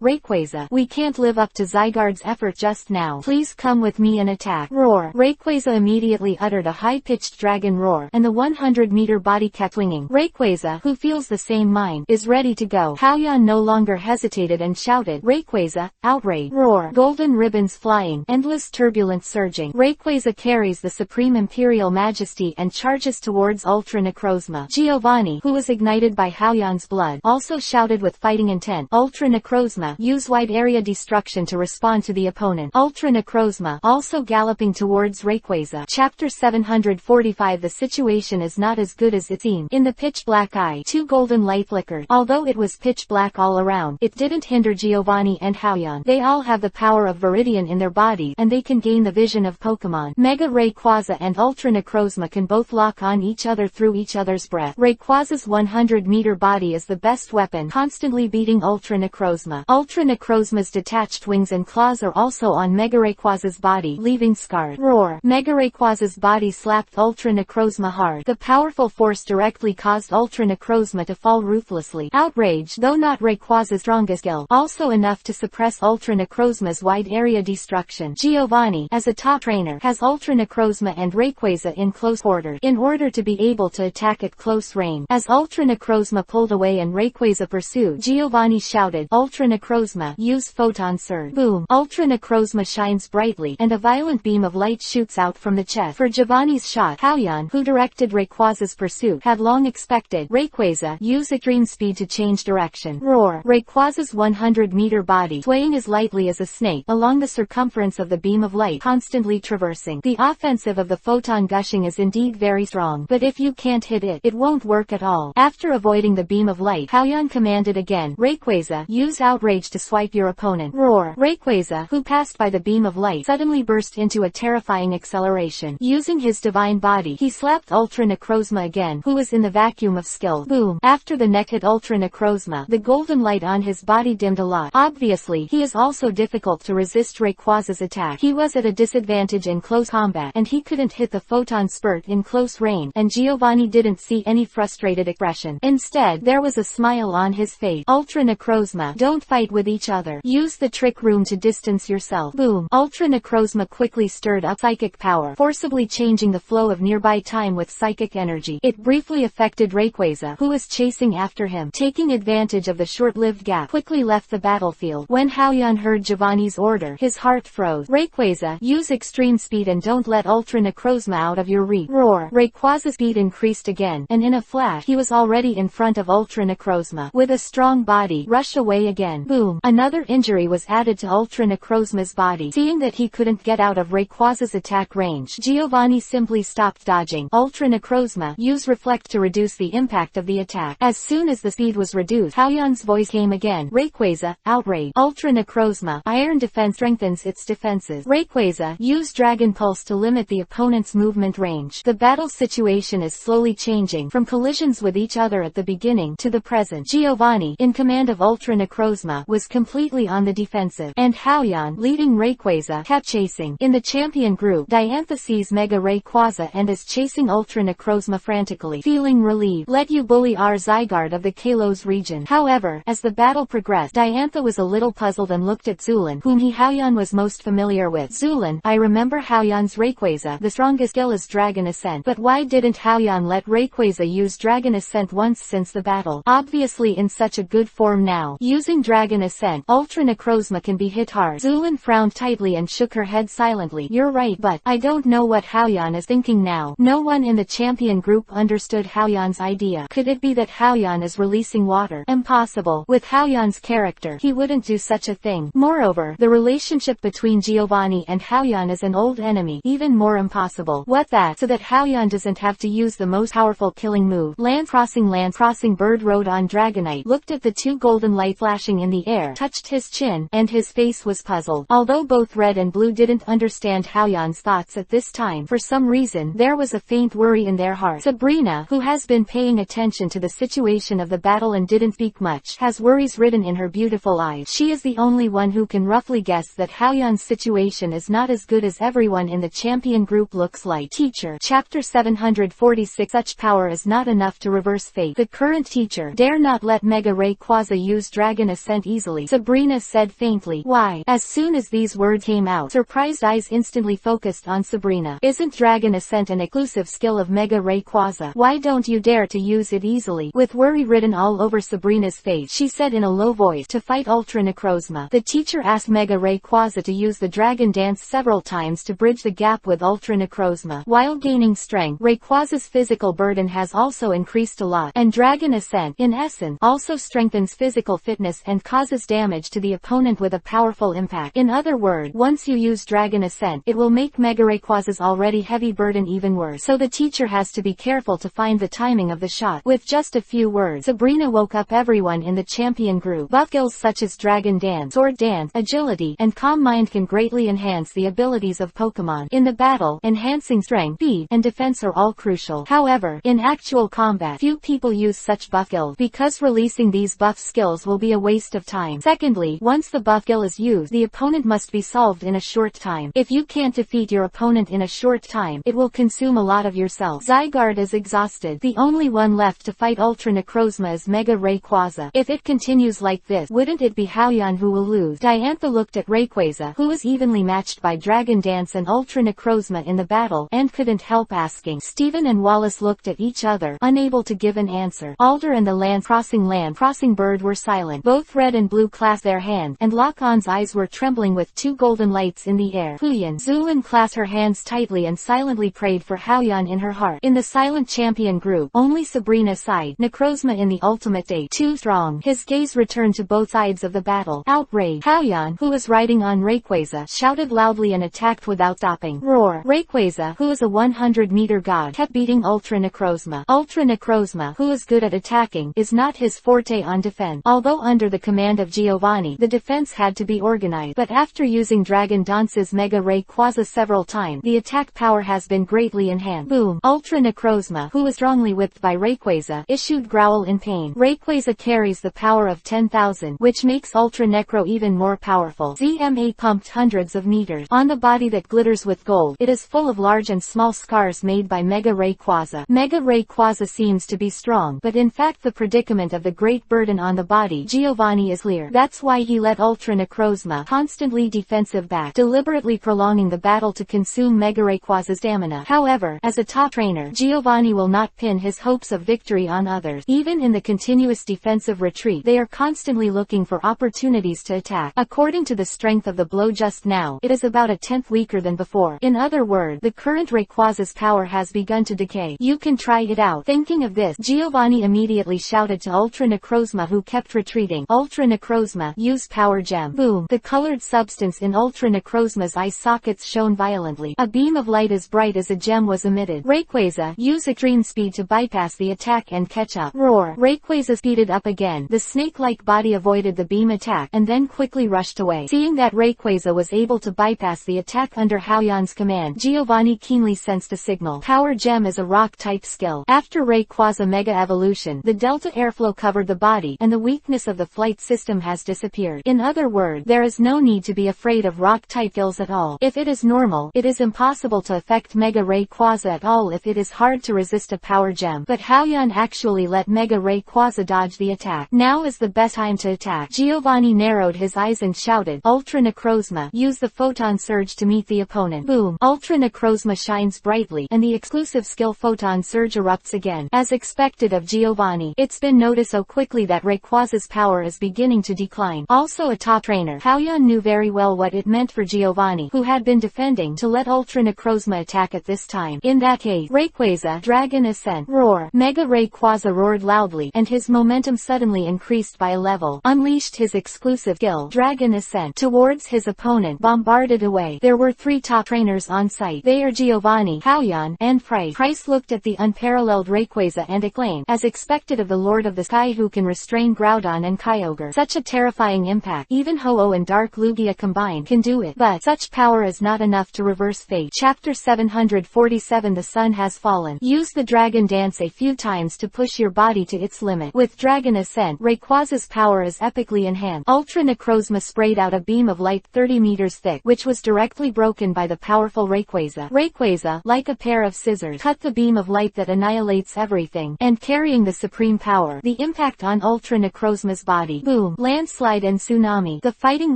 Rayquaza, we can't live up to Zygarde's effort just now. Please come with me and attack. Roar! Rayquaza immediately uttered a high-pitched dragon roar, and the 100-meter body kept swinging. Rayquaza, who feels the same mind, is ready to go. Haoyan no longer hesitated and shouted, Rayquaza, outrage! Roar! Golden ribbons flying, endless turbulence surging. Rayquaza carries the supreme imperial majesty and charges towards Ultra Necrozma. Giovanni, who was ignited by Haoyan's blood, also shouted with fighting intent, Ultra Necrozma, use wide area destruction to respond to the opponent. Ultra Necrozma, also galloping towards Rayquaza. Chapter 745. The situation is not as good as it seemed. In the pitch black eye, 2 golden light flickered. Although it was pitch black all around, it didn't hinder Giovanni and Haoyan. They all have the power of Viridian in their bodies, and they can gain the vision of Pokemon. Mega Rayquaza and Ultra Necrozma can both lock on each other through each other's breath. Rayquaza's 100-meter body is the best weapon, constantly beating Ultra Necrozma. Ultra Necrozma's detached wings and claws are also on Mega Rayquaza's body, leaving scars. Roar! Mega Rayquaza's body slapped Ultra Necrozma hard. The powerful force directly caused Ultra Necrozma to fall ruthlessly. Outrage, though not Rayquaza's strongest skill, also enough to suppress Ultra Necrozma's wide area destruction. Giovanni, as a top trainer, has Ultra Necrozma and Rayquaza in close quarters, in order to be able to attack at close range. As Ultra Necrozma pulled away and Rayquaza pursued, Giovanni shouted, Ultra Necrozma, use Photon Surge. Boom! Ultra Necrozma shines brightly, and a violent beam of light shoots out from the chest. For Giovanni's shot, Haoyan, who directed Rayquaza's pursuit, had long expected. Rayquaza, use extreme speed to change direction. Roar! Rayquaza's 100-meter body, swaying as lightly as a snake, along the circumference of the beam of light, constantly traversing. The offensive of the the photon gushing is indeed very strong, but if you can't hit it, it won't work at all. After avoiding the beam of light, Haoyan commanded again, Rayquaza, use outrage to swipe your opponent. Roar. Rayquaza, who passed by the beam of light, suddenly burst into a terrifying acceleration. Using his divine body, he slapped Ultra Necrozma again, who was in the vacuum of skill. Boom. After the neck hit Ultra Necrozma, the golden light on his body dimmed a lot. Obviously, he is also difficult to resist Rayquaza's attack. He was at a disadvantage in close combat, and he couldn't hit the photon spurt in close range, and Giovanni didn't see any frustrated expression. Instead, there was a smile on his face. Ultra Necrozma, don't fight with each other. Use the trick room to distance yourself. Boom. Ultra Necrozma quickly stirred up psychic power, forcibly changing the flow of nearby time with psychic energy. It briefly affected Rayquaza, who was chasing after him. Taking advantage of the short-lived gap, quickly left the battlefield. When Haoyan heard Giovanni's order, his heart froze. Rayquaza, use extreme speed and don't let Ultra Necrozma out of your reach. Roar. Rayquaza's speed increased again, and in a flash, he was already in front of Ultra Necrozma. With a strong body, rush away again. Boom. Another injury was added to Ultra Necrozma's body. Seeing that he couldn't get out of Rayquaza's attack range, Giovanni simply stopped dodging. Ultra Necrozma, use Reflect to reduce the impact of the attack. As soon as the speed was reduced, Haoyan's voice came again. Rayquaza, outrage. Ultra Necrozma, Iron Defense strengthens its defenses. Rayquaza, use Dragon Pulse to limit the opponent's movement range. The battle situation is slowly changing, from collisions with each other at the beginning to the present. Giovanni, in command of Ultra Necrozma, was completely on the defensive, and Haoyan, leading Rayquaza, kept chasing. In the champion group, Diantha sees Mega Rayquaza and is chasing Ultra Necrozma frantically. Feeling relieved, let you bully our Zygarde of the Kalos region. However, as the battle progressed, Diantha was a little puzzled and looked at Zulin, whom Haoyan was most familiar with. Zulin, I remember Haoyan's Rayquaza, the strongest skill is Dragon Ascent, but why didn't Haoyan let Rayquaza use Dragon Ascent once since the battle? Obviously in such a good form now. Using Dragon Ascent, Ultra Necrozma can be hit hard. Zulin frowned tightly and shook her head silently. You're right, but I don't know what Haoyan is thinking now. No one in the champion group understood Haoyan's idea. Could it be that Haoyan is releasing water? Impossible. With Haoyan's character, he wouldn't do such a thing. Moreover, the relationship between Giovanni and Haoyan is an old enemy. Even more impossible. What that? So that Haoyan doesn't have to use the most powerful killing move. Land crossing bird rode on Dragonite, looked at the two golden light flashing in the air, touched his chin, and his face was puzzled. Although both Red and Blue didn't understand Haoyan's thoughts at this time, for some reason, there was a faint worry in their heart. Sabrina, who has been paying attention to the situation of the battle and didn't speak much, has worries written in her beautiful eyes. She is the only one who can roughly guess that Haoyan's situation is not as good as everyone in the champion group looks like. Teacher, Chapter 746. Such power is not enough to reverse fate. The current teacher dare not let Mega Rayquaza use Dragon Ascent easily, Sabrina said faintly. Why? As soon as these words came out, surprised eyes instantly focused on Sabrina. Isn't Dragon Ascent an exclusive skill of Mega Rayquaza? Why don't you dare to use it easily? With worry written all over Sabrina's face, she said in a low voice, to fight Ultra Necrozma. The teacher asked Mega Rayquaza to use the Dragon Dance several times to bridge the gap with Ultra Necrozma. While gaining strength, Rayquaza's physical burden has also increased a lot, and Dragon Ascent, in essence, also strengthens physical fitness and causes damage to the opponent with a powerful impact. In other words, once you use Dragon Ascent, it will make Mega Rayquaza's already heavy burden even worse. So the teacher has to be careful to find the timing of the shot. With just a few words, Sabrina woke up everyone in the champion group. Buff skills such as Dragon Dance, Sword Dance, Agility, and Calm Mind can greatly enhance the abilities of Pokemon. In the battle, enhancing strength, speed, and defense are all crucial. However, in actual combat, few people use such buff skills, because releasing these buff skills will be a waste of time. Secondly, once the buff skill is used, the opponent must be solved in a short time. If you can't defeat your opponent in a short time, it will consume a lot of yourself. Zygarde is exhausted. The only one left to fight Ultra Necrozma is Mega Rayquaza. If it continues like this, wouldn't it be Haoyan who will lose? Diantha looked at Rayquaza, who was evenly matched by Dragon Dance and Ultra Necrozma in the battle, and couldn't help asking. Steven and Wallace looked at each other, unable to give an answer. Alder and the land crossing bird were silent. Both Red and Blue clasped their hands, and Lock-on's eyes were trembling with two golden lights in the air. Huyan. Zulin clasped her hands tightly and silently prayed for Haoyan in her heart. In the silent champion group, only Sabrina sighed. Necrozma in the ultimate state, too strong. His gaze returned to both sides of the battle. Outrage. Haoyan, who was riding on Rayquaza, shouted loudly and attacked without stopping. Roar. Rayquaza, who is a 100-meter god, kept beating Ultra Necrozma. Ultra Necrozma, who is good at attacking, is not his forte on defense. Although under the command of Giovanni, the defense had to be organized, but after using Dragon Dance's Mega Rayquaza several times, the attack power has been greatly enhanced. Boom! Ultra Necrozma, who was strongly whipped by Rayquaza, issued growl in pain. Rayquaza carries the power of 10,000, which makes Ultra Necro even more powerful. ZMA pumped hundreds of meters. On the body that glitters with gold, it is full of large and small scars made by Mega Rayquaza. Mega Rayquaza seems to be strong, but in fact the predicament of the great burden on the body Giovanni is clear. That's why he let Ultra Necrozma constantly defensive back, deliberately prolonging the battle to consume Mega Rayquaza's stamina. However, as a top trainer, Giovanni will not pin his hopes of victory on others. Even in the continuous defensive retreat, they are constantly looking for opportunities to attack. According to the strength of the blow just now, it is about a tenth weaker than before. In other words, the current Rayquaza's power has begun to decay. You can try it out. Thinking of this, Giovanni immediately shouted to Ultra Necrozma, who kept retreating. Ultra Necrozma, use Power Gem. Boom! The colored substance in Ultra Necrozma's eye sockets shone violently. A beam of light as bright as a gem was emitted. Rayquaza, use extreme speed to bypass the attack and catch up. Roar! Rayquaza speeded up again. The snake-like body avoided the beam attack, and then quickly rushed away. Seeing that Rayquaza was able to bypass the attack under Hao-Yan's command, Giovanni keenly sensed a signal. Power Gem is a rock-type skill. After Rayquaza Mega Evolution, the Delta airflow covered the body, and the weakness of the flight system has disappeared. In other words, there is no need to be afraid of rock-type skills at all. If it is normal, it is impossible to affect Mega Rayquaza at all if it is hard to resist a Power Gem. But Hao-Yan actually let Mega Rayquaza dodge the attack. Now is the best time to attack. Giovanni narrowed his eyes and shouted, Ultra Necrozma, use the Photon Surge to meet the opponent. Boom! Ultra Necrozma shines brightly, and the exclusive skill Photon Surge erupts again. As expected of Giovanni, it's been noticed so quickly that Rayquaza's power is beginning to decline. Also a top trainer, Hao-Yan knew very well what it meant for Giovanni, who had been defending, to let Ultra Necrozma attack at this time. In that case, Rayquaza, Dragon Ascent. Roar! Mega Rayquaza roared loudly, and his momentum suddenly increased by a level. Unleashed his exclusive skill, Dragon Ascent, towards his opponent, bombarded away. There were three top trainers on site. They are Giovanni, Hao-Yan, and Price. Price looked at the unparalleled Rayquaza and exclaimed, as expected of the Lord of the Sky who can restrain Groudon and Kyogre. Such a terrifying impact. Even Ho-Oh and Dark Lugia combined can do it. But such power is not enough to reverse fate. Chapter 747 The Sun Has Fallen. Use the Dragon Dance a few times to push your body to its limit. With Dragon Ascent, Rayquaza's power is epically enhanced. Ultra Necrozma sprayed out a beam of light 30 meters thick, which was directly broken by the powerful Rayquaza. Rayquaza, like a pair of scissors, cut the beam of light that annihilates everything, and carrying the supreme power. The impact on Ultra Necrozma's body. Boom! Landslide and tsunami. The fighting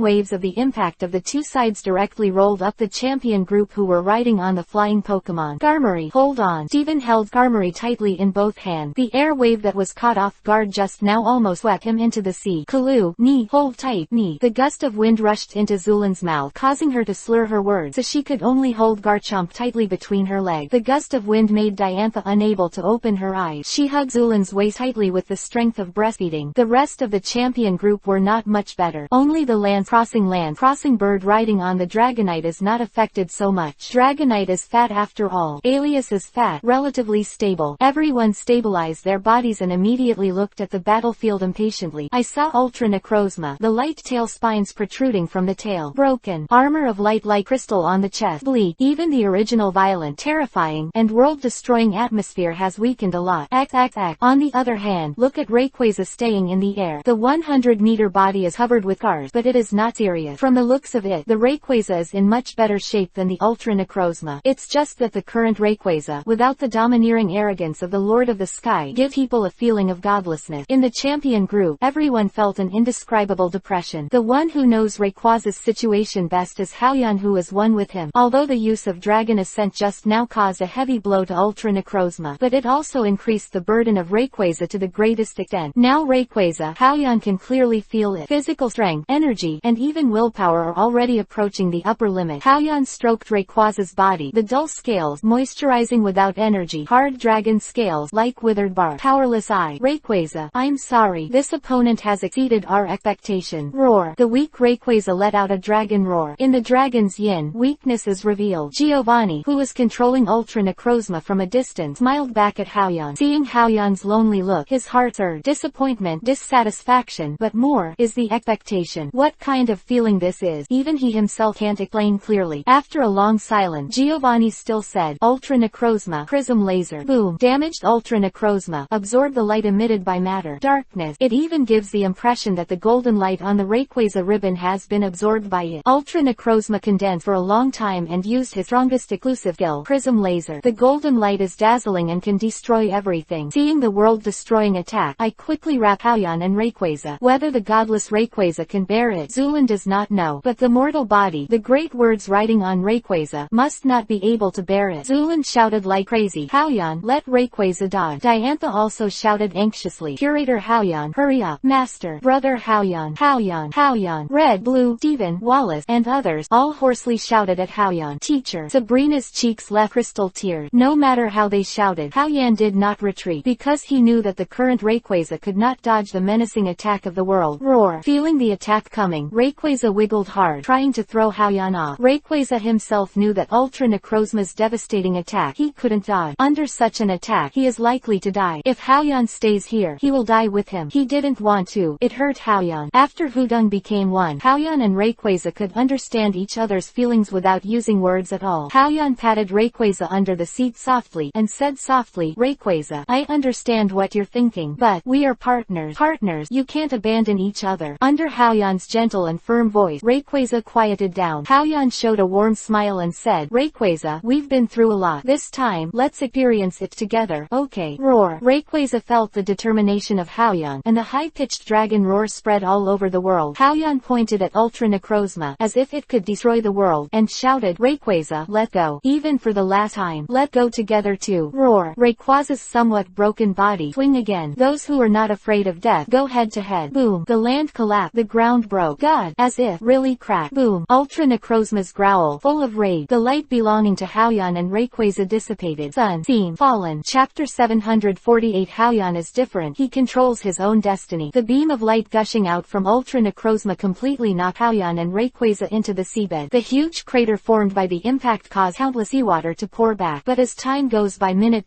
waves of the impact of the two sides directly rolled up the champion group who were riding on the flying Pokemon. Garmary, hold on. Steven held Garmary tightly in both hands. The air wave that was caught off guard just now almost swept him into the sea. Kalu, knee, hold tight, knee. The gust of wind rushed into Zulin's mouth, causing her to slur her words, so she could only hold Garchomp tightly between her legs. The gust of wind made Diantha unable to open her eyes. She hugged Zulin's waist tightly with the strength of breastfeeding. The rest of the champion group were not much better. Only the land crossing bird riding on the Dragonite is not affected so much. Dragonite is fat after all. Alias is fat, relatively stable. Everyone stabilized their bodies and immediately looked at the battlefield impatiently. I saw Ultra Necrozma, the light tail spines protruding from the tail. Broken. Armor of light like crystal on the chest. Bleak. Even the original violent, terrifying, and world-destroying atmosphere has weakened a lot. On the other hand, look at Rayquaza staying in the air. The 100-meter body is covered with scars, but it is not serious. From the looks of it, the Rayquaza is in much better shape than the Ultra Necrozma. It's just that the current Rayquaza, without the domineering arrogance of the Lord of the Sky, give people a feeling of godlessness. In the champion group, everyone felt an indescribable depression. The one who knows Rayquaza's situation best is Hao-Yan, who is one with him. Although the use of Dragon Ascent just now caused a heavy blow to Ultra Necrozma, but it also increased the burden of Rayquaza to the greatest extent. Now Rayquaza, Hao-Yan can clearly feel it. Physical strength, energy, and even willpower are already approaching the upper limit. Hao-Yan stroked Rayquaza's body. The dull scales, moisturizing without energy. Hard dragon scales, like withered bark. Powerless eye. Rayquaza, I'm sorry. This opponent has exceeded our expectation. Roar. The weak Rayquaza let out a dragon roar. In the dragon's yin, weakness is revealed. Giovanni, who was controlling Ultra Necrozma from a distance, smiled back at Haoyan. Seeing Haoyan's lonely look, his heart stirred. Disappointment, dissatisfaction, but more is the expectation. What kind of feeling this is, even he himself can't explain clearly. After a long silence, Giovanni still said, Ultra Necrozma, Prism Laser. Boom. Damaged Ultra Necrozma. Absorb the light emitted by matter. Darkness. It even gives the impression that the golden light on the Rayquaza ribbon has been absorbed by it. Ultra Necrozma condensed for a long time and used his strongest exclusive skill, Prism Laser. The golden light is dazzling and can destroy everything. Seeing the world-destroying attack, I quickly wrap Haoyan and Rayquaza. Whether the godless Rayquaza can bear it, Zulin does not know. But the mortal body, the great words writing on Rayquaza, must not be able to bear it. Zulin shouted like crazy, Haoyan, let Rayquaza dodge. Diantha also shouted anxiously, Curator Haoyan, hurry up. Master, Brother Haoyan, Haoyan, Haoyan. Red, Blue, Steven, Wallace, and others all hoarsely shouted at Haoyan. Teacher. Sabrina's cheeks left crystal tears. No matter how they shouted, Haoyan did not retreat, because he knew that the current Rayquaza could not dodge the menacing attack of the world. Roar. Feeling the attack coming, Rayquaza wiggled hard, trying to throw Haoyan off. Rayquaza himself knew that Ultra Necrozma's devastating attack he couldn't dodge. Under such an attack, he is likely to die. If Haoyan stays here, he will die with him. He didn't want to. It hurt Haoyan. After Hudong became one, Haoyan and Rayquaza could understand each other's feelings without using words at all. Haoyan patted Rayquaza under the seat softly, and said softly, Rayquaza, I understand what you're thinking, but we are partners. Partners, you can't abandon each other. Under Haoyan's gentle and firm voice, Rayquaza quieted down. Haoyan showed a warm smile and said, Rayquaza, we've been through a lot. This time, let's experience it together. Okay. Roar. Rayquaza felt the determination of Haoyan, and the high-pitched dragon roar spread all over the world. Haoyan pointed at Ultra Necrozma, as if it could destroy the world, and shouted, Rayquaza, let go. Even for the last time, let go together too. Roar. Rayquaza's somewhat broken body swing again. Those who are not afraid of death go head to head. Boom. The land collapsed. The ground broke. God. As if really cracked. Boom. Ultra Necrozma's growl, full of rage. The light belonging to Haoyan and Rayquaza dissipated. Sun. Scene. Fallen. Chapter 748. Haoyan is different. He controls his own destiny. The beam of light gushing out from Ultra Necrozma completely knocked Haoyan and Rayquaza into the seabed. The huge crater formed by the impact caused countless seawater to pour back. But as time goes by minute,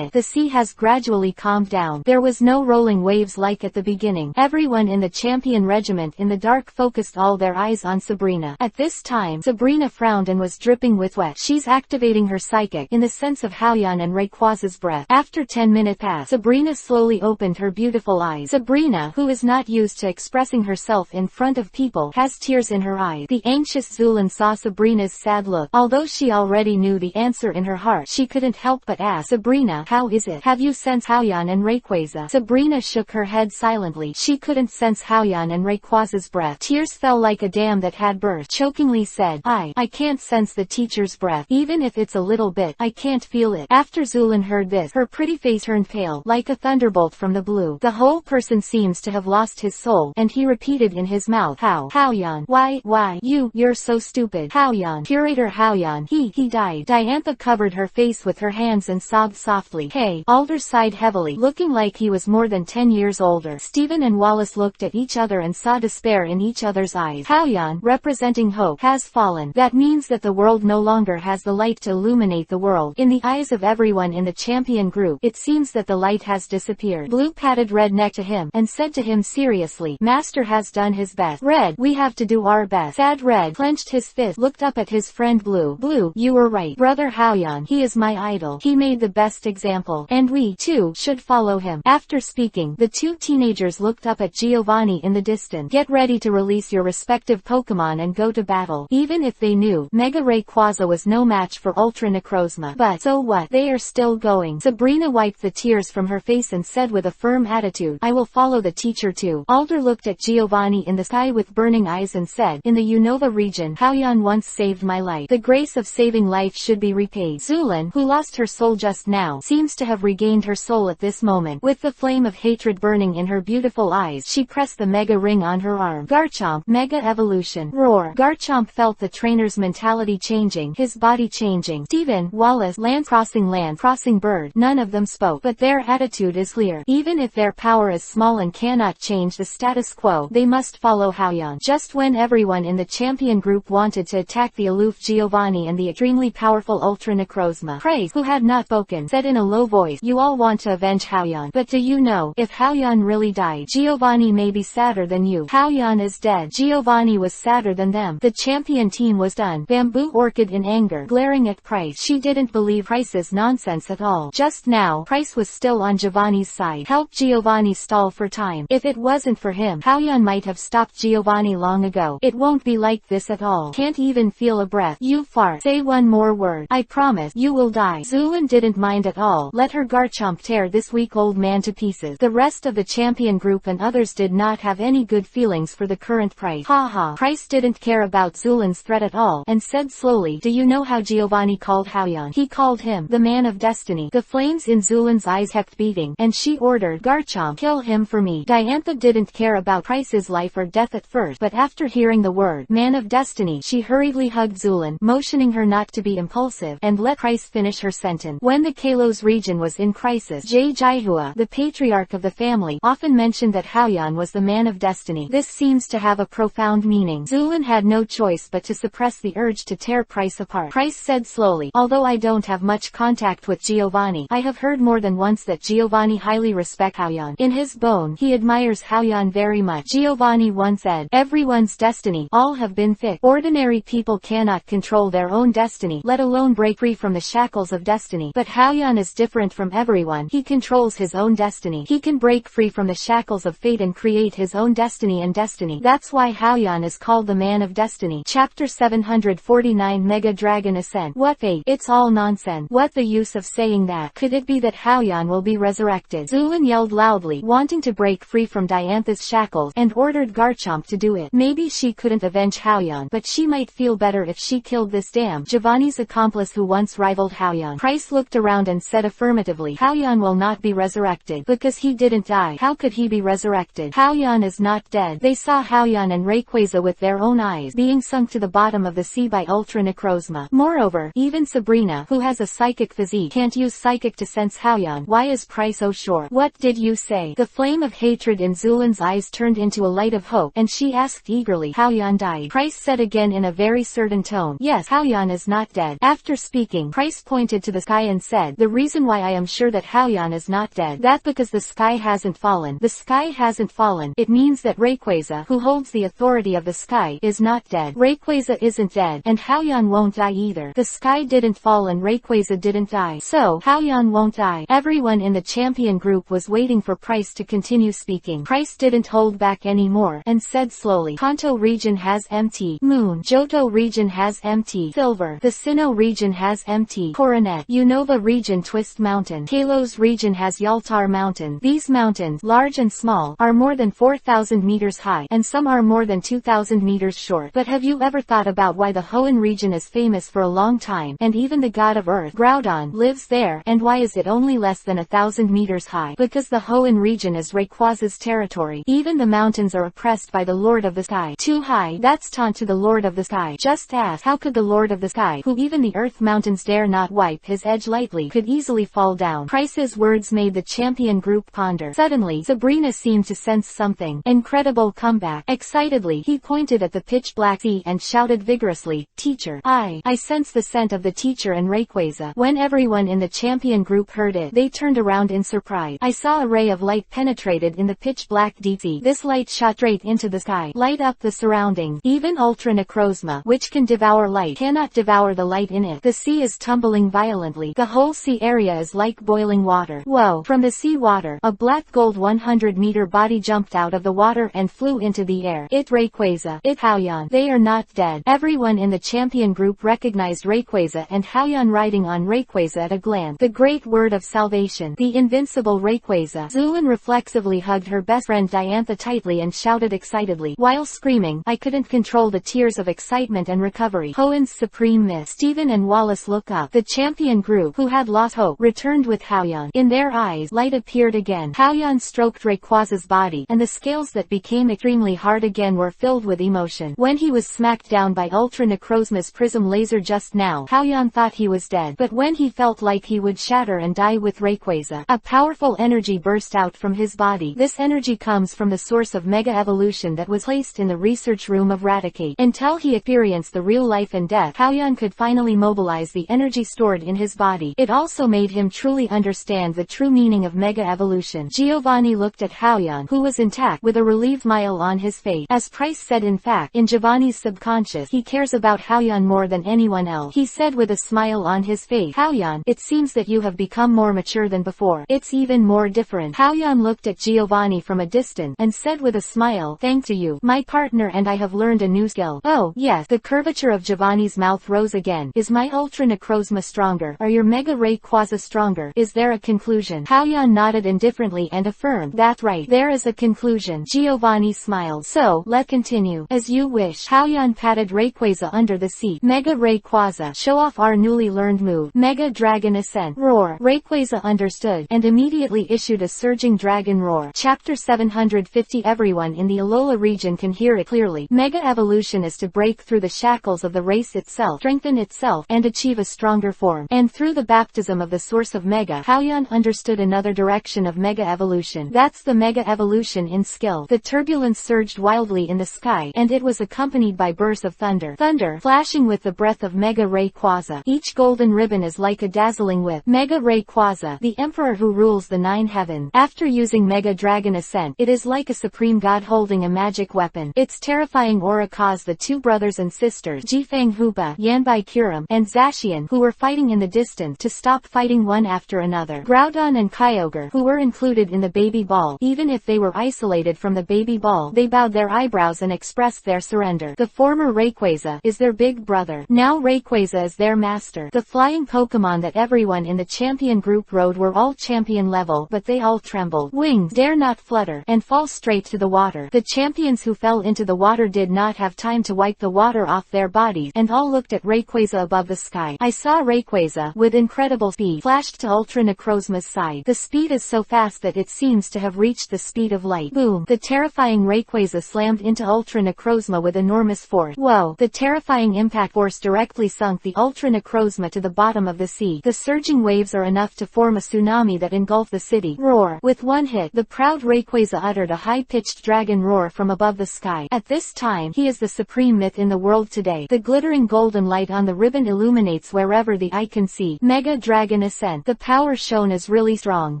the sea has gradually calmed down. There was no rolling waves like at the beginning. Everyone in the champion regiment in the dark focused all their eyes on Sabrina. At this time, Sabrina frowned and was dripping with sweat. She's activating her psychic, in the sense of Haoyan and Rayquaza's breath. After 10 minutes passed, Sabrina slowly opened her beautiful eyes. Sabrina, who is not used to expressing herself in front of people, has tears in her eyes. The anxious Zulin saw Sabrina's sad look. Although she already knew the answer in her heart, she couldn't help but ask, Sabrina, how is it? Have you sensed Haoyan and Rayquaza? Sabrina shook her head silently. She couldn't sense Haoyan and Rayquaza's breath. Tears fell like a dam that had burst. Chokingly said, I can't sense the teacher's breath. Even if it's a little bit, I can't feel it. After Zulin heard this, her pretty face turned pale, like a thunderbolt from the blue. The whole person seems to have lost his soul, and he repeated in his mouth, Haoyan, why, you're so stupid. Haoyan, Curator Haoyan, he died. Diantha covered her face with her hands and sobbed softly. Hey, Alder sighed heavily, looking like he was more than 10 years older. Stephen and Wallace looked at each other and saw despair in each other's eyes. Haoyan, representing hope, has fallen. That means that the world no longer has the light to illuminate the world. In the eyes of everyone in the champion group, it seems that the light has disappeared. Blue patted Red next to him, and said to him seriously, Master has done his best. Red, we have to do our best. Sad Red clenched his fist, looked up at his friend Blue. Blue, you were right. Brother Haoyan, he is my idol. He made the best example, and we, too, should follow him. After speaking, the two teenagers looked up at Giovanni in the distance. Get ready to release your respective Pokemon and go to battle. Even if they knew, Mega Rayquaza was no match for Ultra Necrozma. But, so what? They are still going. Sabrina wiped the tears from her face and said with a firm attitude, I will follow the teacher too. Alder looked at Giovanni in the sky with burning eyes and said, in the Unova region, Haoyan once saved my life. The grace of saving life should be repaid. Zulin, who lost her soul just now, seems to have regained her soul at this moment. With the flame of hatred burning in her beautiful eyes, she pressed the Mega Ring on her arm. Garchomp, Mega Evolution. Roar. Garchomp felt the trainer's mentality changing, his body changing. Stephen, Wallace, land crossing bird. None of them spoke, but their attitude is clear. Even if their power is small and cannot change the status quo, they must follow Haoyan. Just when everyone in the champion group wanted to attack the aloof Giovanni Giovanni and the extremely powerful Ultra Necrozma. Price, who had not spoken, said in a low voice, "You all want to avenge Haoyan, but do you know, if Haoyan really died, Giovanni may be sadder than you. Haoyan is dead. Giovanni was sadder than them." The champion team was done. Bamboo Orchid in anger, glaring at Price. She didn't believe Price's nonsense at all. Just now, Price was still on Giovanni's side. Help Giovanni stall for time. If it wasn't for him, Haoyan might have stopped Giovanni long ago. It won't be like this at all. Can't even feel a breath. You fart. Say one more word. I promise, you will die. Zulin didn't mind at all. Let her Garchomp tear this weak old man to pieces. The rest of the champion group and others did not have any good feelings for the current Price. Haha. Price didn't care about Zulin's threat at all, and said slowly, "Do you know how Giovanni called Haoyan? He called him the Man of Destiny." The flames in Zulin's eyes kept beating, and she ordered, "Garchomp, kill him for me." Diantha didn't care about Price's life or death at first, but after hearing the word Man of Destiny, she hurriedly hugged Zulin, motioning her not to be impulsive, and let Price finish her sentence. When the Kalos region was in crisis, Jaihua, the patriarch of the family, often mentioned that Haoyan was the Man of Destiny. This seems to have a profound meaning. Zulin had no choice but to suppress the urge to tear Price apart. Price said slowly, "Although I don't have much contact with Giovanni, I have heard more than once that Giovanni highly respects Haoyan. In his bone, he admires Haoyan very much. Giovanni once said, everyone's destiny, all have been fixed. Ordinary people cannot control their own destiny, let alone break free from the shackles of destiny. But Haoyan is different from everyone. He controls his own destiny. He can break free from the shackles of fate and create his own destiny and destiny. That's why Haoyan is called the Man of Destiny." Chapter 749 Mega Dragon Ascent. What fate? It's all nonsense. What the use of saying that? Could it be that Haoyan will be resurrected? Zulin yelled loudly, wanting to break free from Diantha's shackles, and ordered Garchomp to do it. Maybe she couldn't avenge Haoyan, but she might feel better if she killed this damn Giovanni's accomplice who once rivaled Haoyan. Price looked around and said affirmatively, "Haoyan will not be resurrected, because he didn't die. How could he be resurrected? Haoyan is not dead." They saw Haoyan and Rayquaza with their own eyes, being sunk to the bottom of the sea by Ultra Necrozma. Moreover, even Sabrina, who has a psychic physique, can't use psychic to sense Haoyan. Why is Price so sure? "What did you say?" The flame of hatred in Zulin's eyes turned into a light of hope, and she asked eagerly, "Haoyan died?" Price said again in a very certain tone, "Yes, Haoyan is not dead." After speaking, Price pointed to the sky and said, "The reason why I am sure that Haoyan is not dead, that's because the sky hasn't fallen." The sky hasn't fallen. It means that Rayquaza, who holds the authority of the sky, is not dead. Rayquaza isn't dead, and Haoyan won't die either. The sky didn't fall and Rayquaza didn't die, so Haoyan won't die. Everyone in the champion group was waiting for Price to continue speaking. Price didn't hold back anymore, and said slowly, "Kanto region has MT Moon. Johto region has MT Silver. The Sinnoh region has MT Coronet. Unova region Twist Mountain. Kalos region has Yaltar Mountain. These mountains, large and small, are more than 4,000 meters high, and some are more than 2,000 meters short. But have you ever thought about why the Hoenn region is famous for a long time, and even the god of earth, Groudon, lives there, and why is it only less than 1,000 meters high? Because the Hoenn region is Rayquaza's territory. Even the mountains are oppressed by the Lord of the Sky. Too high, that's taunt to the Lord of the Sky. Just ask, how could the Lord of the Sky, who even the earth mountains dare not wipe his edge lightly, could easily fall down?" Price's words made the champion group ponder. Suddenly, Sabrina seemed to sense something. Incredible comeback. Excitedly, he pointed at the pitch-black sea and shouted vigorously, "Teacher!" I sense the scent of the teacher and Rayquaza. When everyone in the champion group heard it, they turned around in surprise. I saw a ray of light penetrated in the pitch-black deep sea. This light shot straight into the sky, light up the surroundings. Even Ultra Necrozma, which can devour light, cannot devour the light in it. The sea is tumbling violently. The whole sea area is like boiling water. Whoa! From the sea water, a black gold 100-meter body jumped out of the water and flew into the air. It Rayquaza. It Haoyan. They are not dead. Everyone in the champion group recognized Rayquaza and Haoyan riding on Rayquaza at a glance. The great word of salvation. The invincible Rayquaza. Zulin reflexively hugged her best friend Diantha tightly and shouted excitedly. While screaming, I couldn't control the tears of excitement and recovery. Hoenn's supreme miss. Steven and Wallace look up. The champion group, who had lost hope, returned with Haoyan. In their eyes, light appeared again. Haoyan stroked Rayquaza's body, and the scales that became extremely hard again were filled with emotion. When he was smacked down by Ultra Necrozma's prism laser just now, Haoyan thought he was dead, but when he felt like he would shatter and die with Rayquaza, a powerful energy burst out from his body. This energy comes from the source of mega evolution that was placed in the research room of Raticate. Until he experienced the real life and death breath, Haoyan could finally mobilize the energy stored in his body. It also made him truly understand the true meaning of Mega Evolution. Giovanni looked at Haoyan, who was intact, with a relieved smile on his face. As Price said, in fact, in Giovanni's subconscious, he cares about Haoyan more than anyone else. He said with a smile on his face, Haoyan, it seems that you have become more mature than before. It's even more different. Haoyan looked at Giovanni from a distance, and said with a smile, thanks to you, my partner and I have learned a new skill. Oh, yes. The curvature of Giovanni's mouth rose again. Is my Ultra Necrozma stronger? Are your Mega Rayquaza stronger? Is there a conclusion? Haoyan nodded indifferently and affirmed, that's right, there is a conclusion. Giovanni smiled. So, let's continue. As you wish. Haoyan patted Rayquaza under the seat. Mega Rayquaza, show off our newly learned move. Mega Dragon Ascent. Roar. Rayquaza understood, and immediately issued a surging dragon roar. Chapter 750. Everyone in the Alola region can hear it clearly. Mega Evolution is to break through the shackles of the race itself, strengthen itself, and achieve a stronger form. And through the baptism of the source of Mega, Haoyan understood another direction of Mega Evolution. That's the Mega Evolution in skill. The turbulence surged wildly in the sky, and it was accompanied by bursts of thunder. Thunder, flashing with the breath of Mega Rayquaza. Each golden ribbon is like a dazzling whip. Mega Rayquaza, the emperor who rules the 9 heavens. After using Mega Dragon Ascent, it is like a supreme god holding a magic weapon. Its terrifying aura caused the two brothers and sisters, Jifang Hoopa, Yanbai Kuram, and Zacian, who were fighting in the distance, to stop fighting one after another. Groudon and Kyogre, who were included in the baby ball, even if they were isolated from the baby ball, they bowed their eyebrows and expressed their surrender. The former Rayquaza is their big brother. Now Rayquaza is their master. The flying Pokemon that everyone in the champion group rode were all champion level, but they all trembled. Wings dare not flutter, and fall straight to the water. The champions who fell into the water did not have time to wipe the water off their bodies, and all looked at Rayquaza above the sky. I saw Rayquaza, with incredible speed, flashed to Ultra Necrozma's side. The speed is so fast that it seems to have reached the speed of light. Boom! The terrifying Rayquaza slammed into Ultra Necrozma with enormous force. Whoa! The terrifying impact force directly sunk the Ultra Necrozma to the bottom of the sea. The surging waves are enough to form a tsunami that engulf the city. Roar! With one hit, the proud Rayquaza uttered a high-pitched dragon roar from above the sky. At this time, he is the supreme myth in the world today. The glittering golden light on the ribbon illuminates wherever the eye can see. Mega Dragon Ascent. The power shown is really strong.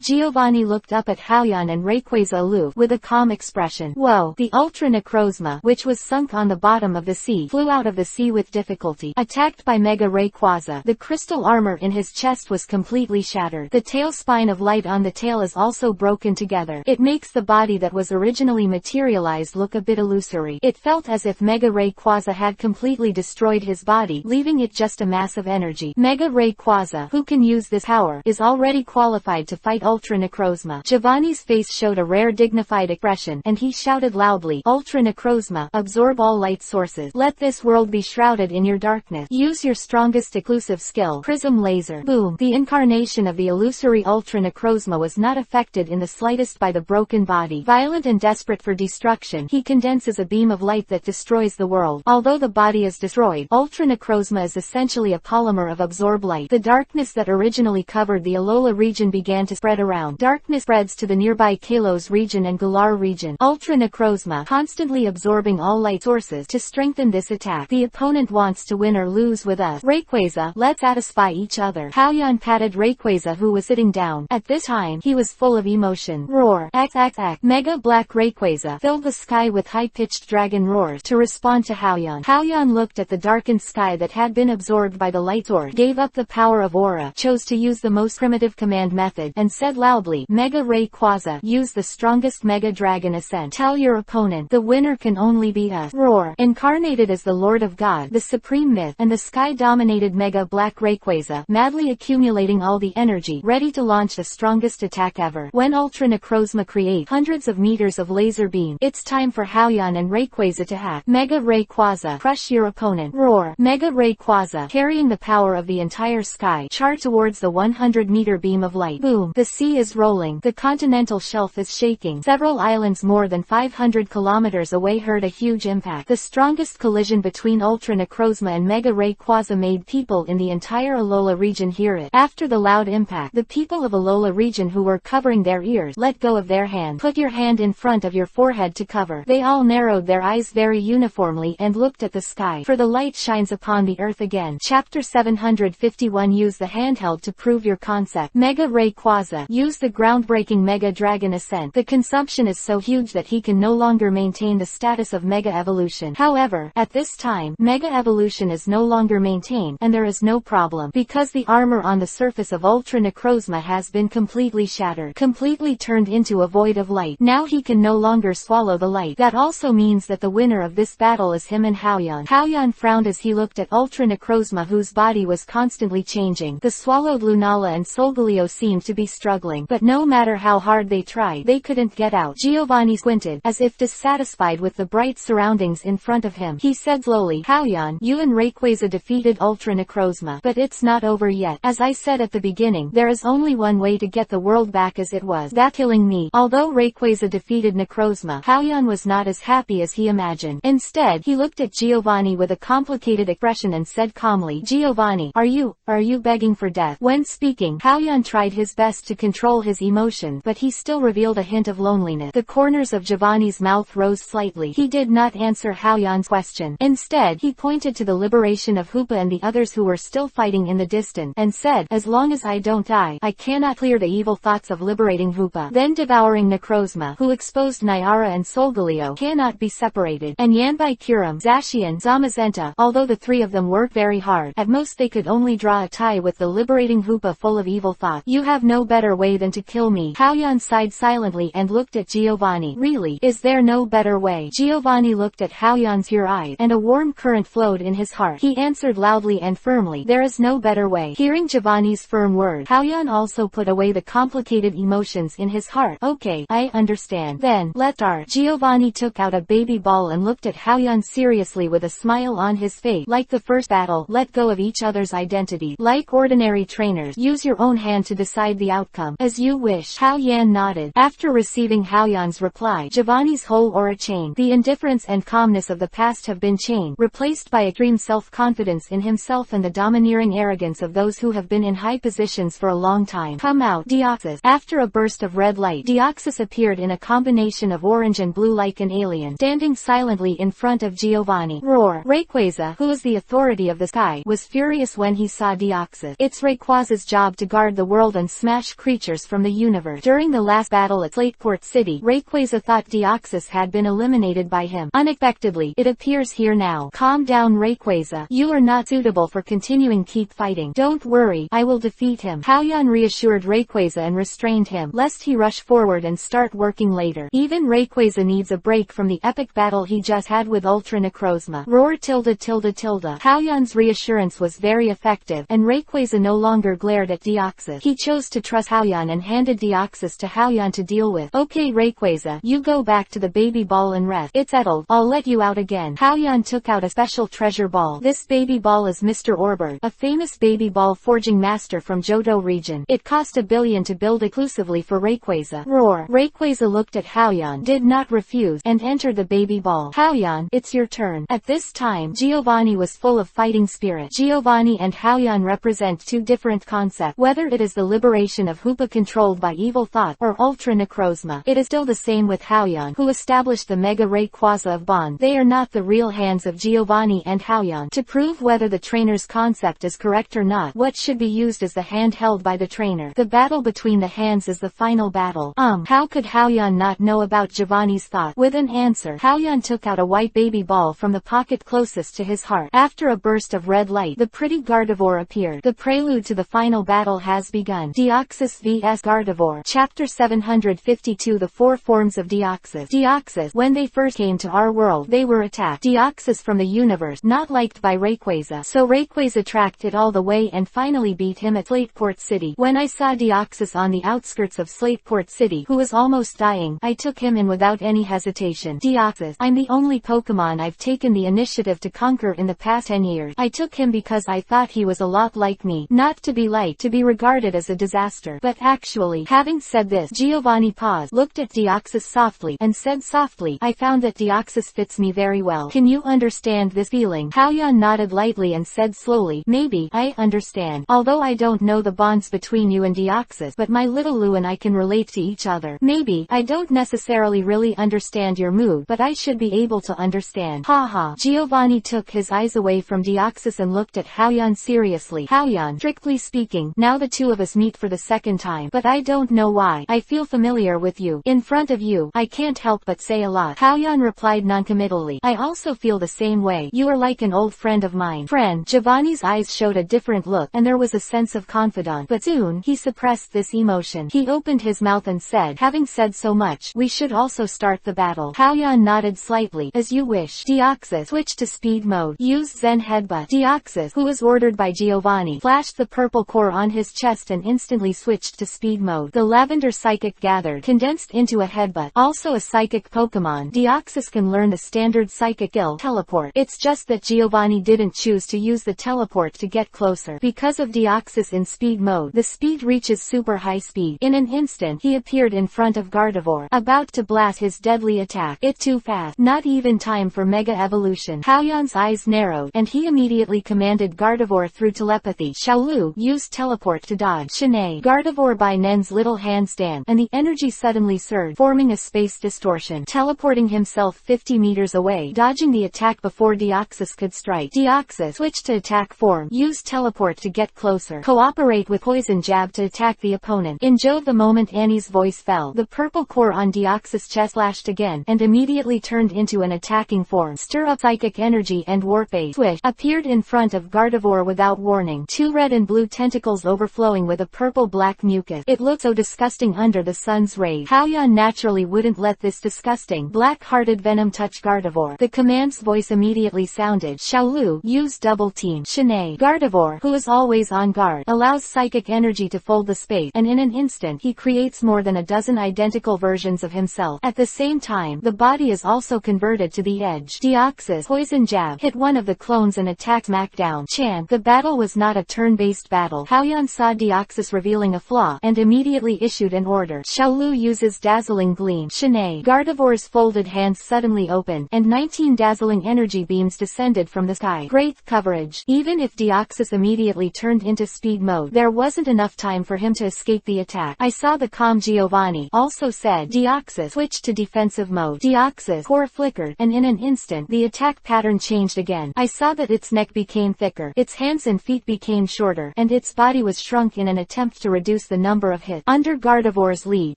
Giovanni looked up at Haoyan and Rayquaza aloof, with a calm expression. Whoa! The Ultra Necrozma, which was sunk on the bottom of the sea, flew out of the sea with difficulty. Attacked by Mega Rayquaza, the crystal armor in his chest was completely shattered. The tail spine of light on the tail is also broken together. It makes the body that was originally materialized look a bit illusory. It felt as if Mega Rayquaza had completely destroyed his body, leaving it just a mass of energy. Mega Rayquaza, who can use this power, is already qualified to fight Ultra Necrozma. Giovanni's face showed a rare dignified expression, and he shouted loudly, Ultra Necrozma, absorb all light sources. Let this world be shrouded in your darkness. Use your strongest exclusive skill, Prism Laser. Boom! The incarnation of the illusory Ultra Necrozma was not affected in the slightest by the broken body. Violent and desperate for destruction, he condenses a beam of light that destroys the world. Although the body is destroyed, Ultra Necrozma is essentially a polymer of absorbed light. The darkness that originally covered the Alola region began to spread around. Darkness spreads to the nearby Kalos region and Galar region. Ultra Necrozma, constantly absorbing all light sources. To strengthen this attack, the opponent wants to win or lose with us. Rayquaza, let's satisfy each other. Haoyan patted Rayquaza, who was sitting down. At this time, he was full of emotion. Roar! Ack! Mega Black Rayquaza filled the sky with high-pitched dragon roars to respond to Haoyan. Haoyan looked at the darkened sky that had been absorbed by the light source, gave up the power of aura, chose to use the most primitive command method, and said loudly, Mega Rayquaza, use the strongest Mega Dragon Ascent. Tell your opponent, the winner can only be us. Roar! Incarnated as the Lord of God, the supreme myth, and the sky-dominated Mega Black Rayquaza, madly accumulating all the energy, ready to launch the strongest attack ever. When Ultra Necrozma creates hundreds of meters of laser beam, it's time for Haoyan and Rayquaza to hack. Mega Rayquaza, crush your opponent. Roar! Mega Rayquaza, carrying the power of the entire sky, charged towards the 100-meter beam of light. Boom! The sea is rolling. The continental shelf is shaking. Several islands more than 500 kilometers away heard a huge impact. The strongest collision between Ultra Necrozma and Mega Rayquaza made people in the entire Alola region hear it. After the loud impact, the people of Alola region who were covering their ears let go of their hand. Put your hand in front of your forehead to cover. They all narrowed their eyes very uniformly and looked at the sky, for the light shining shines upon the earth again. Chapter 751. Use the handheld to prove your concept. Mega Rayquaza. Use the groundbreaking Mega Dragon Ascent. The consumption is so huge that he can no longer maintain the status of Mega Evolution. However, at this time, Mega Evolution is no longer maintained, and there is no problem, because the armor on the surface of Ultra Necrozma has been completely shattered, completely turned into a void of light. Now he can no longer swallow the light. That also means that the winner of this battle is him and Hao-Yan. Hao-Yan frowned as he looked at Ultra Necrozma, whose body was constantly changing. The swallowed Lunala and Solgaleo seemed to be struggling, but no matter how hard they tried, they couldn't get out. Giovanni squinted, as if dissatisfied with the bright surroundings in front of him. He said slowly, Hao-Yan, you and Rayquaza defeated Ultra Necrozma, but it's not over yet. As I said at the beginning, there is only one way to get the world back as it was, that killing me. Although Rayquaza defeated Necrozma, Hao-Yan was not as happy as he imagined. Instead, he looked at Giovanni with a complicated expression and said calmly, Giovanni, are you begging for death? When speaking, Hao-Yan tried his best to control his emotions, but he still revealed a hint of loneliness. The corners of Giovanni's mouth rose slightly. He did not answer Hao-Yan's question. Instead, he pointed to the liberation of Hoopa and the others who were still fighting in the distance, and said, as long as I don't die, I cannot clear the evil thoughts of liberating Hoopa. Then devouring Necrozma, who exposed Nyara and Solgaleo, cannot be separated. And Yanbai Kuram, Zacian, Zamazenta, although the three of them worked very hard, at most they could only draw a tie with the liberating Hoopa full of evil thoughts. You have no better way than to kill me. Hao-Yan sighed silently and looked at Giovanni. Really, is there no better way? Giovanni looked at Hao-Yan's pure eyes, and a warm current flowed in his heart. He answered loudly and firmly, there is no better way. Hearing Giovanni's firm words, Hao-Yan also put away the complicated emotions in his heart. Okay, I understand. Then, let's start. Giovanni took out a baby ball and looked at Hao-Yan seriously with a smile on his face. Like the first battle, let go of each other's identity. Like ordinary trainers, use your own hand to decide the outcome. As you wish. Hao-Yan nodded. After receiving Hao-Yan's reply, Giovanni's whole aura changed. The indifference and calmness of the past have been changed, replaced by extreme self-confidence in himself and the domineering arrogance of those who have been in high positions for a long time. Come out, Deoxys. After a burst of red light, Deoxys appeared in a combination of orange and blue like an alien, standing silently in front of Giovanni. Roar. Rayquaza, who is the authority of the sky, was furious when he saw Deoxys. It's Rayquaza's job to guard the world and smash creatures from the universe. During the last battle at Slateport City, Rayquaza thought Deoxys had been eliminated by him. Unexpectedly, it appears here now. Calm down, Rayquaza. You are not suitable for continuing. Keep fighting. Don't worry, I will defeat him. Hao-Yan reassured Rayquaza and restrained him, lest he rush forward and start working later. Even Rayquaza needs a break from the epic battle he just had with Ultra Necrozma. Roar tilde tilde tilde. Hao-Yan's reassurance was very effective, and Rayquaza no longer glared at Deoxys. He chose to trust Hao-Yan and handed Deoxys to Hao-Yan to deal with. Okay Rayquaza, you go back to the baby ball and rest. It's settled. I'll let you out again. Hao-Yan took out a special treasure ball. This baby ball is Mr. Orbert, a famous baby ball forging master from Johto region. It cost $1 billion to build exclusively for Rayquaza. Roar. Rayquaza looked at Hao-Yan, did not refuse, and entered the baby ball. Hao-Yan, it's your turn. At this time, Giovanni was full of fighting spirit. Giovanni and Hao-Yan represent two different concepts. Whether it is the liberation of Hoopa controlled by evil thought, or Ultra Necrozma, it is still the same with Hao-Yan, who established the Mega Rayquaza of Bond. They are not the real hands of Giovanni and Hao-Yan. To prove whether the trainer's concept is correct or not, what should be used is the hand held by the trainer. The battle between the hands is the final battle. How could Hao-Yan not know about Giovanni's thought? With an answer, Hao-Yan took out a white baby ball from the pocket closest to his heart. After a burst of red light, the pretty Gardevoir appeared. The prelude to the final battle has begun. Deoxys vs Gardevoir. Chapter 752. The four forms of Deoxys. Deoxys, when they first came to our world, they were attacked. Deoxys from the universe, not liked by Rayquaza, so Rayquaza tracked it all the way and finally beat him at Slateport City. When I saw Deoxys on the outskirts of Slateport City, who was almost dying, I took him in without any hesitation. Deoxys, I'm the only Pokemon I've taken the initiative to conquer in the past 10 years. I took him because I thought he was a lot like me, not to be liked, to be regarded as a disaster. But actually, having said this, Giovanni paused, looked at Deoxys softly, and said softly, I found that Deoxys fits me very well. Can you understand this feeling? Hao-Yan nodded lightly and said slowly, maybe, I understand. Although I don't know the bonds between you and Deoxys, but my little Lou and I can relate to each other. Maybe, I don't necessarily really understand your mood, but I should be able to understand. Haha. Giovanni took his his eyes away from Deoxys and looked at Haoyan seriously. Haoyan, strictly speaking, now the two of us meet for the second time, but I don't know why. I feel familiar with you. In front of you, I can't help but say a lot. Haoyan replied noncommittally. I also feel the same way. You are like an old friend of mine. Friend. Giovanni's eyes showed a different look, and there was a sense of confidence, but soon, he suppressed this emotion. He opened his mouth and said, having said so much, we should also start the battle. Haoyan nodded slightly. As you wish. Deoxys switched to speed mode. Used Zen headbutt. Deoxys, who was ordered by Giovanni, flashed the purple core on his chest and instantly switched to speed mode. The lavender psychic gathered, condensed into a headbutt. Also a psychic Pokemon. Deoxys can learn the standard psychic skill, teleport. It's just that Giovanni didn't choose to use the teleport to get closer. Because of Deoxys in speed mode, the speed reaches super high speed. In an instant, he appeared in front of Gardevoir, about to blast his deadly attack. It too fast. Not even time for Mega Evolution. Haoyan's eyes narrowed, and he immediately commanded Gardevoir through telepathy. Xiaolu used teleport to dodge Shanaido. Gardevoir by Nen's little handstand, and the energy suddenly surged, forming a space distortion, teleporting himself 50 meters away, dodging the attack before Deoxys could strike. Deoxys switched to attack form, used teleport to get closer, cooperate with poison jab to attack the opponent. In Jove, the moment Annie's voice fell, the purple core on Deoxys' chest flashed again, and immediately turned into an attacking form. Stir up psychic energy and Warface Swish appeared in front of Gardevoir without warning, two red and blue tentacles overflowing with a purple-black mucus. It looked so disgusting under the sun's rays. Haoyan naturally wouldn't let this disgusting, black-hearted venom touch Gardevoir. The command's voice immediately sounded. Xiaolu used double team Shanaido. Gardevoir, who is always on guard, allows psychic energy to fold the space, and in an instant he creates more than a dozen identical versions of himself. At the same time, the body is also converted to the edge. Deoxys poison jab hit one of the clones and attacked Smackdown. Chan. The battle was not a turn-based battle. Haoyan saw Deoxys revealing a flaw, and immediately issued an order. Xiaolu uses dazzling gleam Shanaido. Gardevoir's folded hands suddenly opened, and 19 dazzling energy beams descended from the sky. Great coverage. Even if Deoxys immediately turned into speed mode, there wasn't enough time for him to escape the attack. I saw the calm Giovanni also said. Deoxys switched to defensive mode. Deoxys' core flickered, and in an instant, the attack pattern changed again. I saw that its neck became thicker, its hands and feet became shorter, and its body was shrunk in an attempt to reduce the number of hits. Under Gardevoir's lead,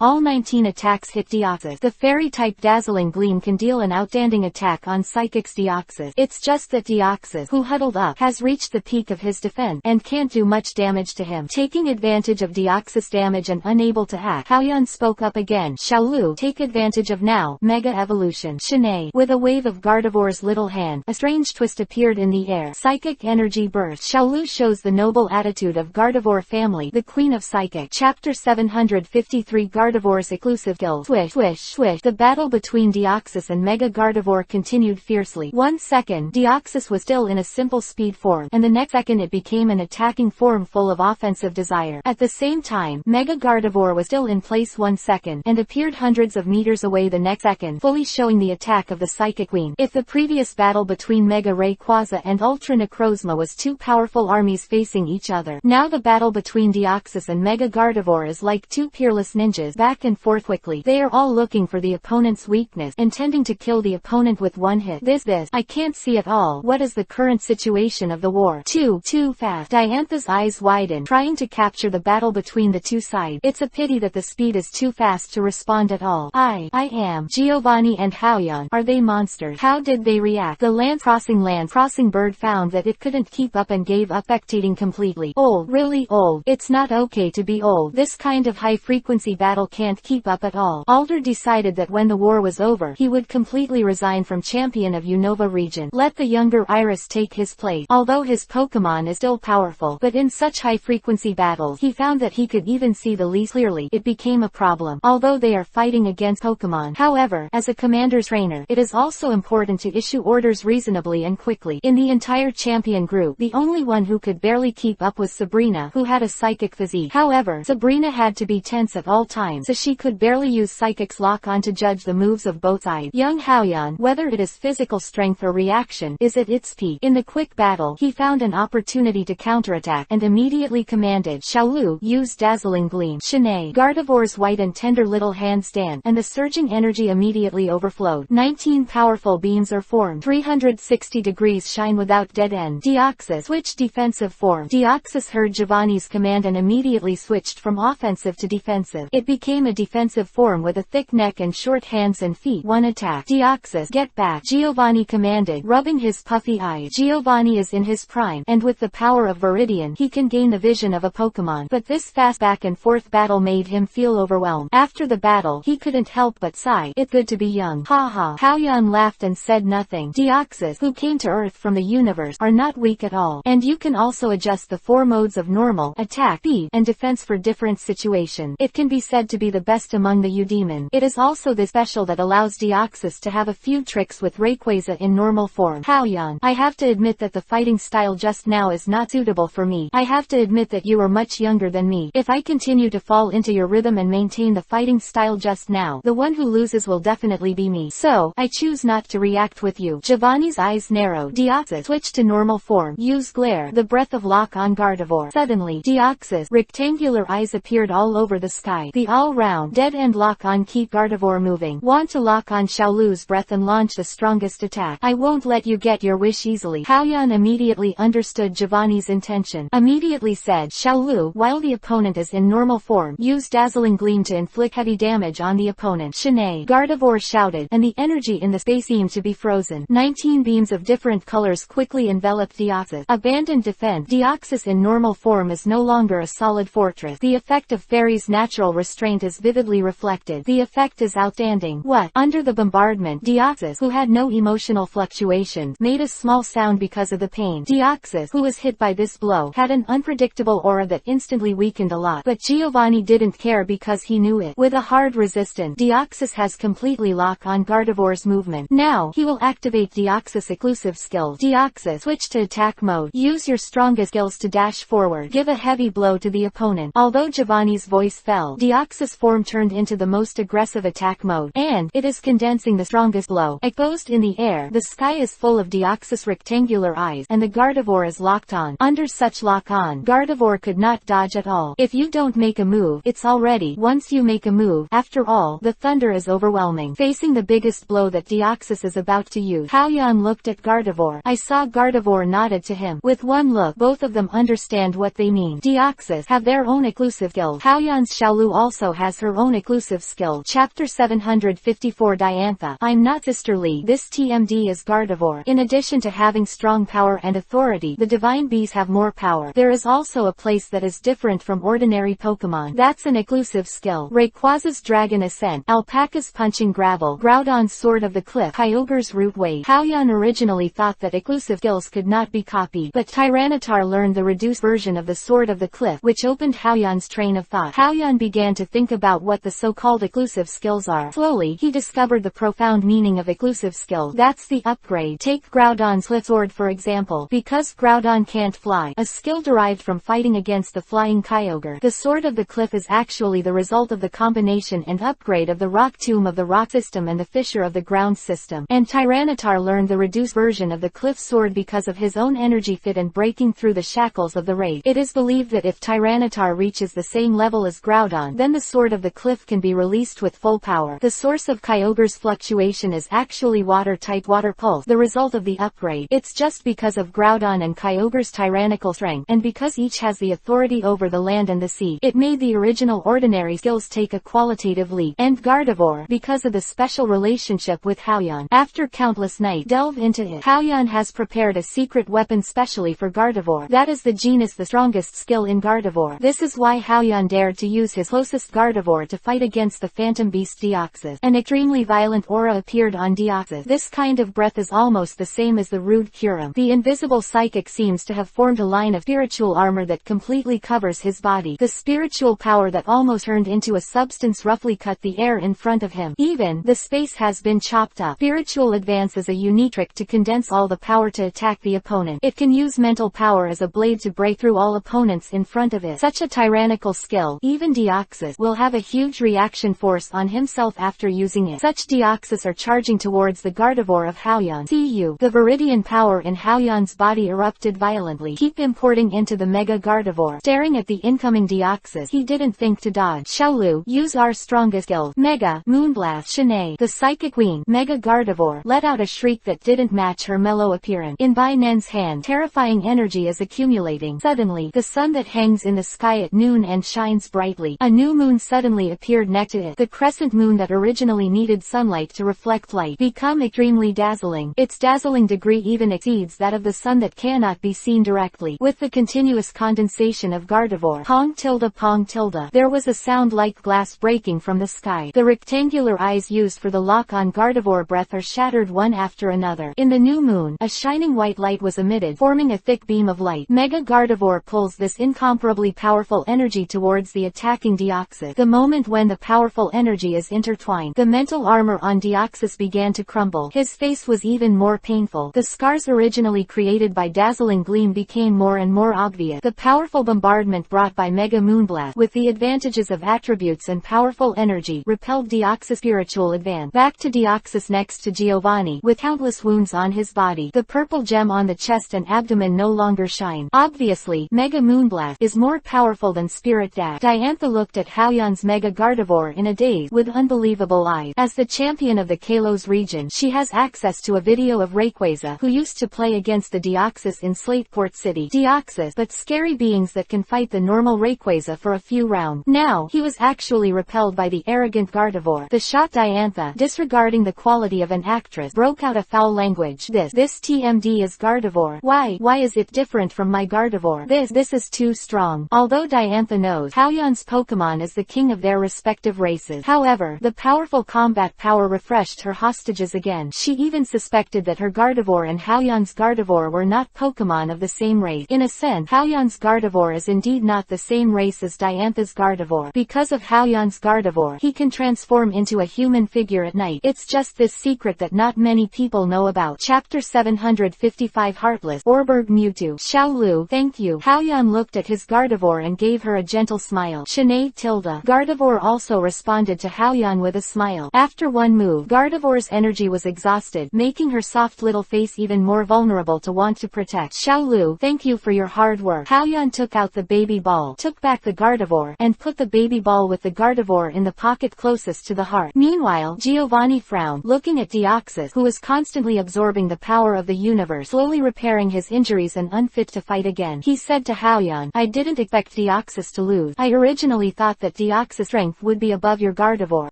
all 19 attacks hit Deoxys. The fairy-type dazzling gleam can deal an outstanding attack on Psychic's Deoxys. It's just that Deoxys, who huddled up, has reached the peak of his defense, and can't do much damage to him. Taking advantage of Deoxys' damage and unable to act, Haoyan spoke up again. Xiaolu, take advantage of now. Mega Evolution. Shanaido. With a wave of Gardevoir's little hand, a strange twist appeared in the air. Psychic energy burst. Xiaolu shows the noble attitude of Gardevoir family, the Queen of Psychic. Chapter 753 Gardevoir's exclusive skill. Swish, swish, swish. The battle between Deoxys and Mega Gardevoir continued fiercely. 1 second, Deoxys was still in a simple speed form, and the next second it became an attacking form full of offensive desire. At the same time, Mega Gardevoir was still in place 1 second, and appeared hundreds of meters away the next second, fully showing the attack of the Psychic Queen. If the previous battle between Mega Rayquaza and Ultra Necrozma was two powerful armies facing each other, now the battle between Deoxys and Mega Gardevoir is like two peerless ninjas, back and forth quickly. They are all looking for the opponent's weakness, intending to kill the opponent with one hit. This, I can't see at all. What is the current situation of the war? Too fast. Diantha's eyes widened, trying to capture the battle between the two sides. It's a pity that the speed is too fast to respond at all. I am Giovanni and Haoyan. Are they monsters? How did they react? The land crossing bird found that it couldn't keep up and gave up, spectating completely. Old, really old. It's not okay to be old. This kind of high-frequency battle can't keep up at all. Alder decided that when the war was over, he would completely resign from champion of Unova region. Let the younger Iris take his place. Although his Pokemon is still powerful, but in such high-frequency battles, he found that he could even see the least clearly. It became a problem, although they are fighting against Pokemon. However, as a commander's trainer, it is also important to issue orders reasonably and quickly. In the entire champion group, the only one who could barely keep up was Sabrina, who had a psychic physique. However, Sabrina had to be tense at all times, so she could barely use Psychic's lock-on to judge the moves of both sides. Young Haoyan, whether it is physical strength or reaction, is at its peak. In the quick battle, he found an opportunity to counterattack, and immediately commanded Xiaolu, use dazzling gleam Shanaido. Gardevoir's white and tender little hand stand, and the surging energy immediately overflowed. 19 powerful beams are formed. 360 360 degrees shine without dead end. Deoxys switched defensive form. Deoxys heard Giovanni's command and immediately switched from offensive to defensive. It became a defensive form with a thick neck and short hands and feet. One attack. Deoxys, get back, Giovanni commanded, rubbing his puffy eyes. Giovanni is in his prime, and with the power of Viridian, he can gain the vision of a Pokemon. But this fast back and forth battle made him feel overwhelmed. After the battle, he couldn't help but sigh. It's good to be young. Ha ha. Haoyan laughed and said nothing. Deoxys, who came to Earth from the universe, are not weak at all. And you can also adjust the 4 modes of normal, attack, speed, and defense for different situations. It can be said to be the best among the Udemon. It is also the special that allows Deoxys to have a few tricks with Rayquaza in normal form. Haoyan, I have to admit that the fighting style just now is not suitable for me. I have to admit that you are much younger than me. If I continue to fall into your rhythm and maintain the fighting style just now, the one who loses will definitely be me. So, I choose not to react with you. Giovanni's eyes narrowed. Deoxys switched to normal form. Use glare, the breath of lock on Gardevoir. Suddenly, Deoxys' rectangular eyes appeared all over the sky. The all-round, dead-end lock on keep Gardevoir moving. Want to lock on Xiaolu's breath and launch the strongest attack. I won't let you get your wish easily. Haoyan immediately understood Giovanni's intention. Immediately said, Xiaolu, while the opponent is in normal form, use Dazzling Gleam to inflict heavy damage on the opponent. Shanaido, Gardevoir shouted, and the energy in the space seemed to be frozen. 19 beams of different colors quickly enveloped Deoxys. Abandoned defense. Deoxys in normal form is no longer a solid fortress. The effect of Fairy's natural restraint is vividly reflected. The effect is outstanding. What? Under the bombardment, Deoxys, who had no emotional fluctuations, made a small sound because of the pain. Deoxys, who was hit by this blow, had an unpredictable aura that instantly weakened a lot. But Giovanni didn't care because he knew it. With a hard resistance, Deoxys has completely locked on Gardevoir's movement. Now, he will activate Deoxys' exclusive skill. Deoxys, switch to attack mode. Use your strongest skills to dash forward. Give a heavy blow to the opponent. Although Giovanni's voice fell, Deoxys' form turned into the most aggressive attack mode, and it is condensing the strongest blow. Exposed in the air, the sky is full of Deoxys' rectangular eyes, and the Gardevoir is locked on. Under such lock-on, Gardevoir could not dodge at all. If you don't make a move, it's already. Once you make a move, after all, the thunder is overwhelming. Facing the biggest blow that Deoxys is about to use, Haoyan looked at Gardevoir. I saw Gardevoir nodded to him. With one look, both of them understand what they mean. Deoxys have their own exclusive skill. Haoyan's Xiaolu also has her own exclusive skill. Chapter 754 Diantha. I'm not sisterly. This TMD is Gardevoir. In addition to having strong power and authority, the divine bees have more power. There is also a place that is different from ordinary Pokemon. That's an exclusive skill. Rayquaza's Dragon Ascent, Alpaca's Punching Gravel, Groudon's Sword of the Cliff, Kyogre's Root Wave. Haoyan originally thought that exclusive skills could not be copied, but Tyranitar learned the reduced version of the Sword of the Cliff, which opened Haoyan's train of thought. Haoyan began to think about what the so-called exclusive skills are. Slowly, he discovered the profound meaning of exclusive skill. That's the upgrade. Take Groudon's Cliff Sword for example. Because Groudon can't fly, a skill derived from fighting against the flying Kyogre, the Sword of the Cliff is actually the result of the combination and upgrade of the Rock Tomb of the Rock System and the Fissure of the Ground System. And Tyranitar learned the reduced version of the Cliff Sword because of his own energy fit and breaking through the shackles of the raid. It is believed that if Tyranitar reaches the same level as Groudon, then the Sword of the Cliff can be released with full power. The source of Kyogre's fluctuation is actually water-type Water Pulse, the result of the upgrade. It's just because of Groudon and Kyogre's tyrannical strength, and because each has the authority over the land and the sea, it made the original ordinary skills take a qualitative leap. And Gardevoir, because of the special relationship with Haoyan, after countless nights delve into it, Haoyan has prepared a secret weapon specially for Gardevoir. That is the genus, the strongest skill in Gardevoir. This is why Haoyan dared to use his closest Gardevoir to fight against the phantom beast Deoxys. An extremely violent aura appeared on Deoxys. This kind of breath is almost the same as the rude Curum. The invisible psychic seems to have formed a line of spiritual armor that completely covers his body. The spiritual power that almost turned into a substance roughly cut the air in front of him. Even the space has been chopped up. Spiritual advance is a unique trick to condense all the power to attack the opponent. It can use mental power as a blade to break through all opponents in front of it. Such a tyrannical skill, even Deoxys will have a huge reaction force on himself after using it. Such Deoxys are charging towards the Gardevoir of Haoyan. The Viridian power in Haoyan's body erupted violently. Keep importing into the Mega Gardevoir. Staring at the incoming Deoxys, he didn't think to dodge. Xiaolu, use our strongest skill. Mega Moonblast. Shanaido, the Psychic Queen. Mega Gardevoir let out a shriek that didn't match match her mellow appearance. In Bai Nen's hand, terrifying energy is accumulating. Suddenly, the sun that hangs in the sky at noon and shines brightly. A new moon suddenly appeared next to it. The crescent moon that originally needed sunlight to reflect light become extremely dazzling. Its dazzling degree even exceeds that of the sun that cannot be seen directly. With the continuous condensation of Gardevoir, pong tilde, there was a sound like glass breaking from the sky. The rectangular eyes used for the lock-on Gardevoir breath are shattered one after another. In the new moon, a shining white light was emitted, forming a thick beam of light. Mega Gardevoir pulls this incomparably powerful energy towards the attacking Deoxys. The moment when the powerful energy is intertwined, the mental armor on Deoxys began to crumble. His face was even more painful. The scars originally created by dazzling gleam became more and more obvious. The powerful bombardment brought by Mega Moonblast, with the advantages of attributes and powerful energy, repelled Deoxys' spiritual advance. Back to Deoxys next to Giovanni, with countless wounds on his body. The purple gem on the chest and abdomen no longer shine. Obviously, Mega Moonblast is more powerful than Spirit Dash. Diantha looked at Haoyan's Mega Gardevoir in a daze, with unbelievable eyes. As the champion of the Kalos region, she has access to a video of Rayquaza, who used to play against the Deoxys in Slateport City. Deoxys, but scary beings that can fight the normal Rayquaza for a few rounds. Now, he was actually repelled by the arrogant Gardevoir. The shot Diantha, disregarding the quality of an actress, broke out a foul language. This TMD is Gardevoir. Why is it different from my Gardevoir? This is too strong. Although Diantha knows Haoyan's Pokemon is the king of their respective races. However, the powerful combat power refreshed her hostages again. She even suspected that her Gardevoir and Haoyan's Gardevoir were not Pokemon of the same race. In a sense, Haoyan's Gardevoir is indeed not the same race as Diantha's Gardevoir. Because of Haoyan's Gardevoir, he can transform into a human figure at night. It's just this secret that not many people know about. Chapter 755 Heartless, Orberg Mewtwo. Xiaolu, thank you. Haoyan looked at his Gardevoir and gave her a gentle smile. Shanaido. Gardevoir also responded to Haoyan with a smile. After one move, Gardevoir's energy was exhausted, making her soft little face even more vulnerable to want to protect. Xiaolu, thank you for your hard work. Haoyan took out the baby ball, took back the Gardevoir, and put the baby ball with the Gardevoir in the pocket closest to the heart. Meanwhile, Giovanni frowned, looking at Deoxys, who was constantly absorbing the power of the universe, slowly repairing his injuries and unfit to fight again. He said to Haoyan, I didn't expect Deoxys to lose. I originally thought that Deoxys' strength would be above your Gardevoir.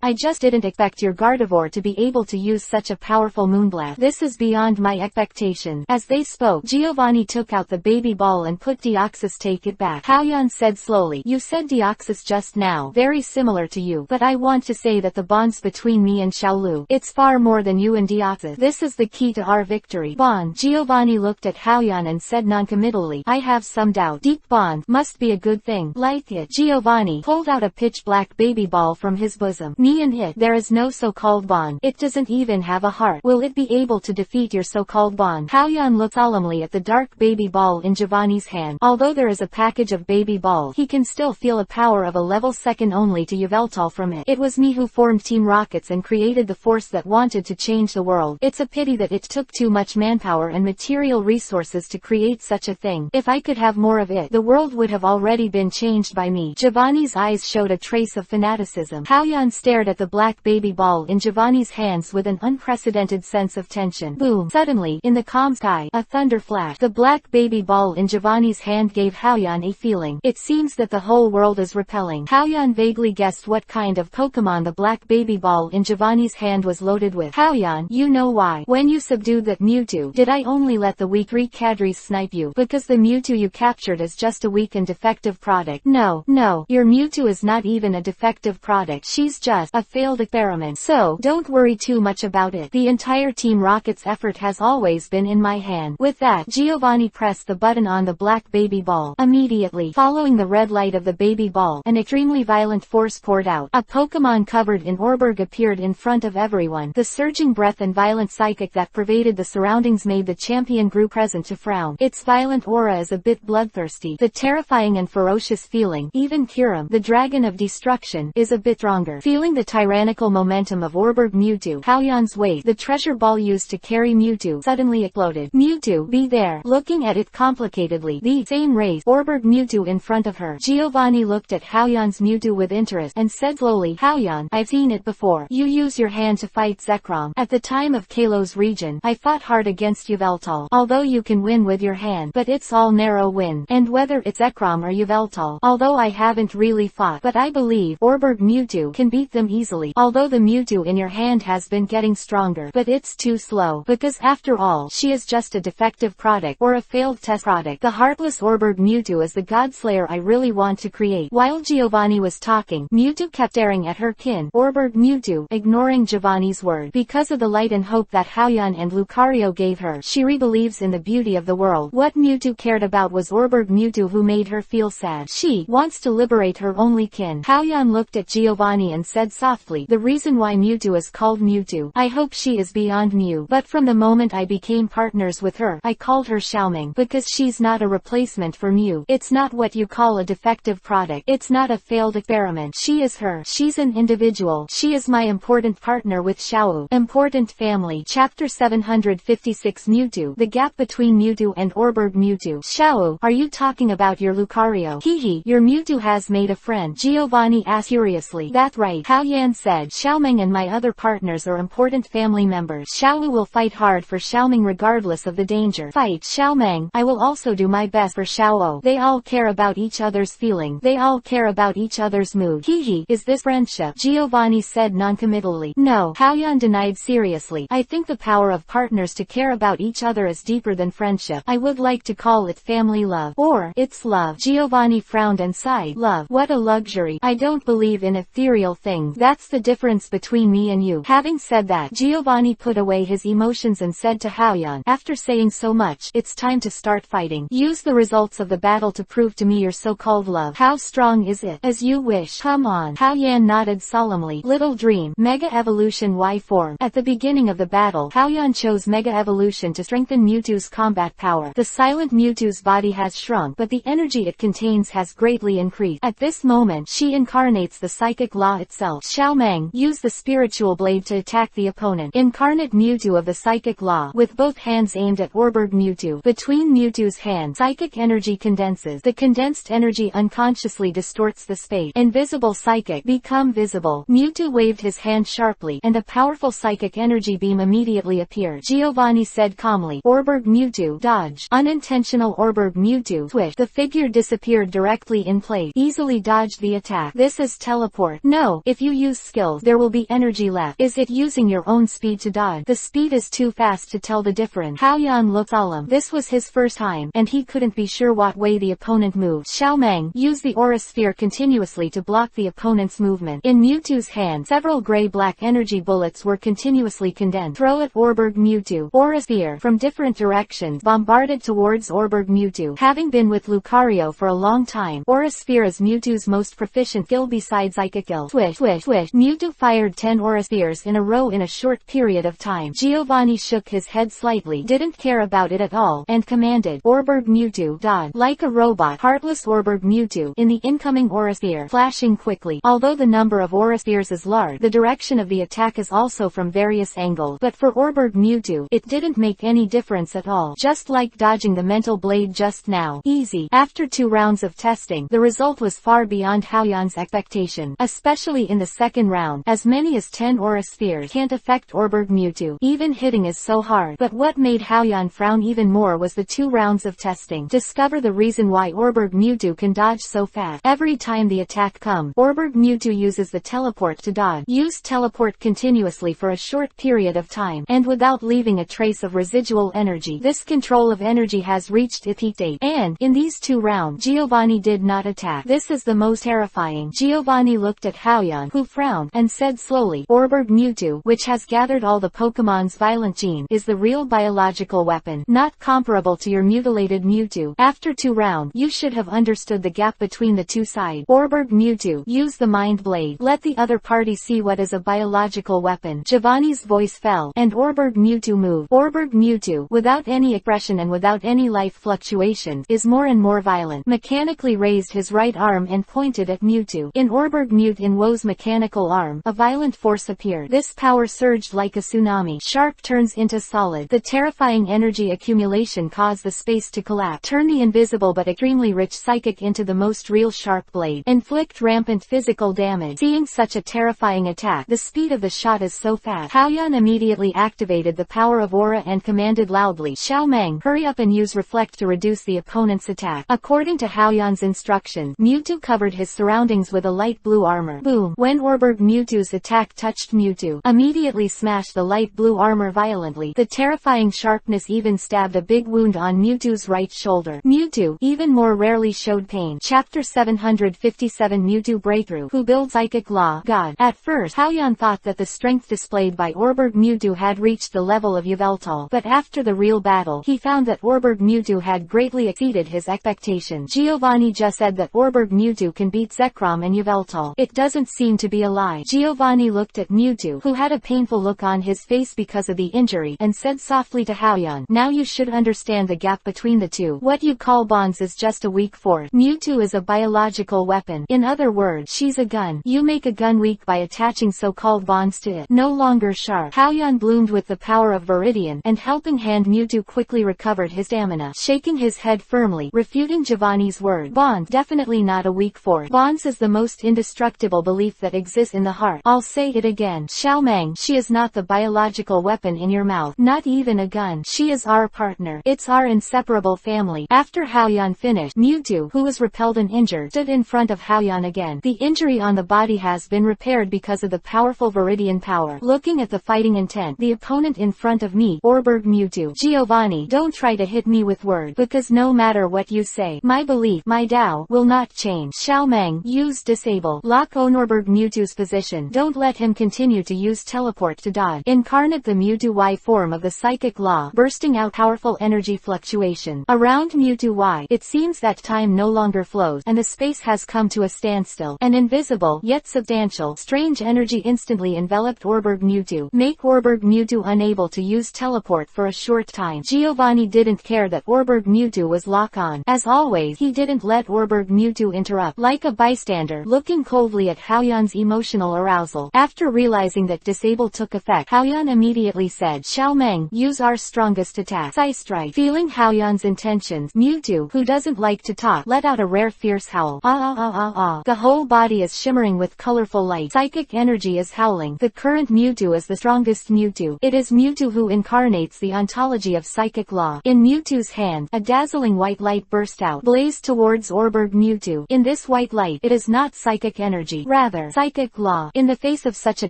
I just didn't expect your Gardevoir to be able to use such a powerful moonblast. This is beyond my expectation. As they spoke, Giovanni took out the baby ball and put Deoxys take it back. Haoyan said slowly, you said Deoxys just now, very similar to you, but I want to say that the bonds between me and Xiaolu, it's far more than you and Deoxys. This is the key to our victory. Bond. Giovanni looked at Haoyan and said noncommittally, I have some doubt. Deep bond must be a good thing. Like it. Giovanni pulled out a pitch-black baby ball from his bosom. Me and it, there is no so-called bond. It doesn't even have a heart. Will it be able to defeat your so-called bond? Haoyan looked solemnly at the dark baby ball in Giovanni's hand. Although there is a package of baby balls, he can still feel a power of a level second only to Yveltal from it. It was me who formed Team Rockets and created the force that wanted to change the world. It's a pity that it took too much manpower and material resources to create such a thing. If I could have more of it, the world would have already been changed by me. Giovanni's eyes showed a trace of fanaticism. Haoyan stared at the black baby ball in Giovanni's hands with an unprecedented sense of tension. Boom! Suddenly, in the calm sky, a thunder flashed. The black baby ball in Giovanni's hand gave Haoyan a feeling. It seems that the whole world is repelling. Haoyan vaguely guessed what kind of Pokemon the black baby ball in Giovanni's hand was loaded with. Haoyan, you know why? When you subdued that Mewtwo, did I only let the weak Recadries snipe you? Because the Mewtwo you captured is just a weak and defective product. No, your Mewtwo is not even a defective product. She's just a failed experiment. So, don't worry too much about it. The entire Team Rocket's effort has always been in my hand. With that, Giovanni pressed the button on the black baby ball. Immediately, following the red light of the baby ball, an extremely violent force poured out. A Pokemon covered in Orberg appeared in front of everyone. The surging breath and violent psychic that pervaded the surroundings made the champion group present to frown. Its violent aura is a bit bloodthirsty. The terrifying and ferocious feeling, even Kyurem, the dragon of destruction, is a bit stronger. Feeling the tyrannical momentum of Orberg Mewtwo, Haoyan's weight, the treasure ball used to carry Mewtwo, suddenly exploded. Mewtwo, be there. Looking at it complicatedly, the same race, Orberg Mewtwo in front of her. Giovanni looked at Haoyan's Mewtwo with interest, and said slowly, Haoyan, I've seen it before. You use your hand to fight Zekrom. At the time of Kalos region, win. I fought hard against Yveltal. Although you can win with your hand, but it's all narrow win. And whether it's Ekrom or Yveltal, although I haven't really fought, but I believe Orberg Mewtwo can beat them easily. Although the Mewtwo in your hand has been getting stronger, but it's too slow, because after all, she is just a defective product, or a failed test product. The heartless Orberg Mewtwo is the Godslayer I really want to create. While Giovanni was talking, Mewtwo kept staring at her kin, Orberg Mewtwo, ignoring Giovanni's word. Because of the light and hope that Haoyan and Lucario gave her, she re-believes in the beauty of the world. What Mewtwo cared about was Orberg Mewtwo, who made her feel sad. She wants to liberate her only kin. Haoyan looked at Giovanni and said softly, the reason why Mewtwo is called Mewtwo, I hope she is beyond Mew. But from the moment I became partners with her, I called her Xiaoming, because she's not a replacement for Mew. It's not what you call a defective product. It's not a failed experiment. She is her. She's an individual. She is my important partner with Xiao. Important family. Chapter 756 Mewtwo. The gap between Mewtwo and Orberg Mewtwo. Xiao, are you talking about your Lucario? Hehe, your Mewtwo has made a friend. Giovanni asked curiously. That's right, Haoyan said. Xiaoming and my other partners are important family members. Xiao will fight hard for Xiaoming regardless of the danger. Fight Xiaoming. I will also do my best for Xiao. They all care about each other's feeling. They all care about each other's mood. Hehe, is this friendship? Giovanni said noncommittally. No, Haoyan denied seriously. I think the power of partners to care about each other is deeper than friendship. I would like to call it family love. Or, it's love. Giovanni frowned and sighed. Love. What a luxury. I don't believe in ethereal things. That's the difference between me and you. Having said that, Giovanni put away his emotions and said to Haoyan, after saying so much, it's time to start fighting. Use the results of the battle to prove to me your so-called love. How strong is it? As you wish. Come on. Haoyan nodded solemnly. Little dream. Mega Evolution Y form. At the beginning of the battle, Haoyan chose Mega Evolution to strengthen Mewtwo's combat power. The silent Mewtwo's body has shrunk, but the energy it contains has greatly increased. At this moment, she incarnates the psychic law itself. Xiaoming, use the spiritual blade to attack the opponent. Incarnate Mewtwo of the psychic law, with both hands aimed at Orberg Mewtwo. Between Mewtwo's hands, psychic energy condenses. The condensed energy unconsciously distorts the space. Invisible psychic, become visible. Mewtwo waved his hand sharply, and a powerful psychic energy beam immediately appeared. Giovanni said calmly, Orberg Mewtwo, dodge. Unintentional Orberg Mewtwo, swish. The figure disappeared directly in place. Easily dodged the attack. This is teleport. No, if you use skills, there will be energy left. Is it using your own speed to dodge? The speed is too fast to tell the difference. Haoyan looked solemn. This was his first time, and he couldn't be sure what way the opponent moved. Xiaoming, use the aura sphere continuously to block the opponent's movement. In Mewtwo's hand, several gray-black energy bullets were continuously condensed. Throw at Orberg Mewtwo. Aura sphere, from different directions, bombarded towards Orberg Mewtwo. Having been with Lucario for a long time, aura sphere is Mewtwo's most proficient skill besides psychic skill. Swish, swish, swish. Mewtwo fired 10 aura spheres in a row in a short period of time. Giovanni shook his head slightly, didn't care about it at all, and commanded, Orberg Mewtwo, dodge. Like a robot, heartless Orberg Mewtwo, in the incoming aura sphere, flashing quickly. Although the number of aura spheres is large, the direction of the attack is also from various angles. But for Orberg Mewtwo, it didn't make any difference at all. Just like dodging the mental blade just now. Easy. After 2 rounds of testing, the result was far beyond Haoyan's expectation. Especially in the second round, as many as 10 aura spheres can't affect Orberg Mewtwo. Even hitting is so hard. But what made Haoyan frown even more was the 2 rounds of testing. Discover the reason why Orberg Mewtwo can dodge so fast. Every time the attack comes, Orberg Mewtwo uses the teleport to dodge. Use teleport continuously for a short period of time, and without leaving a trace of residual energy. This control of energy has reached its peak state. And, in these 2 rounds, Giovanni did not attack. This is the most terrifying. Giovanni looked at Haoyan, who frowned, and said slowly, Orberg Mewtwo, which has gathered all the Pokemon's violent gene, is the real biological weapon, not comparable to your mutilated Mewtwo. After 2 rounds, you should have understood the gap between the 2 sides. Orberg Mewtwo, use the mind blade. Let the other party see what is a biological weapon. Giovanni's voice fell, and Orberg Mewtwo moved. Orberg Mewtwo, without any expression and without any life fluctuations, is more and more violent. Mechanically raised his right arm and pointed at Mewtwo. In Orberg Mewtwo's mechanical arm, a violent force appeared. This power surged like a tsunami. Sharp turns into solid. The terrifying energy accumulation caused the space to collapse. Turn the invisible but extremely rich psychic into the most real sharp blade. Inflict rampant physical damage. Seeing such a terrifying attack, the speed of the shot is so fast. Haoyan immediately activated activated the power of aura and commanded loudly, "Xiao Meng, hurry up and use reflect to reduce the opponent's attack." According to Haoyan's instructions, Mewtwo covered his surroundings with a light blue armor. Boom! When Orberg Mewtwo's attack touched Mewtwo, immediately smashed the light blue armor violently. The terrifying sharpness even stabbed a big wound on Mewtwo's right shoulder. Mewtwo, even more rarely, showed pain. Chapter 757 Mewtwo Breakthrough. Who built Psychic Law? God. At first, Haoyan thought that the strength displayed by Orberg Mewtwo had reached the level of Yveltal, but after the real battle, he found that Orberg Mewtwo had greatly exceeded his expectations. Giovanni just said that Orberg Mewtwo can beat Zekrom and Yveltal. It doesn't seem to be a lie. Giovanni looked at Mewtwo, who had a painful look on his face because of the injury, and said softly to Haoyan, "Now you should understand the gap between the two. What you call bonds is just a weak force. Mewtwo is a biological weapon. In other words, she's a gun. You make a gun weak by attaching so-called bonds to it. No longer sharp." Haoyan bloomed with the power of Viridian, and Helping Hand Mewtwo quickly recovered his stamina, shaking his head firmly, refuting Giovanni's word. Bond, definitely not a weak force. Bonds is the most indestructible belief that exists in the heart. I'll say it again. Xiao Meng, she is not the biological weapon in your mouth. Not even a gun. She is our partner. It's our inseparable family. After Haoyan finished, Mewtwo, who was repelled and injured, stood in front of Haoyan again. The injury on the body has been repaired because of the powerful Viridian power. Looking at the fighting intent, the opponent in front of me, Orberg Mewtwo. Giovanni, don't try to hit me with words, because no matter what you say, my belief, my Tao, will not change. Xiao Meng, use disable. Lock on Orberg Mewtwo's position. Don't let him continue to use teleport to dodge. Incarnate the Mewtwo Y form of the Psychic Law, bursting out powerful energy fluctuation. Around Mewtwo Y, it seems that time no longer flows, and the space has come to a standstill. An invisible, yet substantial, strange energy instantly enveloped Orberg Mewtwo, make Orberg Mewtwo unable to use teleport for a short time. Giovanni didn't care that Orberg Mewtwo was lock on. As always, he didn't let Orberg Mewtwo interrupt. Like a bystander, looking coldly at Haoyan's emotional arousal. After realizing that disable took effect, Haoyan immediately said, "Xiao Meng, use our strongest attack, Psystrike." Feeling Haoyan's intentions, Mewtwo, who doesn't like to talk, let out a rare fierce howl. Ah ah ah ah ah. The whole body is shimmering with colorful light. Psychic energy is howling. The current Mewtwo is the strongest Mewtwo. It is Mewtwo who incarnates the ontology of Psychic Law. In Mewtwo's hand, a dazzling white light burst out, blazed towards Orberg Mewtwo. In this white light, it is not psychic energy, rather Psychic Law. In the face of such a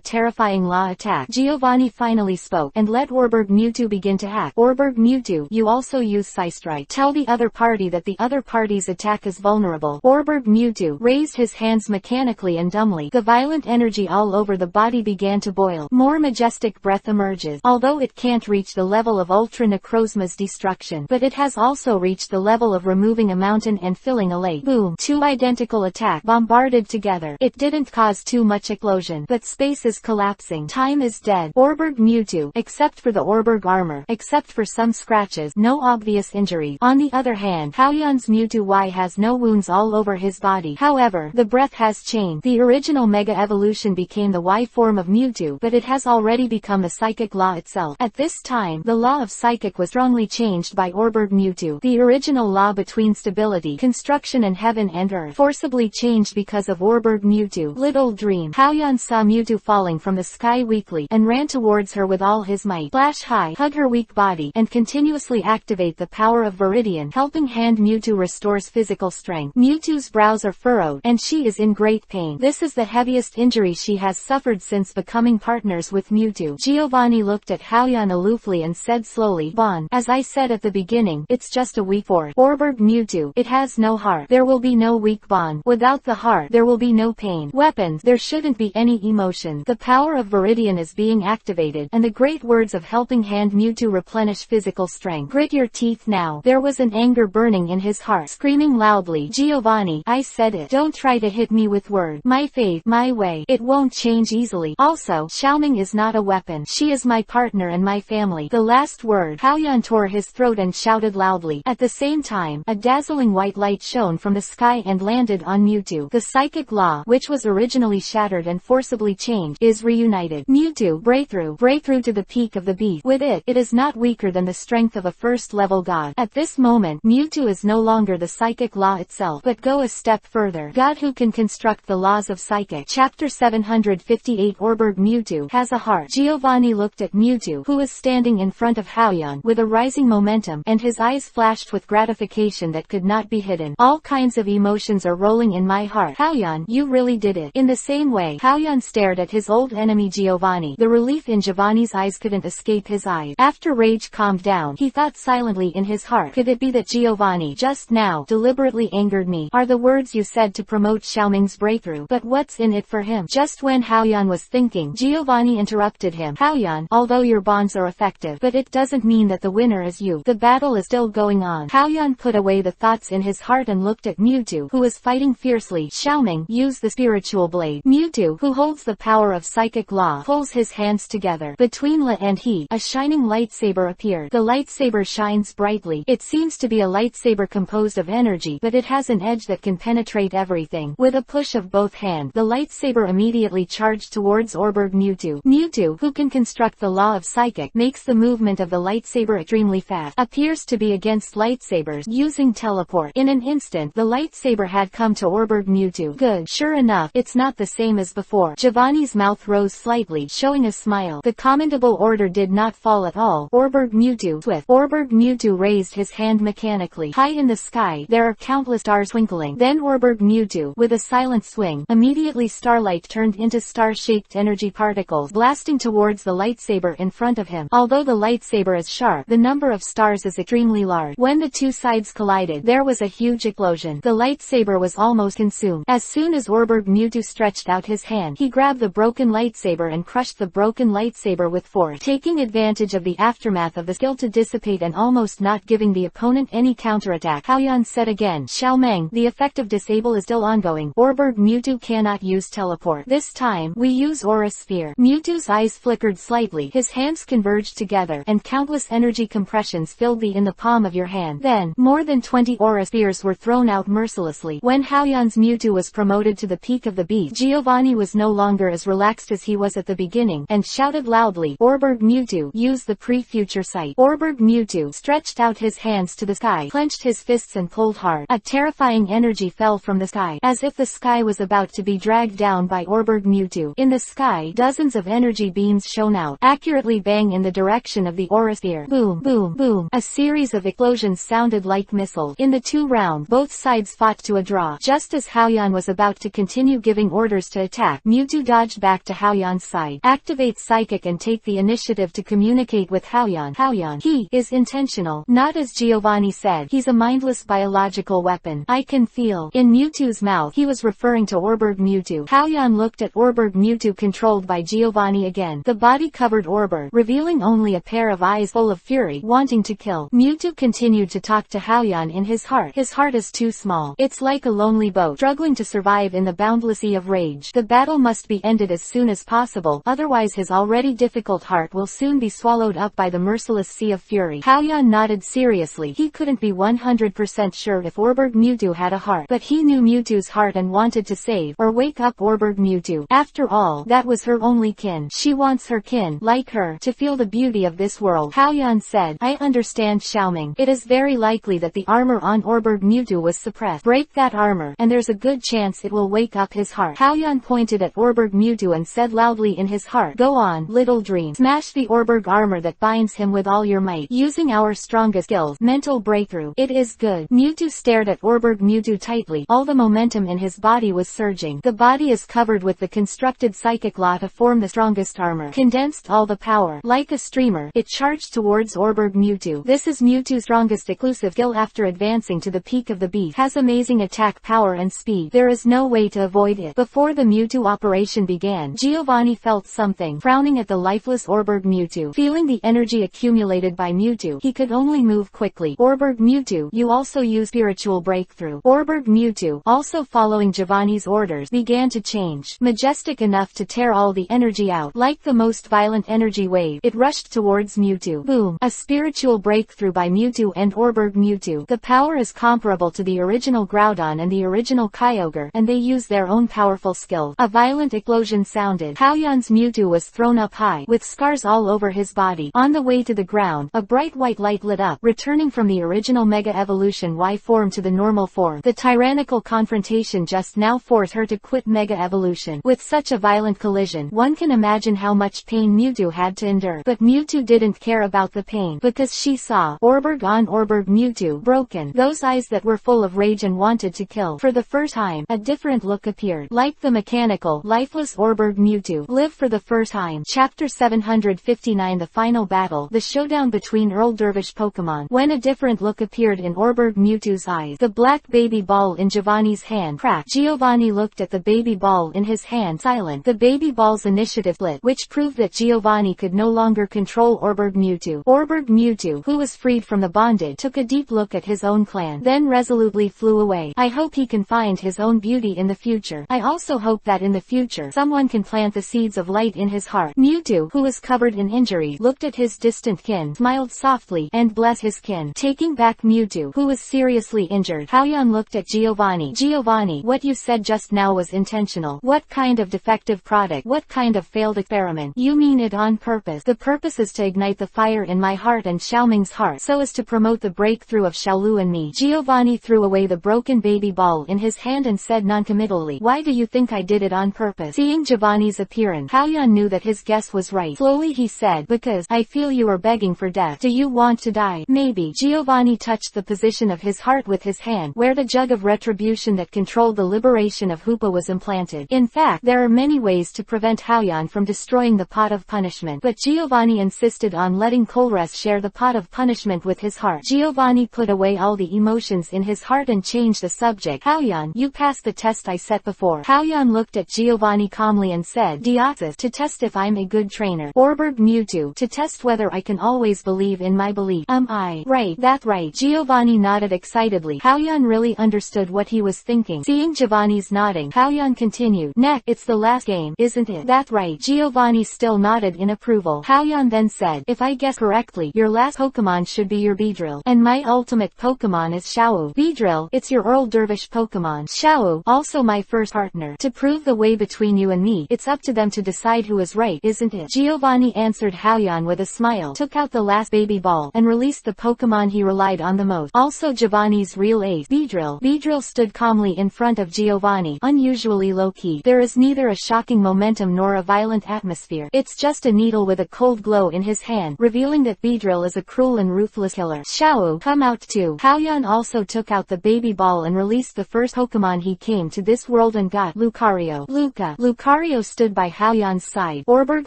terrifying law attack, Giovanni finally spoke, and let Orberg Mewtwo begin to act. "Orberg Mewtwo, you also use Psystrike. Tell the other party that the other party's attack is vulnerable." Orberg Mewtwo raised his hands mechanically and dumbly. The violent energy all over the body began to boil. More majestic breath emerges. Although it can't reach the level of Ultra Necrozma's destruction, but it has also reached the level of removing a mountain and filling a lake. Boom! Two identical attacks bombarded together. It didn't cause too much explosion, but space is collapsing. Time is dead. Orberg Mewtwo, except for the Orberg armor, except for some scratches, no obvious injury. On the other hand, Haoyan's Mewtwo Y has no wounds all over his body. However, the breath has changed. The original Mega Evolution became the Y form of Mewtwo, but it has already become the Psychic Law itself. At this time, the law of Psychic was strongly changed by Orberg Mewtwo. The original law between stability, construction and heaven and earth, forcibly changed because of Orberg Mewtwo. Little dream. Haoyan saw Mewtwo falling from the sky weakly, and ran towards her with all his might. Flash high, hug her weak body, and continuously activate the power of Viridian. Helping Hand Mewtwo restores physical strength. Mewtwo's brows are furrowed, and she is in great pain. This is the heaviest injury she has suffered since becoming partners with Mewtwo. Giovanni looked at Haoyan aloofly and said slowly, "Bond, as I said at the beginning, it's just a weak force. Orberg Mewtwo, it has no heart. There will be no weak bond. Without the heart, there will be no pain. Weapons, there shouldn't be any emotion. The power of Viridian is being activated, and the great words of Helping Hand Mewtwo replenish physical strength. Grit your teeth now." There was an anger burning in his heart, screaming loudly, "Giovanni, I said it. Don't try to hit me with words. My faith, my way, it won't change easily. Also, Xiao Meng is not a weapon. She is my partner and my family." The last word, Haoyan tore his throat and shouted loudly. At the same time, a dazzling white light shone from the sky and landed on Mewtwo. The Psychic Law, which was originally shattered and forcibly changed, is reunited. Mewtwo, breakthrough to the peak of the beast. With it, it is not weaker than the strength of a first-level god. At this moment, Mewtwo is no longer the Psychic Law itself, but go a step further. God who can construct the laws of Psychic. Chapter 758 Orberg Mewtwo has a heart. Giovanni looked at Mewtwo Mewtwo, who was standing in front of Haoyan with a rising momentum, and his eyes flashed with gratification that could not be hidden. All kinds of emotions are rolling in my heart. Haoyan, you really did it. In the same way, Haoyan stared at his old enemy Giovanni. The relief in Giovanni's eyes couldn't escape his eyes. After rage calmed down, he thought silently in his heart, could it be that Giovanni just now deliberately angered me? Are the words you said to promote Xiaoming's breakthrough, but what's in it for him? Just when Haoyan was thinking, Giovanni interrupted him. Haoyan, although your bonds are effective, but it doesn't mean that the winner is you. The battle is still going on. Haoyan put away the thoughts in his heart and looked at Mewtwo, who was fighting fiercely. Xiaoming, use the spiritual blade. Mewtwo, who holds the power of psychic law, pulls his hands together. Between La and he, a shining lightsaber appeared. The lightsaber shines brightly. It seems to be a lightsaber composed of energy, but it has an edge that can penetrate everything. With a push of both hands, the lightsaber immediately charged towards Orberg Mewtwo. Mewtwo, who can construct the law of psychic, makes the movement of the lightsaber extremely fast. Appears to be against lightsabers, using teleport. In an instant, the lightsaber had come to Orberg Mewtwo. Good. Sure enough, it's not the same as before. Giovanni's mouth rose slightly, showing a smile. The commendable order did not fall at all. Orberg Mewtwo, swift. Orberg Mewtwo raised his hand mechanically. High in the sky, there are countless stars twinkling. Then Orberg Mewtwo, with a silent swing, immediately starlight turned into star-shaped energy particles, blasting towards the lightsaber in front of him. Although the lightsaber is sharp, the number of stars is extremely large. When the two sides collided, there was a huge explosion. The lightsaber was almost consumed. As soon as Orberg Mewtwo stretched out his hand, he grabbed the broken lightsaber and crushed the broken lightsaber with force, taking advantage of the aftermath of the skill to dissipate and almost not giving the opponent any counterattack. Haoyan said again, Xiaoming, the effect of disable is still ongoing. Orberg Mewtwo cannot use teleport. This time, we use Aura Sphere. Mewtwo's eyes flickered slightly, his hands converged together, and countless energy compressions filled the in the palm of your hand. Then, more than 20 Aura Spheres were thrown out mercilessly. When Haoyan's Mewtwo was promoted to the peak of the beast, Giovanni was no longer as relaxed as he was at the beginning, and shouted loudly, Orberg Mewtwo, use the pre-future sight. Orberg Mewtwo stretched out his hands to the sky, clenched his fists and pulled hard. A terrifying energy fell from the sky, as if the sky was about to be dragged down by Orberg Mewtwo. In the sky, dozens of energy beams shone out, accurately bang in the direction of the Aura Sphere. Boom, boom, boom. A series of explosions sounded like missiles. In the two rounds, both sides fought to a draw. Just as Haoyan was about to continue giving orders to attack, Mewtwo dodged back to Haoyan's side. Activate Psychic and take the initiative to communicate with Haoyan. Haoyan, he is intentional. Not as Giovanni said, he's a mindless biological weapon. I can feel. In Mewtwo's mouth, he was referring to Orberg Mewtwo. Haoyan looked at Orberg Mewtwo controlled by Giovanni again. The body covered Orberg, revealing only a pair of eyes full of fury, wanting to kill. Mewtwo continued to talk to Haoyan in his heart. His heart is too small. It's like a lonely boat, struggling to survive in the boundless sea of rage. The battle must be ended as soon as possible, otherwise his already difficult heart will soon be swallowed up by the merciless sea of fury. Haoyan nodded seriously. He couldn't be 100% sure if Orberg Mewtwo had a heart, but he knew Mewtwo's heart and wanted to save, or wake up Orberg Mewtwo. After all, that was her only kin. She wants her kin, like her, to feel the beauty of this world. Haoyan said, I understand Xiaoming. It is very likely that the armor on Orberg Mewtwo was suppressed. Break that armor, and there's a good chance it will wake up his heart. Haoyan pointed at Orberg Mewtwo and said loudly in his heart, go on, little dream. Smash the Orberg armor that binds him with all your might, using our strongest skills. Mental breakthrough. It is good. Mewtwo stared at Orberg Mewtwo tightly. All the momentum in his body was surging. The body is covered with the constructed psychic law to form the strongest armor. Condensed all the power. Like a streamer, it charged towards Orberg Mewtwo. This is Mewtwo's strongest exclusive skill after advancing to the peak of the beast. Has amazing attack power and speed. There is no way to avoid it. Before the Mewtwo operation began, Giovanni felt something, frowning at the lifeless Orberg Mewtwo. Feeling the energy accumulated by Mewtwo, he could only move quickly. Orberg Mewtwo, you also use spiritual breakthrough. Orberg Mewtwo, also following Giovanni's orders, began to change. Majestic enough to tear all the energy out. Like the most violent energy wave, it rushed towards Mewtwo. Boom. A spiritual breakthrough by Mewtwo and Orberg Mewtwo. The power is comparable to the original Groudon and the original Kyogre, and they use their own powerful skills. A violent explosion sounded. Haoyan's Mewtwo was thrown up high, with scars all over his body. On the way to the ground, a bright white light lit up, returning from the original Mega Evolution Y form to the normal form. The tyrannical confrontation just now forced her to quit Mega Evolution. With such a violent collision, one can imagine how much pain Mewtwo had to endure. But Mewtwo didn't care about the pain, because she saw Orberg on Orberg Mewtwo, broken, those eyes that were full of rage and wanted to kill. For the first time, a different look appeared, like the mechanical, lifeless Orberg Mewtwo. Live for the first time. Chapter 759, The Final Battle, the showdown between Earl Dervish Pokemon. When a different look appeared in Orberg Mewtwo's eyes, the black baby ball in Giovanni's hand cracked. Giovanni looked at the baby ball in his hand, silent. The baby ball's initiative split, which proved that Giovanni could no longer control Orberg Mewtwo. Orberg Mewtwo, who was freed from the bondage, took a deep look at his own clan, then resolutely flew away. I hope he can find his own beauty in the future. I also hope that in the future, someone can plant the seeds of light in his heart. Mewtwo, who was covered in injury, looked at his distant kin, smiled softly, and blessed his kin. Taking back Mewtwo, who was seriously injured, Hao-Yan looked at Giovanni. Giovanni, what you said just now was intentional. What kind of defective product? What kind of failed experiment? You mean it on purpose? The purpose is to ignite the fire in my heart and Xiaoming's heart, so as to promote the breakthrough of Xiaolu and me. Giovanni threw away the broken baby ball in his hand and said noncommittally, why do you think I did it on purpose? Seeing Giovanni's appearance, Hao-Yan knew that his guess was right. Slowly he said, because I feel you are begging for death. Do you want to die? Maybe. Giovanni touched the position of his heart with his hand, where the jug of retribution that controlled the liberation of Hoopa was implanted. In fact, there are many ways to prevent Hao-Yan from destroying the pot of punishment, but Giovanni insisted on letting Colress share the pot of punishment with his heart. Giovanni put away all the emotions in his heart and changed the subject. Hao-Yan, you passed the test I set before. Hao-Yan looked at Giovanni calmly and said, Deoxys, to test if I'm a good trainer. Orberg Mewtwo, to test whether I can always believe in my belief. I right? That right. Giovanni nodded excitedly. Hao-Yan really understood what he was thinking. Seeing Giovanni's nodding, Hao-Yan continued, Neck, it's the last game, isn't it? That right. Giovanni still nodded in approval. Hao-Yan then said, if I guess correctly, your last Pokemon should be your Beedrill. And my ultimate Pokemon is Xiao. Beedrill, it's your Earl Dervish Pokemon. Xiao, also my first partner. To prove the way between you and me, it's up to them to decide who is right, isn't it? Giovanni answered Hao-Yan with a smile, took out the last baby ball, and released the Pokemon he relied on the most. Also Giovanni's real ace, Beedrill. Beedrill stood calmly in front of Giovanni, unusually low-key. There is neither a shocking momentum nor a violent atmosphere. It's just a needle with a cold glow in his hand, revealing that Beedrill is a cruel and ruthless killer. Xiao, come out too. Hao-Yan also took out the baby ball and released the first Pokemon he came to this world and got, Lucario. Lucario stood by Hao-Yan's side. Orberg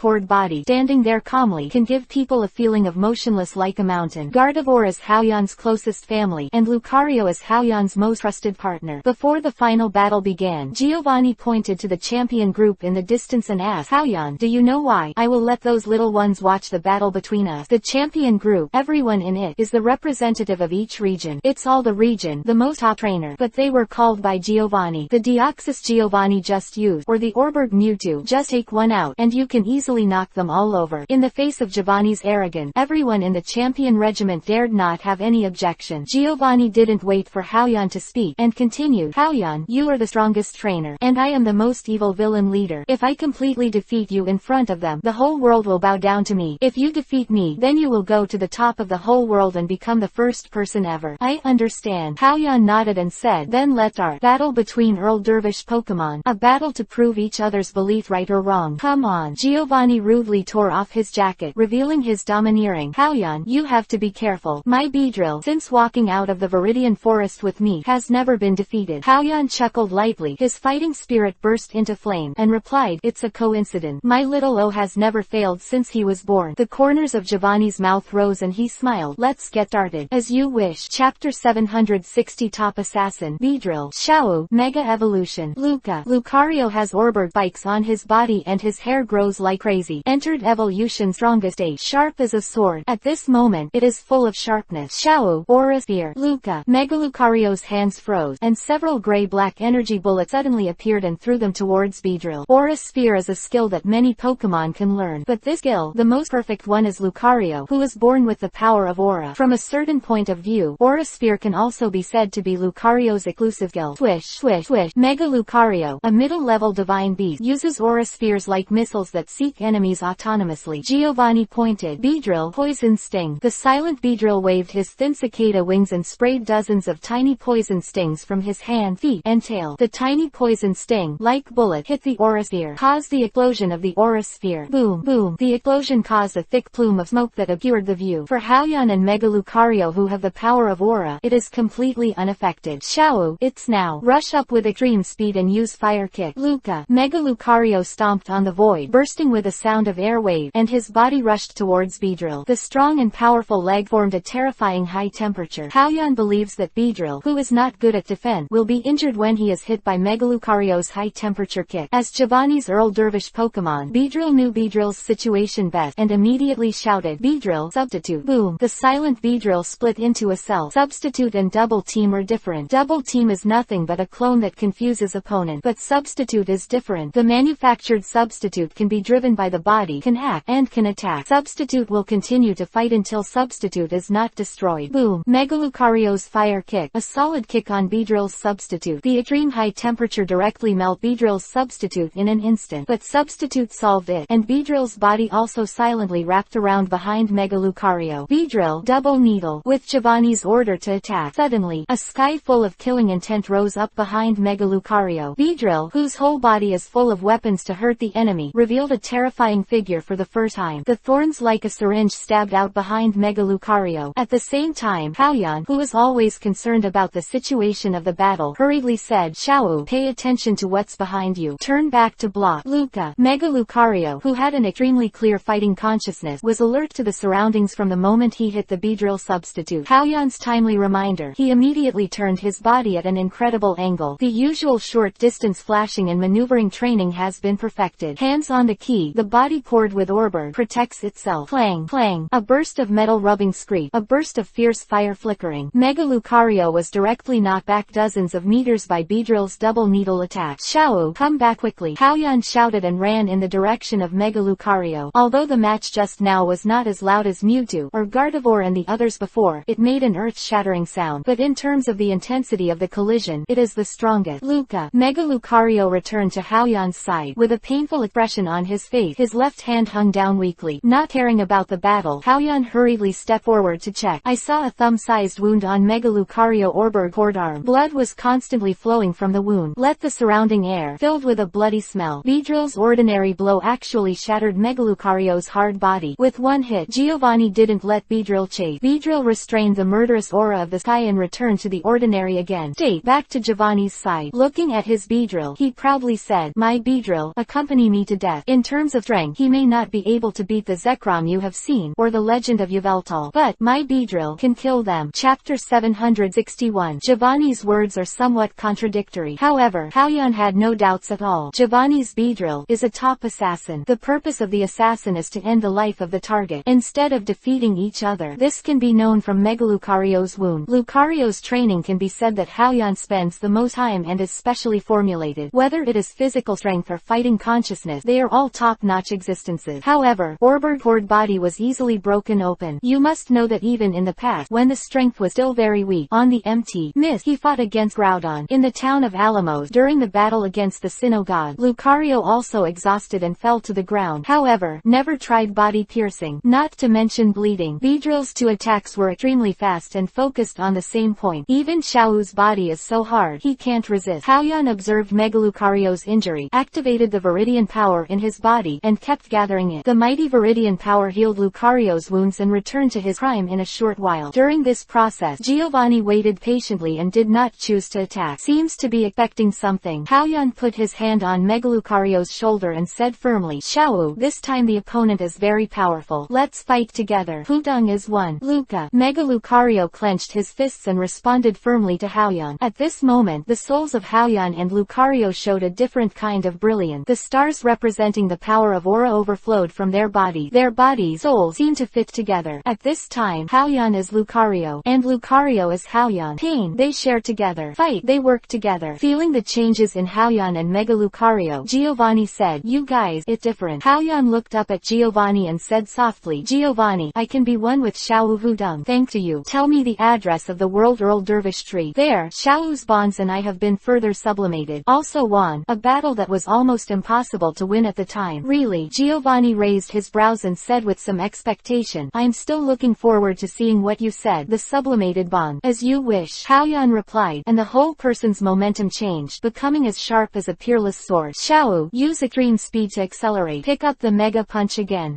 horde body, standing there calmly, can give people a feeling of motionless like a mountain. Gardevoir is Hao-Yan's closest family, and Lucario is Hao-Yan's most trusted partner. Before the final battle began, Giovanni pointed to the champion group in the distance and asked, Hao-Yan, do you know why? I will let those little ones watch the battle between us. The champion group, everyone in it, is the representative of each region. It's all the region, the most top trainer, but they were called by Giovanni. The Deoxys Giovanni just used, or the Orberg Mewtwo, just take one out, and you can easily knock them all over. In the face of Giovanni's arrogance, everyone in the champion regiment dared not have any objection. Giovanni didn't wait for Hao-Yan to speak, and continued, Hao-Yan, you are the strongest trainer, and I am the most evil villain leader. If I completely defeat you in front of them, the whole world will bow down to me. If you defeat me, then you will go to the top of the whole world and become the first person ever. I understand. Hao-Yan nodded and said, then let's start. Battle between Earl Dervish Pokemon. A battle to prove each other's belief right or wrong. Come on. Giovanni rudely tore off his jacket, revealing his domineering. Hao-Yan, you have to be careful. My Beedrill, since walking out of the Viridian Forest with me, has never been defeated. Hao-Yan chuckled lightly. His fighting spirit burst into flame, and replied, it's a coincidence. My little O has never failed since he was born. The corners of Giovanni's mouth rose and he smiled. Let's get started. As you wish. Chapter 760, Top Assassin. Beedrill. Xiao, Mega Evolution. Lucario has Orberg spikes on his body and his hair grows like crazy. Entered evolution strongest stage. Sharp as a sword. At this moment, it is full of sharpness. Xiao, Aura Sphere. Mega Lucario's hands froze, and several gray-black energy bullets suddenly appeared and threw them towards Beedrill. Aura Sphere is a skill that many Pokemon can learn, but this skill, the most perfect one, is Lucario, who is born with the power of Aura. From a certain point of view, Aura Sphere can also be said to be Lucario's exclusive skill. Swish, swish, swish. Mega Lucario, a middle-level divine beast, uses Aura Spheres like missiles that seek enemies autonomously. Giovanni pointed. Beedrill, Poison Sting. The silent Beedrill waved his thin cicada wings and sprayed dozens of tiny poison stings from his hand, feet, and tail. The tiny poison sting, like bullet, hit the Aura Sphere, caused the explosion of the Aura Sphere. Boom, boom. Boom! The explosion caused a thick plume of smoke that obscured the view. For Haoyan and Mega Lucario, who have the power of aura, it is completely unaffected. Xiao, it's now. Rush up with extreme speed and use fire kick. Luca. Mega Lucario stomped on the void, bursting with a sound of air wave, and his body rushed towards Beedrill. The strong and powerful leg formed a terrifying high temperature. Haoyan believes that Beedrill, who is not good at defense, will be injured when he is hit by Mega Lucario's high temperature kick. As Giovanni's Earl Dervish Pokemon, Beedrill knew Beedrill's situation best, and immediately shouted, Beedrill, substitute. Boom! The silent Beedrill split into a cell. Substitute and Double Team are different. Double Team is nothing but a clone that confuses opponent, but Substitute is different. The manufactured Substitute can be driven by the body, can act, and can attack. Substitute will continue to fight until Substitute is not destroyed. Boom! Mega Lucario's fire kick, a solid kick on Beedrill's Substitute. The extreme high temperature directly melt Beedrill's Substitute in an instant, but Substitute solved it, and Beedrill's body also silently wrapped around behind Mega Lucario. Beedrill, double needle. With Giovanni's order to attack, suddenly, a sky full of killing intent rose up behind Mega Lucario. Beedrill, whose whole body is full of weapons to hurt the enemy, revealed a terrifying figure for the first time. The thorns like a syringe stabbed out behind Mega Lucario. At the same time, Haoyan, who is always concerned about the situation of the battle, hurriedly said, Xiao, pay attention to what's behind you. Turn back to block. Luca. Mega Lucario, who had an extremely clear fighting consciousness, was alert to the surroundings from the moment he hit the Beedrill Substitute. Haoyan's timely reminder, he immediately turned his body at an incredible angle. The usual short distance flashing and maneuvering training has been perfected. Hands on the key, the body poured with Orber protects itself. Clang, clang, a burst of metal rubbing screech, a burst of fierce fire flickering. Mega Lucario was directly knocked back dozens of meters by Beedrill's double needle attack. Xiao, come back quickly. Haoyan shouted and ran in the direction of Mega Lucario. Although the match just now was not as loud as Mewtwo, or Gardevoir and the others before, it made an earth-shattering sound, but in terms of the intensity of the collision, it is the strongest. Luca. Mega Lucario returned to Haoyan's side, with a painful expression on his face. His left hand hung down weakly. Not caring about the battle, Haoyan hurriedly stepped forward to check. I saw a thumb-sized wound on Mega Lucario Orberg arm. Blood was constantly flowing from the wound. Let the surrounding air, filled with a bloody smell. Beedrill's ordinary blow actually shattered Mega Lucario's hard body. With one hit, Giovanni didn't let Beedrill chase. Beedrill restrained the murderous aura of the sky and returned to the ordinary again. Back to Giovanni's side. Looking at his Beedrill, he proudly said, My Beedrill, accompany me to death. In terms of strength, he may not be able to beat the Zekrom you have seen, or the legend of Yveltal, but my Beedrill can kill them. Chapter 761. Giovanni's words are somewhat contradictory. However, Haoyan had no doubts at all. Giovanni's Beedrill is a top assassin. The purpose of the assassin is to end the life of the target, instead of defeating each other. This can be known from Mega Lucario's wound. Lucario's training can be said that Haoyan spends the most time and is specially formulated. Whether it is physical strength or fighting consciousness, they are all top-notch existences. However, Orberg's horde body was easily broken open. You must know that even in the past, when the strength was still very weak, on the empty mist, he fought against Groudon in the town of Alamos during the battle against the Sinnoh god. Lucario also exhausted and fell to the ground. However, never tried body piercing, not to mention bleeding. Beedrill's two attacks were extremely fast and focused on the same point. Even Xiao's body is so hard, he can't resist. Haoyan observed Mega Lucario's injury, activated the Viridian power in his body, and kept gathering it. The mighty Viridian power healed Lucario's wounds and returned to his prime in a short while. During this process, Giovanni waited patiently and did not choose to attack. Seems to be expecting something. Haoyan put his hand on Mega Lucario's shoulder and said firmly, Xiao, this time the opponent is very powerful. Let's fight together. Hudong is one. Luca. Mega Lucario clenched his fists and responded firmly to Haoyan. At this moment, the souls of Haoyan and Lucario showed a different kind of brilliance. The stars representing the power of aura overflowed from their body. Their bodies' souls seemed to fit together. At this time, Haoyan is Lucario, and Lucario is Haoyan. Pain, they share together. Fight, they work together. Feeling the changes in Haoyan and Mega Lucario, Giovanni said, You guys, it's different. Haoyan looked up at Giovanni and said softly, Giovanni, I can be one with Xiao Hudong. Thanks to you. Tell me the address of the World Earl Dervish tree. There, Xiao's bonds and I have been further sublimated. Also won a battle that was almost impossible to win at the time. Really? Giovanni raised his brows and said with some expectation, I'm still looking forward to seeing what you said. The sublimated bond. As you wish. Haoyan replied, and the whole person's momentum changed, becoming as sharp as a peerless sword. Xiao, use extreme speed to accelerate. Pick up the Mega Punch again.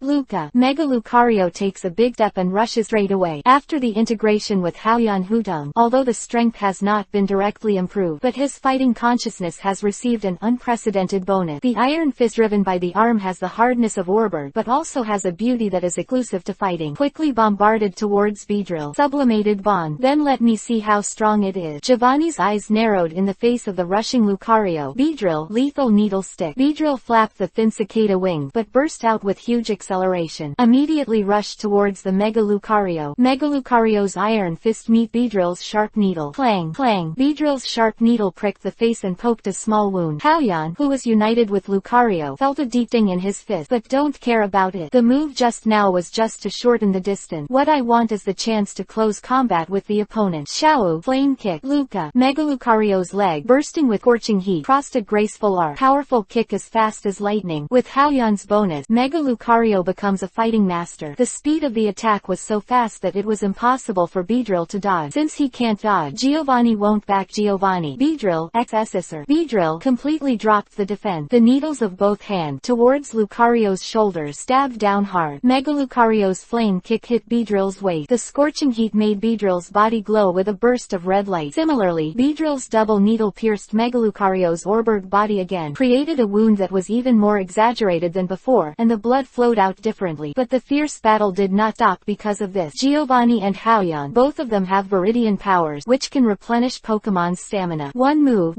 Mega Lucario takes a big step and rushes straight away. After the integration with Haoyan Hudong, although the strength has not been directly improved, but his fighting consciousness has received an unprecedented bonus. The Iron Fist driven by the arm has the hardness of Orbird, but also has a beauty that is exclusive to fighting. Quickly bombarded towards Beedrill. Sublimated Bond. Then let me see how strong it is. Giovanni's eyes narrowed in the face of the rushing Lucario. Beedrill, lethal needle stick. Beedrill flapped the thin cicada wing, but burst out with huge acceleration. Immediately rushed towards the Mega Lucario. Mega Lucario's Iron Fist meet Beedrill's sharp needle. Clang, clang. Beedrill's sharp needle pricked the face and poked a small wound. Haoyan, who was united with Lucario, felt a deep sting in his fist, but don't care about it. The move just now was just to shorten the distance. What I want is the chance to close combat with the opponent. Xiao, flame kick. Mega Lucario's leg, bursting with scorching heat, crossed a graceful arc. Powerful kick as fast as lightning. With Haoyan's bonus, Mega Lucario becomes a fighting master. The speed of the attack was so fast that it was impossible for Beedrill to dodge. Since he can't dodge, Giovanni won't back Giovanni. Beedrill, ex-assessor. Beedrill completely dropped the defense. The needles of both hands towards Lucario's shoulders stabbed down hard. Mega Lucario's flame kick hit Beedrill's waist. The scorching heat made Beedrill's body glow with a burst of red light. Similarly, Beedrill's double needle pierced Mega Lucario's Orbird body again, created a wound that was even more exaggerated than before, and the blood flowed out differently. But the fierce battle did not stop because of this. Giovanni and Haoyan, both of them have Viridian powers, which can replenish Pokemon's stamina. One move,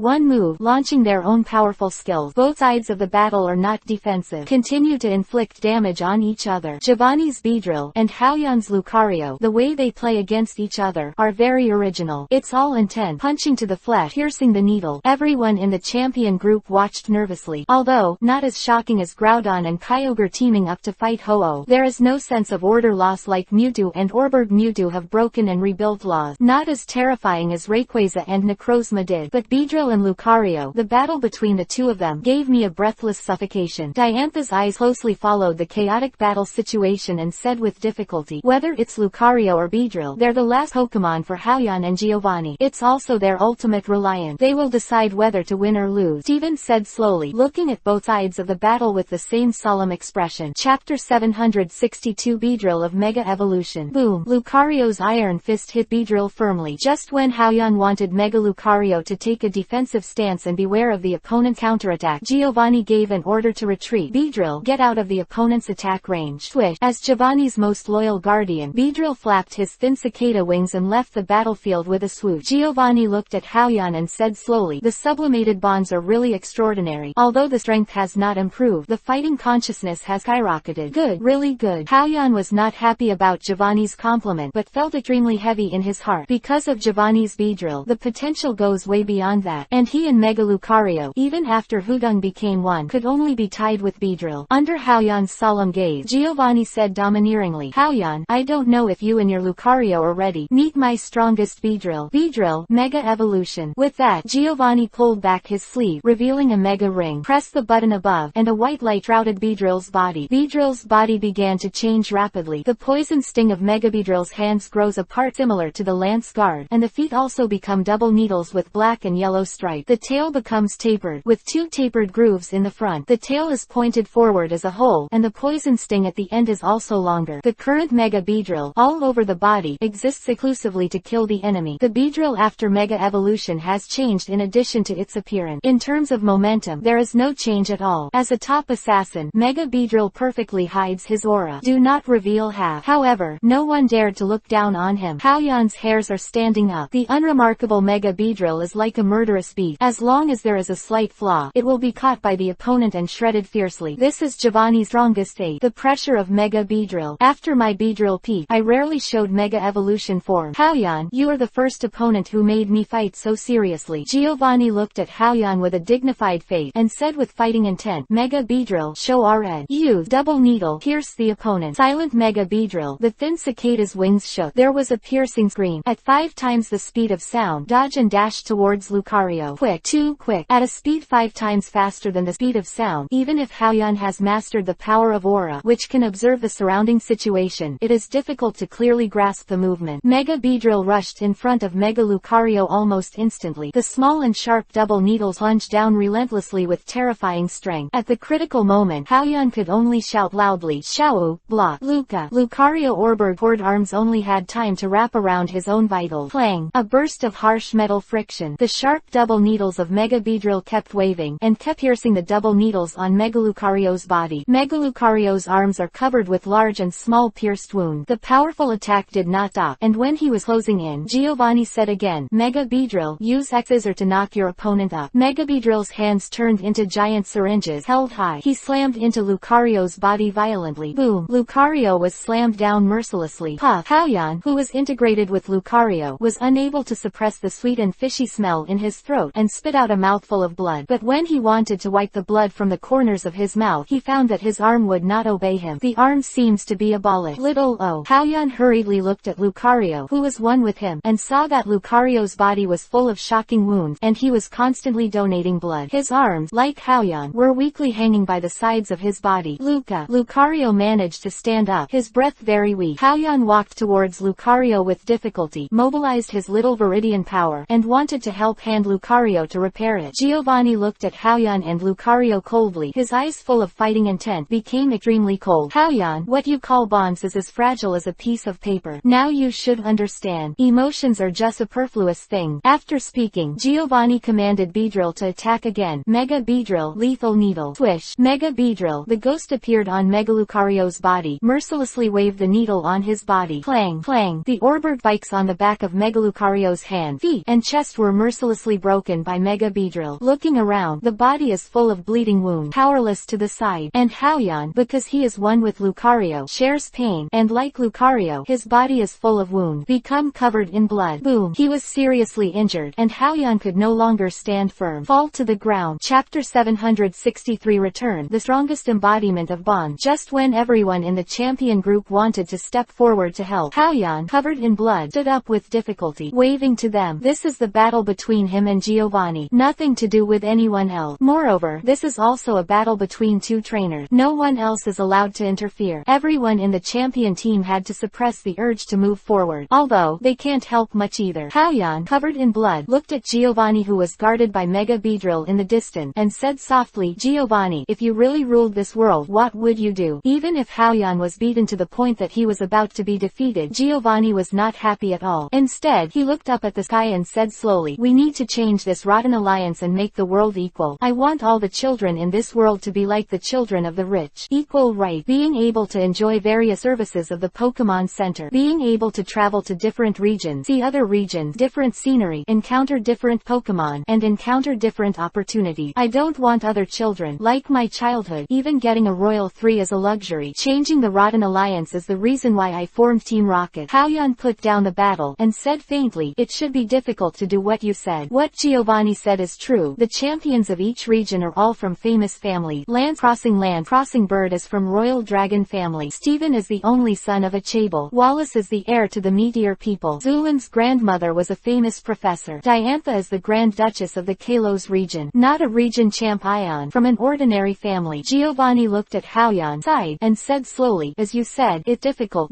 launching their own powerful skills. Both sides of the battle are not defensive, continue to inflict damage on each other. Giovanni's Beedrill and Haoyan's Lucario, the way they play against each other, are very original. It's all intense, punching to the flesh, piercing the needle. Everyone in the champion group watched nervously. Although, not as shocking as Groudon and Kyogre teaming up to fight Ho-Oh, there is no sense of order loss like Mewtwo and Orbird. Mewtwo have broken and rebuilt laws. Not as terrifying as Rayquaza and Necrozma did, but Beedrill and Lucario, the battle between the two of them, gave me a breathless suffocation. Diantha's eyes closely followed the chaotic battle situation and said with difficulty, whether it's Lucario or Beedrill, they're the last Pokemon for Haoyan and Giovanni. It's also their ultimate reliance. They will decide whether to win or lose. Steven said slowly, looking at both sides of the battle with the same solemn expression. Chapter 762 Beedrill of Mega Evolution. Boom! Lucario's Iron Fist hit Beedrill firmly. Just when Haoyan wanted Mega Lucario to take a defensive stance and beware of the opponent's counterattack, Giovanni gave an order to retreat. Beedrill, get out of the opponent's attack range. Swish! As Giovanni's most loyal guardian, Beedrill flapped his thin cicada wings and left the battlefield with a swoosh. Giovanni looked at Haoyan and said slowly, the sublimated bonds are really extraordinary. Although the strength has not improved, the fighting consciousness has skyrocketed. Good, really good. Haoyan was not happy about Giovanni's compliment, but felt extremely heavy in his heart. Because of Giovanni's Beedrill, the potential goes way beyond that, and he and Mega Lucario, even after Hudong became one, could only be tied with Beedrill. Under Haoyan's solemn gaze, Giovanni said domineeringly, Haoyan, I don't know if you and your Lucario are ready. Meet my strongest Beedrill. Beedrill, Mega Evolution. With that, Giovanni pulled back his sleeve, revealing a Mega Ring. Pressed the button above, and a white light shrouded Beedrill's body. Beedrill's body began to change rapidly. The poison sting of Mega Beedrill's hands grows apart similar to the lance guard, and the feet also become double needles with black and yellow stripes. The tail becomes tapered, with two tapered grooves in the front. The tail is pointed forward as a whole, and the poison sting at the end is also longer. The current Mega Beedrill, all over the body, exists exclusively to kill the enemy. The Beedrill after Mega Evolution has changed in addition to its appearance. In terms of momentum, there is no change at all. As a top assassin, Mega Beedrill perfectly hides his aura. Do not reveal half. However, no one dared to look down on him. Haoyan's hairs are standing up. The unremarkable Mega Beedrill is like a murderous beast. As long as there is a slight flaw, it will be caught by the opponent and shredded fiercely. This is Giovanni's strongest aid. The pressure of Mega Beedrill. After my Beedrill peak, I rarely showed Mega Evolution form. Haoyan, you are the first opponent who made me fight so seriously. Giovanni looked at Haoyan with a dignified face, and said with fighting intent, Mega Beedrill, show our edge. Use double needle, pierce the opponent. Silent Mega Beedrill. The thin cicada's wings shook. There was a piercing scream. At 5 times the speed of sound, dodge and dash towards Lucario. Quick, too quick. At a speed 5 times faster than the speed of sound. Even if Haoyan has mastered the power of aura, which can observe the surrounding situation, it is difficult to clearly grasp the movement. Mega Beedrill rushed in front of Mega Lucario almost instantly. The small and sharp double needles plunged down relentlessly with terrifying strength. At the critical moment, Haoyan could only shout loudly, Xiao, block, Luca. Lucario Orberg poured arms only had time to wrap around his own vital. Clang, a burst of harsh metal friction. The sharp double needles of Mega Beedrill kept waving, and kept piercing the double needles on Megalucario's body. Megalucario's arms are covered with large and small pierced wounds. The powerful attack did not stop, and when he was closing in, Giovanni said again, Mega Beedrill, use X-Scissor to knock your opponent up. Mega Beedrill's hands turned into giant syringes held high. He slammed into Lucario's body violently. Boom! Lucario was slammed down mercilessly. Puff! Haoyan, who was integrated with Lucario, was unable to suppress the sweet and fishy smell in his throat and spit out a mouthful of blood. But when he wanted to wipe the blood from the corners of his mouth, he found that his arm would not obey him. The arm seems to be abolished. Little O. Haoyan hurriedly looked at Lucario, who was one with him, and saw that Lucario's body was full of shocking wounds, and he was constantly donating blood. His arms, like Haoyan, were weakly hanging by the sides of his body. Lucario managed to stand up, his breath very weak. Haoyan walked towards Lucario with difficulty, mobilized his little Viridian power, and wanted to help hand Lucario to repair it. Giovanni looked at Haoyan and Lucario coldly, his eyes full of fighting intent became extremely cold. Haoyan, what you call bonds is as fragile as a piece of paper. Now you should understand. Emotions are just a superfluous thing. After speaking, Giovanni commanded Beedrill to attack again. Mega Beedrill, lethal needle. Swish. Mega Beedrill, the ghost appeared on Megalucario's body, mercilessly waved the needle on his body. Clang, clang. The Orberg spikes on the back of Megalucario's hand, feet, and chest were mercilessly broken by Mega Beedrill. Looking around, the body is full of bleeding wounds, powerless to the side, and Haoyan, because he is one with Lucario, shares pain, and like Lucario, his body is full of wounds, become covered in blood. Boom. He was seriously injured, and Haoyan could no longer stand firm. Fall to the ground. Chapter 763 Return, the strongest embodiment of bond. Just when everyone in the champion group wanted to step forward to help, Haoyan, covered in blood, stood up with difficulty, waving to them. This is the battle between him and Giovanni, nothing to do with anyone else. Moreover, this is also a battle between two trainers. No one else is allowed to interfere. Everyone in the champion team had to suppress the urge to move forward, although they can't help much either. Haoyan, covered in blood, looked at Giovanni, who was guarded by Mega Beedrill in the distance, and said softly, Giovanni, if you really ruled this world, what would you do? Even if Haoyan was beaten to the point that he was about to be defeated, Giovanni was not happy at all. Instead, he looked up at the sky and said slowly, we need to change this rotten alliance and make the world equal. I want all the children in this world to be like the children of the rich. Equal right, being able to enjoy various services of the Pokemon Center, being able to travel to different regions, see other regions, different scenery, encounter different Pokemon, and encounter different opportunities. I don't want other children, like my childhood, even getting a Royal 3 is a luxury. Changing the Rotten Alliance is the reason why I formed Team Rocket. Haoyan put down the battle, and said faintly, it should be difficult to do what you said. What Giovanni said is true. The champions of each region are all from famous families. Land Crossing Bird is from Royal Dragon family. Steven is the only son of a Chable. Wallace is the heir to the Meteor people. Zulin's grandmother was a famous professor. Diantha is the Grand Duchess of the Kalos region. Not a region champ. Ion, from an ordinary family. Giovanni looked at Haoyan, sighed, and said slowly, as you said, it's difficult.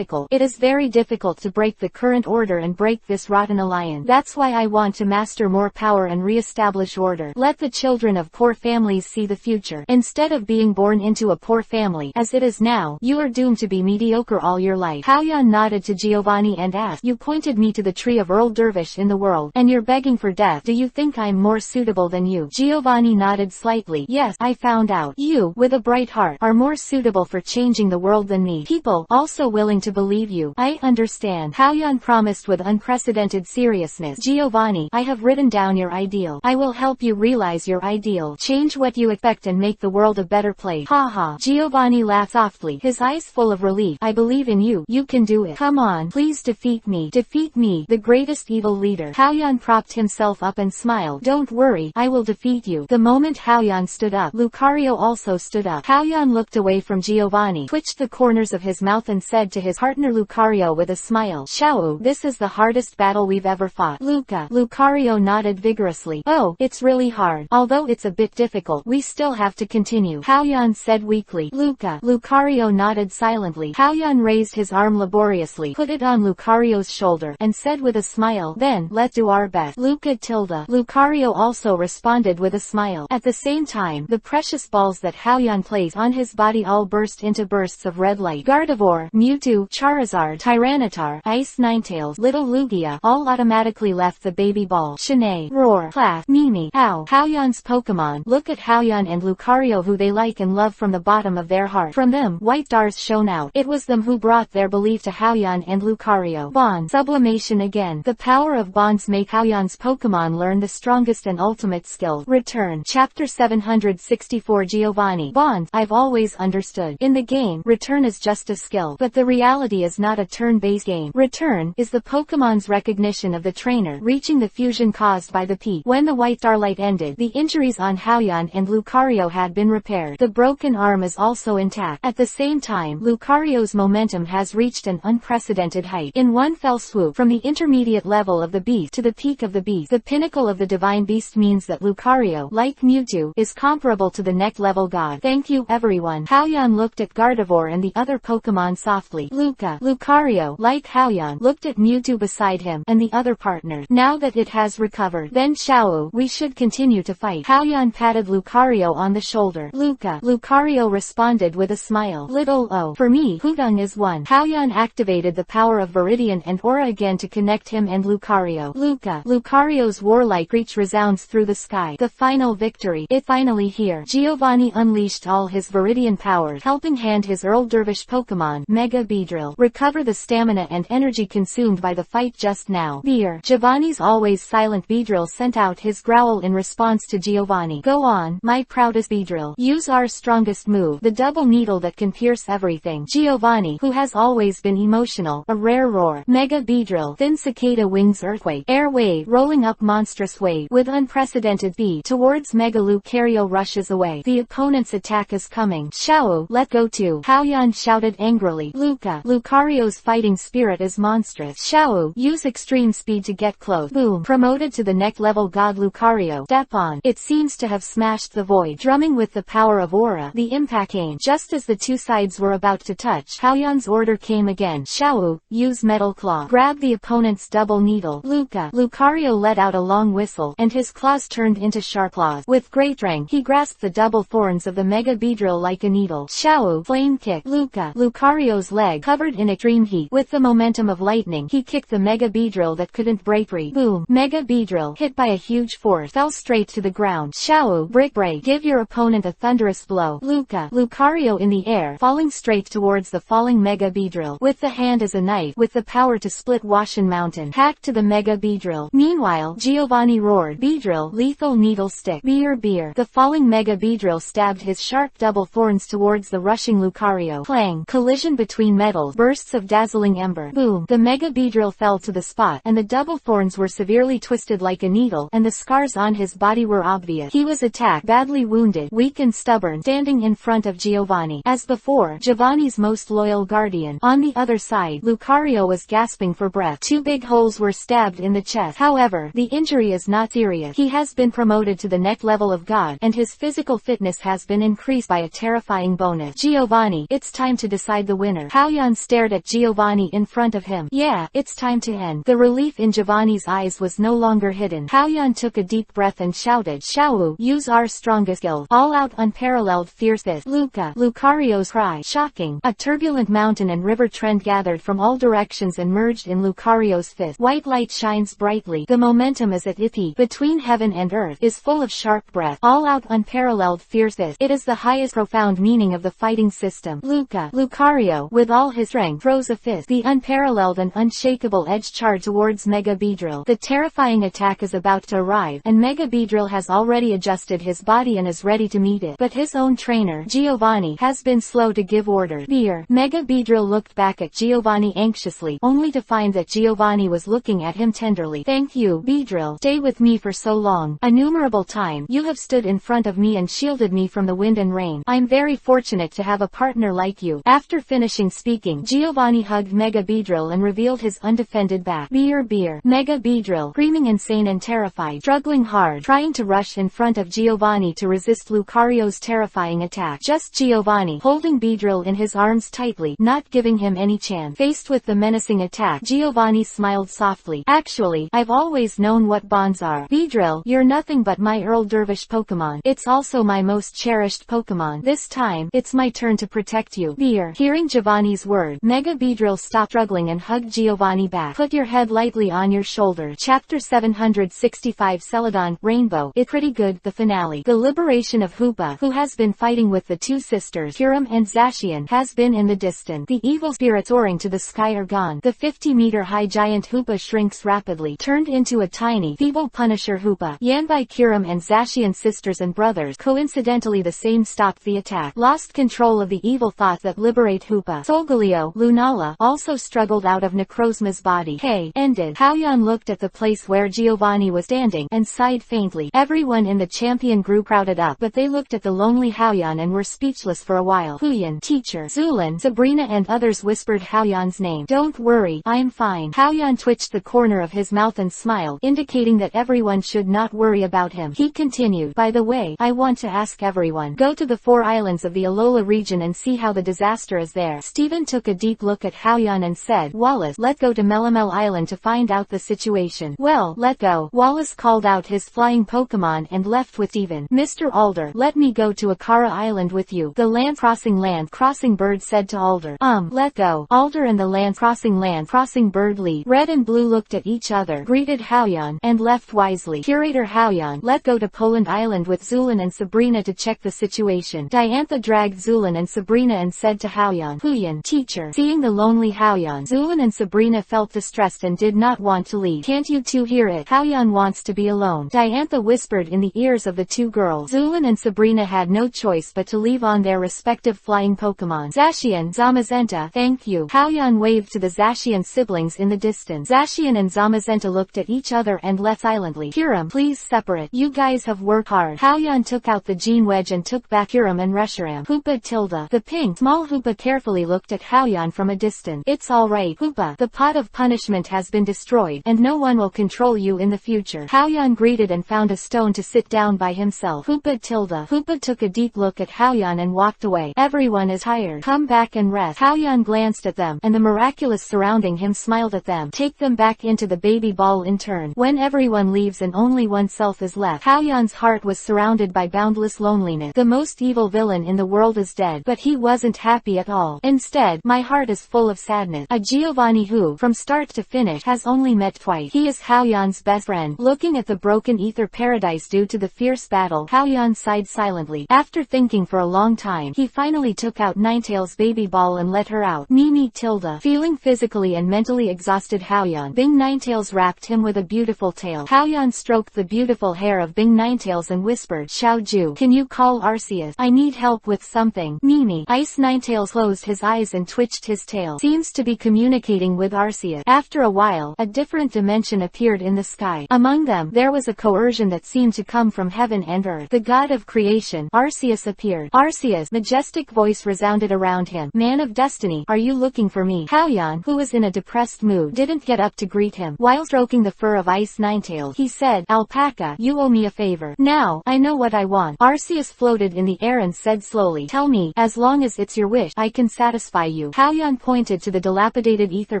It is very difficult to break the current order and break this rotten alliance. That's why I want to master more power and re-establish order. Let the children of poor families see the future. Instead of being born into a poor family, as it is now, you are doomed to be mediocre all your life. Haoyan nodded to Giovanni and asked, you pointed me to the tree of Earl Dervish in the world, and you're begging for death. Do you think I'm more suitable than you? Giovanni nodded slightly. Yes, I found out. You, with a bright heart, are more suitable for changing the world than me. People, also willing to believe you. I understand. Haoyan promised with unprecedented seriousness. Giovanni, I have written down your ideal. I will help you realize your ideal. Change what you expect and make the world a better place. Ha ha. Giovanni laughed softly, his eyes full of relief. I believe in you. You can do it. Come on, please defeat me. Defeat me, the greatest evil leader. Haoyan propped himself up and smiled. Don't worry, I will defeat you. The moment Haoyan stood up, Lucario also stood up. Haoyan looked away from Giovanni, twitched the corners of his mouth and said to his partner Lucario with a smile, Xiao, this is the hardest battle we've ever fought. Lucario nodded vigorously. Oh, it's really hard. Although it's a bit difficult, we still have to continue. Haoyan said weakly. Lucario nodded silently. Haoyan raised his arm laboriously, put it on Lucario's shoulder, and said with a smile, then, let's do our best. Lucario also responded with a smile. At the same time, the precious balls that Hao-Yan placed on his body all burst into bursts of red light. Gardevoir, Mewtwo, Charizard, Tyranitar, Ice Ninetales, Little Lugia, all automatically left the baby ball. Shanaido, Roar, Claff, Mimi, Ow, Hao-Yan's Pokemon. Look at Hao-Yan and Lucario, who they like and love from the bottom of their heart. From them, white stars shone out. It was them who brought their belief to Hao-Yan and Lucario. Bond. Sublimation again. The power of bonds make Hao-Yan's Pokemon learn the strongest and ultimate skill. Return. Chapter 764. Giovanni. Bond. I've always understood. In the game, return is just a skill, but the reality is not a turn-based game. Return is the Pokemon's recognition of the trainer reaching the fusion caused by the peak. When the white starlight ended, the injuries on Hao-Yan and Lucario had been repaired. The broken arm is also intact. At the same time, Lucario's momentum has reached an unprecedented height. In one fell swoop, from the intermediate level of the beast to the peak of the beast, the pinnacle of the divine beast, means that Lucario, like Mewtwo, is comparable to the next level god. Thank you everyone. Hao-Yan looked at Gardevoir and the other Pokemon softly. Lucario, like Hao-Yan, looked at Mewtwo beside him, and the other partner. Now that it has recovered, then Xiao, we should continue to fight. Hao-Yan patted Lucario on the shoulder. Lucario responded with a smile. Little O. For me, Hudong is one. Hao-Yan activated the power of Viridian and Aura again to connect him and Lucario. Lucario's warlike reach resounds through the sky. The final victory. It finally here. Giovanni unleashed all his Viridian powers, helping hand his Earl Dervish Pokemon, Mega Beedrill, recover the stamina and energy consumed by the fight just now. Beer. Giovanni's always silent Beedrill sent out his growl in response to Giovanni. Go on, my proudest Beedrill. Use our strongest move, the double needle that can pierce everything. Giovanni, who has always been emotional, a rare roar. Mega Beedrill, thin cicada wings earthquake, air wave, rolling up monstrous wave, with unprecedented speed towards Mega Lucario rushes away. The opponent's attack is coming. Xiao, let go too. Hao-Yan shouted angrily. Lucario's fighting spirit is monstrous. Xiao, use extreme speed to get close. Boom. Promoted to the next level god Lucario. Step on. It seems to have smashed the void. Drumming with the power of Aura, the impact came. Just as the two sides were about to touch, Hao-Yan's order came again. Xiao, use Metal Claw. Grab the opponent's double needle. Lucario let out a long whistle, and his claws turned into sharp claws. With great strength, he grasped the double thorns of the Mega Beedrill like a needle. Xiao, flame kick. Lucario's leg covered in extreme heat. With the momentum of lightning, he kicked the Mega Beedrill that couldn't break free. Boom. Mega Beedrill, hit by a huge force, fell straight to the ground. Xiao, brick break. Give your opponent a thunderous blow. Lucario in the air, falling straight towards the falling Mega Beedrill. With the hand as a knife, with the power to split Washin Mountain. Hack to the Mega Beedrill. Meanwhile, Giovanni roared. Beedrill, lethal needle stick. Beer. The falling Mega Beedrill stabbed his sharp double thorns towards the rushing Lucario. Clang. Collision between metals. Bursts of dazzling ember. Boom. The Mega Beedrill fell to the spot, and the double thorns were severely twisted like a needle, and the scars on his body were obvious. He was attacked, badly wounded, weak and stubborn, standing in front of Giovanni. As before, Giovanni's most loyal guardian. On the other side, Lucario was gasping for breath. Two big holes were stabbed in the chest. However, the injury is not serious. He has been promoted to the next level of god, and his physical fitness has been increased by a terrifying bonus. Giovanni, it's time to decide the winner. Hao-Yan stared at Giovanni in front of him. Yeah, it's time to end. The relief in Giovanni's eyes was no longer hidden. Hao-Yan took a deep breath and shouted, Xiao, use our strongest skill. All out, unparalleled fierce fist. Lucario's cry. Shocking. A turbulent mountain and river trend gathered from all directions and merged in Lucario's fist. White light shines brightly. The momentum is at its peak. Between heaven and earth is full of sharp breath. All out, unparalleled fierce fist. It is the highest profound meaning of the fighting system. Lucario, with all his strength, throws a fist. The unparalleled and unshakable edge charge towards Mega Beedrill. The terrifying attack is about to arrive, and Mega Beedrill has already adjusted his body and is ready to meet it. But his own trainer, Giovanni, has been slow to give orders. Mega Beedrill looked back at Giovanni anxiously, only to find that Giovanni was looking at him tenderly. Thank you, Beedrill. Stay with me for so long. Innumerable times, you have stood in front of me and shielded me from the wind and rain. I'm very fortunate to have a partner like you. After finishing speaking, Giovanni hugged Mega Beedrill and revealed his undefended back. Mega Beedrill, screaming insane and terrified, struggling hard, trying to rush in front of Giovanni to resist Lucario's terrifying attack. Just Giovanni, holding Beedrill in his arms tightly, not giving him any chance. Faced with the menacing attack, Giovanni smiled softly. Actually, I've always known what bonds are. Beedrill, you're nothing but my Earl Dervish Pokemon. It's also my most cherished cherished Pokemon. This time, it's my turn to protect you. Beer. Hearing Giovanni's word, Mega Beedrill stopped struggling and hugged Giovanni back. Put your head lightly on your shoulder. Chapter 765 Celadon, Rainbow. It's pretty good. The finale. The liberation of Hoopa, who has been fighting with the two sisters, Hiram and Zacian, has been in the distance. The evil spirits soaring to the sky are gone. The 50-meter-high giant Hoopa shrinks rapidly, turned into a tiny, feeble Punisher Hoopa. Yanbai Kiram and Zacian sisters and brothers, coincidentally the same, stopped the attack. Lost control of the evil thought that liberate Hoopa. Solgaleo, Lunala, also struggled out of Necrozma's body. Hey, ended. Haoyan looked at the place where Giovanni was standing, and sighed faintly. Everyone in the champion group crowded up, but they looked at the lonely Haoyan and were speechless for a while. Huyan, teacher, Zulin, Sabrina and others whispered Haoyan's name. Don't worry, I'm fine. Haoyan twitched the corner of his mouth and smiled, indicating that everyone should not worry about him. He continued, by the way, I want to ask everyone, go to the 4 islands of the Alola region and see how the disaster is there. Stephen took a deep look at Haoyan and said, Wallace, let's go to Melamel Island to find out the situation. Well, let go. Wallace called out his flying Pokemon and left with Stephen. Mr. Alder, let me go to Akara Island with you. The land crossing bird said to Alder. Let go. Alder and the land crossing bird lead. Red and Blue looked at each other, greeted Haoyan, and left wisely. Curator Haoyan, let go to Poland Island with Zulin and Sabrina to check the situation. Diantha dragged Zulin and Sabrina and said to Haoyan, Huyan, teacher. Seeing the lonely Haoyan, Zulin and Sabrina felt distressed and did not want to leave. Can't you two hear it? Haoyan wants to be alone. Diantha whispered in the ears of the two girls. Zulin and Sabrina had no choice but to leave on their respective flying Pokemon. Zacian, Zamazenta, thank you. Haoyan waved to the Zacian siblings in the distance. Zacian and Zamazenta looked at each other and left silently. Hiram, please separate. You guys have worked hard. Haoyan took out the Gene Wedge and took back Hiram and Reshiram. Hoopa Tilda. The pink, small Hoopa carefully looked at Haoyan from a distance. It's alright, Hoopa. The pot of punishment has been destroyed, and no one will control you in the future. Haoyan greeted and found a stone to sit down by himself. Hoopa Tilda. Hoopa took a deep look at Haoyan and walked away. Everyone is tired. Come back and rest. Haoyan glanced at them, and the miraculous surrounding him smiled at them. Take them back into the baby ball in turn. When everyone leaves and only oneself is left, Haoyan's heart was surrounded by boundless loneliness. The most evil villain in the world is dead, but he wasn't happy at all. Instead, my heart is full of sadness. A Giovanni who, from start to finish, has only met twice. He is Haoyan's best friend. Looking at the broken ether paradise due to the fierce battle, Haoyan sighed silently. After thinking for a long time, he finally took out Ninetales' baby ball and let her out. Mimi Tilda. Feeling physically and mentally exhausted Haoyan, Bing Ninetales wrapped him with a beautiful tail. Haoyan stroked the beautiful hair of Bing Ninetales and whispered, Xiaoju, can you call Arceus? I need help with something. Mimi. Ice Ninetales closed his eyes and twitched his tail. Seems to be communicating with Arceus. After a while, a different dimension appeared in the sky. Among them, there was a coercion that seemed to come from heaven and earth. The god of creation, Arceus, appeared. Arceus, majestic voice resounded around him. Man of destiny, are you looking for me? Haoyan, who was in a depressed mood, didn't get up to greet him. While stroking the fur of Ice Ninetales, he said, Alpaca, you owe me a favor. Now, I know what I want. Arceus floated in the air and said slowly, tell me, as long as it's your wish, I can satisfy you. Haoyan pointed to the dilapidated ether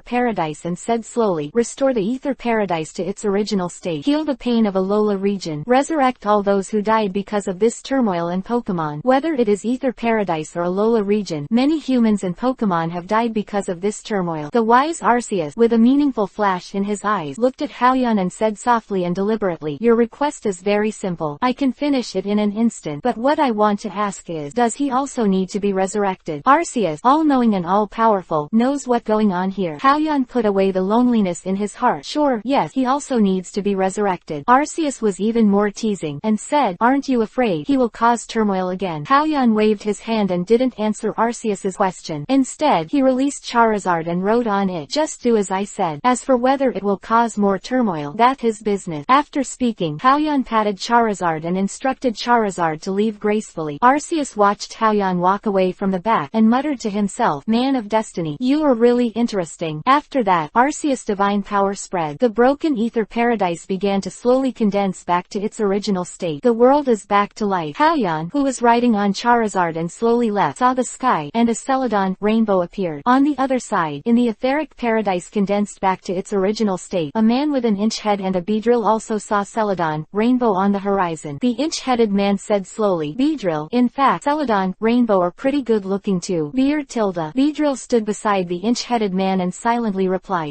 paradise and said slowly, restore the ether paradise to its original state. Heal the pain of Alola region. Resurrect all those who died because of this turmoil and Pokemon. Whether it is ether paradise or Alola region, many humans and Pokemon have died because of this turmoil. The wise Arceus, with a meaningful flash in his eyes, looked at Haoyan and said softly and deliberately, your request is very simple. I can finish it in an instant, but what I want to ask is, does he also need to be resurrected? Arceus, all-knowing and all-powerful, knows what's going on here. Haoyan put away the loneliness in his heart. Sure, yes, he also needs to be resurrected. Arceus was even more teasing, and said, aren't you afraid he will cause turmoil again? Haoyan waved his hand and didn't answer Arceus's question. Instead, he released Charizard and wrote on it, just do as I said. As for whether it will cause more turmoil, that's his business. After speaking, Haoyan patted Charizard and instructed Charizard to leave gracefully. Arceus watched Haoyan walk away from the back and muttered to himself, man of destiny, you are really interesting. After that, Arceus' divine power spread. The broken ether paradise began to slowly condense back to its original state. The world is back to life. Haoyan, who was riding on Charizard and slowly left, saw the sky, and a Celadon, Rainbow appeared. On the other side, in the etheric paradise condensed back to its original state, a man with an inch head and a Beedrill also saw Celadon, Rainbow on the horizon. The inch-headed man said slowly, ugly. Beedrill. In fact, Celadon, Rainbow are pretty good looking too. Beard tilde. Beedrill stood beside the inch-headed man and silently replied,